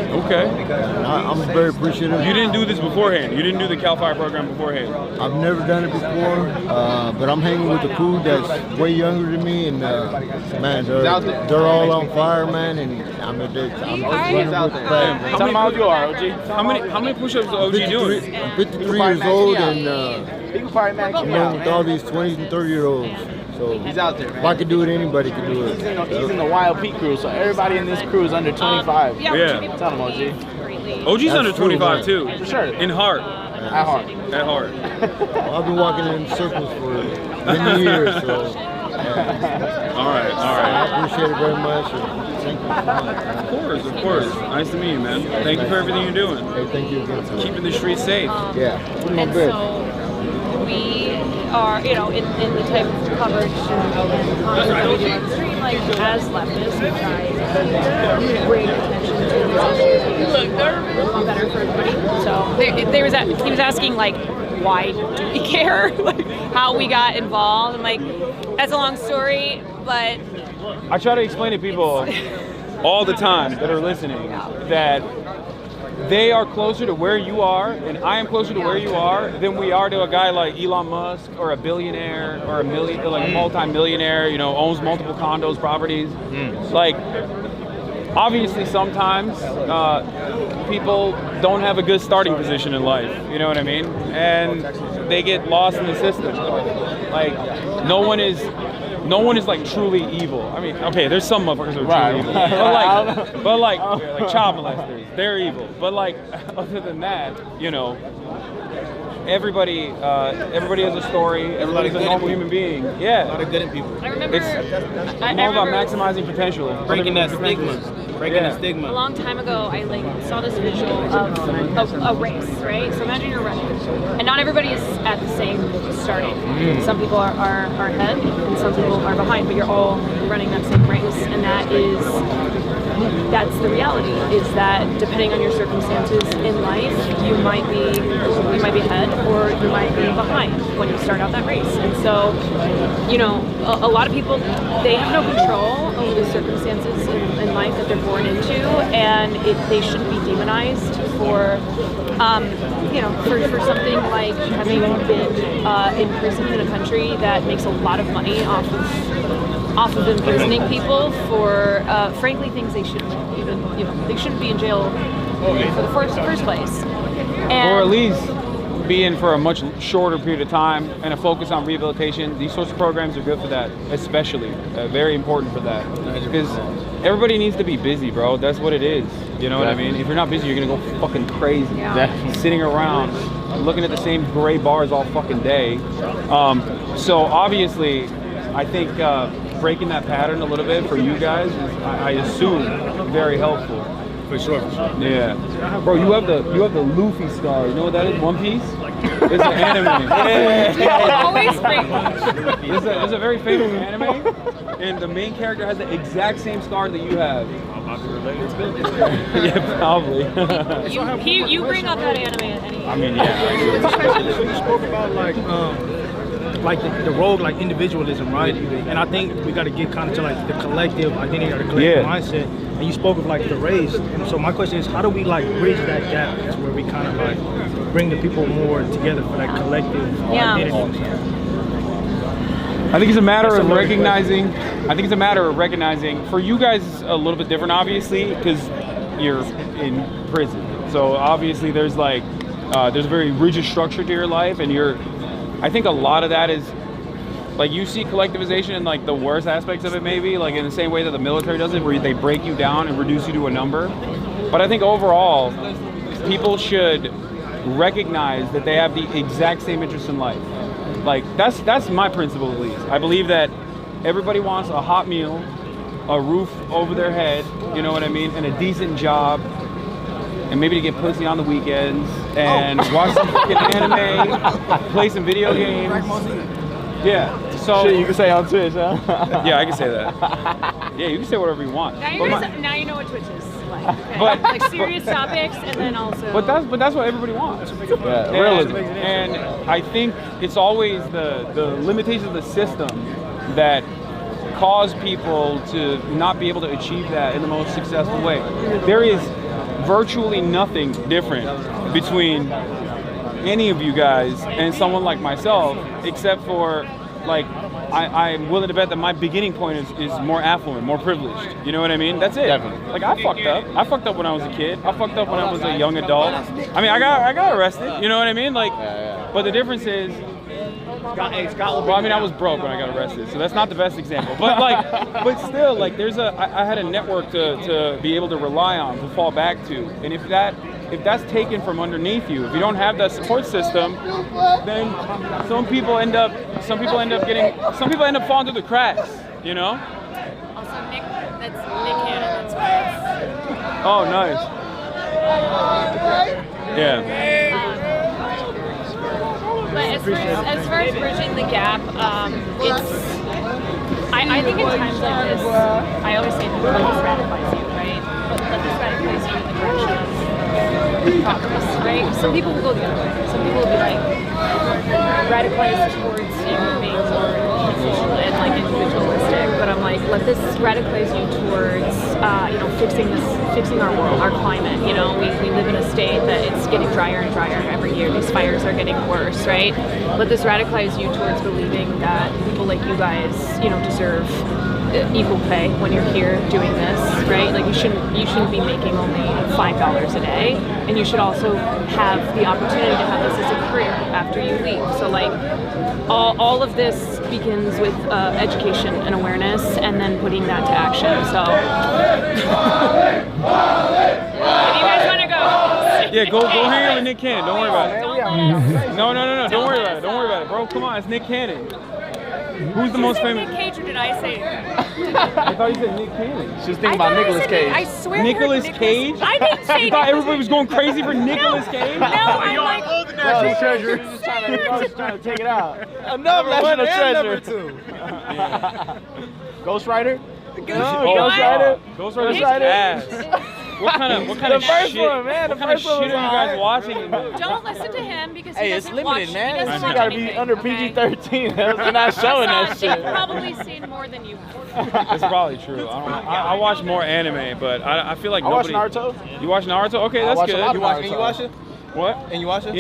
[SPEAKER 18] Okay.
[SPEAKER 13] And I'm very appreciative.
[SPEAKER 18] You didn't do this beforehand. You didn't do the Cal Fire program beforehand.
[SPEAKER 13] I've never done it before, but I'm hanging with a crew that's way younger than me, and man, they're all on fire, man, and I'm running with the pack.
[SPEAKER 18] Tell them how old you are, OG. How many push-ups is OG doing?
[SPEAKER 13] I'm 53 years old, and I'm running with all these 20 and 30-year-olds. So
[SPEAKER 9] he's out there, man.
[SPEAKER 13] If I could do it, anybody could do it.
[SPEAKER 9] He's in the Wild Peak crew, so everybody in this crew is under 25.
[SPEAKER 18] Yeah.
[SPEAKER 9] Tell him, OG.
[SPEAKER 18] OG's under 25 too.
[SPEAKER 9] For sure.
[SPEAKER 18] In heart.
[SPEAKER 9] At heart.
[SPEAKER 18] At heart.
[SPEAKER 13] Well, I've been walking in circles for many years, so.
[SPEAKER 18] All right.
[SPEAKER 13] I appreciate it very much. And thank you so much.
[SPEAKER 18] Of course. Nice to meet you, man. Thank you for everything you're doing.
[SPEAKER 13] Hey, thank you again.
[SPEAKER 18] Keeping the streets safe.
[SPEAKER 13] Yeah.
[SPEAKER 23] And so we are, you know, in the type of coverage and content that we do on the street, like as leftists, we try to bring attention to these issues become better for everybody. So he was asking like, why do we care? Like how we got involved, and like that's a long story, but
[SPEAKER 18] I try to explain to people all the time that are listening that they are closer to where you are, and I am closer to where you are than we are to a guy like Elon Musk or a billionaire or a multi-millionaire, you know, owns multiple condos, properties. Like, obviously sometimes people don't have a good starting position in life, you know what I mean? And they get lost in the system. Like, no one is like truly evil. I mean, okay, there's some motherfuckers who are truly evil. But like child molesters, they're evil. But like, other than that, you know, everybody has a story. Everybody's a normal human being. Yeah.
[SPEAKER 9] A lot of good in people.
[SPEAKER 23] I remember
[SPEAKER 18] It's more about maximizing potential.
[SPEAKER 9] Breaking that stigma. Breaking the stigma.
[SPEAKER 23] a long time ago, I like saw this visual of a race, right? So imagine you're running, and not everybody is at the same starting. Some people are ahead, and some people are behind, but you're all running that same race, and that's the reality. Is that depending on your circumstances in life, you might be ahead or you might be behind when you start out that race. And so, you know, a lot of people, they have no control over the circumstances in life that they're born into, and they shouldn't be demonized for, you know, for something like having been in prison in a country that makes a lot of money off of imprisoning people for, frankly, things they shouldn't even, you know, they shouldn't be in jail for the first place.
[SPEAKER 18] Or at least be in for a much shorter period of time and a focus on rehabilitation. These sorts of programs are good for that, especially. Very important for that. Because everybody needs to be busy, bro. That's what it is. You know what I mean? If you're not busy, you're going to go fucking crazy.
[SPEAKER 23] Yeah.
[SPEAKER 18] Sitting around, looking at the same gray bars all fucking day. So obviously, I think breaking that pattern a little bit for you guys is, I assume, very helpful.
[SPEAKER 16] For sure.
[SPEAKER 18] Yeah. Bro, you have the Luffy scar. You know what that is? One Piece? It's an anime.
[SPEAKER 23] Always great.
[SPEAKER 18] It's a very famous anime, and the main character has the exact same scar that you have. Yeah, probably.
[SPEAKER 23] You bring up that anime at any.
[SPEAKER 18] I mean, yeah.
[SPEAKER 12] You spoke about like like the rogue like individualism, right? And I think we got to get kind of to like the collective identity or the collective mindset. And you spoke of like the race, and so my question is, how do we like bridge that gap to where we kind of like bring the people more together for that collective identity?
[SPEAKER 18] I think it's a matter of recognizing. I think it's a matter of recognizing. For you guys, it's a little bit different, obviously, because you're in prison. So obviously, there's like there's a very rigid structure to your life, and I think a lot of that is like you see collectivization in like the worst aspects of it, maybe like in the same way that the military does it, where they break you down and reduce you to a number. But I think overall, people should recognize that they have the exact same interests in life. Like that's my principle at least. I believe that everybody wants a hot meal, a roof over their head, you know what I mean, and a decent job, and maybe to get pussy on the weekends and watch some fucking anime, play some video games. Yeah. So
[SPEAKER 9] shit you can say on Twitch, huh?
[SPEAKER 18] Yeah, I can say that. Yeah, you can say whatever you want.
[SPEAKER 23] Now, now you know what Twitch is like. Okay? Like serious topics, and then also.
[SPEAKER 18] But that's what everybody wants.
[SPEAKER 9] Yeah, realism.
[SPEAKER 18] And I think it's always the limitations of the system that cause people to not be able to achieve that in the most successful way. There is virtually nothing different between any of you guys and someone like myself, except for like I'm willing to bet that my beginning point is more affluent, more privileged. You know what I mean? That's it. Definitely. Like I fucked up. I fucked up when I was a kid. I fucked up when I was a young adult. I mean, I got arrested. You know what I mean? Like, but the difference is. Well, I mean, I was broke when I got arrested, so that's not the best example. But like, but still, like, I had a network to be able to rely on, to fall back to, and if that's taken from underneath you, if you don't have that support system, then some people end up falling through the cracks, you know?
[SPEAKER 23] Also, that's Nick Cannon. That's why.
[SPEAKER 18] Oh, nice. Yeah.
[SPEAKER 23] But as far as bridging the gap, I think in times like this, I always say that let this radicalize you, right? But let this radicalize you in the direction of progress, right? Some people will go the other way. Some people will be like radicalized towards being more peaceful and like individualistic. But I'm like, let this radicalize you towards fixing our world, our climate. You know, we live in a state that it's getting drier and drier every year. These fires are getting worse, right? Let this radicalize you towards believing that people like you guys, deserve equal pay when you're here doing this, right? Like you shouldn't be making only $5 a day, and you should also have the opportunity to have this as a career after you leave. So like all of this begins with education and awareness, and then putting that to action. So if you guys want to go,
[SPEAKER 18] yeah, go hang out with Nick Cannon. Don't worry about it. No. Don't worry about it. Don't worry about it, bro. Come on, it's Nick Cannon. Who's the most famous?
[SPEAKER 23] Nick Cage, or did I say?
[SPEAKER 18] I thought you said Nick Cannon.
[SPEAKER 9] She was thinking about Nicolas Cage.
[SPEAKER 23] I swear.
[SPEAKER 18] Nicolas Cage?
[SPEAKER 23] I didn't say.
[SPEAKER 18] You thought everybody was going crazy for Nicolas Cage?
[SPEAKER 23] No, I'm like.
[SPEAKER 9] National treasure. She was just trying to take it out. Another national treasure. Number 2. Ghost Rider.
[SPEAKER 18] Ghost Rider. Ass. What kind of
[SPEAKER 9] the first
[SPEAKER 18] shit?
[SPEAKER 9] One, man.
[SPEAKER 18] What kind of shit are you guys watching?
[SPEAKER 23] Don't listen to him because he
[SPEAKER 9] it's
[SPEAKER 23] doesn't
[SPEAKER 9] limited,
[SPEAKER 23] watch.
[SPEAKER 9] man.
[SPEAKER 23] He doesn't watch
[SPEAKER 9] gotta be
[SPEAKER 23] anything,
[SPEAKER 9] under
[SPEAKER 23] okay?
[SPEAKER 9] PG-13. They're not showing that shit.
[SPEAKER 23] They've probably seen more than you have.
[SPEAKER 18] That's probably true. I watch more anime, but I feel like nobody.
[SPEAKER 9] I watch Naruto.
[SPEAKER 18] You watch Naruto? Okay, that's good.
[SPEAKER 9] You watch it?
[SPEAKER 18] What?
[SPEAKER 9] And you watch it?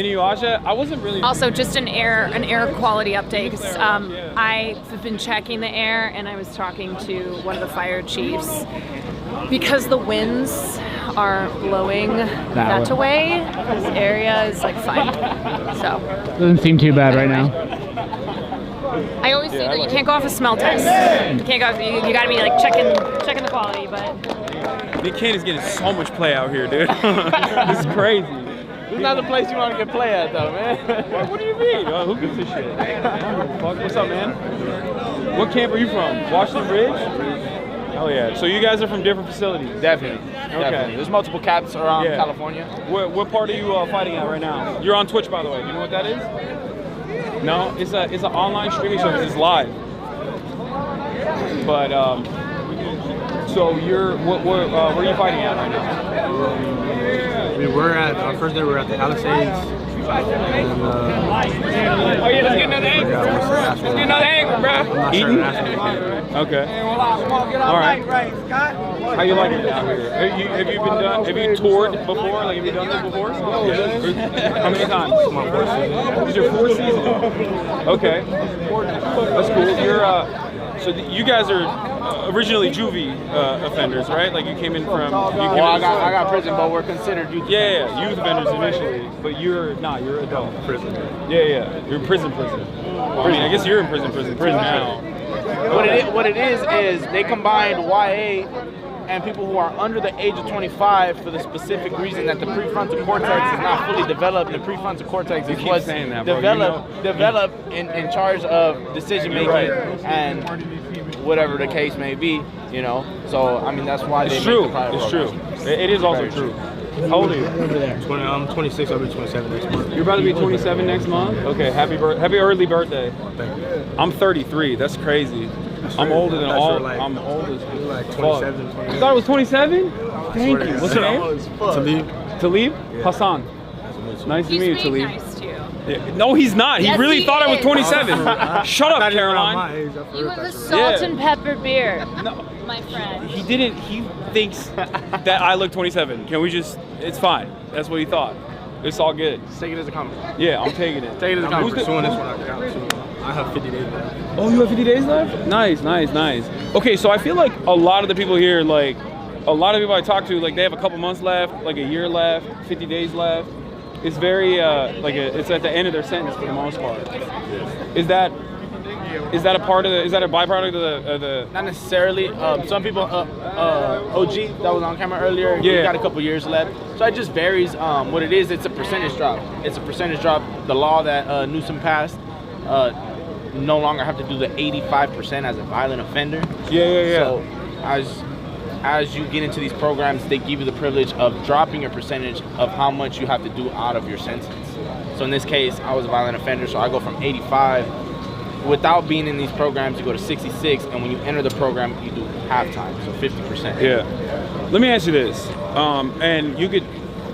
[SPEAKER 18] I wasn't really.
[SPEAKER 23] Also, just an air quality update. Because I've been checking the air, and I was talking to one of the fire chiefs. Because the winds are blowing that way, this area is like fine. So
[SPEAKER 8] doesn't seem too bad right now.
[SPEAKER 23] I always say that you can't go off a smell test. You can't go. You got to be like checking the quality. But
[SPEAKER 18] Nick Cannon's getting so much play out here, dude. This is crazy.
[SPEAKER 9] This is not the place you want to get play at, though, man.
[SPEAKER 18] What do you mean? Who gives a shit? What's up, man? What camp are you from? Washington Ridge? Hell yeah. So you guys are from different facilities?
[SPEAKER 9] Definitely.
[SPEAKER 18] Okay.
[SPEAKER 9] Definitely. There's multiple caps around California.
[SPEAKER 18] What part are you fighting at right now? You're on Twitch, by the way. You know what that is? No? It's an online streaming service. It's live. But, so where are you fighting at right now?
[SPEAKER 8] We were at our first day. We were at the Palisades. And,
[SPEAKER 18] Oh yeah, let's get another angle. Let's get another angle, bro. Eating? Okay. All right. How you like it down here? Have you been done? Have you toured before? Like, have you done this before? Yeah. How many times? My fourth season. This is your fourth season. Okay. That's cool. You're so you guys are originally juvie offenders, right? Like you came in from.
[SPEAKER 9] Well, I got prison, but we're considered youth.
[SPEAKER 18] Yeah, youth offenders initially, but you're adult.
[SPEAKER 8] Prison.
[SPEAKER 18] Yeah. You're in prison. I mean, I guess you're in prison now.
[SPEAKER 9] What it is they combined YA and people who are under the age of 25 for the specific reason that the prefrontal cortex is not fully developed. The prefrontal cortex is what's developed in charge of decision making and whatever the case may be, you know. So I mean that's why
[SPEAKER 18] it's true. It's true. It is also true. How old are you?
[SPEAKER 8] I'm 26. I'll be 27 next month.
[SPEAKER 18] You're about to be 27 next month? Okay, happy early birthday.
[SPEAKER 8] Thank you.
[SPEAKER 18] I'm 33. That's crazy. I'm older than all. I'm old as
[SPEAKER 8] like 27.
[SPEAKER 18] You thought it was 27? Thank you. What's your name? Talib?
[SPEAKER 8] Yeah.
[SPEAKER 18] Hassan. Nice to meet you, Talib.
[SPEAKER 23] Nice to you.
[SPEAKER 18] Yeah. No, he's not. He really thought I was 27. Shut up, Caroline.
[SPEAKER 23] You have a salt and pepper beer. No. My friend.
[SPEAKER 18] He didn't. He thinks that I look 27. Can we just? It's fine. That's what he thought. It's all good.
[SPEAKER 9] Just take it as a compliment.
[SPEAKER 18] Yeah, I'm taking it.
[SPEAKER 9] Take it as a
[SPEAKER 8] I'm
[SPEAKER 9] compliment.
[SPEAKER 8] pursuing this one out there. I have 50 days left.
[SPEAKER 18] Oh, you have 50 days left? Nice. Okay, so I feel like a lot of the people here, like a lot of people I talk to, like they have a couple months left, like a year left, 50 days left. It's very it's at the end of their sentence for the most part. Is that a part of is that a byproduct of the?
[SPEAKER 9] Not necessarily. Some people, OG that was on camera earlier, he got a couple years left. So it just varies. What it is, it's a percentage drop. The law that Newsom passed no longer have to do the 85% as a violent offender.
[SPEAKER 18] Yeah.
[SPEAKER 9] So as you get into these programs, they give you the privilege of dropping your percentage of how much you have to do out of your sentence. So in this case, I was a violent offender, so I go from 85. Without being in these programs, you go to 66, and when you enter the program, you do half-time, so 50%.
[SPEAKER 18] Yeah. Let me ask you this, and you could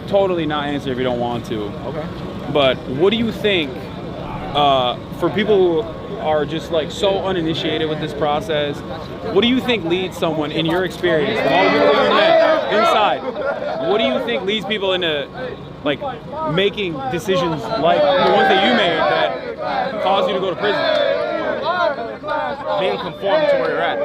[SPEAKER 18] totally not answer if you don't want to.
[SPEAKER 9] Okay.
[SPEAKER 18] But what do you think, for people who are just like so uninitiated with this process, what do you think leads someone, in your experience, from all the people that you met inside, what do you think leads people into like making decisions like the ones that you made that caused you to go to prison?
[SPEAKER 9] Being conformed to where you're at.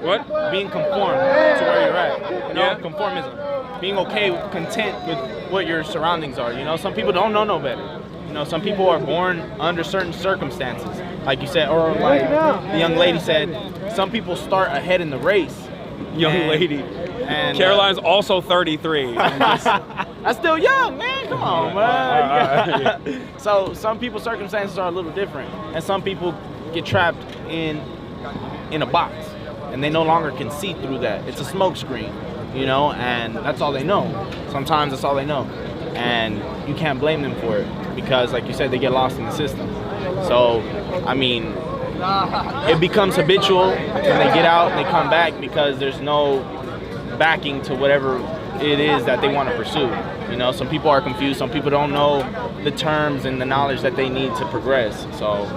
[SPEAKER 18] What?
[SPEAKER 9] Being conformed to where you're at. You know, conformism. Being okay, content with what your surroundings are. You know, some people don't know no better. You know, some people are born under certain circumstances, like you said, or like the young lady said, some people start ahead in the race.
[SPEAKER 18] Young lady.
[SPEAKER 9] And
[SPEAKER 18] Caroline's also 33.
[SPEAKER 9] That's still young, man. Come on, man. Yeah. So some people's circumstances are a little different, and some people get trapped in a box, and they no longer can see through that. It's a smoke screen, you know, and that's all they know. Sometimes that's all they know, and you can't blame them for it because, like you said, they get lost in the system. So, I mean, it becomes habitual when they get out and they come back because there's no backing to whatever it is that they want to pursue. You know, some people are confused. Some people don't know the terms and the knowledge that they need to progress. So,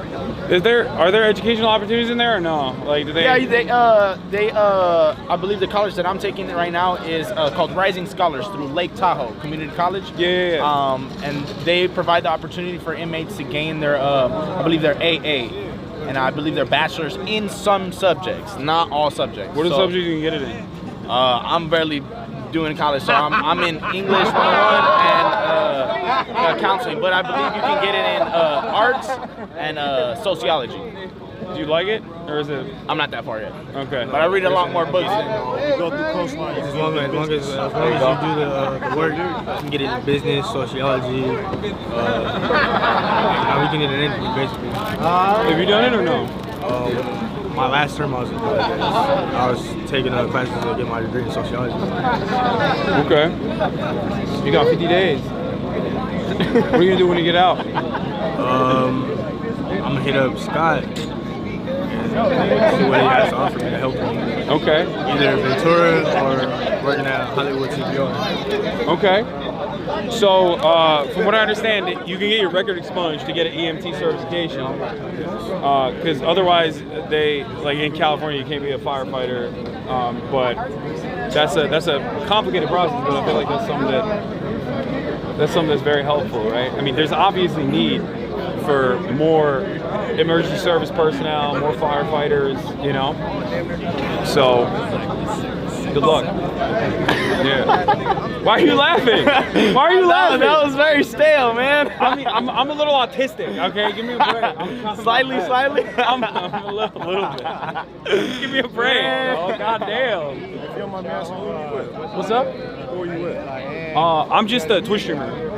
[SPEAKER 18] are there educational opportunities in there or no? Like, do they?
[SPEAKER 9] Yeah, I believe the college that I'm taking right now is called Rising Scholars through Lake Tahoe Community College.
[SPEAKER 18] Yeah.
[SPEAKER 9] And they provide the opportunity for inmates to gain their, I believe their AA, and I believe their bachelor's in some subjects, not all subjects.
[SPEAKER 18] What are the subjects you can get it in?
[SPEAKER 9] I'm barely doing college, so I'm in English 101 and counseling, but I believe you can get it in arts and sociology.
[SPEAKER 18] Do you like it, or is it?
[SPEAKER 9] I'm not that far yet.
[SPEAKER 18] Okay.
[SPEAKER 9] But I read a lot more books.
[SPEAKER 8] You go through coastlines. As long as you do the work, you can get it in business, sociology. We can get it in anything, basically.
[SPEAKER 18] Have you done it or no?
[SPEAKER 8] My last term I was taking classes to get my degree in sociology.
[SPEAKER 18] Okay. You got 50 days. What are you gonna do when you get out?
[SPEAKER 8] I'm gonna hit up Scott and see what he has to offer me to help me.
[SPEAKER 18] Okay.
[SPEAKER 8] Either Ventura or working at Hollywood CPR.
[SPEAKER 18] Okay. So, from what I understand, you can get your record expunged to get an EMT certification. Because otherwise, like in California, you can't be a firefighter. But that's a complicated process. But I feel like that's something that's very helpful, right? I mean, there's obviously need for more emergency service personnel, more firefighters, you know. So, good luck. Yeah. Why are you laughing? Why are you laughing?
[SPEAKER 9] That was very stale, man.
[SPEAKER 18] I mean, I'm a little autistic. Okay, give me a break. I'm
[SPEAKER 9] Slightly.
[SPEAKER 18] I'm a little bit. Give me a break. Oh, goddamn.
[SPEAKER 12] If you don't mind me asking, who are you with?
[SPEAKER 18] What's up?
[SPEAKER 12] Who are you with?
[SPEAKER 18] I'm just a Twitch streamer.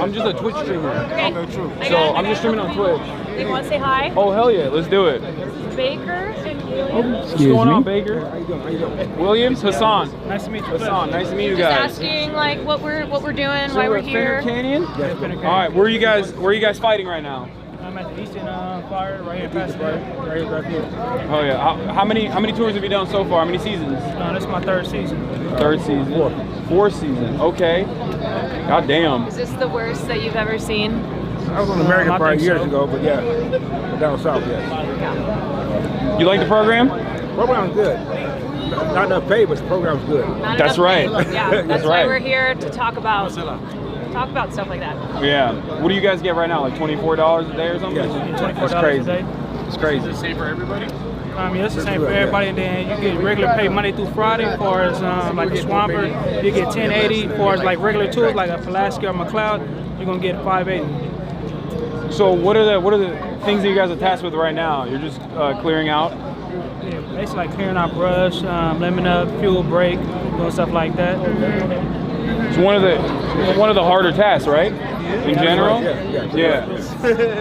[SPEAKER 18] I'm just a Twitch streamer.
[SPEAKER 23] Okay,
[SPEAKER 12] true.
[SPEAKER 18] So I'm just streaming on Twitch.
[SPEAKER 23] You want to say hi?
[SPEAKER 18] Oh hell yeah, let's do it.
[SPEAKER 23] Baker and
[SPEAKER 18] What's going on, Baker? Williams, Hasan.
[SPEAKER 12] Nice to meet you.
[SPEAKER 18] Hasan, nice to meet you
[SPEAKER 23] just
[SPEAKER 18] guys.
[SPEAKER 23] asking like what we're doing,
[SPEAKER 18] So
[SPEAKER 23] why we're
[SPEAKER 18] at
[SPEAKER 23] here.
[SPEAKER 18] Finger Canyon?
[SPEAKER 12] Yes, Finger Canyon.
[SPEAKER 18] All right, where are you guys fighting right now?
[SPEAKER 12] I'm at the Eastern Fire right here past right here.
[SPEAKER 18] Oh yeah. How many tours have you done so far? How many seasons?
[SPEAKER 12] This is my third season.
[SPEAKER 18] Third season. Fourth season. Okay. God damn.
[SPEAKER 23] Is this the worst that you've ever seen?
[SPEAKER 12] I was on American Fire years ago, but yeah, down south, yes.
[SPEAKER 18] You like the program?
[SPEAKER 12] Program's good. Not enough pay, but the program's good.
[SPEAKER 23] Not
[SPEAKER 18] That's
[SPEAKER 23] enough
[SPEAKER 18] right.
[SPEAKER 23] pay. Yeah, that's why
[SPEAKER 18] right.
[SPEAKER 23] we're here to talk about stuff like that.
[SPEAKER 18] Yeah. What do you guys get right now? Like $24 a day or something?
[SPEAKER 12] Yes, $24
[SPEAKER 18] That's crazy.
[SPEAKER 12] a day.
[SPEAKER 18] It's crazy.
[SPEAKER 12] Is it the same for everybody? It's the same for everybody, and then you get regular pay Monday through Friday. As far as like a Swamper, you get $10.80. As far as like regular tools, like a Pulaski or McLeod, you're gonna get $5.80.
[SPEAKER 18] So what are the things that you guys are tasked with right now? You're just clearing out?
[SPEAKER 12] Yeah, basically like clearing out brush, lemon up, fuel break, doing stuff like that.
[SPEAKER 18] It's one of the harder tasks, right? In general? Yeah.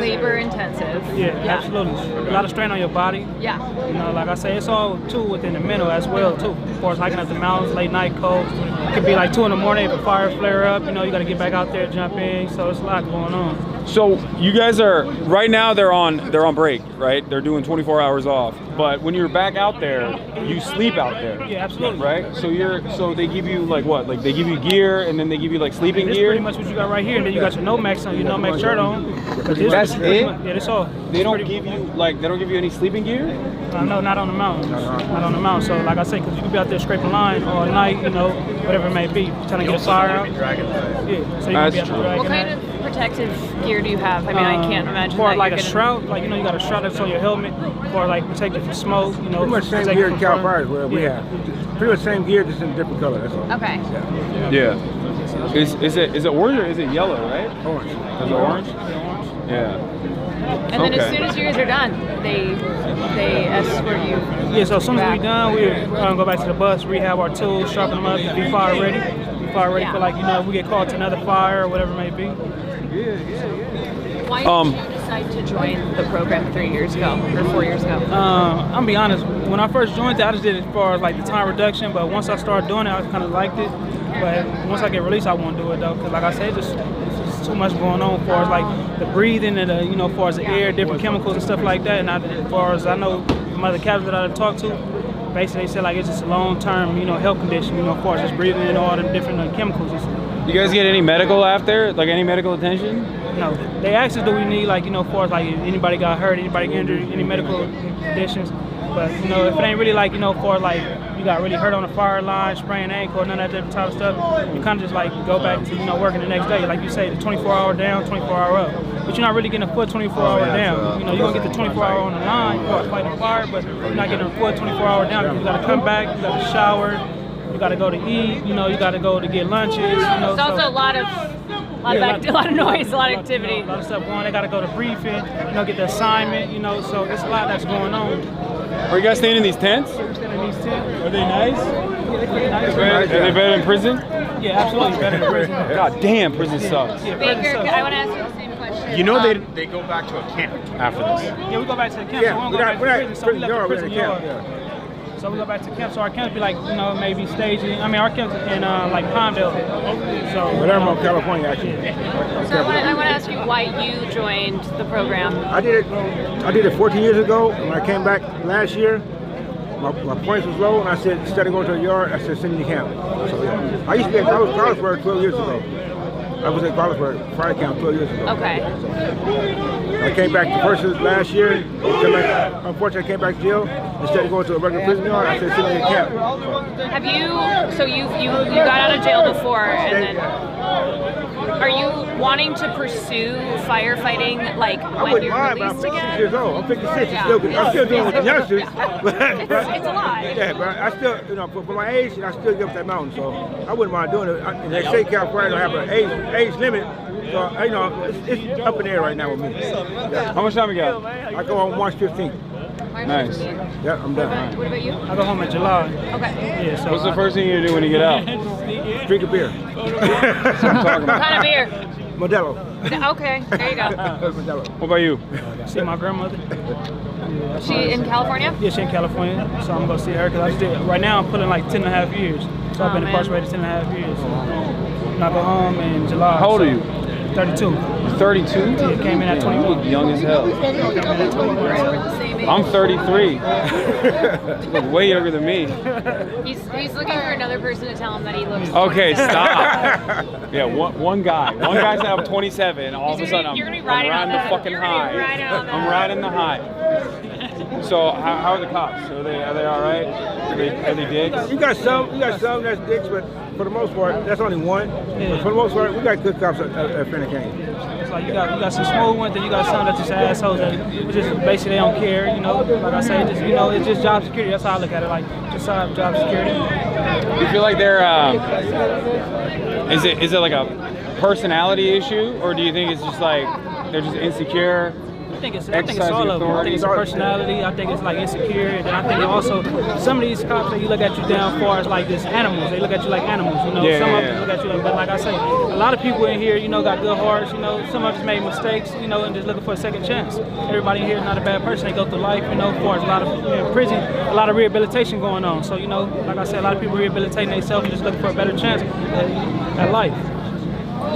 [SPEAKER 23] Labor intensive.
[SPEAKER 12] Yeah, absolutely. A lot of strain on your body.
[SPEAKER 23] Yeah.
[SPEAKER 12] You know, like I say, it's all too within the mental as well too. As far as hiking up the mountains, late night cold. It could be like 2 in the morning if a fire flare up. You know, you got to get back out there, jump in. So it's a lot going on.
[SPEAKER 18] So you guys are right now. They're on break, right? They're doing 24 hours off. But when you're back out there, you sleep out there.
[SPEAKER 12] Yeah, absolutely.
[SPEAKER 18] Right. So they give you like what? Like they give you gear, and then they give you like sleeping
[SPEAKER 12] This is
[SPEAKER 18] gear.
[SPEAKER 12] pretty much what you got right here, and then you got your Nomex on, your Nomex shirt on.
[SPEAKER 18] That's it.
[SPEAKER 12] Yeah, that's all.
[SPEAKER 18] They don't give you any sleeping gear.
[SPEAKER 12] No, not on the mountains. Not on the mountain. So like I say, because you could be out there scraping line all night, you know, whatever it may be, trying to get a fire out. Yeah. So you can be out there dragging
[SPEAKER 23] What kind of protective gear do you have? I mean, I can't imagine.
[SPEAKER 12] For
[SPEAKER 23] that
[SPEAKER 12] like
[SPEAKER 23] you're
[SPEAKER 12] a
[SPEAKER 23] gonna...
[SPEAKER 12] shroud, like you know, you got a shroud that's on your helmet, for like protect you from smoke. You know,
[SPEAKER 11] pretty much same
[SPEAKER 12] protect
[SPEAKER 11] gear
[SPEAKER 12] you
[SPEAKER 11] in
[SPEAKER 12] from
[SPEAKER 11] Cal Fire
[SPEAKER 12] burn.
[SPEAKER 11] we have. Pretty much same gear, just in a different color. That's all.
[SPEAKER 23] Okay.
[SPEAKER 18] Yeah. Is it orange or is it yellow? Right.
[SPEAKER 11] Orange.
[SPEAKER 18] Is it orange? Yeah.
[SPEAKER 23] And then as soon as yours are done, they escort you.
[SPEAKER 12] Yeah, so as soon as we're done, we're gonna go back to the bus, rehab our tools, sharpen them up, be fire ready. Be fire ready for like, you know, if we get called to another fire or whatever it may be.
[SPEAKER 23] Why did you decide to join the program 3 years ago or 4 years ago?
[SPEAKER 12] I'm gonna be honest, when I first joined it, I just did it as far as like the time reduction, but once I started doing it, I kind of liked it. But once I get released, I won't do it though, because like I said, it's just too much going on as far as like the breathing and the, you know, as far as the air, different chemicals and stuff like that. And as far as I know, some other captains that I've talked to, basically they said like it's just a long-term, you know, health condition, you know, as far as just breathing in all the different chemicals.
[SPEAKER 18] You guys get any medical after? Like any medical attention?
[SPEAKER 12] No. They asked us, do we need like, you know, as far as like if anybody got hurt, anybody got injured, any medical conditions. But, you know, if it ain't really like, you know, for like you got really hurt on the fire line, sprained ankle, none of that type of stuff, you kind of just like go back to, you know, working the next day. Like you say, the 24-hour down, 24-hour up. But you're not really getting a full 24-hour down. You know, you're going to get the 24-hour on the line for fighting fire, but you're not getting a full 24-hour down. You got to come back, you got to shower, you got to go to eat, you know, you got to go to get lunches. You know,
[SPEAKER 23] It's also a lot of noise, a lot of activity.
[SPEAKER 12] A lot of stuff going. They got to go to briefing, you know, get the assignment, you know, so it's a lot that's going on.
[SPEAKER 18] Are you guys staying in these tents?
[SPEAKER 12] We're staying in these tents.
[SPEAKER 18] Are they nice?
[SPEAKER 12] Yeah, they're pretty nice.
[SPEAKER 18] Are they better than prison?
[SPEAKER 12] Yeah, absolutely better than prison.
[SPEAKER 18] God damn, prison sucks.
[SPEAKER 12] Yeah,
[SPEAKER 23] Baker, I want to ask you the same question.
[SPEAKER 17] You know they go back to a camp after this.
[SPEAKER 12] Yeah, we go back to the camp.
[SPEAKER 11] Yeah,
[SPEAKER 12] so we don't
[SPEAKER 11] we're
[SPEAKER 12] go
[SPEAKER 11] not-
[SPEAKER 12] back
[SPEAKER 11] we're
[SPEAKER 12] to
[SPEAKER 11] not-
[SPEAKER 12] prison, so we left the
[SPEAKER 11] we're
[SPEAKER 12] prison
[SPEAKER 11] at camp,
[SPEAKER 12] yard. So we go back to camp. So our camp be like, you know, maybe staging. I mean, our camp's in like Palmdale. So
[SPEAKER 11] Palermo, California, actually.
[SPEAKER 23] So I want to ask you why you joined the program.
[SPEAKER 11] I did it 14 years ago. When I came back last year, my points was low, and I said, instead of going to a yard, I said, send me to camp. So, yeah. I used to be at Carlsberg 12 years ago. I was at Carlsberg fire camp 12 years ago.
[SPEAKER 23] Okay.
[SPEAKER 11] So, I came back the first of last year. Unfortunately, I came back to jail. Instead of going to a regular prison yard, I said, send me to camp.
[SPEAKER 23] Have you? So you got out of jail before, and then are you wanting to pursue firefighting like when you're released again?
[SPEAKER 11] I'm 56 years old. I'm 56. I'm still doing with the youngsters.
[SPEAKER 23] It's a lot.
[SPEAKER 11] Yeah, but I still, for my age, I still get up that mountain. So I wouldn't mind doing it. And they say California don't have an age limit. So, it's up in the air right now with me. Yeah.
[SPEAKER 18] How much time we got?
[SPEAKER 11] I go on March 15th.
[SPEAKER 18] Nice.
[SPEAKER 11] Yeah, I'm done.
[SPEAKER 23] What about you?
[SPEAKER 12] I go home in July.
[SPEAKER 23] Okay.
[SPEAKER 12] Yeah, so
[SPEAKER 18] what's the first thing you do when you get out?
[SPEAKER 11] Drink a beer.
[SPEAKER 23] What kind of beer?
[SPEAKER 11] Modelo.
[SPEAKER 23] Okay, there you go.
[SPEAKER 11] Modelo.
[SPEAKER 18] What about you?
[SPEAKER 12] See my grandmother.
[SPEAKER 23] She in California?
[SPEAKER 12] Yeah, she in California. So I'm gonna see her because right now I'm putting like 10.5 years. So I've been incarcerated 10.5 years. And I go home in July.
[SPEAKER 18] How old are you?
[SPEAKER 12] 32.
[SPEAKER 18] You're 32?
[SPEAKER 12] Yeah, came in at 21.
[SPEAKER 18] You look young as hell. I'm 33. You look way younger than me.
[SPEAKER 23] He's looking for another person to tell him that he looks.
[SPEAKER 18] Okay, stop. Yeah, one guy. One guy's now 27. All of a sudden, I'm riding the fucking high. I'm riding the high. So, how are the cops? Are they all right? Are they dicks?
[SPEAKER 11] You got some that's dicks, but for the most part, that's only one. But for the most part, we got good cops at Finnecane.
[SPEAKER 12] It's like you got some smooth ones, then you got some that's just assholes that just basically they don't care, Like I say, just it's just job security. That's how I look at it, like just job security.
[SPEAKER 18] You feel like they're is it like a personality issue, or do you think it's just like they're just insecure?
[SPEAKER 12] I think it's all of them. I think it's a personality. I think it's like insecure, and then I think also some of these cops that you look at you down for is like just animals. They look at you like animals, Some of them look at you like, but like I say, a lot of people in here, got good hearts. Some of us made mistakes, and just looking for a second chance. Everybody in here is not a bad person. They go through life, for a lot of in prison, a lot of rehabilitation going on. So like I said, a lot of people rehabilitating themselves and just looking for a better chance at life.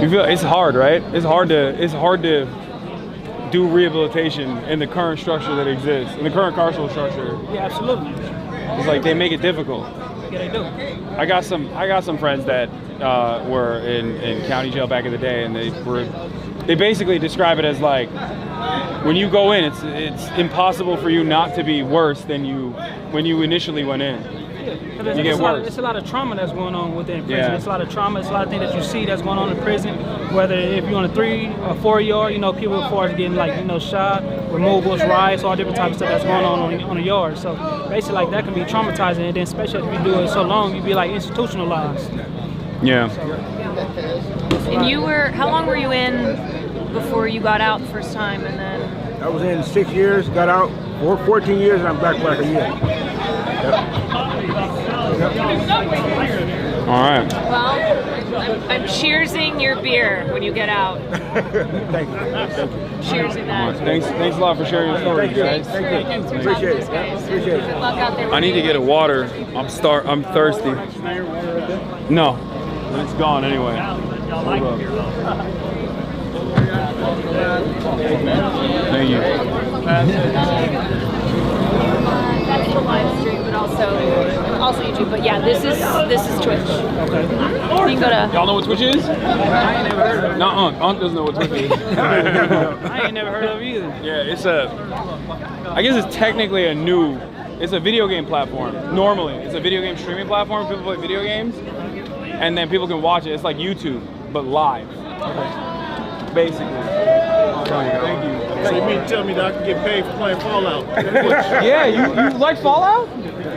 [SPEAKER 18] You feel it's hard, right? It's hard to do rehabilitation in the current structure that exists, in the current carceral structure.
[SPEAKER 12] Yeah, absolutely.
[SPEAKER 18] It's like they make it difficult.
[SPEAKER 12] Yeah, they do.
[SPEAKER 18] I got some friends that were in county jail back in the day, and they basically describe it as like when you go in, it's impossible for you not to be worse than when you initially went in. You get worse.
[SPEAKER 12] It's a lot of trauma that's going on within prison.
[SPEAKER 18] Yeah.
[SPEAKER 12] It's a lot of trauma. It's a lot of things that you see that's going on in prison. Whether if you're on a 3 or 4 yard, people as far as getting shot, removals, riots, all different types of stuff that's going on a yard. So basically, like that can be traumatizing, and then especially if you do it so long, you be like institutionalized.
[SPEAKER 18] Yeah.
[SPEAKER 23] And how long were you in before you got out the first time, and then?
[SPEAKER 11] I was in 6 years, got out 14 years, and I'm back for like a year.
[SPEAKER 18] All right.
[SPEAKER 23] Well, I'm cheersing your beer when you get out.
[SPEAKER 11] Thank you.
[SPEAKER 23] Cheersing that.
[SPEAKER 18] Thanks a lot for sharing your story, guys.
[SPEAKER 23] Thanks for talking to us, guys.
[SPEAKER 11] Appreciate it.
[SPEAKER 23] Good luck out there.
[SPEAKER 18] I need to get a water. I'm thirsty. No, it's gone anyway. Hold up. Thank you.
[SPEAKER 23] That's the live stream, but also YouTube. But yeah, this is Twitch. Okay. You can go to.
[SPEAKER 18] Y'all know what Twitch is?
[SPEAKER 12] I ain't never heard of it.
[SPEAKER 18] No, Aunt doesn't know what Twitch is.
[SPEAKER 12] I ain't never heard of it either.
[SPEAKER 18] Yeah, I guess it's technically it's a video game platform. Normally, it's a video game streaming platform. People play video games, and then people can watch it. It's like YouTube, but live. Basically. Thank you.
[SPEAKER 19] So you mean to tell me that I can get paid for playing Fallout?
[SPEAKER 18] Yeah, you like Fallout?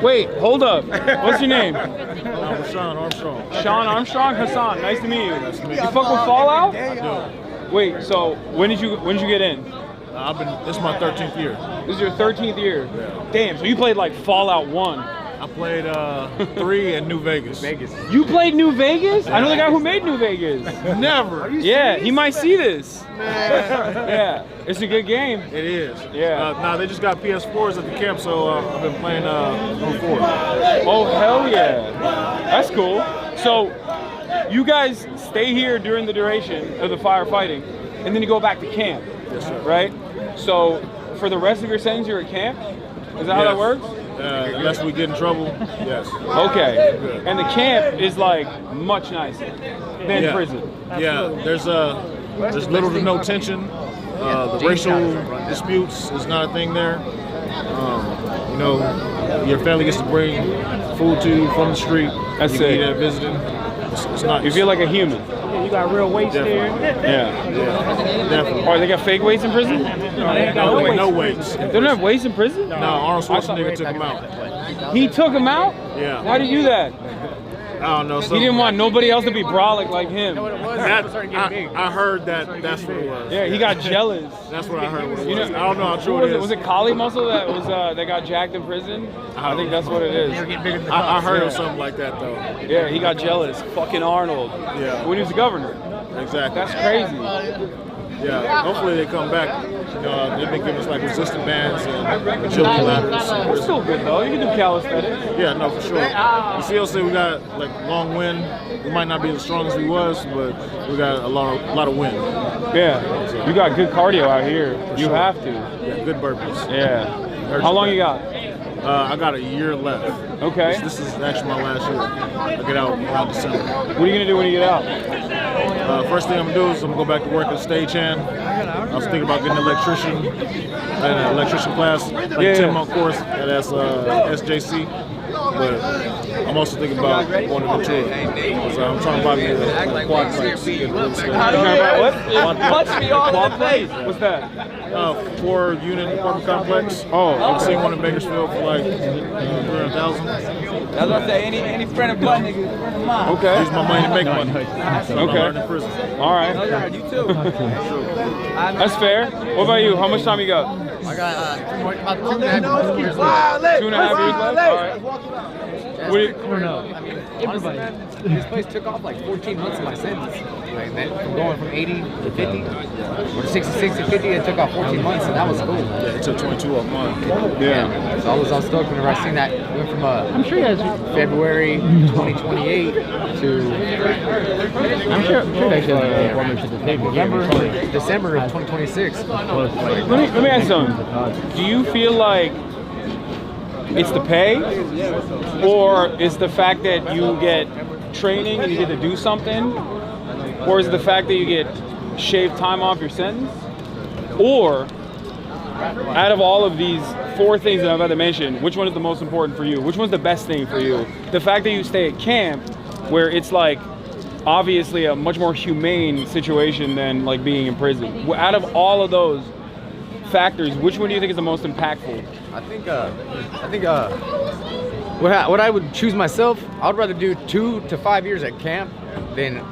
[SPEAKER 18] Wait, hold up. What's your name?
[SPEAKER 19] I'm Sean Armstrong.
[SPEAKER 18] Sean Armstrong? Hasan, nice to meet you.
[SPEAKER 19] Nice to meet
[SPEAKER 18] You
[SPEAKER 19] you.
[SPEAKER 18] fuck with Fallout?
[SPEAKER 19] I do.
[SPEAKER 18] Wait, so when did you get in?
[SPEAKER 19] This is my 13th year.
[SPEAKER 18] This is your 13th year? Yeah. Damn, so you played like Fallout 1.
[SPEAKER 19] I played 3 in New Vegas.
[SPEAKER 18] You played New Vegas? I know the guy who made New Vegas.
[SPEAKER 19] Never.
[SPEAKER 18] Yeah, he might see this. Yeah, it's a good game.
[SPEAKER 19] It is.
[SPEAKER 18] Yeah.
[SPEAKER 19] Now they just got PS4s at the camp, so I've been playing on 4.
[SPEAKER 18] Oh, hell yeah. That's cool. So you guys stay here during the duration of the firefighting, and then you go back to camp.
[SPEAKER 19] Yes, sir.
[SPEAKER 18] Right? So for the rest of your sentence, you're at camp? Is that how that works?
[SPEAKER 19] unless we get in trouble, yes.
[SPEAKER 18] Okay. And the camp is like much nicer than prison.
[SPEAKER 19] Yeah, there's little to no tension. The racial disputes is not a thing there. You know, your family gets to bring food to you from the street.
[SPEAKER 18] That's
[SPEAKER 19] you
[SPEAKER 18] it.
[SPEAKER 19] can eat at visiting. It's not.
[SPEAKER 18] You feel like a human.
[SPEAKER 12] Yeah, you got real weights there.
[SPEAKER 18] Yeah.
[SPEAKER 19] Definitely.
[SPEAKER 18] Oh, they got fake weights in prison?
[SPEAKER 19] No weights.
[SPEAKER 18] They don't have weights in prison?
[SPEAKER 19] No, Arnold Schwarzenegger took him out.
[SPEAKER 18] He took him out?
[SPEAKER 19] Yeah.
[SPEAKER 18] Why'd he do that?
[SPEAKER 19] I don't know.
[SPEAKER 18] He didn't want nobody else to be brolic like him.
[SPEAKER 19] I heard that's what it was.
[SPEAKER 18] Yeah, he got jealous.
[SPEAKER 19] That's what I heard. What it
[SPEAKER 18] You
[SPEAKER 19] was.
[SPEAKER 18] know,
[SPEAKER 19] I don't know how true
[SPEAKER 18] who
[SPEAKER 19] it is.
[SPEAKER 18] Was it Collie Muscle that got jacked in prison? I think that's what it is.
[SPEAKER 19] I heard of something like that though.
[SPEAKER 18] Yeah, he got jealous. Fucking Arnold.
[SPEAKER 19] Yeah.
[SPEAKER 18] When he was the governor.
[SPEAKER 19] Exactly.
[SPEAKER 18] That's crazy.
[SPEAKER 19] Yeah. Hopefully they come back. They've been giving us like resistant bands and agility ladders.
[SPEAKER 18] We're still good though. You can do calisthenics.
[SPEAKER 19] Yeah, no, for sure. The SEALs say we got like long wind. We might not be as strong as we was, but we got a lot of wind.
[SPEAKER 18] Yeah. You got good cardio out here. You have to.
[SPEAKER 19] Yeah, good burpees.
[SPEAKER 18] Yeah. How long you got?
[SPEAKER 19] I got a year left.
[SPEAKER 18] Okay.
[SPEAKER 19] This is actually my last year. I get out around December.
[SPEAKER 18] What are you gonna do when you get out?
[SPEAKER 19] First thing I'm gonna do is I'm gonna go back to work as a stagehand. I was thinking about getting an electrician class, like a 10-month course at SJC. But I'm also thinking about going to Detroit. So I'm trying to buy me a quadplex.
[SPEAKER 18] What? Quadplex? What's that?
[SPEAKER 19] 4-unit apartment complex.
[SPEAKER 18] Oh,
[SPEAKER 19] I've seen one in Bakersfield for like $300,000.
[SPEAKER 4] That's what I say. Any friend of mine, nigga, friend of mine.
[SPEAKER 18] Okay.
[SPEAKER 19] Use my money to make money.
[SPEAKER 18] Okay.
[SPEAKER 19] In prison.
[SPEAKER 18] All right.
[SPEAKER 4] You too.
[SPEAKER 18] That's fair. What about you? How much time you got?
[SPEAKER 4] I got about 2.5 years left.
[SPEAKER 18] 2.5 years left? All right. What do you,
[SPEAKER 4] I mean, everybody. This place took off like 14 months of my sentence. Like that, from going from 80 to 50, or 66 to 50, it took off 14 months, and that was cool.
[SPEAKER 19] Yeah, it took 22 a month.
[SPEAKER 18] Yeah.
[SPEAKER 4] So I was stoked whenever I seen that. It went from I'm sure you guys February 2028 to I'm sure they should December of 2026.
[SPEAKER 18] let me ask you something. Do you feel like it's the pay, or is the fact that you get training and you get to do something, or is it the fact that you get shaved time off your sentence? Or out of all of these 4 things that I've had to mention, which one is the most important for you? Which one's the best thing for you? The fact that you stay at camp, where it's like obviously a much more humane situation than like being in prison. Out of all of those factors, which one do you think is the most impactful?
[SPEAKER 4] I think what I would choose myself, I would rather do 2 to 5 years at camp than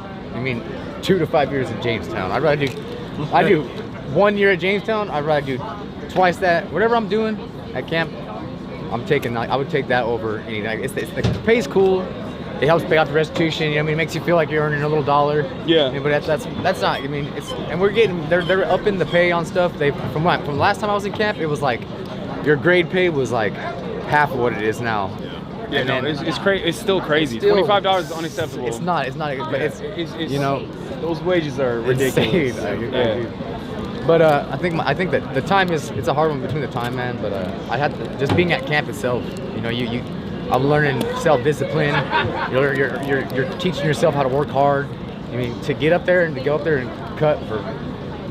[SPEAKER 4] 2 to 5 years in Jamestown. I'd rather do 1 year at Jamestown. I'd rather do twice that. Whatever I'm doing at camp, I would take that over anything. The pay's cool. It helps pay off the restitution. You know what I mean? It makes you feel like you're earning a little dollar.
[SPEAKER 18] Yeah.
[SPEAKER 4] But that's not. I mean, and we're getting they're upping the pay on stuff. From last time I was in camp, it was like your grade pay was like half of what it is now.
[SPEAKER 18] Yeah, no, it's crazy. It's still crazy. $25 is unacceptable.
[SPEAKER 4] It's not. But it's you know,
[SPEAKER 18] those wages are ridiculous.
[SPEAKER 4] But I think that the time it's a hard one between the time, man. But I had to, just being at camp itself. You know, I'm learning self-discipline. You're teaching yourself how to work hard. I mean, to get up there and to go up there and cut for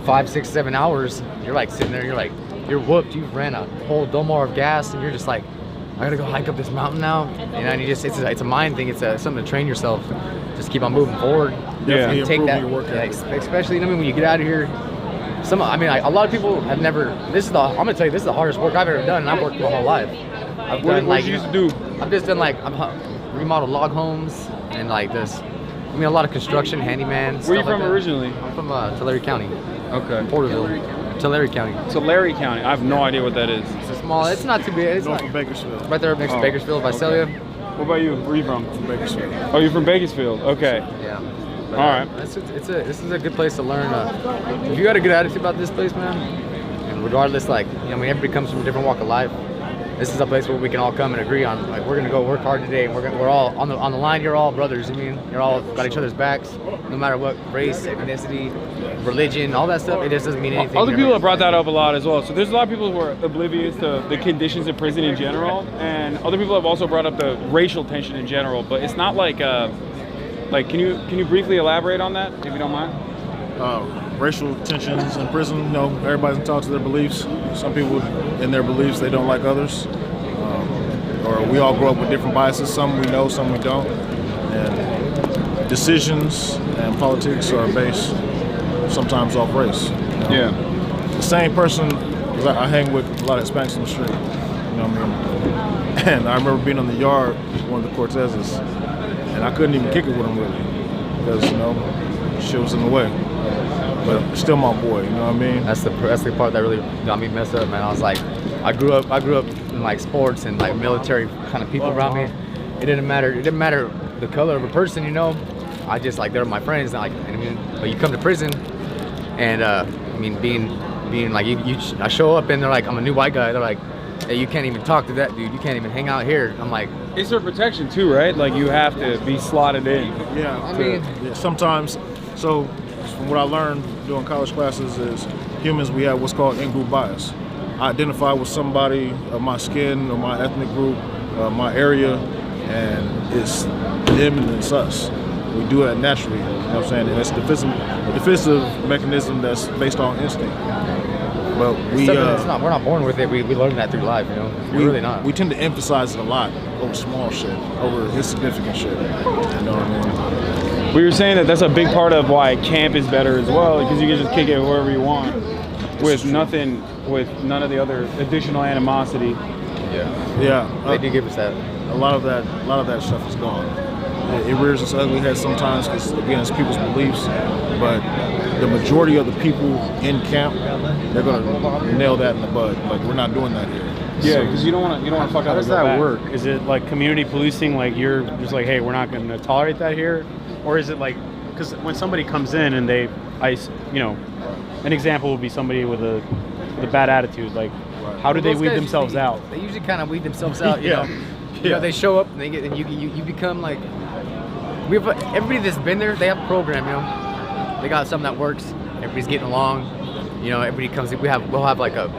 [SPEAKER 4] 5, 6, 7 hours, you're like sitting there. You're whooped. You've ran a whole Domar of gas, and you're just like, I gotta go hike up this mountain now. And it's a mind thing. It's something to train yourself. Just keep on moving forward.
[SPEAKER 19] Yeah.
[SPEAKER 4] And take that. Especially, when you get out of here. A lot of people have never. I'm gonna tell you, this is the hardest work I've ever done, and I've worked my whole life.
[SPEAKER 18] What did you used to do?
[SPEAKER 4] I've just done remodeled log homes and like this. A lot of construction, handyman.
[SPEAKER 18] Where are you from originally?
[SPEAKER 4] I'm from Tulare County.
[SPEAKER 18] Okay.
[SPEAKER 4] Porterville, Tulare County.
[SPEAKER 18] Tulare County. I have no idea what that is.
[SPEAKER 4] It's a small. It's not too big. It's
[SPEAKER 19] north of Bakersfield.
[SPEAKER 4] Right there next to Bakersfield, Visalia.
[SPEAKER 18] What about you? Where are you from?
[SPEAKER 19] From Bakersfield.
[SPEAKER 18] Oh, you're from Bakersfield. Okay.
[SPEAKER 4] Yeah.
[SPEAKER 18] All right.
[SPEAKER 4] This is a good place to learn. If you got a good attitude about this place, man, and regardless, everybody comes from a different walk of life. this is a place where we can all come and agree on, like, we're gonna go work hard today, and we're all on the line. You're all brothers. I mean, you're all got each other's backs, no matter what race, ethnicity, religion, all that stuff. It just doesn't mean anything.
[SPEAKER 18] Other people have brought that up a lot as well. So there's a lot of people who are oblivious to the conditions of prison in general, and other people have also brought up the racial tension in general. But it's not like can you briefly elaborate on that, if you don't mind?
[SPEAKER 19] Racial tensions in prison, you know, everybody's entitled to their beliefs. Some people in their beliefs, they don't like others. Or we all grow up with different biases. Some we know, some we don't. And decisions and politics are based sometimes off race. You know?
[SPEAKER 18] Yeah.
[SPEAKER 19] The same person, because I hang with a lot of Hispanics on the street, you know what I mean? And I remember being on the yard with one of the Cortezes, and I couldn't even kick it with him really, because, you know, shit was in the way. But still my boy, you know what I mean?
[SPEAKER 4] That's the part that really got me messed up, man. I was like, I grew up in like sports and like military kind of people around me. It didn't matter the color of a person, you know. I just like, they're my friends. Like, I mean, but you come to prison, and I mean, being like I show up and they're like, I'm a new white guy. They're like, hey, you can't even talk to that dude. You can't even hang out here. I'm like,
[SPEAKER 18] it's their protection too, right? Like you have to be slotted in.
[SPEAKER 19] Yeah.
[SPEAKER 4] I mean,
[SPEAKER 19] yeah, sometimes. So from what I learned doing college classes is humans, we have what's called in-group bias. I identify with somebody of my skin or my ethnic group, my area, and it's them and it's us. We do that naturally, you know what I'm saying? And it's a defensive mechanism that's based on instinct. But we're
[SPEAKER 4] not born with it. We learn that through life, you know. We're really not.
[SPEAKER 19] We tend to emphasize it a lot over small shit, over insignificant shit. You know what I mean?
[SPEAKER 18] We were saying that that's a big part of why camp is better as well, because you can just kick it wherever you want, with none of the other additional animosity.
[SPEAKER 19] Yeah. Yeah.
[SPEAKER 4] They do give us that.
[SPEAKER 19] A lot of that stuff is gone. It rears its ugly head sometimes because, again, it's people's beliefs, but the majority of the people in camp, they're gonna nail that in the bud. Like, we're not doing that here.
[SPEAKER 18] Yeah, because you don't want to fuck up.
[SPEAKER 5] How does that work? Is it like community policing? Like you're just like, hey, we're not going to tolerate that here, or is it like, because when somebody comes in and an example would be somebody with a bad attitude. Like, how do they weed themselves out?
[SPEAKER 4] They usually kind of weed themselves out. You know? You know, they show up and they get, and you become like, everybody that's been there, they have a program, you know. They got something that works. Everybody's getting along. You know, everybody comes in. We'll have like a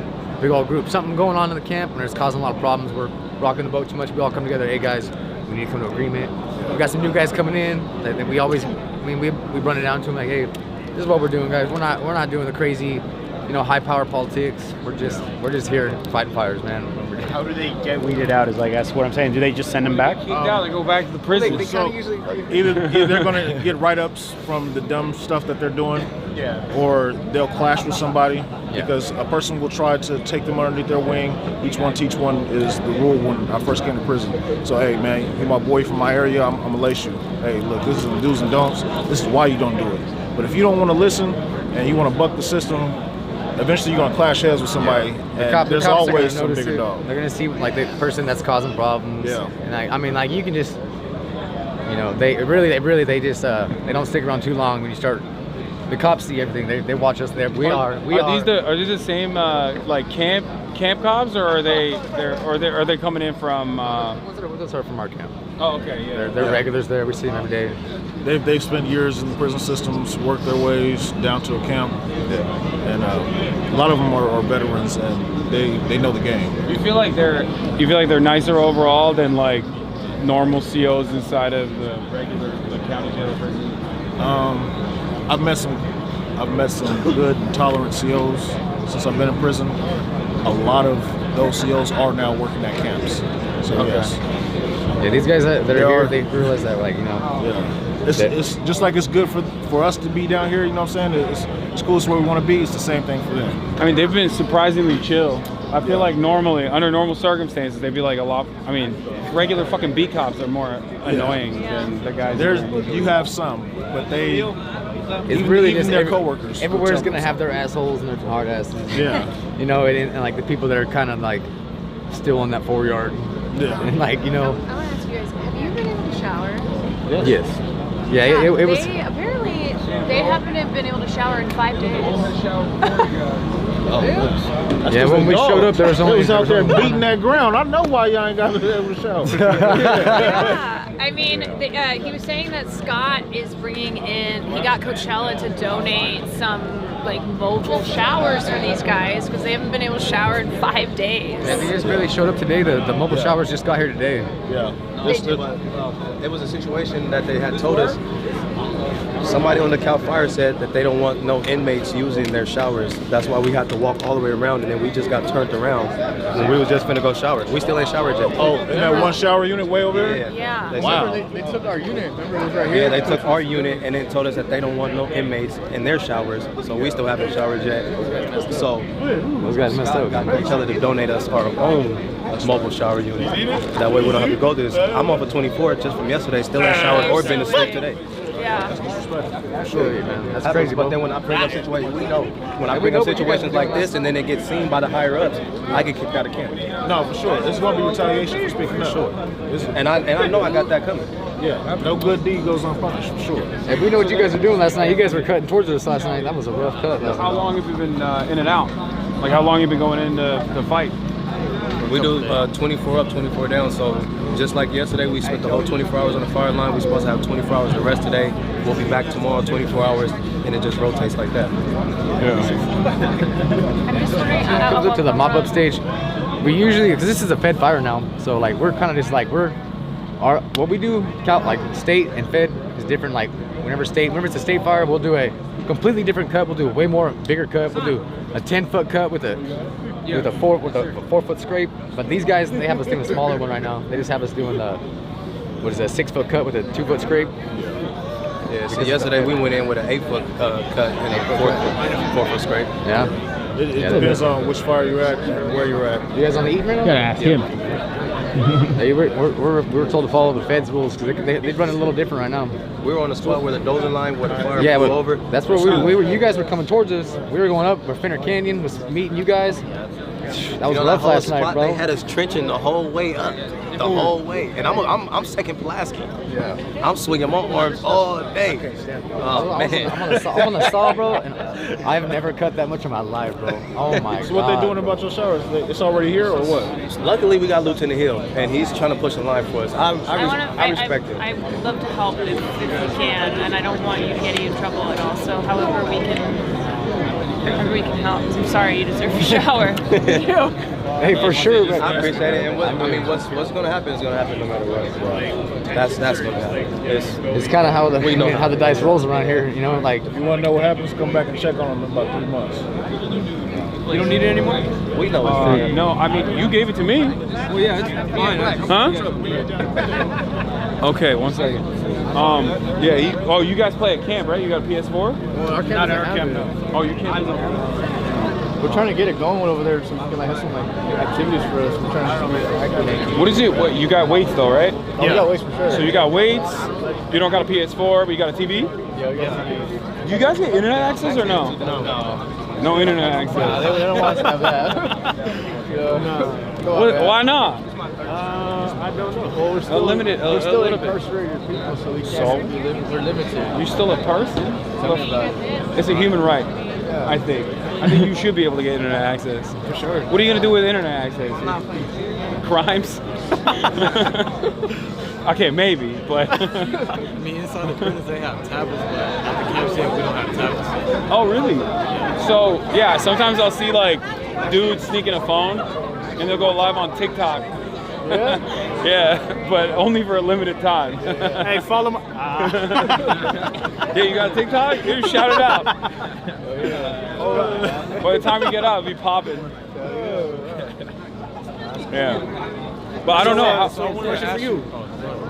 [SPEAKER 4] big old group. Something going on in the camp and it's causing a lot of problems. We're rocking the boat too much. We all come together. Hey guys, we need to come to agreement. We got some new guys coming in that we always, we run it down to them like, hey, this is what we're doing, guys. We're not doing the crazy, you know, high power politics. We're just here fighting fires, man.
[SPEAKER 5] How do they get weeded out? Is like, that's what I'm saying. Do they just send them back?
[SPEAKER 18] They go back to the prison.
[SPEAKER 4] They
[SPEAKER 19] So
[SPEAKER 4] usually
[SPEAKER 19] either they're gonna get write-ups from the dumb stuff that they're doing, or they'll clash with somebody because a person will try to take them underneath their wing. Each one teach one is the rule when I first came to prison. So hey man, you're my boy from my area. I'm gonna lace you. Hey look, this is the do's and don'ts. This is why you don't do it. But if you don't want to listen and you want to buck the system, eventually you're gonna clash heads with somebody, and there's always some bigger dog.
[SPEAKER 4] They're gonna see like the person that's causing problems.
[SPEAKER 19] Yeah.
[SPEAKER 4] And I mean, like you can just, you know, they just they don't stick around too long when you start. The cops see everything. They watch us there. Are
[SPEAKER 18] these the same like camp cops, or are they coming in from?
[SPEAKER 4] Those are from our camp.
[SPEAKER 18] Oh, okay, yeah.
[SPEAKER 4] They're regulars there. We see them every day.
[SPEAKER 19] They've spent years in the prison systems, worked their ways down to a camp, and a lot of them are veterans, and they know the game.
[SPEAKER 18] You feel like they're nicer overall than like normal COs inside of the county jail prison?
[SPEAKER 19] I've met some good and tolerant COs since I've been in prison. A lot of those COs are now working at camps. So yes.
[SPEAKER 4] Yeah, these guys that are here, they realize that, like, you know.
[SPEAKER 19] Yeah. It's just like it's good for us to be down here, you know what I'm saying? It's cool, it's where we want to be. It's the same thing for them.
[SPEAKER 18] I mean, they've been surprisingly chill. I feel like normally, under normal circumstances, they'd be like a lot. I mean, regular fucking beat cops are more annoying than the guys.
[SPEAKER 19] You have some, but they.
[SPEAKER 4] It's really
[SPEAKER 19] even
[SPEAKER 4] just
[SPEAKER 19] their coworkers.
[SPEAKER 4] Everywhere's gonna have their assholes and their hard asses.
[SPEAKER 19] Yeah.
[SPEAKER 4] You know, and like the people that are kind of like still in that 4-yard.
[SPEAKER 19] Yeah.
[SPEAKER 4] And like, you know.
[SPEAKER 23] I want to ask you guys, have you been able to shower?
[SPEAKER 4] Yes. Yeah. It was.
[SPEAKER 23] Apparently, they haven't been able to shower in 5 days.
[SPEAKER 8] Oh,
[SPEAKER 4] Yeah, when we showed up, there was only.
[SPEAKER 19] They was out there beating that ground. I know why y'all ain't got to be able to shower.
[SPEAKER 23] Yeah, I mean, he was saying that Scott is bringing in. He got Coachella to donate some like mobile showers for these guys because they haven't been able to shower in 5 days.
[SPEAKER 4] Yeah, they just barely showed up today. The mobile showers just got here today.
[SPEAKER 19] Yeah.
[SPEAKER 8] It was a situation that they had told us. Somebody on the Cal Fire said that they don't want no inmates using their showers. That's why we had to walk all the way around, and then we just got turned around when we was just finna go shower. We still ain't showered yet.
[SPEAKER 19] Oh, in that one shower unit way over there?
[SPEAKER 23] Yeah.
[SPEAKER 19] Wow.
[SPEAKER 4] They took our unit. Remember, it was right here.
[SPEAKER 8] Yeah, they took our unit and then told us that they don't want no inmates in their showers, so we still haven't showered yet. So
[SPEAKER 4] those guys messed up.
[SPEAKER 8] Got Coachella to donate us our own mobile shower unit. That way we don't have to go through this. I'm off of 24 just from yesterday, still ain't showered or been to sleep today.
[SPEAKER 23] Yeah.
[SPEAKER 8] Sure, man. That's crazy. But then when I bring up situations, we know. When I bring up situations like this and then it gets seen by the higher ups, I get kicked out of camp.
[SPEAKER 19] No, for sure. This is going to be retaliation for speaking up.
[SPEAKER 8] Sure. And I know I got that coming.
[SPEAKER 19] Yeah, no good deed goes unpunished, for sure.
[SPEAKER 4] Hey, we know what you guys were doing last night. You guys were cutting towards us last night. That was a rough cut.
[SPEAKER 18] How long have you been in and out? Like how long have you been going in to fight?
[SPEAKER 8] We do 24 up, 24 down. So just like yesterday, we spent the whole 24 hours on the fire line. We're supposed to have 24 hours the rest today. We'll be back tomorrow, 24 hours, and it just rotates like that.
[SPEAKER 23] I'm just wondering.
[SPEAKER 4] Comes up to the mop up stage. We usually, because this is a Fed fire now, so like we're kind of just like what we do, like state and Fed is different. Like whenever it's a state fire, we'll do a completely different cut. We'll do a way more bigger cut. We'll do a 10-foot cut with a 4-foot scrape. But these guys, they have us doing a smaller one right now. They just have us doing the 6-foot cut with a 2-foot scrape.
[SPEAKER 8] Yeah. So yesterday we went in with an 8-foot cut and a 4-foot scrape.
[SPEAKER 4] Yeah.
[SPEAKER 19] It depends on which fire you're at and where you're at.
[SPEAKER 4] You guys on the eat right now?
[SPEAKER 3] You gotta ask him.
[SPEAKER 4] Hey, we were told to follow the Fed's rules because they run it a little different right now.
[SPEAKER 8] We were on the spot where the dozer line, where the fire
[SPEAKER 4] flew
[SPEAKER 8] over.
[SPEAKER 4] That's where we were. You guys were coming towards us. We were going up. We're Finner Canyon. Was meeting you guys. That was rough last night, bro.
[SPEAKER 8] They had us trenching the whole way up, the whole way, and I'm second Pulaski.
[SPEAKER 4] Yeah.
[SPEAKER 8] I'm swinging my arms all day. Oh man.
[SPEAKER 4] I'm on the saw, bro, and I've never cut that much in my life, bro. Oh my god.
[SPEAKER 19] So what they doing about your showers? It's already here or what?
[SPEAKER 8] Luckily, we got Lieutenant Hill, and he's trying to push the line for us. I respect it.
[SPEAKER 23] I would love to help if you can, and I don't want you getting in trouble at all. So however we can help. I'm sorry, you deserve a shower.
[SPEAKER 4] Hey, for sure.
[SPEAKER 8] I appreciate it. And what's going to happen is going to happen no matter what. That's going to happen.
[SPEAKER 4] It's kind of how the dice rolls around here. You know, like
[SPEAKER 19] if you want to know what happens, come back and check on them in about 3 months.
[SPEAKER 18] You don't need it anymore?
[SPEAKER 8] We know.
[SPEAKER 18] No, I mean you gave it to me.
[SPEAKER 12] Well, yeah, it's fine.
[SPEAKER 18] Huh? Okay, 1 second. Yeah. You guys play at camp, right? You got a PS4?
[SPEAKER 12] Well, our camp
[SPEAKER 18] Not at our camp, no. Oh, your camp is
[SPEAKER 12] We're trying to get it going over there so we can have some activities for us. We're trying to
[SPEAKER 18] What is it? What you got weights though, right?
[SPEAKER 12] Oh, we got weights for sure.
[SPEAKER 18] So you got weights. You don't got a PS4, but you got a TV.
[SPEAKER 12] Yeah, we got TV.
[SPEAKER 18] You guys get internet access or no? No internet access.
[SPEAKER 12] Nah, they don't want us to have that.
[SPEAKER 18] Why not?
[SPEAKER 12] I don't know. Well, we're still
[SPEAKER 18] limited.
[SPEAKER 12] We're still
[SPEAKER 18] a little bit.
[SPEAKER 12] incarcerated people, so we can't. We're limited.
[SPEAKER 18] You're still a person? It's a human right. I think you should be able to get internet access.
[SPEAKER 12] For sure.
[SPEAKER 18] What are you gonna do with internet access? Crimes? Okay, maybe, but.
[SPEAKER 12] I mean, inside the prisons they have tablets, but at the camp we don't have tablets.
[SPEAKER 18] Oh, really? So yeah, sometimes I'll see like dudes sneaking a phone, and they'll go live on TikTok.
[SPEAKER 12] Yeah.
[SPEAKER 18] Yeah, but only for a limited time.
[SPEAKER 12] Hey, follow my.
[SPEAKER 18] Yeah, you got a TikTok? You shout it out. By the time you get out, it'll be popping. Yeah. But I don't know.
[SPEAKER 12] So, one question for you.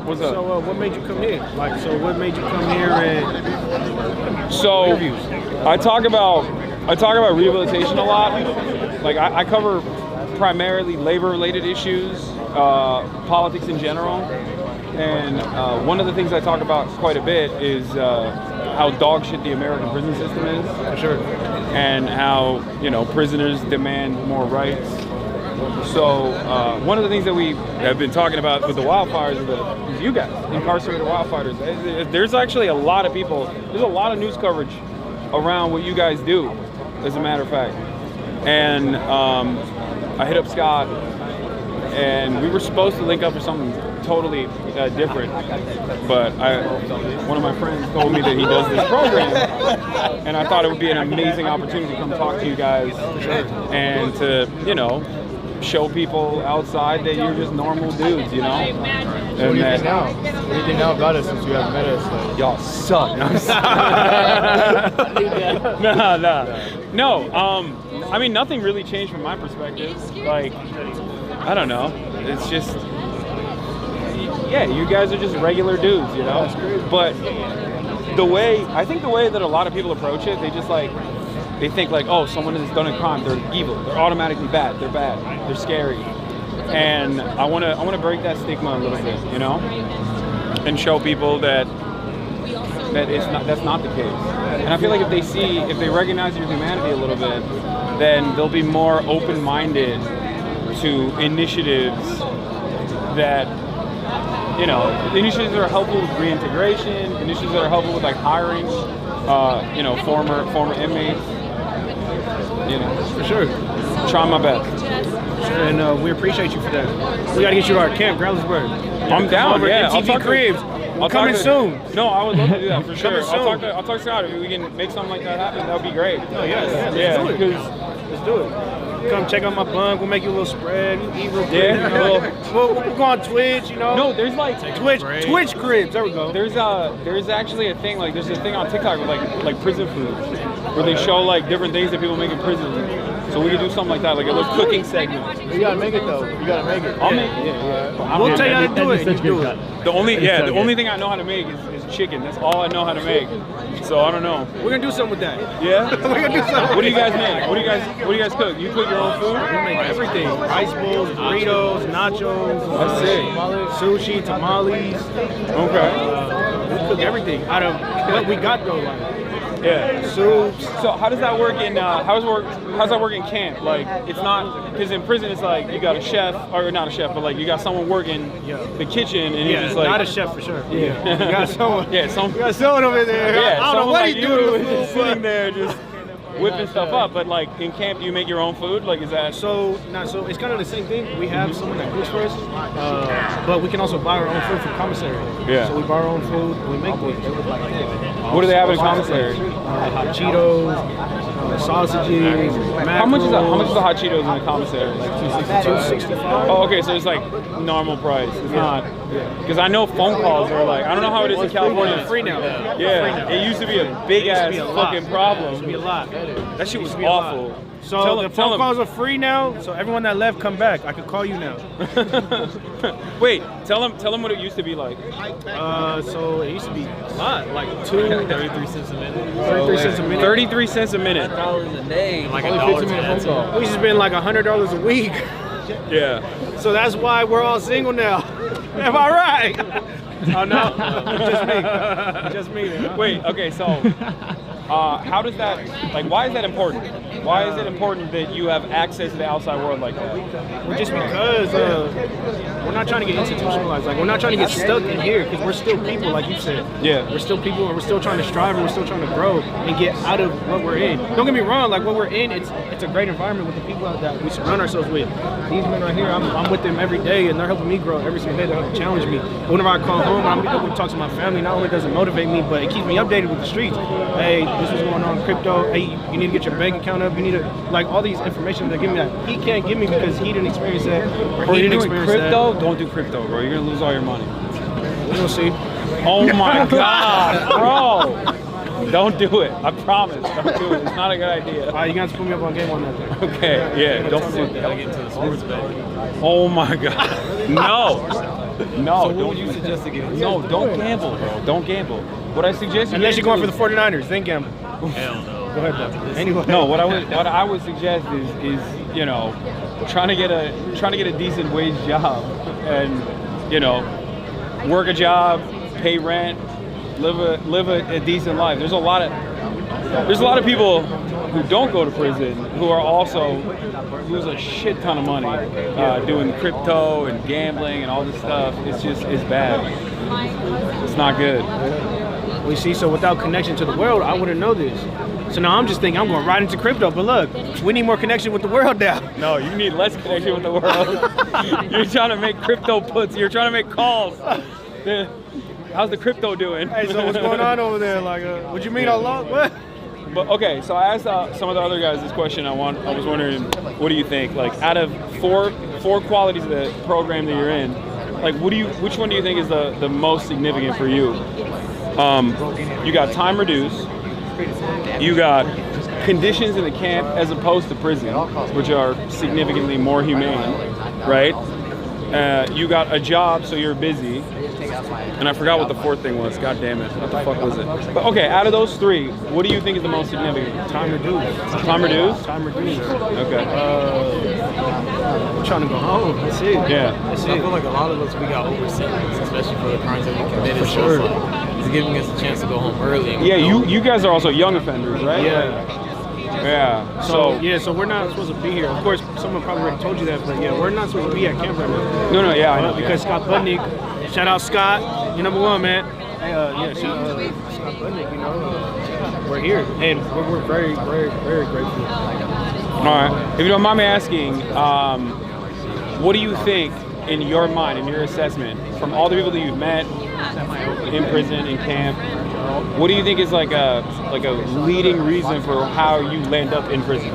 [SPEAKER 18] What's up?
[SPEAKER 12] So, what made you come here? What made you come here and?
[SPEAKER 18] So,
[SPEAKER 12] interviews?
[SPEAKER 18] I talk about rehabilitation a lot. Like I cover primarily labor-related issues, politics in general, and one of the things I talk about quite a bit is how dog shit the American prison system is.
[SPEAKER 12] For sure.
[SPEAKER 18] And how prisoners demand more rights. So one of the things that we have been talking about with the wildfires is you guys, incarcerated wildfighters. There's actually a lot of people. There's a lot of news coverage around what you guys do, as a matter of fact. And I hit up Scott, and we were supposed to link up for something totally different, but one of my friends told me that he does this program, and I thought it would be an amazing opportunity to come talk to you guys and to, you know, show people outside that you're just normal dudes, you know?
[SPEAKER 4] What do you think now? What do you think now about us since you haven't met us? Like,
[SPEAKER 18] y'all suck. No, I mean, nothing really changed from my perspective. Like, I don't know. It's just, yeah, you guys are just regular dudes, you know? But I think the way that a lot of people approach it, they think like, oh, someone has done a crime, they're evil, they're automatically bad, they're scary. And I want to break that stigma a little bit, you know? And show people that that's not the case. And I feel like if they recognize your humanity a little bit, then they'll be more open-minded to initiatives that, you know, initiatives that are helpful with reintegration, initiatives that are helpful with like hiring, you know, former inmates. You know,
[SPEAKER 12] for sure.
[SPEAKER 18] Trying my best.
[SPEAKER 12] And we appreciate you for that. We got to get you to our camp, Growlersburg.
[SPEAKER 18] I'm down. Yeah,
[SPEAKER 12] MTV Cribs. Coming soon.
[SPEAKER 18] No, I would love to do that for sure.
[SPEAKER 12] Coming soon.
[SPEAKER 18] I'll talk to Scott. If we can make something like that happen, that would be great.
[SPEAKER 12] Oh yeah. Let's do it. Come check out my bunk. We'll make you a little spread. You eat real quick.
[SPEAKER 18] Yeah.
[SPEAKER 12] You know? we'll go on Twitch. You know.
[SPEAKER 18] No, there's like
[SPEAKER 12] Twitch Cribs. There we go.
[SPEAKER 18] There's actually a thing like there's a thing on TikTok with like prison food, where they show like different things that people make in prison. So we could do something like that, like a little cooking segment.
[SPEAKER 4] You gotta make it though. You gotta make it.
[SPEAKER 18] I'll make it. Yeah.
[SPEAKER 12] We'll tell you how to do it. You do it.
[SPEAKER 18] The only thing I know how to make is chicken. That's all I know how to make. So I don't know.
[SPEAKER 12] We're gonna do something with that.
[SPEAKER 18] Yeah.
[SPEAKER 12] We're gonna do something.
[SPEAKER 18] What do you guys make? What do you guys cook? You cook your own food?
[SPEAKER 12] We make everything. Rice bowls, burritos, nachos.
[SPEAKER 18] That's sick.
[SPEAKER 12] Sushi, tamales.
[SPEAKER 18] Okay.
[SPEAKER 12] We cook everything out of what we got though. Like,
[SPEAKER 18] yeah.
[SPEAKER 12] Soups.
[SPEAKER 18] So how does that work in how's that work in camp? Like it's not because in prison it's like you got a chef or not a chef, but like you got someone working the kitchen and
[SPEAKER 12] yeah,
[SPEAKER 18] he's just like
[SPEAKER 12] not a chef for sure.
[SPEAKER 18] Yeah.
[SPEAKER 12] You got someone.
[SPEAKER 18] Yeah,
[SPEAKER 12] You got someone over there.
[SPEAKER 18] Yeah,
[SPEAKER 12] I don't know what he's doing.
[SPEAKER 18] Just sitting there just whipping stuff up. But like in camp, do you make your own food? Like is that
[SPEAKER 12] so it's kind of the same thing. We have someone that cooks for us, but we can also buy our own food from commissary.
[SPEAKER 18] Yeah.
[SPEAKER 12] So we buy our own food and we make things.
[SPEAKER 18] What do they have in commissary?
[SPEAKER 12] Hot Cheetos, sausages.
[SPEAKER 18] How much is the hot Cheetos in the commissary?
[SPEAKER 12] Like $2.65.
[SPEAKER 18] Oh, okay, so it's like normal price. It's not because I know phone calls are like I don't know how it is in California.
[SPEAKER 12] It's free now.
[SPEAKER 18] Yeah, it used to be a big ass fucking problem.
[SPEAKER 12] It used to be a lot.
[SPEAKER 18] That shit was awful.
[SPEAKER 12] So the phone calls are free now. So everyone that left, come back. I could call you now.
[SPEAKER 18] Wait, tell them what it used to be like.
[SPEAKER 12] So it used to be a lot, like 33 cents a minute. 33 cents a minute.
[SPEAKER 18] 33 cents a minute.
[SPEAKER 12] $1 a day. Like only 15 minute phone call. We just been like $100 a week.
[SPEAKER 18] Yeah.
[SPEAKER 12] So that's why we're all single now. Am I right? Oh no, just me.
[SPEAKER 18] Wait, okay, so how does that, like, why is that important? Why is it important that you have access to the outside world like that?
[SPEAKER 12] Well, just because we're not trying to get institutionalized. Like, we're not trying to get stuck in here because we're still people, like you said.
[SPEAKER 18] Yeah.
[SPEAKER 12] We're still people and we're still trying to strive and we're still trying to grow and get out of what we're in. Don't get me wrong, like, what we're in, it's a great environment with the people that we surround ourselves with. These men right here, I'm with them every day and they're helping me grow every single day. They're helping challenge me. Whenever I call home, I'm able to talk to my family. Not only does it motivate me, but it keeps me updated with the streets. Hey, this is going on in crypto. Hey, you need to get your bank account up. You need to, like, all these information they're giving me that he can't give me because he didn't experience that.
[SPEAKER 18] Bro, you're doing crypto? Don't do crypto, bro. You're gonna lose all your money.
[SPEAKER 12] We'll see.
[SPEAKER 18] Oh my God, bro. Don't do it. I promise. Don't do it. It's not a good idea.
[SPEAKER 12] All right, you got to put me up on game on that thing.
[SPEAKER 18] Okay, yeah. Don't do
[SPEAKER 12] Gotta get into the sports betting.
[SPEAKER 18] Oh my God. No. No.
[SPEAKER 12] So what would you suggest to get into?
[SPEAKER 18] No, don't gamble, bro. Don't gamble. What I suggest
[SPEAKER 12] unless you're going for the 49ers, then gamble.
[SPEAKER 18] Hell no.
[SPEAKER 12] Go ahead, though. Anyway.
[SPEAKER 18] No, what I would suggest is you know, trying to get a decent wage job and, you know, work a job, pay rent, live a decent life. There's a lot of people who don't go to prison who are also lose a shit ton of money doing crypto and gambling and all this stuff. It's bad. It's not good.
[SPEAKER 12] We see, so without connection to the world, I wouldn't know this. So now I'm just thinking I'm going right into crypto. But look, we need more connection with the world now.
[SPEAKER 18] No, you need less connection with the world. You're trying to make crypto puts. You're trying to make calls. How's the crypto doing?
[SPEAKER 12] Hey, so what's going on over there? Like, what you mean Allah? What?
[SPEAKER 18] But okay, so I asked some of the other guys this question. I was wondering, what do you think? Like, out of four qualities of the program that you're in, like, which one do you think is the most significant for you? You got time reduced. You got conditions in the camp as opposed to prison, which are significantly more humane, right? You got a job, so you're busy. And I forgot what the fourth thing was. God damn it. What the fuck was it? But okay, out of those three, what do you think is the most significant?
[SPEAKER 12] Time reduced.
[SPEAKER 18] Time reduced?
[SPEAKER 12] Time reduced.
[SPEAKER 18] Okay.
[SPEAKER 12] I'm trying to go home. That's it.
[SPEAKER 18] Yeah.
[SPEAKER 12] That's
[SPEAKER 14] I
[SPEAKER 12] it.
[SPEAKER 14] feel like a lot of us, we got oversentenced, especially for the crimes that we committed.
[SPEAKER 12] For
[SPEAKER 14] So
[SPEAKER 12] sure.
[SPEAKER 14] it's like, it's giving us a chance to go home early. And
[SPEAKER 18] Yeah, you guys are also young offenders, right?
[SPEAKER 12] Yeah.
[SPEAKER 18] Yeah.
[SPEAKER 12] So we're not supposed to be here. Of course, someone probably already told you that, but yeah, we're not supposed to be at camp right now.
[SPEAKER 18] No, yeah, I know.
[SPEAKER 12] Because Scott Budnick, shout out Scott, you're number one, man. Hey, yeah, shout out Scott Budnick, you know, we're here, and we're very, very, very grateful.
[SPEAKER 18] All right. If you don't mind me asking, what do you think, in your mind, in your assessment, from all the people that you've met in prison, in camp, what do you think is like a leading reason for how you land up in prison?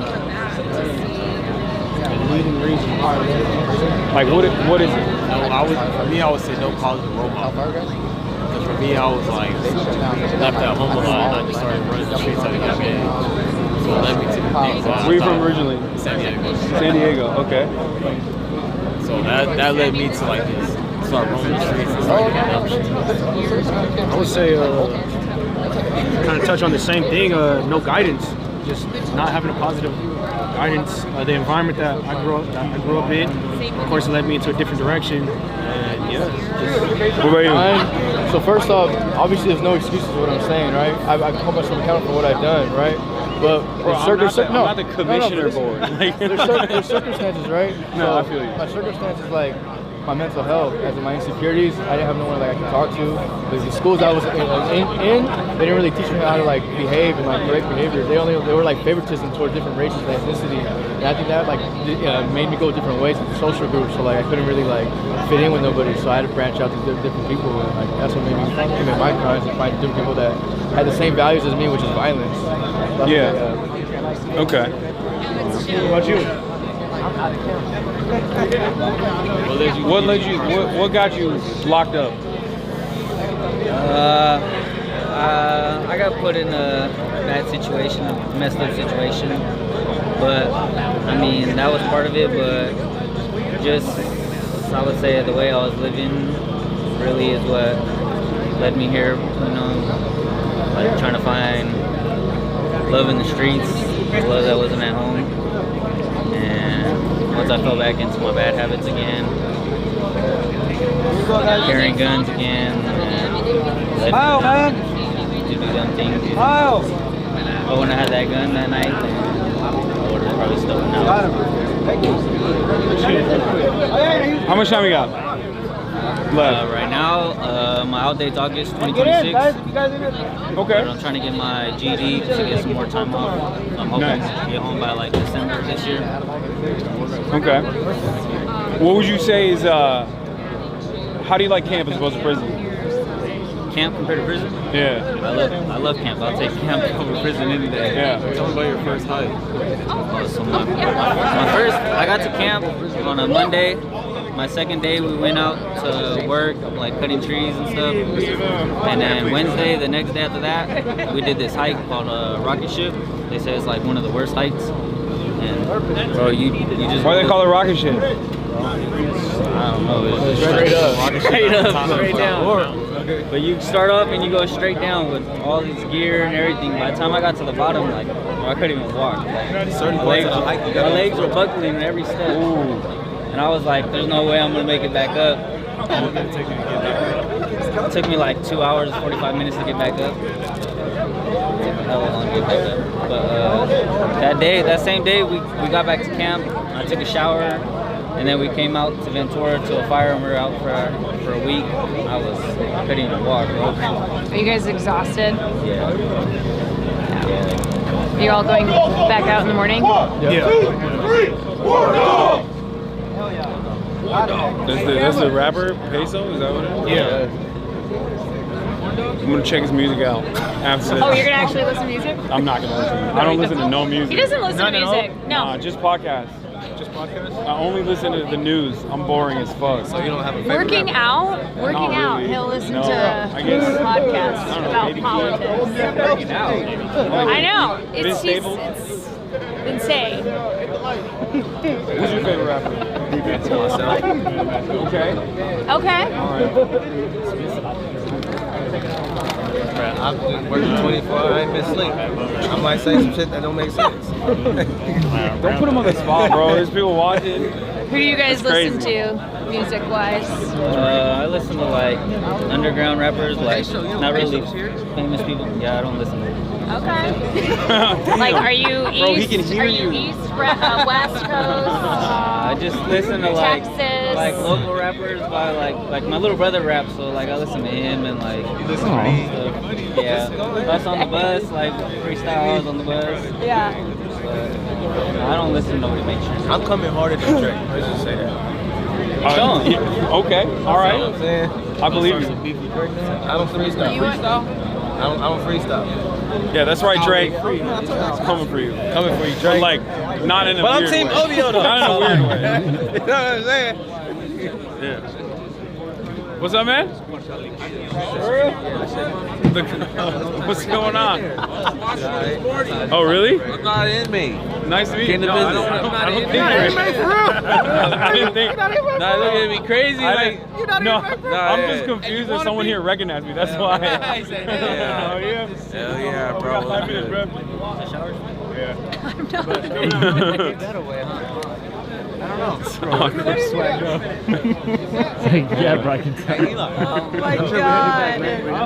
[SPEAKER 12] Leading reason why.
[SPEAKER 18] Like what is it?
[SPEAKER 14] For me, I would say no positive role model. Because for me, I was like left at home a lot, and I just started running the streets at a young age. So it led me to the things.
[SPEAKER 18] Where are you from originally?
[SPEAKER 14] San Diego.
[SPEAKER 18] San Diego. Okay.
[SPEAKER 14] So that led me to like this. Start roaming the streets and start getting up shit.
[SPEAKER 12] I would say kind of touch on the same thing, no guidance, just not having a positive guidance. The environment that I grew up in, of course, it led me into a different direction, and yeah.
[SPEAKER 18] What about you?
[SPEAKER 20] So first off, obviously there's no excuses for what I'm saying, right? I hold myself accountable for what I've done, right? But
[SPEAKER 18] I'm not the commissioner board.
[SPEAKER 20] There's circumstances, right?
[SPEAKER 18] No, I feel you.
[SPEAKER 20] My circumstances, like my mental health, as in my insecurities, I didn't have no one that I could talk to. The schools I was in, they didn't really teach me how to like behave and like correct behavior. They were like favoritism toward different races and ethnicity, and I think that like made me go different ways with the social groups. So like I couldn't really like fit in with nobody. So I had to branch out to different people, and like that's what made me commit my crimes and find different people that had the same values as me, which is violence.
[SPEAKER 18] Okay.
[SPEAKER 12] What about you?
[SPEAKER 18] What got you locked up?
[SPEAKER 21] I got put in a bad situation, a messed up situation. But I mean, that was part of it. But just, I would say, the way I was living really is what led me here. You know, like trying to find love in the streets, love that wasn't at home. And once I fell back into my bad habits again, carrying guns again, and to do dumb things. But when I had that gun that night, I would have probably still been out.
[SPEAKER 18] How much time you got left?
[SPEAKER 21] Right now, my out date's August 2026.
[SPEAKER 18] Okay.
[SPEAKER 21] But I'm trying to get my GED just to get some more time off. I'm hoping to get home by like December this year.
[SPEAKER 18] Okay. What would you say is, how do you like camp as opposed to prison?
[SPEAKER 21] Camp compared to prison?
[SPEAKER 18] Yeah.
[SPEAKER 21] I love camp. I'll take camp over prison any day.
[SPEAKER 18] Yeah.
[SPEAKER 21] Tell me about your first hike. So my first, I got to camp on a Monday. My second day we went out to work, like cutting trees and stuff. And then Wednesday, the next day after that, we did this hike called Rocket Ship. They say it's like one of the worst hikes. And bro, you just.
[SPEAKER 18] Why do they call it Rocket Ship?
[SPEAKER 21] I don't know. It's straight up, straight down. But you start off and you go straight down with all this gear and everything. By the time I got to the bottom, like I couldn't even walk. Like, my legs were buckling in every step.
[SPEAKER 18] Ooh.
[SPEAKER 21] And I was like, there's no way I'm gonna make it back up. It took me like 2 hours, 45 minutes to get back up. Hell long to get back up. But that same day, we got back to camp. I took a shower, and then we came out to Ventura to a fire, and we were out for a week. I couldn't even walk, bro.
[SPEAKER 23] Are you guys exhausted?
[SPEAKER 21] Yeah.
[SPEAKER 23] Are you all going back out in the morning?
[SPEAKER 16] Yeah. That's the rapper Peso. Is that what it is?
[SPEAKER 23] Yeah.
[SPEAKER 16] I'm gonna check his music out after this.
[SPEAKER 23] Oh, you're gonna actually listen to music?
[SPEAKER 16] I'm not gonna listen. I don't listen to no music.
[SPEAKER 23] He doesn't listen to music. No.
[SPEAKER 16] Nah, just podcasts. Just podcasts? I only listen to the news. I'm boring as fuck. So you don't have a favorite
[SPEAKER 23] Working
[SPEAKER 16] rapper?
[SPEAKER 23] out,
[SPEAKER 16] Not really.
[SPEAKER 23] he'll listen
[SPEAKER 16] No,
[SPEAKER 23] to
[SPEAKER 16] I guess-
[SPEAKER 23] podcasts
[SPEAKER 16] I don't know,
[SPEAKER 23] about
[SPEAKER 16] maybe
[SPEAKER 23] politics.
[SPEAKER 16] Working out.
[SPEAKER 23] I know.
[SPEAKER 16] Vince
[SPEAKER 23] It's
[SPEAKER 16] Staples?
[SPEAKER 23] insane.
[SPEAKER 16] Who's your favorite rapper? Okay.
[SPEAKER 23] Okay.
[SPEAKER 8] I've been working 24 hours, I ain't been sleep. I might say some shit that don't make sense.
[SPEAKER 16] Don't put him on the spot, bro. There's people watching.
[SPEAKER 23] Who do you guys listen to, music-wise?
[SPEAKER 21] I listen to like underground rappers, like not really famous people. Yeah, I don't listen to them.
[SPEAKER 23] Okay. Like, are you east?
[SPEAKER 21] Bro, he can hear
[SPEAKER 23] are you
[SPEAKER 21] you.
[SPEAKER 23] east, west coast?
[SPEAKER 21] I just listen to like
[SPEAKER 23] Texas.
[SPEAKER 21] local rappers by like my little brother raps, so like I listen to him and like you
[SPEAKER 8] listen to me?
[SPEAKER 21] Yeah, us on the bus, like freestyles on the bus.
[SPEAKER 23] Yeah.
[SPEAKER 21] But I don't listen to nobody make sure.
[SPEAKER 8] I'm coming harder than Drake. Let's just say that.
[SPEAKER 16] Okay, all right.
[SPEAKER 8] You know what I'm saying?
[SPEAKER 16] I believe you.
[SPEAKER 8] I don't freestyle. I don't freestyle.
[SPEAKER 16] Yeah, that's right, Drake. It's coming for you.
[SPEAKER 8] Coming for you, Drake.
[SPEAKER 16] But like, not in a
[SPEAKER 8] But I'm
[SPEAKER 16] weird
[SPEAKER 8] Team
[SPEAKER 16] way.
[SPEAKER 8] OVO though.
[SPEAKER 16] Not in a weird way.
[SPEAKER 8] You know what I'm saying?
[SPEAKER 16] Yeah. What's up, man? What's going on? Oh, really?
[SPEAKER 8] I'm not in me.
[SPEAKER 16] Nice to meet you.
[SPEAKER 8] No,
[SPEAKER 16] I don't think you're in me. I didn't think.
[SPEAKER 8] Nah, look at me crazy.
[SPEAKER 16] I'm
[SPEAKER 8] yeah.
[SPEAKER 16] just confused that someone here recognized me. That's why.
[SPEAKER 8] Yeah.
[SPEAKER 16] Oh, yeah?
[SPEAKER 8] Hell yeah, bro.
[SPEAKER 16] We got 5 minutes, bro. Yeah.
[SPEAKER 23] I'm
[SPEAKER 8] that away, huh? I don't know.
[SPEAKER 16] Awkward.
[SPEAKER 8] Swag up.
[SPEAKER 3] Yeah, bro, I can tell.
[SPEAKER 23] Oh my god.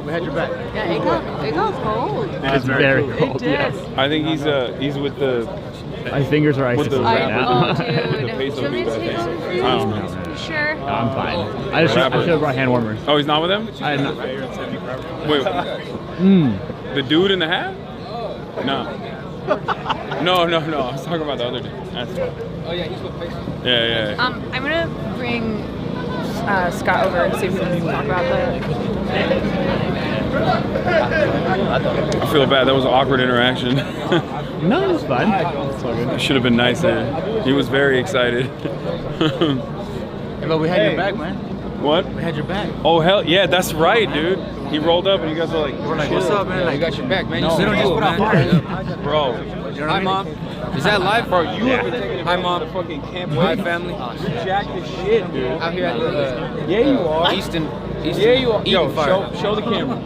[SPEAKER 8] We had your back.
[SPEAKER 23] Yeah, it got cold.
[SPEAKER 3] It's very cold.
[SPEAKER 23] It did.
[SPEAKER 3] Yes.
[SPEAKER 16] I think he's with the.
[SPEAKER 3] My fingers are
[SPEAKER 16] with
[SPEAKER 3] icing
[SPEAKER 16] the
[SPEAKER 3] right
[SPEAKER 16] rapper.
[SPEAKER 3] now.
[SPEAKER 23] Oh, dude.
[SPEAKER 16] The
[SPEAKER 23] Do you
[SPEAKER 16] peso
[SPEAKER 23] want me to
[SPEAKER 16] dude, I
[SPEAKER 23] take
[SPEAKER 16] think.
[SPEAKER 23] over for you?
[SPEAKER 3] I don't know.
[SPEAKER 23] Sure.
[SPEAKER 3] No, I'm fine. I should have brought hand warmers.
[SPEAKER 16] Oh, he's not with him?
[SPEAKER 3] I had not.
[SPEAKER 16] Wait. The dude in the hat? No. No. I was talking about the other dude. That's fine.
[SPEAKER 8] Oh yeah, he's with Piker.
[SPEAKER 16] Yeah.
[SPEAKER 23] I'm gonna bring Scott over and see if we can talk about
[SPEAKER 16] I feel bad. That was an awkward interaction.
[SPEAKER 3] No, it was fine. It's all good.
[SPEAKER 16] I should have been nicer. He was very excited.
[SPEAKER 8] But we had your back, man.
[SPEAKER 16] What?
[SPEAKER 8] We had your back.
[SPEAKER 16] Oh hell yeah, that's right, dude. He rolled up and you guys were like,
[SPEAKER 8] What's up, man? Like, we got your back, man.
[SPEAKER 16] No,
[SPEAKER 8] You don't just put on
[SPEAKER 16] bro.
[SPEAKER 8] Hi, Mom. Is that live?
[SPEAKER 16] Bro, you have been taking it
[SPEAKER 8] Hi,
[SPEAKER 16] to
[SPEAKER 8] Mom.
[SPEAKER 16] the fucking camp.
[SPEAKER 8] Hi, family.
[SPEAKER 16] You jacked as shit, dude.
[SPEAKER 8] Out here at the
[SPEAKER 16] Yeah, you are.
[SPEAKER 8] Easton.
[SPEAKER 16] Yeah, you are. Yo,
[SPEAKER 8] Eaton Fire.
[SPEAKER 16] show the camera.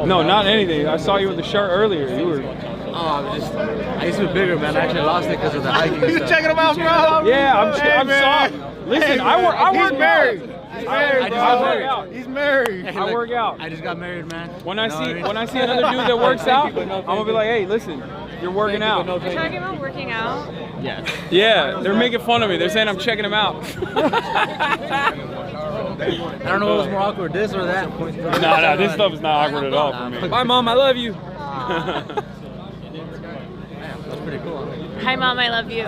[SPEAKER 16] No, not anything. I saw you with the shirt earlier. You were.
[SPEAKER 8] I used to be bigger, man. I actually lost it because of the hiking. You
[SPEAKER 16] checking him out, bro? Yeah, I'm soft. Listen, I work
[SPEAKER 8] He's married. He's married.
[SPEAKER 16] I work out.
[SPEAKER 8] He's married.
[SPEAKER 16] I work out.
[SPEAKER 8] I just got married, man.
[SPEAKER 16] When I see another dude that works out, I'm gonna be like, hey, listen, you're working out.
[SPEAKER 23] You're talking about working out?
[SPEAKER 3] Yeah.
[SPEAKER 16] Yeah, they're making fun of me. They're saying I'm checking them out.
[SPEAKER 8] I don't know what was more awkward, this or that.
[SPEAKER 16] No, this stuff is not awkward at all for me.
[SPEAKER 8] Bye, Mom. I love you.
[SPEAKER 23] That's pretty cool. Hi, Mom. I love you.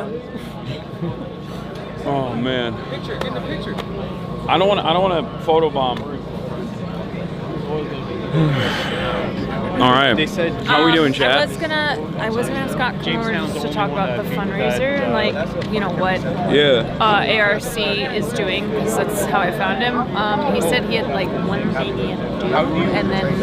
[SPEAKER 16] Oh man.
[SPEAKER 8] Picture. Get in the picture.
[SPEAKER 16] I don't want to photobomb. All right.
[SPEAKER 17] They said,
[SPEAKER 16] how we doing,
[SPEAKER 23] I
[SPEAKER 16] Chad?
[SPEAKER 23] was gonna have Scott come over just to talk about the fundraiser and like, you know, what ARC is doing, because that's how I found him. He said he had like one thing he had to do, and then he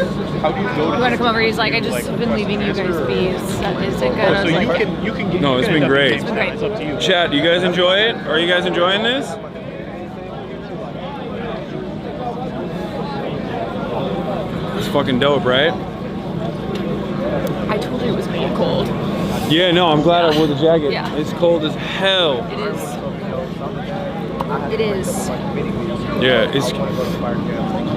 [SPEAKER 23] wanted to come over. He's like, I just have been leaving you guys be. Is it good? I was like,
[SPEAKER 16] No, it's been great.
[SPEAKER 23] It's been great.
[SPEAKER 16] Chad, you guys enjoy it? Are you guys enjoying this? It's fucking dope, right?
[SPEAKER 23] I told you it was gonna get cold.
[SPEAKER 16] Yeah, no, I'm glad I wore the jacket.
[SPEAKER 23] Yeah.
[SPEAKER 16] It's cold as hell.
[SPEAKER 23] It is. It is.
[SPEAKER 16] Yeah,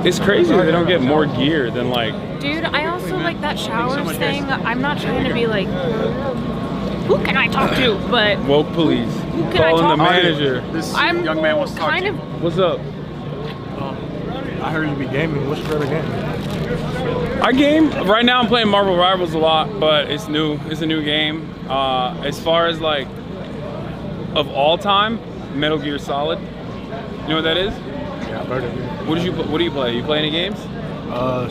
[SPEAKER 16] it's crazy that they don't get more gear than like.
[SPEAKER 23] Dude, I also like that showers thing. I'm not trying to be like, who can I talk to? But
[SPEAKER 16] Woke police.
[SPEAKER 23] who can I
[SPEAKER 16] Calling
[SPEAKER 23] talk
[SPEAKER 16] the
[SPEAKER 23] to?
[SPEAKER 16] manager.
[SPEAKER 23] I'm young man wants to talk kind of.
[SPEAKER 16] What's up?
[SPEAKER 11] I heard you be gaming. What's your favorite game?
[SPEAKER 2] I game right now. I'm playing Marvel Rivals a lot, but it's new. It's a new game. As far as like of all time, Metal Gear Solid. You know what that is?
[SPEAKER 11] Yeah, I've heard of it.
[SPEAKER 2] What do you play? You play any games?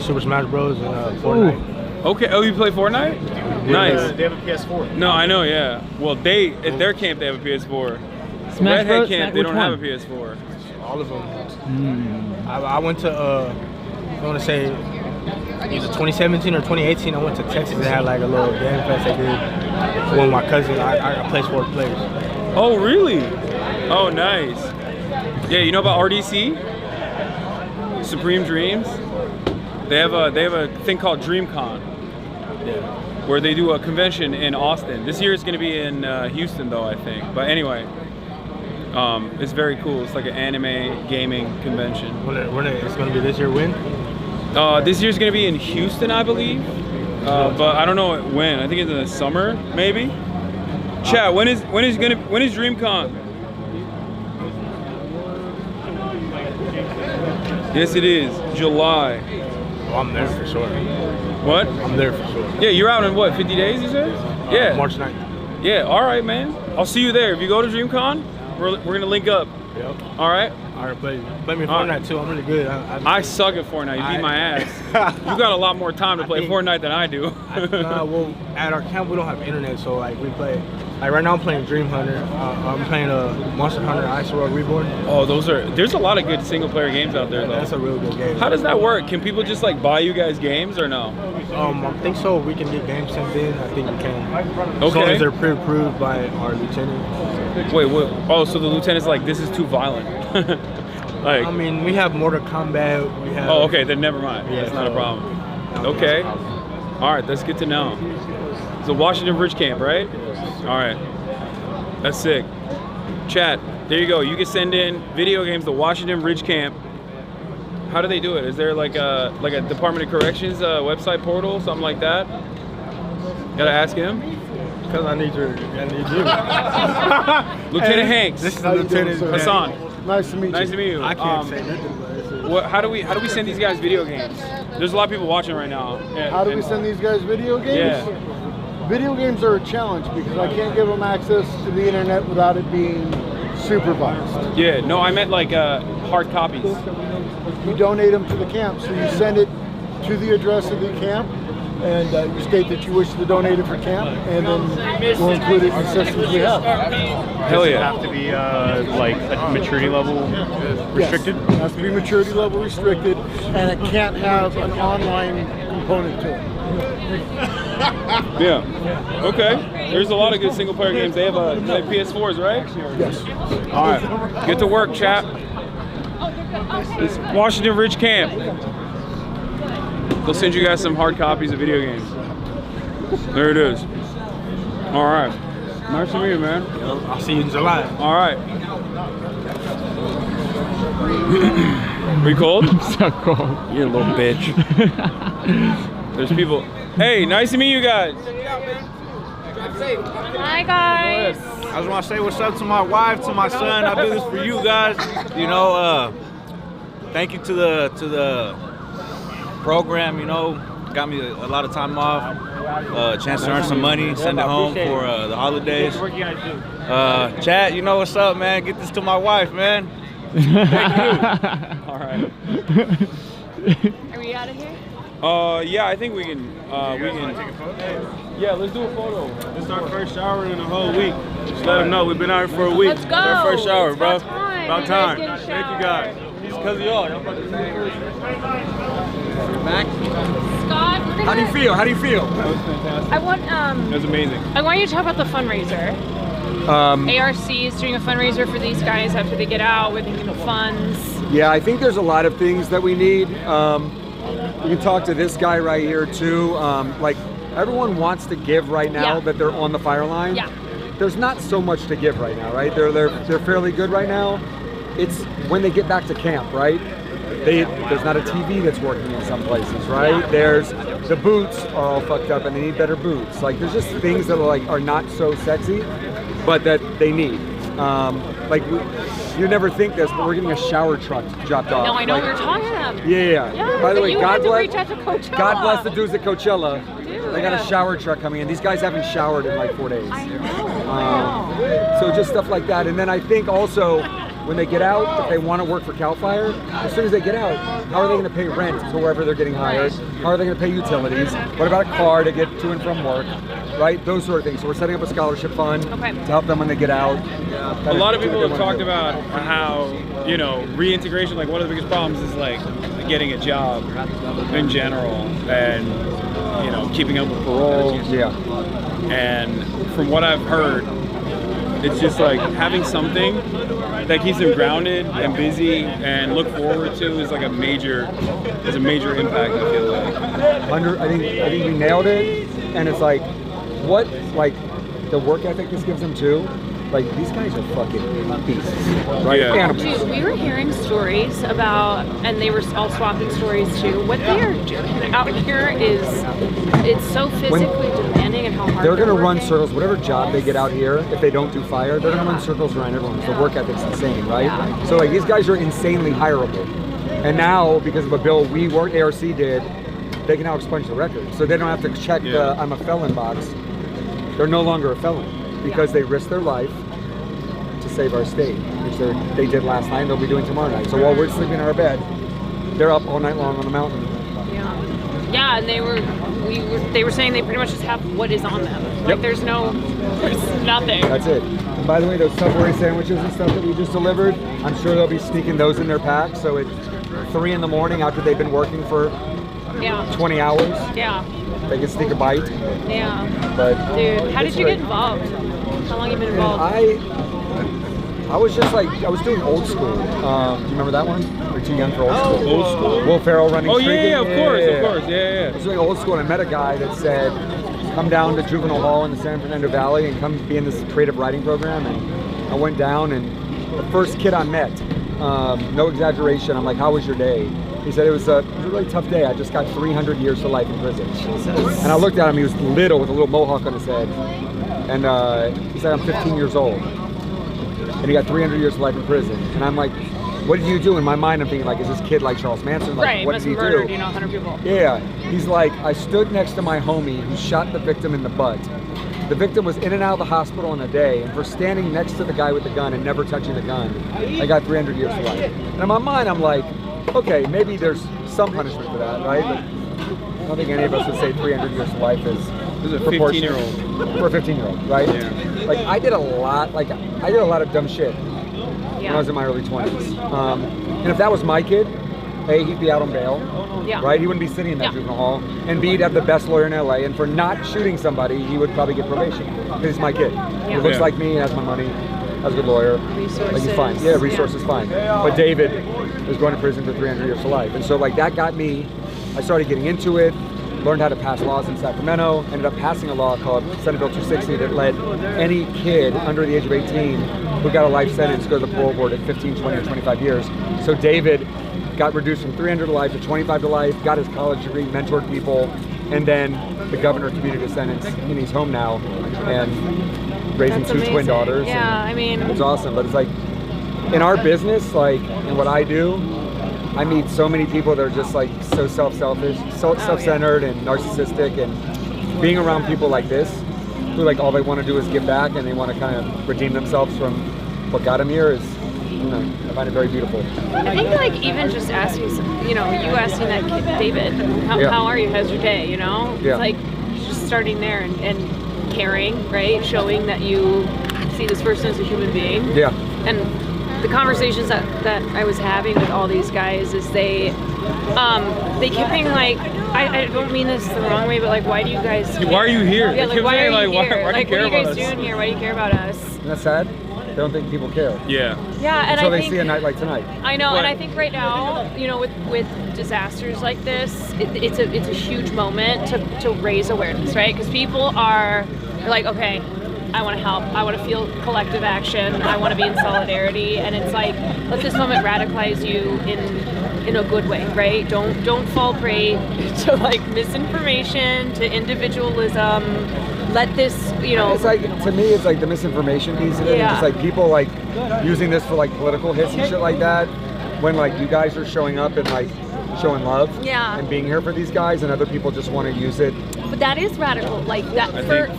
[SPEAKER 11] Super Smash Bros. And Fortnite.
[SPEAKER 2] Okay. Oh, you play Fortnite? Nice.
[SPEAKER 11] They have a PS4.
[SPEAKER 2] No, I know. Yeah. Well, at their camp they have a PS4.
[SPEAKER 12] Smash
[SPEAKER 2] Redhead
[SPEAKER 12] Bros?
[SPEAKER 2] camp they
[SPEAKER 12] Which
[SPEAKER 2] don't have a
[SPEAKER 12] one?
[SPEAKER 2] PS4.
[SPEAKER 11] All of them. I went to, I want to say, either 2017 or 2018, I went to Texas. They had like a little game fest they did. One of my cousins, I play sports players.
[SPEAKER 2] Oh, really? Oh, nice. Yeah, you know about RDC? Supreme Dreams? They have a thing called DreamCon.
[SPEAKER 11] Yeah.
[SPEAKER 2] Where they do a convention in Austin. This year it's going to be in Houston though, I think. But anyway, it's very cool. It's like an anime gaming convention.
[SPEAKER 11] It's going to be this year when?
[SPEAKER 2] This year's going to be in Houston, I believe. But I don't know when. I think it's in the summer, maybe. Chat, when is DreamCon? Yes, it is. July.
[SPEAKER 11] Oh, I'm there for sure.
[SPEAKER 2] What?
[SPEAKER 11] I'm there for sure.
[SPEAKER 2] Yeah, you're out in what, 50 days, you said? Yeah.
[SPEAKER 11] March 9th.
[SPEAKER 2] Yeah, all right, man. I'll see you there. If you go to DreamCon, we're going to link up.
[SPEAKER 11] Yep.
[SPEAKER 2] All right?
[SPEAKER 11] All right, play me Fortnite too. I'm really good.
[SPEAKER 2] I suck at Fortnite. You beat my ass. You got a lot more time to play Fortnite than I do.
[SPEAKER 11] Well, at our camp we don't have internet, so like we play. Like right now I'm playing Dream Hunter. I'm playing Monster Hunter Ice World Reborn.
[SPEAKER 2] Oh, there's a lot of good single player games out there though.
[SPEAKER 11] That's a real good game.
[SPEAKER 2] How does that work? Can people just like buy you guys games or no?
[SPEAKER 11] I think so. We can get games sent in. I think we can.
[SPEAKER 2] Okay.
[SPEAKER 11] As long as they're pre-approved by our lieutenant.
[SPEAKER 2] Wait, what? Oh, so the lieutenant's like, this is too violent. Like,
[SPEAKER 11] I mean, we have Mortal Kombat. We have.
[SPEAKER 2] Oh, okay. Then never mind.
[SPEAKER 11] Yeah,
[SPEAKER 2] That's not a problem. Okay. All right. That's good to know. So Washington Ridge Camp, right? All right. That's sick. Chat. There you go. You can send in video games to Washington Ridge Camp. How do they do it? Is there like a Department of Corrections website portal, something like that? Gotta ask him.
[SPEAKER 11] Because I need you.
[SPEAKER 2] Lieutenant Hanks.
[SPEAKER 11] This is Lieutenant
[SPEAKER 2] Hassan.
[SPEAKER 13] Nice to meet you.
[SPEAKER 2] Nice to meet you.
[SPEAKER 11] I can't say nothing.
[SPEAKER 2] How do we send these guys video games? There's a lot of people watching right now.
[SPEAKER 13] How do we send these guys video games?
[SPEAKER 2] Yeah.
[SPEAKER 13] Video games are a challenge because I can't give them access to the internet without it being supervised.
[SPEAKER 2] Yeah, no, I meant like hard copies.
[SPEAKER 13] You donate them to the camp, so you send it to the address of the camp, and you state that you wish to donate it for camp, and then we'll include it in the systems we have.
[SPEAKER 2] Hell yeah.
[SPEAKER 1] Does it have to be like a maturity level restricted?
[SPEAKER 13] Yes, it has to be maturity level restricted, and it can't have an online component to it.
[SPEAKER 2] Yeah. Okay. There's a lot of good single player games. They have PS4s, right?
[SPEAKER 13] Yes.
[SPEAKER 2] All right. Get to work, chap. It's Washington Ridge Camp. They'll send you guys some hard copies of video games. There it is. All right. Nice to meet you, man.
[SPEAKER 11] I'll see you in July.
[SPEAKER 2] All right. Are you cold?
[SPEAKER 1] I'm so cold.
[SPEAKER 2] You little bitch. There's people. Hey, nice to meet you guys.
[SPEAKER 23] Hi guys.
[SPEAKER 15] I just want to say what's up to my wife, to my son. I do this for you guys. You know, thank you to the program. You know, got me a lot of time off, chance to earn some money, send it home for the holidays. Chat, you know what's up, man. Get this to my wife, man. Thank you.
[SPEAKER 2] All right.
[SPEAKER 23] Are we out of here?
[SPEAKER 2] Yeah, I think we can.
[SPEAKER 16] Take a photo?
[SPEAKER 2] Yeah, let's do a photo.
[SPEAKER 16] This is our first shower in a whole week. Just let them know we've been out here for a week.
[SPEAKER 23] Let's go.
[SPEAKER 16] It's our first shower,
[SPEAKER 23] It's
[SPEAKER 16] bro.
[SPEAKER 23] about time.
[SPEAKER 16] About
[SPEAKER 23] You
[SPEAKER 16] time.
[SPEAKER 23] guys get a
[SPEAKER 16] Thank you
[SPEAKER 23] shower.
[SPEAKER 16] guys. It's because of y'all. Y'all fucking
[SPEAKER 15] Back.
[SPEAKER 23] Scott, we're gonna.
[SPEAKER 15] How do you feel? How do you feel?
[SPEAKER 2] That was fantastic.
[SPEAKER 23] I want
[SPEAKER 2] That was amazing.
[SPEAKER 23] I want you to talk about the fundraiser. ARC is doing a fundraiser for these guys after they get out. We're thinking of funds.
[SPEAKER 10] Yeah, I think there's a lot of things that we need. You can talk to this guy right here too. Like everyone wants to give right now that they're on the fire line.
[SPEAKER 23] Yeah.
[SPEAKER 10] There's not so much to give right now, right? They're fairly good right now. It's when they get back to camp, right? There's not a TV that's working in some places, right? There's the boots are all fucked up and they need better boots. Like there's just things that are not so sexy, but that they need. You never think this, but we're getting a shower truck dropped off.
[SPEAKER 23] No, I know we were talking about it.
[SPEAKER 10] Yeah. By the way,
[SPEAKER 23] you
[SPEAKER 10] God
[SPEAKER 23] had to
[SPEAKER 10] bless.
[SPEAKER 23] reach out to Coachella.
[SPEAKER 10] God bless the dudes at Coachella.
[SPEAKER 23] Dude.
[SPEAKER 10] They got a shower truck coming in. These guys haven't showered in like 4 days.
[SPEAKER 23] I know.
[SPEAKER 10] So just stuff like that. And then I think also when they get out, if they want to work for CAL FIRE, as soon as they get out, how are they going to pay rent to wherever they're getting hired? How are they going to pay utilities? What about a car to get to and from work? Right? Those sort of things. So we're setting up a scholarship fund to help them when they get out.
[SPEAKER 18] A lot of people have talked about how, reintegration, like one of the biggest problems is like getting a job in general and, keeping up with parole.
[SPEAKER 10] Yeah.
[SPEAKER 18] And from what I've heard, it's just like having something that keeps them grounded and busy and look forward to is like a major impact, I feel like.
[SPEAKER 10] I think we nailed it. And it's like, the work ethic this gives them too. Like, these guys are fucking beasts, right?
[SPEAKER 18] Yeah.
[SPEAKER 10] Animals.
[SPEAKER 23] Dude, we were hearing stories about, and they were all swapping stories too. What they are doing out here it's so physically demanding and how hard
[SPEAKER 10] They're gonna run
[SPEAKER 23] working.
[SPEAKER 10] circles, whatever job they get out here, if they don't do fire, they're gonna run circles around everyone. The work ethic's insane, right?
[SPEAKER 23] Yeah.
[SPEAKER 10] So like these guys are insanely hireable. And now, because of a bill ARC did, they can now expunge the record. So they don't have to check the I'm a felon box. They're no longer a felon because they risked their life to save our state, which they did last night and they'll be doing tomorrow night. So while we're sleeping in our bed, they're up all night long on the mountain.
[SPEAKER 23] Yeah, and they were saying they pretty much just have what is on them. Like there's nothing.
[SPEAKER 10] That's it. And by the way, those Subway sandwiches and stuff that we just delivered, I'm sure they'll be sneaking those in their pack. So at 3 in the morning after they've been working for 20 hours, they can sneak a bite.
[SPEAKER 23] Yeah.
[SPEAKER 10] But
[SPEAKER 23] dude, how did you get involved? How long have you been involved?
[SPEAKER 10] I was just like, I was doing Old School. Do you remember that one? We're too young for Old School.
[SPEAKER 18] Old School?
[SPEAKER 10] Will Ferrell running
[SPEAKER 18] Oh,
[SPEAKER 10] streaking.
[SPEAKER 18] of course. Yeah.
[SPEAKER 10] I was doing Old School and I met a guy that said, come down to Juvenile Hall in the San Fernando Valley and come be in this creative writing program. And I went down and the first kid I met, no exaggeration, I'm like, how was your day? He said it was a really tough day. I just got 300 years to life in prison. And I looked at him, he was little with a little mohawk on his head. And he said, I'm 15 years old. And he got 300 years to life in prison. And I'm like, what did you do? In my mind, I'm thinking like, is this kid like Charles Manson? Like,
[SPEAKER 23] Right,
[SPEAKER 10] what
[SPEAKER 23] must
[SPEAKER 10] did he
[SPEAKER 23] have murdered,
[SPEAKER 10] do?
[SPEAKER 23] 100 people.
[SPEAKER 10] Yeah, he's like, I stood next to my homie who shot the victim in the butt. The victim was in and out of the hospital in a day, and for standing next to the guy with the gun and never touching the gun, I got 300 years to life. And in my mind, I'm like, okay, maybe there's some punishment for that, right? But I don't think any of us would say 300 years to life is proportionate.
[SPEAKER 18] 15-year-old.
[SPEAKER 10] For a 15-year-old, right?
[SPEAKER 18] Yeah.
[SPEAKER 10] Like, I did a lot of dumb shit when I was in my early 20s. And if that was my kid, A, he'd be out on bail, right? He wouldn't be sitting in that juvenile hall. And B, he'd have the best lawyer in LA. And for not shooting somebody, he would probably get probation. Because he's my kid. He looks like me, has my money, has a good lawyer.
[SPEAKER 23] Resources.
[SPEAKER 10] Like, he's fine. Yeah, resources fine. But David was going to prison for 300 years to life. And so like that got me, I started getting into it, learned how to pass laws in Sacramento, ended up passing a law called Senate Bill 260 that let any kid under the age of 18 who got a life sentence go to the parole board at 15, 20, or 25 years. So David got reduced from 300 to life to 25 to life, got his college degree, mentored people, and then the governor commuted his sentence, and he's home now, and raising
[SPEAKER 23] That's
[SPEAKER 10] 2 twin
[SPEAKER 23] amazing.
[SPEAKER 10] daughters.
[SPEAKER 23] Yeah, I mean,
[SPEAKER 10] it's awesome. But it's like, in our business, like, in what I do, I meet so many people that are just like so self-selfish, self-centered and narcissistic, and being around people like this, who like all they want to do is give back and they want to kind of redeem themselves from what got them here is, I find it very beautiful.
[SPEAKER 23] I think like even just asking, you asking that kid, David, how are you? How's your day? It's like just starting there and caring, right? Showing that you see this person as a human being.
[SPEAKER 10] Yeah.
[SPEAKER 23] And the conversations that I was having with all these guys is they kept being like, I don't mean this the wrong way, but like, why do you guys care?
[SPEAKER 18] Why are you here?
[SPEAKER 23] Yeah, like, why are you here?
[SPEAKER 18] Why do you care
[SPEAKER 23] what are you
[SPEAKER 18] about
[SPEAKER 23] guys
[SPEAKER 18] us?
[SPEAKER 23] doing here? Why do you care about us?
[SPEAKER 10] Isn't that sad? They don't think people care.
[SPEAKER 18] Yeah.
[SPEAKER 23] Yeah, and
[SPEAKER 10] Until
[SPEAKER 23] I
[SPEAKER 10] they
[SPEAKER 23] think
[SPEAKER 10] see a night like tonight.
[SPEAKER 23] I know, and I think right now, with disasters like this, it's a huge moment to raise awareness, right? Because people are like, okay, I want to help. I want to feel collective action. I want to be in solidarity, and it's like, let this moment radicalize you in a good way, right? Don't fall prey to like misinformation, to individualism.
[SPEAKER 6] let this, you know.
[SPEAKER 10] It's like, to me, it's like the misinformation piece of it.
[SPEAKER 6] Yeah.
[SPEAKER 10] It's like people like using this for like political hits and shit like that. When like you guys are showing up and like showing love and being here for these guys, and other people just want to use it.
[SPEAKER 6] But that is radical, like that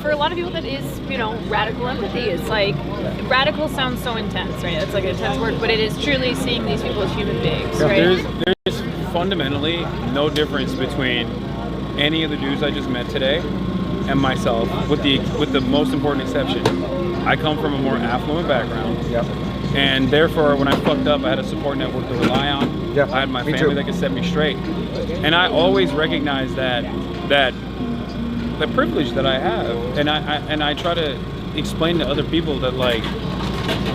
[SPEAKER 6] for a lot of people. That is, you know, radical empathy. It's like radical sounds so intense, right? It's like an intense word, but it is truly seeing these people as human beings, right?
[SPEAKER 18] There's fundamentally no difference between any of the dudes I just met today and myself, with the most important exception. I come from a more affluent background.
[SPEAKER 10] Yep.
[SPEAKER 18] And therefore, when I fucked up, I had a support network to rely on.
[SPEAKER 10] Yeah,
[SPEAKER 18] I had my
[SPEAKER 10] me
[SPEAKER 18] family
[SPEAKER 10] too.
[SPEAKER 18] that could set me straight. And I always recognize that the privilege that I have, and I try to explain to other people that, like,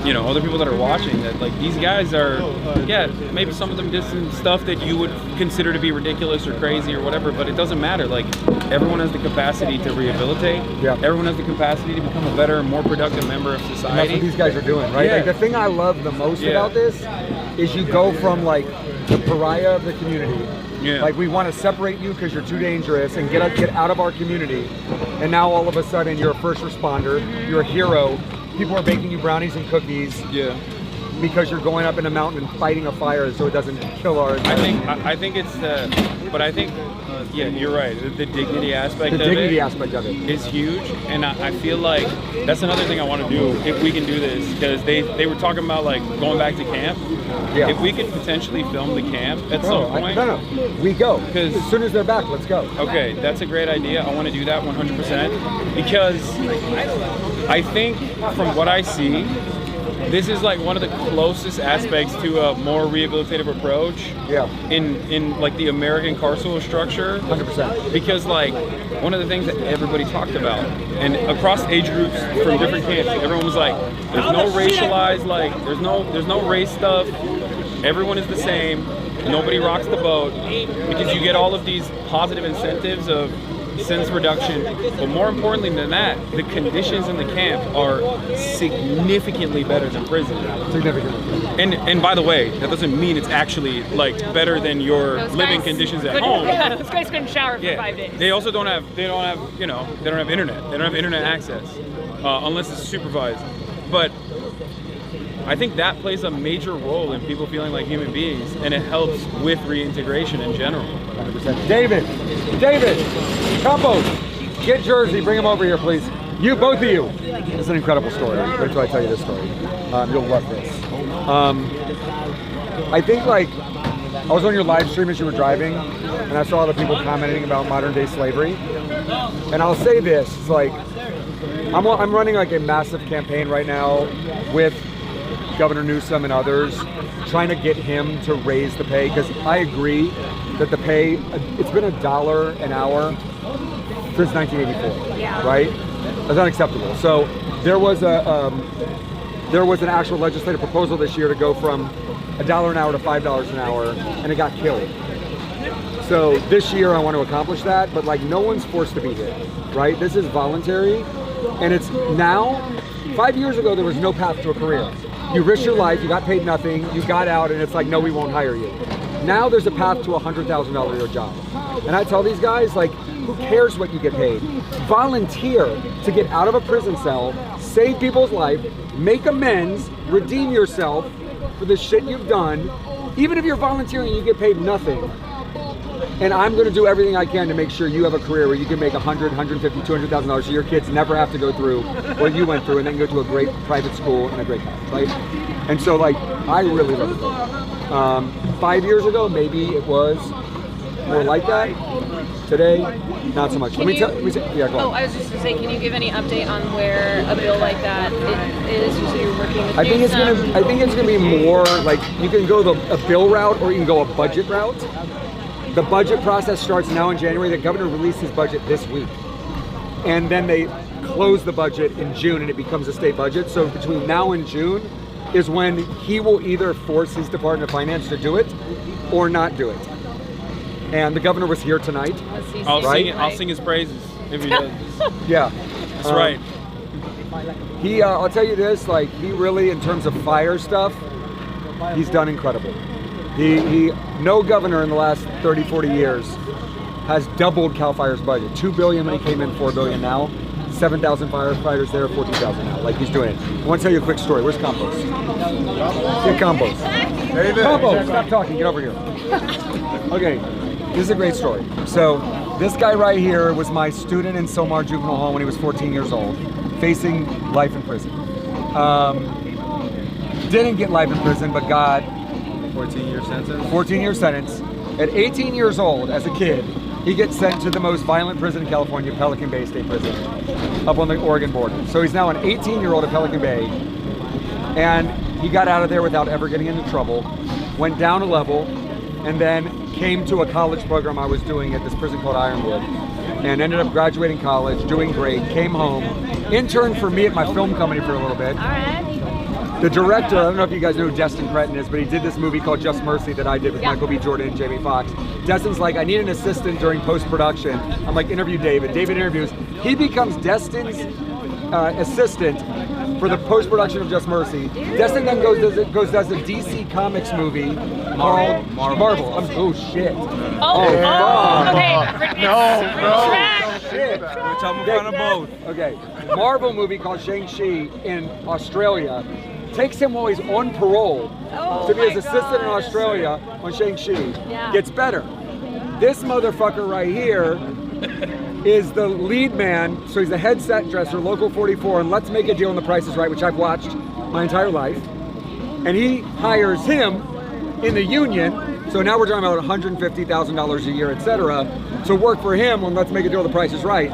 [SPEAKER 18] you know, other people that are watching, that like these guys are, yeah, maybe some of them did some stuff that you would consider to be ridiculous or crazy or whatever, but it doesn't matter. Like, everyone has the capacity to rehabilitate. Yeah. Everyone has the capacity to become a better, more productive member of society.
[SPEAKER 10] And that's what these guys are doing, right?
[SPEAKER 18] Yeah.
[SPEAKER 10] Like, the thing I love the most about this is you go from like the pariah of the community.
[SPEAKER 18] Yeah.
[SPEAKER 10] Like, we want to separate you because you're too dangerous and get out of our community. And now all of a sudden you're a first responder, you're a hero. People are baking you brownies and cookies.
[SPEAKER 18] Yeah.
[SPEAKER 10] Because you're going up in a mountain and fighting a fire so it doesn't kill our.
[SPEAKER 18] I think it's but I think, yeah, you're right. The dignity aspect of it.
[SPEAKER 10] The dignity aspect of it
[SPEAKER 18] is huge, and I feel like that's another thing I want to do if we can do this, because they were talking about like going back to camp.
[SPEAKER 10] Yeah.
[SPEAKER 18] If we could potentially film the camp at some point.
[SPEAKER 10] No, we go.
[SPEAKER 18] Because
[SPEAKER 10] as soon as they're back, let's go.
[SPEAKER 18] Okay, that's a great idea. I want to do that 100% because I think from what I see, this is like one of the closest aspects to a more rehabilitative approach.
[SPEAKER 10] Yeah.
[SPEAKER 18] In like the American carceral structure.
[SPEAKER 10] 100%.
[SPEAKER 18] Because like one of the things that everybody talked about, and across age groups from different camps, everyone was like, there's no racialized, like there's no race stuff. Everyone is the same. Nobody rocks the boat, because you get all of these positive incentives of sentence reduction, but more importantly than that, the conditions in the camp are significantly better than prison.
[SPEAKER 10] Significantly.
[SPEAKER 18] And by the way, that doesn't mean it's actually like better than your living conditions at home.
[SPEAKER 6] Yeah, those guys couldn't shower for 5 days.
[SPEAKER 18] They also don't have you know, they don't have internet. They don't have internet access unless it's supervised. But I think that plays a major role in people feeling like human beings, and it helps with reintegration in general.
[SPEAKER 10] 100%. David, Campos, get Jersey, bring him over here, please. You, both of you. This is an incredible story. Wait until I tell you this story. You'll love this. I think, like, I was on your live stream as you were driving, and I saw other people commenting about modern day slavery. And I'll say this, it's like, I'm running like a massive campaign right now with Governor Newsom and others, trying to get him to raise the pay, because I agree that the pay, it's been $1 an hour since 1984, right? That's unacceptable. So there was an actual legislative proposal this year to go from $1 an hour to $5 an hour, and it got killed. So this year I want to accomplish that, but like, no one's forced to be here, right? This is voluntary, and it's now. 5 years ago, there was no path to a career. You risked your life, you got paid nothing, you got out, and it's like, no, we won't hire you. Now there's a path to a $100,000 a year job. And I tell these guys, like, who cares what you get paid? Volunteer to get out of a prison cell, save people's life, make amends, redeem yourself for the shit you've done. Even if you're volunteering, you get paid nothing. And I'm going to do everything I can to make sure you have a career where you can make $100,000, $150,000, $200,000 so your kids never have to go through what you went through, and then go to a great private school and a great college, right? And so, like, I really love it. 5 years ago, maybe it was more like that. Today, not so much. Let me say, yeah, go on.
[SPEAKER 6] Oh, I was just going to say, can you give any update on where a bill like that is? You said you're working with
[SPEAKER 10] I think it's gonna be more like, you can go a bill route, or you can go a budget route. The budget process starts now in January. The governor released his budget this week. And then they close the budget in June, and it becomes a state budget. So between now and June is when he will either force his Department of Finance to do it or not do it. And the governor was here tonight.
[SPEAKER 18] I'll sing his praises if he does.
[SPEAKER 10] Yeah.
[SPEAKER 18] That's right.
[SPEAKER 10] He, I'll tell you this, like, he really, in terms of fire stuff, he's done incredible. No governor in the last 30, 40 years has doubled CAL FIRE's budget. $2 billion when he came in, $4 billion now. 7,000 firefighters there, 14,000 now. Like, he's doing it. I want to tell you a quick story. Where's Campos? Get Campos. Campos, stop talking. Get over here. Okay, this is a great story. So, this guy right here was my student in Somar Juvenile Hall when he was 14 years old, facing life in prison. Didn't get life in prison, but got
[SPEAKER 7] 14-year sentence.
[SPEAKER 10] 14-year sentence. At 18 years old, as a kid, he gets sent to the most violent prison in California, Pelican Bay State Prison, up on the Oregon border. So he's now an 18-year-old at Pelican Bay, and he got out of there without ever getting into trouble, went down a level, and then came to a college program I was doing at this prison called Ironwood, and ended up graduating college, doing great, came home, interned for me at my film company for a little bit. The director, I don't know if you guys know who Destin Cretton is, but he did this movie called Just Mercy that I did with Michael B. Jordan and Jamie Foxx. Destin's like, I need an assistant during post-production. I'm like, interview David. David interviews. He becomes Destin's assistant for the post-production of Just Mercy. Destin then does a DC Comics movie called Marvel. Oh shit.
[SPEAKER 23] Okay.
[SPEAKER 10] No, shit.
[SPEAKER 7] We're talking about both.
[SPEAKER 10] Okay. Marvel movie called Shang-Chi in Australia. Takes him while he's on parole to be his assistant in Australia on Shang-Chi.
[SPEAKER 23] Yeah.
[SPEAKER 10] Gets better. This motherfucker right here is the lead man, so he's a head set dresser, Local 44, and Let's Make a Deal on The Price is Right, which I've watched my entire life. And he hires him in the union, so now we're talking about $150,000 a year, etc. to work for him on Let's Make a Deal on The Price is Right.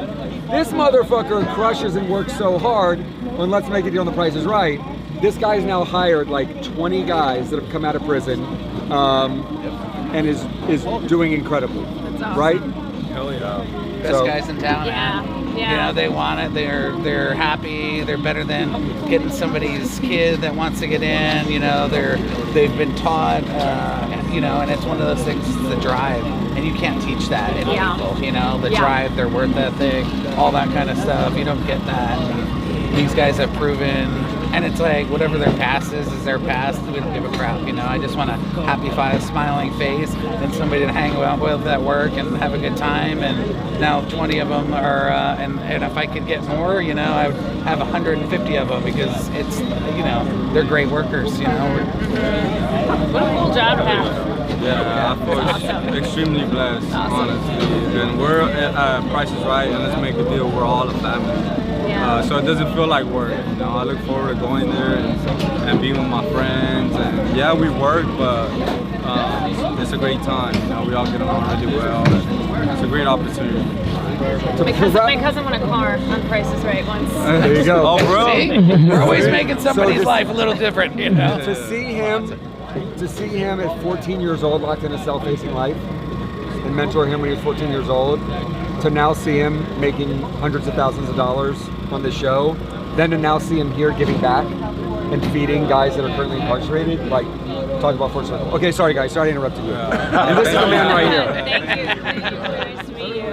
[SPEAKER 10] This motherfucker crushes and works so hard on Let's Make a Deal on The Price is Right. This guy's now hired like 20 guys that have come out of prison and is doing incredibly, right?
[SPEAKER 7] Hell yeah.
[SPEAKER 9] Best guys in town.
[SPEAKER 23] Yeah.
[SPEAKER 9] You know, they want it. They're happy. They're better than getting somebody's kid that wants to get in. You know, they've been taught. You know, and it's one of those things. The drive, and you can't teach that in people. You know, the drive, their work ethic, all that kind of stuff. You don't get that. These guys have proven. And it's like, whatever their past is their past. We don't give a crap, you know. I just want a happy, smiling face and somebody to hang out with at work and have a good time. And now 20 of them are, and if I could get more, you know, I would have 150 of them because it's, you know, they're great workers, you know.
[SPEAKER 23] What a cool job to have.
[SPEAKER 7] Yeah, I feel extremely blessed, honestly. And we're at Price is Right, and Let's Make a Deal. We're all a family. So it doesn't feel like work. You know, I look forward to going there and being with my friends. And yeah, we work, but it's a great time. You know, we all get along really well. It's a great opportunity.
[SPEAKER 23] My cousin won a car on Price is Right once.
[SPEAKER 10] There you go.
[SPEAKER 7] Oh, bro.
[SPEAKER 9] See? We're always making somebody's life a little different, you know.
[SPEAKER 10] To see him at 14 years old, locked in a cell facing life, and mentor him when he was 14 years old, to now see him making hundreds of thousands of dollars on the show, then to now see him here giving back and feeding guys that are currently incarcerated, like, talk about full circle. Okay, sorry guys, sorry I interrupted you. And this is the man right here.
[SPEAKER 23] Thank you. Nice to meet you.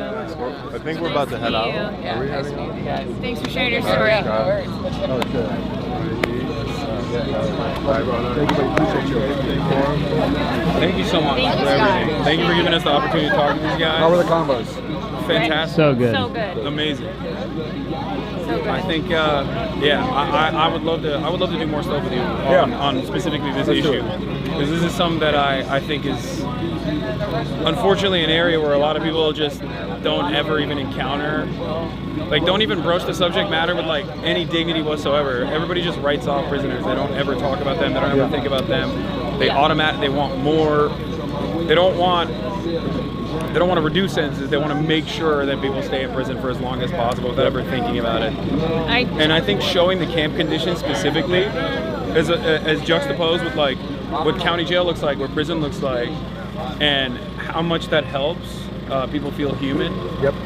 [SPEAKER 19] I think we're about to head out.
[SPEAKER 23] Yeah,
[SPEAKER 19] Are we
[SPEAKER 23] nice
[SPEAKER 19] heading
[SPEAKER 23] to
[SPEAKER 19] out?
[SPEAKER 23] meet you guys. Thanks for sharing your story.
[SPEAKER 1] Thank you so much
[SPEAKER 23] Thank you,
[SPEAKER 1] for everything.
[SPEAKER 23] Scott.
[SPEAKER 1] Thank you for giving us the opportunity to talk to these guys.
[SPEAKER 10] How were the combos?
[SPEAKER 1] Fantastic.
[SPEAKER 3] So good.
[SPEAKER 23] So good.
[SPEAKER 1] Amazing.
[SPEAKER 23] So good.
[SPEAKER 1] I think, I would love to do more stuff with you on specifically this issue, because this is something that I think is unfortunately an area where a lot of people just don't ever even encounter, like don't even broach the subject matter with like any dignity whatsoever. Everybody just writes off prisoners. They don't ever talk about them. They don't ever think about them. They they want more. They don't want to reduce sentences. They want to make sure that people stay in prison for as long as possible without ever thinking about it. And I think showing the camp conditions specifically, as juxtaposed with like what county jail looks like, what prison looks like, and how much that helps people feel human,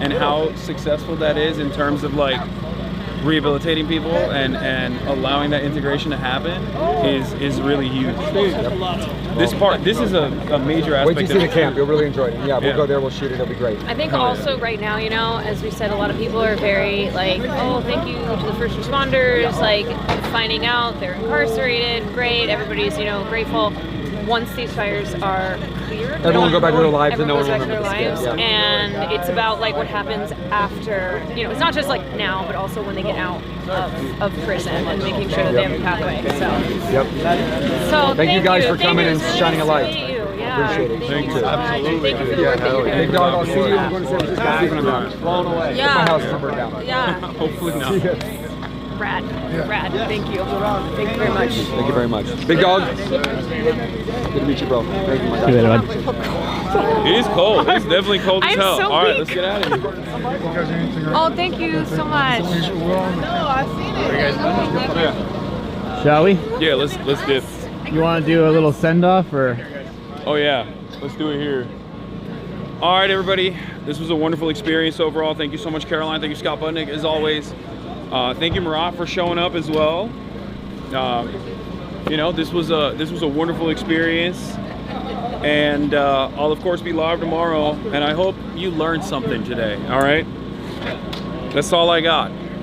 [SPEAKER 1] and how successful that is in terms of like rehabilitating people and allowing that integration to happen is really huge. This is a major aspect.
[SPEAKER 10] Wait till you see the camp, you'll really enjoy it. Yeah, we'll go there, we'll shoot it, it'll be great.
[SPEAKER 23] I think also right now, you know, as we said, a lot of people are very like, oh, thank you to the first responders, like finding out they're incarcerated, great, everybody's, you know, grateful.
[SPEAKER 6] once these fires are cleared,
[SPEAKER 10] Everyone go back to their lives and no
[SPEAKER 6] everyone
[SPEAKER 10] one
[SPEAKER 6] goes back to their
[SPEAKER 10] remembers.
[SPEAKER 6] lives. And it's about like what happens after, it's not just like now, but also when they get out of prison and making sure that they have a pathway. So,
[SPEAKER 10] So thank you guys for
[SPEAKER 6] Thank
[SPEAKER 10] coming
[SPEAKER 6] you.
[SPEAKER 10] and
[SPEAKER 6] It's really
[SPEAKER 10] shining a
[SPEAKER 6] nice to
[SPEAKER 10] light.
[SPEAKER 6] meet you. Yeah.
[SPEAKER 10] Appreciate it.
[SPEAKER 6] Thank you so much. Thank you for the work that you're doing.
[SPEAKER 10] Big dog, I'll see you. I'm going to San Francisco. See when I'm blown away.
[SPEAKER 6] Yeah.
[SPEAKER 10] My house is burned down.
[SPEAKER 6] Yeah.
[SPEAKER 1] Hopefully not.
[SPEAKER 6] Rad. Rad. Thank you. Thank you very much.
[SPEAKER 10] Thank you very much. Big dog. Good to meet you, bro. Thank you, my
[SPEAKER 3] See you later,
[SPEAKER 10] dog.
[SPEAKER 1] It is cold. It's definitely cold as
[SPEAKER 6] I'm
[SPEAKER 1] hell.
[SPEAKER 6] so
[SPEAKER 1] All right,
[SPEAKER 6] weak.
[SPEAKER 1] let's get out of here.
[SPEAKER 6] Oh, thank you so much. No, I've seen it.
[SPEAKER 3] Shall we?
[SPEAKER 1] Yeah, let's dip.
[SPEAKER 3] You want to do a little send off or?
[SPEAKER 1] Oh yeah, let's do it here. All right, everybody. This was a wonderful experience overall. Thank you so much, Caroline. Thank you, Scott Budnick, as always. Thank you, Murat, for showing up as well. This was a wonderful experience, and I'll of course be live tomorrow. And I hope you learned something today. All right, that's all I got.